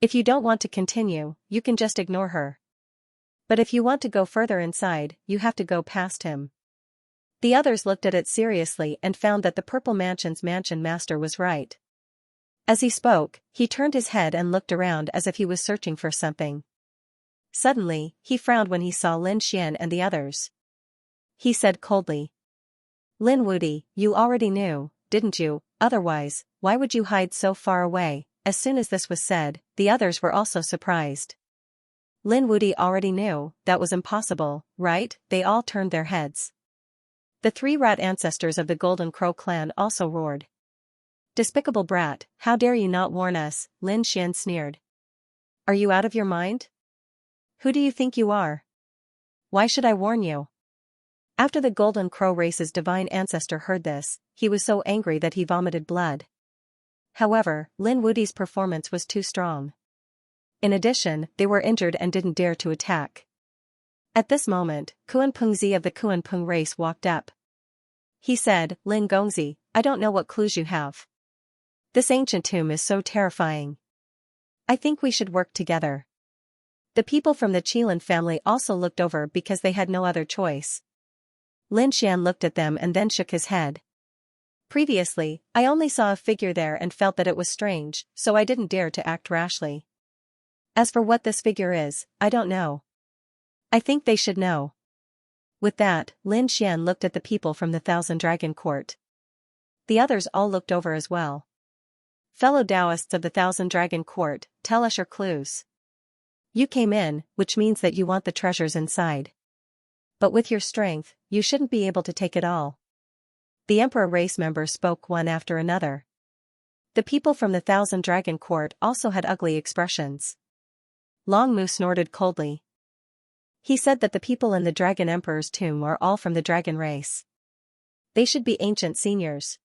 If you don't want to continue, you can just ignore her. But if you want to go further inside, you have to go past him. The others looked at it seriously and found that the Purple Mansion's mansion master was right. As he spoke, he turned his head and looked around as if he was searching for something. Suddenly, he frowned when he saw Lin Xian and the others. He said coldly. Lin Wuti, you already knew, didn't you? Otherwise, why would you hide so far away? As soon as this was said, the others were also surprised. Lin Wuti already knew, that was impossible, right? They all turned their heads. The 3 rat ancestors of the Golden Crow clan also roared. Despicable brat, how dare you not warn us? Lin Xian sneered. Are you out of your mind? Who do you think you are? Why should I warn you? After the Golden Crow race's divine ancestor heard this, he was so angry that he vomited blood. However, Lin Wuti's performance was too strong. In addition, they were injured and didn't dare to attack. At this moment, Kuan Pengzi of the Kuan Peng race walked up. He said, Lin Gongzi, I don't know what clues you have. This ancient tomb is so terrifying. I think we should work together. The people from the Qilin family also looked over because they had no other choice. Lin Xian looked at them and then shook his head. Previously, I only saw a figure there and felt that it was strange, so I didn't dare to act rashly. As for what this figure is, I don't know. I think they should know. With that, Lin Xian looked at the people from the Thousand Dragon Court. The others all looked over as well. Fellow Taoists of the Thousand Dragon Court, tell us your clues. You came in, which means that you want the treasures inside. But with your strength, you shouldn't be able to take it all. The Emperor race members spoke one after another. The people from the Thousand Dragon Court also had ugly expressions. Long Mu snorted coldly. He said that the people in the Dragon Emperor's tomb are all from the dragon race. They should be ancient seniors.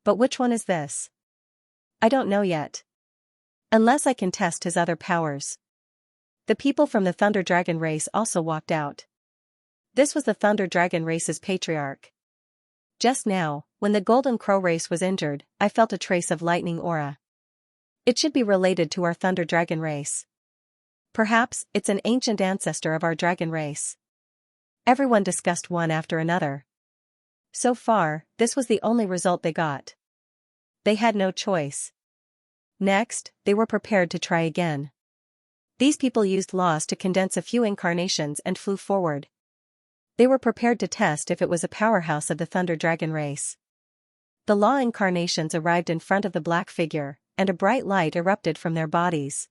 But which one is this? I don't know yet. Unless I can test his other powers. The people from the Thunder Dragon race also walked out. This was the Thunder Dragon race's patriarch. Just now, when the Golden Crow race was injured, I felt a trace of lightning aura. It should be related to our Thunder Dragon race. Perhaps, it's an ancient ancestor of our dragon race. Everyone discussed one after another. So far, this was the only result they got. They had no choice. Next, they were prepared to try again. These people used laws to condense a few incarnations and flew forward. They were prepared to test if it was a powerhouse of the Thunder Dragon race. The law incarnations arrived in front of the black figure, and a bright light erupted from their bodies.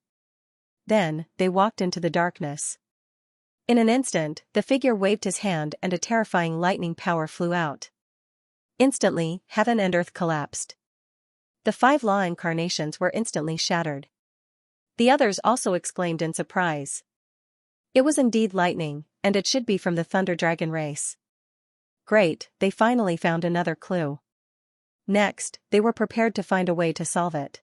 Then, they walked into the darkness. In an instant, the figure waved his hand and a terrifying lightning power flew out. Instantly, heaven and earth collapsed. The 5 law incarnations were instantly shattered. The others also exclaimed in surprise. It was indeed lightning, and it should be from the Thunder Dragon race. Great, they finally found another clue. Next, they were prepared to find a way to solve it.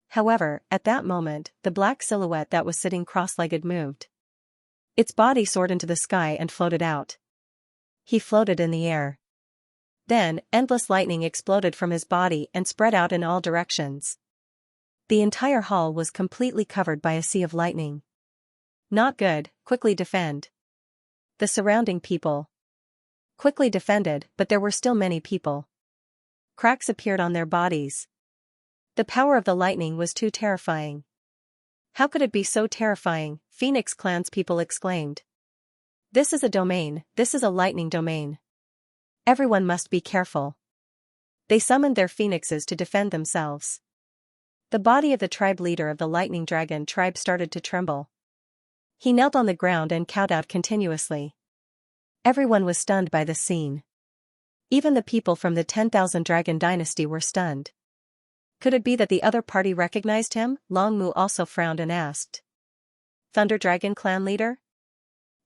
However, at that moment, the black silhouette that was sitting cross-legged moved. Its body soared into the sky and floated out. He floated in the air. Then, endless lightning exploded from his body and spread out in all directions. The entire hall was completely covered by a sea of lightning. Not good, quickly defend. The surrounding people quickly defended, but there were still many people. Cracks appeared on their bodies. The power of the lightning was too terrifying. How could it be so terrifying? Phoenix Clan's people exclaimed. This is a domain, this is a lightning domain. Everyone must be careful. They summoned their phoenixes to defend themselves. The body of the tribe leader of the lightning dragon tribe started to tremble. He knelt on the ground and kowtowed continuously. Everyone was stunned by the scene. Even the people from the 10,000 Dragon Dynasty were stunned. Could it be that the other party recognized him? Long Mu also frowned and asked. Thunder Dragon clan leader?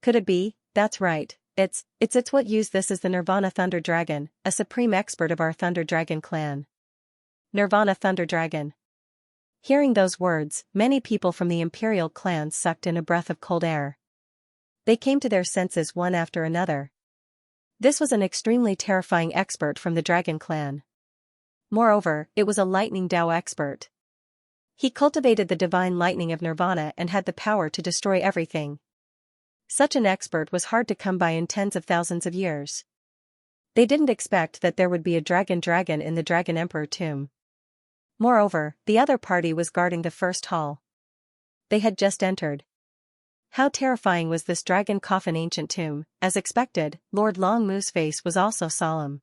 Could it be? That's right, it's what used this as the Nirvana Thunder Dragon, a supreme expert of our Thunder Dragon clan. Nirvana Thunder Dragon. Hearing those words, many people from the Imperial clans sucked in a breath of cold air. They came to their senses one after another. This was an extremely terrifying expert from the Dragon clan. Moreover, it was a lightning Dao expert. He cultivated the divine lightning of Nirvana and had the power to destroy everything. Such an expert was hard to come by in tens of thousands of years. They didn't expect that there would be a dragon in the Dragon Emperor tomb. Moreover, the other party was guarding the first hall. They had just entered. How terrifying was this dragon coffin ancient tomb? As expected, Lord Long Mu's face was also solemn.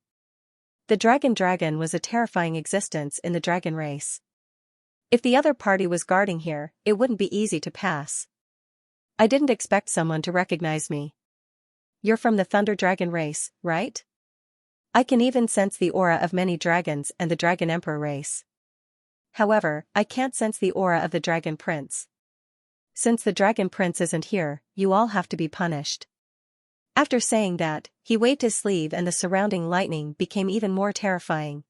The dragon was a terrifying existence in the dragon race. If the other party was guarding here, it wouldn't be easy to pass. I didn't expect someone to recognize me. You're from the Thunder Dragon race, right? I can even sense the aura of many dragons and the Dragon Emperor race. However, I can't sense the aura of the Dragon Prince. Since the Dragon Prince isn't here, you all have to be punished. After saying that, he waved his sleeve and the surrounding lightning became even more terrifying.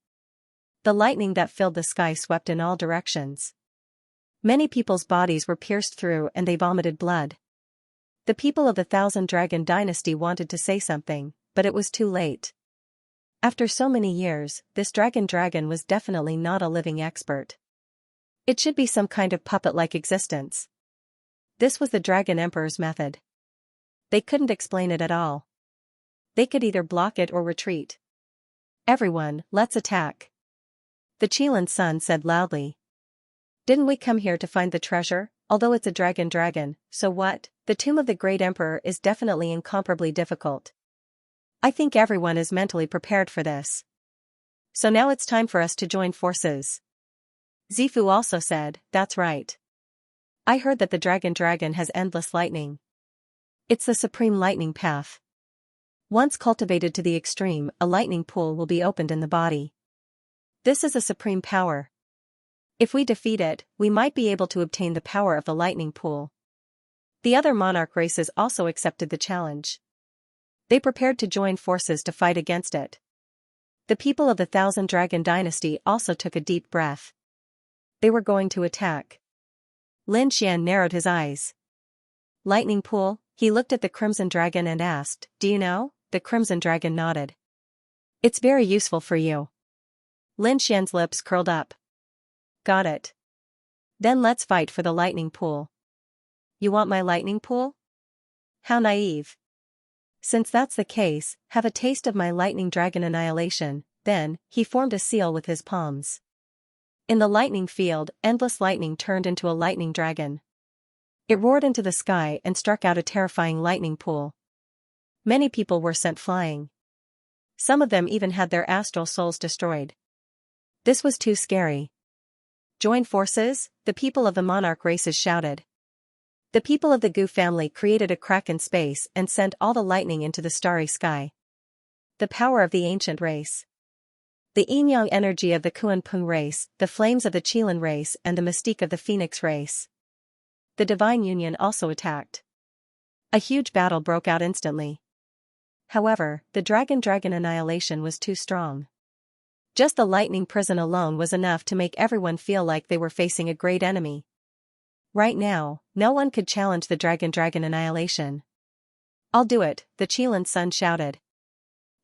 The lightning that filled the sky swept in all directions. Many people's bodies were pierced through and they vomited blood. The people of the 1000 Dragon Dynasty wanted to say something, but it was too late. After so many years, this dragon was definitely not a living expert. It should be some kind of puppet-like existence. This was the Dragon Emperor's method. They couldn't explain it at all. They could either block it or retreat. Everyone, let's attack. The Qilan Sun said loudly. Didn't we come here to find the treasure? Although it's a dragon, so what? The tomb of the Great Emperor is definitely incomparably difficult. I think everyone is mentally prepared for this. So now it's time for us to join forces. Zifu also said, that's right. I heard that the dragon has endless lightning. It's the supreme lightning path. Once cultivated to the extreme, a lightning pool will be opened in the body. This is a supreme power. If we defeat it, we might be able to obtain the power of the lightning pool. The other monarch races also accepted the challenge. They prepared to join forces to fight against it. The people of the 1000 Dragon Dynasty also took a deep breath. They were going to attack. Lin Xian narrowed his eyes. Lightning pool? He looked at the Crimson Dragon and asked, do you know? The Crimson Dragon nodded. It's very useful for you. Lin Xian's lips curled up. Got it. Then let's fight for the lightning pool. You want my lightning pool? How naive. Since that's the case, have a taste of my lightning dragon annihilation. Then, he formed a seal with his palms. In the lightning field, endless lightning turned into a lightning dragon. It roared into the sky and struck out a terrifying lightning pool. Many people were sent flying. Some of them even had their astral souls destroyed. This was too scary. Join forces, the people of the monarch races shouted. The people of the Gu family created a crack in space and sent all the lightning into the starry sky. The power of the ancient race. The yin-yang energy of the Kuan-Pung race, the flames of the Qilan race and the mystique of the Phoenix race. The Divine Union also attacked. A huge battle broke out instantly. However, the dragon annihilation was too strong. Just the lightning prison alone was enough to make everyone feel like they were facing a great enemy. Right now, no one could challenge the dragon annihilation. I'll do it, the Qilan Sun shouted.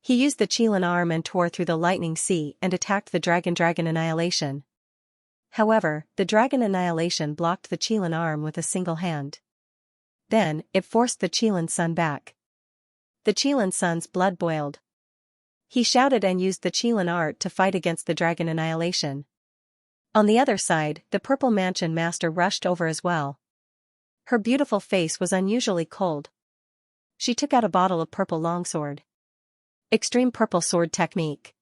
He used the Qilan arm and tore through the lightning sea and attacked the dragon annihilation. However, the dragon annihilation blocked the Qilan arm with a single hand. Then, it forced the Qilan Sun back. The Qilan Sun's blood boiled. He shouted and used the Qilan art to fight against the dragon annihilation. On the other side, the Purple Mansion Master rushed over as well. Her beautiful face was unusually cold. She took out a bottle of purple longsword. Extreme purple sword technique.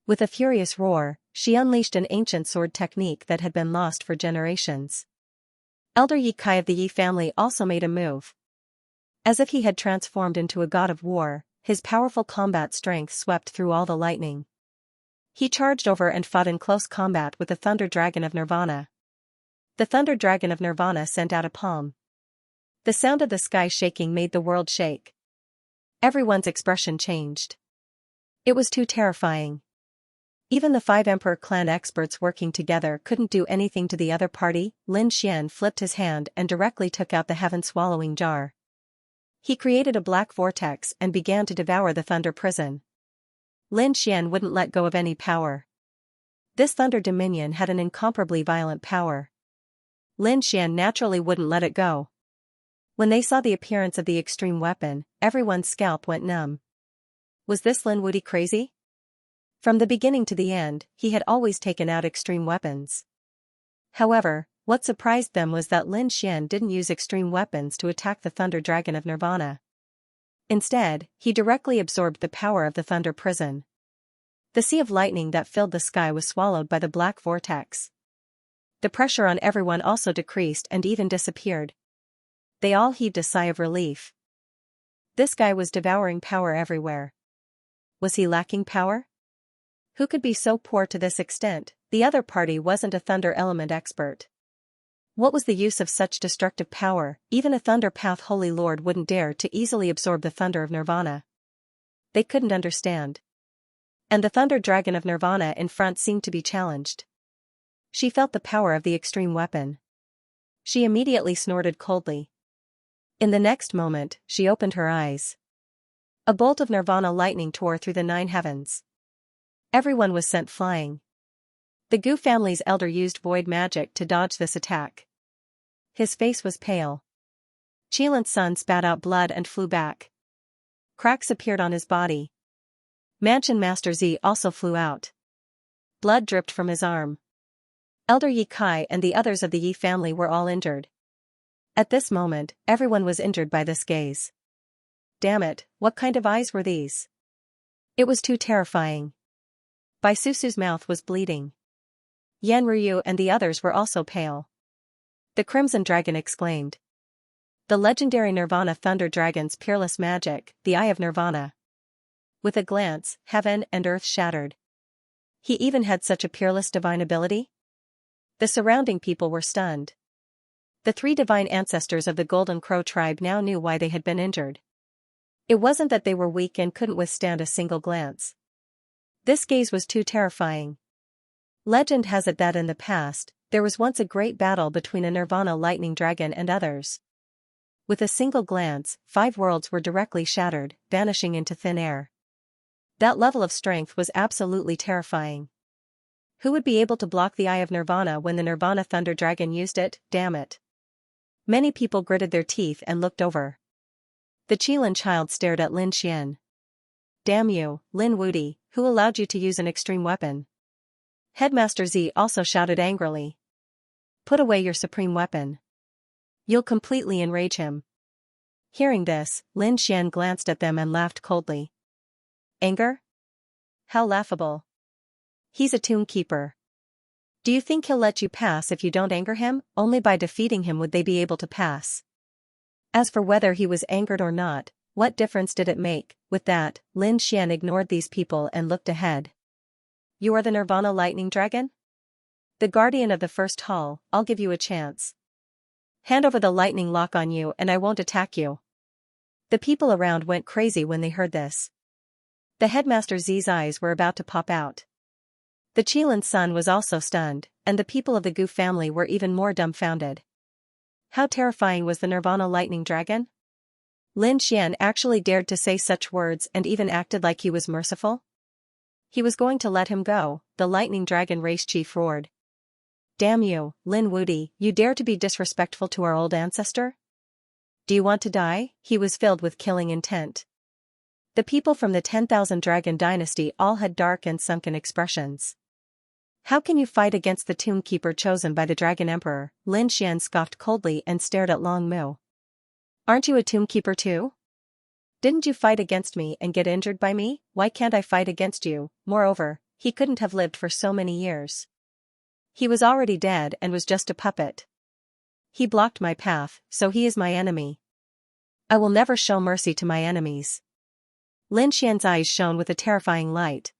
With a furious roar, she unleashed an ancient sword technique that had been lost for generations. Elder Yi Kai of the Yi family also made a move. As if he had transformed into a god of war, his powerful combat strength swept through all the lightning. He charged over and fought in close combat with the Thunder Dragon of Nirvana. The Thunder Dragon of Nirvana sent out a palm. The sound of the sky shaking made the world shake. Everyone's expression changed. It was too terrifying. Even the 5 Emperor clan experts working together couldn't do anything to the other party. Lin Xian flipped his hand and directly took out the heaven-swallowing jar. He created a black vortex and began to devour the Thunder Prison. Lin Xian wouldn't let go of any power. This Thunder Dominion had an incomparably violent power. Lin Xian naturally wouldn't let it go. When they saw the appearance of the extreme weapon, everyone's scalp went numb. Was this Lin Wuti crazy? From the beginning to the end, he had always taken out extreme weapons. However, what surprised them was that Lin Xian didn't use extreme weapons to attack the Thunder Dragon of Nirvana. Instead, he directly absorbed the power of the Thunder Prison. The sea of lightning that filled the sky was swallowed by the black vortex. The pressure on everyone also decreased and even disappeared. They all heaved a sigh of relief. This guy was devouring power everywhere. Was he lacking power? Who could be so poor to this extent? The other party wasn't a thunder element expert. What was the use of such destructive power? Even a Thunder Path Holy Lord wouldn't dare to easily absorb the thunder of Nirvana. They couldn't understand. And the Thunder Dragon of Nirvana in front seemed to be challenged. She felt the power of the extreme weapon. She immediately snorted coldly. In the next moment, she opened her eyes. A bolt of Nirvana lightning tore through the 9 heavens. Everyone was sent flying. The Gu family's elder used void magic to dodge this attack. His face was pale. Qilan's son spat out blood and flew back. Cracks appeared on his body. Mansion Master Z also flew out. Blood dripped from his arm. Elder Yi Kai and the others of the Yi family were all injured. At this moment, everyone was injured by this gaze. Damn it, what kind of eyes were these? It was too terrifying. Bai Susu's mouth was bleeding. Yan Ryu and the others were also pale. The Crimson Dragon exclaimed. The legendary Nirvana Thunder Dragon's peerless magic, the Eye of Nirvana. With a glance, heaven and earth shattered. He even had such a peerless divine ability? The surrounding people were stunned. The 3 divine ancestors of the Golden Crow tribe now knew why they had been injured. It wasn't that they were weak and couldn't withstand a single glance. This gaze was too terrifying. Legend has it that in the past, there was once a great battle between a Nirvana lightning dragon and others. With a single glance, 5 worlds were directly shattered, vanishing into thin air. That level of strength was absolutely terrifying. Who would be able to block the Eye of Nirvana when the Nirvana Thunder Dragon used it? Damn it. Many people gritted their teeth and looked over. The Qilan child stared at Lin Xian. Damn you, Lin Wuti, who allowed you to use an extreme weapon? Headmaster Z also shouted angrily. Put away your supreme weapon. You'll completely enrage him. Hearing this, Lin Xian glanced at them and laughed coldly. Anger? How laughable. He's a tomb keeper. Do you think he'll let you pass if you don't anger him? Only by defeating him would they be able to pass. As for whether he was angered or not, what difference did it make? With that, Lin Xian ignored these people and looked ahead. You are the Nirvana Lightning Dragon? The guardian of the first hall, I'll give you a chance. Hand over the lightning lock on you and I won't attack you. The people around went crazy when they heard this. The headmaster Z's eyes were about to pop out. The Qilan's son was also stunned, and the people of the Gu family were even more dumbfounded. How terrifying was the Nirvana Lightning Dragon? Lin Xian actually dared to say such words and even acted like he was merciful? He was going to let him go, the Lightning Dragon race chief roared. Damn you, Lin Wuti, you dare to be disrespectful to our old ancestor? Do you want to die? He was filled with killing intent. The people from the 10,000 Dragon dynasty all had dark and sunken expressions. How can you fight against the tomb keeper chosen by the Dragon Emperor? Lin Xian scoffed coldly and stared at Long Mu. Aren't you a tomb keeper too? Didn't you fight against me and get injured by me? Why can't I fight against you? Moreover, he couldn't have lived for so many years. He was already dead and was just a puppet. He blocked my path, so he is my enemy. I will never show mercy to my enemies. Lin Xian's eyes shone with a terrifying light.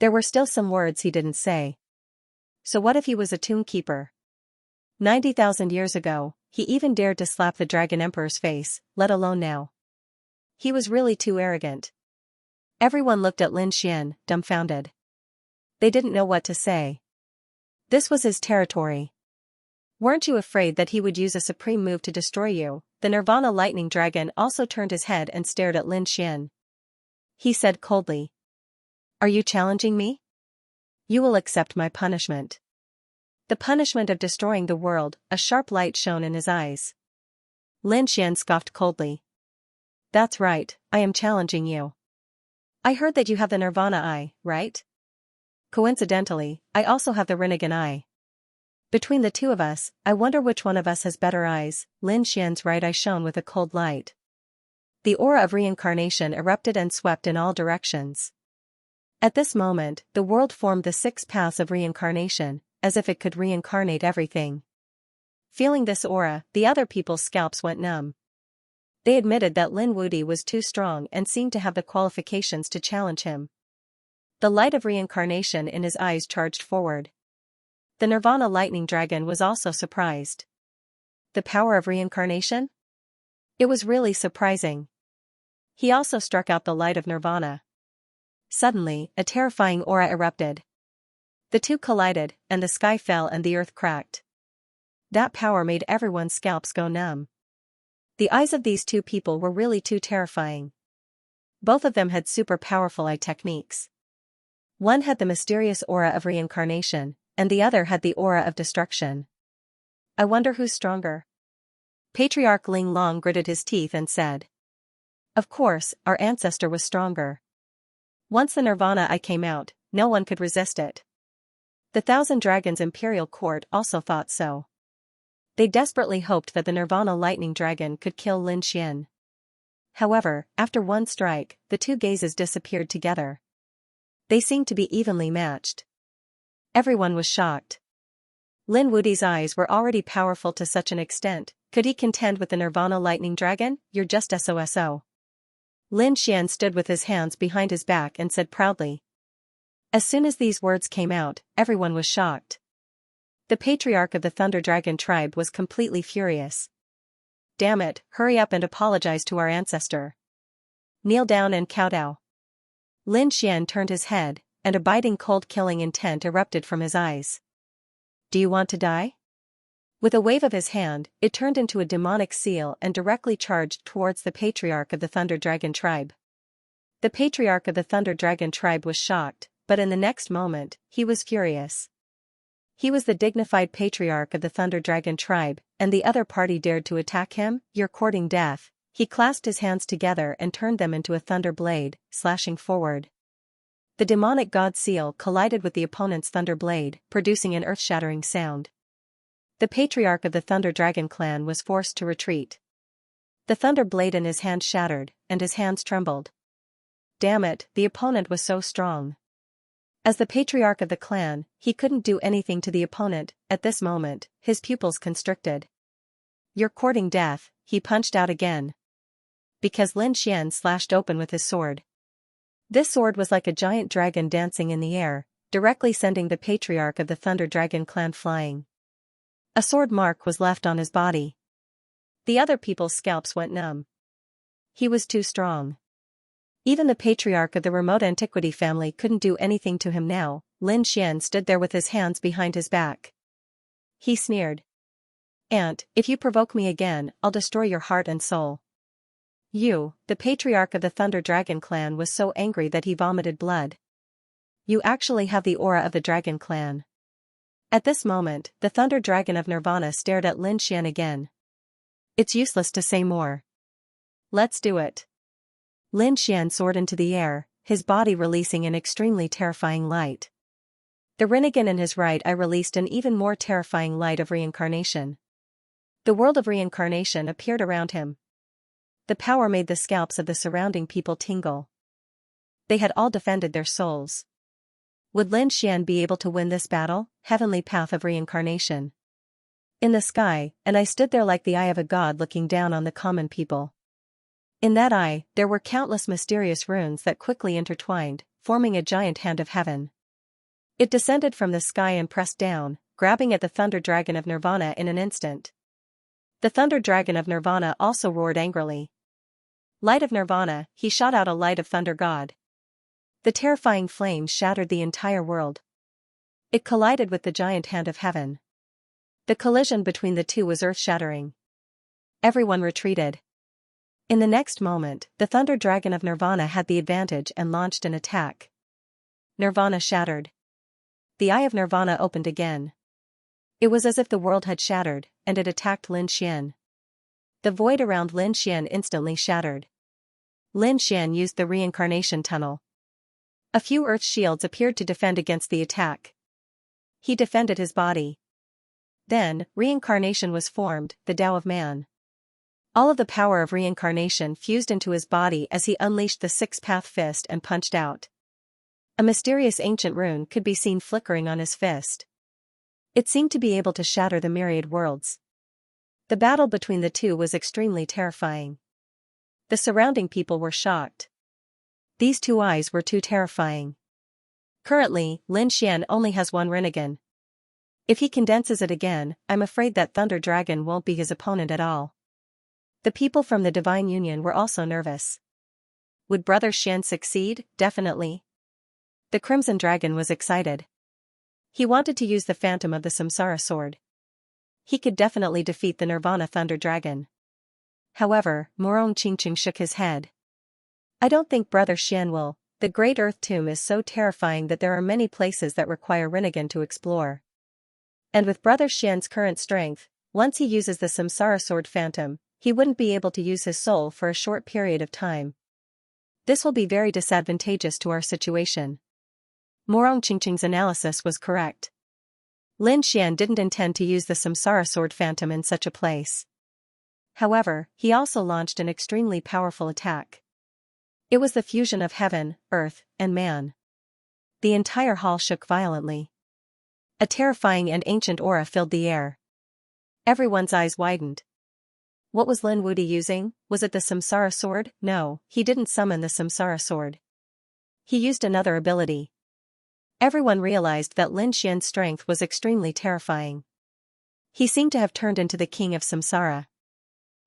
There were still some words he didn't say. So what if he was a tomb keeper? 90,000 years ago, he even dared to slap the Dragon Emperor's face, let alone now. He was really too arrogant. Everyone looked at Lin Xian, dumbfounded. They didn't know what to say. This was his territory. Weren't you afraid that he would use a supreme move to destroy you? The Nirvana lightning dragon also turned his head and stared at Lin Xian. He said coldly. Are you challenging me? You will accept my punishment. The punishment of destroying the world. A sharp light shone in his eyes. Lin Xian scoffed coldly. That's right, I am challenging you. I heard that you have the Nirvana eye, right? Coincidentally, I also have the Rinnegan eye. Between the two of us, I wonder which one of us has better eyes. Lin Xian's right eye shone with a cold light. The aura of reincarnation erupted and swept in all directions. At this moment, the world formed the 6 paths of reincarnation, as if it could reincarnate everything. Feeling this aura, the other people's scalps went numb. They admitted that Lin Wudi was too strong and seemed to have the qualifications to challenge him. The light of reincarnation in his eyes charged forward. The Nirvana lightning dragon was also surprised. The power of reincarnation? It was really surprising. He also struck out the light of Nirvana. Suddenly, a terrifying aura erupted. The two collided, and the sky fell and the earth cracked. That power made everyone's scalps go numb. The eyes of these two people were really too terrifying. Both of them had super powerful eye techniques. One had the mysterious aura of reincarnation, and the other had the aura of destruction. I wonder who's stronger. Patriarch Ling Long gritted his teeth and said. Of course, our ancestor was stronger. Once the Nirvana eye came out, no one could resist it. The Thousand Dragons Imperial Court also thought so. They desperately hoped that the Nirvana lightning dragon could kill Lin Xian. However, after one strike, the two gazes disappeared together. They seemed to be evenly matched. Everyone was shocked. Lin Wudi's eyes were already powerful to such an extent, could he contend with the Nirvana lightning dragon? You're just SOSO. Lin Xian stood with his hands behind his back and said proudly. As soon as these words came out, everyone was shocked. The patriarch of the Thunder Dragon tribe was completely furious. Damn it, hurry up and apologize to our ancestor. Kneel down and kowtow. Lin Xian turned his head, and a biting cold killing intent erupted from his eyes. Do you want to die? With a wave of his hand, it turned into a demonic seal and directly charged towards the patriarch of the Thunder Dragon tribe. The patriarch of the Thunder Dragon tribe was shocked, but in the next moment, he was furious. He was the dignified patriarch of the Thunder Dragon tribe, and the other party dared to attack him? You're courting death. He clasped his hands together and turned them into a thunder blade, slashing forward. The demonic god seal collided with the opponent's thunder blade, producing an earth-shattering sound. The patriarch of the Thunder Dragon clan was forced to retreat. The thunder blade in his hand shattered, and his hands trembled. Damn it, the opponent was so strong. As the patriarch of the clan, he couldn't do anything to the opponent. At this moment, his pupils constricted. You're courting death, he punched out again. Because Lin Xian slashed open with his sword. This sword was like a giant dragon dancing in the air, directly sending the patriarch of the Thunder Dragon clan flying. A sword mark was left on his body. The other people's scalps went numb. He was too strong. Even the patriarch of the remote antiquity family couldn't do anything to him now. Lin Xian stood there with his hands behind his back. He sneered. Aunt, if you provoke me again, I'll destroy your heart and soul. You, the patriarch of the Thunder Dragon clan, was so angry that he vomited blood. You actually have the aura of the Dragon clan. At this moment, the Thunder Dragon of Nirvana stared at Lin Xian again. It's useless to say more. Let's do it. Lin Xian soared into the air, his body releasing an extremely terrifying light. The Rinnegan in his right eye released an even more terrifying light of reincarnation. The world of reincarnation appeared around him. The power made the scalps of the surrounding people tingle. They had all defended their souls. Would Lin Xian be able to win this battle, heavenly path of reincarnation? In the sky, and I stood there like the eye of a god looking down on the common people. In that eye, there were countless mysterious runes that quickly intertwined, forming a giant hand of heaven. It descended from the sky and pressed down, grabbing at the Thunder Dragon of Nirvana in an instant. The Thunder Dragon of Nirvana also roared angrily. Light of Nirvana, he shot out a light of Thunder God. The terrifying flame shattered the entire world. It collided with the giant hand of heaven. The collision between the two was earth-shattering. Everyone retreated. In the next moment, the Thunder Dragon of Nirvana had the advantage and launched an attack. Nirvana shattered. The eye of Nirvana opened again. It was as if the world had shattered, and it attacked Lin Xian. The void around Lin Xian instantly shattered. Lin Xian used the reincarnation tunnel. A few earth shields appeared to defend against the attack. He defended his body. Then, reincarnation was formed, the Tao of Man. All of the power of reincarnation fused into his body as he unleashed the six-path fist and punched out. A mysterious ancient rune could be seen flickering on his fist. It seemed to be able to shatter the myriad worlds. The battle between the two was extremely terrifying. The surrounding people were shocked. These two eyes were too terrifying. Currently, Lin Xian only has one Rinnegan. If he condenses it again, I'm afraid that Thunder Dragon won't be his opponent at all. The people from the Divine Union were also nervous. Would Brother Xian succeed? Definitely. The Crimson Dragon was excited. He wanted to use the Phantom of the Samsara Sword. He could definitely defeat the Nirvana Thunder Dragon. However, Morong Qingqing shook his head. I don't think Brother Xian will. The Great Earth Tomb is so terrifying that there are many places that require Rinnegan to explore. And with Brother Xian's current strength, once he uses the Samsara Sword Phantom, he wouldn't be able to use his soul for a short period of time. This will be very disadvantageous to our situation. Morong Qingqing's analysis was correct. Lin Xian didn't intend to use the Samsara Sword Phantom in such a place. However, he also launched an extremely powerful attack. It was the fusion of heaven, earth, and man. The entire hall shook violently. A terrifying and ancient aura filled the air. Everyone's eyes widened. What was Lin Wudi using? Was it the Samsara Sword? No, he didn't summon the Samsara Sword. He used another ability. Everyone realized that Lin Xian's strength was extremely terrifying. He seemed to have turned into the king of Samsara.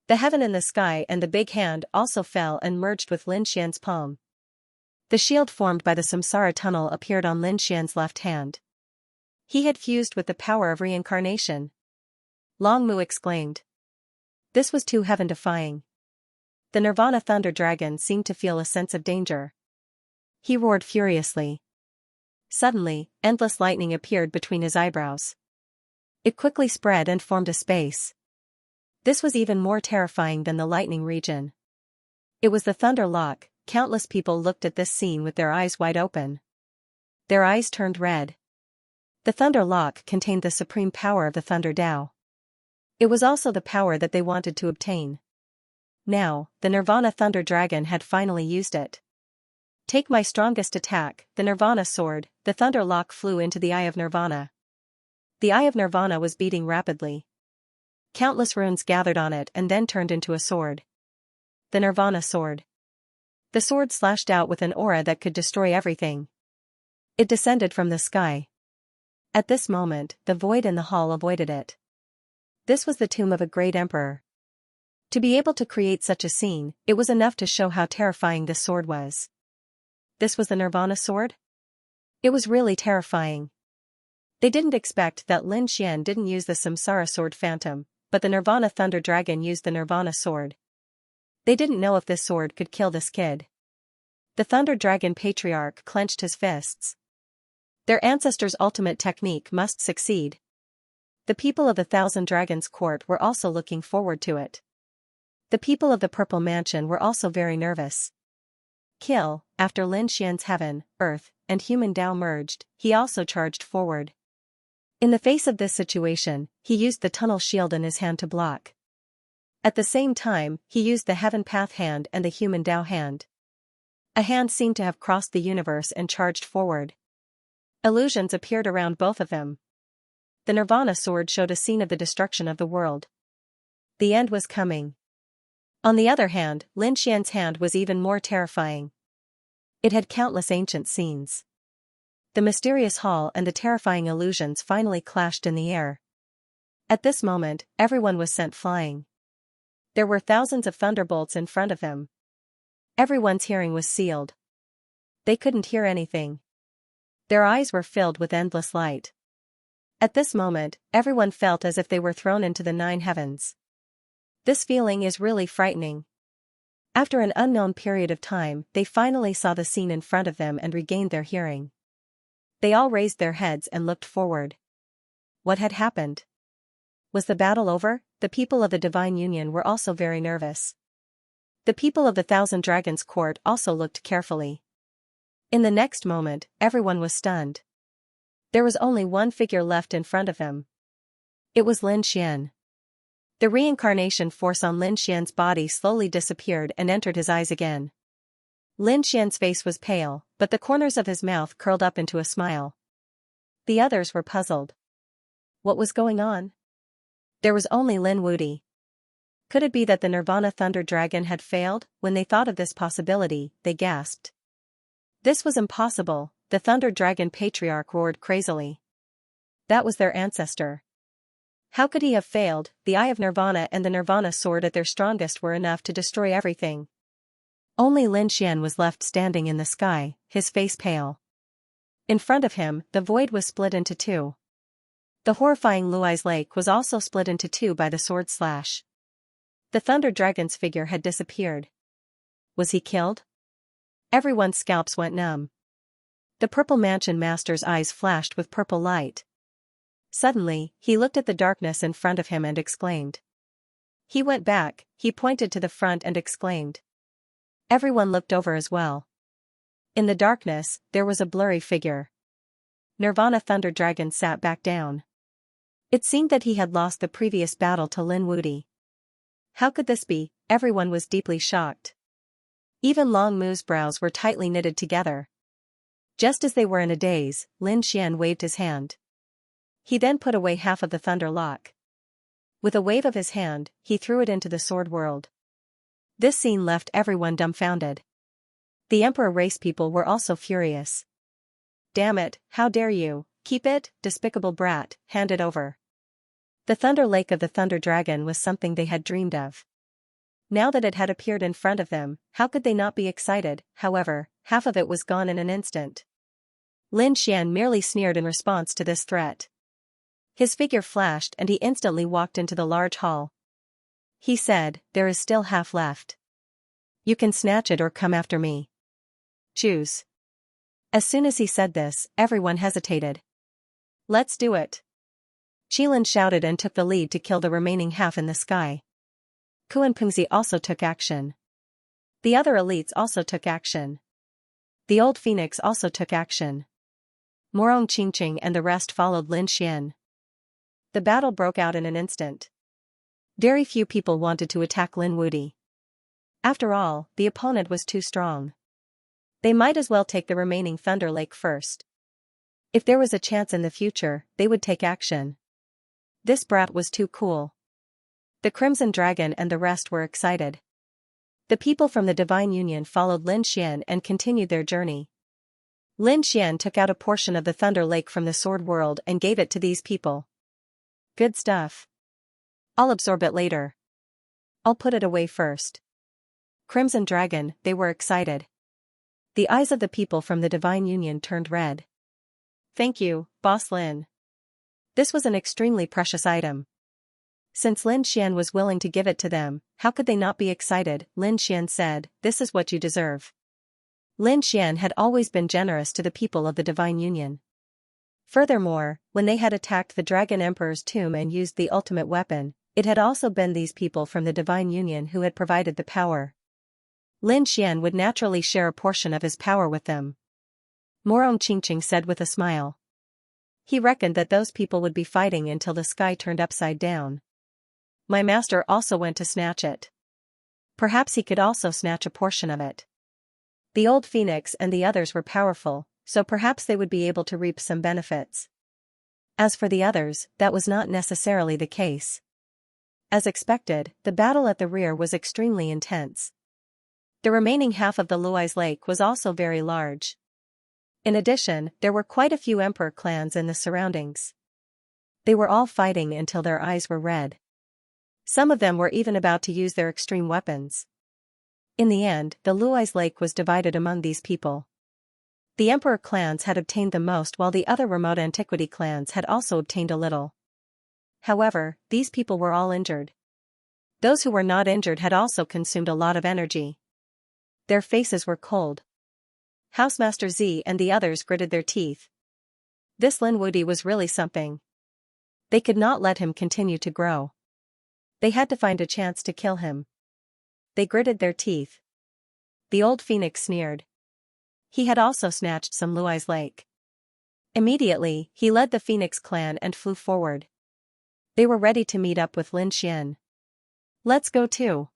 The heaven in the sky and the big hand also fell and merged with Lin Xian's palm. The shield formed by the Samsara tunnel appeared on Lin Xian's left hand. He had fused with the power of reincarnation. Long Mu exclaimed. This was too heaven-defying. The Nirvana Thunder Dragon seemed to feel a sense of danger. He roared furiously. Suddenly, endless lightning appeared between his eyebrows. It quickly spread and formed a space. This was even more terrifying than the lightning region. It was the Thunder Lock. Countless people looked at this scene with their eyes wide open. Their eyes turned red. The Thunder Lock contained the supreme power of the Thunder Tao. It was also the power that they wanted to obtain. Now, the Nirvana Thunder Dragon had finally used it. Take my strongest attack, the Nirvana Sword. The Thunder Lock flew into the Eye of Nirvana. The Eye of Nirvana was beating rapidly. Countless runes gathered on it and then turned into a sword. The Nirvana Sword. The sword slashed out with an aura that could destroy everything. It descended from the sky. At this moment, the void in the hall avoided it. This was the tomb of a great emperor. To be able to create such a scene, it was enough to show how terrifying this sword was. This was the Nirvana Sword? It was really terrifying. They didn't expect that Lin Xian didn't use the Samsara Sword Phantom, but the Nirvana Thunder Dragon used the Nirvana Sword. They didn't know if this sword could kill this kid. The Thunder Dragon Patriarch clenched his fists. Their ancestors' ultimate technique must succeed. The people of the Thousand Dragons Court were also looking forward to it. The people of the Purple Mansion were also very nervous. Kill, after Lin Xian's heaven, earth, and human Tao merged, he also charged forward. In the face of this situation, he used the tunnel shield in his hand to block. At the same time, he used the Heaven Path hand and the human Tao hand. A hand seemed to have crossed the universe and charged forward. Illusions appeared around both of them. The Nirvana sword showed a scene of the destruction of the world. The end was coming. On the other hand, Lin Xian's hand was even more terrifying. It had countless ancient scenes. The mysterious hall and the terrifying illusions finally clashed in the air. At this moment, everyone was sent flying. There were thousands of thunderbolts in front of them. Everyone's hearing was sealed. They couldn't hear anything. Their eyes were filled with endless light. At this moment, everyone felt as if they were thrown into the 9 heavens. This feeling is really frightening. After an unknown period of time, they finally saw the scene in front of them and regained their hearing. They all raised their heads and looked forward. What had happened? Was the battle over? The people of the Divine Union were also very nervous. The people of the Thousand Dragons court also looked carefully. In the next moment, everyone was stunned. There was only one figure left in front of them. It was Lin Xian. The reincarnation force on Lin Xian's body slowly disappeared and entered his eyes again. Lin Xian's face was pale, but the corners of his mouth curled up into a smile. The others were puzzled. What was going on? There was only Lin Wuti. Could it be that the Nirvana Thunder Dragon had failed? When they thought of this possibility, they gasped. This was impossible, the Thunder Dragon Patriarch roared crazily. That was their ancestor. How could he have failed? The Eye of Nirvana and the Nirvana sword at their strongest were enough to destroy everything. Only Lin Xian was left standing in the sky, his face pale. In front of him, the void was split into 2. The horrifying Luai's lake was also split into 2 by the sword slash. The Thunder Dragon's figure had disappeared. Was he killed? Everyone's scalps went numb. The Purple Mansion Master's eyes flashed with purple light. Suddenly, he looked at the darkness in front of him and exclaimed. He went back, he pointed to the front and exclaimed. Everyone looked over as well. In the darkness, there was a blurry figure. Nirvana Thunder Dragon sat back down. It seemed that he had lost the previous battle to Lin Wuti. How could this be? Everyone was deeply shocked. Even Long Mu's brows were tightly knitted together. Just as they were in a daze, Lin Xian waved his hand. He then put away half of the thunder lock. With a wave of his hand, he threw it into the sword world. This scene left everyone dumbfounded. The Emperor race people were also furious. Damn it, how dare you, keep it, despicable brat, hand it over. The Thunder Lake of the Thunder Dragon was something they had dreamed of. Now that it had appeared in front of them, how could they not be excited? However, half of it was gone in an instant. Lin Xian merely sneered in response to this threat. His figure flashed and he instantly walked into the large hall. He said, there is still half left. You can snatch it or come after me. Choose. As soon as he said this, everyone hesitated. Let's do it. Qilin shouted and took the lead to kill the remaining half in the sky. Ku and Pengzi also took action. The other elites also took action. The old phoenix also took action. Morong Qingqing and the rest followed Lin Xian. The battle broke out in an instant. Very few people wanted to attack Lin Wuti. After all, the opponent was too strong. They might as well take the remaining Thunder Lake first. If there was a chance in the future, they would take action. This brat was too cool. The Crimson Dragon and the rest were excited. The people from the Divine Union followed Lin Xian and continued their journey. Lin Xian took out a portion of the Thunder Lake from the Sword World and gave it to these people. Good stuff. I'll absorb it later. I'll put it away first. Crimson Dragon, they were excited. The eyes of the people from the Divine Union turned red. Thank you, Boss Lin. This was an extremely precious item. Since Lin Xian was willing to give it to them, how could they not be excited? Lin Xian said, this is what you deserve. Lin Xian had always been generous to the people of the Divine Union. Furthermore, when they had attacked the Dragon Emperor's tomb and used the ultimate weapon, it had also been these people from the Divine Union who had provided the power. Lin Xian would naturally share a portion of his power with them. Morong Qingqing said with a smile. He reckoned that those people would be fighting until the sky turned upside down. My master also went to snatch it. Perhaps he could also snatch a portion of it. The old phoenix and the others were powerful, so perhaps they would be able to reap some benefits. As for the others, that was not necessarily the case. As expected, the battle at the rear was extremely intense. The remaining half of the Luai's lake was also very large. In addition, there were quite a few emperor clans in the surroundings. They were all fighting until their eyes were red. Some of them were even about to use their extreme weapons. In the end, the Luai's lake was divided among these people. The emperor clans had obtained the most while the other remote antiquity clans had also obtained a little. However, these people were all injured. Those who were not injured had also consumed a lot of energy. Their faces were cold. Housemaster Z and the others gritted their teeth. This Lin Wudi was really something. They could not let him continue to grow. They had to find a chance to kill him. They gritted their teeth. The old phoenix sneered. He had also snatched some Luai's lake. Immediately, he led the phoenix clan and flew forward. They were ready to meet up with Lin Xian. Let's go too.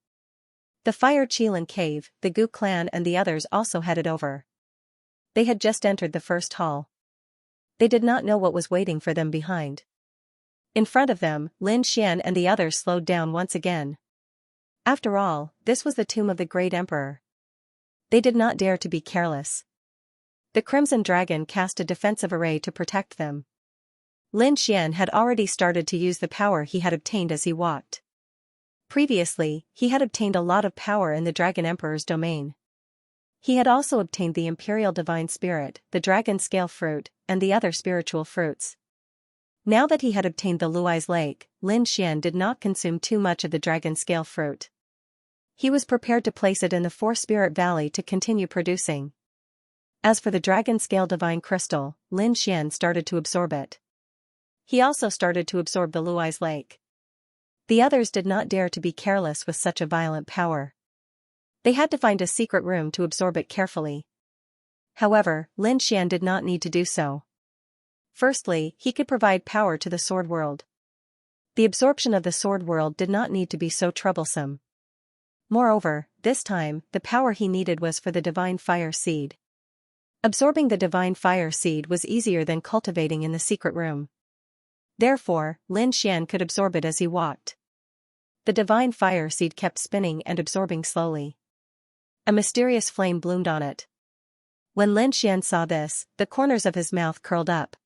The Fire Qilin cave, the Gu clan and the others also headed over. They had just entered the first hall. They did not know what was waiting for them behind. In front of them, Lin Xian and the others slowed down once again. After all, this was the tomb of the great emperor. They did not dare to be careless. The Crimson Dragon cast a defensive array to protect them. Lin Xian had already started to use the power he had obtained as he walked. Previously, he had obtained a lot of power in the Dragon Emperor's domain. He had also obtained the Imperial Divine Spirit, the Dragon Scale Fruit, and the other spiritual fruits. Now that he had obtained the Luai's Lake, Lin Xian did not consume too much of the Dragon Scale Fruit. He was prepared to place it in the Four Spirit Valley to continue producing. As for the Dragon Scale Divine Crystal, Lin Xian started to absorb it. He also started to absorb the Luai's Lake. The others did not dare to be careless with such a violent power. They had to find a secret room to absorb it carefully. However, Lin Xian did not need to do so. Firstly, he could provide power to the Sword World. The absorption of the Sword World did not need to be so troublesome. Moreover, this time, the power he needed was for the Divine Fire Seed. Absorbing the Divine Fire Seed was easier than cultivating in the secret room. Therefore, Lin Xian could absorb it as he walked. The Divine Fire Seed kept spinning and absorbing slowly. A mysterious flame bloomed on it. When Lin Xian saw this, the corners of his mouth curled up.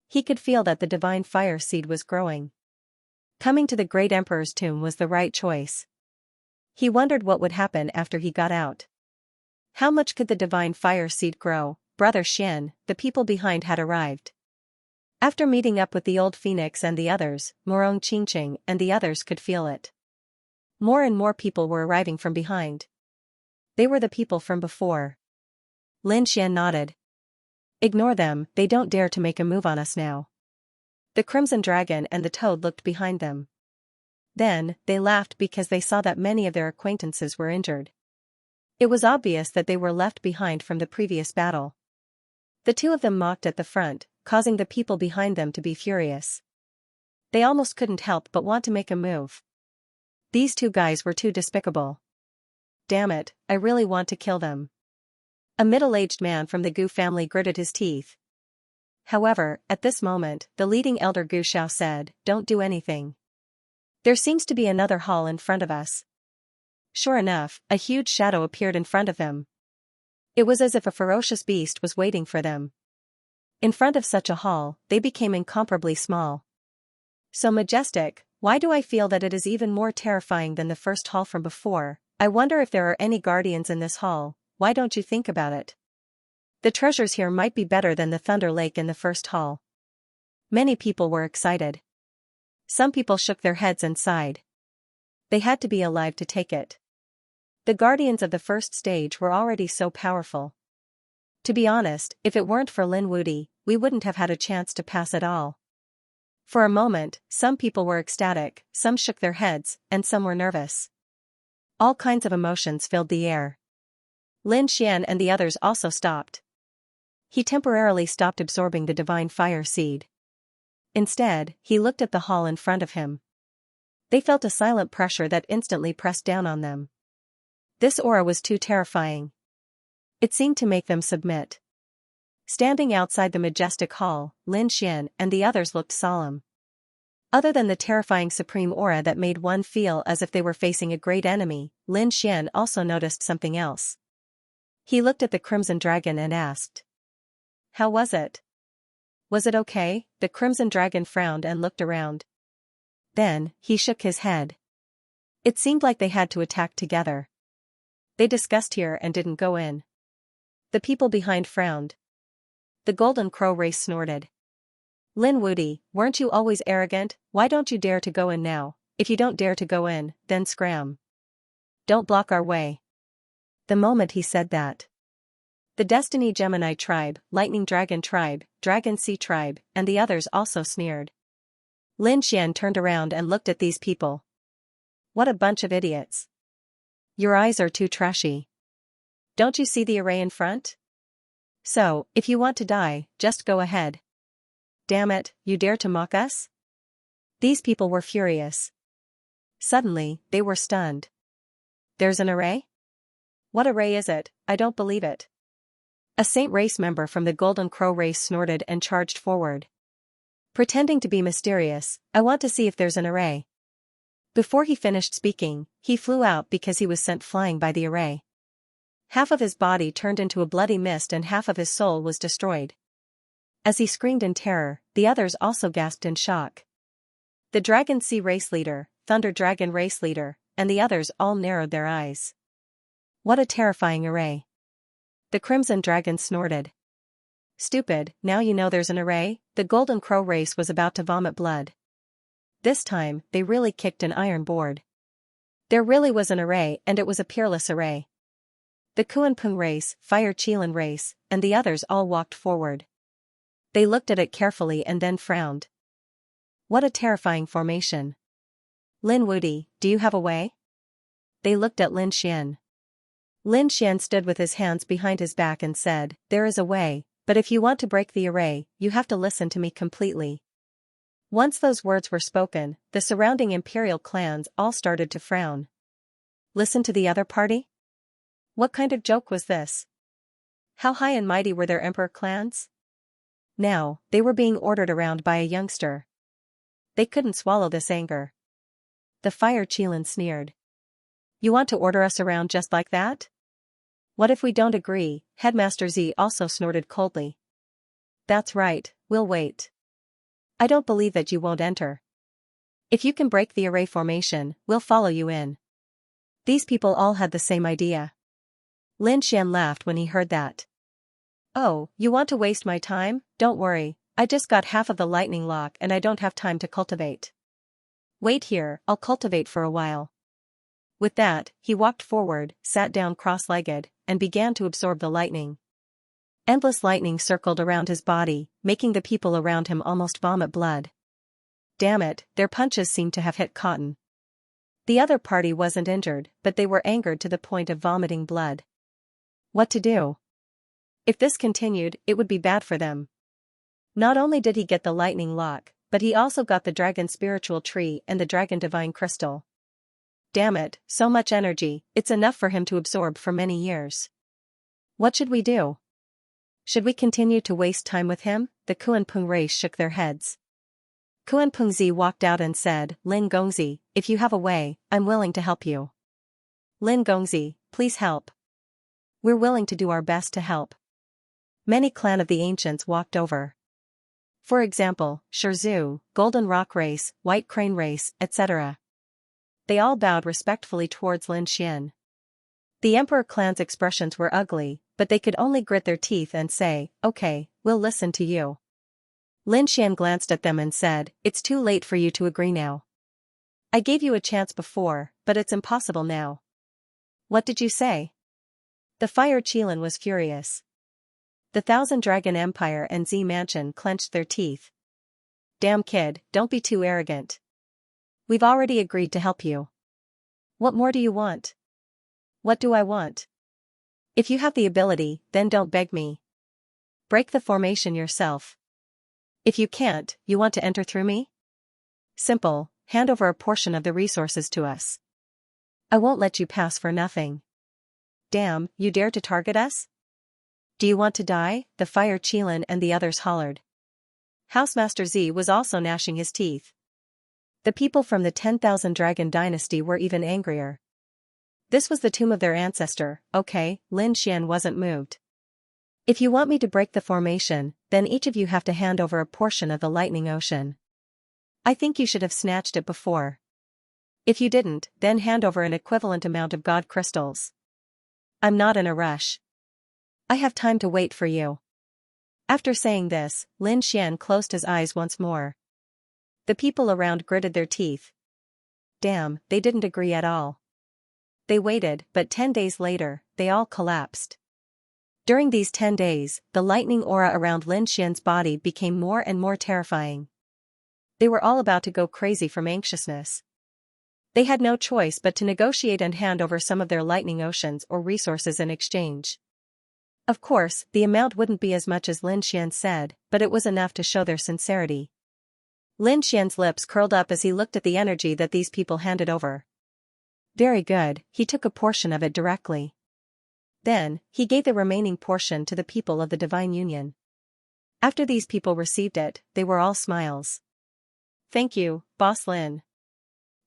He could feel that the Divine Fire Seed was growing. Coming to the Great Emperor's tomb was the right choice. He wondered what would happen after he got out. How much could the Divine Fire Seed grow? Brother Xian, the people behind had arrived. After meeting up with the old phoenix and the others, Morong Qingqing and the others could feel it. More and more people were arriving from behind. They were the people from before. Lin Xian nodded. Ignore them, they don't dare to make a move on us now. The Crimson Dragon and the Toad looked behind them. Then, they laughed because they saw that many of their acquaintances were injured. It was obvious that they were left behind from the previous battle. The two of them mocked at the front, causing the people behind them to be furious. They almost couldn't help but want to make a move. These two guys were too despicable. Damn it, I really want to kill them. A middle-aged man from the Gu family gritted his teeth. However, at this moment, the leading elder Gu Shao said, "Don't do anything. There seems to be another hall in front of us." Sure enough, a huge shadow appeared in front of them. It was as if a ferocious beast was waiting for them. In front of such a hall, they became incomparably small. So majestic, why do I feel that it is even more terrifying than the first hall from before? I wonder if there are any guardians in this hall. Why don't you think about it? The treasures here might be better than the Thunder Lake in the first hall. Many people were excited. Some people shook their heads and sighed. They had to be alive to take it. The guardians of the first stage were already so powerful. To be honest, if it weren't for Lin Wudi, we wouldn't have had a chance to pass at all. For a moment, some people were ecstatic, some shook their heads, and some were nervous. All kinds of emotions filled the air. Lin Xian and the others also stopped. He temporarily stopped absorbing the divine fire seed. Instead, he looked at the hall in front of him. They felt a silent pressure that instantly pressed down on them. This aura was too terrifying. It seemed to make them submit. Standing outside the majestic hall, Lin Xian and the others looked solemn. Other than the terrifying supreme aura that made one feel as if they were facing a great enemy, Lin Xian also noticed something else. He looked at the Crimson Dragon and asked, "How was it? Was it okay?" The Crimson Dragon frowned and looked around. Then, he shook his head. It seemed like they had to attack together. They discussed here and didn't go in. The people behind frowned. The Golden Crow race snorted. "Lin Wuti, weren't you always arrogant? Why don't you dare to go in now? If you don't dare to go in, then scram. Don't block our way." The moment he said that, the Destiny Gemini tribe, Lightning Dragon tribe, Dragon Sea tribe, and the others also sneered. Lin Xian turned around and looked at these people. What a bunch of idiots. Your eyes are too trashy. Don't you see the array in front? So, if you want to die, just go ahead. Damn it, you dare to mock us? These people were furious. Suddenly, they were stunned. There's an array? What array is it? I don't believe it. A Saint race member from the Golden Crow race snorted and charged forward. Pretending to be mysterious, I want to see if there's an array. Before he finished speaking, he flew out because he was sent flying by the array. Half of his body turned into a bloody mist and half of his soul was destroyed. As he screamed in terror, the others also gasped in shock. The Dragon Sea race leader, Thunder Dragon race leader, and the others all narrowed their eyes. What a terrifying array. The Crimson Dragon snorted. Stupid, now you know there's an array? The Golden Crow race was about to vomit blood. This time, they really kicked an iron board. There really was an array and it was a peerless array. The Kuanping race, Fire Qilin race, and the others all walked forward. They looked at it carefully and then frowned. What a terrifying formation. Lin Wuti, do you have a way? They looked at Lin Xian. Lin Xian stood with his hands behind his back and said, "There is a way, but if you want to break the array, you have to listen to me completely." Once those words were spoken, the surrounding imperial clans all started to frown. Listen to the other party? What kind of joke was this? How high and mighty were their emperor clans? Now, they were being ordered around by a youngster. They couldn't swallow this anger. The Fire Qilin sneered. You want to order us around just like that? What if we don't agree? Headmaster Z also snorted coldly. That's right, we'll wait. I don't believe that you won't enter. If you can break the array formation, we'll follow you in. These people all had the same idea. Lin Xian laughed when he heard that. Oh, you want to waste my time? Don't worry, I just got half of the lightning lock and I don't have time to cultivate. Wait here, I'll cultivate for a while. With that, he walked forward, sat down cross-legged, and began to absorb the lightning. Endless lightning circled around his body, making the people around him almost vomit blood. Damn it, their punches seemed to have hit cotton. The other party wasn't injured, but they were angered to the point of vomiting blood. What to do? If this continued, it would be bad for them. Not only did he get the lightning lock, but he also got the dragon spiritual tree and the dragon divine crystal. Damn it, so much energy, it's enough for him to absorb for many years. What should we do? Should we continue to waste time with him? The Kuanping race shook their heads. Kuanping Zi walked out and said, Lin Gongzi, if you have a way, I'm willing to help you. Lin Gongzi, please help. We're willing to do our best to help. Many clan of the ancients walked over. For example, Shizhu, Golden Rock race, White Crane race, etc. They all bowed respectfully towards Lin Xian. The Emperor clan's expressions were ugly, but they could only grit their teeth and say, okay, we'll listen to you. Lin Xian glanced at them and said, it's too late for you to agree now. I gave you a chance before, but it's impossible now. What did you say? The Fire Qilin was furious. The Thousand Dragon Empire and Z Mansion clenched their teeth. Damn kid, don't be too arrogant. We've already agreed to help you. What more do you want? What do I want? If you have the ability, then don't beg me. Break the formation yourself. If you can't, you want to enter through me? Simple, hand over a portion of the resources to us. I won't let you pass for nothing. Damn, you dare to target us? Do you want to die? The Fire Qilin and the others hollered. Housemaster Z was also gnashing his teeth. The people from the 10,000 Dragon Dynasty were even angrier. This was the tomb of their ancestor, okay, Lin Xian wasn't moved. If you want me to break the formation, then each of you have to hand over a portion of the lightning ocean. I think you should have snatched it before. If you didn't, then hand over an equivalent amount of god crystals. I'm not in a rush. I have time to wait for you. After saying this, Lin Xian closed his eyes once more. The people around gritted their teeth. Damn, they didn't agree at all. They waited, but 10 days later, they all collapsed. During these 10 days, the lightning aura around Lin Xian's body became more and more terrifying. They were all about to go crazy from anxiousness. They had no choice but to negotiate and hand over some of their lightning oceans or resources in exchange. Of course, the amount wouldn't be as much as Lin Xian said, but it was enough to show their sincerity. Lin Xian's lips curled up as he looked at the energy that these people handed over. Very good, he took a portion of it directly. Then, he gave the remaining portion to the people of the Divine Union. After these people received it, they were all smiles. Thank you, Boss Lin.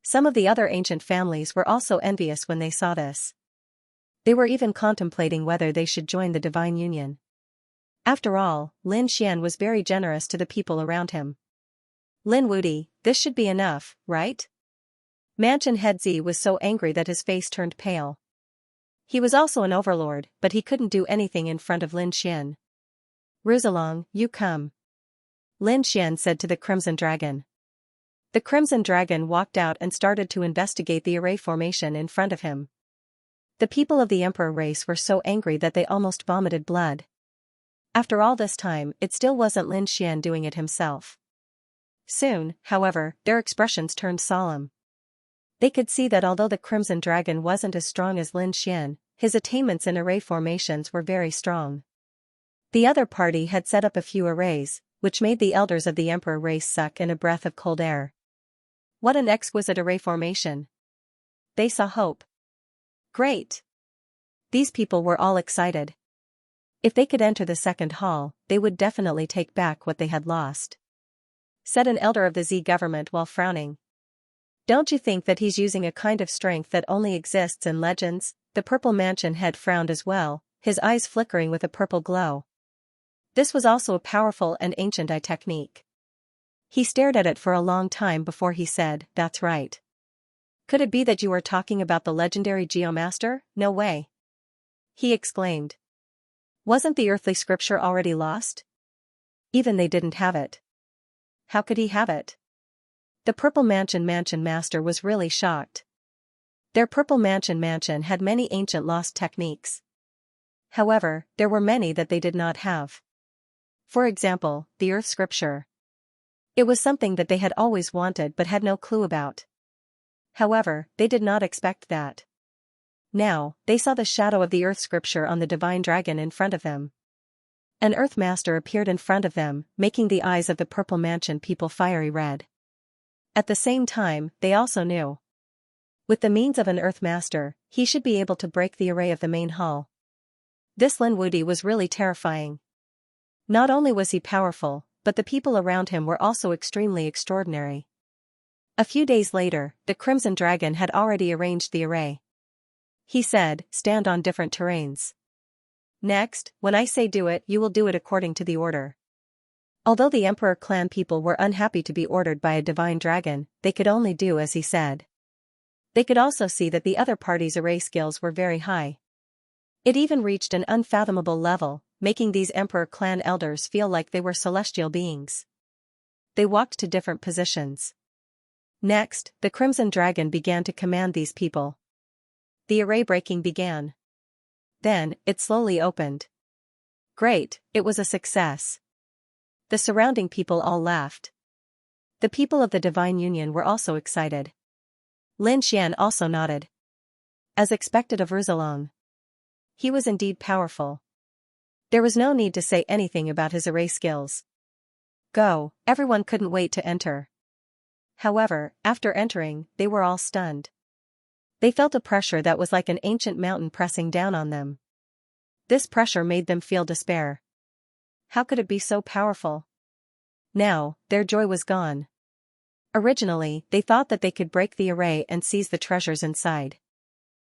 Some of the other ancient families were also envious when they saw this. They were even contemplating whether they should join the Divine Union. After all, Lin Xian was very generous to the people around him. Lin Wudi, this should be enough, right? Mansion Head Z was so angry that his face turned pale. He was also an overlord, but he couldn't do anything in front of Lin Xian. Ruzalong, you come. Lin Xian said to the Crimson Dragon. The Crimson Dragon walked out and started to investigate the array formation in front of him. The people of the Emperor race were so angry that they almost vomited blood. After all this time, it still wasn't Lin Xian doing it himself. Soon, however, their expressions turned solemn. They could see that although the Crimson Dragon wasn't as strong as Lin Xian, his attainments in array formations were very strong. The other party had set up a few arrays, which made the elders of the Emperor race suck in a breath of cold air. What an exquisite array formation! They saw hope. Great! These people were all excited. If they could enter the second hall, they would definitely take back what they had lost. Said an elder of the Z government while frowning. Don't you think that he's using a kind of strength that only exists in legends? The Purple Mansion head frowned as well, his eyes flickering with a purple glow. This was also a powerful and ancient eye technique. He stared at it for a long time before he said, "That's right. Could it be that you are talking about the legendary Geomaster? No way!" He exclaimed. Wasn't the earthly scripture already lost? Even they didn't have it. How could he have it? The Purple Mansion Master was really shocked. Their Purple Mansion had many ancient lost techniques. However, there were many that they did not have. For example, the Earth Scripture. It was something that they had always wanted but had no clue about. However, they did not expect that. Now, they saw the shadow of the Earth Scripture on the Divine Dragon in front of them. An Earth Master appeared in front of them, making the eyes of the Purple Mansion people fiery red. At the same time, they also knew. With the means of an Earth Master, he should be able to break the array of the main hall. This Lin Wudi was really terrifying. Not only was he powerful, but the people around him were also extremely extraordinary. A few days later, the Crimson Dragon had already arranged the array. He said, "Stand on different terrains. Next, when I say do it, you will do it according to the order." Although the Emperor clan people were unhappy to be ordered by a divine dragon, they could only do as he said. They could also see that the other party's array skills were very high. It even reached an unfathomable level, making these Emperor clan elders feel like they were celestial beings. They walked to different positions. Next, the Crimson Dragon began to command these people. The array breaking began. Then, it slowly opened. Great, it was a success. The surrounding people all laughed. The people of the Divine Union were also excited. Lin Xian also nodded. As expected of Ruzalong. He was indeed powerful. There was no need to say anything about his array skills. Go, everyone couldn't wait to enter. However, after entering, they were all stunned. They felt a pressure that was like an ancient mountain pressing down on them. This pressure made them feel despair. How could it be so powerful? Now, their joy was gone. Originally, they thought that they could break the array and seize the treasures inside.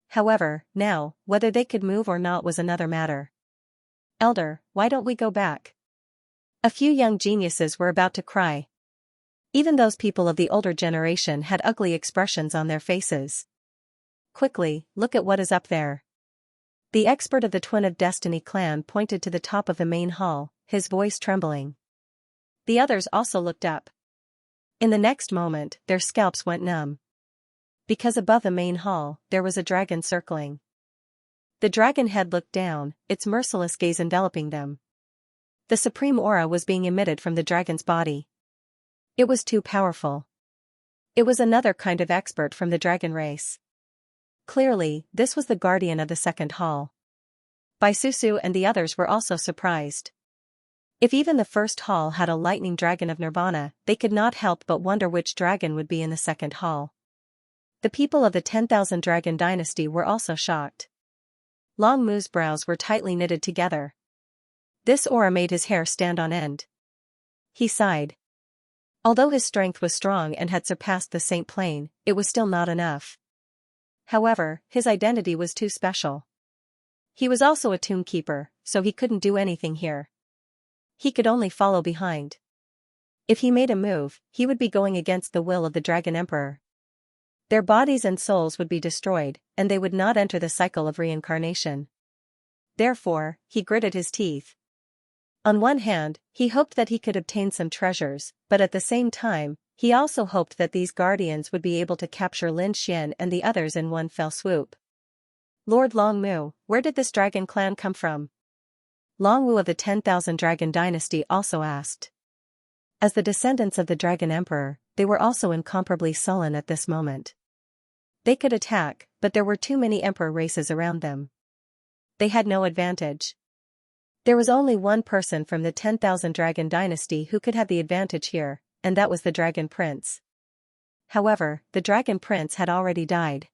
However, now, whether they could move or not was another matter. Elder, why don't we go back? A few young geniuses were about to cry. Even those people of the older generation had ugly expressions on their faces. Quickly, look at what is up there. The expert of the Twin of Destiny clan pointed to the top of the main hall, his voice trembling. The others also looked up. In the next moment, their scalps went numb. Because above the main hall, there was a dragon circling. The dragon head looked down, its merciless gaze enveloping them. The supreme aura was being emitted from the dragon's body. It was too powerful. It was another kind of expert from the dragon race. Clearly, this was the guardian of the second hall. Baisusu and the others were also surprised. If even the first hall had a lightning dragon of Nirvana, they could not help but wonder which dragon would be in the second hall. The people of the 10,000 Dragon Dynasty were also shocked. Long Mu's brows were tightly knitted together. This aura made his hair stand on end. He sighed. Although his strength was strong and had surpassed the Saint Plane, it was still not enough. However, his identity was too special. He was also a tomb keeper, so he couldn't do anything here. He could only follow behind. If he made a move, he would be going against the will of the Dragon Emperor. Their bodies and souls would be destroyed, and they would not enter the cycle of reincarnation. Therefore, he gritted his teeth. On one hand, he hoped that he could obtain some treasures, but at the same time, he also hoped that these guardians would be able to capture Lin Xian and the others in one fell swoop. Lord Long Mu, where did this dragon clan come from? Long Wu of the 10,000 Dragon Dynasty also asked. As the descendants of the Dragon Emperor, they were also incomparably sullen at this moment. They could attack, but there were too many emperor races around them. They had no advantage. There was only one person from the 10,000 Dragon Dynasty who could have the advantage here, and that was the Dragon Prince. However, the Dragon Prince had already died.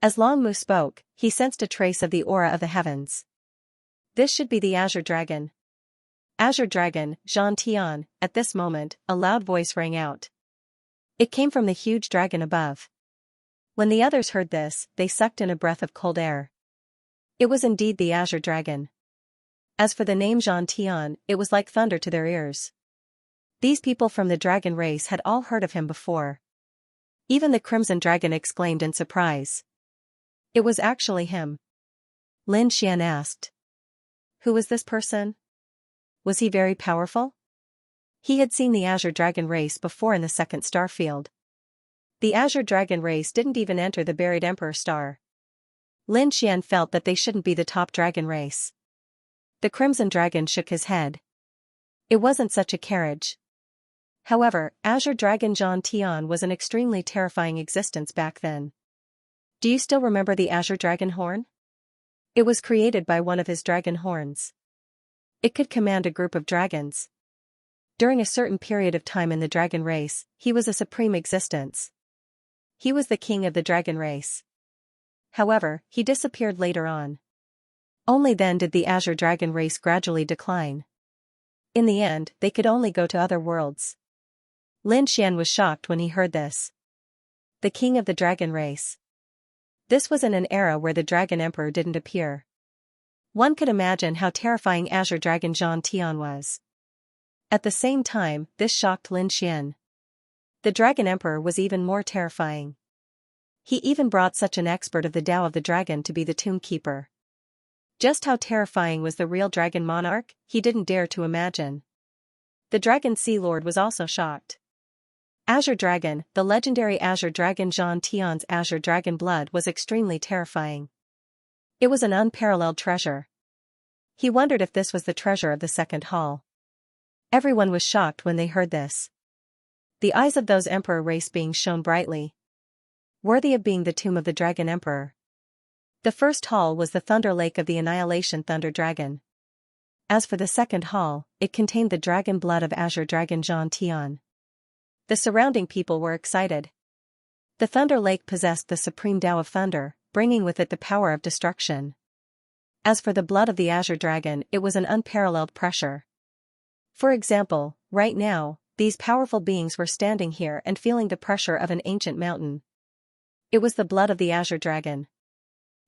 As Long Mu spoke, he sensed a trace of the aura of the heavens. This should be the Azure Dragon. Azure Dragon, Xianxia. At this moment, a loud voice rang out. It came from the huge dragon above. When the others heard this, they sucked in a breath of cold air. It was indeed the Azure Dragon. As for the name Xianxia, it was like thunder to their ears. These people from the dragon race had all heard of him before. Even the Crimson Dragon exclaimed in surprise. It was actually him. Lin Xian asked. Who was this person? Was he very powerful? He had seen the Azure Dragon race before in the second star field. The Azure Dragon race didn't even enter the buried Emperor star. Lin Xian felt that they shouldn't be the top dragon race. The Crimson Dragon shook his head. It wasn't such a carriage. However, Azure Dragon Xianxia was an extremely terrifying existence back then. Do you still remember the Azure Dragon horn? It was created by one of his dragon horns. It could command a group of dragons. During a certain period of time in the dragon race, he was a supreme existence. He was the king of the dragon race. However, he disappeared later on. Only then did the Azure Dragon race gradually decline. In the end, they could only go to other worlds. Lin Xian was shocked when he heard this. The king of the dragon race. This was in an era where the Dragon Emperor didn't appear. One could imagine how terrifying Azure Dragon Xianxia was. At the same time, this shocked Lin Xian. The Dragon Emperor was even more terrifying. He even brought such an expert of the Tao of the Dragon to be the tomb keeper. Just how terrifying was the real Dragon Monarch, he didn't dare to imagine. The Dragon Sea Lord was also shocked. Azure Dragon, the legendary Azure Dragon Xianxia's Azure Dragon blood was extremely terrifying. It was an unparalleled treasure. He wondered if this was the treasure of the second hall. Everyone was shocked when they heard this. The eyes of those Emperor race beings shone brightly. Worthy of being the tomb of the Dragon Emperor. The first hall was the Thunder Lake of the Annihilation Thunder Dragon. As for the second hall, it contained the dragon blood of Azure Dragon Xianxia. The surrounding people were excited. The Thunder Lake possessed the supreme Tao of thunder, bringing with it the power of destruction. As for the blood of the Azure Dragon, it was an unparalleled pressure. For example, right now, these powerful beings were standing here and feeling the pressure of an ancient mountain. It was the blood of the Azure Dragon.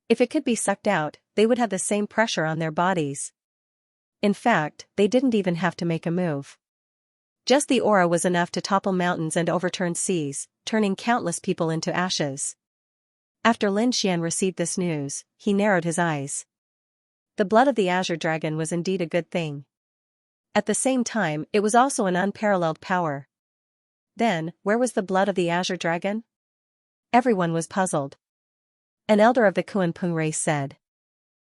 If it could be sucked out, they would have the same pressure on their bodies. In fact, they didn't even have to make a move. Just the aura was enough to topple mountains and overturn seas, turning countless people into ashes. After Lin Xian received this news, he narrowed his eyes. The blood of the Azure Dragon was indeed a good thing. At the same time, it was also an unparalleled power. Then, where was the blood of the Azure Dragon? Everyone was puzzled. An elder of the Kuan-Pung race said.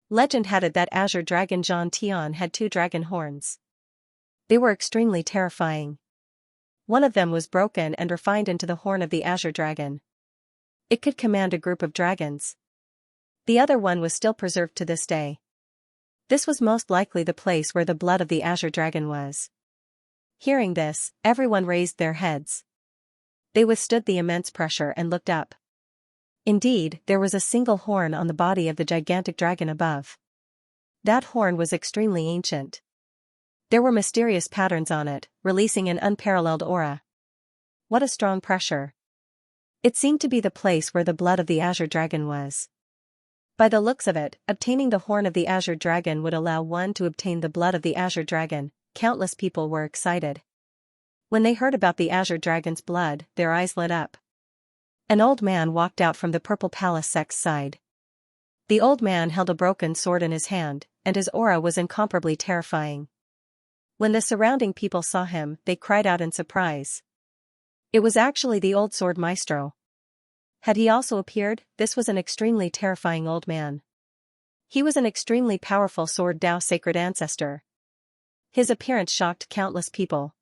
Legend had it that Azure Dragon Xianxia had 2 dragon horns. They were extremely terrifying. One of them was broken and refined into the horn of the Azure Dragon. It could command a group of dragons. The other one was still preserved to this day. This was most likely the place where the blood of the Azure Dragon was. Hearing this, everyone raised their heads. They withstood the immense pressure and looked up. Indeed, there was a single horn on the body of the gigantic dragon above. That horn was extremely ancient. There were mysterious patterns on it, releasing an unparalleled aura. What a strong pressure. It seemed to be the place where the blood of the Azure Dragon was. By the looks of it, obtaining the horn of the Azure Dragon would allow one to obtain the blood of the Azure Dragon. Countless people were excited. When they heard about the Azure Dragon's blood, their eyes lit up. An old man walked out from the Purple Palace sect's side. The old man held a broken sword in his hand, and his aura was incomparably terrifying. When the surrounding people saw him, they cried out in surprise. It was actually the old sword maestro. Had he also appeared? This was an extremely terrifying old man. He was an extremely powerful sword Tao sacred ancestor. His appearance shocked countless people.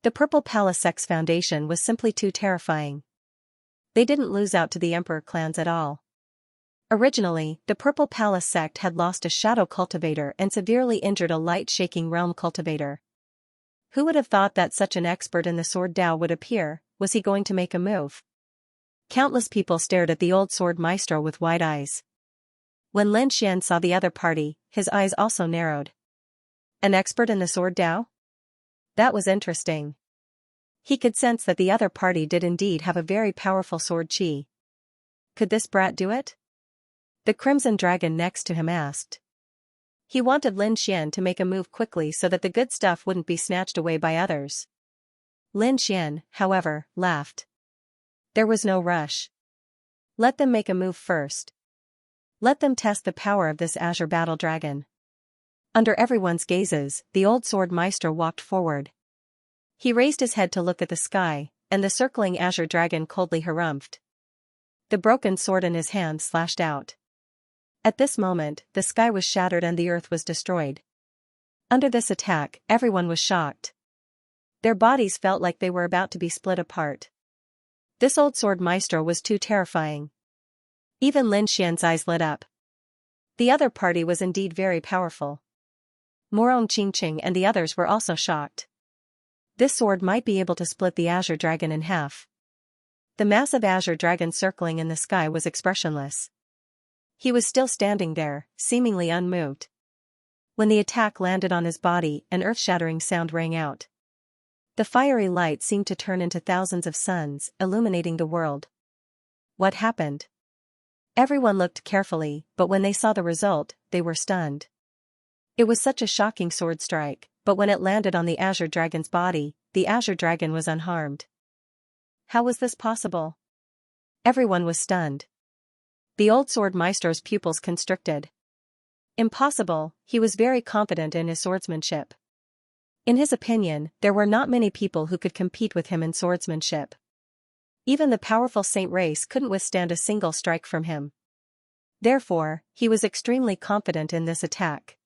The Purple Palace sect's foundation was simply too terrifying. They didn't lose out to the Emperor clans at all. Originally, the Purple Palace sect had lost a shadow cultivator and severely injured a light-shaking realm cultivator. Who would have thought that such an expert in the sword Tao would appear? Was he going to make a move? Countless people stared at the old sword maestro with wide eyes. When Lin Xian saw the other party, his eyes also narrowed. An expert in the sword Tao? That was interesting. He could sense that the other party did indeed have a very powerful sword chi. Could this brat do it? The Crimson Dragon next to him asked. He wanted Lin Xian to make a move quickly so that the good stuff wouldn't be snatched away by others. Lin Xian, however, laughed. There was no rush. Let them make a move first. Let them test the power of this Azure Battle Dragon. Under everyone's gazes, the old sword maestro walked forward. He raised his head to look at the sky, and the circling Azure Dragon coldly harumphed. The broken sword in his hand slashed out. At this moment, the sky was shattered and the earth was destroyed. Under this attack, everyone was shocked. Their bodies felt like they were about to be split apart. This old sword maestro was too terrifying. Even Lin Xian's eyes lit up. The other party was indeed very powerful. Morong Qingqing and the others were also shocked. This sword might be able to split the Azure Dragon in half. The massive Azure Dragon circling in the sky was expressionless. He was still standing there, seemingly unmoved. When the attack landed on his body, an earth-shattering sound rang out. The fiery light seemed to turn into thousands of suns, illuminating the world. What happened? Everyone looked carefully, but when they saw the result, they were stunned. It was such a shocking sword strike, but when it landed on the Azure Dragon's body, the Azure Dragon was unharmed. How was this possible? Everyone was stunned. The old sword maestro's pupils constricted. Impossible, he was very confident in his swordsmanship. In his opinion, there were not many people who could compete with him in swordsmanship. Even the powerful Saint race couldn't withstand a single strike from him. Therefore, he was extremely confident in this attack.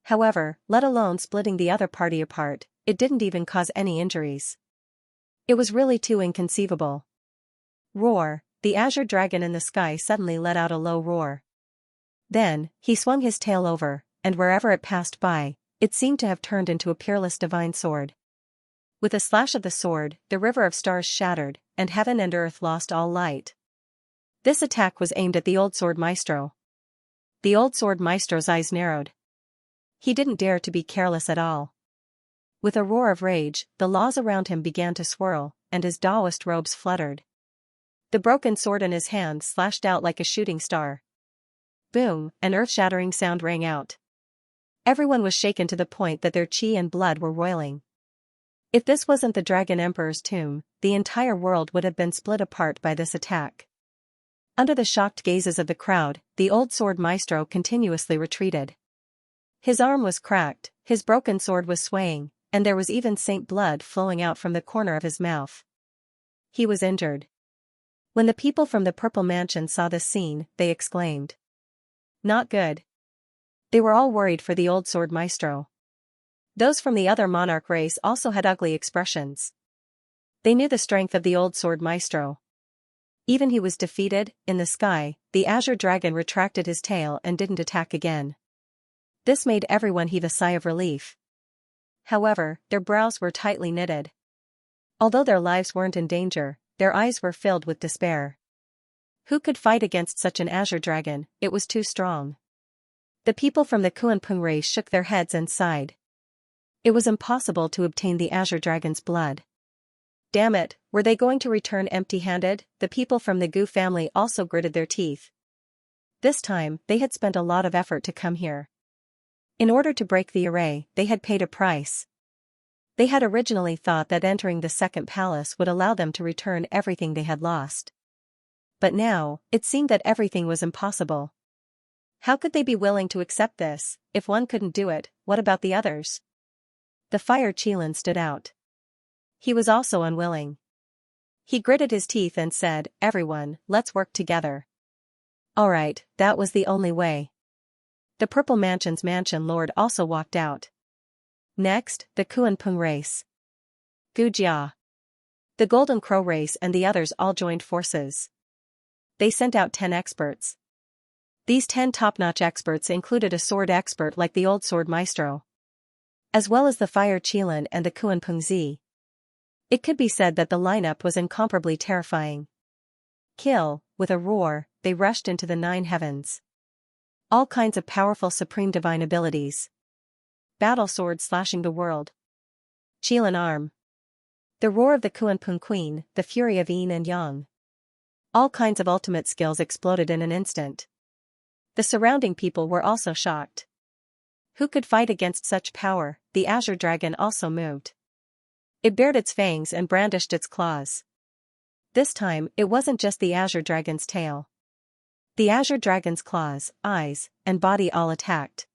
However, let alone splitting the other party apart, it didn't even cause any injuries. It was really too inconceivable. Roar, the Azure Dragon in the sky suddenly let out a low roar. Then, he swung his tail over, and wherever it passed by, it seemed to have turned into a peerless divine sword. With a slash of the sword, the river of stars shattered, and heaven and earth lost all light. This attack was aimed at the old sword maestro. The old sword maestro's eyes narrowed. He didn't dare to be careless at all. With a roar of rage, the laws around him began to swirl, and his Taoist robes fluttered. The broken sword in his hand slashed out like a shooting star. Boom, an earth-shattering sound rang out. Everyone was shaken to the point that their chi and blood were roiling. If this wasn't the Dragon Emperor's tomb, the entire world would have been split apart by this attack. Under the shocked gazes of the crowd, the old sword maestro continuously retreated. His arm was cracked, his broken sword was swaying, and there was even saint blood flowing out from the corner of his mouth. He was injured. When the people from the Purple Mansion saw this scene, they exclaimed, "Not good." They were all worried for the old sword maestro. Those from the other monarch race also had ugly expressions. They knew the strength of the old sword maestro. Even he was defeated. In the sky, the azure dragon retracted his tail and didn't attack again. This made everyone heave a sigh of relief. However, their brows were tightly knitted. Although their lives weren't in danger, their eyes were filled with despair. Who could fight against such an azure dragon? It was too strong. The people from the Kuanping race shook their heads and sighed. It was impossible to obtain the azure dragon's blood. Damn it, were they going to return empty-handed? The people from the Gu family also gritted their teeth. This time, they had spent a lot of effort to come here. In order to break the array, they had paid a price. They had originally thought that entering the second palace would allow them to return everything they had lost. But now, it seemed that everything was impossible. How could they be willing to accept this? If one couldn't do it, what about the others? The Fire Qilin stood out. He was also unwilling. He gritted his teeth and said, "Everyone, let's work together." Alright, that was the only way. The Purple Mansion's mansion lord also walked out. Next, the Kuanping race. Gujia. The Golden Crow race and the others all joined forces. They sent out 10 experts. These 10 top-notch experts included a sword expert like the old sword maestro, as well as the Fire Qilin and the Kuanping Z. It could be said that the lineup was incomparably terrifying. Kill, with a roar, they rushed into the 9 heavens. All kinds of powerful supreme divine abilities. Battle sword slashing the world. Qilin arm. The roar of the Kuanping queen, the fury of yin and yang. All kinds of ultimate skills exploded in an instant. The surrounding people were also shocked. Who could fight against such power? The azure dragon also moved. It bared its fangs and brandished its claws. This time, it wasn't just the azure dragon's tail. The azure dragon's claws, eyes, and body all attacked.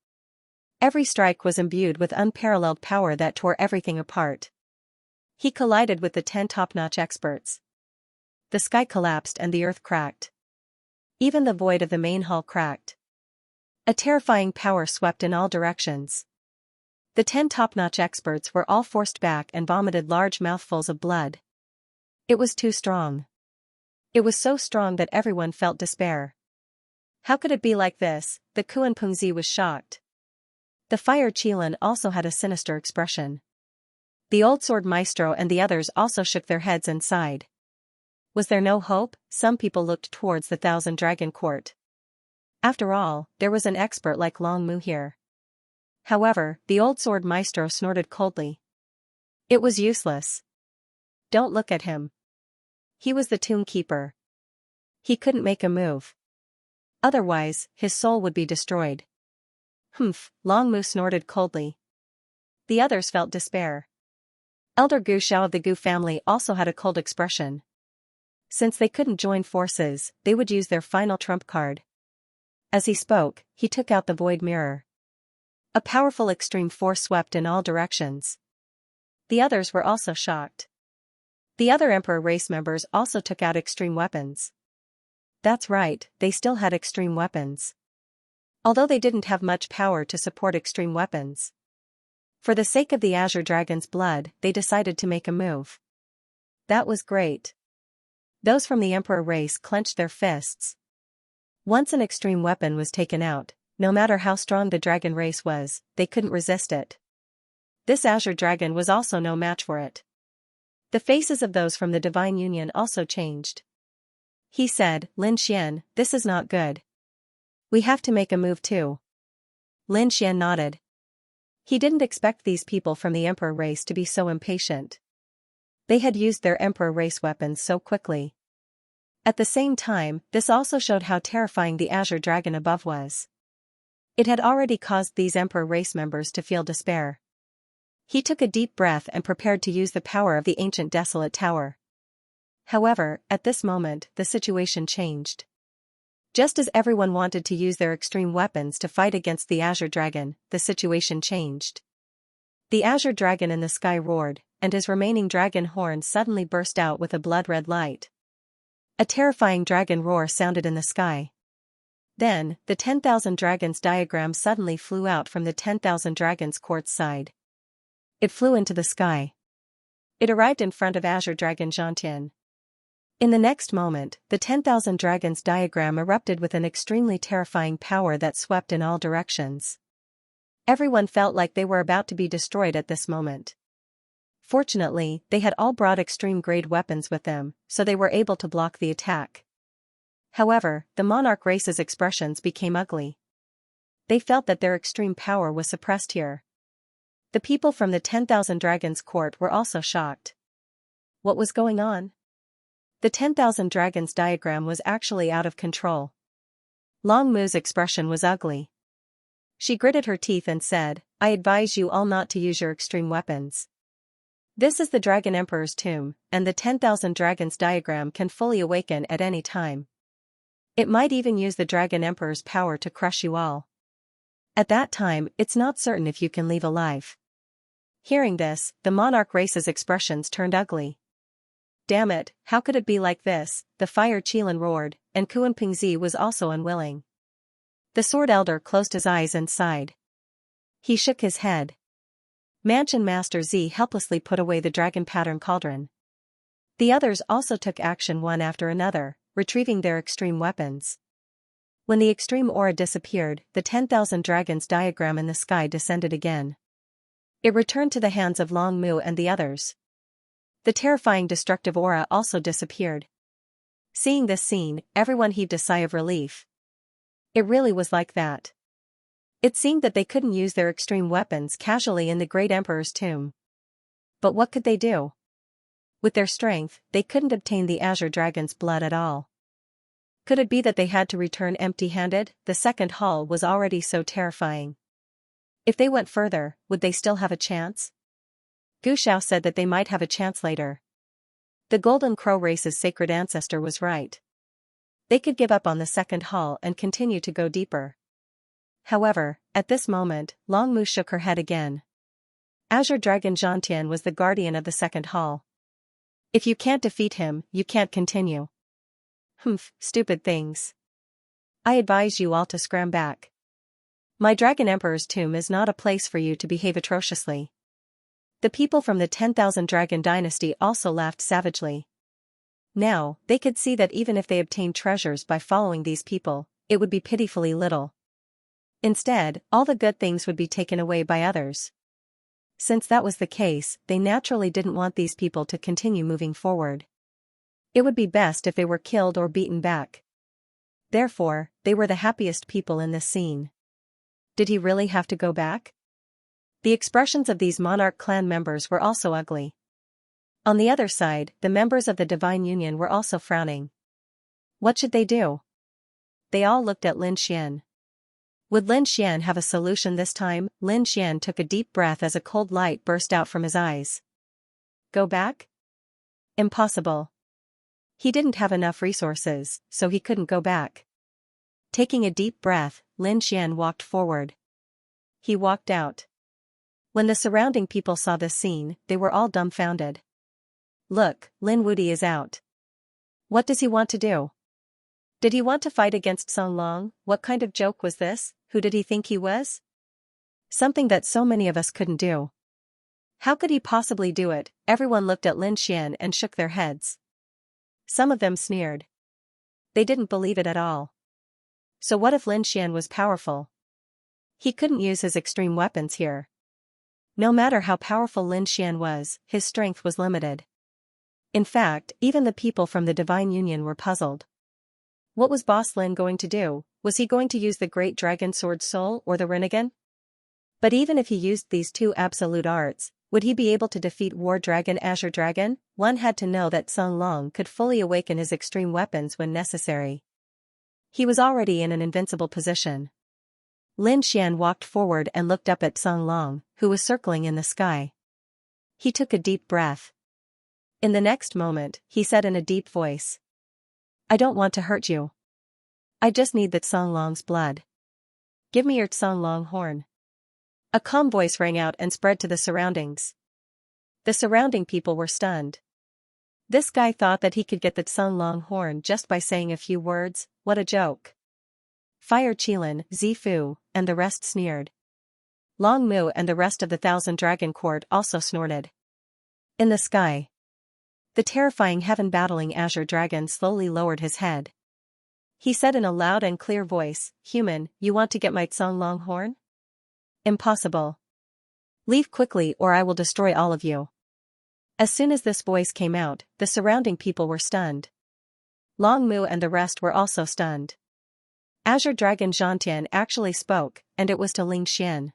Every strike was imbued with unparalleled power that tore everything apart. He collided with the 10 top-notch experts. The sky collapsed and the earth cracked. Even the void of the main hall cracked. A terrifying power swept in all directions. The 10 top-notch experts were all forced back and vomited large mouthfuls of blood. It was too strong. It was so strong that everyone felt despair. How could it be like this? The Kuanping Z was shocked. The Fire Qilin also had a sinister expression. The old sword maestro and the others also shook their heads and sighed. Was there no hope? Some people looked towards the Thousand Dragon Court. After all, there was an expert like Long Mu here. However, the old sword maestro snorted coldly. It was useless. Don't look at him. He was the tomb keeper. He couldn't make a move. Otherwise, his soul would be destroyed. Humph, Long Mu snorted coldly. The others felt despair. Elder Gu Shao of the Gu family also had a cold expression. Since they couldn't join forces, they would use their final trump card. As he spoke, he took out the void mirror. A powerful extreme force swept in all directions. The others were also shocked. The other Emperor race members also took out extreme weapons. That's right, they still had extreme weapons. Although they didn't have much power to support extreme weapons. For the sake of the Azure Dragon's blood, they decided to make a move. That was great. Those from the Emperor race clenched their fists. Once an extreme weapon was taken out, no matter how strong the dragon race was, they couldn't resist it. This azure dragon was also no match for it. The faces of those from the divine union also changed. He said, Lin Xian, this is not good. We have to make a move too. Lin Xian nodded. He didn't expect these people from the emperor race to be so impatient. They had used their emperor race weapons so quickly. At the same time, this also showed how terrifying the azure dragon above was. It had already caused these emperor race members to feel despair. He took a deep breath and prepared to use the power of the ancient desolate tower. However, at this moment, the situation changed. Just as everyone wanted to use their extreme weapons to fight against the azure dragon, the situation changed. The azure dragon in the sky roared, and his remaining dragon horns suddenly burst out with a blood-red light. A terrifying dragon roar sounded in the sky. Then, the 10,000 dragons diagram suddenly flew out from the 10,000 dragons court's side. It flew into the sky. It arrived in front of azure dragon Xianxia. In the next moment, the 10,000 dragons diagram erupted with an extremely terrifying power that swept in all directions. Everyone felt like they were about to be destroyed at this moment. Fortunately, they had all brought extreme-grade weapons with them, so they were able to block the attack. However, the monarch race's expressions became ugly. They felt that their extreme power was suppressed here. The people from the 10,000 dragons court were also shocked. What was going on? The 10,000 dragons diagram was actually out of control. Long Mu's expression was ugly. She gritted her teeth and said, I advise you all not to use your extreme weapons. This is the Dragon Emperor's tomb, and the 10,000 dragons diagram can fully awaken at any time. It might even use the Dragon Emperor's power to crush you all. At that time, it's not certain if you can leave alive. Hearing this, the monarch race's expressions turned ugly. Damn it, how could it be like this? The fire Qilin roared, and Kuan Pingzi was also unwilling. The sword elder closed his eyes and sighed. He shook his head. Mansion Master Z helplessly put away the dragon pattern cauldron. The others also took action one after another, retrieving their extreme weapons. When the extreme aura disappeared, the 10,000 dragons diagram in the sky descended again. It returned to the hands of Long Mu and the others. The terrifying destructive aura also disappeared. Seeing this scene, everyone heaved a sigh of relief. It really was like that. It seemed that they couldn't use their extreme weapons casually in the Great Emperor's tomb. But what could they do? With their strength, they couldn't obtain the azure dragon's blood at all. Could it be that they had to return empty-handed? The second hall was already so terrifying. If they went further, would they still have a chance? Gu Xiao said that they might have a chance later. The Golden Crow race's sacred ancestor was right. They could give up on the second hall and continue to go deeper. However, at this moment, Long Mu shook her head again. Azure Dragon Zhantian was the guardian of the second hall. If you can't defeat him, you can't continue. Humph, stupid things. I advise you all to scram back. My Dragon Emperor's tomb is not a place for you to behave atrociously. The people from the 10,000 Dragon Dynasty also laughed savagely. Now, they could see that even if they obtained treasures by following these people, it would be pitifully little. Instead, all the good things would be taken away by others. Since that was the case, they naturally didn't want these people to continue moving forward. It would be best if they were killed or beaten back. Therefore, they were the happiest people in this scene. Did he really have to go back? The expressions of these monarch clan members were also ugly. On the other side, the members of the Divine Union were also frowning. What should they do? They all looked at Lin Xian. Would Lin Xian have a solution this time? Lin Xian took a deep breath as a cold light burst out from his eyes. Go back? Impossible. He didn't have enough resources, so he couldn't go back. Taking a deep breath, Lin Xian walked forward. He walked out. When the surrounding people saw this scene, they were all dumbfounded. Look, Lin Wudi is out. What does he want to do? Did he want to fight against Song Long? What kind of joke was this? Who did he think he was? Something that so many of us couldn't do. How could he possibly do it? Everyone looked at Lin Xian and shook their heads. Some of them sneered. They didn't believe it at all. So what if Lin Xian was powerful? He couldn't use his extreme weapons here. No matter how powerful Lin Xian was, his strength was limited. In fact, even the people from the Divine Union were puzzled. What was Boss Lin going to do? Was he going to use the Great Dragon Sword Soul or the Rinnegan? But even if he used these two absolute arts, would he be able to defeat War Dragon Azure Dragon? One had to know that Song Long could fully awaken his extreme weapons when necessary. He was already in an invincible position. Lin Xian walked forward and looked up at Song Long, who was circling in the sky. He took a deep breath. In the next moment, he said in a deep voice, "I don't want to hurt you. I just need that Song Long's blood. Give me your Song Long horn." A calm voice rang out and spread to the surroundings. The surrounding people were stunned. This guy thought that he could get the Song Long horn just by saying a few words. What a joke. Fire Qilin, Zifu, and the rest sneered. Long Mu and the rest of the Thousand Dragon Court also snorted. In the sky, the terrifying heaven-battling Azure Dragon slowly lowered his head. He said in a loud and clear voice, "Human, you want to get my Song Long horn? Impossible. Leave quickly or I will destroy all of you." As soon as this voice came out, the surrounding people were stunned. Long Mu and the rest were also stunned. Azure Dragon Zhantian actually spoke, and it was to Ling Xian.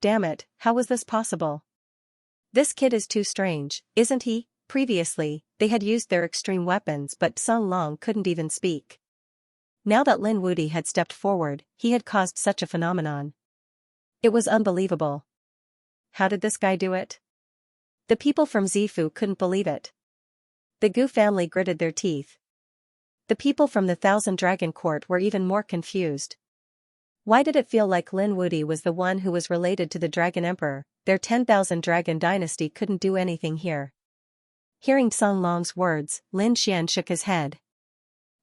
Damn it, how was this possible? This kid is too strange, isn't he? Previously, they had used their extreme weapons but Song Long couldn't even speak. Now that Lin Wudi had stepped forward, he had caused such a phenomenon. It was unbelievable. How did this guy do it? The people from Zifu couldn't believe it. The Gu family gritted their teeth. The people from the Thousand Dragon Court were even more confused. Why did it feel like Lin Wudi was the one who was related to the Dragon Emperor? Their 10,000 Dragon dynasty couldn't do anything here. Hearing Song Long's words, Lin Xian shook his head.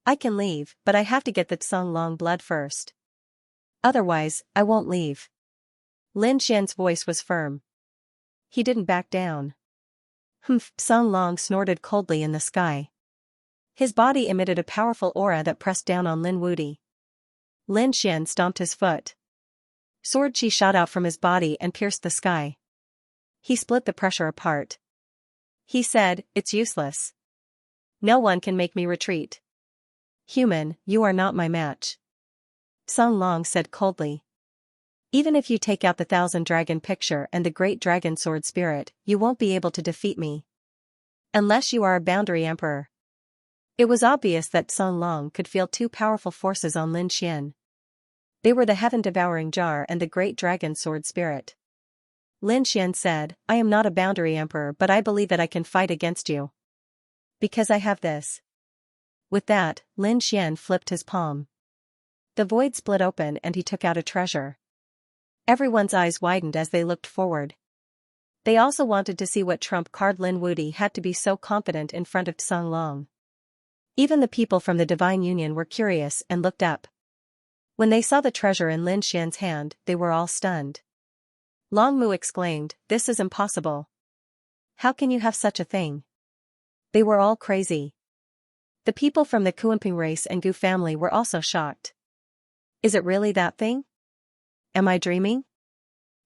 "I can leave, but I have to get that Song Long blood first. Otherwise, I won't leave." Lin Xian's voice was firm. He didn't back down. "Humph!" Song Long snorted coldly in the sky. His body emitted a powerful aura that pressed down on Lin Wudi. Lin Xian stomped his foot. Sword chi shot out from his body and pierced the sky. He split the pressure apart. He said, "It's useless. No one can make me retreat. Human, you are not my match." Song Long said coldly. "Even if you take out the Thousand Dragon picture and the Great Dragon Sword Spirit, you won't be able to defeat me. Unless you are a boundary emperor." It was obvious that Song Long could feel two powerful forces on Lin Xian. They were the Heaven-Devouring Jar and the Great Dragon Sword Spirit. Lin Xian said, "I am not a boundary emperor but I believe that I can fight against you. Because I have this." With that, Lin Xian flipped his palm. The void split open and he took out a treasure. Everyone's eyes widened as they looked forward. They also wanted to see what trump card Lin Wudi had to be so confident in front of Song Long. Even the people from the Divine Union were curious and looked up. When they saw the treasure in Lin Xian's hand, they were all stunned. Long Mu exclaimed, "This is impossible. How can you have such a thing?" They were all crazy. The people from the Kuimping race and Gu family were also shocked. Is it really that thing? Am I dreaming?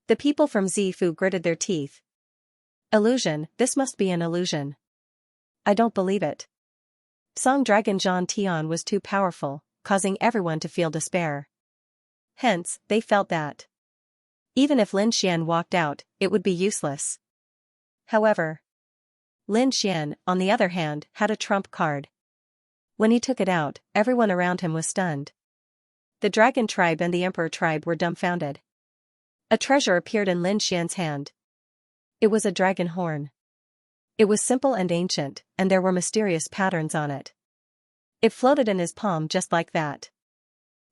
The people from Zifu gritted their teeth. Illusion, this must be an illusion. I don't believe it. Song Dragon Zhan Tian was too powerful, causing everyone to feel despair. Hence, they felt that even if Lin Xian walked out, it would be useless. However, Lin Xian, on the other hand, had a trump card. When he took it out, everyone around him was stunned. The Dragon Tribe and the Emperor Tribe were dumbfounded. A treasure appeared in Lin Xian's hand. It was a dragon horn. It was simple and ancient, and there were mysterious patterns on it. It floated in his palm just like that.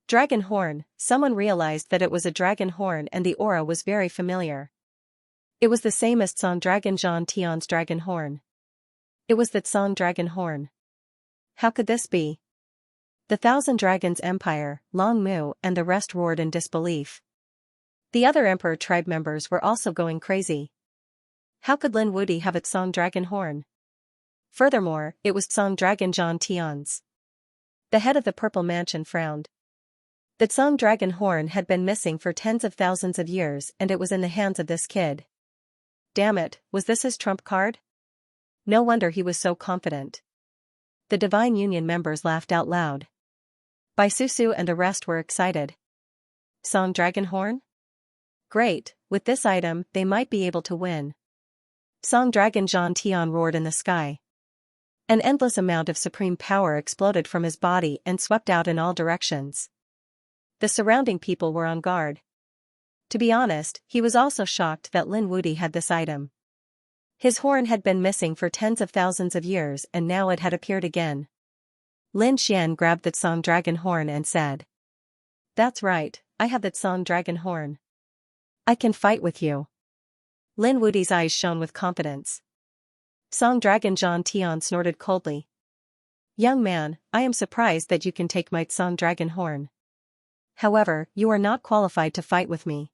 Dragon horn, someone realized that it was a dragon horn and the aura was very familiar. It was the same as Song Dragon Zhan Tian's dragon horn. It was that Song Dragon horn. How could this be? The Thousand Dragons Empire, Long Mu, and the rest roared in disbelief. The other Emperor Tribe members were also going crazy. How could Lin Wudi have its Song Dragon horn? Furthermore, it was Song Dragon Zhan Tian's. The head of the Purple Mansion frowned. That song dragon horn had been missing for tens of thousands of years and it was in the hands of this kid. Damn it, was this his trump card? No wonder he was so confident. The Divine Union members laughed out loud. Bai Susu and the rest were excited. Song dragon horn? Great, with this item they might be able to win. Song dragon Zhan Tian roared in the sky. An endless amount of supreme power exploded from his body and swept out in all directions. The surrounding people were on guard. To be honest, he was also shocked that Lin Wuti had this item. His horn had been missing for tens of thousands of years and now it had appeared again. Lin Xian grabbed that song dragon horn and said. That's right, I have that song dragon horn. I can fight with you. Lin Wuti's eyes shone with confidence. Song dragon Zhan Tian snorted coldly. Young man, I am surprised that you can take my song dragon horn. However, you are not qualified to fight with me.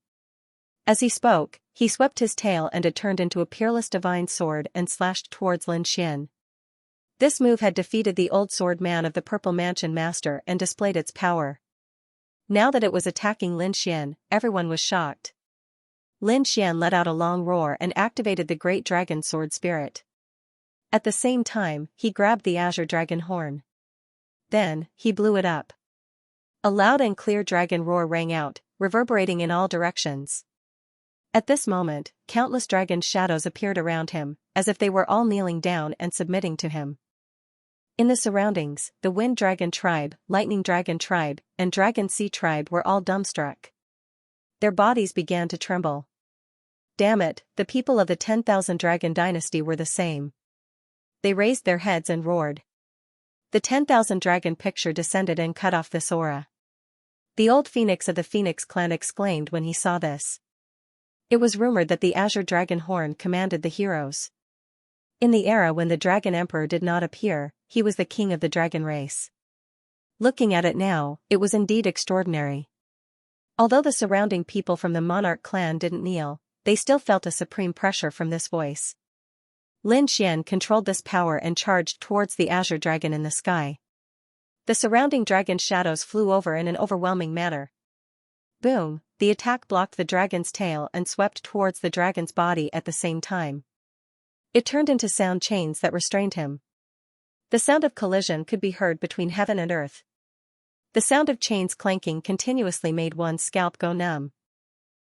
As he spoke, he swept his tail and it turned into a peerless divine sword and slashed towards Lin Xian. This move had defeated the old sword man of the Purple Mansion Master and displayed its power. Now that it was attacking Lin Xian, everyone was shocked. Lin Xian let out a long roar and activated the Great Dragon Sword Spirit. At the same time, he grabbed the Azure Dragon Horn. Then, he blew it up. A loud and clear dragon roar rang out, reverberating in all directions. At this moment, countless dragon shadows appeared around him, as if they were all kneeling down and submitting to him. In the surroundings, the Wind Dragon Tribe, Lightning Dragon Tribe, and Dragon Sea Tribe were all dumbstruck. Their bodies began to tremble. Damn it, the people of the 10,000 Dragon Dynasty were the same. They raised their heads and roared. The 10,000 Dragon picture descended and cut off this aura. The old phoenix of the Phoenix clan exclaimed when he saw this. It was rumored that the Azure Dragon Horn commanded the heroes. In the era when the Dragon Emperor did not appear, he was the king of the dragon race. Looking at it now, it was indeed extraordinary. Although the surrounding people from the Monarch clan didn't kneel, they still felt a supreme pressure from this voice. Lin Xian controlled this power and charged towards the Azure Dragon in the sky. The surrounding dragon shadows flew over in an overwhelming manner. Boom, the attack blocked the dragon's tail and swept towards the dragon's body at the same time. It turned into sound chains that restrained him. The sound of collision could be heard between heaven and earth. The sound of chains clanking continuously made one's scalp go numb.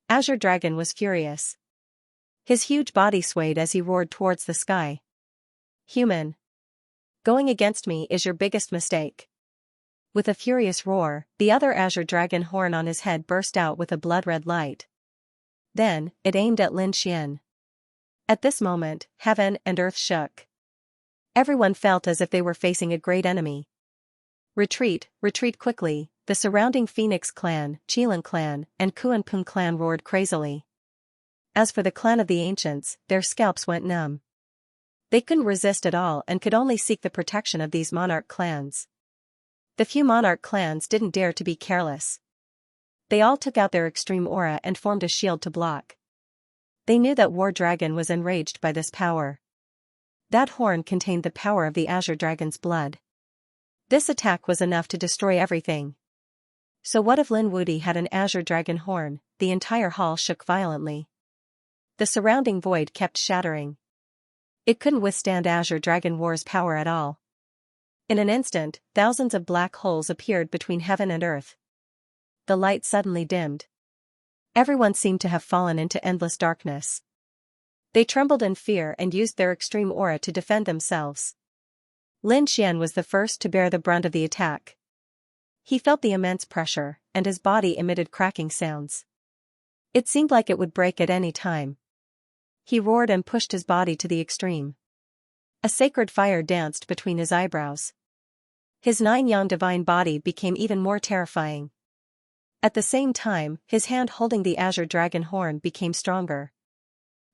Azure Dragon was furious. His huge body swayed as he roared towards the sky. Human. Going against me is your biggest mistake. With a furious roar, the other Azure Dragon horn on his head burst out with a blood-red light. Then, it aimed at Lin Xian. At this moment, heaven and earth shook. Everyone felt as if they were facing a great enemy. Retreat, retreat quickly, the surrounding Phoenix clan, Qilin clan, and Kuanping clan roared crazily. As for the clan of the ancients, their scalps went numb. They couldn't resist at all and could only seek the protection of these monarch clans. The few monarch clans didn't dare to be careless. They all took out their extreme aura and formed a shield to block. They knew that War Dragon was enraged by this power. That horn contained the power of the Azure Dragon's blood. This attack was enough to destroy everything. So what if Lin Wuti had an Azure Dragon horn? The entire hall shook violently. The surrounding void kept shattering. It couldn't withstand Azure Dragon War's power at all. In an instant, thousands of black holes appeared between heaven and earth. The light suddenly dimmed. Everyone seemed to have fallen into endless darkness. They trembled in fear and used their extreme aura to defend themselves. Lin Xian was the first to bear the brunt of the attack. He felt the immense pressure, and his body emitted cracking sounds. It seemed like it would break at any time. He roared and pushed his body to the extreme. A sacred fire danced between his eyebrows. His 9-yang divine body became even more terrifying. At the same time, his hand holding the Azure Dragon horn became stronger.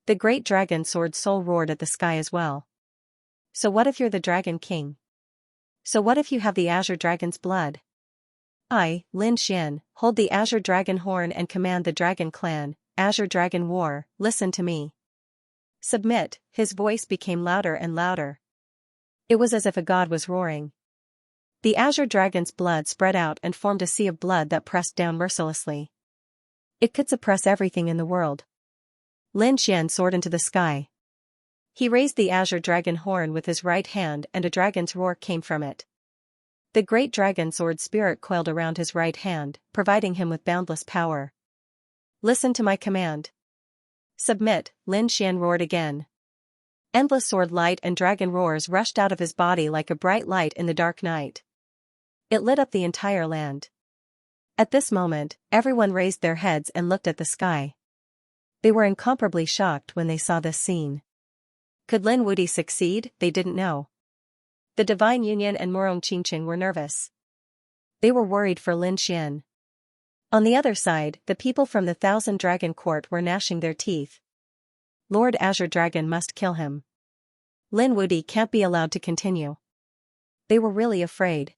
The great dragon sword soul roared at the sky as well. So what if you're the Dragon King? So what if you have the Azure Dragon's blood? I, Lin Xian, hold the Azure Dragon horn and command the Dragon Clan, Azure Dragon War, listen to me. Submit, his voice became louder and louder. It was as if a god was roaring. The azure dragon's blood spread out and formed a sea of blood that pressed down mercilessly. It could suppress everything in the world. Lin Xian soared into the sky. He raised the azure dragon horn with his right hand and a dragon's roar came from it. The great dragon sword spirit coiled around his right hand, providing him with boundless power. Listen to my command. Submit, Lin Xian roared again. Endless sword light and dragon roars rushed out of his body like a bright light in the dark night. It lit up the entire land. At this moment, everyone raised their heads and looked at the sky. They were incomparably shocked when they saw this scene. Could Lin Wudi succeed? They didn't know. The Divine Union and Morong Qingqing were nervous. They were worried for Lin Xian. On the other side, the people from the Thousand Dragon Court were gnashing their teeth. Lord Azure Dragon must kill him. Lin Wudi can't be allowed to continue. They were really afraid.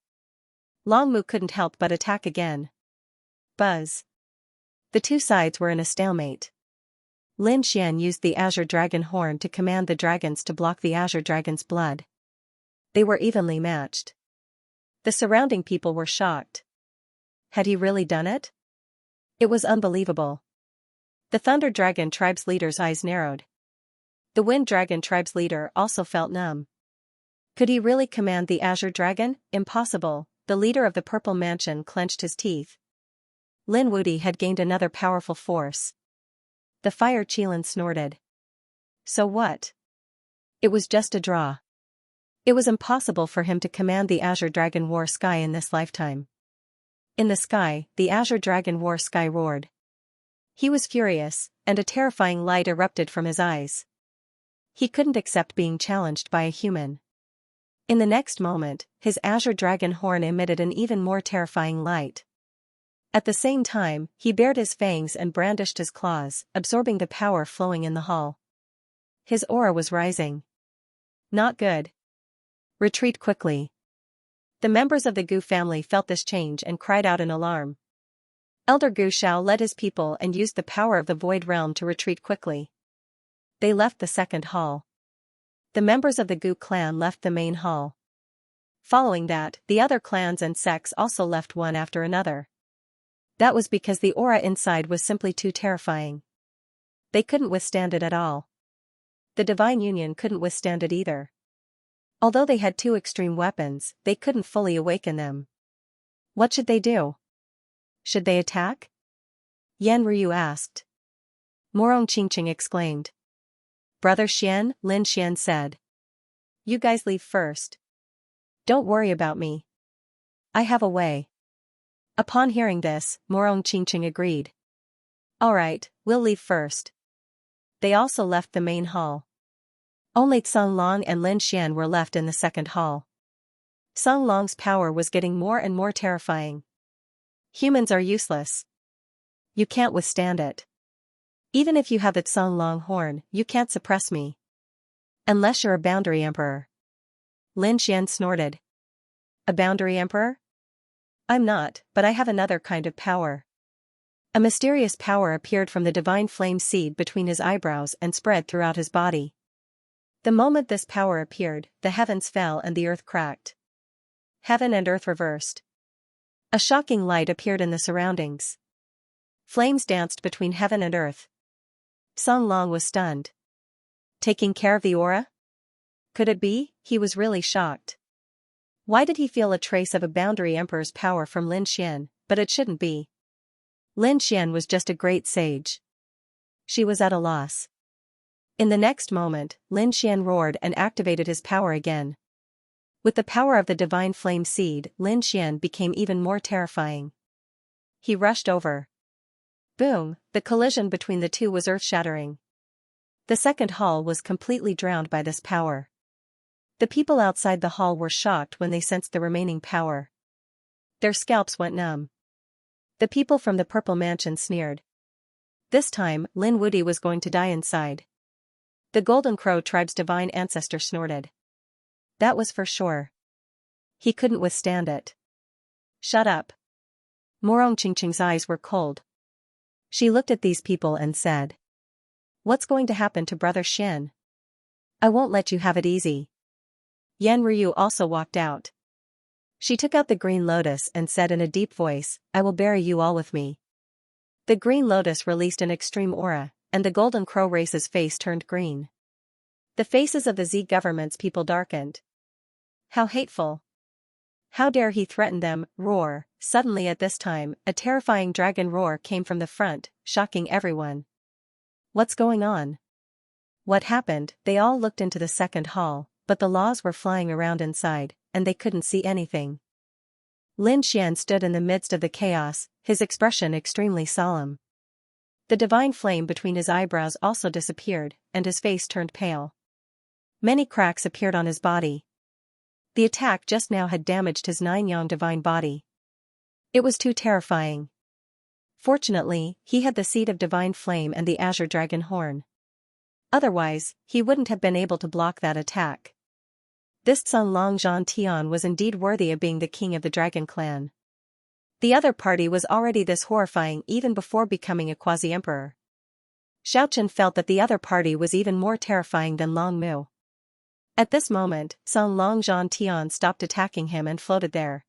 Long Mu couldn't help but attack again. Buzz. The two sides were in a stalemate. Lin Xian used the Azure Dragon horn to command the dragons to block the Azure Dragon's blood. They were evenly matched. The surrounding people were shocked. Had he really done it? It was unbelievable. The Thunder Dragon tribe's leader's eyes narrowed. The Wind Dragon tribe's leader also felt numb. Could he really command the Azure Dragon? Impossible. The leader of the Purple Mansion clenched his teeth. Lin Wudi had gained another powerful force. The Fire Qilin snorted. So what? It was just a draw. It was impossible for him to command the Azure Dragon War Sky in this lifetime. In the sky, the Azure Dragon War Sky roared. He was furious, and a terrifying light erupted from his eyes. He couldn't accept being challenged by a human. In the next moment, his Azure Dragon horn emitted an even more terrifying light. At the same time, he bared his fangs and brandished his claws, absorbing the power flowing in the hall. His aura was rising. Not good. Retreat quickly. The members of the Gu family felt this change and cried out in alarm. Elder Gu Shao led his people and used the power of the Void Realm to retreat quickly. They left the second hall. The members of the Gu clan left the main hall. Following that, the other clans and sects also left one after another. That was because the aura inside was simply too terrifying. They couldn't withstand it at all. The Divine Union couldn't withstand it either. Although they had two extreme weapons, they couldn't fully awaken them. What should they do? Should they attack? Yan Ryu asked. Morong Qingqing exclaimed. Brother Xian, Lin Xian said. You guys leave first. Don't worry about me. I have a way. Upon hearing this, Morong Qingqing agreed. Alright, we'll leave first. They also left the main hall. Only Tsang Long and Lin Xian were left in the second hall. Tsang Long's power was getting more and more terrifying. Humans are useless. You can't withstand it. Even if you have the Tsang Long horn, you can't suppress me. Unless you're a boundary emperor. Lin Xian snorted. A boundary emperor? I'm not, but I have another kind of power. A mysterious power appeared from the divine flame seed between his eyebrows and spread throughout his body. The moment this power appeared, the heavens fell and the earth cracked. Heaven and earth reversed. A shocking light appeared in the surroundings. Flames danced between heaven and earth. Tsang Long was stunned. Taking care of the aura? Could it be? He was really shocked. Why did he feel a trace of a boundary emperor's power from Lin Xian? But it shouldn't be. Lin Xian was just a great sage. She was at a loss. In the next moment, Lin Xian roared and activated his power again. With the power of the divine flame seed, Lin Xian became even more terrifying. He rushed over. Boom, the collision between the two was earth-shattering. The second hall was completely drowned by this power. The people outside the hall were shocked when they sensed the remaining power. Their scalps went numb. The people from the Purple Mansion sneered. This time, Lin Wudi was going to die inside. The Golden Crow tribe's divine ancestor snorted. That was for sure. He couldn't withstand it. Shut up. Morong Qingqing's eyes were cold. She looked at these people and said. What's going to happen to Brother Xian? I won't let you have it easy. Yan Ryu also walked out. She took out the green lotus and said in a deep voice, "I will bury you all with me." The green lotus released an extreme aura, and the golden crow race's face turned green. The faces of the Z government's people darkened. How hateful! How dare he threaten them, roar. Suddenly at this time, a terrifying dragon roar came from the front, shocking everyone. What's going on? What happened? They all looked into the second hall, but the laws were flying around inside, and they couldn't see anything. Lin Xian stood in the midst of the chaos, his expression extremely solemn. The divine flame between his eyebrows also disappeared, and his face turned pale. Many cracks appeared on his body. The attack just now had damaged his 9-yang divine body. It was too terrifying. Fortunately, he had the seed of divine flame and the azure dragon horn. Otherwise, he wouldn't have been able to block that attack. This Sun Long Zhan Tian was indeed worthy of being the king of the dragon clan. The other party was already this horrifying even before becoming a quasi-emperor. Xiaochen felt that the other party was even more terrifying than Long Mu. At this moment, Sun Long Zhan Tian stopped attacking him and floated there.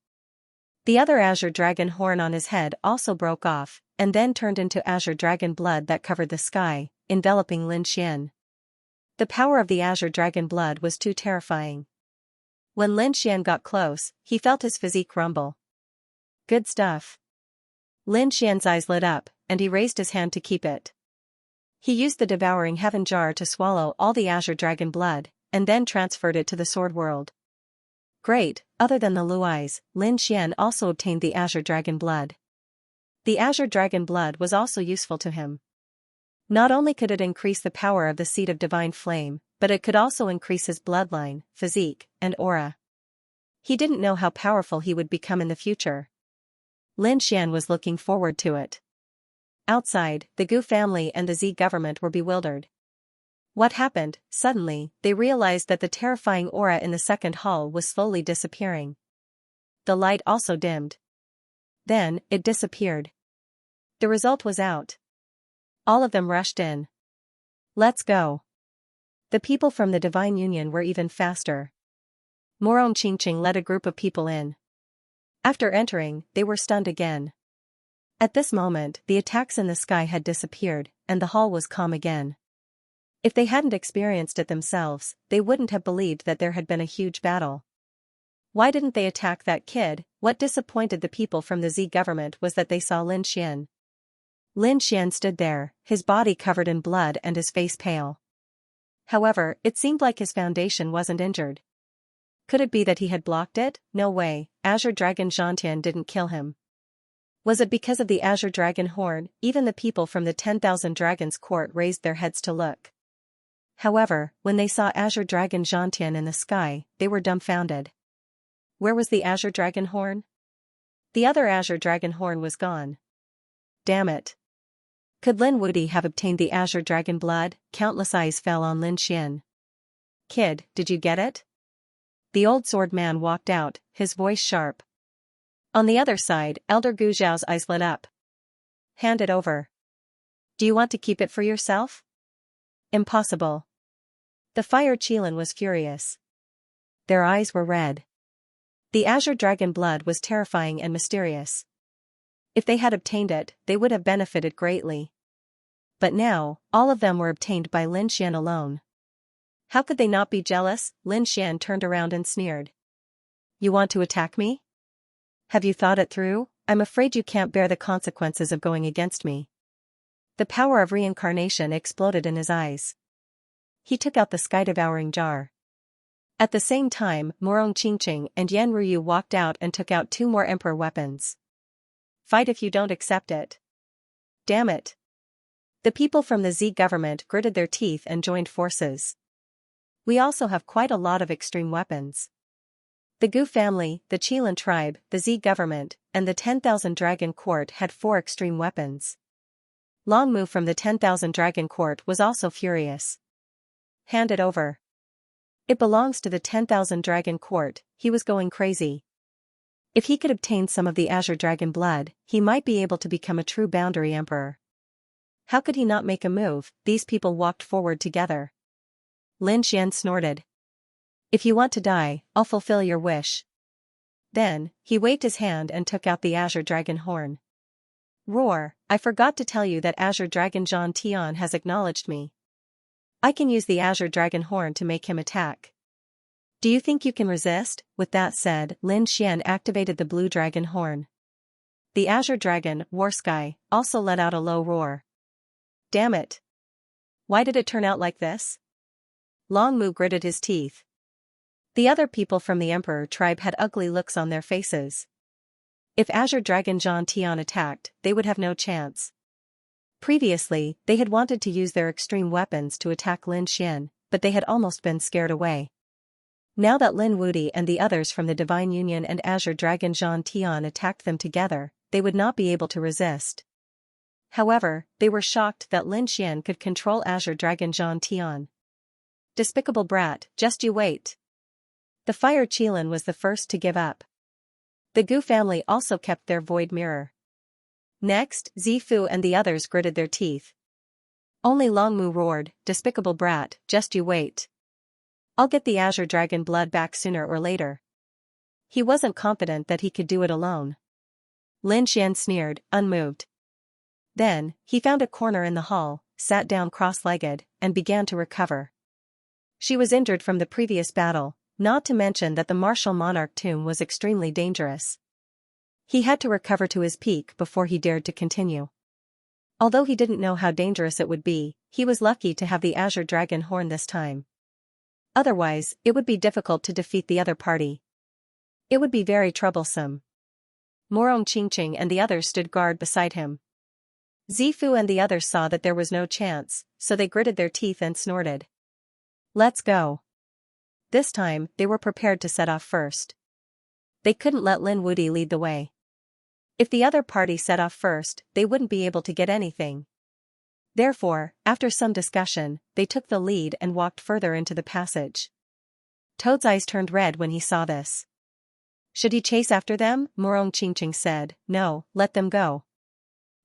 The other azure dragon horn on his head also broke off, and then turned into azure dragon blood that covered the sky, enveloping Lin Xian. The power of the azure dragon blood was too terrifying. When Lin Xian got close, he felt his physique rumble. Good stuff. Lin Xian's eyes lit up, and he raised his hand to keep it. He used the devouring heaven jar to swallow all the azure dragon blood, and then transferred it to the sword world. Great, other than the Luais, Lin Xian also obtained the azure dragon blood. The azure dragon blood was also useful to him. Not only could it increase the power of the seed of divine flame, but it could also increase his bloodline, physique, and aura. He didn't know how powerful he would become in the future. Lin Xian was looking forward to it. Outside, the Gu family and the Z government were bewildered. What happened? Suddenly, they realized that the terrifying aura in the second hall was slowly disappearing. The light also dimmed. Then, it disappeared. The result was out. All of them rushed in. Let's go. The people from the Divine Union were even faster. Morong Qingqing led a group of people in. After entering, they were stunned again. At this moment, the attacks in the sky had disappeared, and the hall was calm again. If they hadn't experienced it themselves, they wouldn't have believed that there had been a huge battle. Why didn't they attack that kid? What disappointed the people from the Z government was that they saw Lin Xian. Lin Xian stood there, his body covered in blood and his face pale. However, it seemed like his foundation wasn't injured. Could it be that he had blocked it? No way, Azure Dragon Zhantian didn't kill him. Was it because of the Azure Dragon horn? Even the people from the 10,000 Dragons court raised their heads to look. However, when they saw Azure Dragon Zhantian in the sky, they were dumbfounded. Where was the Azure Dragon horn? The other Azure Dragon horn was gone. Damn it. Could Lin Wudi have obtained the Azure Dragon blood? Countless eyes fell on Lin Xian. Kid, did you get it? The old sword man walked out, his voice sharp. On the other side, Elder Gu Zhao's eyes lit up. Hand it over. Do you want to keep it for yourself? Impossible. The Fire Qilin was furious. Their eyes were red. The Azure Dragon blood was terrifying and mysterious. If they had obtained it, they would have benefited greatly. But now, all of them were obtained by Lin Xian alone. How could they not be jealous? Lin Xian turned around and sneered. You want to attack me? Have you thought it through? I'm afraid you can't bear the consequences of going against me. The power of reincarnation exploded in his eyes. He took out the sky-devouring jar. At the same time, Morong Qingqing and Yan Ruyu walked out and took out 2 more emperor weapons. Fight if you don't accept it. Damn it. The people from the Z government gritted their teeth and joined forces. We also have quite a lot of extreme weapons. The Gu family, the Qilin tribe, the Z government, and the 10,000 Dragon Court had 4 extreme weapons. Long Mu from the 10,000 Dragon Court was also furious. Hand it over. It belongs to the 10,000 Dragon Court. He was going crazy. If he could obtain some of the Azure Dragon blood, he might be able to become a true boundary emperor. How could he not make a move? These people walked forward together. Lin Xian snorted. If you want to die, I'll fulfill your wish. Then, he waved his hand and took out the Azure Dragon horn. Roar, I forgot to tell you that Azure Dragon Zhan Tian has acknowledged me. I can use the Azure Dragon horn to make him attack. Do you think you can resist? With that said, Lin Xian activated the blue dragon horn. The Azure Dragon, War Sky, also let out a low roar. Damn it! Why did it turn out like this? Long Mu gritted his teeth. The other people from the Emperor tribe had ugly looks on their faces. If Azure Dragon Zhan Tian attacked, they would have no chance. Previously, they had wanted to use their extreme weapons to attack Lin Xian, but they had almost been scared away. Now that Lin Wuti and the others from the Divine Union and Azure Dragon Zhan Tian attacked them together, they would not be able to resist. However, they were shocked that Lin Xian could control Azure Dragon Zhan Tian. Despicable brat, just you wait. The Fire Qilin was the first to give up. The Gu family also kept their void mirror. Next, Zifu and the others gritted their teeth. Only Long Mu roared, despicable brat, just you wait. I'll get the Azure Dragon blood back sooner or later. He wasn't confident that he could do it alone. Lin Xian sneered, unmoved. Then, he found a corner in the hall, sat down cross-legged, and began to recover. She was injured from the previous battle, not to mention that the martial monarch tomb was extremely dangerous. He had to recover to his peak before he dared to continue. Although he didn't know how dangerous it would be, he was lucky to have the Azure Dragon horn this time. Otherwise, it would be difficult to defeat the other party. It would be very troublesome. Morong Qingqing and the others stood guard beside him. Zifu and the others saw that there was no chance, so they gritted their teeth and snorted. Let's go. This time, they were prepared to set off first. They couldn't let Lin Wuti lead the way. If the other party set off first, they wouldn't be able to get anything. Therefore, after some discussion, they took the lead and walked further into the passage. Toad's eyes turned red when he saw this. Should he chase after them? Morong Qingqing said, no, let them go.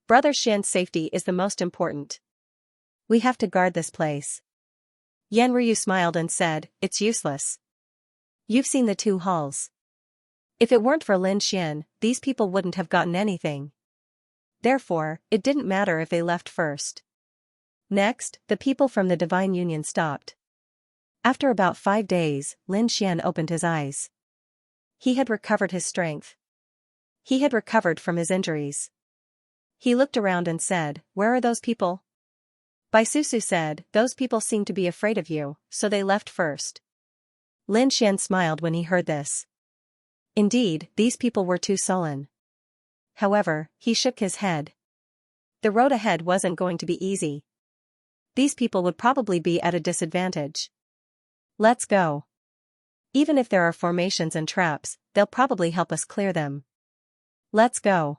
Brother Xian's safety is the most important. We have to guard this place. Yan Ryu smiled and said, it's useless. You've seen the two halls. If it weren't for Lin Xian, these people wouldn't have gotten anything. Therefore, it didn't matter if they left first. Next, the people from the Divine Union stopped. After about 5 days, Lin Xian opened his eyes. He had recovered his strength. He had recovered from his injuries. He looked around and said, where are those people? Baisusu said, those people seem to be afraid of you, so they left first. Lin Xian smiled when he heard this. Indeed, these people were too sullen. However, he shook his head. The road ahead wasn't going to be easy. These people would probably be at a disadvantage. Let's go. Even if there are formations and traps, they'll probably help us clear them. Let's go.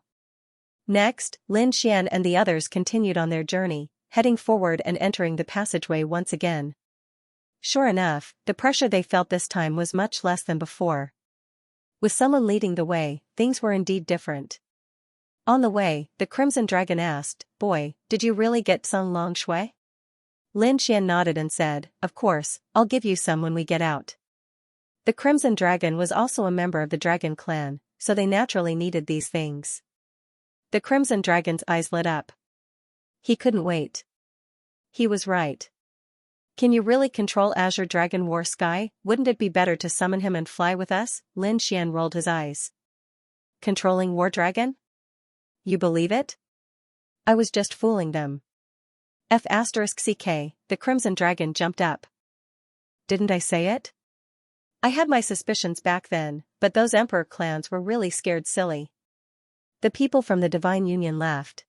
Next, Lin Xian and the others continued on their journey, heading forward and entering the passageway once again. Sure enough, the pressure they felt this time was much less than before. With someone leading the way, things were indeed different. On the way, the Crimson Dragon asked, boy, did you really get some long shui? Lin Xian nodded and said, of course, I'll give you some when we get out. The Crimson Dragon was also a member of the Dragon clan, so they naturally needed these things. The Crimson Dragon's eyes lit up. He couldn't wait. He was right. Can you really control Azure Dragon War Sky? Wouldn't it be better to summon him and fly with us? Lin Xian rolled his eyes. Controlling War Dragon? You believe it? I was just fooling them. F*CK, the Crimson Dragon jumped up. Didn't I say it? I had my suspicions back then, but those Emperor clans were really scared silly. The people from the Divine Union laughed.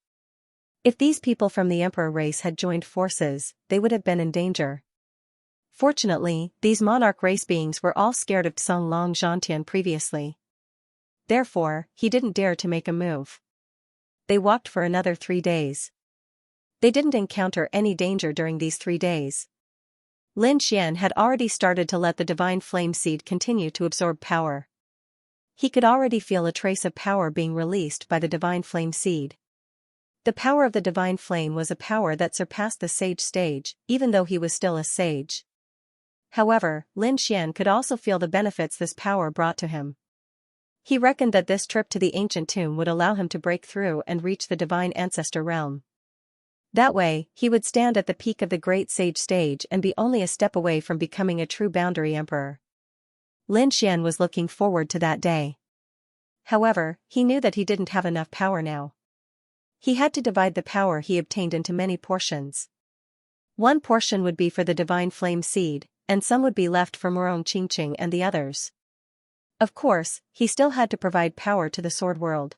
If these people from the Emperor race had joined forces, they would have been in danger. Fortunately, these monarch race beings were all scared of Tsung Long Zhantian previously. Therefore, he didn't dare to make a move. They walked for another 3 days. They didn't encounter any danger during these 3 days. Lin Xian had already started to let the Divine Flame Seed continue to absorb power. He could already feel a trace of power being released by the Divine Flame Seed. The power of the Divine Flame was a power that surpassed the Sage stage, even though he was still a Sage. However, Lin Xian could also feel the benefits this power brought to him. He reckoned that this trip to the ancient tomb would allow him to break through and reach the divine ancestor realm. That way, he would stand at the peak of the great sage stage and be only a step away from becoming a true boundary emperor. Lin Xian was looking forward to that day. However, he knew that he didn't have enough power now. He had to divide the power he obtained into many portions. One portion would be for the divine flame seed, and some would be left for Morong Qingqing and the others. Of course, he still had to provide power to the sword world.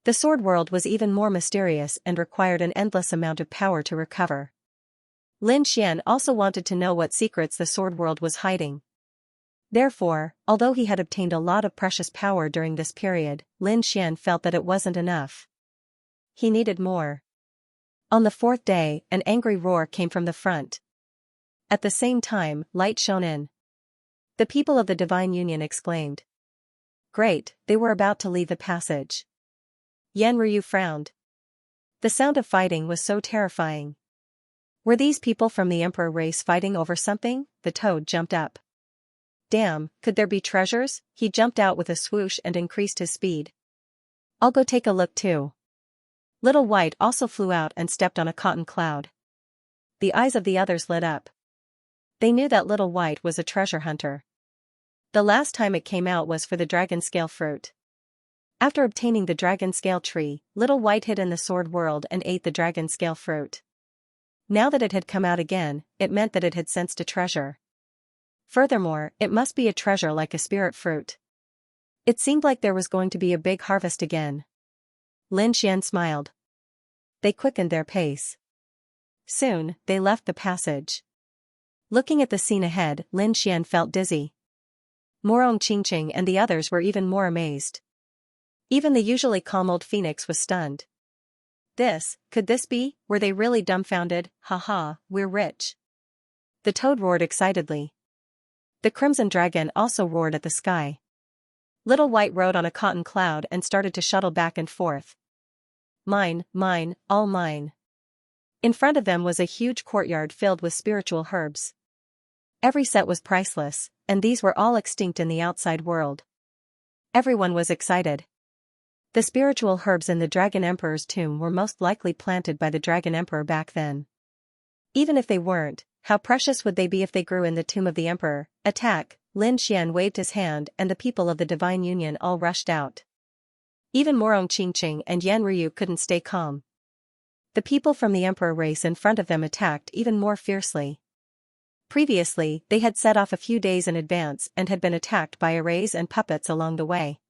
The sword world was even more mysterious and required an endless amount of power to recover. Lin Xian also wanted to know what secrets the sword world was hiding. Therefore, although he had obtained a lot of precious power during this period, Lin Xian felt that it wasn't enough. He needed more. On the fourth day, an angry roar came from the front. At the same time, light shone in. The people of the Divine Union exclaimed. Great, they were about to leave the passage. Yan Ryu frowned. The sound of fighting was so terrifying. Were these people from the Emperor race fighting over something? The toad jumped up. Damn, could there be treasures? He jumped out with a swoosh and increased his speed. I'll go take a look too. Little White also flew out and stepped on a cotton cloud. The eyes of the others lit up. They knew that Little White was a treasure hunter. The last time it came out was for the dragon scale fruit. After obtaining the dragon scale tree, Little White hid in the sword world and ate the dragon scale fruit. Now that it had come out again, it meant that it had sensed a treasure. Furthermore, it must be a treasure like a spirit fruit. It seemed like there was going to be a big harvest again. Lin Xian smiled. They quickened their pace. Soon, they left the passage. Looking at the scene ahead, Lin Xian felt dizzy. Morong Qingqing and the others were even more amazed. Even the usually calm old phoenix was stunned. Could this be? Were they really dumbfounded? Haha, we're rich. The toad roared excitedly. The crimson dragon also roared at the sky. Little White rode on a cotton cloud and started to shuttle back and forth. Mine, mine, all mine. In front of them was a huge courtyard filled with spiritual herbs. Every set was priceless, and these were all extinct in the outside world. Everyone was excited. The spiritual herbs in the Dragon Emperor's tomb were most likely planted by the Dragon Emperor back then. Even if they weren't, how precious would they be if they grew in the tomb of the Emperor? Attack! Lin Xian waved his hand and the people of the Divine Union all rushed out. Even Morong Qingqing and Yan Ryu couldn't stay calm. The people from the Emperor race in front of them attacked even more fiercely. Previously, they had set off a few days in advance and had been attacked by arrays and puppets along the way.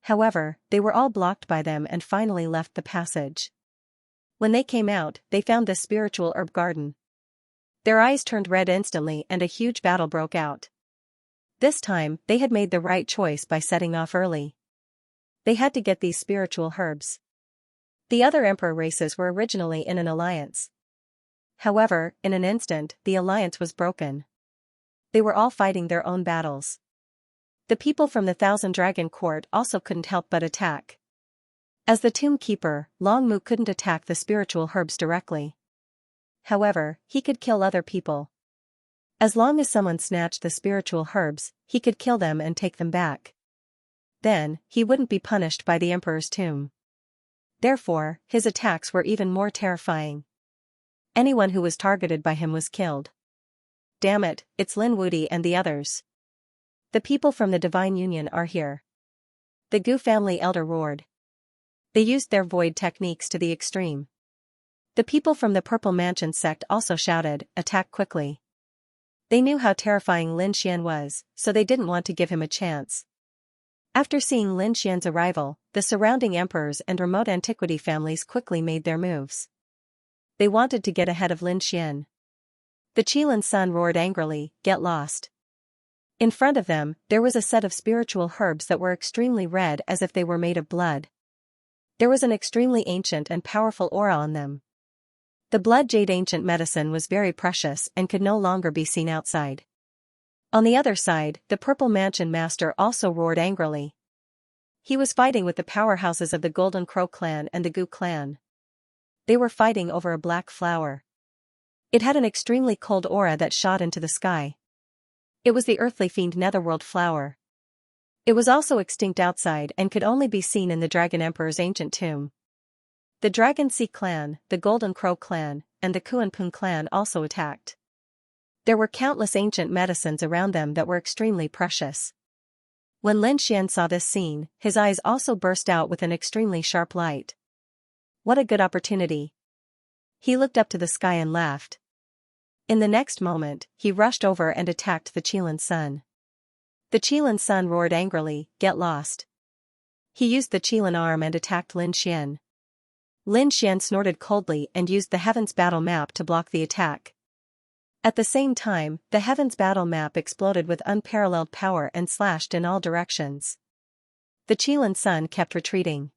However, they were all blocked by them and finally left the passage. When they came out, they found the spiritual herb garden. Their eyes turned red instantly and a huge battle broke out. This time, they had made the right choice by setting off early. They had to get these spiritual herbs. The other Emperor races were originally in an alliance. However, in an instant, the alliance was broken. They were all fighting their own battles. The people from the Thousand Dragon Court also couldn't help but attack. As the tomb keeper, Long Mu couldn't attack the spiritual herbs directly. However, he could kill other people. As long as someone snatched the spiritual herbs, he could kill them and take them back. Then, he wouldn't be punished by the Emperor's tomb. Therefore, his attacks were even more terrifying. Anyone who was targeted by him was killed. Damn it, it's Lin Wudi and the others. The people from the Divine Union are here. The Gu family elder roared. They used their void techniques to the extreme. The people from the Purple Mansion sect also shouted, attack quickly. They knew how terrifying Lin Xian was, so they didn't want to give him a chance. After seeing Lin Xian's arrival, the surrounding emperors and remote antiquity families quickly made their moves. They wanted to get ahead of Lin Xian. The Qilin Sun roared angrily, get lost. In front of them, there was a set of spiritual herbs that were extremely red as if they were made of blood. There was an extremely ancient and powerful aura on them. The blood jade ancient medicine was very precious and could no longer be seen outside. On the other side, the Purple Mansion Master also roared angrily. He was fighting with the powerhouses of the Golden Crow clan and the Gu clan. They were fighting over a black flower. It had an extremely cold aura that shot into the sky. It was the earthly fiend netherworld flower. It was also extinct outside and could only be seen in the Dragon Emperor's ancient tomb. The Dragon Sea clan, the Golden Crow clan, and the Kuanping clan also attacked. There were countless ancient medicines around them that were extremely precious. When Lin Xian saw this scene, his eyes also burst out with an extremely sharp light. What a good opportunity. He looked up to the sky and laughed. In the next moment, he rushed over and attacked the Qilin Sun. The Qilin Sun roared angrily, "Get lost." He used the Qilin arm and attacked Lin Xian. Lin Xian snorted coldly and used the Heavens Battle Map to block the attack. At the same time, the Heavens Battle Map exploded with unparalleled power and slashed in all directions. The Qilin Sun kept retreating.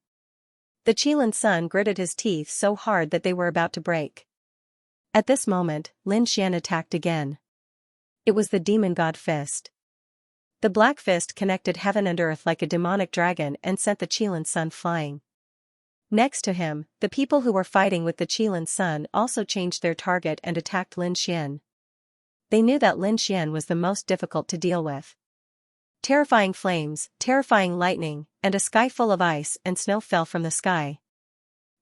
The Qilin Sun gritted his teeth so hard that they were about to break. At this moment, Lin Xian attacked again. It was the Demon God Fist. The Black Fist connected heaven and earth like a demonic dragon and sent the Qilin Sun flying. Next to him, the people who were fighting with the Qilin Sun also changed their target and attacked Lin Xian. They knew that Lin Xian was the most difficult to deal with. Terrifying flames, terrifying lightning, and a sky full of ice and snow fell from the sky.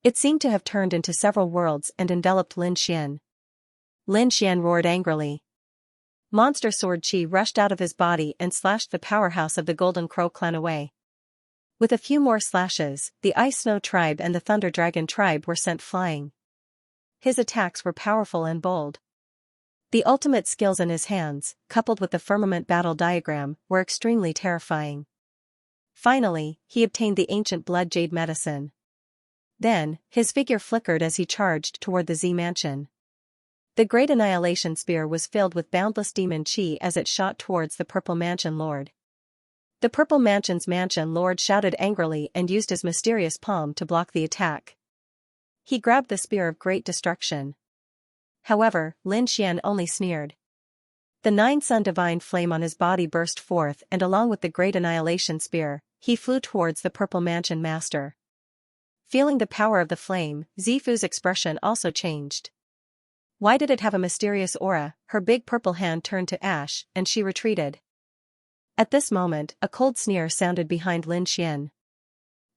It seemed to have turned into several worlds and enveloped Lin Xian. Lin Xian roared angrily. Monster sword chi rushed out of his body and slashed the powerhouse of the Golden Crow clan away. With a few more slashes, the Ice Snow tribe and the Thunder Dragon tribe were sent flying. His attacks were powerful and bold. The ultimate skills in his hands, coupled with the firmament battle diagram, were extremely terrifying. Finally, he obtained the ancient blood jade medicine. Then, his figure flickered as he charged toward the Z Mansion. The Great Annihilation Spear was filled with boundless demon chi as it shot towards the Purple Mansion Lord. The Purple Mansion's Mansion Lord shouted angrily and used his mysterious palm to block the attack. He grabbed the Spear of Great Destruction. However, Lin Xian only sneered. The 9-sun divine flame on his body burst forth and along with the Great Annihilation Spear, he flew towards the Purple Mansion Master. Feeling the power of the flame, Zifu's expression also changed. Why did it have a mysterious aura? Her big purple hand turned to ash, and she retreated. At this moment, a cold sneer sounded behind Lin Xian.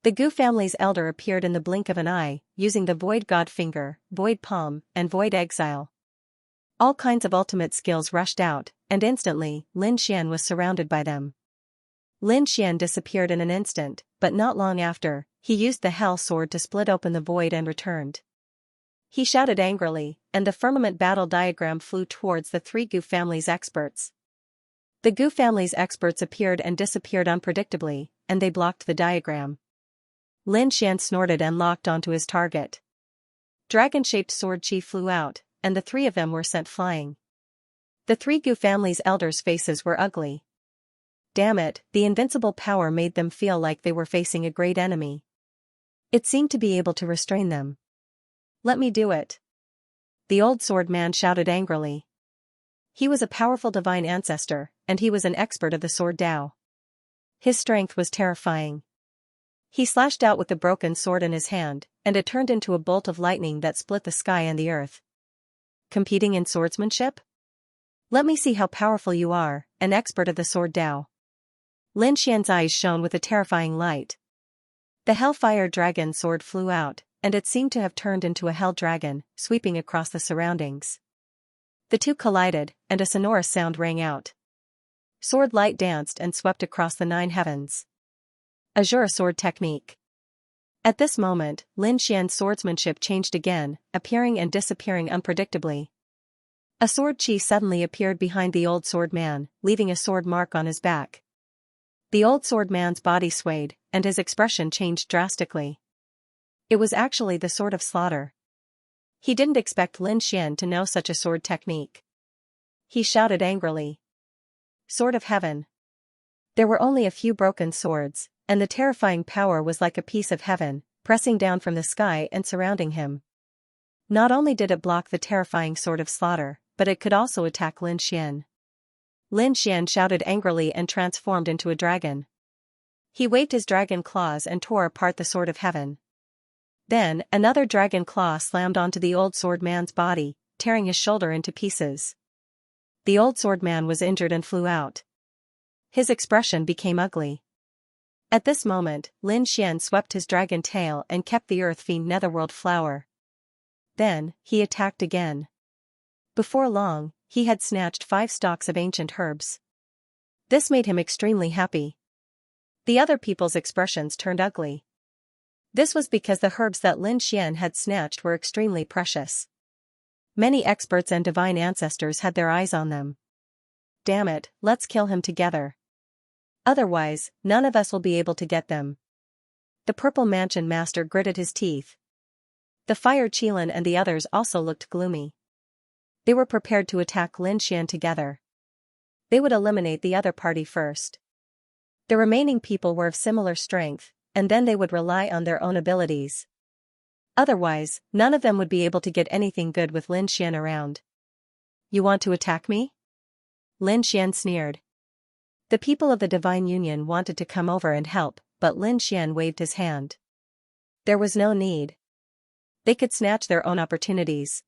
The Gu family's elder appeared in the blink of an eye, using the Void God Finger, Void Palm, and Void Exile. All kinds of ultimate skills rushed out, and instantly, Lin Xian was surrounded by them. Lin Xian disappeared in an instant, but not long after, he used the Hell Sword to split open the void and returned. He shouted angrily, and the firmament battle diagram flew towards the 3 Gu family's experts. The Gu family's experts appeared and disappeared unpredictably, and they blocked the diagram. Lin Xian snorted and locked onto his target. Dragon-shaped sword chi flew out, and the 3 of them were sent flying. The 3 Gu family's elders' faces were ugly. Damn it, the invincible power made them feel like they were facing a great enemy. It seemed to be able to restrain them. Let me do it. The old sword man shouted angrily. He was a powerful divine ancestor, and he was an expert of the sword Dao. His strength was terrifying. He slashed out with the broken sword in his hand, and it turned into a bolt of lightning that split the sky and the earth. Competing in swordsmanship? Let me see how powerful you are, an expert of the sword Dao. Lin Xian's eyes shone with a terrifying light. The Hellfire Dragon sword flew out, and it seemed to have turned into a hell dragon, sweeping across the surroundings. The two collided, and a sonorous sound rang out. Sword light danced and swept across the 9 heavens. Azure sword technique. At this moment, Lin Xian's swordsmanship changed again, appearing and disappearing unpredictably. A sword chi suddenly appeared behind the old sword man, leaving a sword mark on his back. The old sword man's body swayed, and his expression changed drastically. It was actually the Sword of Slaughter. He didn't expect Lin Xian to know such a sword technique. He shouted angrily. Sword of Heaven. There were only a few broken swords, and the terrifying power was like a piece of heaven, pressing down from the sky and surrounding him. Not only did it block the terrifying Sword of Slaughter, but it could also attack Lin Xian. Lin Xian shouted angrily and transformed into a dragon. He waved his dragon claws and tore apart the Sword of Heaven. Then, another dragon claw slammed onto the old sword man's body, tearing his shoulder into pieces. The old sword man was injured and flew out. His expression became ugly. At this moment, Lin Xian swept his dragon tail and kept the Earth Fiend Netherworld flower. Then, he attacked again. Before long, he had snatched 5 stalks of ancient herbs. This made him extremely happy. The other people's expressions turned ugly. This was because the herbs that Lin Xian had snatched were extremely precious. Many experts and divine ancestors had their eyes on them. Damn it, let's kill him together. Otherwise, none of us will be able to get them. The Purple Mansion Master gritted his teeth. The Fire Qilin and the others also looked gloomy. They were prepared to attack Lin Xian together. They would eliminate the other party first. The remaining people were of similar strength, and then they would rely on their own abilities. Otherwise, none of them would be able to get anything good with Lin Xian around. You want to attack me? Lin Xian sneered. The people of the Divine Union wanted to come over and help, but Lin Xian waved his hand. There was no need. They could snatch their own opportunities.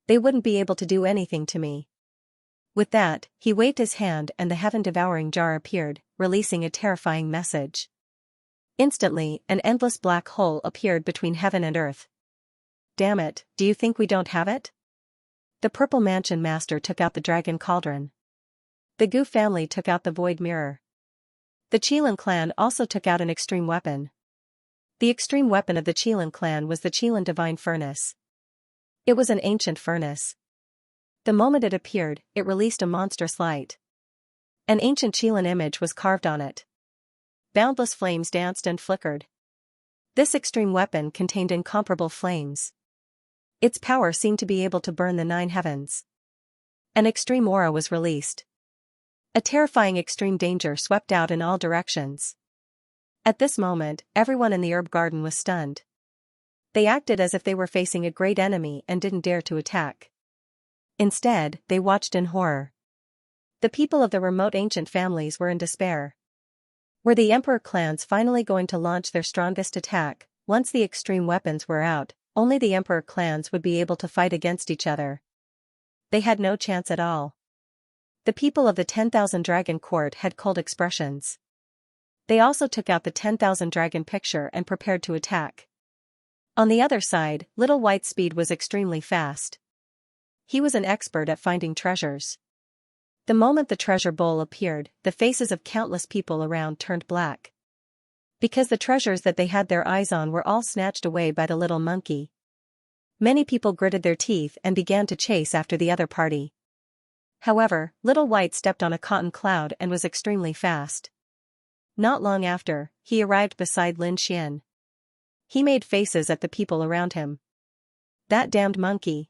They wouldn't be able to do anything to me. With that, he waved his hand and the heaven-devouring jar appeared, releasing a terrifying message. Instantly, an endless black hole appeared between heaven and earth. Damn it, do you think we don't have it? The Purple Mansion Master took out the Dragon Cauldron. The Gu family took out the Void Mirror. The Qilin clan also took out an extreme weapon. The extreme weapon of the Qilin clan was the Qilin Divine Furnace. It was an ancient furnace. The moment it appeared, it released a monstrous light. An ancient Qilin image was carved on it. Boundless flames danced and flickered. This extreme weapon contained incomparable flames. Its power seemed to be able to burn the 9 heavens. An extreme aura was released. A terrifying extreme danger swept out in all directions. At this moment, everyone in the herb garden was stunned. They acted as if they were facing a great enemy and didn't dare to attack. Instead, they watched in horror. The people of the remote ancient families were in despair. Were the Emperor clans finally going to launch their strongest attack? Once the extreme weapons were out, only the Emperor clans would be able to fight against each other. They had no chance at all. The people of the 10,000 Dragon Court had cold expressions. They also took out the 10,000 Dragon picture and prepared to attack. On the other side, Little White's speed was extremely fast. He was an expert at finding treasures. The moment the treasure bowl appeared, the faces of countless people around turned black. Because the treasures that they had their eyes on were all snatched away by the little monkey. Many people gritted their teeth and began to chase after the other party. However, Little White stepped on a cotton cloud and was extremely fast. Not long after, he arrived beside Lin Xian. He made faces at the people around him. That damned monkey.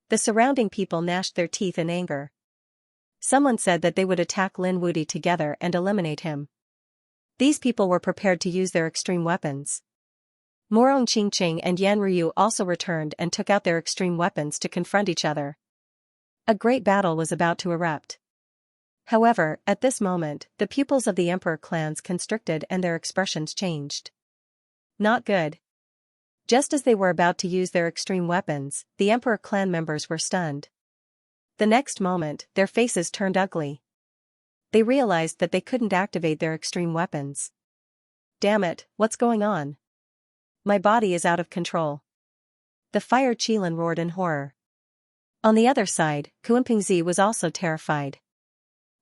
The surrounding people gnashed their teeth in anger. Someone said that they would attack Lin Wuti together and eliminate him. These people were prepared to use their extreme weapons. Morong Qingqing and Yan Ryu also returned and took out their extreme weapons to confront each other. A great battle was about to erupt. However, at this moment, the pupils of the Emperor clans constricted and their expressions changed. Not good. Just as they were about to use their extreme weapons, the Emperor clan members were stunned. The next moment, their faces turned ugly. They realized that they couldn't activate their extreme weapons. Damn it, what's going on? My body is out of control. The Fire Qilin roared in horror. On the other side, Kuimpingzi was also terrified.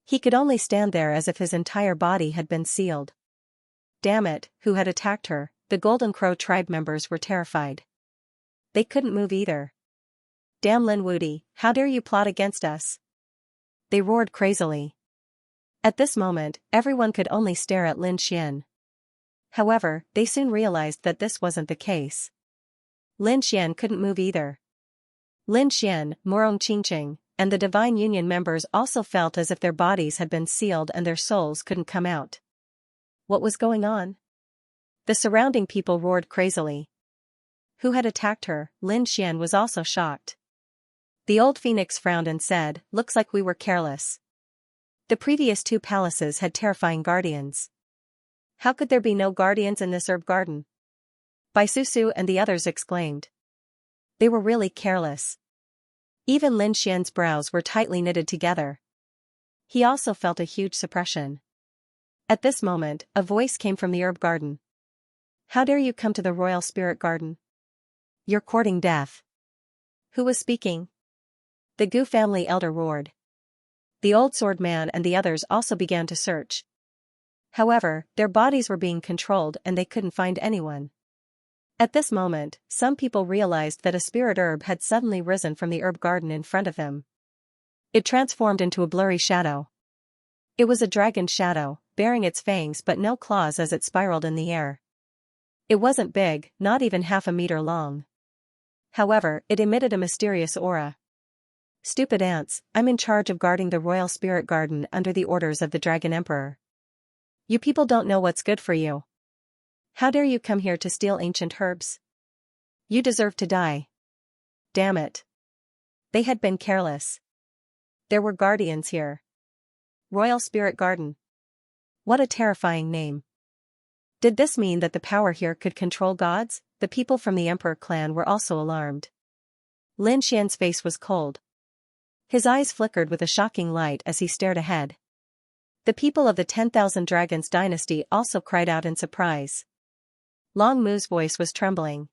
He could only stand there as if his entire body had been sealed. Damn it, who had attacked her? The Golden Crow tribe members were terrified. They couldn't move either. Damn Lin Wuti, how dare you plot against us? They roared crazily. At this moment, everyone could only stare at Lin Xian. However, they soon realized that this wasn't the case. Lin Xian couldn't move either. Lin Xian, Morong Qingqing, and the Divine Union members also felt as if their bodies had been sealed and their souls couldn't come out. What was going on? The surrounding people roared crazily. Who had attacked her? Lin Xian was also shocked. The old phoenix frowned and said, "Looks like we were careless. The previous 2 palaces had terrifying guardians. How could there be no guardians in this herb garden?" Bai Susu and the others exclaimed. They were really careless. Even Lin Xian's brows were tightly knitted together. He also felt a huge suppression. At this moment, a voice came from the herb garden. How dare you come to the royal spirit garden? You're courting death. Who was speaking? The Gu family elder roared. The old sword man and the others also began to search. However, their bodies were being controlled and they couldn't find anyone. At this moment, some people realized that a spirit herb had suddenly risen from the herb garden in front of them. It transformed into a blurry shadow. It was a dragon shadow, bearing its fangs but no claws as it spiraled in the air. It wasn't big, not even half a meter long. However, it emitted a mysterious aura. Stupid ants, I'm in charge of guarding the royal spirit garden under the orders of the Dragon Emperor. You people don't know what's good for you. How dare you come here to steal ancient herbs? You deserve to die. Damn it. They had been careless. There were guardians here. Royal Spirit Garden. What a terrifying name. Did this mean that the power here could control gods? The people from the Emperor clan were also alarmed. Lin Xian's face was cold. His eyes flickered with a shocking light as he stared ahead. The people of the 10,000 Dragons dynasty also cried out in surprise. Long Mu's voice was trembling.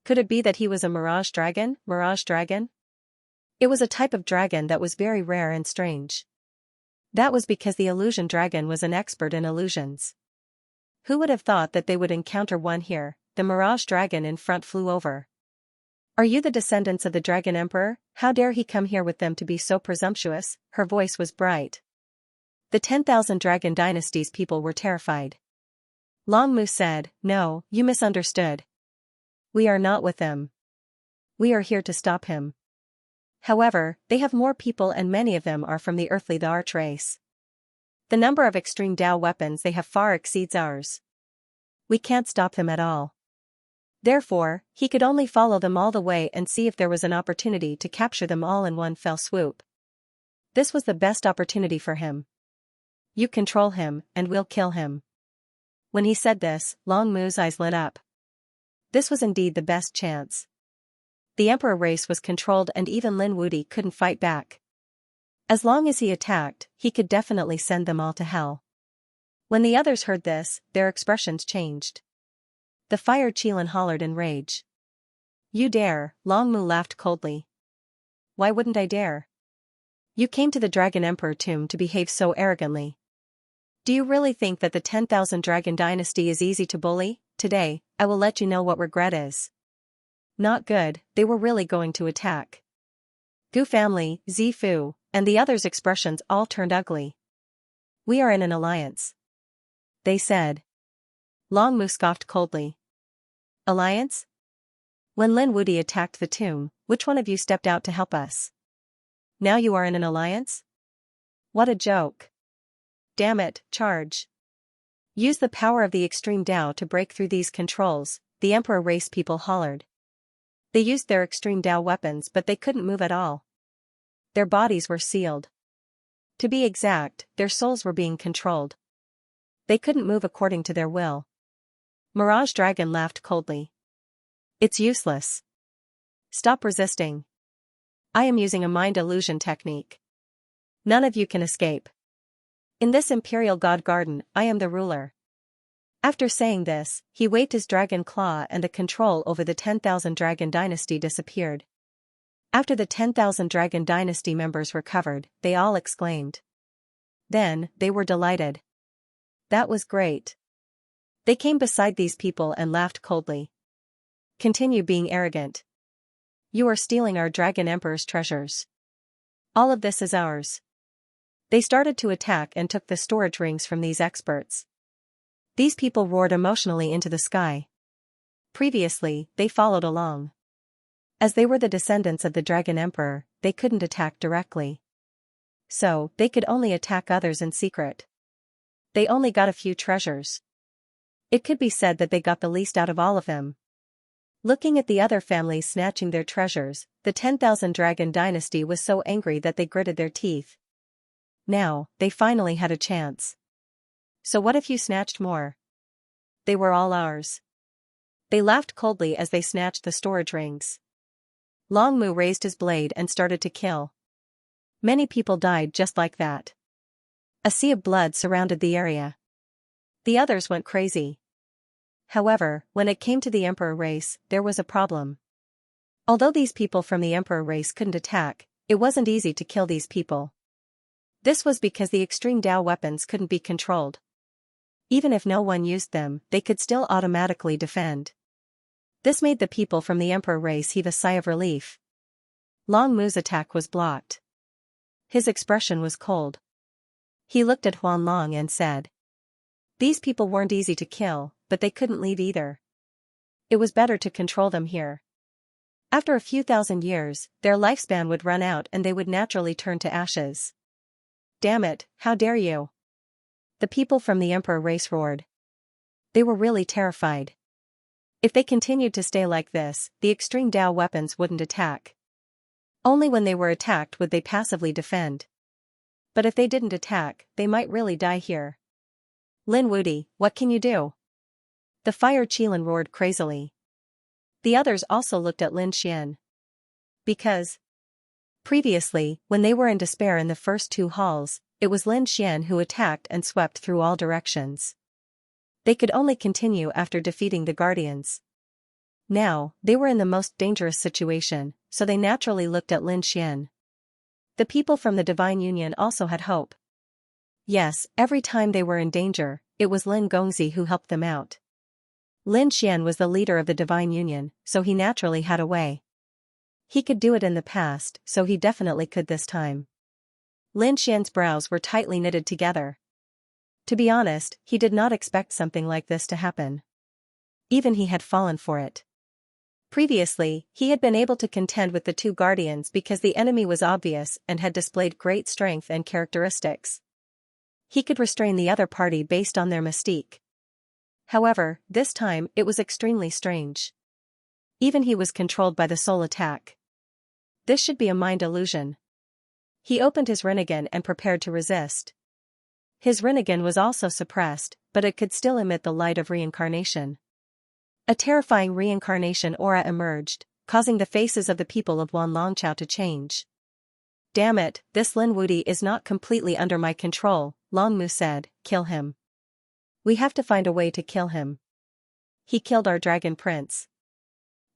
Could it be that he was a mirage dragon? Mirage dragon? It was a type of dragon that was very rare and strange. That was because the illusion dragon was an expert in illusions. Who would have thought that they would encounter one here? The mirage dragon in front flew over. Are you the descendants of the Dragon Emperor? How dare he come here with them to be so presumptuous? Her voice was bright. The 10,000 Dragon dynasty's people were terrified. Long Mu said, No, you misunderstood. We are not with them. We are here to stop him. However, they have more people and many of them are from the earthly the arch race. The number of extreme Dao weapons they have far exceeds ours. We can't stop them at all. Therefore, he could only follow them all the way and see if there was an opportunity to capture them all in one fell swoop. This was the best opportunity for him. You control him, and we'll kill him. When he said this, Long Mu's eyes lit up. This was indeed the best chance. The Emperor race was controlled and even Lin Wudi couldn't fight back. As long as he attacked, he could definitely send them all to hell. When the others heard this, their expressions changed. The Fire Qilin hollered in rage. You dare? Long Mu laughed coldly. Why wouldn't I dare? You came to the Dragon Emperor tomb to behave so arrogantly. Do you really think that the 10,000 Dragon dynasty is easy to bully? Today, I will let you know what regret is. Not good, they were really going to attack. Gu family, Zifu, and the others' expressions all turned ugly. We are in an alliance. They said. Long Mu scoffed coldly. Alliance? When Lin Wudi attacked the tomb, which one of you stepped out to help us? Now you are in an alliance? What a joke. Damn it, charge. Use the power of the extreme Dao to break through these controls, the Emperor race people hollered. They used their extreme Dao weapons but they couldn't move at all. Their bodies were sealed. To be exact, their souls were being controlled. They couldn't move according to their will. Mirage Dragon laughed coldly. It's useless. Stop resisting. I am using a mind illusion technique. None of you can escape. In this Imperial God Garden, I am the ruler. After saying this, he waved his dragon claw and the control over the 10,000 Dragon dynasty disappeared. After the 10,000 Dragon dynasty members recovered, they all exclaimed. Then, they were delighted. That was great. They came beside these people and laughed coldly. Continue being arrogant. You are stealing our Dragon Emperor's treasures. All of this is ours. They started to attack and took the storage rings from these experts. These people roared emotionally into the sky. Previously, they followed along. As they were the descendants of the Dragon Emperor, they couldn't attack directly. So, they could only attack others in secret. They only got a few treasures. It could be said that they got the least out of all of them. Looking at the other families snatching their treasures, the 10,000 Dragon dynasty was so angry that they gritted their teeth. Now, they finally had a chance. So what if you snatched more? They were all ours. They laughed coldly as they snatched the storage rings. Long Mu raised his blade and started to kill. Many people died just like that. A sea of blood surrounded the area. The others went crazy. However, when it came to the Emperor race, there was a problem. Although these people from the Emperor race couldn't attack, it wasn't easy to kill these people. This was because the extreme Dao weapons couldn't be controlled. Even if no one used them, they could still automatically defend. This made the people from the Emperor race heave a sigh of relief. Long Mu's attack was blocked. His expression was cold. He looked at Huanlong and said, "These people weren't easy to kill, but they couldn't leave either. It was better to control them here. After a few thousand years, their lifespan would run out and they would naturally turn to ashes." "Damn it, how dare you!" the people from the Emperor race roared. They were really terrified. If they continued to stay like this, the extreme Dao weapons wouldn't attack. Only when they were attacked would they passively defend. But if they didn't attack, they might really die here. "Lin Wuti, what can you do?" the Fire Qilin roared crazily. The others also looked at Lin Xian. Because previously, when they were in despair in the first two halls, it was Lin Xian who attacked and swept through all directions. They could only continue after defeating the Guardians. Now, they were in the most dangerous situation, so they naturally looked at Lin Xian. The people from the Divine Union also had hope. Yes, every time they were in danger, it was Lin Gongzi who helped them out. Lin Xian was the leader of the Divine Union, so he naturally had a way. He could do it in the past, so he definitely could this time. Lin Xian's brows were tightly knitted together. To be honest, he did not expect something like this to happen. Even he had fallen for it. Previously, he had been able to contend with the two Guardians because the enemy was obvious and had displayed great strength and characteristics. He could restrain the other party based on their mystique. However, this time, it was extremely strange. Even he was controlled by the soul attack. This should be a mind illusion. He opened his Rinnegan and prepared to resist. His Rinnegan was also suppressed, but it could still emit the light of reincarnation. A terrifying reincarnation aura emerged, causing the faces of the people of Wanlongchao to change. "Damn it, this Lin Wuti is not completely under my control," Long Mu said. "Kill him. We have to find a way to kill him. He killed our dragon prince."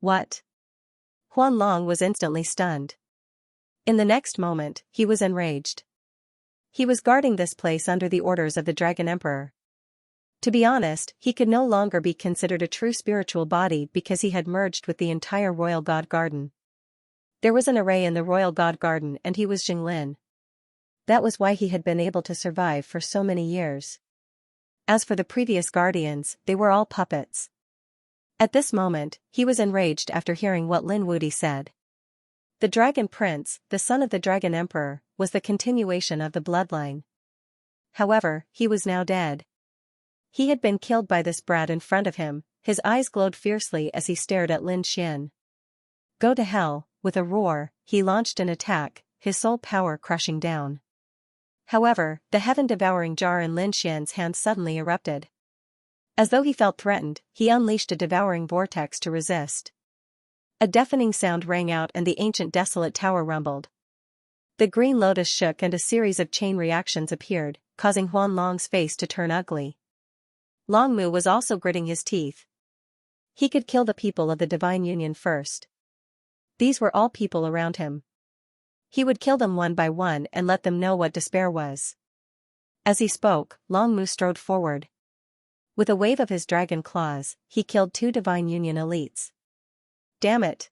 "What?" Huanlong was instantly stunned. In the next moment, he was enraged. He was guarding this place under the orders of the Dragon Emperor. To be honest, he could no longer be considered a true spiritual body because he had merged with the entire Royal God Garden. There was an array in the Royal God Garden and he was Jinglin. That was why he had been able to survive for so many years. As for the previous guardians, they were all puppets. At this moment, he was enraged after hearing what Lin Wuti said. The Dragon Prince, the son of the Dragon Emperor, was the continuation of the bloodline. However, he was now dead. He had been killed by this brat in front of him. His eyes glowed fiercely as he stared at Lin Xian. "Go to hell," with a roar, he launched an attack, his soul power crushing down. However, the heaven-devouring jar in Lin Xian's hand suddenly erupted. As though he felt threatened, he unleashed a devouring vortex to resist. A deafening sound rang out and the ancient desolate tower rumbled. The green lotus shook and a series of chain reactions appeared, causing Huanlong's face to turn ugly. Long Mu was also gritting his teeth. He could kill the people of the Divine Union first. These were all people around him. He would kill them one by one and let them know what despair was. As he spoke, Long Mu strode forward. With a wave of his dragon claws, he killed 2 Divine Union elites. "Damn it!"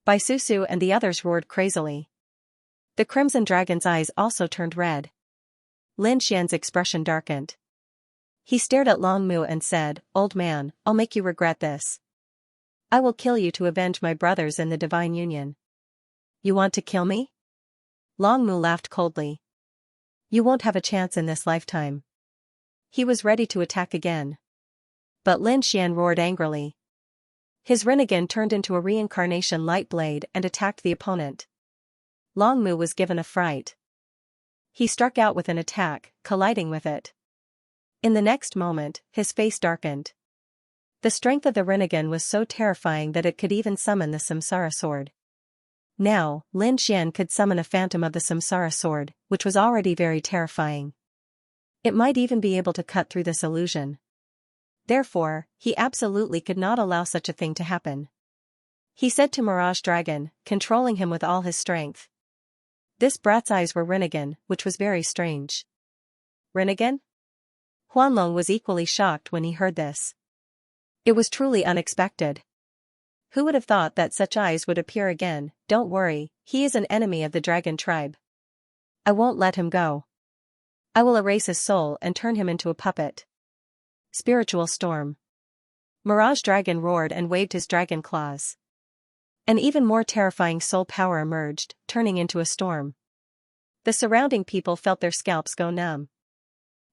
Bai Susu and the others roared crazily. The Crimson Dragon's eyes also turned red. Lin Xian's expression darkened. He stared at Long Mu and said, "Old man, I'll make you regret this. I will kill you to avenge my brothers in the Divine Union." "You want to kill me?" Long Mu laughed coldly. "You won't have a chance in this lifetime." He was ready to attack again. But Lin Xian roared angrily. His Rinnegan turned into a reincarnation light blade and attacked the opponent. Long Mu was given a fright. He struck out with an attack, colliding with it. In the next moment, his face darkened. The strength of the Rinnegan was so terrifying that it could even summon the Samsara sword. Now, Lin Xian could summon a phantom of the Samsara sword, which was already very terrifying. It might even be able to cut through this illusion. Therefore, he absolutely could not allow such a thing to happen. He said to Mirage Dragon, controlling him with all his strength. This brat's eyes were Rinnegan, which was very strange. Rinnegan? Huanlong was equally shocked when he heard this. It was truly unexpected. Who would have thought that such eyes would appear again? Don't worry, he is an enemy of the dragon tribe. I won't let him go. I will erase his soul and turn him into a puppet. Spiritual storm. Mirage Dragon roared and waved his dragon claws. An even more terrifying soul power emerged, turning into a storm. The surrounding people felt their scalps go numb.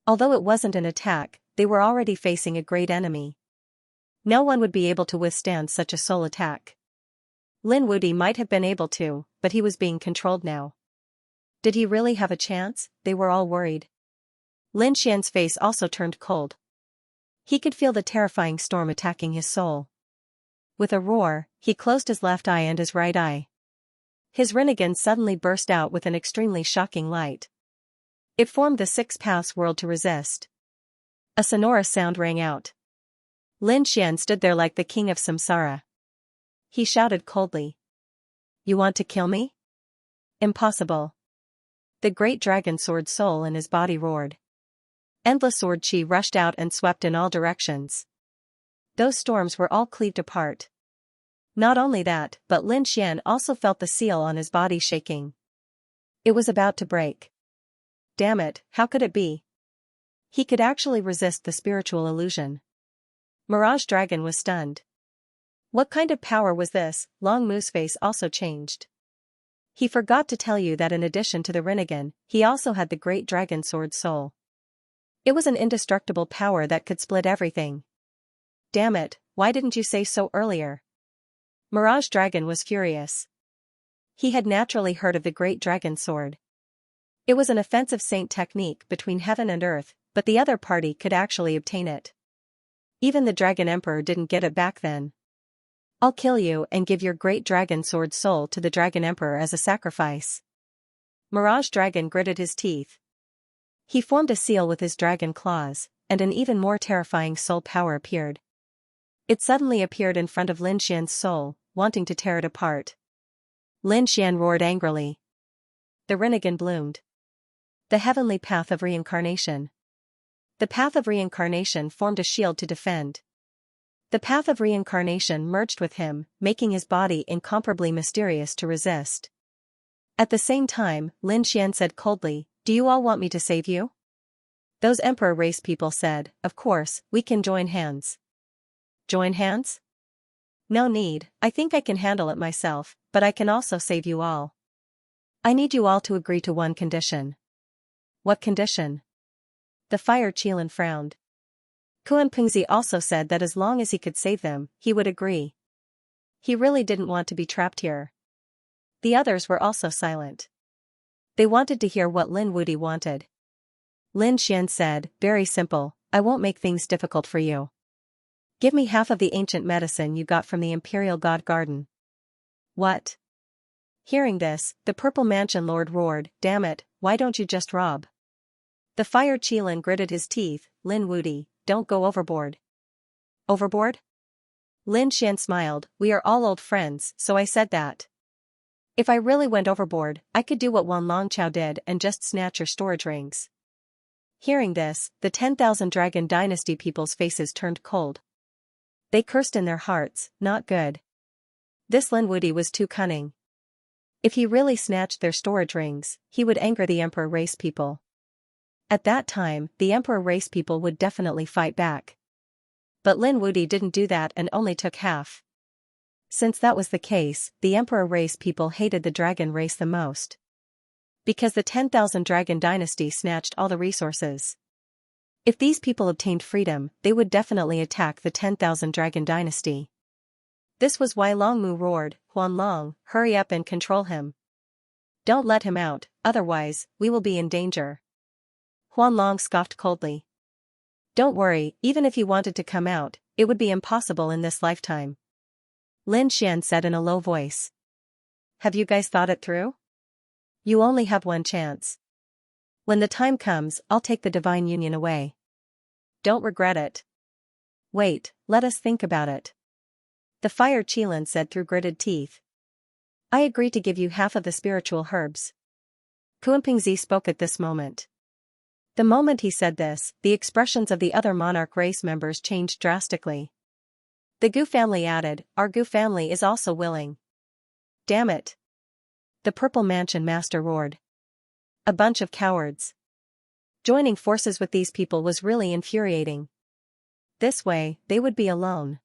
Although it wasn't an attack, they were already facing a great enemy. No one would be able to withstand such a soul attack. Lin Wude might have been able to, but he was being controlled now. Did he really have a chance? They were all worried. Lin Xian's face also turned cold. He could feel the terrifying storm attacking his soul. With a roar, he closed his left eye and his right eye. His Rinnegan suddenly burst out with an extremely shocking light. It formed the six paths world to resist. A sonorous sound rang out. Lin Xian stood there like the king of samsara. He shouted coldly. You want to kill me? Impossible. The great dragon sword soul in his body roared. Endless sword chi rushed out and swept in all directions. Those storms were all cleaved apart. Not only that, but Lin Xian also felt the seal on his body shaking. It was about to break. Damn it, how could it be? He could actually resist the spiritual illusion. Mirage Dragon was stunned. What kind of power was this? Long Mu's face also changed. He forgot to tell you that in addition to the Rinnegan, he also had the great dragon sword soul. It was an indestructible power that could split everything. Damn it, why didn't you say so earlier? Mirage Dragon was furious. He had naturally heard of the great dragon sword. It was an offensive saint technique between heaven and earth, but the other party could actually obtain it. Even the Dragon Emperor didn't get it back then. I'll kill you and give your great dragon sword soul to the Dragon Emperor as a sacrifice. Mirage Dragon gritted his teeth. He formed a seal with his dragon claws, and an even more terrifying soul power appeared. It suddenly appeared in front of Lin Xian's soul, wanting to tear it apart. Lin Xian roared angrily. The Rinnegan bloomed. The heavenly path of reincarnation. The path of reincarnation formed a shield to defend. The path of reincarnation merged with him, making his body incomparably mysterious to resist. At the same time, Lin Xian said coldly, "Do you all want me to save you?" Those Emperor race people said, "Of course, we can join hands." Join hands? No need, I think I can handle it myself, but I can also save you all. I need you all to agree to one condition. What condition? The Fire Qilin frowned. Kuan Pengzi also said that as long as he could save them, he would agree. He really didn't want to be trapped here. The others were also silent. They wanted to hear what Lin Wude wanted. Lin Xian said, "Very simple, I won't make things difficult for you. Give me half of the ancient medicine you got from the Imperial God Garden." What? Hearing this, the Purple Mansion Lord roared, "Damn it, why don't you just rob?" The Fire Qilin gritted his teeth, "Lin Wude, don't go overboard." Overboard? Lin Xian smiled, "We are all old friends, so I said that. If I really went overboard, I could do what Wan Longqiao did and just snatch your storage rings." Hearing this, the 10,000 Dragon Dynasty people's faces turned cold. They cursed in their hearts, not good. This Lin Wude was too cunning. If he really snatched their storage rings, he would anger the Emperor race people. At that time, the Emperor race people would definitely fight back. But Lin Wude didn't do that and only took half. Since that was the case, the Emperor race people hated the Dragon race the most. Because the 10,000 Dragon Dynasty snatched all the resources. If these people obtained freedom, they would definitely attack the 10,000 Dragon Dynasty. This was why Long Mu roared, "Huan Long, hurry up and control him. Don't let him out, otherwise, we will be in danger." Huan Long scoffed coldly. "Don't worry, even if he wanted to come out, it would be impossible in this lifetime." Lin Xian said in a low voice. "Have you guys thought it through? You only have one chance. When the time comes, I'll take the divine union away. Don't regret it. Wait, let us think about it. The fire Qilin said through gritted teeth. I agree to give you half of the spiritual herbs. Kuanpingzi spoke at this moment. The moment he said this, the expressions of the other monarch race members changed drastically. The Gu family added, our Gu family is also willing. Damn it. The Purple Mansion master roared. A bunch of cowards. Joining forces with these people was really infuriating. This way, they would be alone.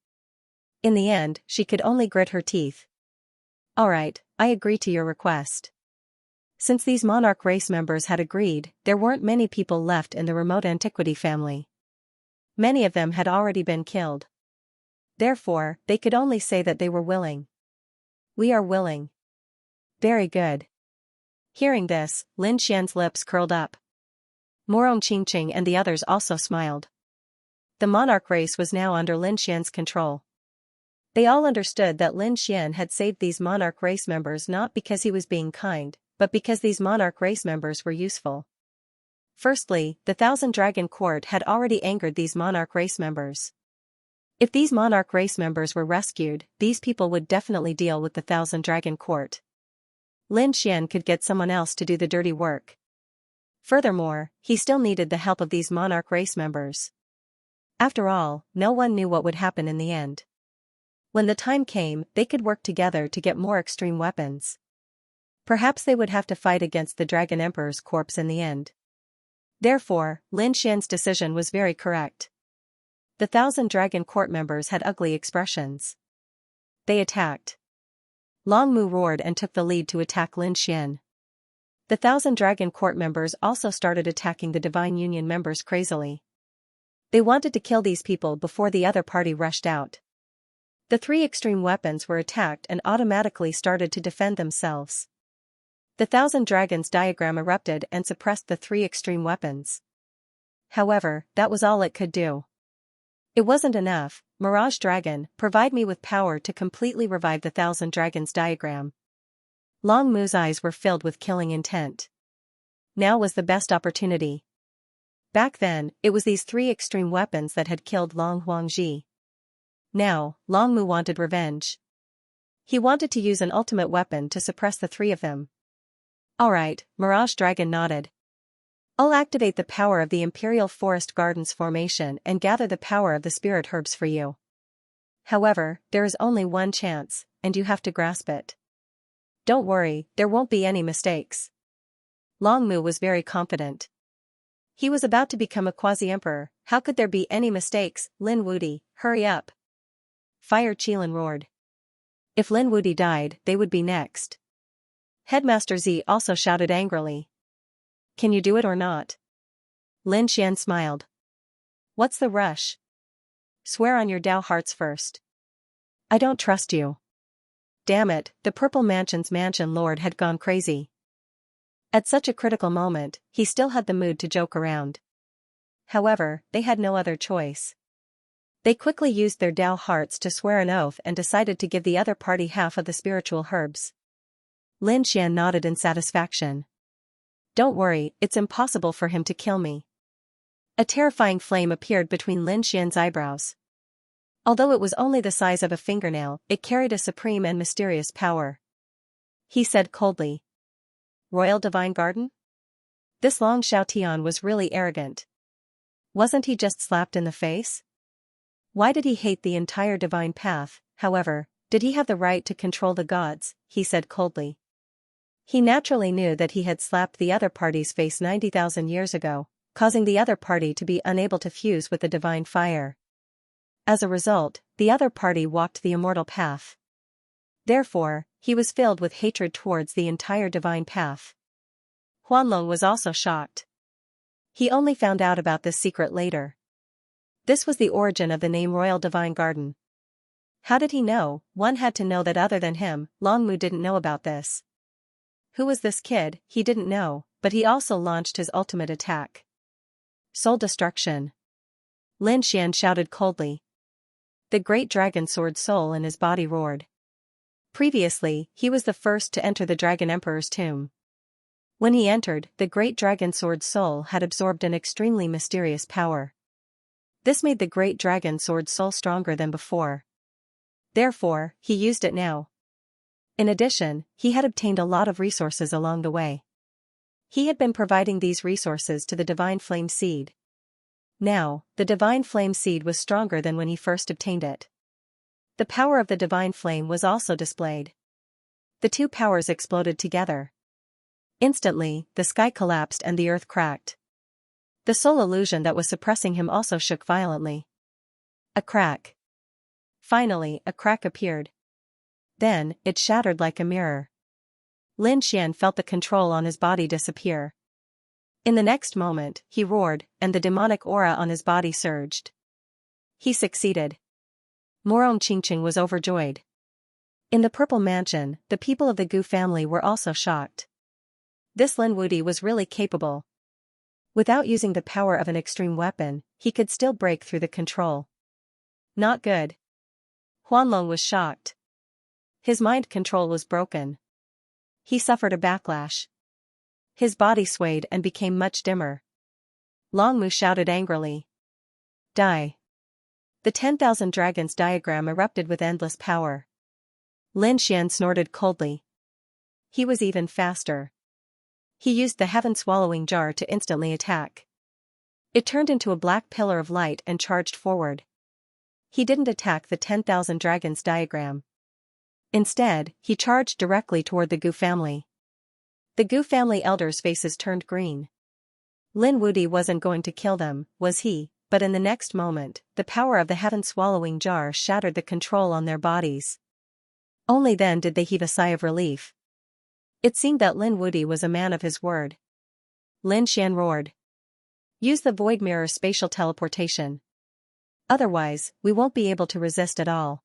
In the end, she could only grit her teeth. Alright, I agree to your request. Since these monarch race members had agreed, there weren't many people left in the remote antiquity family. Many of them had already been killed. Therefore, they could only say that they were willing. We are willing. Very good. Hearing this, Lin Xian's lips curled up. Morong Qingqing and the others also smiled. The monarch race was now under Lin Xian's control. They all understood that Lin Xian had saved these monarch race members not because he was being kind, but because these monarch race members were useful. Firstly, the Thousand Dragon Court had already angered these monarch race members. If these monarch race members were rescued, these people would definitely deal with the Thousand Dragon Court. Lin Xian could get someone else to do the dirty work. Furthermore, he still needed the help of these monarch race members. After all, no one knew what would happen in the end. When the time came, they could work together to get more extreme weapons. Perhaps they would have to fight against the Dragon Emperor's corpse in the end. Therefore, Lin Xian's decision was very correct. The Thousand Dragon Court members had ugly expressions. They attacked. Long Mu roared and took the lead to attack Lin Xian. The Thousand Dragon Court members also started attacking the Divine Union members crazily. They wanted to kill these people before the other party rushed out. The three extreme weapons were attacked and automatically started to defend themselves. The Thousand Dragons diagram erupted and suppressed the three extreme weapons. However, that was all it could do. It wasn't enough. Mirage Dragon, provide me with power to completely revive the Thousand Dragons diagram. Long Mu's eyes were filled with killing intent. Now was the best opportunity. Back then, it was these three extreme weapons that had killed Long Huangji. Now, Long Mu wanted revenge. He wanted to use an ultimate weapon to suppress the three of them. Alright, Mirage Dragon nodded. I'll activate the power of the Imperial Forest Gardens formation and gather the power of the spirit herbs for you. However, there is only one chance, and you have to grasp it. Don't worry, there won't be any mistakes. Long Mu was very confident. He was about to become a quasi-emperor, how could there be any mistakes? Lin Wudi, hurry up. Fire Qilin roared. If Lin Wudi died, they would be next. Headmaster Z also shouted angrily. Can you do it or not? Lin Xian smiled. What's the rush? Swear on your Dao hearts first. I don't trust you. Damn it, the Purple Mansion's mansion lord had gone crazy. At such a critical moment, he still had the mood to joke around. However, they had no other choice. They quickly used their Dao hearts to swear an oath and decided to give the other party half of the spiritual herbs. Lin Xian nodded in satisfaction. Don't worry, it's impossible for him to kill me. A terrifying flame appeared between Lin Xian's eyebrows. Although it was only the size of a fingernail, it carried a supreme and mysterious power. He said coldly. Royal Divine Garden? This Long Xiaotian was really arrogant. Wasn't he just slapped in the face? Why did he hate the entire divine path? However, did he have the right to control the gods? He said coldly. He naturally knew that he had slapped the other party's face 90,000 years ago, causing the other party to be unable to fuse with the divine fire. As a result, the other party walked the immortal path. Therefore, he was filled with hatred towards the entire divine path. Huanlong was also shocked. He only found out about this secret later. This was the origin of the name Royal Divine Garden. How did he know? One had to know that other than him, Long Mu didn't know about this. Who was this kid? He didn't know, but he also launched his ultimate attack. Soul destruction. Lin Xian shouted coldly. The great dragon sword soul in his body roared. Previously, he was the first to enter the Dragon Emperor's tomb. When he entered, the great dragon sword soul had absorbed an extremely mysterious power. This made the great dragon sword soul stronger than before. Therefore, he used it now. In addition, he had obtained a lot of resources along the way. He had been providing these resources to the divine flame seed. Now, the divine flame seed was stronger than when he first obtained it. The power of the divine flame was also displayed. The two powers exploded together. Instantly, the sky collapsed and the earth cracked. The soul illusion that was suppressing him also shook violently. A crack. Finally, a crack appeared. Then, it shattered like a mirror. Lin Xian felt the control on his body disappear. In the next moment, he roared, and the demonic aura on his body surged. He succeeded. Morong Qingqing was overjoyed. In the Purple Mansion, the people of the Gu family were also shocked. This Lin Wuti was really capable. Without using the power of an extreme weapon, he could still break through the control. Not good. Huanlong was shocked. His mind control was broken. He suffered a backlash. His body swayed and became much dimmer. Longmu shouted angrily. Die. The 10,000 dragons diagram erupted with endless power. Lin Xian snorted coldly. He was even faster. He used the heaven-swallowing jar to instantly attack. It turned into a black pillar of light and charged forward. He didn't attack the 10,000 dragons diagram. Instead, he charged directly toward the Gu family. The Gu family elders' faces turned green. Lin Wuti wasn't going to kill them, was he? But in the next moment, the power of the heaven-swallowing jar shattered the control on their bodies. Only then did they heave a sigh of relief. It seemed that Lin Wuti was a man of his word. Lin Xian roared. Use the void mirror spatial teleportation. Otherwise, we won't be able to resist at all.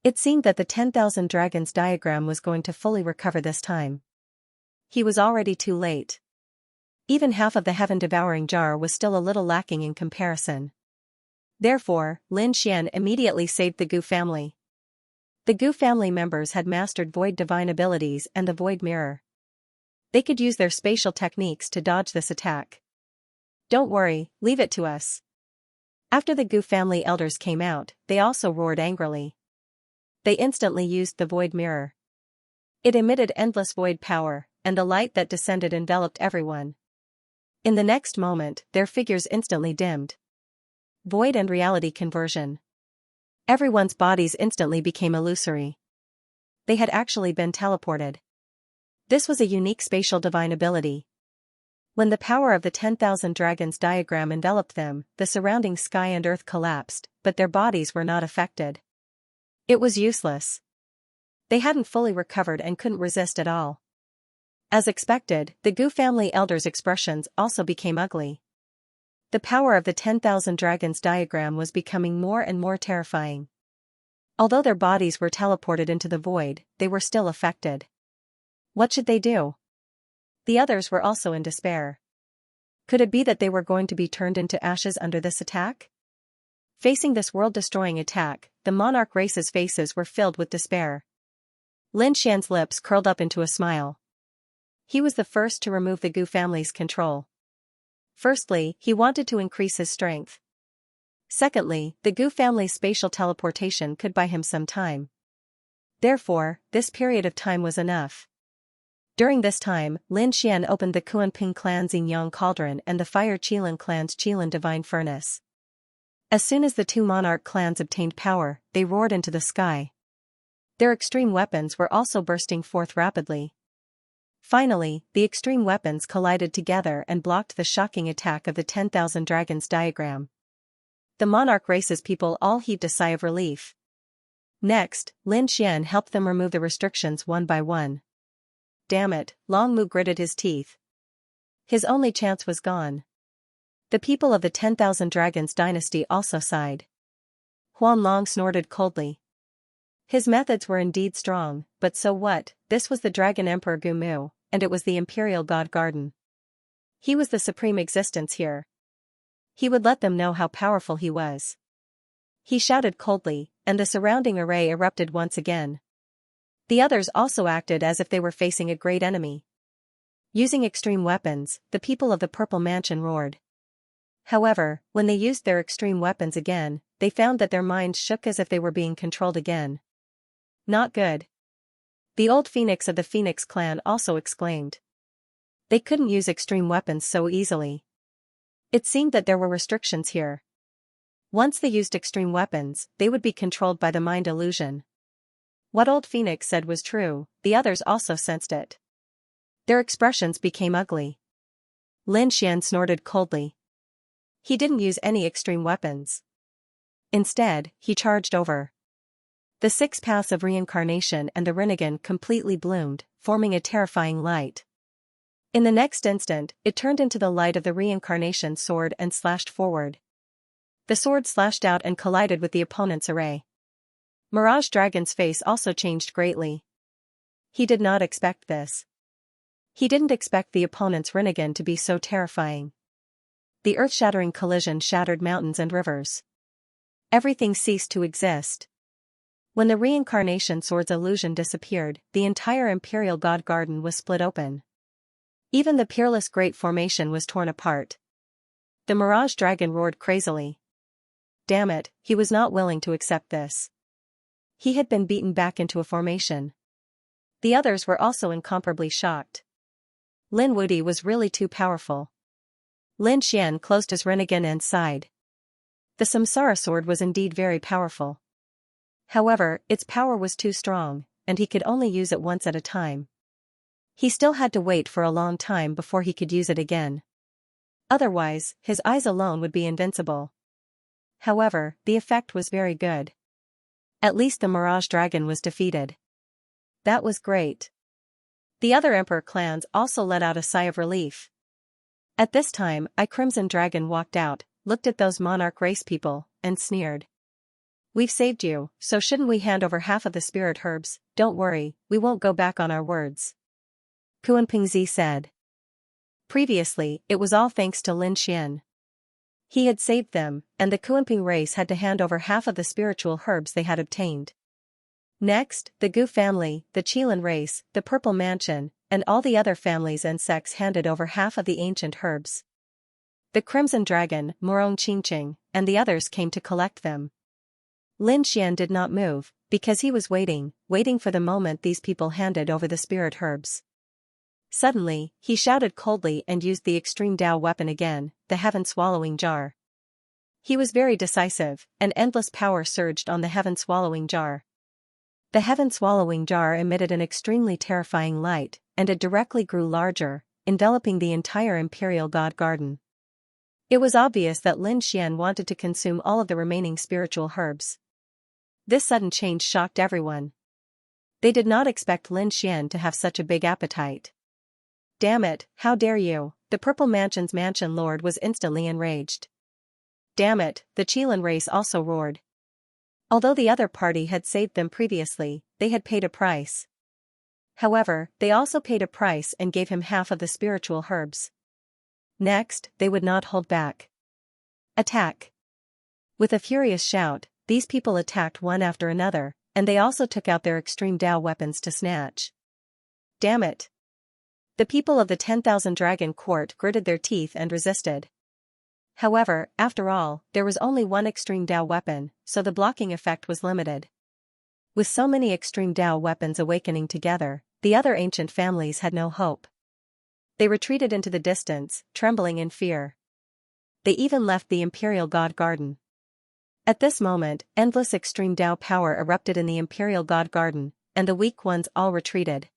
It seemed that the 10,000 dragons diagram was going to fully recover this time. He was already too late. Even half of the heaven-devouring jar was still a little lacking in comparison. Therefore, Lin Xian immediately saved the Gu family. The Gu family members had mastered void divine abilities and the void mirror. They could use their spatial techniques to dodge this attack. Don't worry, leave it to us. After the Gu family elders came out, they also roared angrily. They instantly used the void mirror. It emitted endless void power, and the light that descended enveloped everyone. In the next moment, their figures instantly dimmed. Void and reality conversion. Everyone's bodies instantly became illusory. They had actually been teleported. This was a unique spatial divine ability. When the power of the 10,000 dragons diagram enveloped them, the surrounding sky and earth collapsed, but their bodies were not affected. It was useless. They hadn't fully recovered and couldn't resist at all. As expected, the Gu family elders' expressions also became ugly. The power of the 10,000 dragons diagram was becoming more and more terrifying. Although their bodies were teleported into the void, they were still affected. What should they do? The others were also in despair. Could it be that they were going to be turned into ashes under this attack? Facing this world-destroying attack, the monarch race's faces were filled with despair. Lin Xian's lips curled up into a smile. He was the first to remove the Gu family's control. Firstly, he wanted to increase his strength. Secondly, the Gu family's spatial teleportation could buy him some time. Therefore, this period of time was enough. During this time, Lin Xian opened the Kuanping clan's Yin-Yang Cauldron and the Fire Qilin clan's Qilin Divine Furnace. As soon as the two monarch clans obtained power, they roared into the sky. Their extreme weapons were also bursting forth rapidly. Finally, the extreme weapons collided together and blocked the shocking attack of the 10,000 dragons diagram. The monarch race's people all heaved a sigh of relief. Next, Lin Xian helped them remove the restrictions one by one. Damn it, Long Mu gritted his teeth. His only chance was gone. The people of the 10,000 dragons dynasty also sighed. Huan Long snorted coldly. His methods were indeed strong, but so what? This was the Dragon Emperor Gu Mu, and it was the Imperial God Garden. He was the supreme existence here. He would let them know how powerful he was. He shouted coldly, and the surrounding array erupted once again. The others also acted as if they were facing a great enemy. Using extreme weapons, the people of the Purple Mansion roared. However, when they used their extreme weapons again, they found that their minds shook as if they were being controlled again. Not good. The old Phoenix of the Phoenix clan also exclaimed. They couldn't use extreme weapons so easily. It seemed that there were restrictions here. Once they used extreme weapons, they would be controlled by the mind illusion. What old Phoenix said was true, the others also sensed it. Their expressions became ugly. Lin Xian snorted coldly. He didn't use any extreme weapons. Instead, he charged over. The 6 paths of reincarnation and the Rinnegan completely bloomed, forming a terrifying light. In the next instant, it turned into the light of the reincarnation sword and slashed forward. The sword slashed out and collided with the opponent's array. Mirage Dragon's face also changed greatly. He did not expect this. He didn't expect the opponent's Rinnegan to be so terrifying. The earth-shattering collision shattered mountains and rivers. Everything ceased to exist. When the reincarnation sword's illusion disappeared, the entire Imperial God Garden was split open. Even the peerless Great Formation was torn apart. The Mirage Dragon roared crazily. Damn it, he was not willing to accept this. He had been beaten back into a formation. The others were also incomparably shocked. Lin Wuti was really too powerful. Lin Xian closed his Rinnegan and sighed. The Samsara sword was indeed very powerful. However, its power was too strong, and he could only use it once at a time. He still had to wait for a long time before he could use it again. Otherwise, his eyes alone would be invincible. However, the effect was very good. At least the Mirage Dragon was defeated. That was great. The other Emperor clans also let out a sigh of relief. At this time, Crimson Dragon walked out, looked at those monarch race people, and sneered. We've saved you, so shouldn't we hand over half of the spirit herbs? Don't worry, we won't go back on our words. Kuanpingzi said. Previously, it was all thanks to Lin Xian. He had saved them, and the Kuanping race had to hand over half of the spiritual herbs they had obtained. Next, the Gu family, the Qilin race, the Purple Mansion, and all the other families and sects handed over half of the ancient herbs. The Crimson Dragon, Morong Qingqing, and the others came to collect them. Lin Xian did not move, because he was waiting for the moment these people handed over the spirit herbs. Suddenly, he shouted coldly and used the extreme Dao weapon again, the Heaven-Swallowing Jar. He was very decisive, and endless power surged on the Heaven-Swallowing Jar. The Heaven-Swallowing Jar emitted an extremely terrifying light, and it directly grew larger, enveloping the entire Imperial God Garden. It was obvious that Lin Xian wanted to consume all of the remaining spiritual herbs. This sudden change shocked everyone. They did not expect Lin Xian to have such a big appetite. Damn it, how dare you, the Purple Mansion's Mansion Lord was instantly enraged. Damn it, the Qilin race also roared. Although the other party had saved them previously, they had paid a price. However, they also paid a price and gave him half of the spiritual herbs. Next, they would not hold back. Attack! With a furious shout, these people attacked one after another, and they also took out their extreme Dao weapons to snatch. Damn it! The people of the 10,000 Dragon Court gritted their teeth and resisted. However, after all, there was only one extreme Dao weapon, so the blocking effect was limited. With so many extreme Dao weapons awakening together, the other ancient families had no hope. They retreated into the distance, trembling in fear. They even left the Imperial God Garden. At this moment, endless extreme Dao power erupted in the Imperial God Garden, and the weak ones all retreated.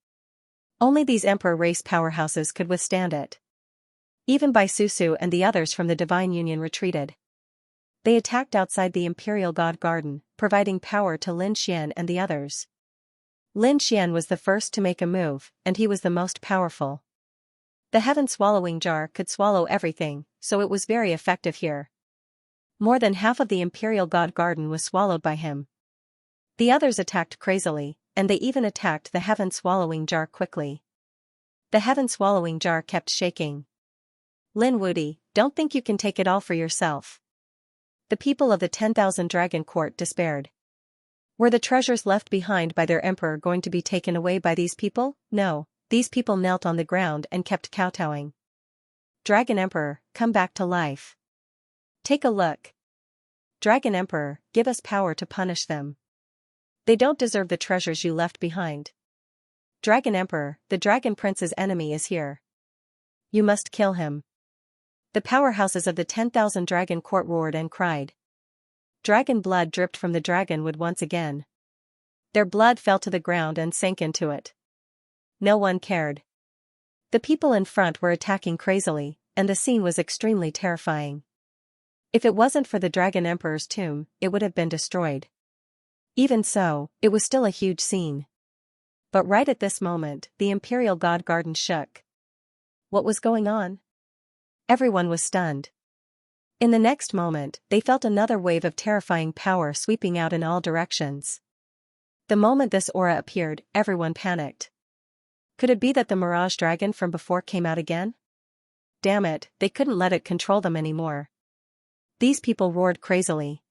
Only these Emperor race powerhouses could withstand it. Even Bai Susu and the others from the Divine Union retreated. They attacked outside the Imperial God Garden, providing power to Lin Xian and the others. Lin Xian was the first to make a move, and he was the most powerful. The Heaven-Swallowing Jar could swallow everything, so it was very effective here. More than half of the Imperial God Garden was swallowed by him. The others attacked crazily, and they even attacked the Heaven-Swallowing Jar quickly. The Heaven-Swallowing Jar kept shaking. Lin Wuti, don't think you can take it all for yourself. The people of the 10,000 Dragon Court despaired. Were the treasures left behind by their emperor going to be taken away by these people? No, These people knelt on the ground and kept kowtowing. Dragon Emperor, come back to life. Take a look. Dragon Emperor, give us power to punish them. They don't deserve the treasures you left behind. Dragon Emperor, the Dragon Prince's enemy is here. You must kill him. The powerhouses of the 10,000 Dragon Court roared and cried. Dragon blood dripped from the dragon wood once again. Their blood fell to the ground and sank into it. No one cared. The people in front were attacking crazily, and the scene was extremely terrifying. If it wasn't for the Dragon Emperor's tomb, it would have been destroyed. Even so, it was still a huge scene. But right at this moment, the Imperial God Garden shook. What was going on? Everyone was stunned. In the next moment, they felt another wave of terrifying power sweeping out in all directions. The moment this aura appeared, everyone panicked. Could it be that the Mirage Dragon from before came out again? Damn it, they couldn't let it control them anymore. These people roared crazily.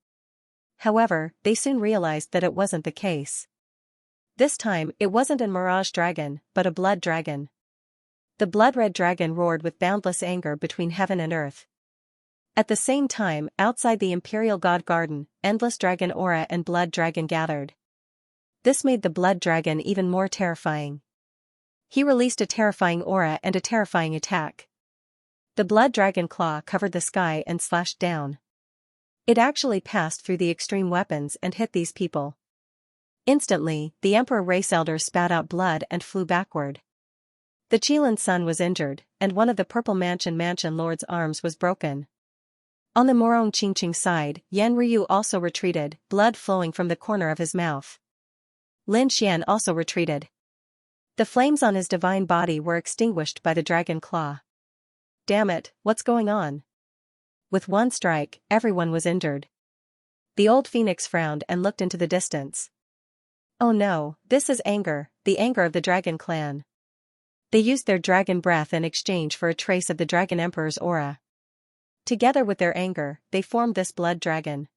However, they soon realized that it wasn't the case. This time, it wasn't a Mirage Dragon, but a Blood Dragon. The blood-red dragon roared with boundless anger between heaven and earth. At the same time, outside the Imperial God Garden, endless dragon aura and blood dragon gathered. This made the blood dragon even more terrifying. He released a terrifying aura and a terrifying attack. The blood dragon claw covered the sky and slashed down. It actually passed through the extreme weapons and hit these people. Instantly, the Emperor Race Elders spat out blood and flew backward. The Qilan's son was injured, and one of the Purple Mansion Lord's arms was broken. On the Morong Qingqing side, Yan Ryu also retreated, blood flowing from the corner of his mouth. Lin Xian also retreated. The flames on his divine body were extinguished by the dragon claw. Damn it, what's going on? With one strike, everyone was injured. The old phoenix frowned and looked into the distance. Oh no, this is anger, the anger of the dragon clan. They used their dragon breath in exchange for a trace of the Dragon Emperor's aura. Together with their anger, they formed this blood dragon.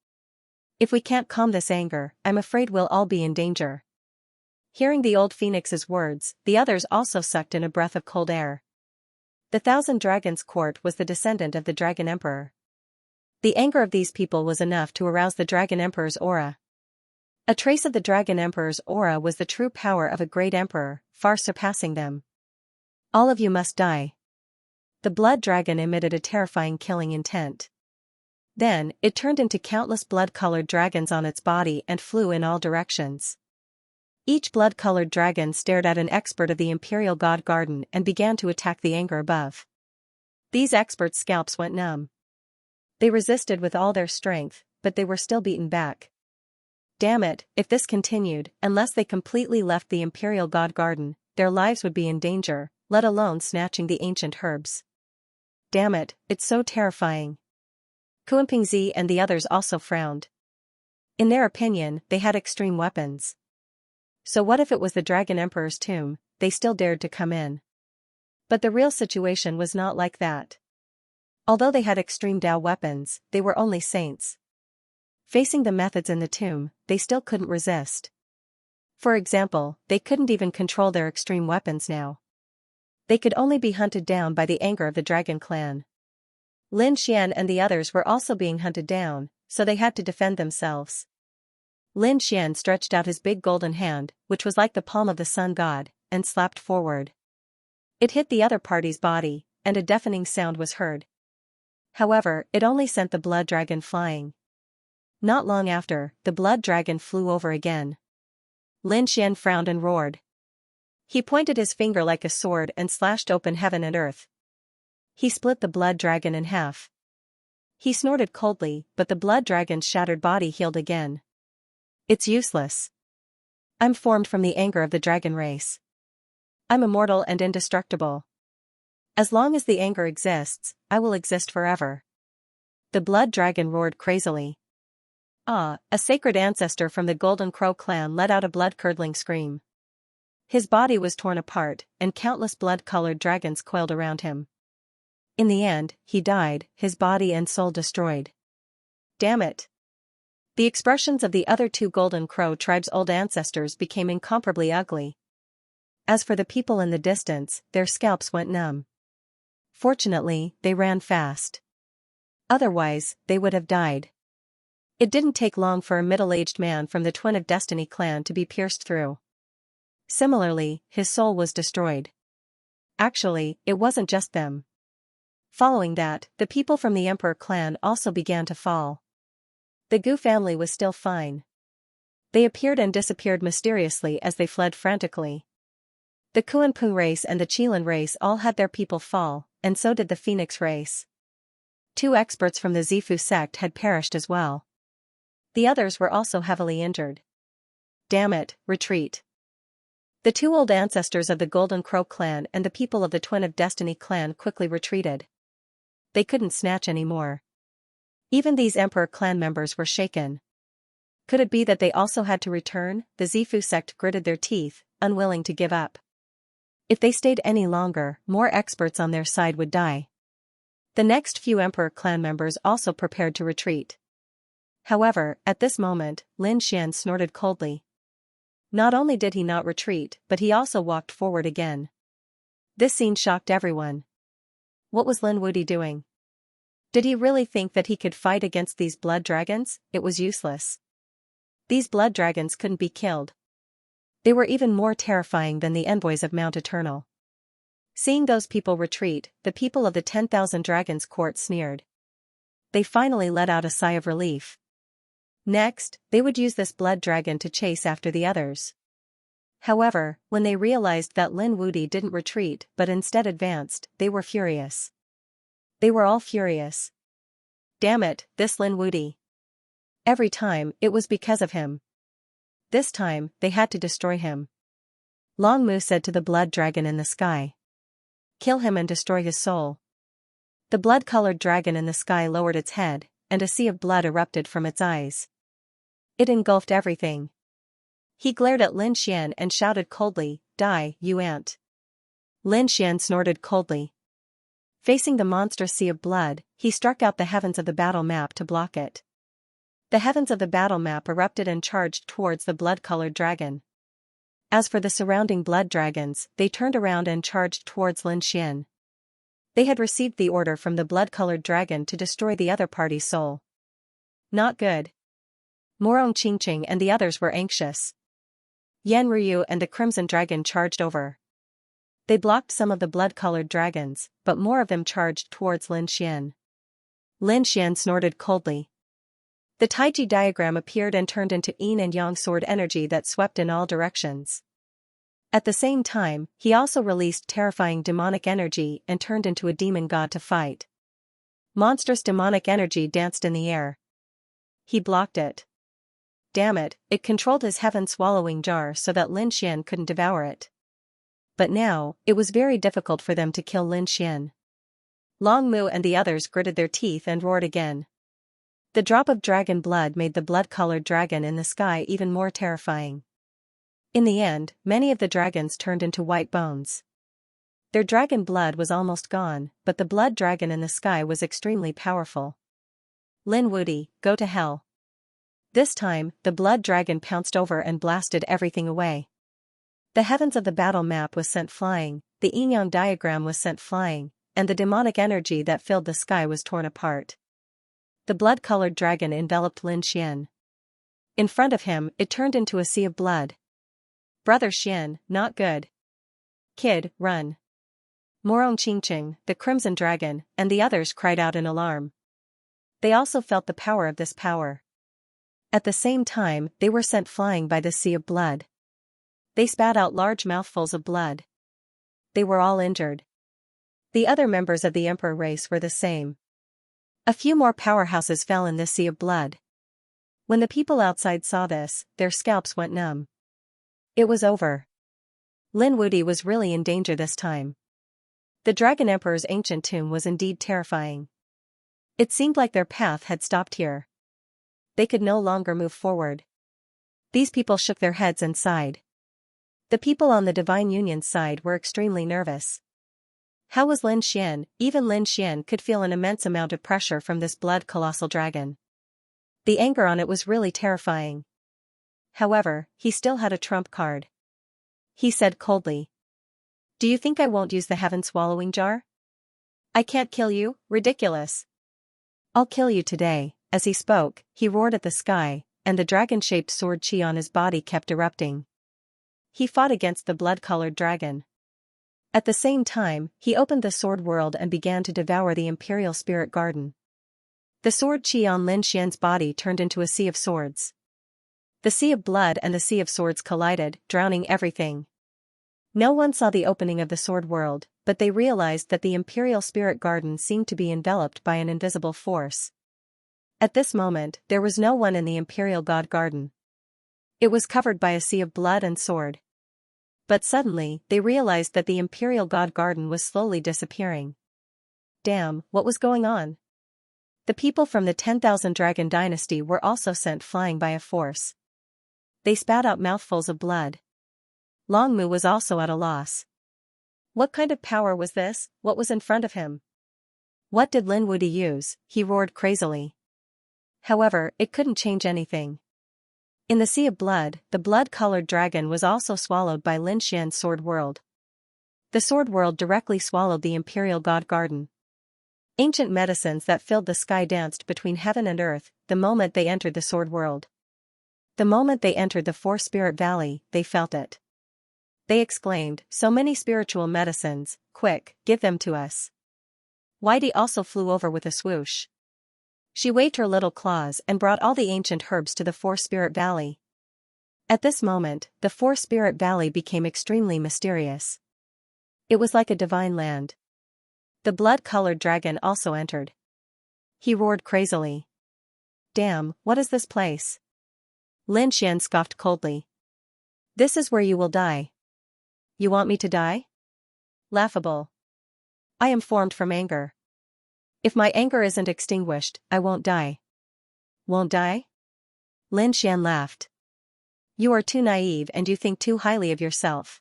If we can't calm this anger, I'm afraid we'll all be in danger. Hearing the old phoenix's words, the others also sucked in a breath of cold air. The Thousand Dragons Court was the descendant of the Dragon Emperor. The anger of these people was enough to arouse the Dragon Emperor's aura. A trace of the Dragon Emperor's aura was the true power of a great emperor, far surpassing them. All of you must die. The blood dragon emitted a terrifying killing intent. Then, it turned into countless blood-colored dragons on its body and flew in all directions. Each blood-colored dragon stared at an expert of the Imperial God Garden and began to attack the anger above. These experts' scalps went numb. They resisted with all their strength, but they were still beaten back. Damn it, if this continued, unless they completely left the Imperial God Garden, their lives would be in danger, let alone snatching the ancient herbs. Damn it, it's so terrifying. Kuimpingzi and the others also frowned. In their opinion, they had extreme weapons. So what if it was the Dragon Emperor's tomb? They still dared to come in. But the real situation was not like that. Although they had extreme Dao weapons, they were only saints. Facing the methods in the tomb, they still couldn't resist. For example, they couldn't even control their extreme weapons now. They could only be hunted down by the anger of the Dragon Clan. Lin Xian and the others were also being hunted down, so they had to defend themselves. Lin Xian stretched out his big golden hand, which was like the palm of the sun god, and slapped forward. It hit the other party's body, and a deafening sound was heard. However, it only sent the blood dragon flying. Not long after, the blood dragon flew over again. Lin Xian frowned and roared. He pointed his finger like a sword and slashed open heaven and earth. He split the blood dragon in half. He snorted coldly, but the blood dragon's shattered body healed again. It's useless. I'm formed from the anger of the dragon race. I'm immortal and indestructible. As long as the anger exists, I will exist forever. The blood dragon roared crazily. Ah, a sacred ancestor from the Golden Crow clan let out a blood-curdling scream. His body was torn apart, and countless blood-colored dragons coiled around him. In the end, he died, his body and soul destroyed. Damn it! The expressions of the other two Golden Crow tribe's old ancestors became incomparably ugly. As for the people in the distance, their scalps went numb. Fortunately, they ran fast. Otherwise, they would have died. It didn't take long for a middle-aged man from the Twin of Destiny clan to be pierced through. Similarly, his soul was destroyed. Actually, it wasn't just them. Following that, the people from the Emperor clan also began to fall. The Gu family was still fine. They appeared and disappeared mysteriously as they fled frantically. The Kuan-Pung race and the Qilin race all had their people fall, and so did the Phoenix race. 2 experts from the Zifu sect had perished as well. The others were also heavily injured. Damn it, retreat. The 2 old ancestors of the Golden Crow clan and the people of the Twin of Destiny clan quickly retreated. They couldn't snatch any more. Even these Emperor clan members were shaken. Could it be that they also had to return? The Zifu sect gritted their teeth, unwilling to give up. If they stayed any longer, more experts on their side would die. The next few Emperor clan members also prepared to retreat. However, at this moment, Lin Xian snorted coldly. Not only did he not retreat, but he also walked forward again. This scene shocked everyone. What was Lin Wudi doing? Did he really think that he could fight against these blood dragons? It was useless. These blood dragons couldn't be killed. They were even more terrifying than the envoys of Mount Eternal. Seeing those people retreat, the people of the 10,000 Dragons court sneered. They finally let out a sigh of relief. Next, they would use this blood dragon to chase after the others. However, when they realized that Lin Wudi didn't retreat but instead advanced, they were furious. They were all furious. Damn it, this Lin Wudi. Every time, it was because of him. This time, they had to destroy him. Long Mu said to the blood dragon in the sky. Kill him and destroy his soul. The blood-colored dragon in the sky lowered its head, and a sea of blood erupted from its eyes. It engulfed everything. He glared at Lin Xian and shouted coldly, "Die, you ant." Lin Xian snorted coldly. Facing the monstrous sea of blood, he struck out the heavens of the battle map to block it. The heavens of the battle map erupted and charged towards the blood-colored dragon. As for the surrounding blood dragons, they turned around and charged towards Lin Xian. They had received the order from the blood-colored dragon to destroy the other party's soul. Not good. Morong Qingqing and the others were anxious. Yan Ryu and the Crimson Dragon charged over. They blocked some of the blood-colored dragons, but more of them charged towards Lin Xian. Lin Xian snorted coldly. The Taiji diagram appeared and turned into yin and yang sword energy that swept in all directions. At the same time, he also released terrifying demonic energy and turned into a demon god to fight. Monstrous demonic energy danced in the air. He blocked it. Damn it, it controlled his heaven-swallowing jar so that Lin Xian couldn't devour it. But now, it was very difficult for them to kill Lin Xian. Long Mu and the others gritted their teeth and roared again. The drop of dragon blood made the blood-colored dragon in the sky even more terrifying. In the end, many of the dragons turned into white bones. Their dragon blood was almost gone, but the blood dragon in the sky was extremely powerful. Lin Wudi, go to hell. This time, the blood dragon pounced over and blasted everything away. The heavens of the battle map was sent flying, the yin-yang diagram was sent flying, and the demonic energy that filled the sky was torn apart. The blood-colored dragon enveloped Lin Xian. In front of him, it turned into a sea of blood. Brother Xian, not good. Kid, run. Morong Qingqing, the Crimson Dragon, and the others cried out in alarm. They also felt the power of this power. At the same time, they were sent flying by the sea of blood. They spat out large mouthfuls of blood. They were all injured. The other members of the Emperor race were the same. A few more powerhouses fell in this sea of blood. When the people outside saw this, their scalps went numb. It was over. Lin Wudi was really in danger this time. The Dragon Emperor's ancient tomb was indeed terrifying. It seemed like their path had stopped here. They could no longer move forward. These people shook their heads and sighed. The people on the Divine Union's side were extremely nervous. How was Lin Xian? Even Lin Xian could feel an immense amount of pressure from this blood colossal dragon. The anger on it was really terrifying. However, he still had a trump card. He said coldly, Do you think I won't use the heaven swallowing jar? I can't kill you, ridiculous. I'll kill you today." As he spoke, he roared at the sky, and the dragon-shaped sword chi on his body kept erupting. He fought against the blood-colored dragon. At the same time, he opened the sword world and began to devour the Imperial Spirit Garden. The sword chi on Lin Xian's body turned into a sea of swords. The sea of blood and the sea of swords collided, drowning everything. No one saw the opening of the sword world, but they realized that the Imperial Spirit Garden seemed to be enveloped by an invisible force. At this moment, there was no one in the Imperial God Garden. It was covered by a sea of blood and sword. But suddenly, they realized that the Imperial God Garden was slowly disappearing. Damn, what was going on? The people from the 10,000 Dragon Dynasty were also sent flying by a force. They spat out mouthfuls of blood. Long Mu was also at a loss. What kind of power was this? What was in front of him? What did Lin Wudi use? He roared crazily. However, it couldn't change anything. In the sea of blood, the blood-colored dragon was also swallowed by Lin Xian's sword world. The sword world directly swallowed the Imperial God Garden. Ancient medicines that filled the sky danced between heaven and earth the moment they entered the sword world. The moment they entered the Four Spirit Valley, they felt it. They exclaimed, "So many spiritual medicines, quick, give them to us." Whitey also flew over with a swoosh. She waved her little claws and brought all the ancient herbs to the Four Spirit Valley. At this moment, the Four Spirit Valley became extremely mysterious. It was like a divine land. The blood-colored dragon also entered. He roared crazily. "Damn, what is this place?" Lin Xian scoffed coldly. "This is where you will die." "You want me to die?" Laughable. "I am formed from anger. If my anger isn't extinguished, I won't die." "Won't die?" Lin Xian laughed. "You are too naive and you think too highly of yourself.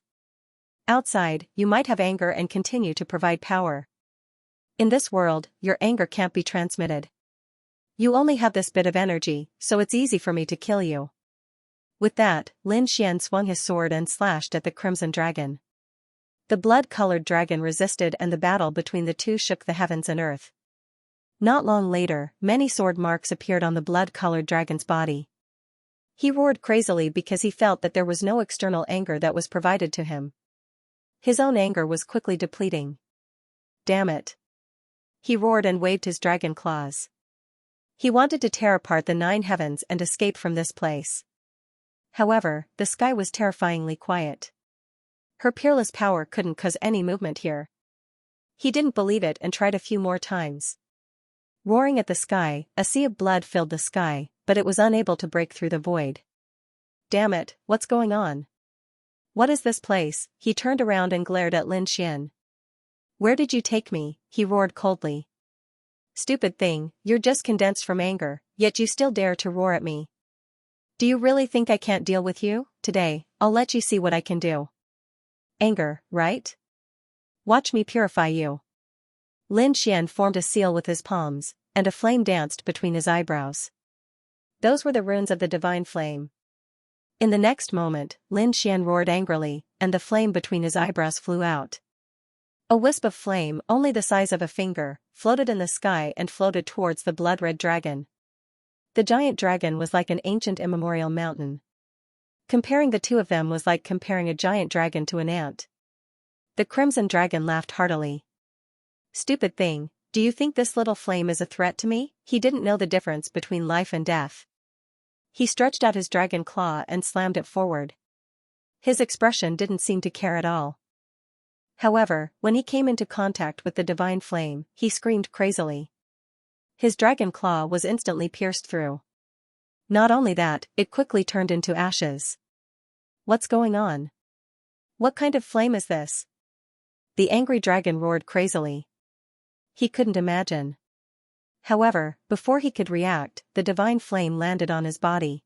Outside, you might have anger and continue to provide power. In this world, your anger can't be transmitted. You only have this bit of energy, so it's easy for me to kill you." With that, Lin Xian swung his sword and slashed at the Crimson Dragon. The blood-colored dragon resisted and the battle between the two shook the heavens and earth. Not long later, many sword marks appeared on the blood-colored dragon's body. He roared crazily because he felt that there was no external anger that was provided to him. His own anger was quickly depleting. "Damn it!" He roared and waved his dragon claws. He wanted to tear apart the 9 heavens and escape from this place. However, the sky was terrifyingly quiet. Her peerless power couldn't cause any movement here. He didn't believe it and tried a few more times. Roaring at the sky, a sea of blood filled the sky, but it was unable to break through the void. "Damn it, what's going on? What is this place?" He turned around and glared at Lin Xian. "Where did you take me?" he roared coldly. "Stupid thing, you're just condensed from anger, yet you still dare to roar at me. Do you really think I can't deal with you? Today, I'll let you see what I can do. Anger, right? Watch me purify you." Lin Xian formed a seal with his palms, and a flame danced between his eyebrows. Those were the runes of the divine flame. In the next moment, Lin Xian roared angrily, and the flame between his eyebrows flew out. A wisp of flame, only the size of a finger, floated in the sky and floated towards the blood-red dragon. The giant dragon was like an ancient immemorial mountain. Comparing the two of them was like comparing a giant dragon to an ant. The Crimson Dragon laughed heartily. "Stupid thing, do you think this little flame is a threat to me?" He didn't know the difference between life and death. He stretched out his dragon claw and slammed it forward. His expression didn't seem to care at all. However, when he came into contact with the divine flame, he screamed crazily. His dragon claw was instantly pierced through. Not only that, it quickly turned into ashes. "What's going on? What kind of flame is this?" The angry dragon roared crazily. He couldn't imagine. However, before he could react, the divine flame landed on his body.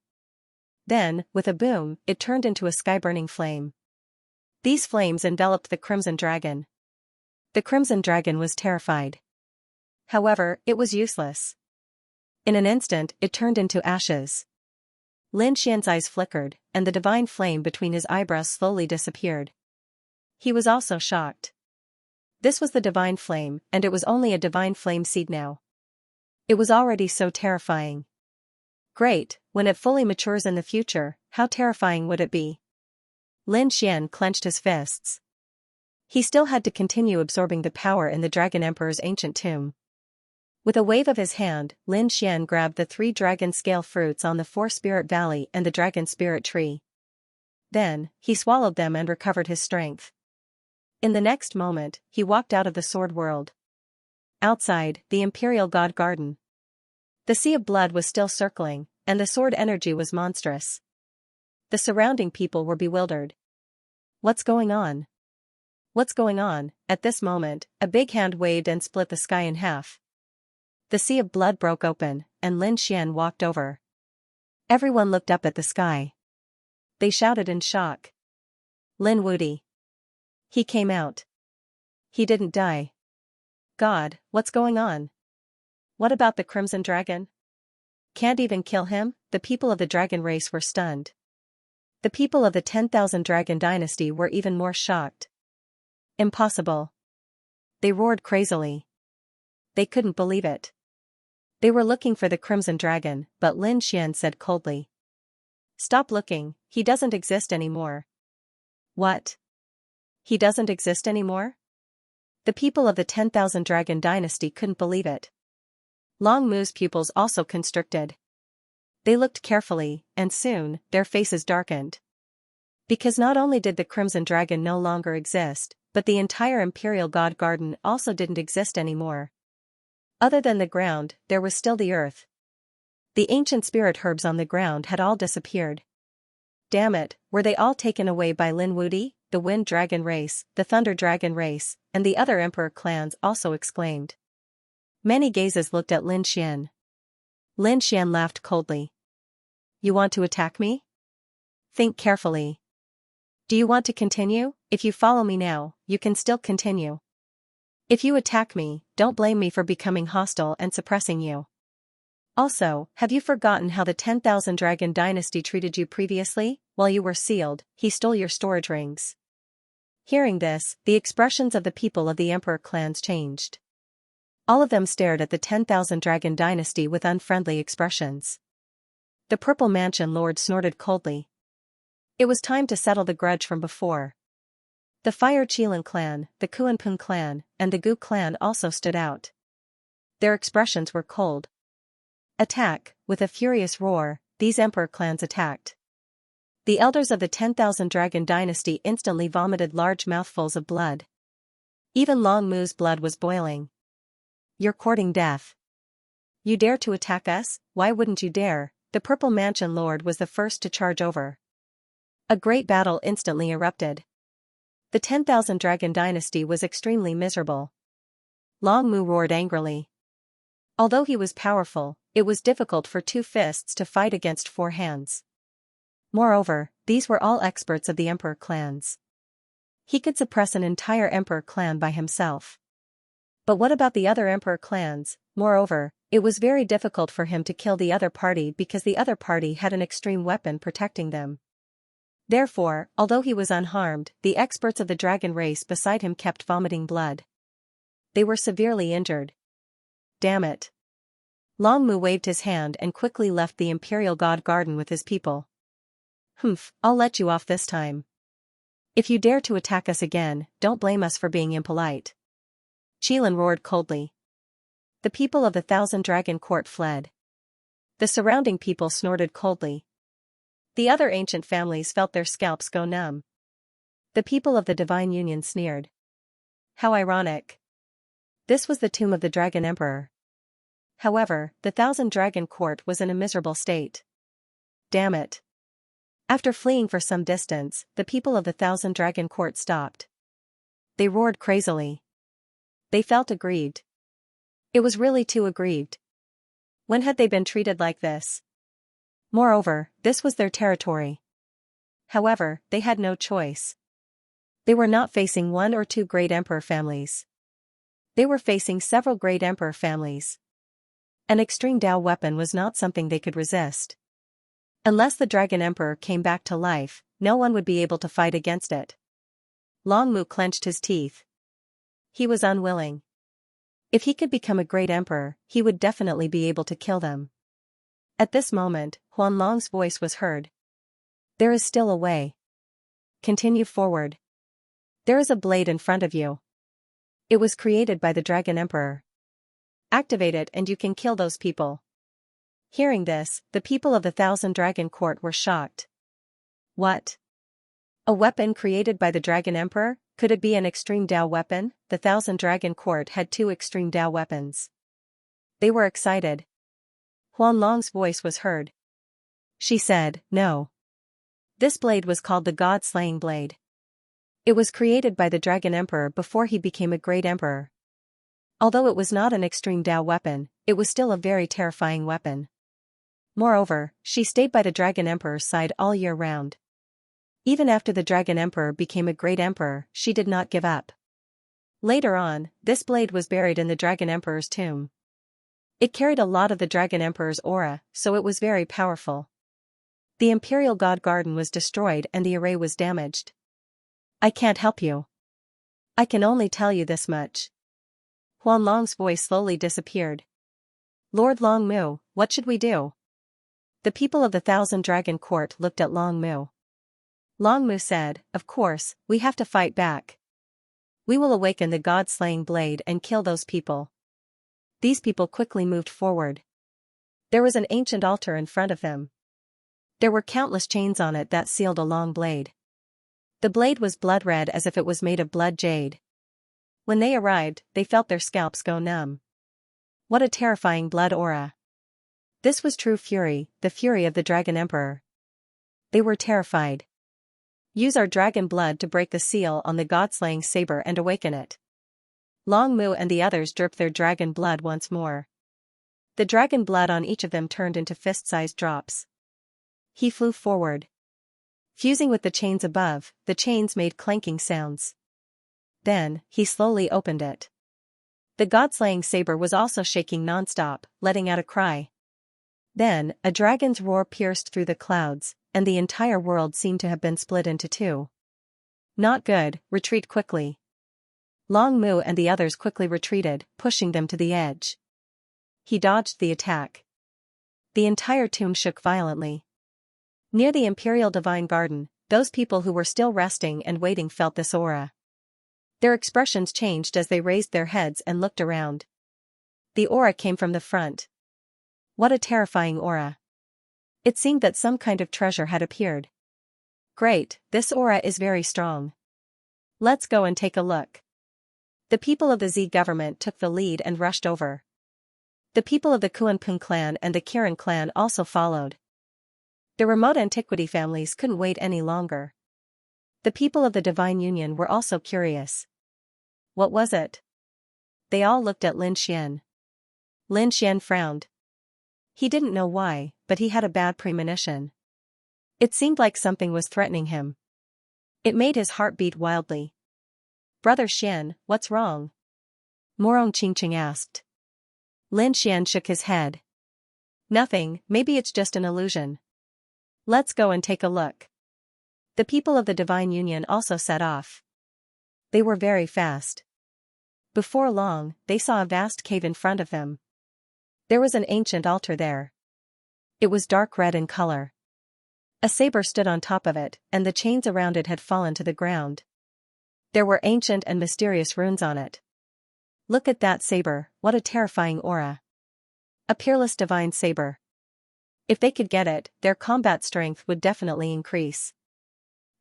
Then, with a boom, it turned into a sky-burning flame. These flames enveloped the Crimson Dragon. The Crimson Dragon was terrified. However, it was useless. In an instant, it turned into ashes. Lin Xian's eyes flickered, and the divine flame between his eyebrows slowly disappeared. He was also shocked. This was the divine flame, and it was only a divine flame seed now. It was already so terrifying. Great, when it fully matures in the future, how terrifying would it be? Lin Xian clenched his fists. He still had to continue absorbing the power in the Dragon Emperor's ancient tomb. With a wave of his hand, Lin Xian grabbed the 3 dragon scale fruits on the 4 Spirit Valley and the Dragon Spirit Tree. Then, he swallowed them and recovered his strength. In the next moment, he walked out of the sword world. Outside, the Imperial God Garden. The sea of blood was still circling, and the sword energy was monstrous. The surrounding people were bewildered. What's going on? What's going on? At this moment, a big hand waved and split the sky in half. The sea of blood broke open, and Lin Xian walked over. Everyone looked up at the sky. They shouted in shock. Lin Wuti. He came out. He didn't die. God, what's going on? What about the Crimson Dragon? Can't even kill him? The people of the dragon race were stunned. The people of the 10,000 Dragon Dynasty were even more shocked. Impossible. They roared crazily. They couldn't believe it. They were looking for the Crimson Dragon, but Lin Xian said coldly. Stop looking, he doesn't exist anymore. What? He doesn't exist anymore? The people of the 10,000 Dragon Dynasty couldn't believe it. Long Mu's pupils also constricted. They looked carefully, and soon, their faces darkened. Because not only did the Crimson Dragon no longer exist, but the entire Imperial God Garden also didn't exist anymore. Other than the ground, there was still the earth. The ancient spirit herbs on the ground had all disappeared. Damn it, were they all taken away by Lin Wuti? The Wind Dragon race, the Thunder Dragon race, and the other Emperor clans also exclaimed. Many gazes looked at Lin Xian. Lin Xian laughed coldly. You want to attack me? Think carefully. Do you want to continue? If you follow me now, you can still continue. If you attack me, don't blame me for becoming hostile and suppressing you. Also, have you forgotten how the 10,000 Dragon Dynasty treated you previously? While you were sealed, he stole your storage rings. Hearing this, the expressions of the people of the Emperor clans changed. All of them stared at the 10,000 Dragon Dynasty with unfriendly expressions. The Purple Mansion Lord snorted coldly. It was time to settle the grudge from before. The Fire Qilin clan, the Kuanping clan, and the Gu clan also stood out. Their expressions were cold. Attack, with a furious roar, these Emperor clans attacked. The elders of the 10,000 Dragon Dynasty instantly vomited large mouthfuls of blood. Even Long Mu's blood was boiling. You're courting death. You dare to attack us? Why wouldn't you dare? The Purple Mansion Lord was the first to charge over. A great battle instantly erupted. The 10,000 Dragon Dynasty was extremely miserable. Long Mu roared angrily. Although he was powerful, it was difficult for 2 fists to fight against 4 hands. Moreover, these were all experts of the Emperor clans. He could suppress an entire Emperor clan by himself. But what about the other Emperor clans? Moreover, it was very difficult for him to kill the other party because the other party had an extreme weapon protecting them. Therefore, although he was unharmed, the experts of the dragon race beside him kept vomiting blood. They were severely injured. Damn it. Long Mu waved his hand and quickly left the Imperial God Garden with his people. Humph, I'll let you off this time. If you dare to attack us again, don't blame us for being impolite. Qilin roared coldly. The people of the 1,000 Dragon Court fled. The surrounding people snorted coldly. The other ancient families felt their scalps go numb. The people of the Divine Union sneered. How ironic. This was the tomb of the Dragon Emperor. However, the 1,000 Dragon Court was in a miserable state. Damn it. After fleeing for some distance, the people of the 1,000 Dragon Court stopped. They roared crazily. They felt aggrieved. It was really too aggrieved. When had they been treated like this? Moreover, this was their territory. However, they had no choice. They were not facing 1 or 2 great emperor families. They were facing several great emperor families. An extreme Dao weapon was not something they could resist. Unless the Dragon Emperor came back to life, no one would be able to fight against it. Long Mu clenched his teeth. He was unwilling. If he could become a great emperor, he would definitely be able to kill them. At this moment, Huanlong's voice was heard. There is still a way. Continue forward. There is a blade in front of you. It was created by the Dragon Emperor. Activate it and you can kill those people. Hearing this, the people of the Thousand Dragon Court were shocked. What? A weapon created by the Dragon Emperor? Could it be an extreme Dao weapon? The Thousand Dragon Court had 2 extreme Dao weapons. They were excited. Huanlong's voice was heard. She said, no. This blade was called the God-slaying blade. It was created by the Dragon Emperor before he became a great emperor. Although it was not an extreme Dao weapon, it was still a very terrifying weapon. Moreover, she stayed by the Dragon Emperor's side all year round. Even after the Dragon Emperor became a great emperor, she did not give up. Later on, this blade was buried in the Dragon Emperor's tomb. It carried a lot of the Dragon Emperor's aura, so it was very powerful. The Imperial God Garden was destroyed and the array was damaged. I can't help you. I can only tell you this much. Huanlong's voice slowly disappeared. Lord Long Mu, what should we do? The people of the Thousand Dragon Court looked at Long Mu. Long Mu said, of course, we have to fight back. We will awaken the God-slaying blade and kill those people. These people quickly moved forward. There was an ancient altar in front of them. There were countless chains on it that sealed a long blade. The blade was blood red as if it was made of blood jade. When they arrived, they felt their scalps go numb. What a terrifying blood aura. This was true fury, the fury of the Dragon Emperor. They were terrified. Use our dragon blood to break the seal on the God-slaying saber and awaken it. Long Mu and the others dripped their dragon blood once more. The dragon blood on each of them turned into fist-sized drops. He flew forward. Fusing with the chains above, the chains made clanking sounds. Then, he slowly opened it. The God-slaying saber was also shaking non-stop, letting out a cry. Then, a dragon's roar pierced through the clouds, and the entire world seemed to have been split into 2. Not good, retreat quickly. Long Mu and the others quickly retreated, pushing them to the edge. He dodged the attack. The entire tomb shook violently. Near the Imperial Divine Garden, those people who were still resting and waiting felt this aura. Their expressions changed as they raised their heads and looked around. The aura came from the front. What a terrifying aura. It seemed that some kind of treasure had appeared. Great, this aura is very strong. Let's go and take a look. The people of the Z government took the lead and rushed over. The people of the Kuanping clan and the Kirin clan also followed. The remote antiquity families couldn't wait any longer. The people of the Divine Union were also curious. What was it? They all looked at Lin Xian. Lin Xian frowned. He didn't know why, but he had a bad premonition. It seemed like something was threatening him. It made his heart beat wildly. Brother Xian, what's wrong? Morong Qingqing asked. Lin Xian shook his head. Nothing, maybe it's just an illusion. Let's go and take a look. The people of the Divine Union also set off. They were very fast. Before long, they saw a vast cave in front of them. There was an ancient altar there. It was dark red in color. A saber stood on top of it, and the chains around it had fallen to the ground. There were ancient and mysterious runes on it. Look at that saber, what a terrifying aura. A peerless divine saber. If they could get it, their combat strength would definitely increase.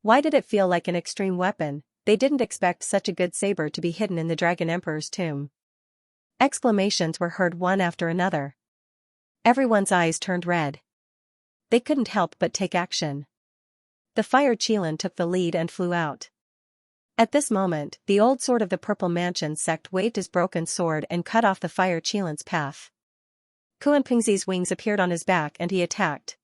Why did it feel like an extreme weapon? They didn't expect such a good saber to be hidden in the Dragon Emperor's tomb. Exclamations were heard one after another. Everyone's eyes turned red. They couldn't help but take action. The Fire Qilin took the lead and flew out. At this moment, the old sword of the Purple Mansion sect waved his broken sword and cut off the Fire Qilin's path. Kuanpingzi's wings appeared on his back and he attacked.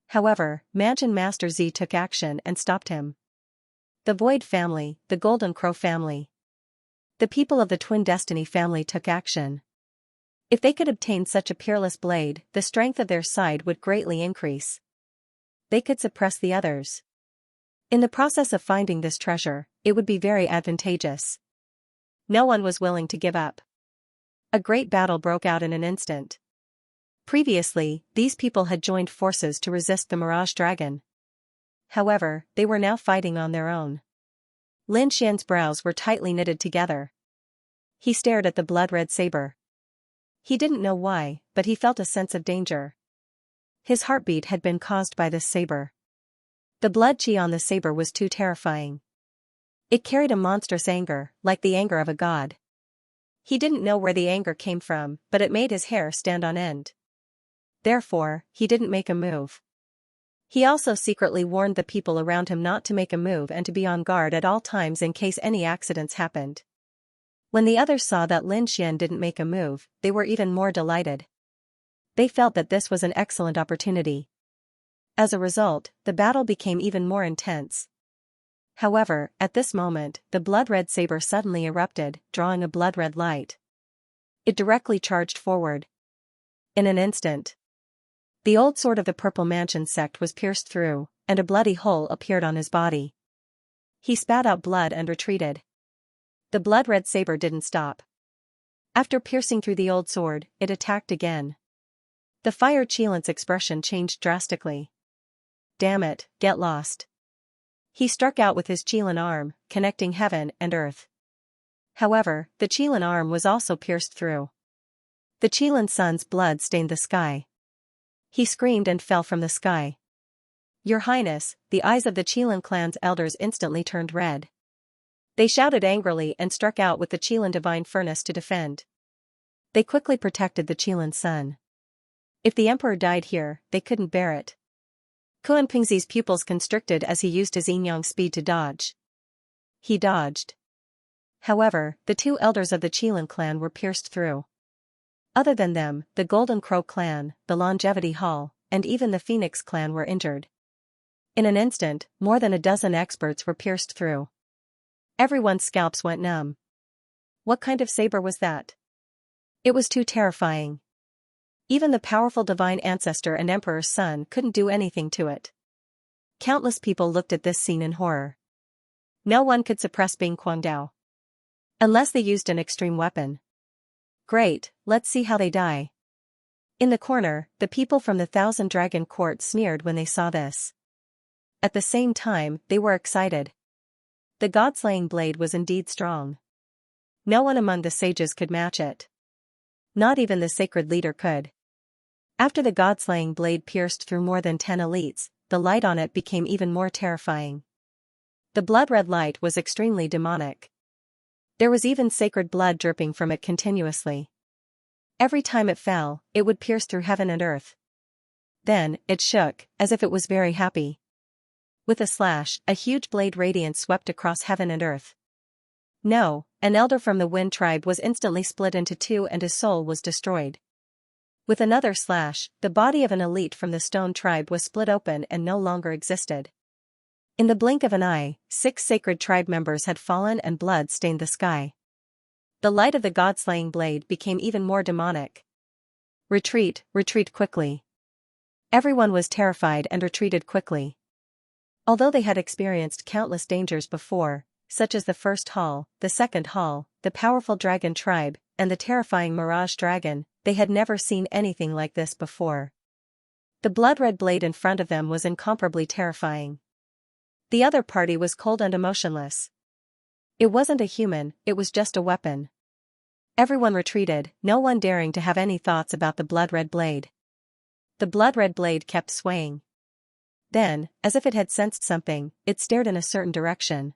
However, Mansion Master Z took action and stopped him. The Void family, the Golden Crow family. The people of the Twin Destiny family took action. If they could obtain such a peerless blade, the strength of their side would greatly increase. They could suppress the others. In the process of finding this treasure, it would be very advantageous. No one was willing to give up. A great battle broke out in an instant. Previously, these people had joined forces to resist the Mirage Dragon. However, they were now fighting on their own. Lin Xian's brows were tightly knitted together. He stared at the blood-red saber. He didn't know why, but he felt a sense of danger. His heartbeat had been caused by this saber. The blood qi on the saber was too terrifying. It carried a monstrous anger, like the anger of a god. He didn't know where the anger came from, but it made his hair stand on end. Therefore, he didn't make a move. He also secretly warned the people around him not to make a move and to be on guard at all times in case any accidents happened. When the others saw that Lin Xian didn't make a move, they were even more delighted. They felt that this was an excellent opportunity. As a result, the battle became even more intense. However, at this moment, the blood-red saber suddenly erupted, drawing a blood-red light. It directly charged forward. In an instant, the old sword of the Purple Mansion sect was pierced through, and a bloody hole appeared on his body. He spat out blood and retreated. The blood-red saber didn't stop. After piercing through the old sword, it attacked again. The Fire Qilin's expression changed drastically. Damn it, get lost. He struck out with his Qilin arm, connecting heaven and earth. However, the Qilin arm was also pierced through. The Qilin sun's blood stained the sky. He screamed and fell from the sky. Your Highness, the eyes of the Qilin clan's elders instantly turned red. They shouted angrily and struck out with the Qilin divine furnace to defend. They quickly protected the Qilin sun. If the emperor died here, they couldn't bear it. Kuan Pingxi's pupils constricted as he used his yin-yang speed to dodge. He dodged. However, the two elders of the Qilin clan were pierced through. Other than them, the Golden Crow clan, the Longevity Hall, and even the Phoenix clan were injured. In an instant, more than a dozen experts were pierced through. Everyone's scalps went numb. What kind of saber was that? It was too terrifying. Even the powerful divine ancestor and emperor's son couldn't do anything to it. Countless people looked at this scene in horror. No one could suppress Bing Guangdao. Unless they used an extreme weapon. Great, let's see how they die. In the corner, the people from the Thousand Dragon Court sneered when they saw this. At the same time, they were excited. The god-slaying blade was indeed strong. No one among the sages could match it. Not even the sacred leader could. After the god-slaying blade pierced through more than 10 elites, the light on it became even more terrifying. The blood-red light was extremely demonic. There was even sacred blood dripping from it continuously. Every time it fell, it would pierce through heaven and earth. Then, it shook, as if it was very happy. With a slash, a huge blade radiance swept across heaven and earth. No, an elder from the Wind tribe was instantly split into two and his soul was destroyed. With another slash, the body of an elite from the Stone tribe was split open and no longer existed. In the blink of an eye, 6 sacred tribe members had fallen and blood stained the sky. The light of the god-slaying blade became even more demonic. Retreat, retreat quickly. Everyone was terrified and retreated quickly. Although they had experienced countless dangers before, such as the first hall, the second hall, the powerful dragon tribe, and the terrifying Mirage Dragon, they had never seen anything like this before. The blood-red blade in front of them was incomparably terrifying. The other party was cold and emotionless. It wasn't a human, it was just a weapon. Everyone retreated, no one daring to have any thoughts about the blood-red blade. The blood-red blade kept swaying. Then, as if it had sensed something, it stared in a certain direction.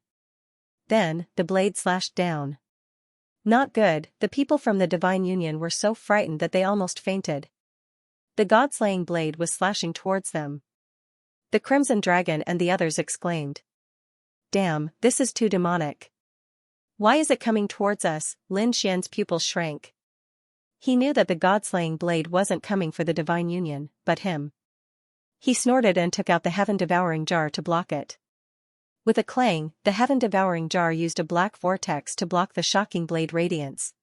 Then, the blade slashed down. Not good, the people from the Divine Union were so frightened that they almost fainted. The god-slaying blade was slashing towards them. The Crimson Dragon and the others exclaimed. Damn, this is too demonic. Why is it coming towards us? Lin Xian's pupils shrank. He knew that the god-slaying blade wasn't coming for the Divine Union, but him. He snorted and took out the heaven-devouring jar to block it. With a clang, the heaven-devouring jar used a black vortex to block the shocking blade radiance.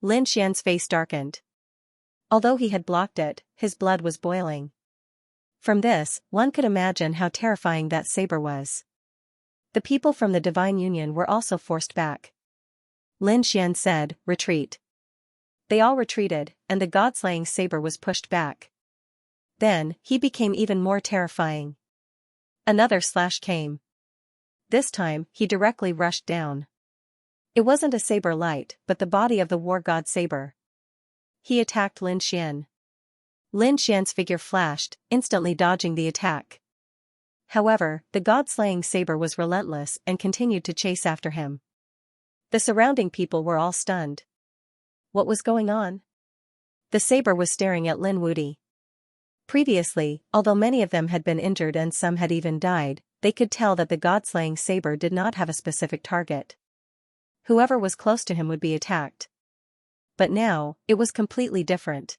Lin Xian's face darkened. Although he had blocked it, his blood was boiling. From this, one could imagine how terrifying that saber was. The people from the Divine Union were also forced back. Lin Xian said, "Retreat." They all retreated, and the god-slaying saber was pushed back. Then, he became even more terrifying. Another slash came. This time, he directly rushed down. It wasn't a saber light, but the body of the war god saber. He attacked Lin Xian. Lin Xian's figure flashed, instantly dodging the attack. However, the god-slaying saber was relentless and continued to chase after him. The surrounding people were all stunned. What was going on? The saber was staring at Lin Wuti. Previously, although many of them had been injured and some had even died, they could tell that the god-slaying saber did not have a specific target. Whoever was close to him would be attacked. But now, it was completely different.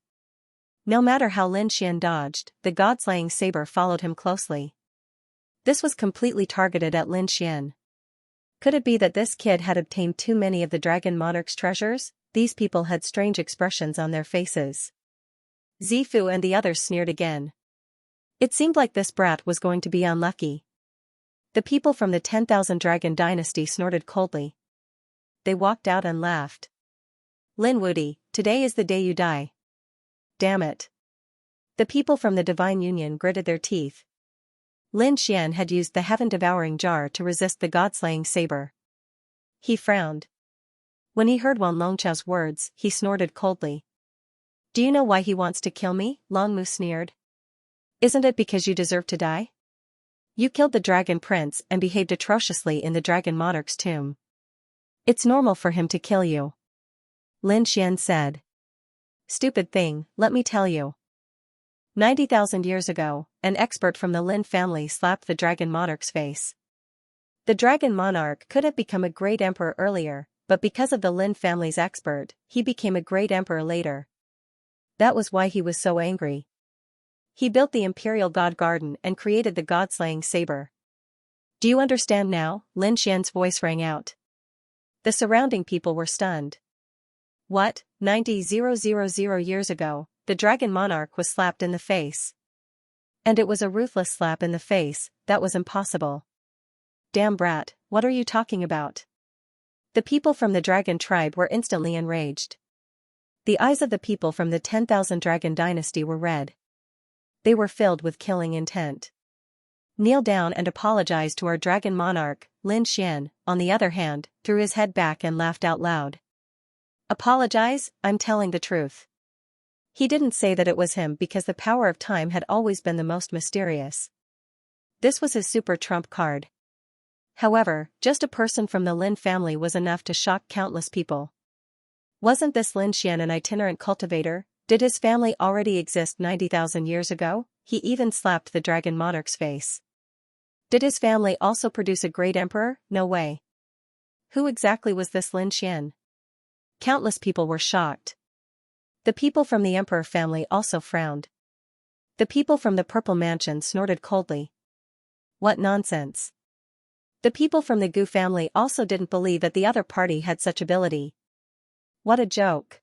No matter how Lin Xian dodged, the god-slaying saber followed him closely. This was completely targeted at Lin Xian. Could it be that this kid had obtained too many of the Dragon Monarch's treasures? These people had strange expressions on their faces. Zifu and the others sneered again. It seemed like this brat was going to be unlucky. The people from the 10,000 Dragon Dynasty snorted coldly. They walked out and laughed. Lin Wuti, today is the day you die. Damn it. The people from the Divine Union gritted their teeth. Lin Xian had used the heaven-devouring jar to resist the god-slaying saber. He frowned. When he heard Wan Longchao's words, he snorted coldly. Do you know why he wants to kill me? Longmu sneered. Isn't it because you deserve to die? You killed the Dragon Prince and behaved atrociously in the Dragon Monarch's tomb. It's normal for him to kill you. Lin Xian said. Stupid thing, let me tell you. 90,000 years ago, an expert from the Lin family slapped the Dragon Monarch's face. The Dragon Monarch could have become a great emperor earlier, but because of the Lin family's expert, he became a great emperor later. That was why he was so angry. He built the Imperial God Garden and created the god-slaying saber. Do you understand now? Lin Xian's voice rang out. The surrounding people were stunned. What? 90,000 years ago, the Dragon Monarch was slapped in the face. And it was a ruthless slap in the face, that was impossible. Damn brat, what are you talking about? The people from the Dragon tribe were instantly enraged. The eyes of the people from the 10,000 Dragon Dynasty were red. They were filled with killing intent. Kneel down and apologize to our Dragon Monarch. Lin Xian, on the other hand, threw his head back and laughed out loud. Apologize? I'm telling the truth. He didn't say that it was him because the power of time had always been the most mysterious. This was his super trump card. However, just a person from the Lin family was enough to shock countless people. Wasn't this Lin Xian an itinerant cultivator? Did his family already exist 90,000 years ago? He even slapped the Dragon Monarch's face. Did his family also produce a great emperor? No way. Who exactly was this Lin Xian? Countless people were shocked. The people from the Emperor family also frowned. The people from the Purple Mansion snorted coldly. What nonsense. The people from the Gu family also didn't believe that the other party had such ability. What a joke.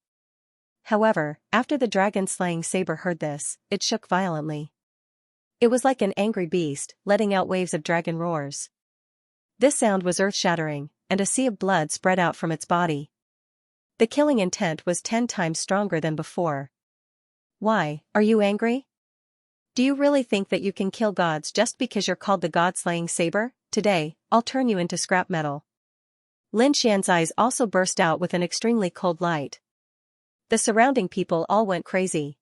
However, after the dragon-slaying saber heard this, it shook violently. It was like an angry beast, letting out waves of dragon roars. This sound was earth-shattering, and a sea of blood spread out from its body. The killing intent was 10 times stronger than before. Why, are you angry? Do you really think that you can kill gods just because you're called the god-slaying saber? Today, I'll turn you into scrap metal. Lin Xian's eyes also burst out with an extremely cold light. The surrounding people all went crazy.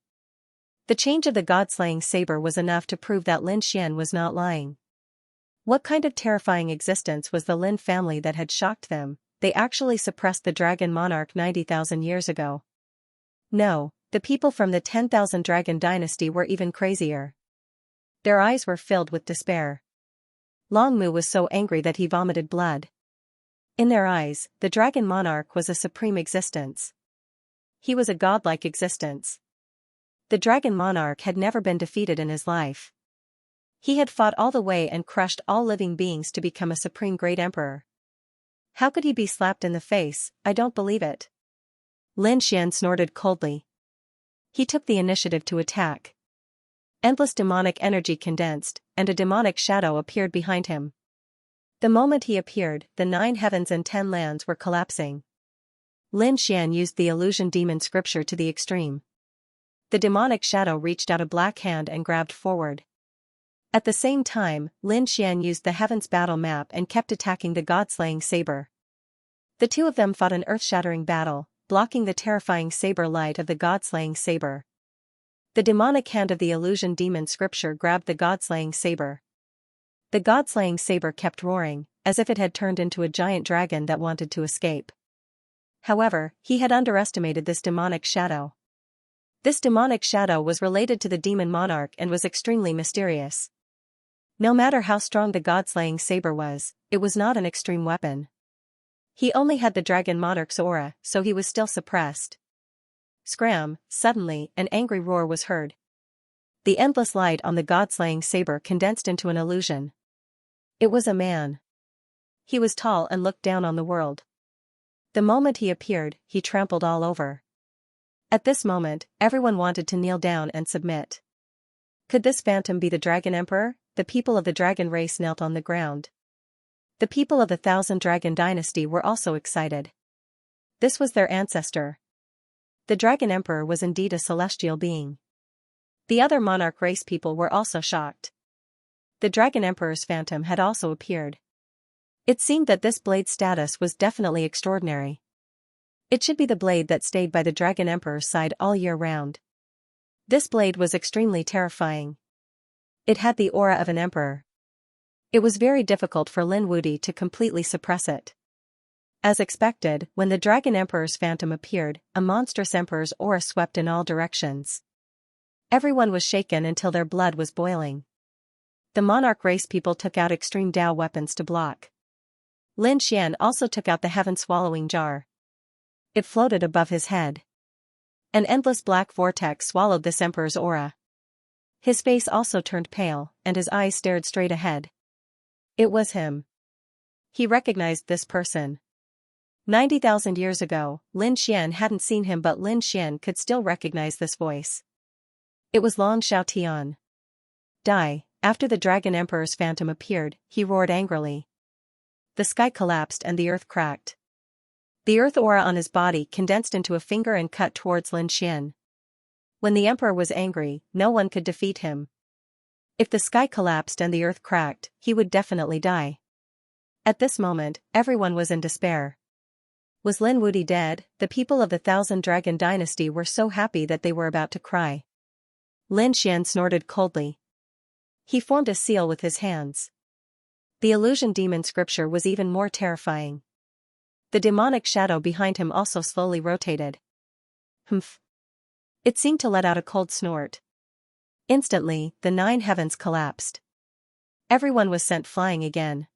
The change of the god-slaying saber was enough to prove that Lin Xian was not lying. What kind of terrifying existence was the Lin family that had shocked them? They actually suppressed the Dragon Monarch 90,000 years ago. No, the people from the 10,000 Dragon Dynasty were even crazier. Their eyes were filled with despair. Longmu was so angry that he vomited blood. In their eyes, the Dragon Monarch was a supreme existence. He was a godlike existence. The Dragon Monarch had never been defeated in his life. He had fought all the way and crushed all living beings to become a supreme great emperor. How could he be slapped in the face? I don't believe it. Lin Xian snorted coldly. He took the initiative to attack. Endless demonic energy condensed, and a demonic shadow appeared behind him. The moment he appeared, the 9 heavens and 10 lands were collapsing. Lin Xian used the illusion demon scripture to the extreme. The demonic shadow reached out a black hand and grabbed forward. At the same time, Lin Xian used the heavens battle map and kept attacking the god-slaying saber. The two of them fought an earth-shattering battle, blocking the terrifying saber light of the god-slaying saber. The demonic hand of the illusion demon scripture grabbed the god-slaying saber. The god-slaying saber kept roaring, as if it had turned into a giant dragon that wanted to escape. However, he had underestimated this demonic shadow. This demonic shadow was related to the demon monarch and was extremely mysterious. No matter how strong the god-slaying saber was, it was not an extreme weapon. He only had the dragon monarch's aura, so he was still suppressed. Scram! Suddenly, an angry roar was heard. The endless light on the god-slaying saber condensed into an illusion. It was a man. He was tall and looked down on the world. The moment he appeared, he trampled all over. At this moment, everyone wanted to kneel down and submit. Could this phantom be the Dragon Emperor? The people of the dragon race knelt on the ground. The people of the Thousand Dragon Dynasty were also excited. This was their ancestor. The Dragon Emperor was indeed a celestial being. The other monarch race people were also shocked. The Dragon Emperor's phantom had also appeared. It seemed that this blade's status was definitely extraordinary. It should be the blade that stayed by the Dragon Emperor's side all year round. This blade was extremely terrifying. It had the aura of an emperor. It was very difficult for Lin Wudi to completely suppress it. As expected, when the Dragon Emperor's phantom appeared, a monstrous emperor's aura swept in all directions. Everyone was shaken until their blood was boiling. The monarch race people took out extreme Dao weapons to block. Lin Xian also took out the heaven-swallowing jar. It floated above his head. An endless black vortex swallowed this emperor's aura. His face also turned pale, and his eyes stared straight ahead. It was him. He recognized this person. 90,000 years ago, Lin Xian hadn't seen him, but Lin Xian could still recognize this voice. It was Long Xiaotian. Die. After the Dragon Emperor's phantom appeared, he roared angrily. The sky collapsed and the earth cracked. The earth aura on his body condensed into a finger and cut towards Lin Xian. When the emperor was angry, no one could defeat him. If the sky collapsed and the earth cracked, he would definitely die. At this moment, everyone was in despair. Was Lin Wudi dead? The people of the Thousand Dragon Dynasty were so happy that they were about to cry. Lin Xian snorted coldly. He formed a seal with his hands. The illusion demon scripture was even more terrifying. The demonic shadow behind him also slowly rotated. Humph. It seemed to let out a cold snort. Instantly, the 9 heavens collapsed. Everyone was sent flying again.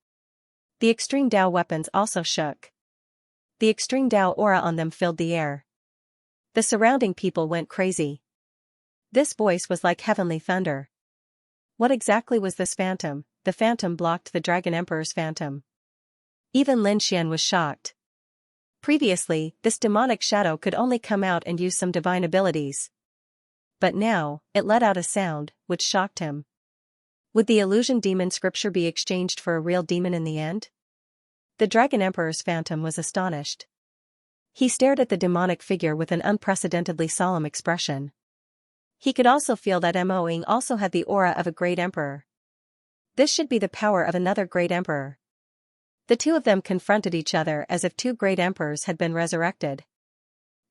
The extreme Dao weapons also shook. The extreme Dao aura on them filled the air. The surrounding people went crazy. This voice was like heavenly thunder. What exactly was this phantom? The phantom blocked the Dragon Emperor's phantom. Even Lin Xian was shocked. Previously, this demonic shadow could only come out and use some divine abilities. But now, it let out a sound, which shocked him. Would the illusion demon scripture be exchanged for a real demon in the end? The Dragon Emperor's phantom was astonished. He stared at the demonic figure with an unprecedentedly solemn expression. He could also feel that Mo Ying also had the aura of a great emperor. This should be the power of another great emperor. The two of them confronted each other as if 2 great emperors had been resurrected.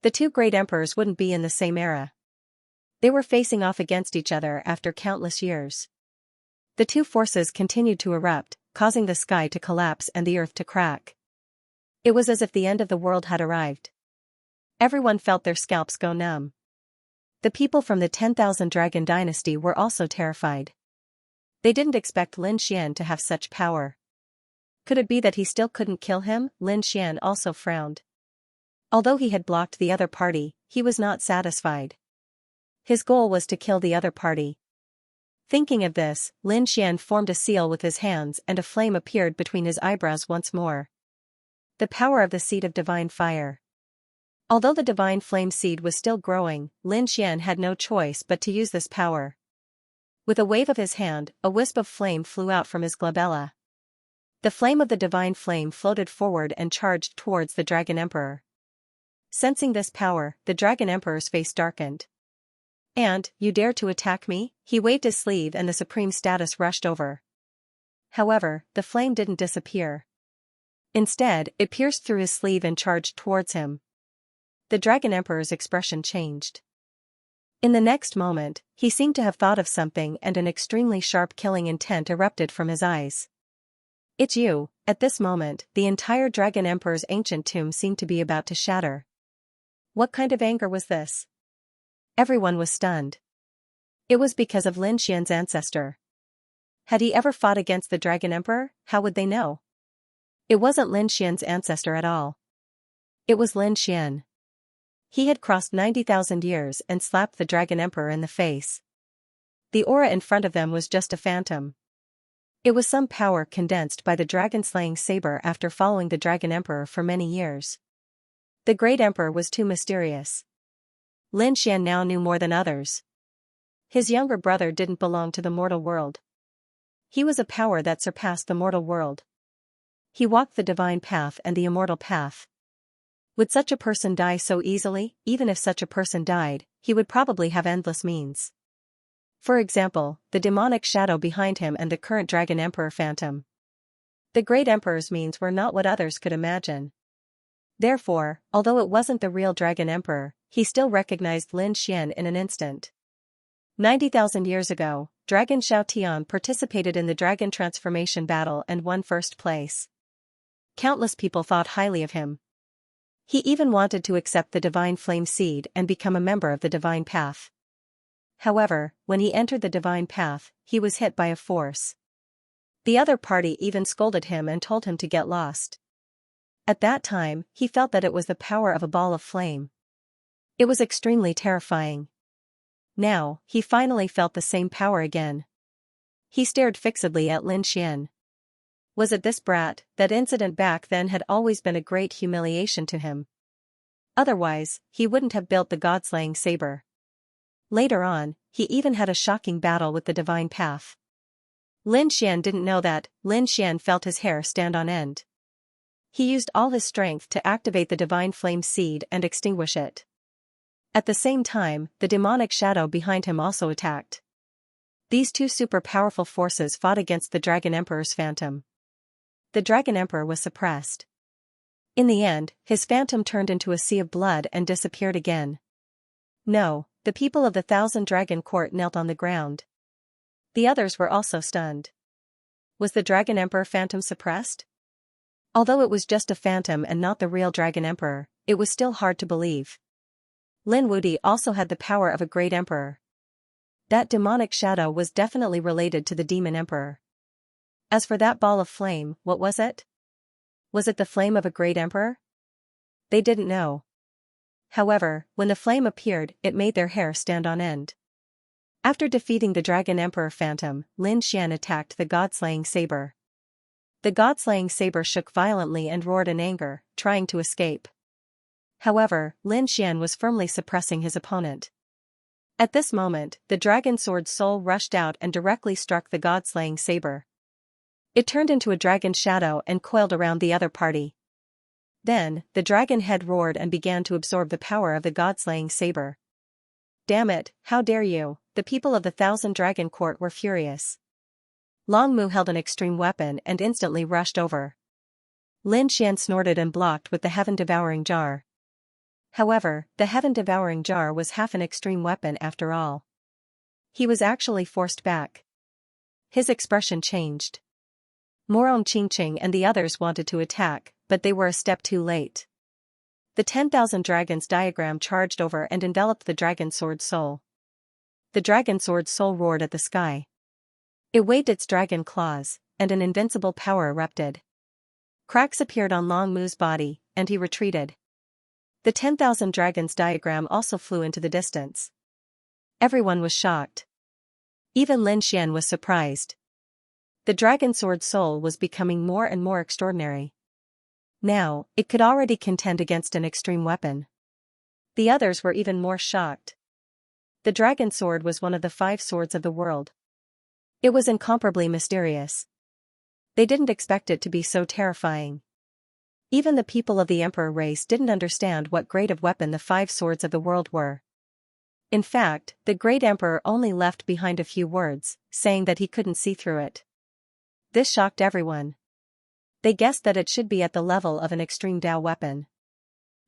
The 2 great emperors wouldn't be in the same era. They were facing off against each other after countless years. The 2 forces continued to erupt, causing the sky to collapse and the earth to crack. It was as if the end of the world had arrived. Everyone felt their scalps go numb. The people from the 10,000 Dragon Dynasty were also terrified. They didn't expect Lin Xian to have such power. Could it be that he still couldn't kill him? Lin Xian also frowned. Although he had blocked the other party, he was not satisfied. His goal was to kill the other party. Thinking of this, Lin Xian formed a seal with his hands and a flame appeared between his eyebrows once more. The power of the seed of divine fire. Although the divine flame seed was still growing, Lin Xian had no choice but to use this power. With a wave of his hand, a wisp of flame flew out from his glabella. The flame of the divine flame floated forward and charged towards the Dragon Emperor. Sensing this power, the Dragon Emperor's face darkened. "And, you dare to attack me?" He waved his sleeve and the supreme status rushed over. However, the flame didn't disappear. Instead, it pierced through his sleeve and charged towards him. The Dragon Emperor's expression changed. In the next moment, he seemed to have thought of something and an extremely sharp killing intent erupted from his eyes. "It's you." At this moment, the entire Dragon Emperor's ancient tomb seemed to be about to shatter. What kind of anger was this? Everyone was stunned. It was because of Lin Xian's ancestor. Had he ever fought against the Dragon Emperor? How would they know? It wasn't Lin Xian's ancestor at all. It was Lin Xian. He had crossed 90,000 years and slapped the Dragon Emperor in the face. The aura in front of them was just a phantom. It was some power condensed by the dragon-slaying saber after following the Dragon Emperor for many years. The Great Emperor was too mysterious. Lin Xian now knew more than others. His younger brother didn't belong to the mortal world. He was a power that surpassed the mortal world. He walked the divine path and the immortal path. Would such a person die so easily? Even if such a person died, he would probably have endless means. For example, the demonic shadow behind him and the current Dragon Emperor phantom. The Great Emperor's means were not what others could imagine. Therefore, although it wasn't the real Dragon Emperor, he still recognized Lin Xian in an instant. 90,000 years ago, Dragon Xiao Tian participated in the dragon transformation battle and won first place. Countless people thought highly of him. He even wanted to accept the divine flame seed and become a member of the divine path. However, when he entered the divine path, he was hit by a force. The other party even scolded him and told him to get lost. At that time, he felt that it was the power of a ball of flame. It was extremely terrifying. Now, he finally felt the same power again. He stared fixedly at Lin Xian. Was it this brat? That incident back then had always been a great humiliation to him. Otherwise, he wouldn't have built the god-slaying saber. Later on, he even had a shocking battle with the divine path. Lin Xian didn't know that. Lin Xian felt his hair stand on end. He used all his strength to activate the divine flame seed and extinguish it. At the same time, the demonic shadow behind him also attacked. These two super powerful forces fought against the Dragon Emperor's phantom. The Dragon Emperor was suppressed. In the end, his phantom turned into a sea of blood and disappeared again. No, the people of the Thousand Dragon Court knelt on the ground. The others were also stunned. Was the Dragon Emperor phantom suppressed? Although it was just a phantom and not the real Dragon Emperor, it was still hard to believe. Lin Wuti also had the power of a great emperor. That demonic shadow was definitely related to the demon emperor. As for that ball of flame, what was it? Was it the flame of a great emperor? They didn't know. However, when the flame appeared, it made their hair stand on end. After defeating the Dragon Emperor phantom, Lin Xian attacked the god-slaying saber. The god-slaying saber shook violently and roared in anger, trying to escape. However, Lin Xian was firmly suppressing his opponent. At this moment, the dragon sword soul rushed out and directly struck the god-slaying saber. It turned into a dragon shadow and coiled around the other party. Then, the dragon head roared and began to absorb the power of the god-slaying saber. Damn it, how dare you! The people of the Thousand Dragon Court were furious. Long Mu held an extreme weapon and instantly rushed over. Lin Xian snorted and blocked with the heaven-devouring jar. However, the heaven-devouring jar was half an extreme weapon after all. He was actually forced back. His expression changed. Morong Qingqing and the others wanted to attack, but they were a step too late. The 10,000 dragons diagram charged over and enveloped the dragon sword soul. The dragon sword soul roared at the sky. It waved its dragon claws, and an invincible power erupted. Cracks appeared on Long Mu's body, and he retreated. The 10,000 dragons diagram also flew into the distance. Everyone was shocked. Even Lin Xian was surprised. The dragon sword soul was becoming more and more extraordinary. Now, it could already contend against an extreme weapon. The others were even more shocked. The dragon sword was one of the 5 swords of the world. It was incomparably mysterious. They didn't expect it to be so terrifying. Even the people of the emperor race didn't understand what grade of weapon the 5 swords of the world were. In fact, the great emperor only left behind a few words, saying that he couldn't see through it. This shocked everyone. They guessed that it should be at the level of an extreme Dao weapon.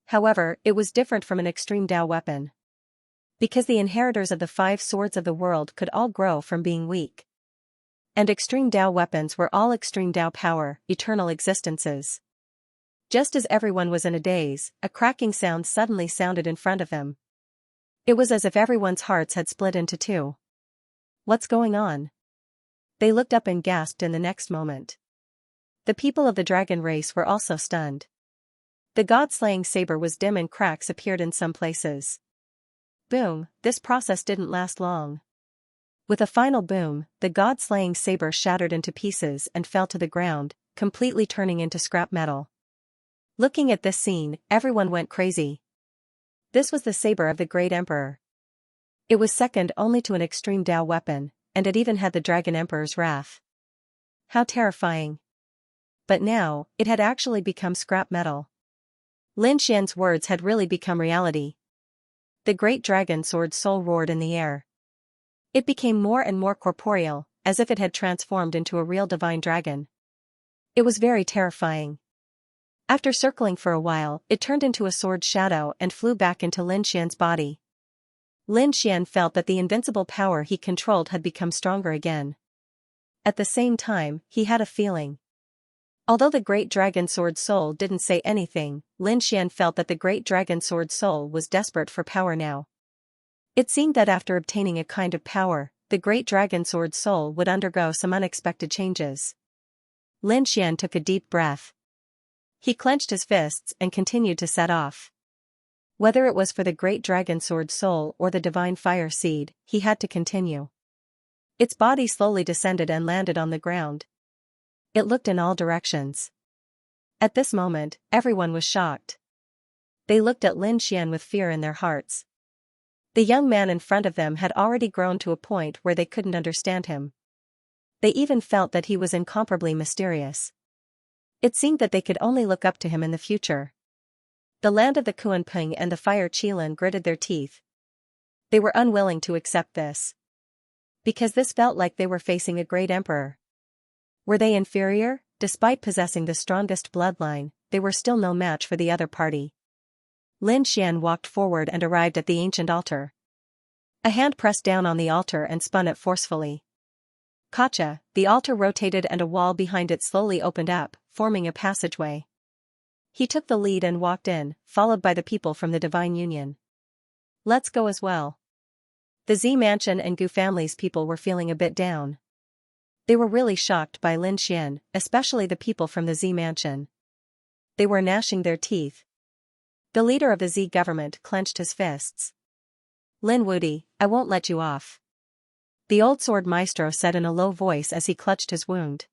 However, it was different from an extreme Dao weapon. Because the inheritors of the 5 swords of the world could all grow from being weak. And extreme Dao weapons were all extreme Dao power, eternal existences. Just as everyone was in a daze, a cracking sound suddenly sounded in front of them. It was as if everyone's hearts had split into two. What's going on? They looked up and gasped in the next moment. The people of the dragon race were also stunned. The god-slaying saber was dim and cracks appeared in some places. Boom, this process didn't last long. With a final boom, the god-slaying saber shattered into pieces and fell to the ground, completely turning into scrap metal. Looking at this scene, everyone went crazy. This was the saber of the great emperor. It was second only to an extreme Dao weapon, and it even had the dragon emperor's wrath. How terrifying. But now, it had actually become scrap metal. Lin Xian's words had really become reality. The great dragon sword soul roared in the air. It became more and more corporeal, as if it had transformed into a real divine dragon. It was very terrifying. After circling for a while, it turned into a sword shadow and flew back into Lin Xian's body. Lin Xian felt that the invincible power he controlled had become stronger again. At the same time, he had a feeling. Although the great dragon sword soul didn't say anything, Lin Xian felt that the great dragon sword soul was desperate for power now. It seemed that after obtaining a kind of power, the great dragon sword soul would undergo some unexpected changes. Lin Xian took a deep breath. He clenched his fists and continued to set off. Whether it was for the great dragon sword soul or the divine fire seed, he had to continue. Its body slowly descended and landed on the ground. It looked in all directions. At this moment, everyone was shocked. They looked at Lin Xian with fear in their hearts. The young man in front of them had already grown to a point where they couldn't understand him. They even felt that he was incomparably mysterious. It seemed that they could only look up to him in the future. The land of the Kuanping and the fire Qilin gritted their teeth. They were unwilling to accept this. Because this felt like they were facing a great emperor. Were they inferior? Despite possessing the strongest bloodline, they were still no match for the other party. Lin Xian walked forward and arrived at the ancient altar. A hand pressed down on the altar and spun it forcefully. Gotcha, the altar rotated and a wall behind it slowly opened up, forming a passageway. He took the lead and walked in, followed by the people from the Divine Union. Let's go as well. The Z Mansion and Gu family's people were feeling a bit down. They were really shocked by Lin Xian, especially the people from the Z Mansion. They were gnashing their teeth. The leader of the Z government clenched his fists. Lin Wudi, I won't let you off. The old sword maestro said in a low voice as he clutched his wound.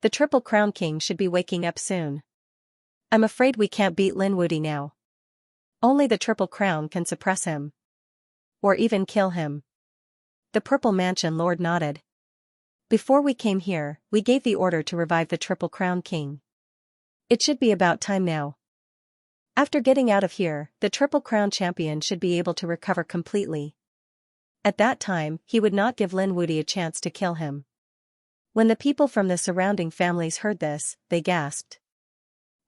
The Triple Crown King should be waking up soon. I'm afraid we can't beat Lin Wudi now. Only the Triple Crown can suppress him. Or even kill him. The Purple Mansion Lord nodded. Before we came here, we gave the order to revive the Triple Crown King. It should be about time now. After getting out of here, the Triple Crown Champion should be able to recover completely. At that time, he would not give Lin Wudi a chance to kill him. When the people from the surrounding families heard this, they gasped.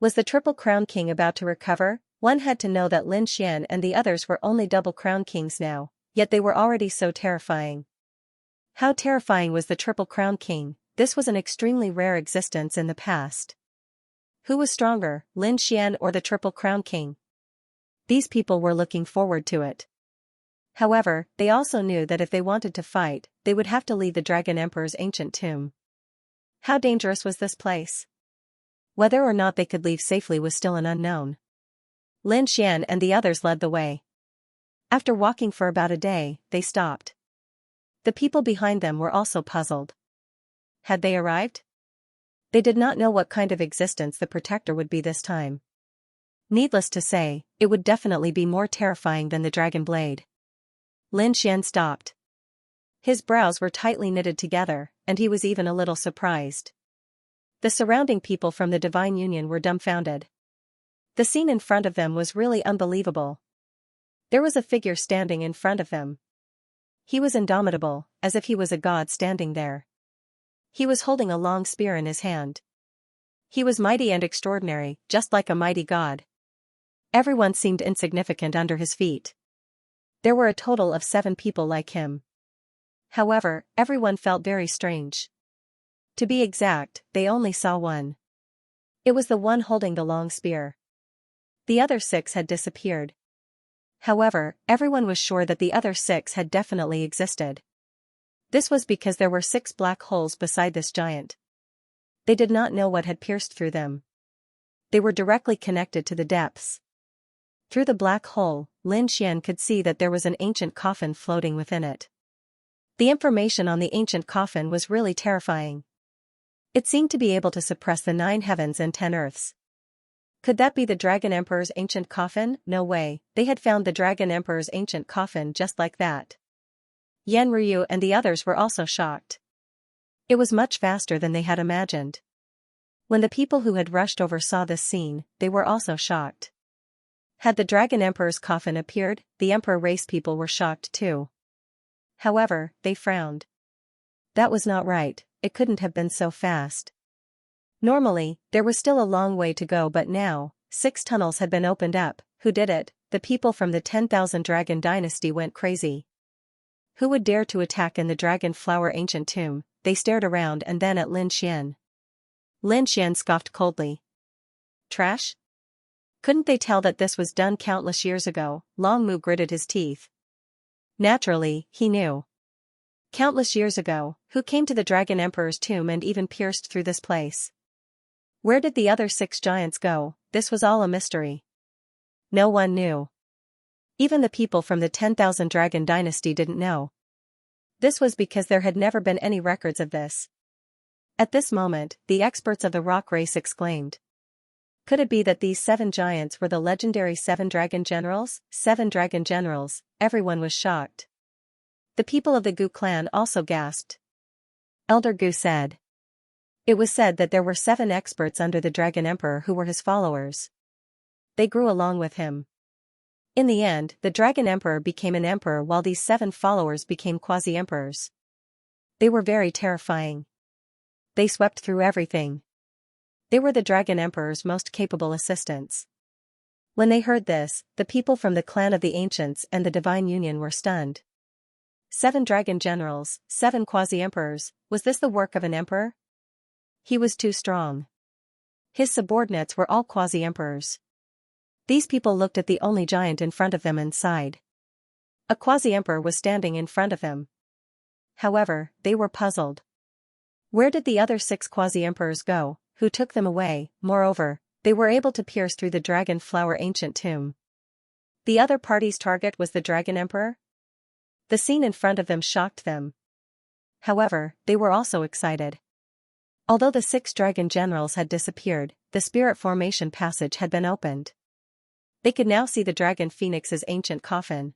Was the Triple Crown King about to recover? One had to know that Lin Xian and the others were only double Crown Kings now, yet they were already so terrifying. How terrifying was the Triple Crown King? This was an extremely rare existence in the past. Who was stronger, Lin Xian or the Triple Crown King? These people were looking forward to it. However, they also knew that if they wanted to fight, they would have to leave the Dragon Emperor's ancient tomb. How dangerous was this place? Whether or not they could leave safely was still an unknown. Lin Xian and the others led the way. After walking for about a day, they stopped. The people behind them were also puzzled. Had they arrived? They did not know what kind of existence the protector would be this time. Needless to say, it would definitely be more terrifying than the Dragon Blade. Lin Xian stopped. His brows were tightly knitted together, and he was even a little surprised. The surrounding people from the Divine Union were dumbfounded. The scene in front of them was really unbelievable. There was a figure standing in front of them. He was indomitable, as if he was a god standing there. He was holding a long spear in his hand. He was mighty and extraordinary, just like a mighty god. Everyone seemed insignificant under his feet. There were a total of 7 people like him. However, everyone felt very strange. To be exact, they only saw one. It was the one holding the long spear. The other 6 had disappeared. However, everyone was sure that the other 6 had definitely existed. This was because there were 6 black holes beside this giant. They did not know what had pierced through them. They were directly connected to the depths. Through the black hole, Lin Xian could see that there was an ancient coffin floating within it. The information on the ancient coffin was really terrifying. It seemed to be able to suppress the 9 heavens and 10 earths. Could that be the Dragon Emperor's ancient coffin? No way, they had found the Dragon Emperor's ancient coffin just like that. Yan Ryu and the others were also shocked. It was much faster than they had imagined. When the people who had rushed over saw this scene, they were also shocked. Had the Dragon Emperor's coffin appeared, the Emperor race people were shocked too. However, they frowned. That was not right, it couldn't have been so fast. Normally, there was still a long way to go, but now, 6 tunnels had been opened up. Who did it? The people from the 10,000 Dragon Dynasty went crazy. Who would dare to attack in the Dragon Flower ancient tomb? They stared around and then at Lin Xian. Lin Xian scoffed coldly. Trash? Couldn't they tell that this was done countless years ago? Long Mu gritted his teeth. Naturally, he knew. Countless years ago, who came to the Dragon Emperor's tomb and even pierced through this place? Where did the other 6 giants go? This was all a mystery. No one knew. Even the people from the 10,000 Dragon Dynasty didn't know. This was because there had never been any records of this. At this moment, the experts of the rock race exclaimed. Could it be that these 7 giants were the legendary 7 dragon generals? 7 dragon generals, everyone was shocked. The people of the Gu clan also gasped. Elder Gu said. It was said that there were 7 experts under the Dragon Emperor who were his followers. They grew along with him. In the end, the Dragon Emperor became an emperor while these 7 followers became quasi-emperors. They were very terrifying. They swept through everything. They were the Dragon Emperor's most capable assistants. When they heard this, the people from the clan of the Ancients and the Divine Union were stunned. 7 dragon generals, 7 quasi-emperors, was this the work of an emperor? He was too strong. His subordinates were all quasi-emperors. These people looked at the only giant in front of them and sighed. A quasi-emperor was standing in front of them. However, they were puzzled. Where did the other 6 quasi-emperors go? Who took them away? Moreover, they were able to pierce through the Dragon Flower ancient tomb. The other party's target was the Dragon Emperor? The scene in front of them shocked them. However, they were also excited. Although the 6 dragon generals had disappeared, the spirit formation passage had been opened. They could now see the Dragon Phoenix's ancient coffin.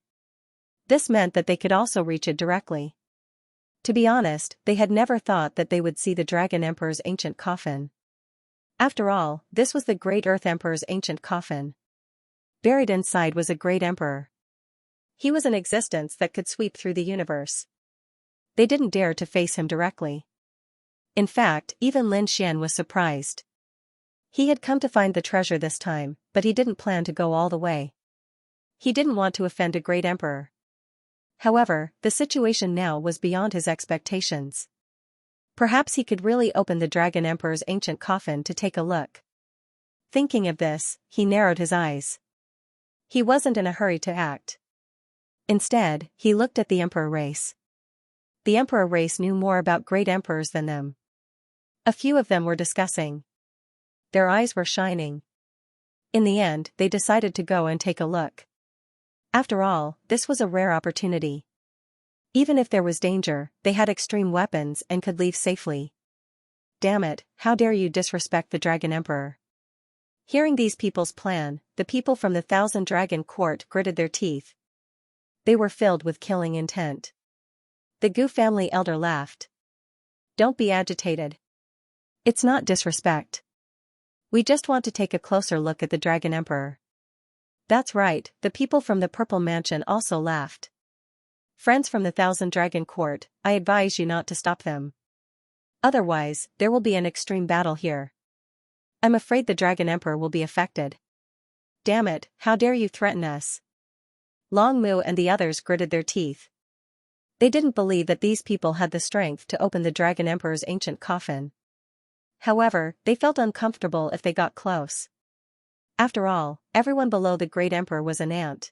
This meant that they could also reach it directly. To be honest, they had never thought that they would see the Dragon Emperor's ancient coffin. After all, this was the Great Earth Emperor's ancient coffin. Buried inside was a great emperor. He was an existence that could sweep through the universe. They didn't dare to face him directly. In fact, even Lin Xian was surprised. He had come to find the treasure this time, but he didn't plan to go all the way. He didn't want to offend a great emperor. However, the situation now was beyond his expectations. Perhaps he could really open the Dragon Emperor's ancient coffin to take a look. Thinking of this, he narrowed his eyes. He wasn't in a hurry to act. Instead, he looked at the Emperor race. The Emperor race knew more about great emperors than them. A few of them were discussing. Their eyes were shining. In the end, they decided to go and take a look. After all, this was a rare opportunity. Even if there was danger, they had extreme weapons and could leave safely. Damn it, how dare you disrespect the Dragon Emperor? Hearing these people's plan, the people from the 1,000 Dragon Court gritted their teeth. They were filled with killing intent. The Gu family elder laughed. Don't be agitated. It's not disrespect. We just want to take a closer look at the Dragon Emperor. That's right, the people from the Purple Mansion also laughed. Friends from the Thousand Dragon Court, I advise you not to stop them. Otherwise, there will be an extreme battle here. I'm afraid the Dragon Emperor will be affected. Damn it, how dare you threaten us? Long Mu and the others gritted their teeth. They didn't believe that these people had the strength to open the Dragon Emperor's ancient coffin. However, they felt uncomfortable if they got close. After all, everyone below the Great Emperor was an ant.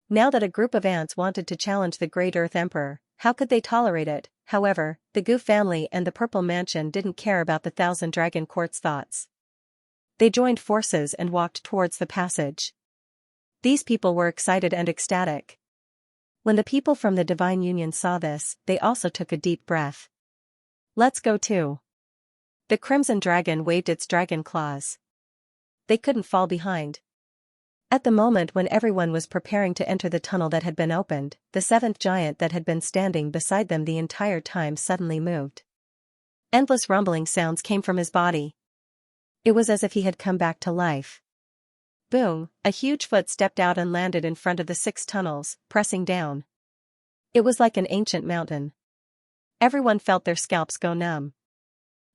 Now that a group of ants wanted to challenge the Great Earth Emperor, how could they tolerate it? However, the Gu family and the Purple Mansion didn't care about the Thousand Dragon Court's thoughts. They joined forces and walked towards the passage. These people were excited and ecstatic. When the people from the Divine Union saw this, they also took a deep breath. Let's go too. The Crimson Dragon waved its dragon claws. They couldn't fall behind. At the moment when everyone was preparing to enter the tunnel that had been opened, the seventh giant that had been standing beside them the entire time suddenly moved. Endless rumbling sounds came from his body. It was as if he had come back to life. Boom, a huge foot stepped out and landed in front of the 6 tunnels, pressing down. It was like an ancient mountain. Everyone felt their scalps go numb.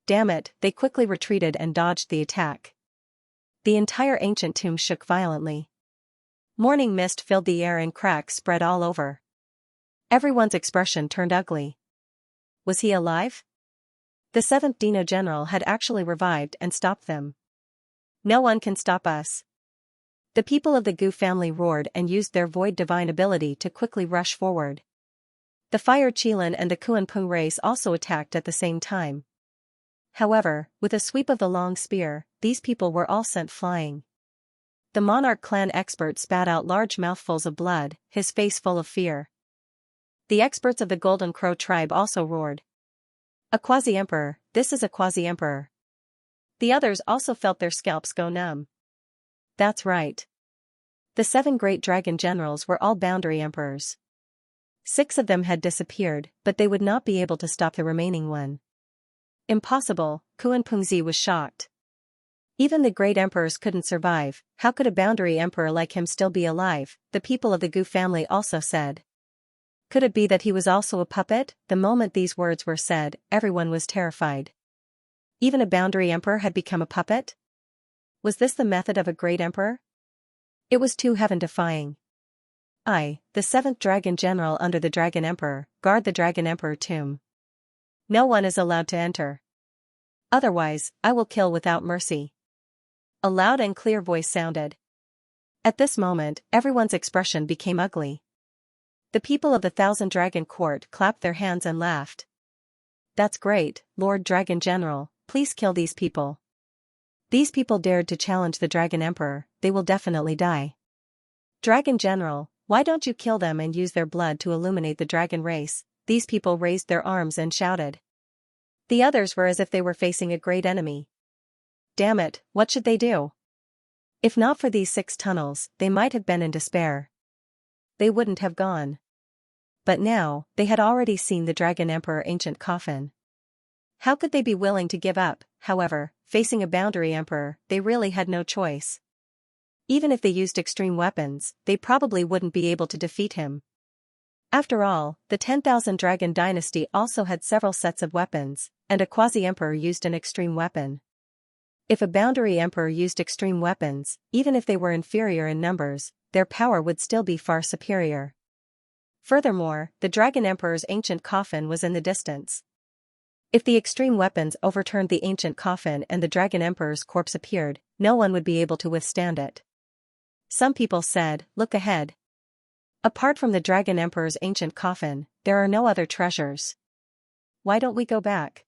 Damn it, they quickly retreated and dodged the attack. The entire ancient tomb shook violently. Morning mist filled the air and cracks spread all over. Everyone's expression turned ugly. Was he alive? The 7th Dino General had actually revived and stopped them. No one can stop us. The people of the Gu family roared and used their void divine ability to quickly rush forward. The Fire Qilin and the Kuan-Pung race also attacked at the same time. However, with a sweep of the long spear, these people were all sent flying. The Monarch clan expert spat out large mouthfuls of blood, his face full of fear. The experts of the Golden Crow tribe also roared. A quasi-emperor, this is a quasi-emperor. The others also felt their scalps go numb. That's right. The 7 great dragon generals were all boundary emperors. 6 of them had disappeared, but they would not be able to stop the remaining one. Impossible, Kuan-Pung was shocked. Even the great emperors couldn't survive, how could a boundary emperor like him still be alive? The people of the Gu family also said. Could it be that he was also a puppet? The moment these words were said, everyone was terrified. Even a boundary emperor had become a puppet? Was this the method of a great emperor? It was too heaven-defying. I, the 7th Dragon General under the Dragon Emperor, guard the Dragon Emperor tomb. No one is allowed to enter. Otherwise, I will kill without mercy. A loud and clear voice sounded. At this moment, everyone's expression became ugly. The people of the Thousand Dragon Court clapped their hands and laughed. That's great, Lord Dragon General, please kill these people. These people dared to challenge the Dragon Emperor, they will definitely die. Dragon General, why don't you kill them and use their blood to illuminate the dragon race? These people raised their arms and shouted. The others were as if they were facing a great enemy. Damn it, what should they do? If not for these 6 tunnels, they might have been in despair. They wouldn't have gone. But now, they had already seen the Dragon Emperor ancient coffin. How could they be willing to give up? However, facing a boundary emperor, they really had no choice. Even if they used extreme weapons, they probably wouldn't be able to defeat him. After all, the 10,000 Dragon Dynasty also had several sets of weapons, and a quasi-emperor used an extreme weapon. If a boundary emperor used extreme weapons, even if they were inferior in numbers, their power would still be far superior. Furthermore, the Dragon Emperor's ancient coffin was in the distance. If the extreme weapons overturned the ancient coffin and the Dragon Emperor's corpse appeared, no one would be able to withstand it. Some people said, look ahead. Apart from the Dragon Emperor's ancient coffin, there are no other treasures. Why don't we go back?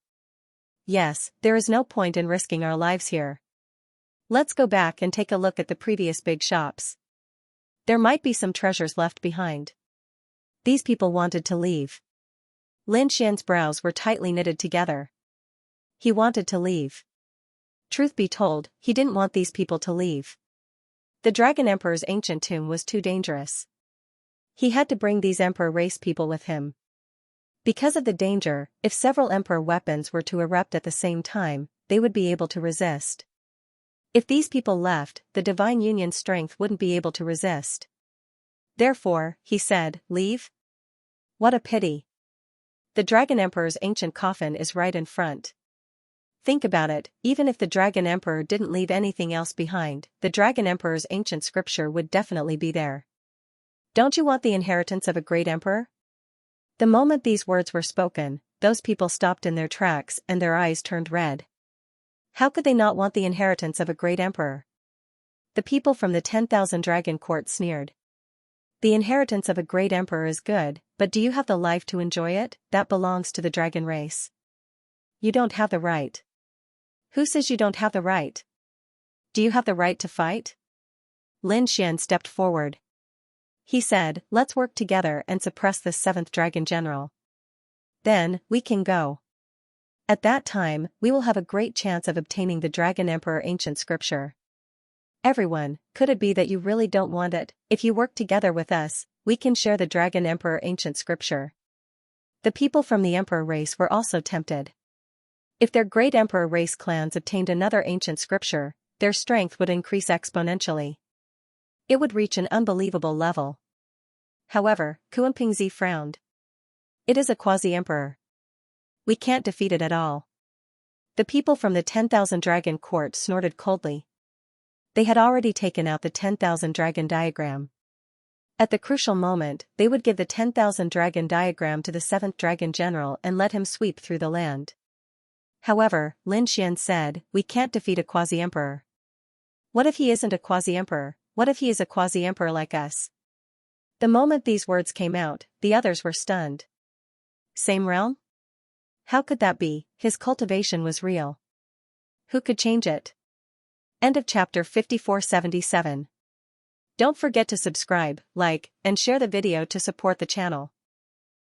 Yes, there is no point in risking our lives here. Let's go back and take a look at the previous big shops. There might be some treasures left behind. These people wanted to leave. Lin Xian's brows were tightly knitted together. He wanted to leave. Truth be told, he didn't want these people to leave. The Dragon Emperor's ancient tomb was too dangerous. He had to bring these Emperor race people with him. Because of the danger, if several Emperor weapons were to erupt at the same time, they would be able to resist. If these people left, the divine union's strength wouldn't be able to resist. Therefore, he said, leave? What a pity. The Dragon Emperor's ancient coffin is right in front. Think about it, even if the Dragon Emperor didn't leave anything else behind, the Dragon Emperor's ancient scripture would definitely be there. Don't you want the inheritance of a great emperor? The moment these words were spoken, those people stopped in their tracks and their eyes turned red. How could they not want the inheritance of a great emperor? The people from the 10,000 Dragon Court sneered. The inheritance of a great emperor is good, but do you have the life to enjoy it? That belongs to the dragon race. You don't have the right. Who says you don't have the right? Do you have the right to fight? Lin Xian stepped forward. He said, let's work together and suppress this 7th dragon general. Then, we can go. At that time, we will have a great chance of obtaining the Dragon Emperor ancient scripture. Everyone, could it be that you really don't want it? If you work together with us, we can share the Dragon Emperor ancient scripture. The people from the Emperor race were also tempted. If their great Emperor race clans obtained another ancient scripture, their strength would increase exponentially. It would reach an unbelievable level. However, Kuanpingzi frowned. It is a quasi-emperor. We can't defeat it at all. The people from the 10,000 Dragon Court snorted coldly. They had already taken out the 10,000 Dragon diagram. At the crucial moment, they would give the 10,000 Dragon diagram to the 7th Dragon General and let him sweep through the land. However, Lin Xian said, we can't defeat a quasi-emperor. What if he isn't a quasi-emperor? What if he is a quasi-emperor like us? The moment these words came out, the others were stunned. Same realm? How could that be? His cultivation was real. Who could change it? End of chapter 5477. Don't forget to subscribe, like, and share the video to support the channel.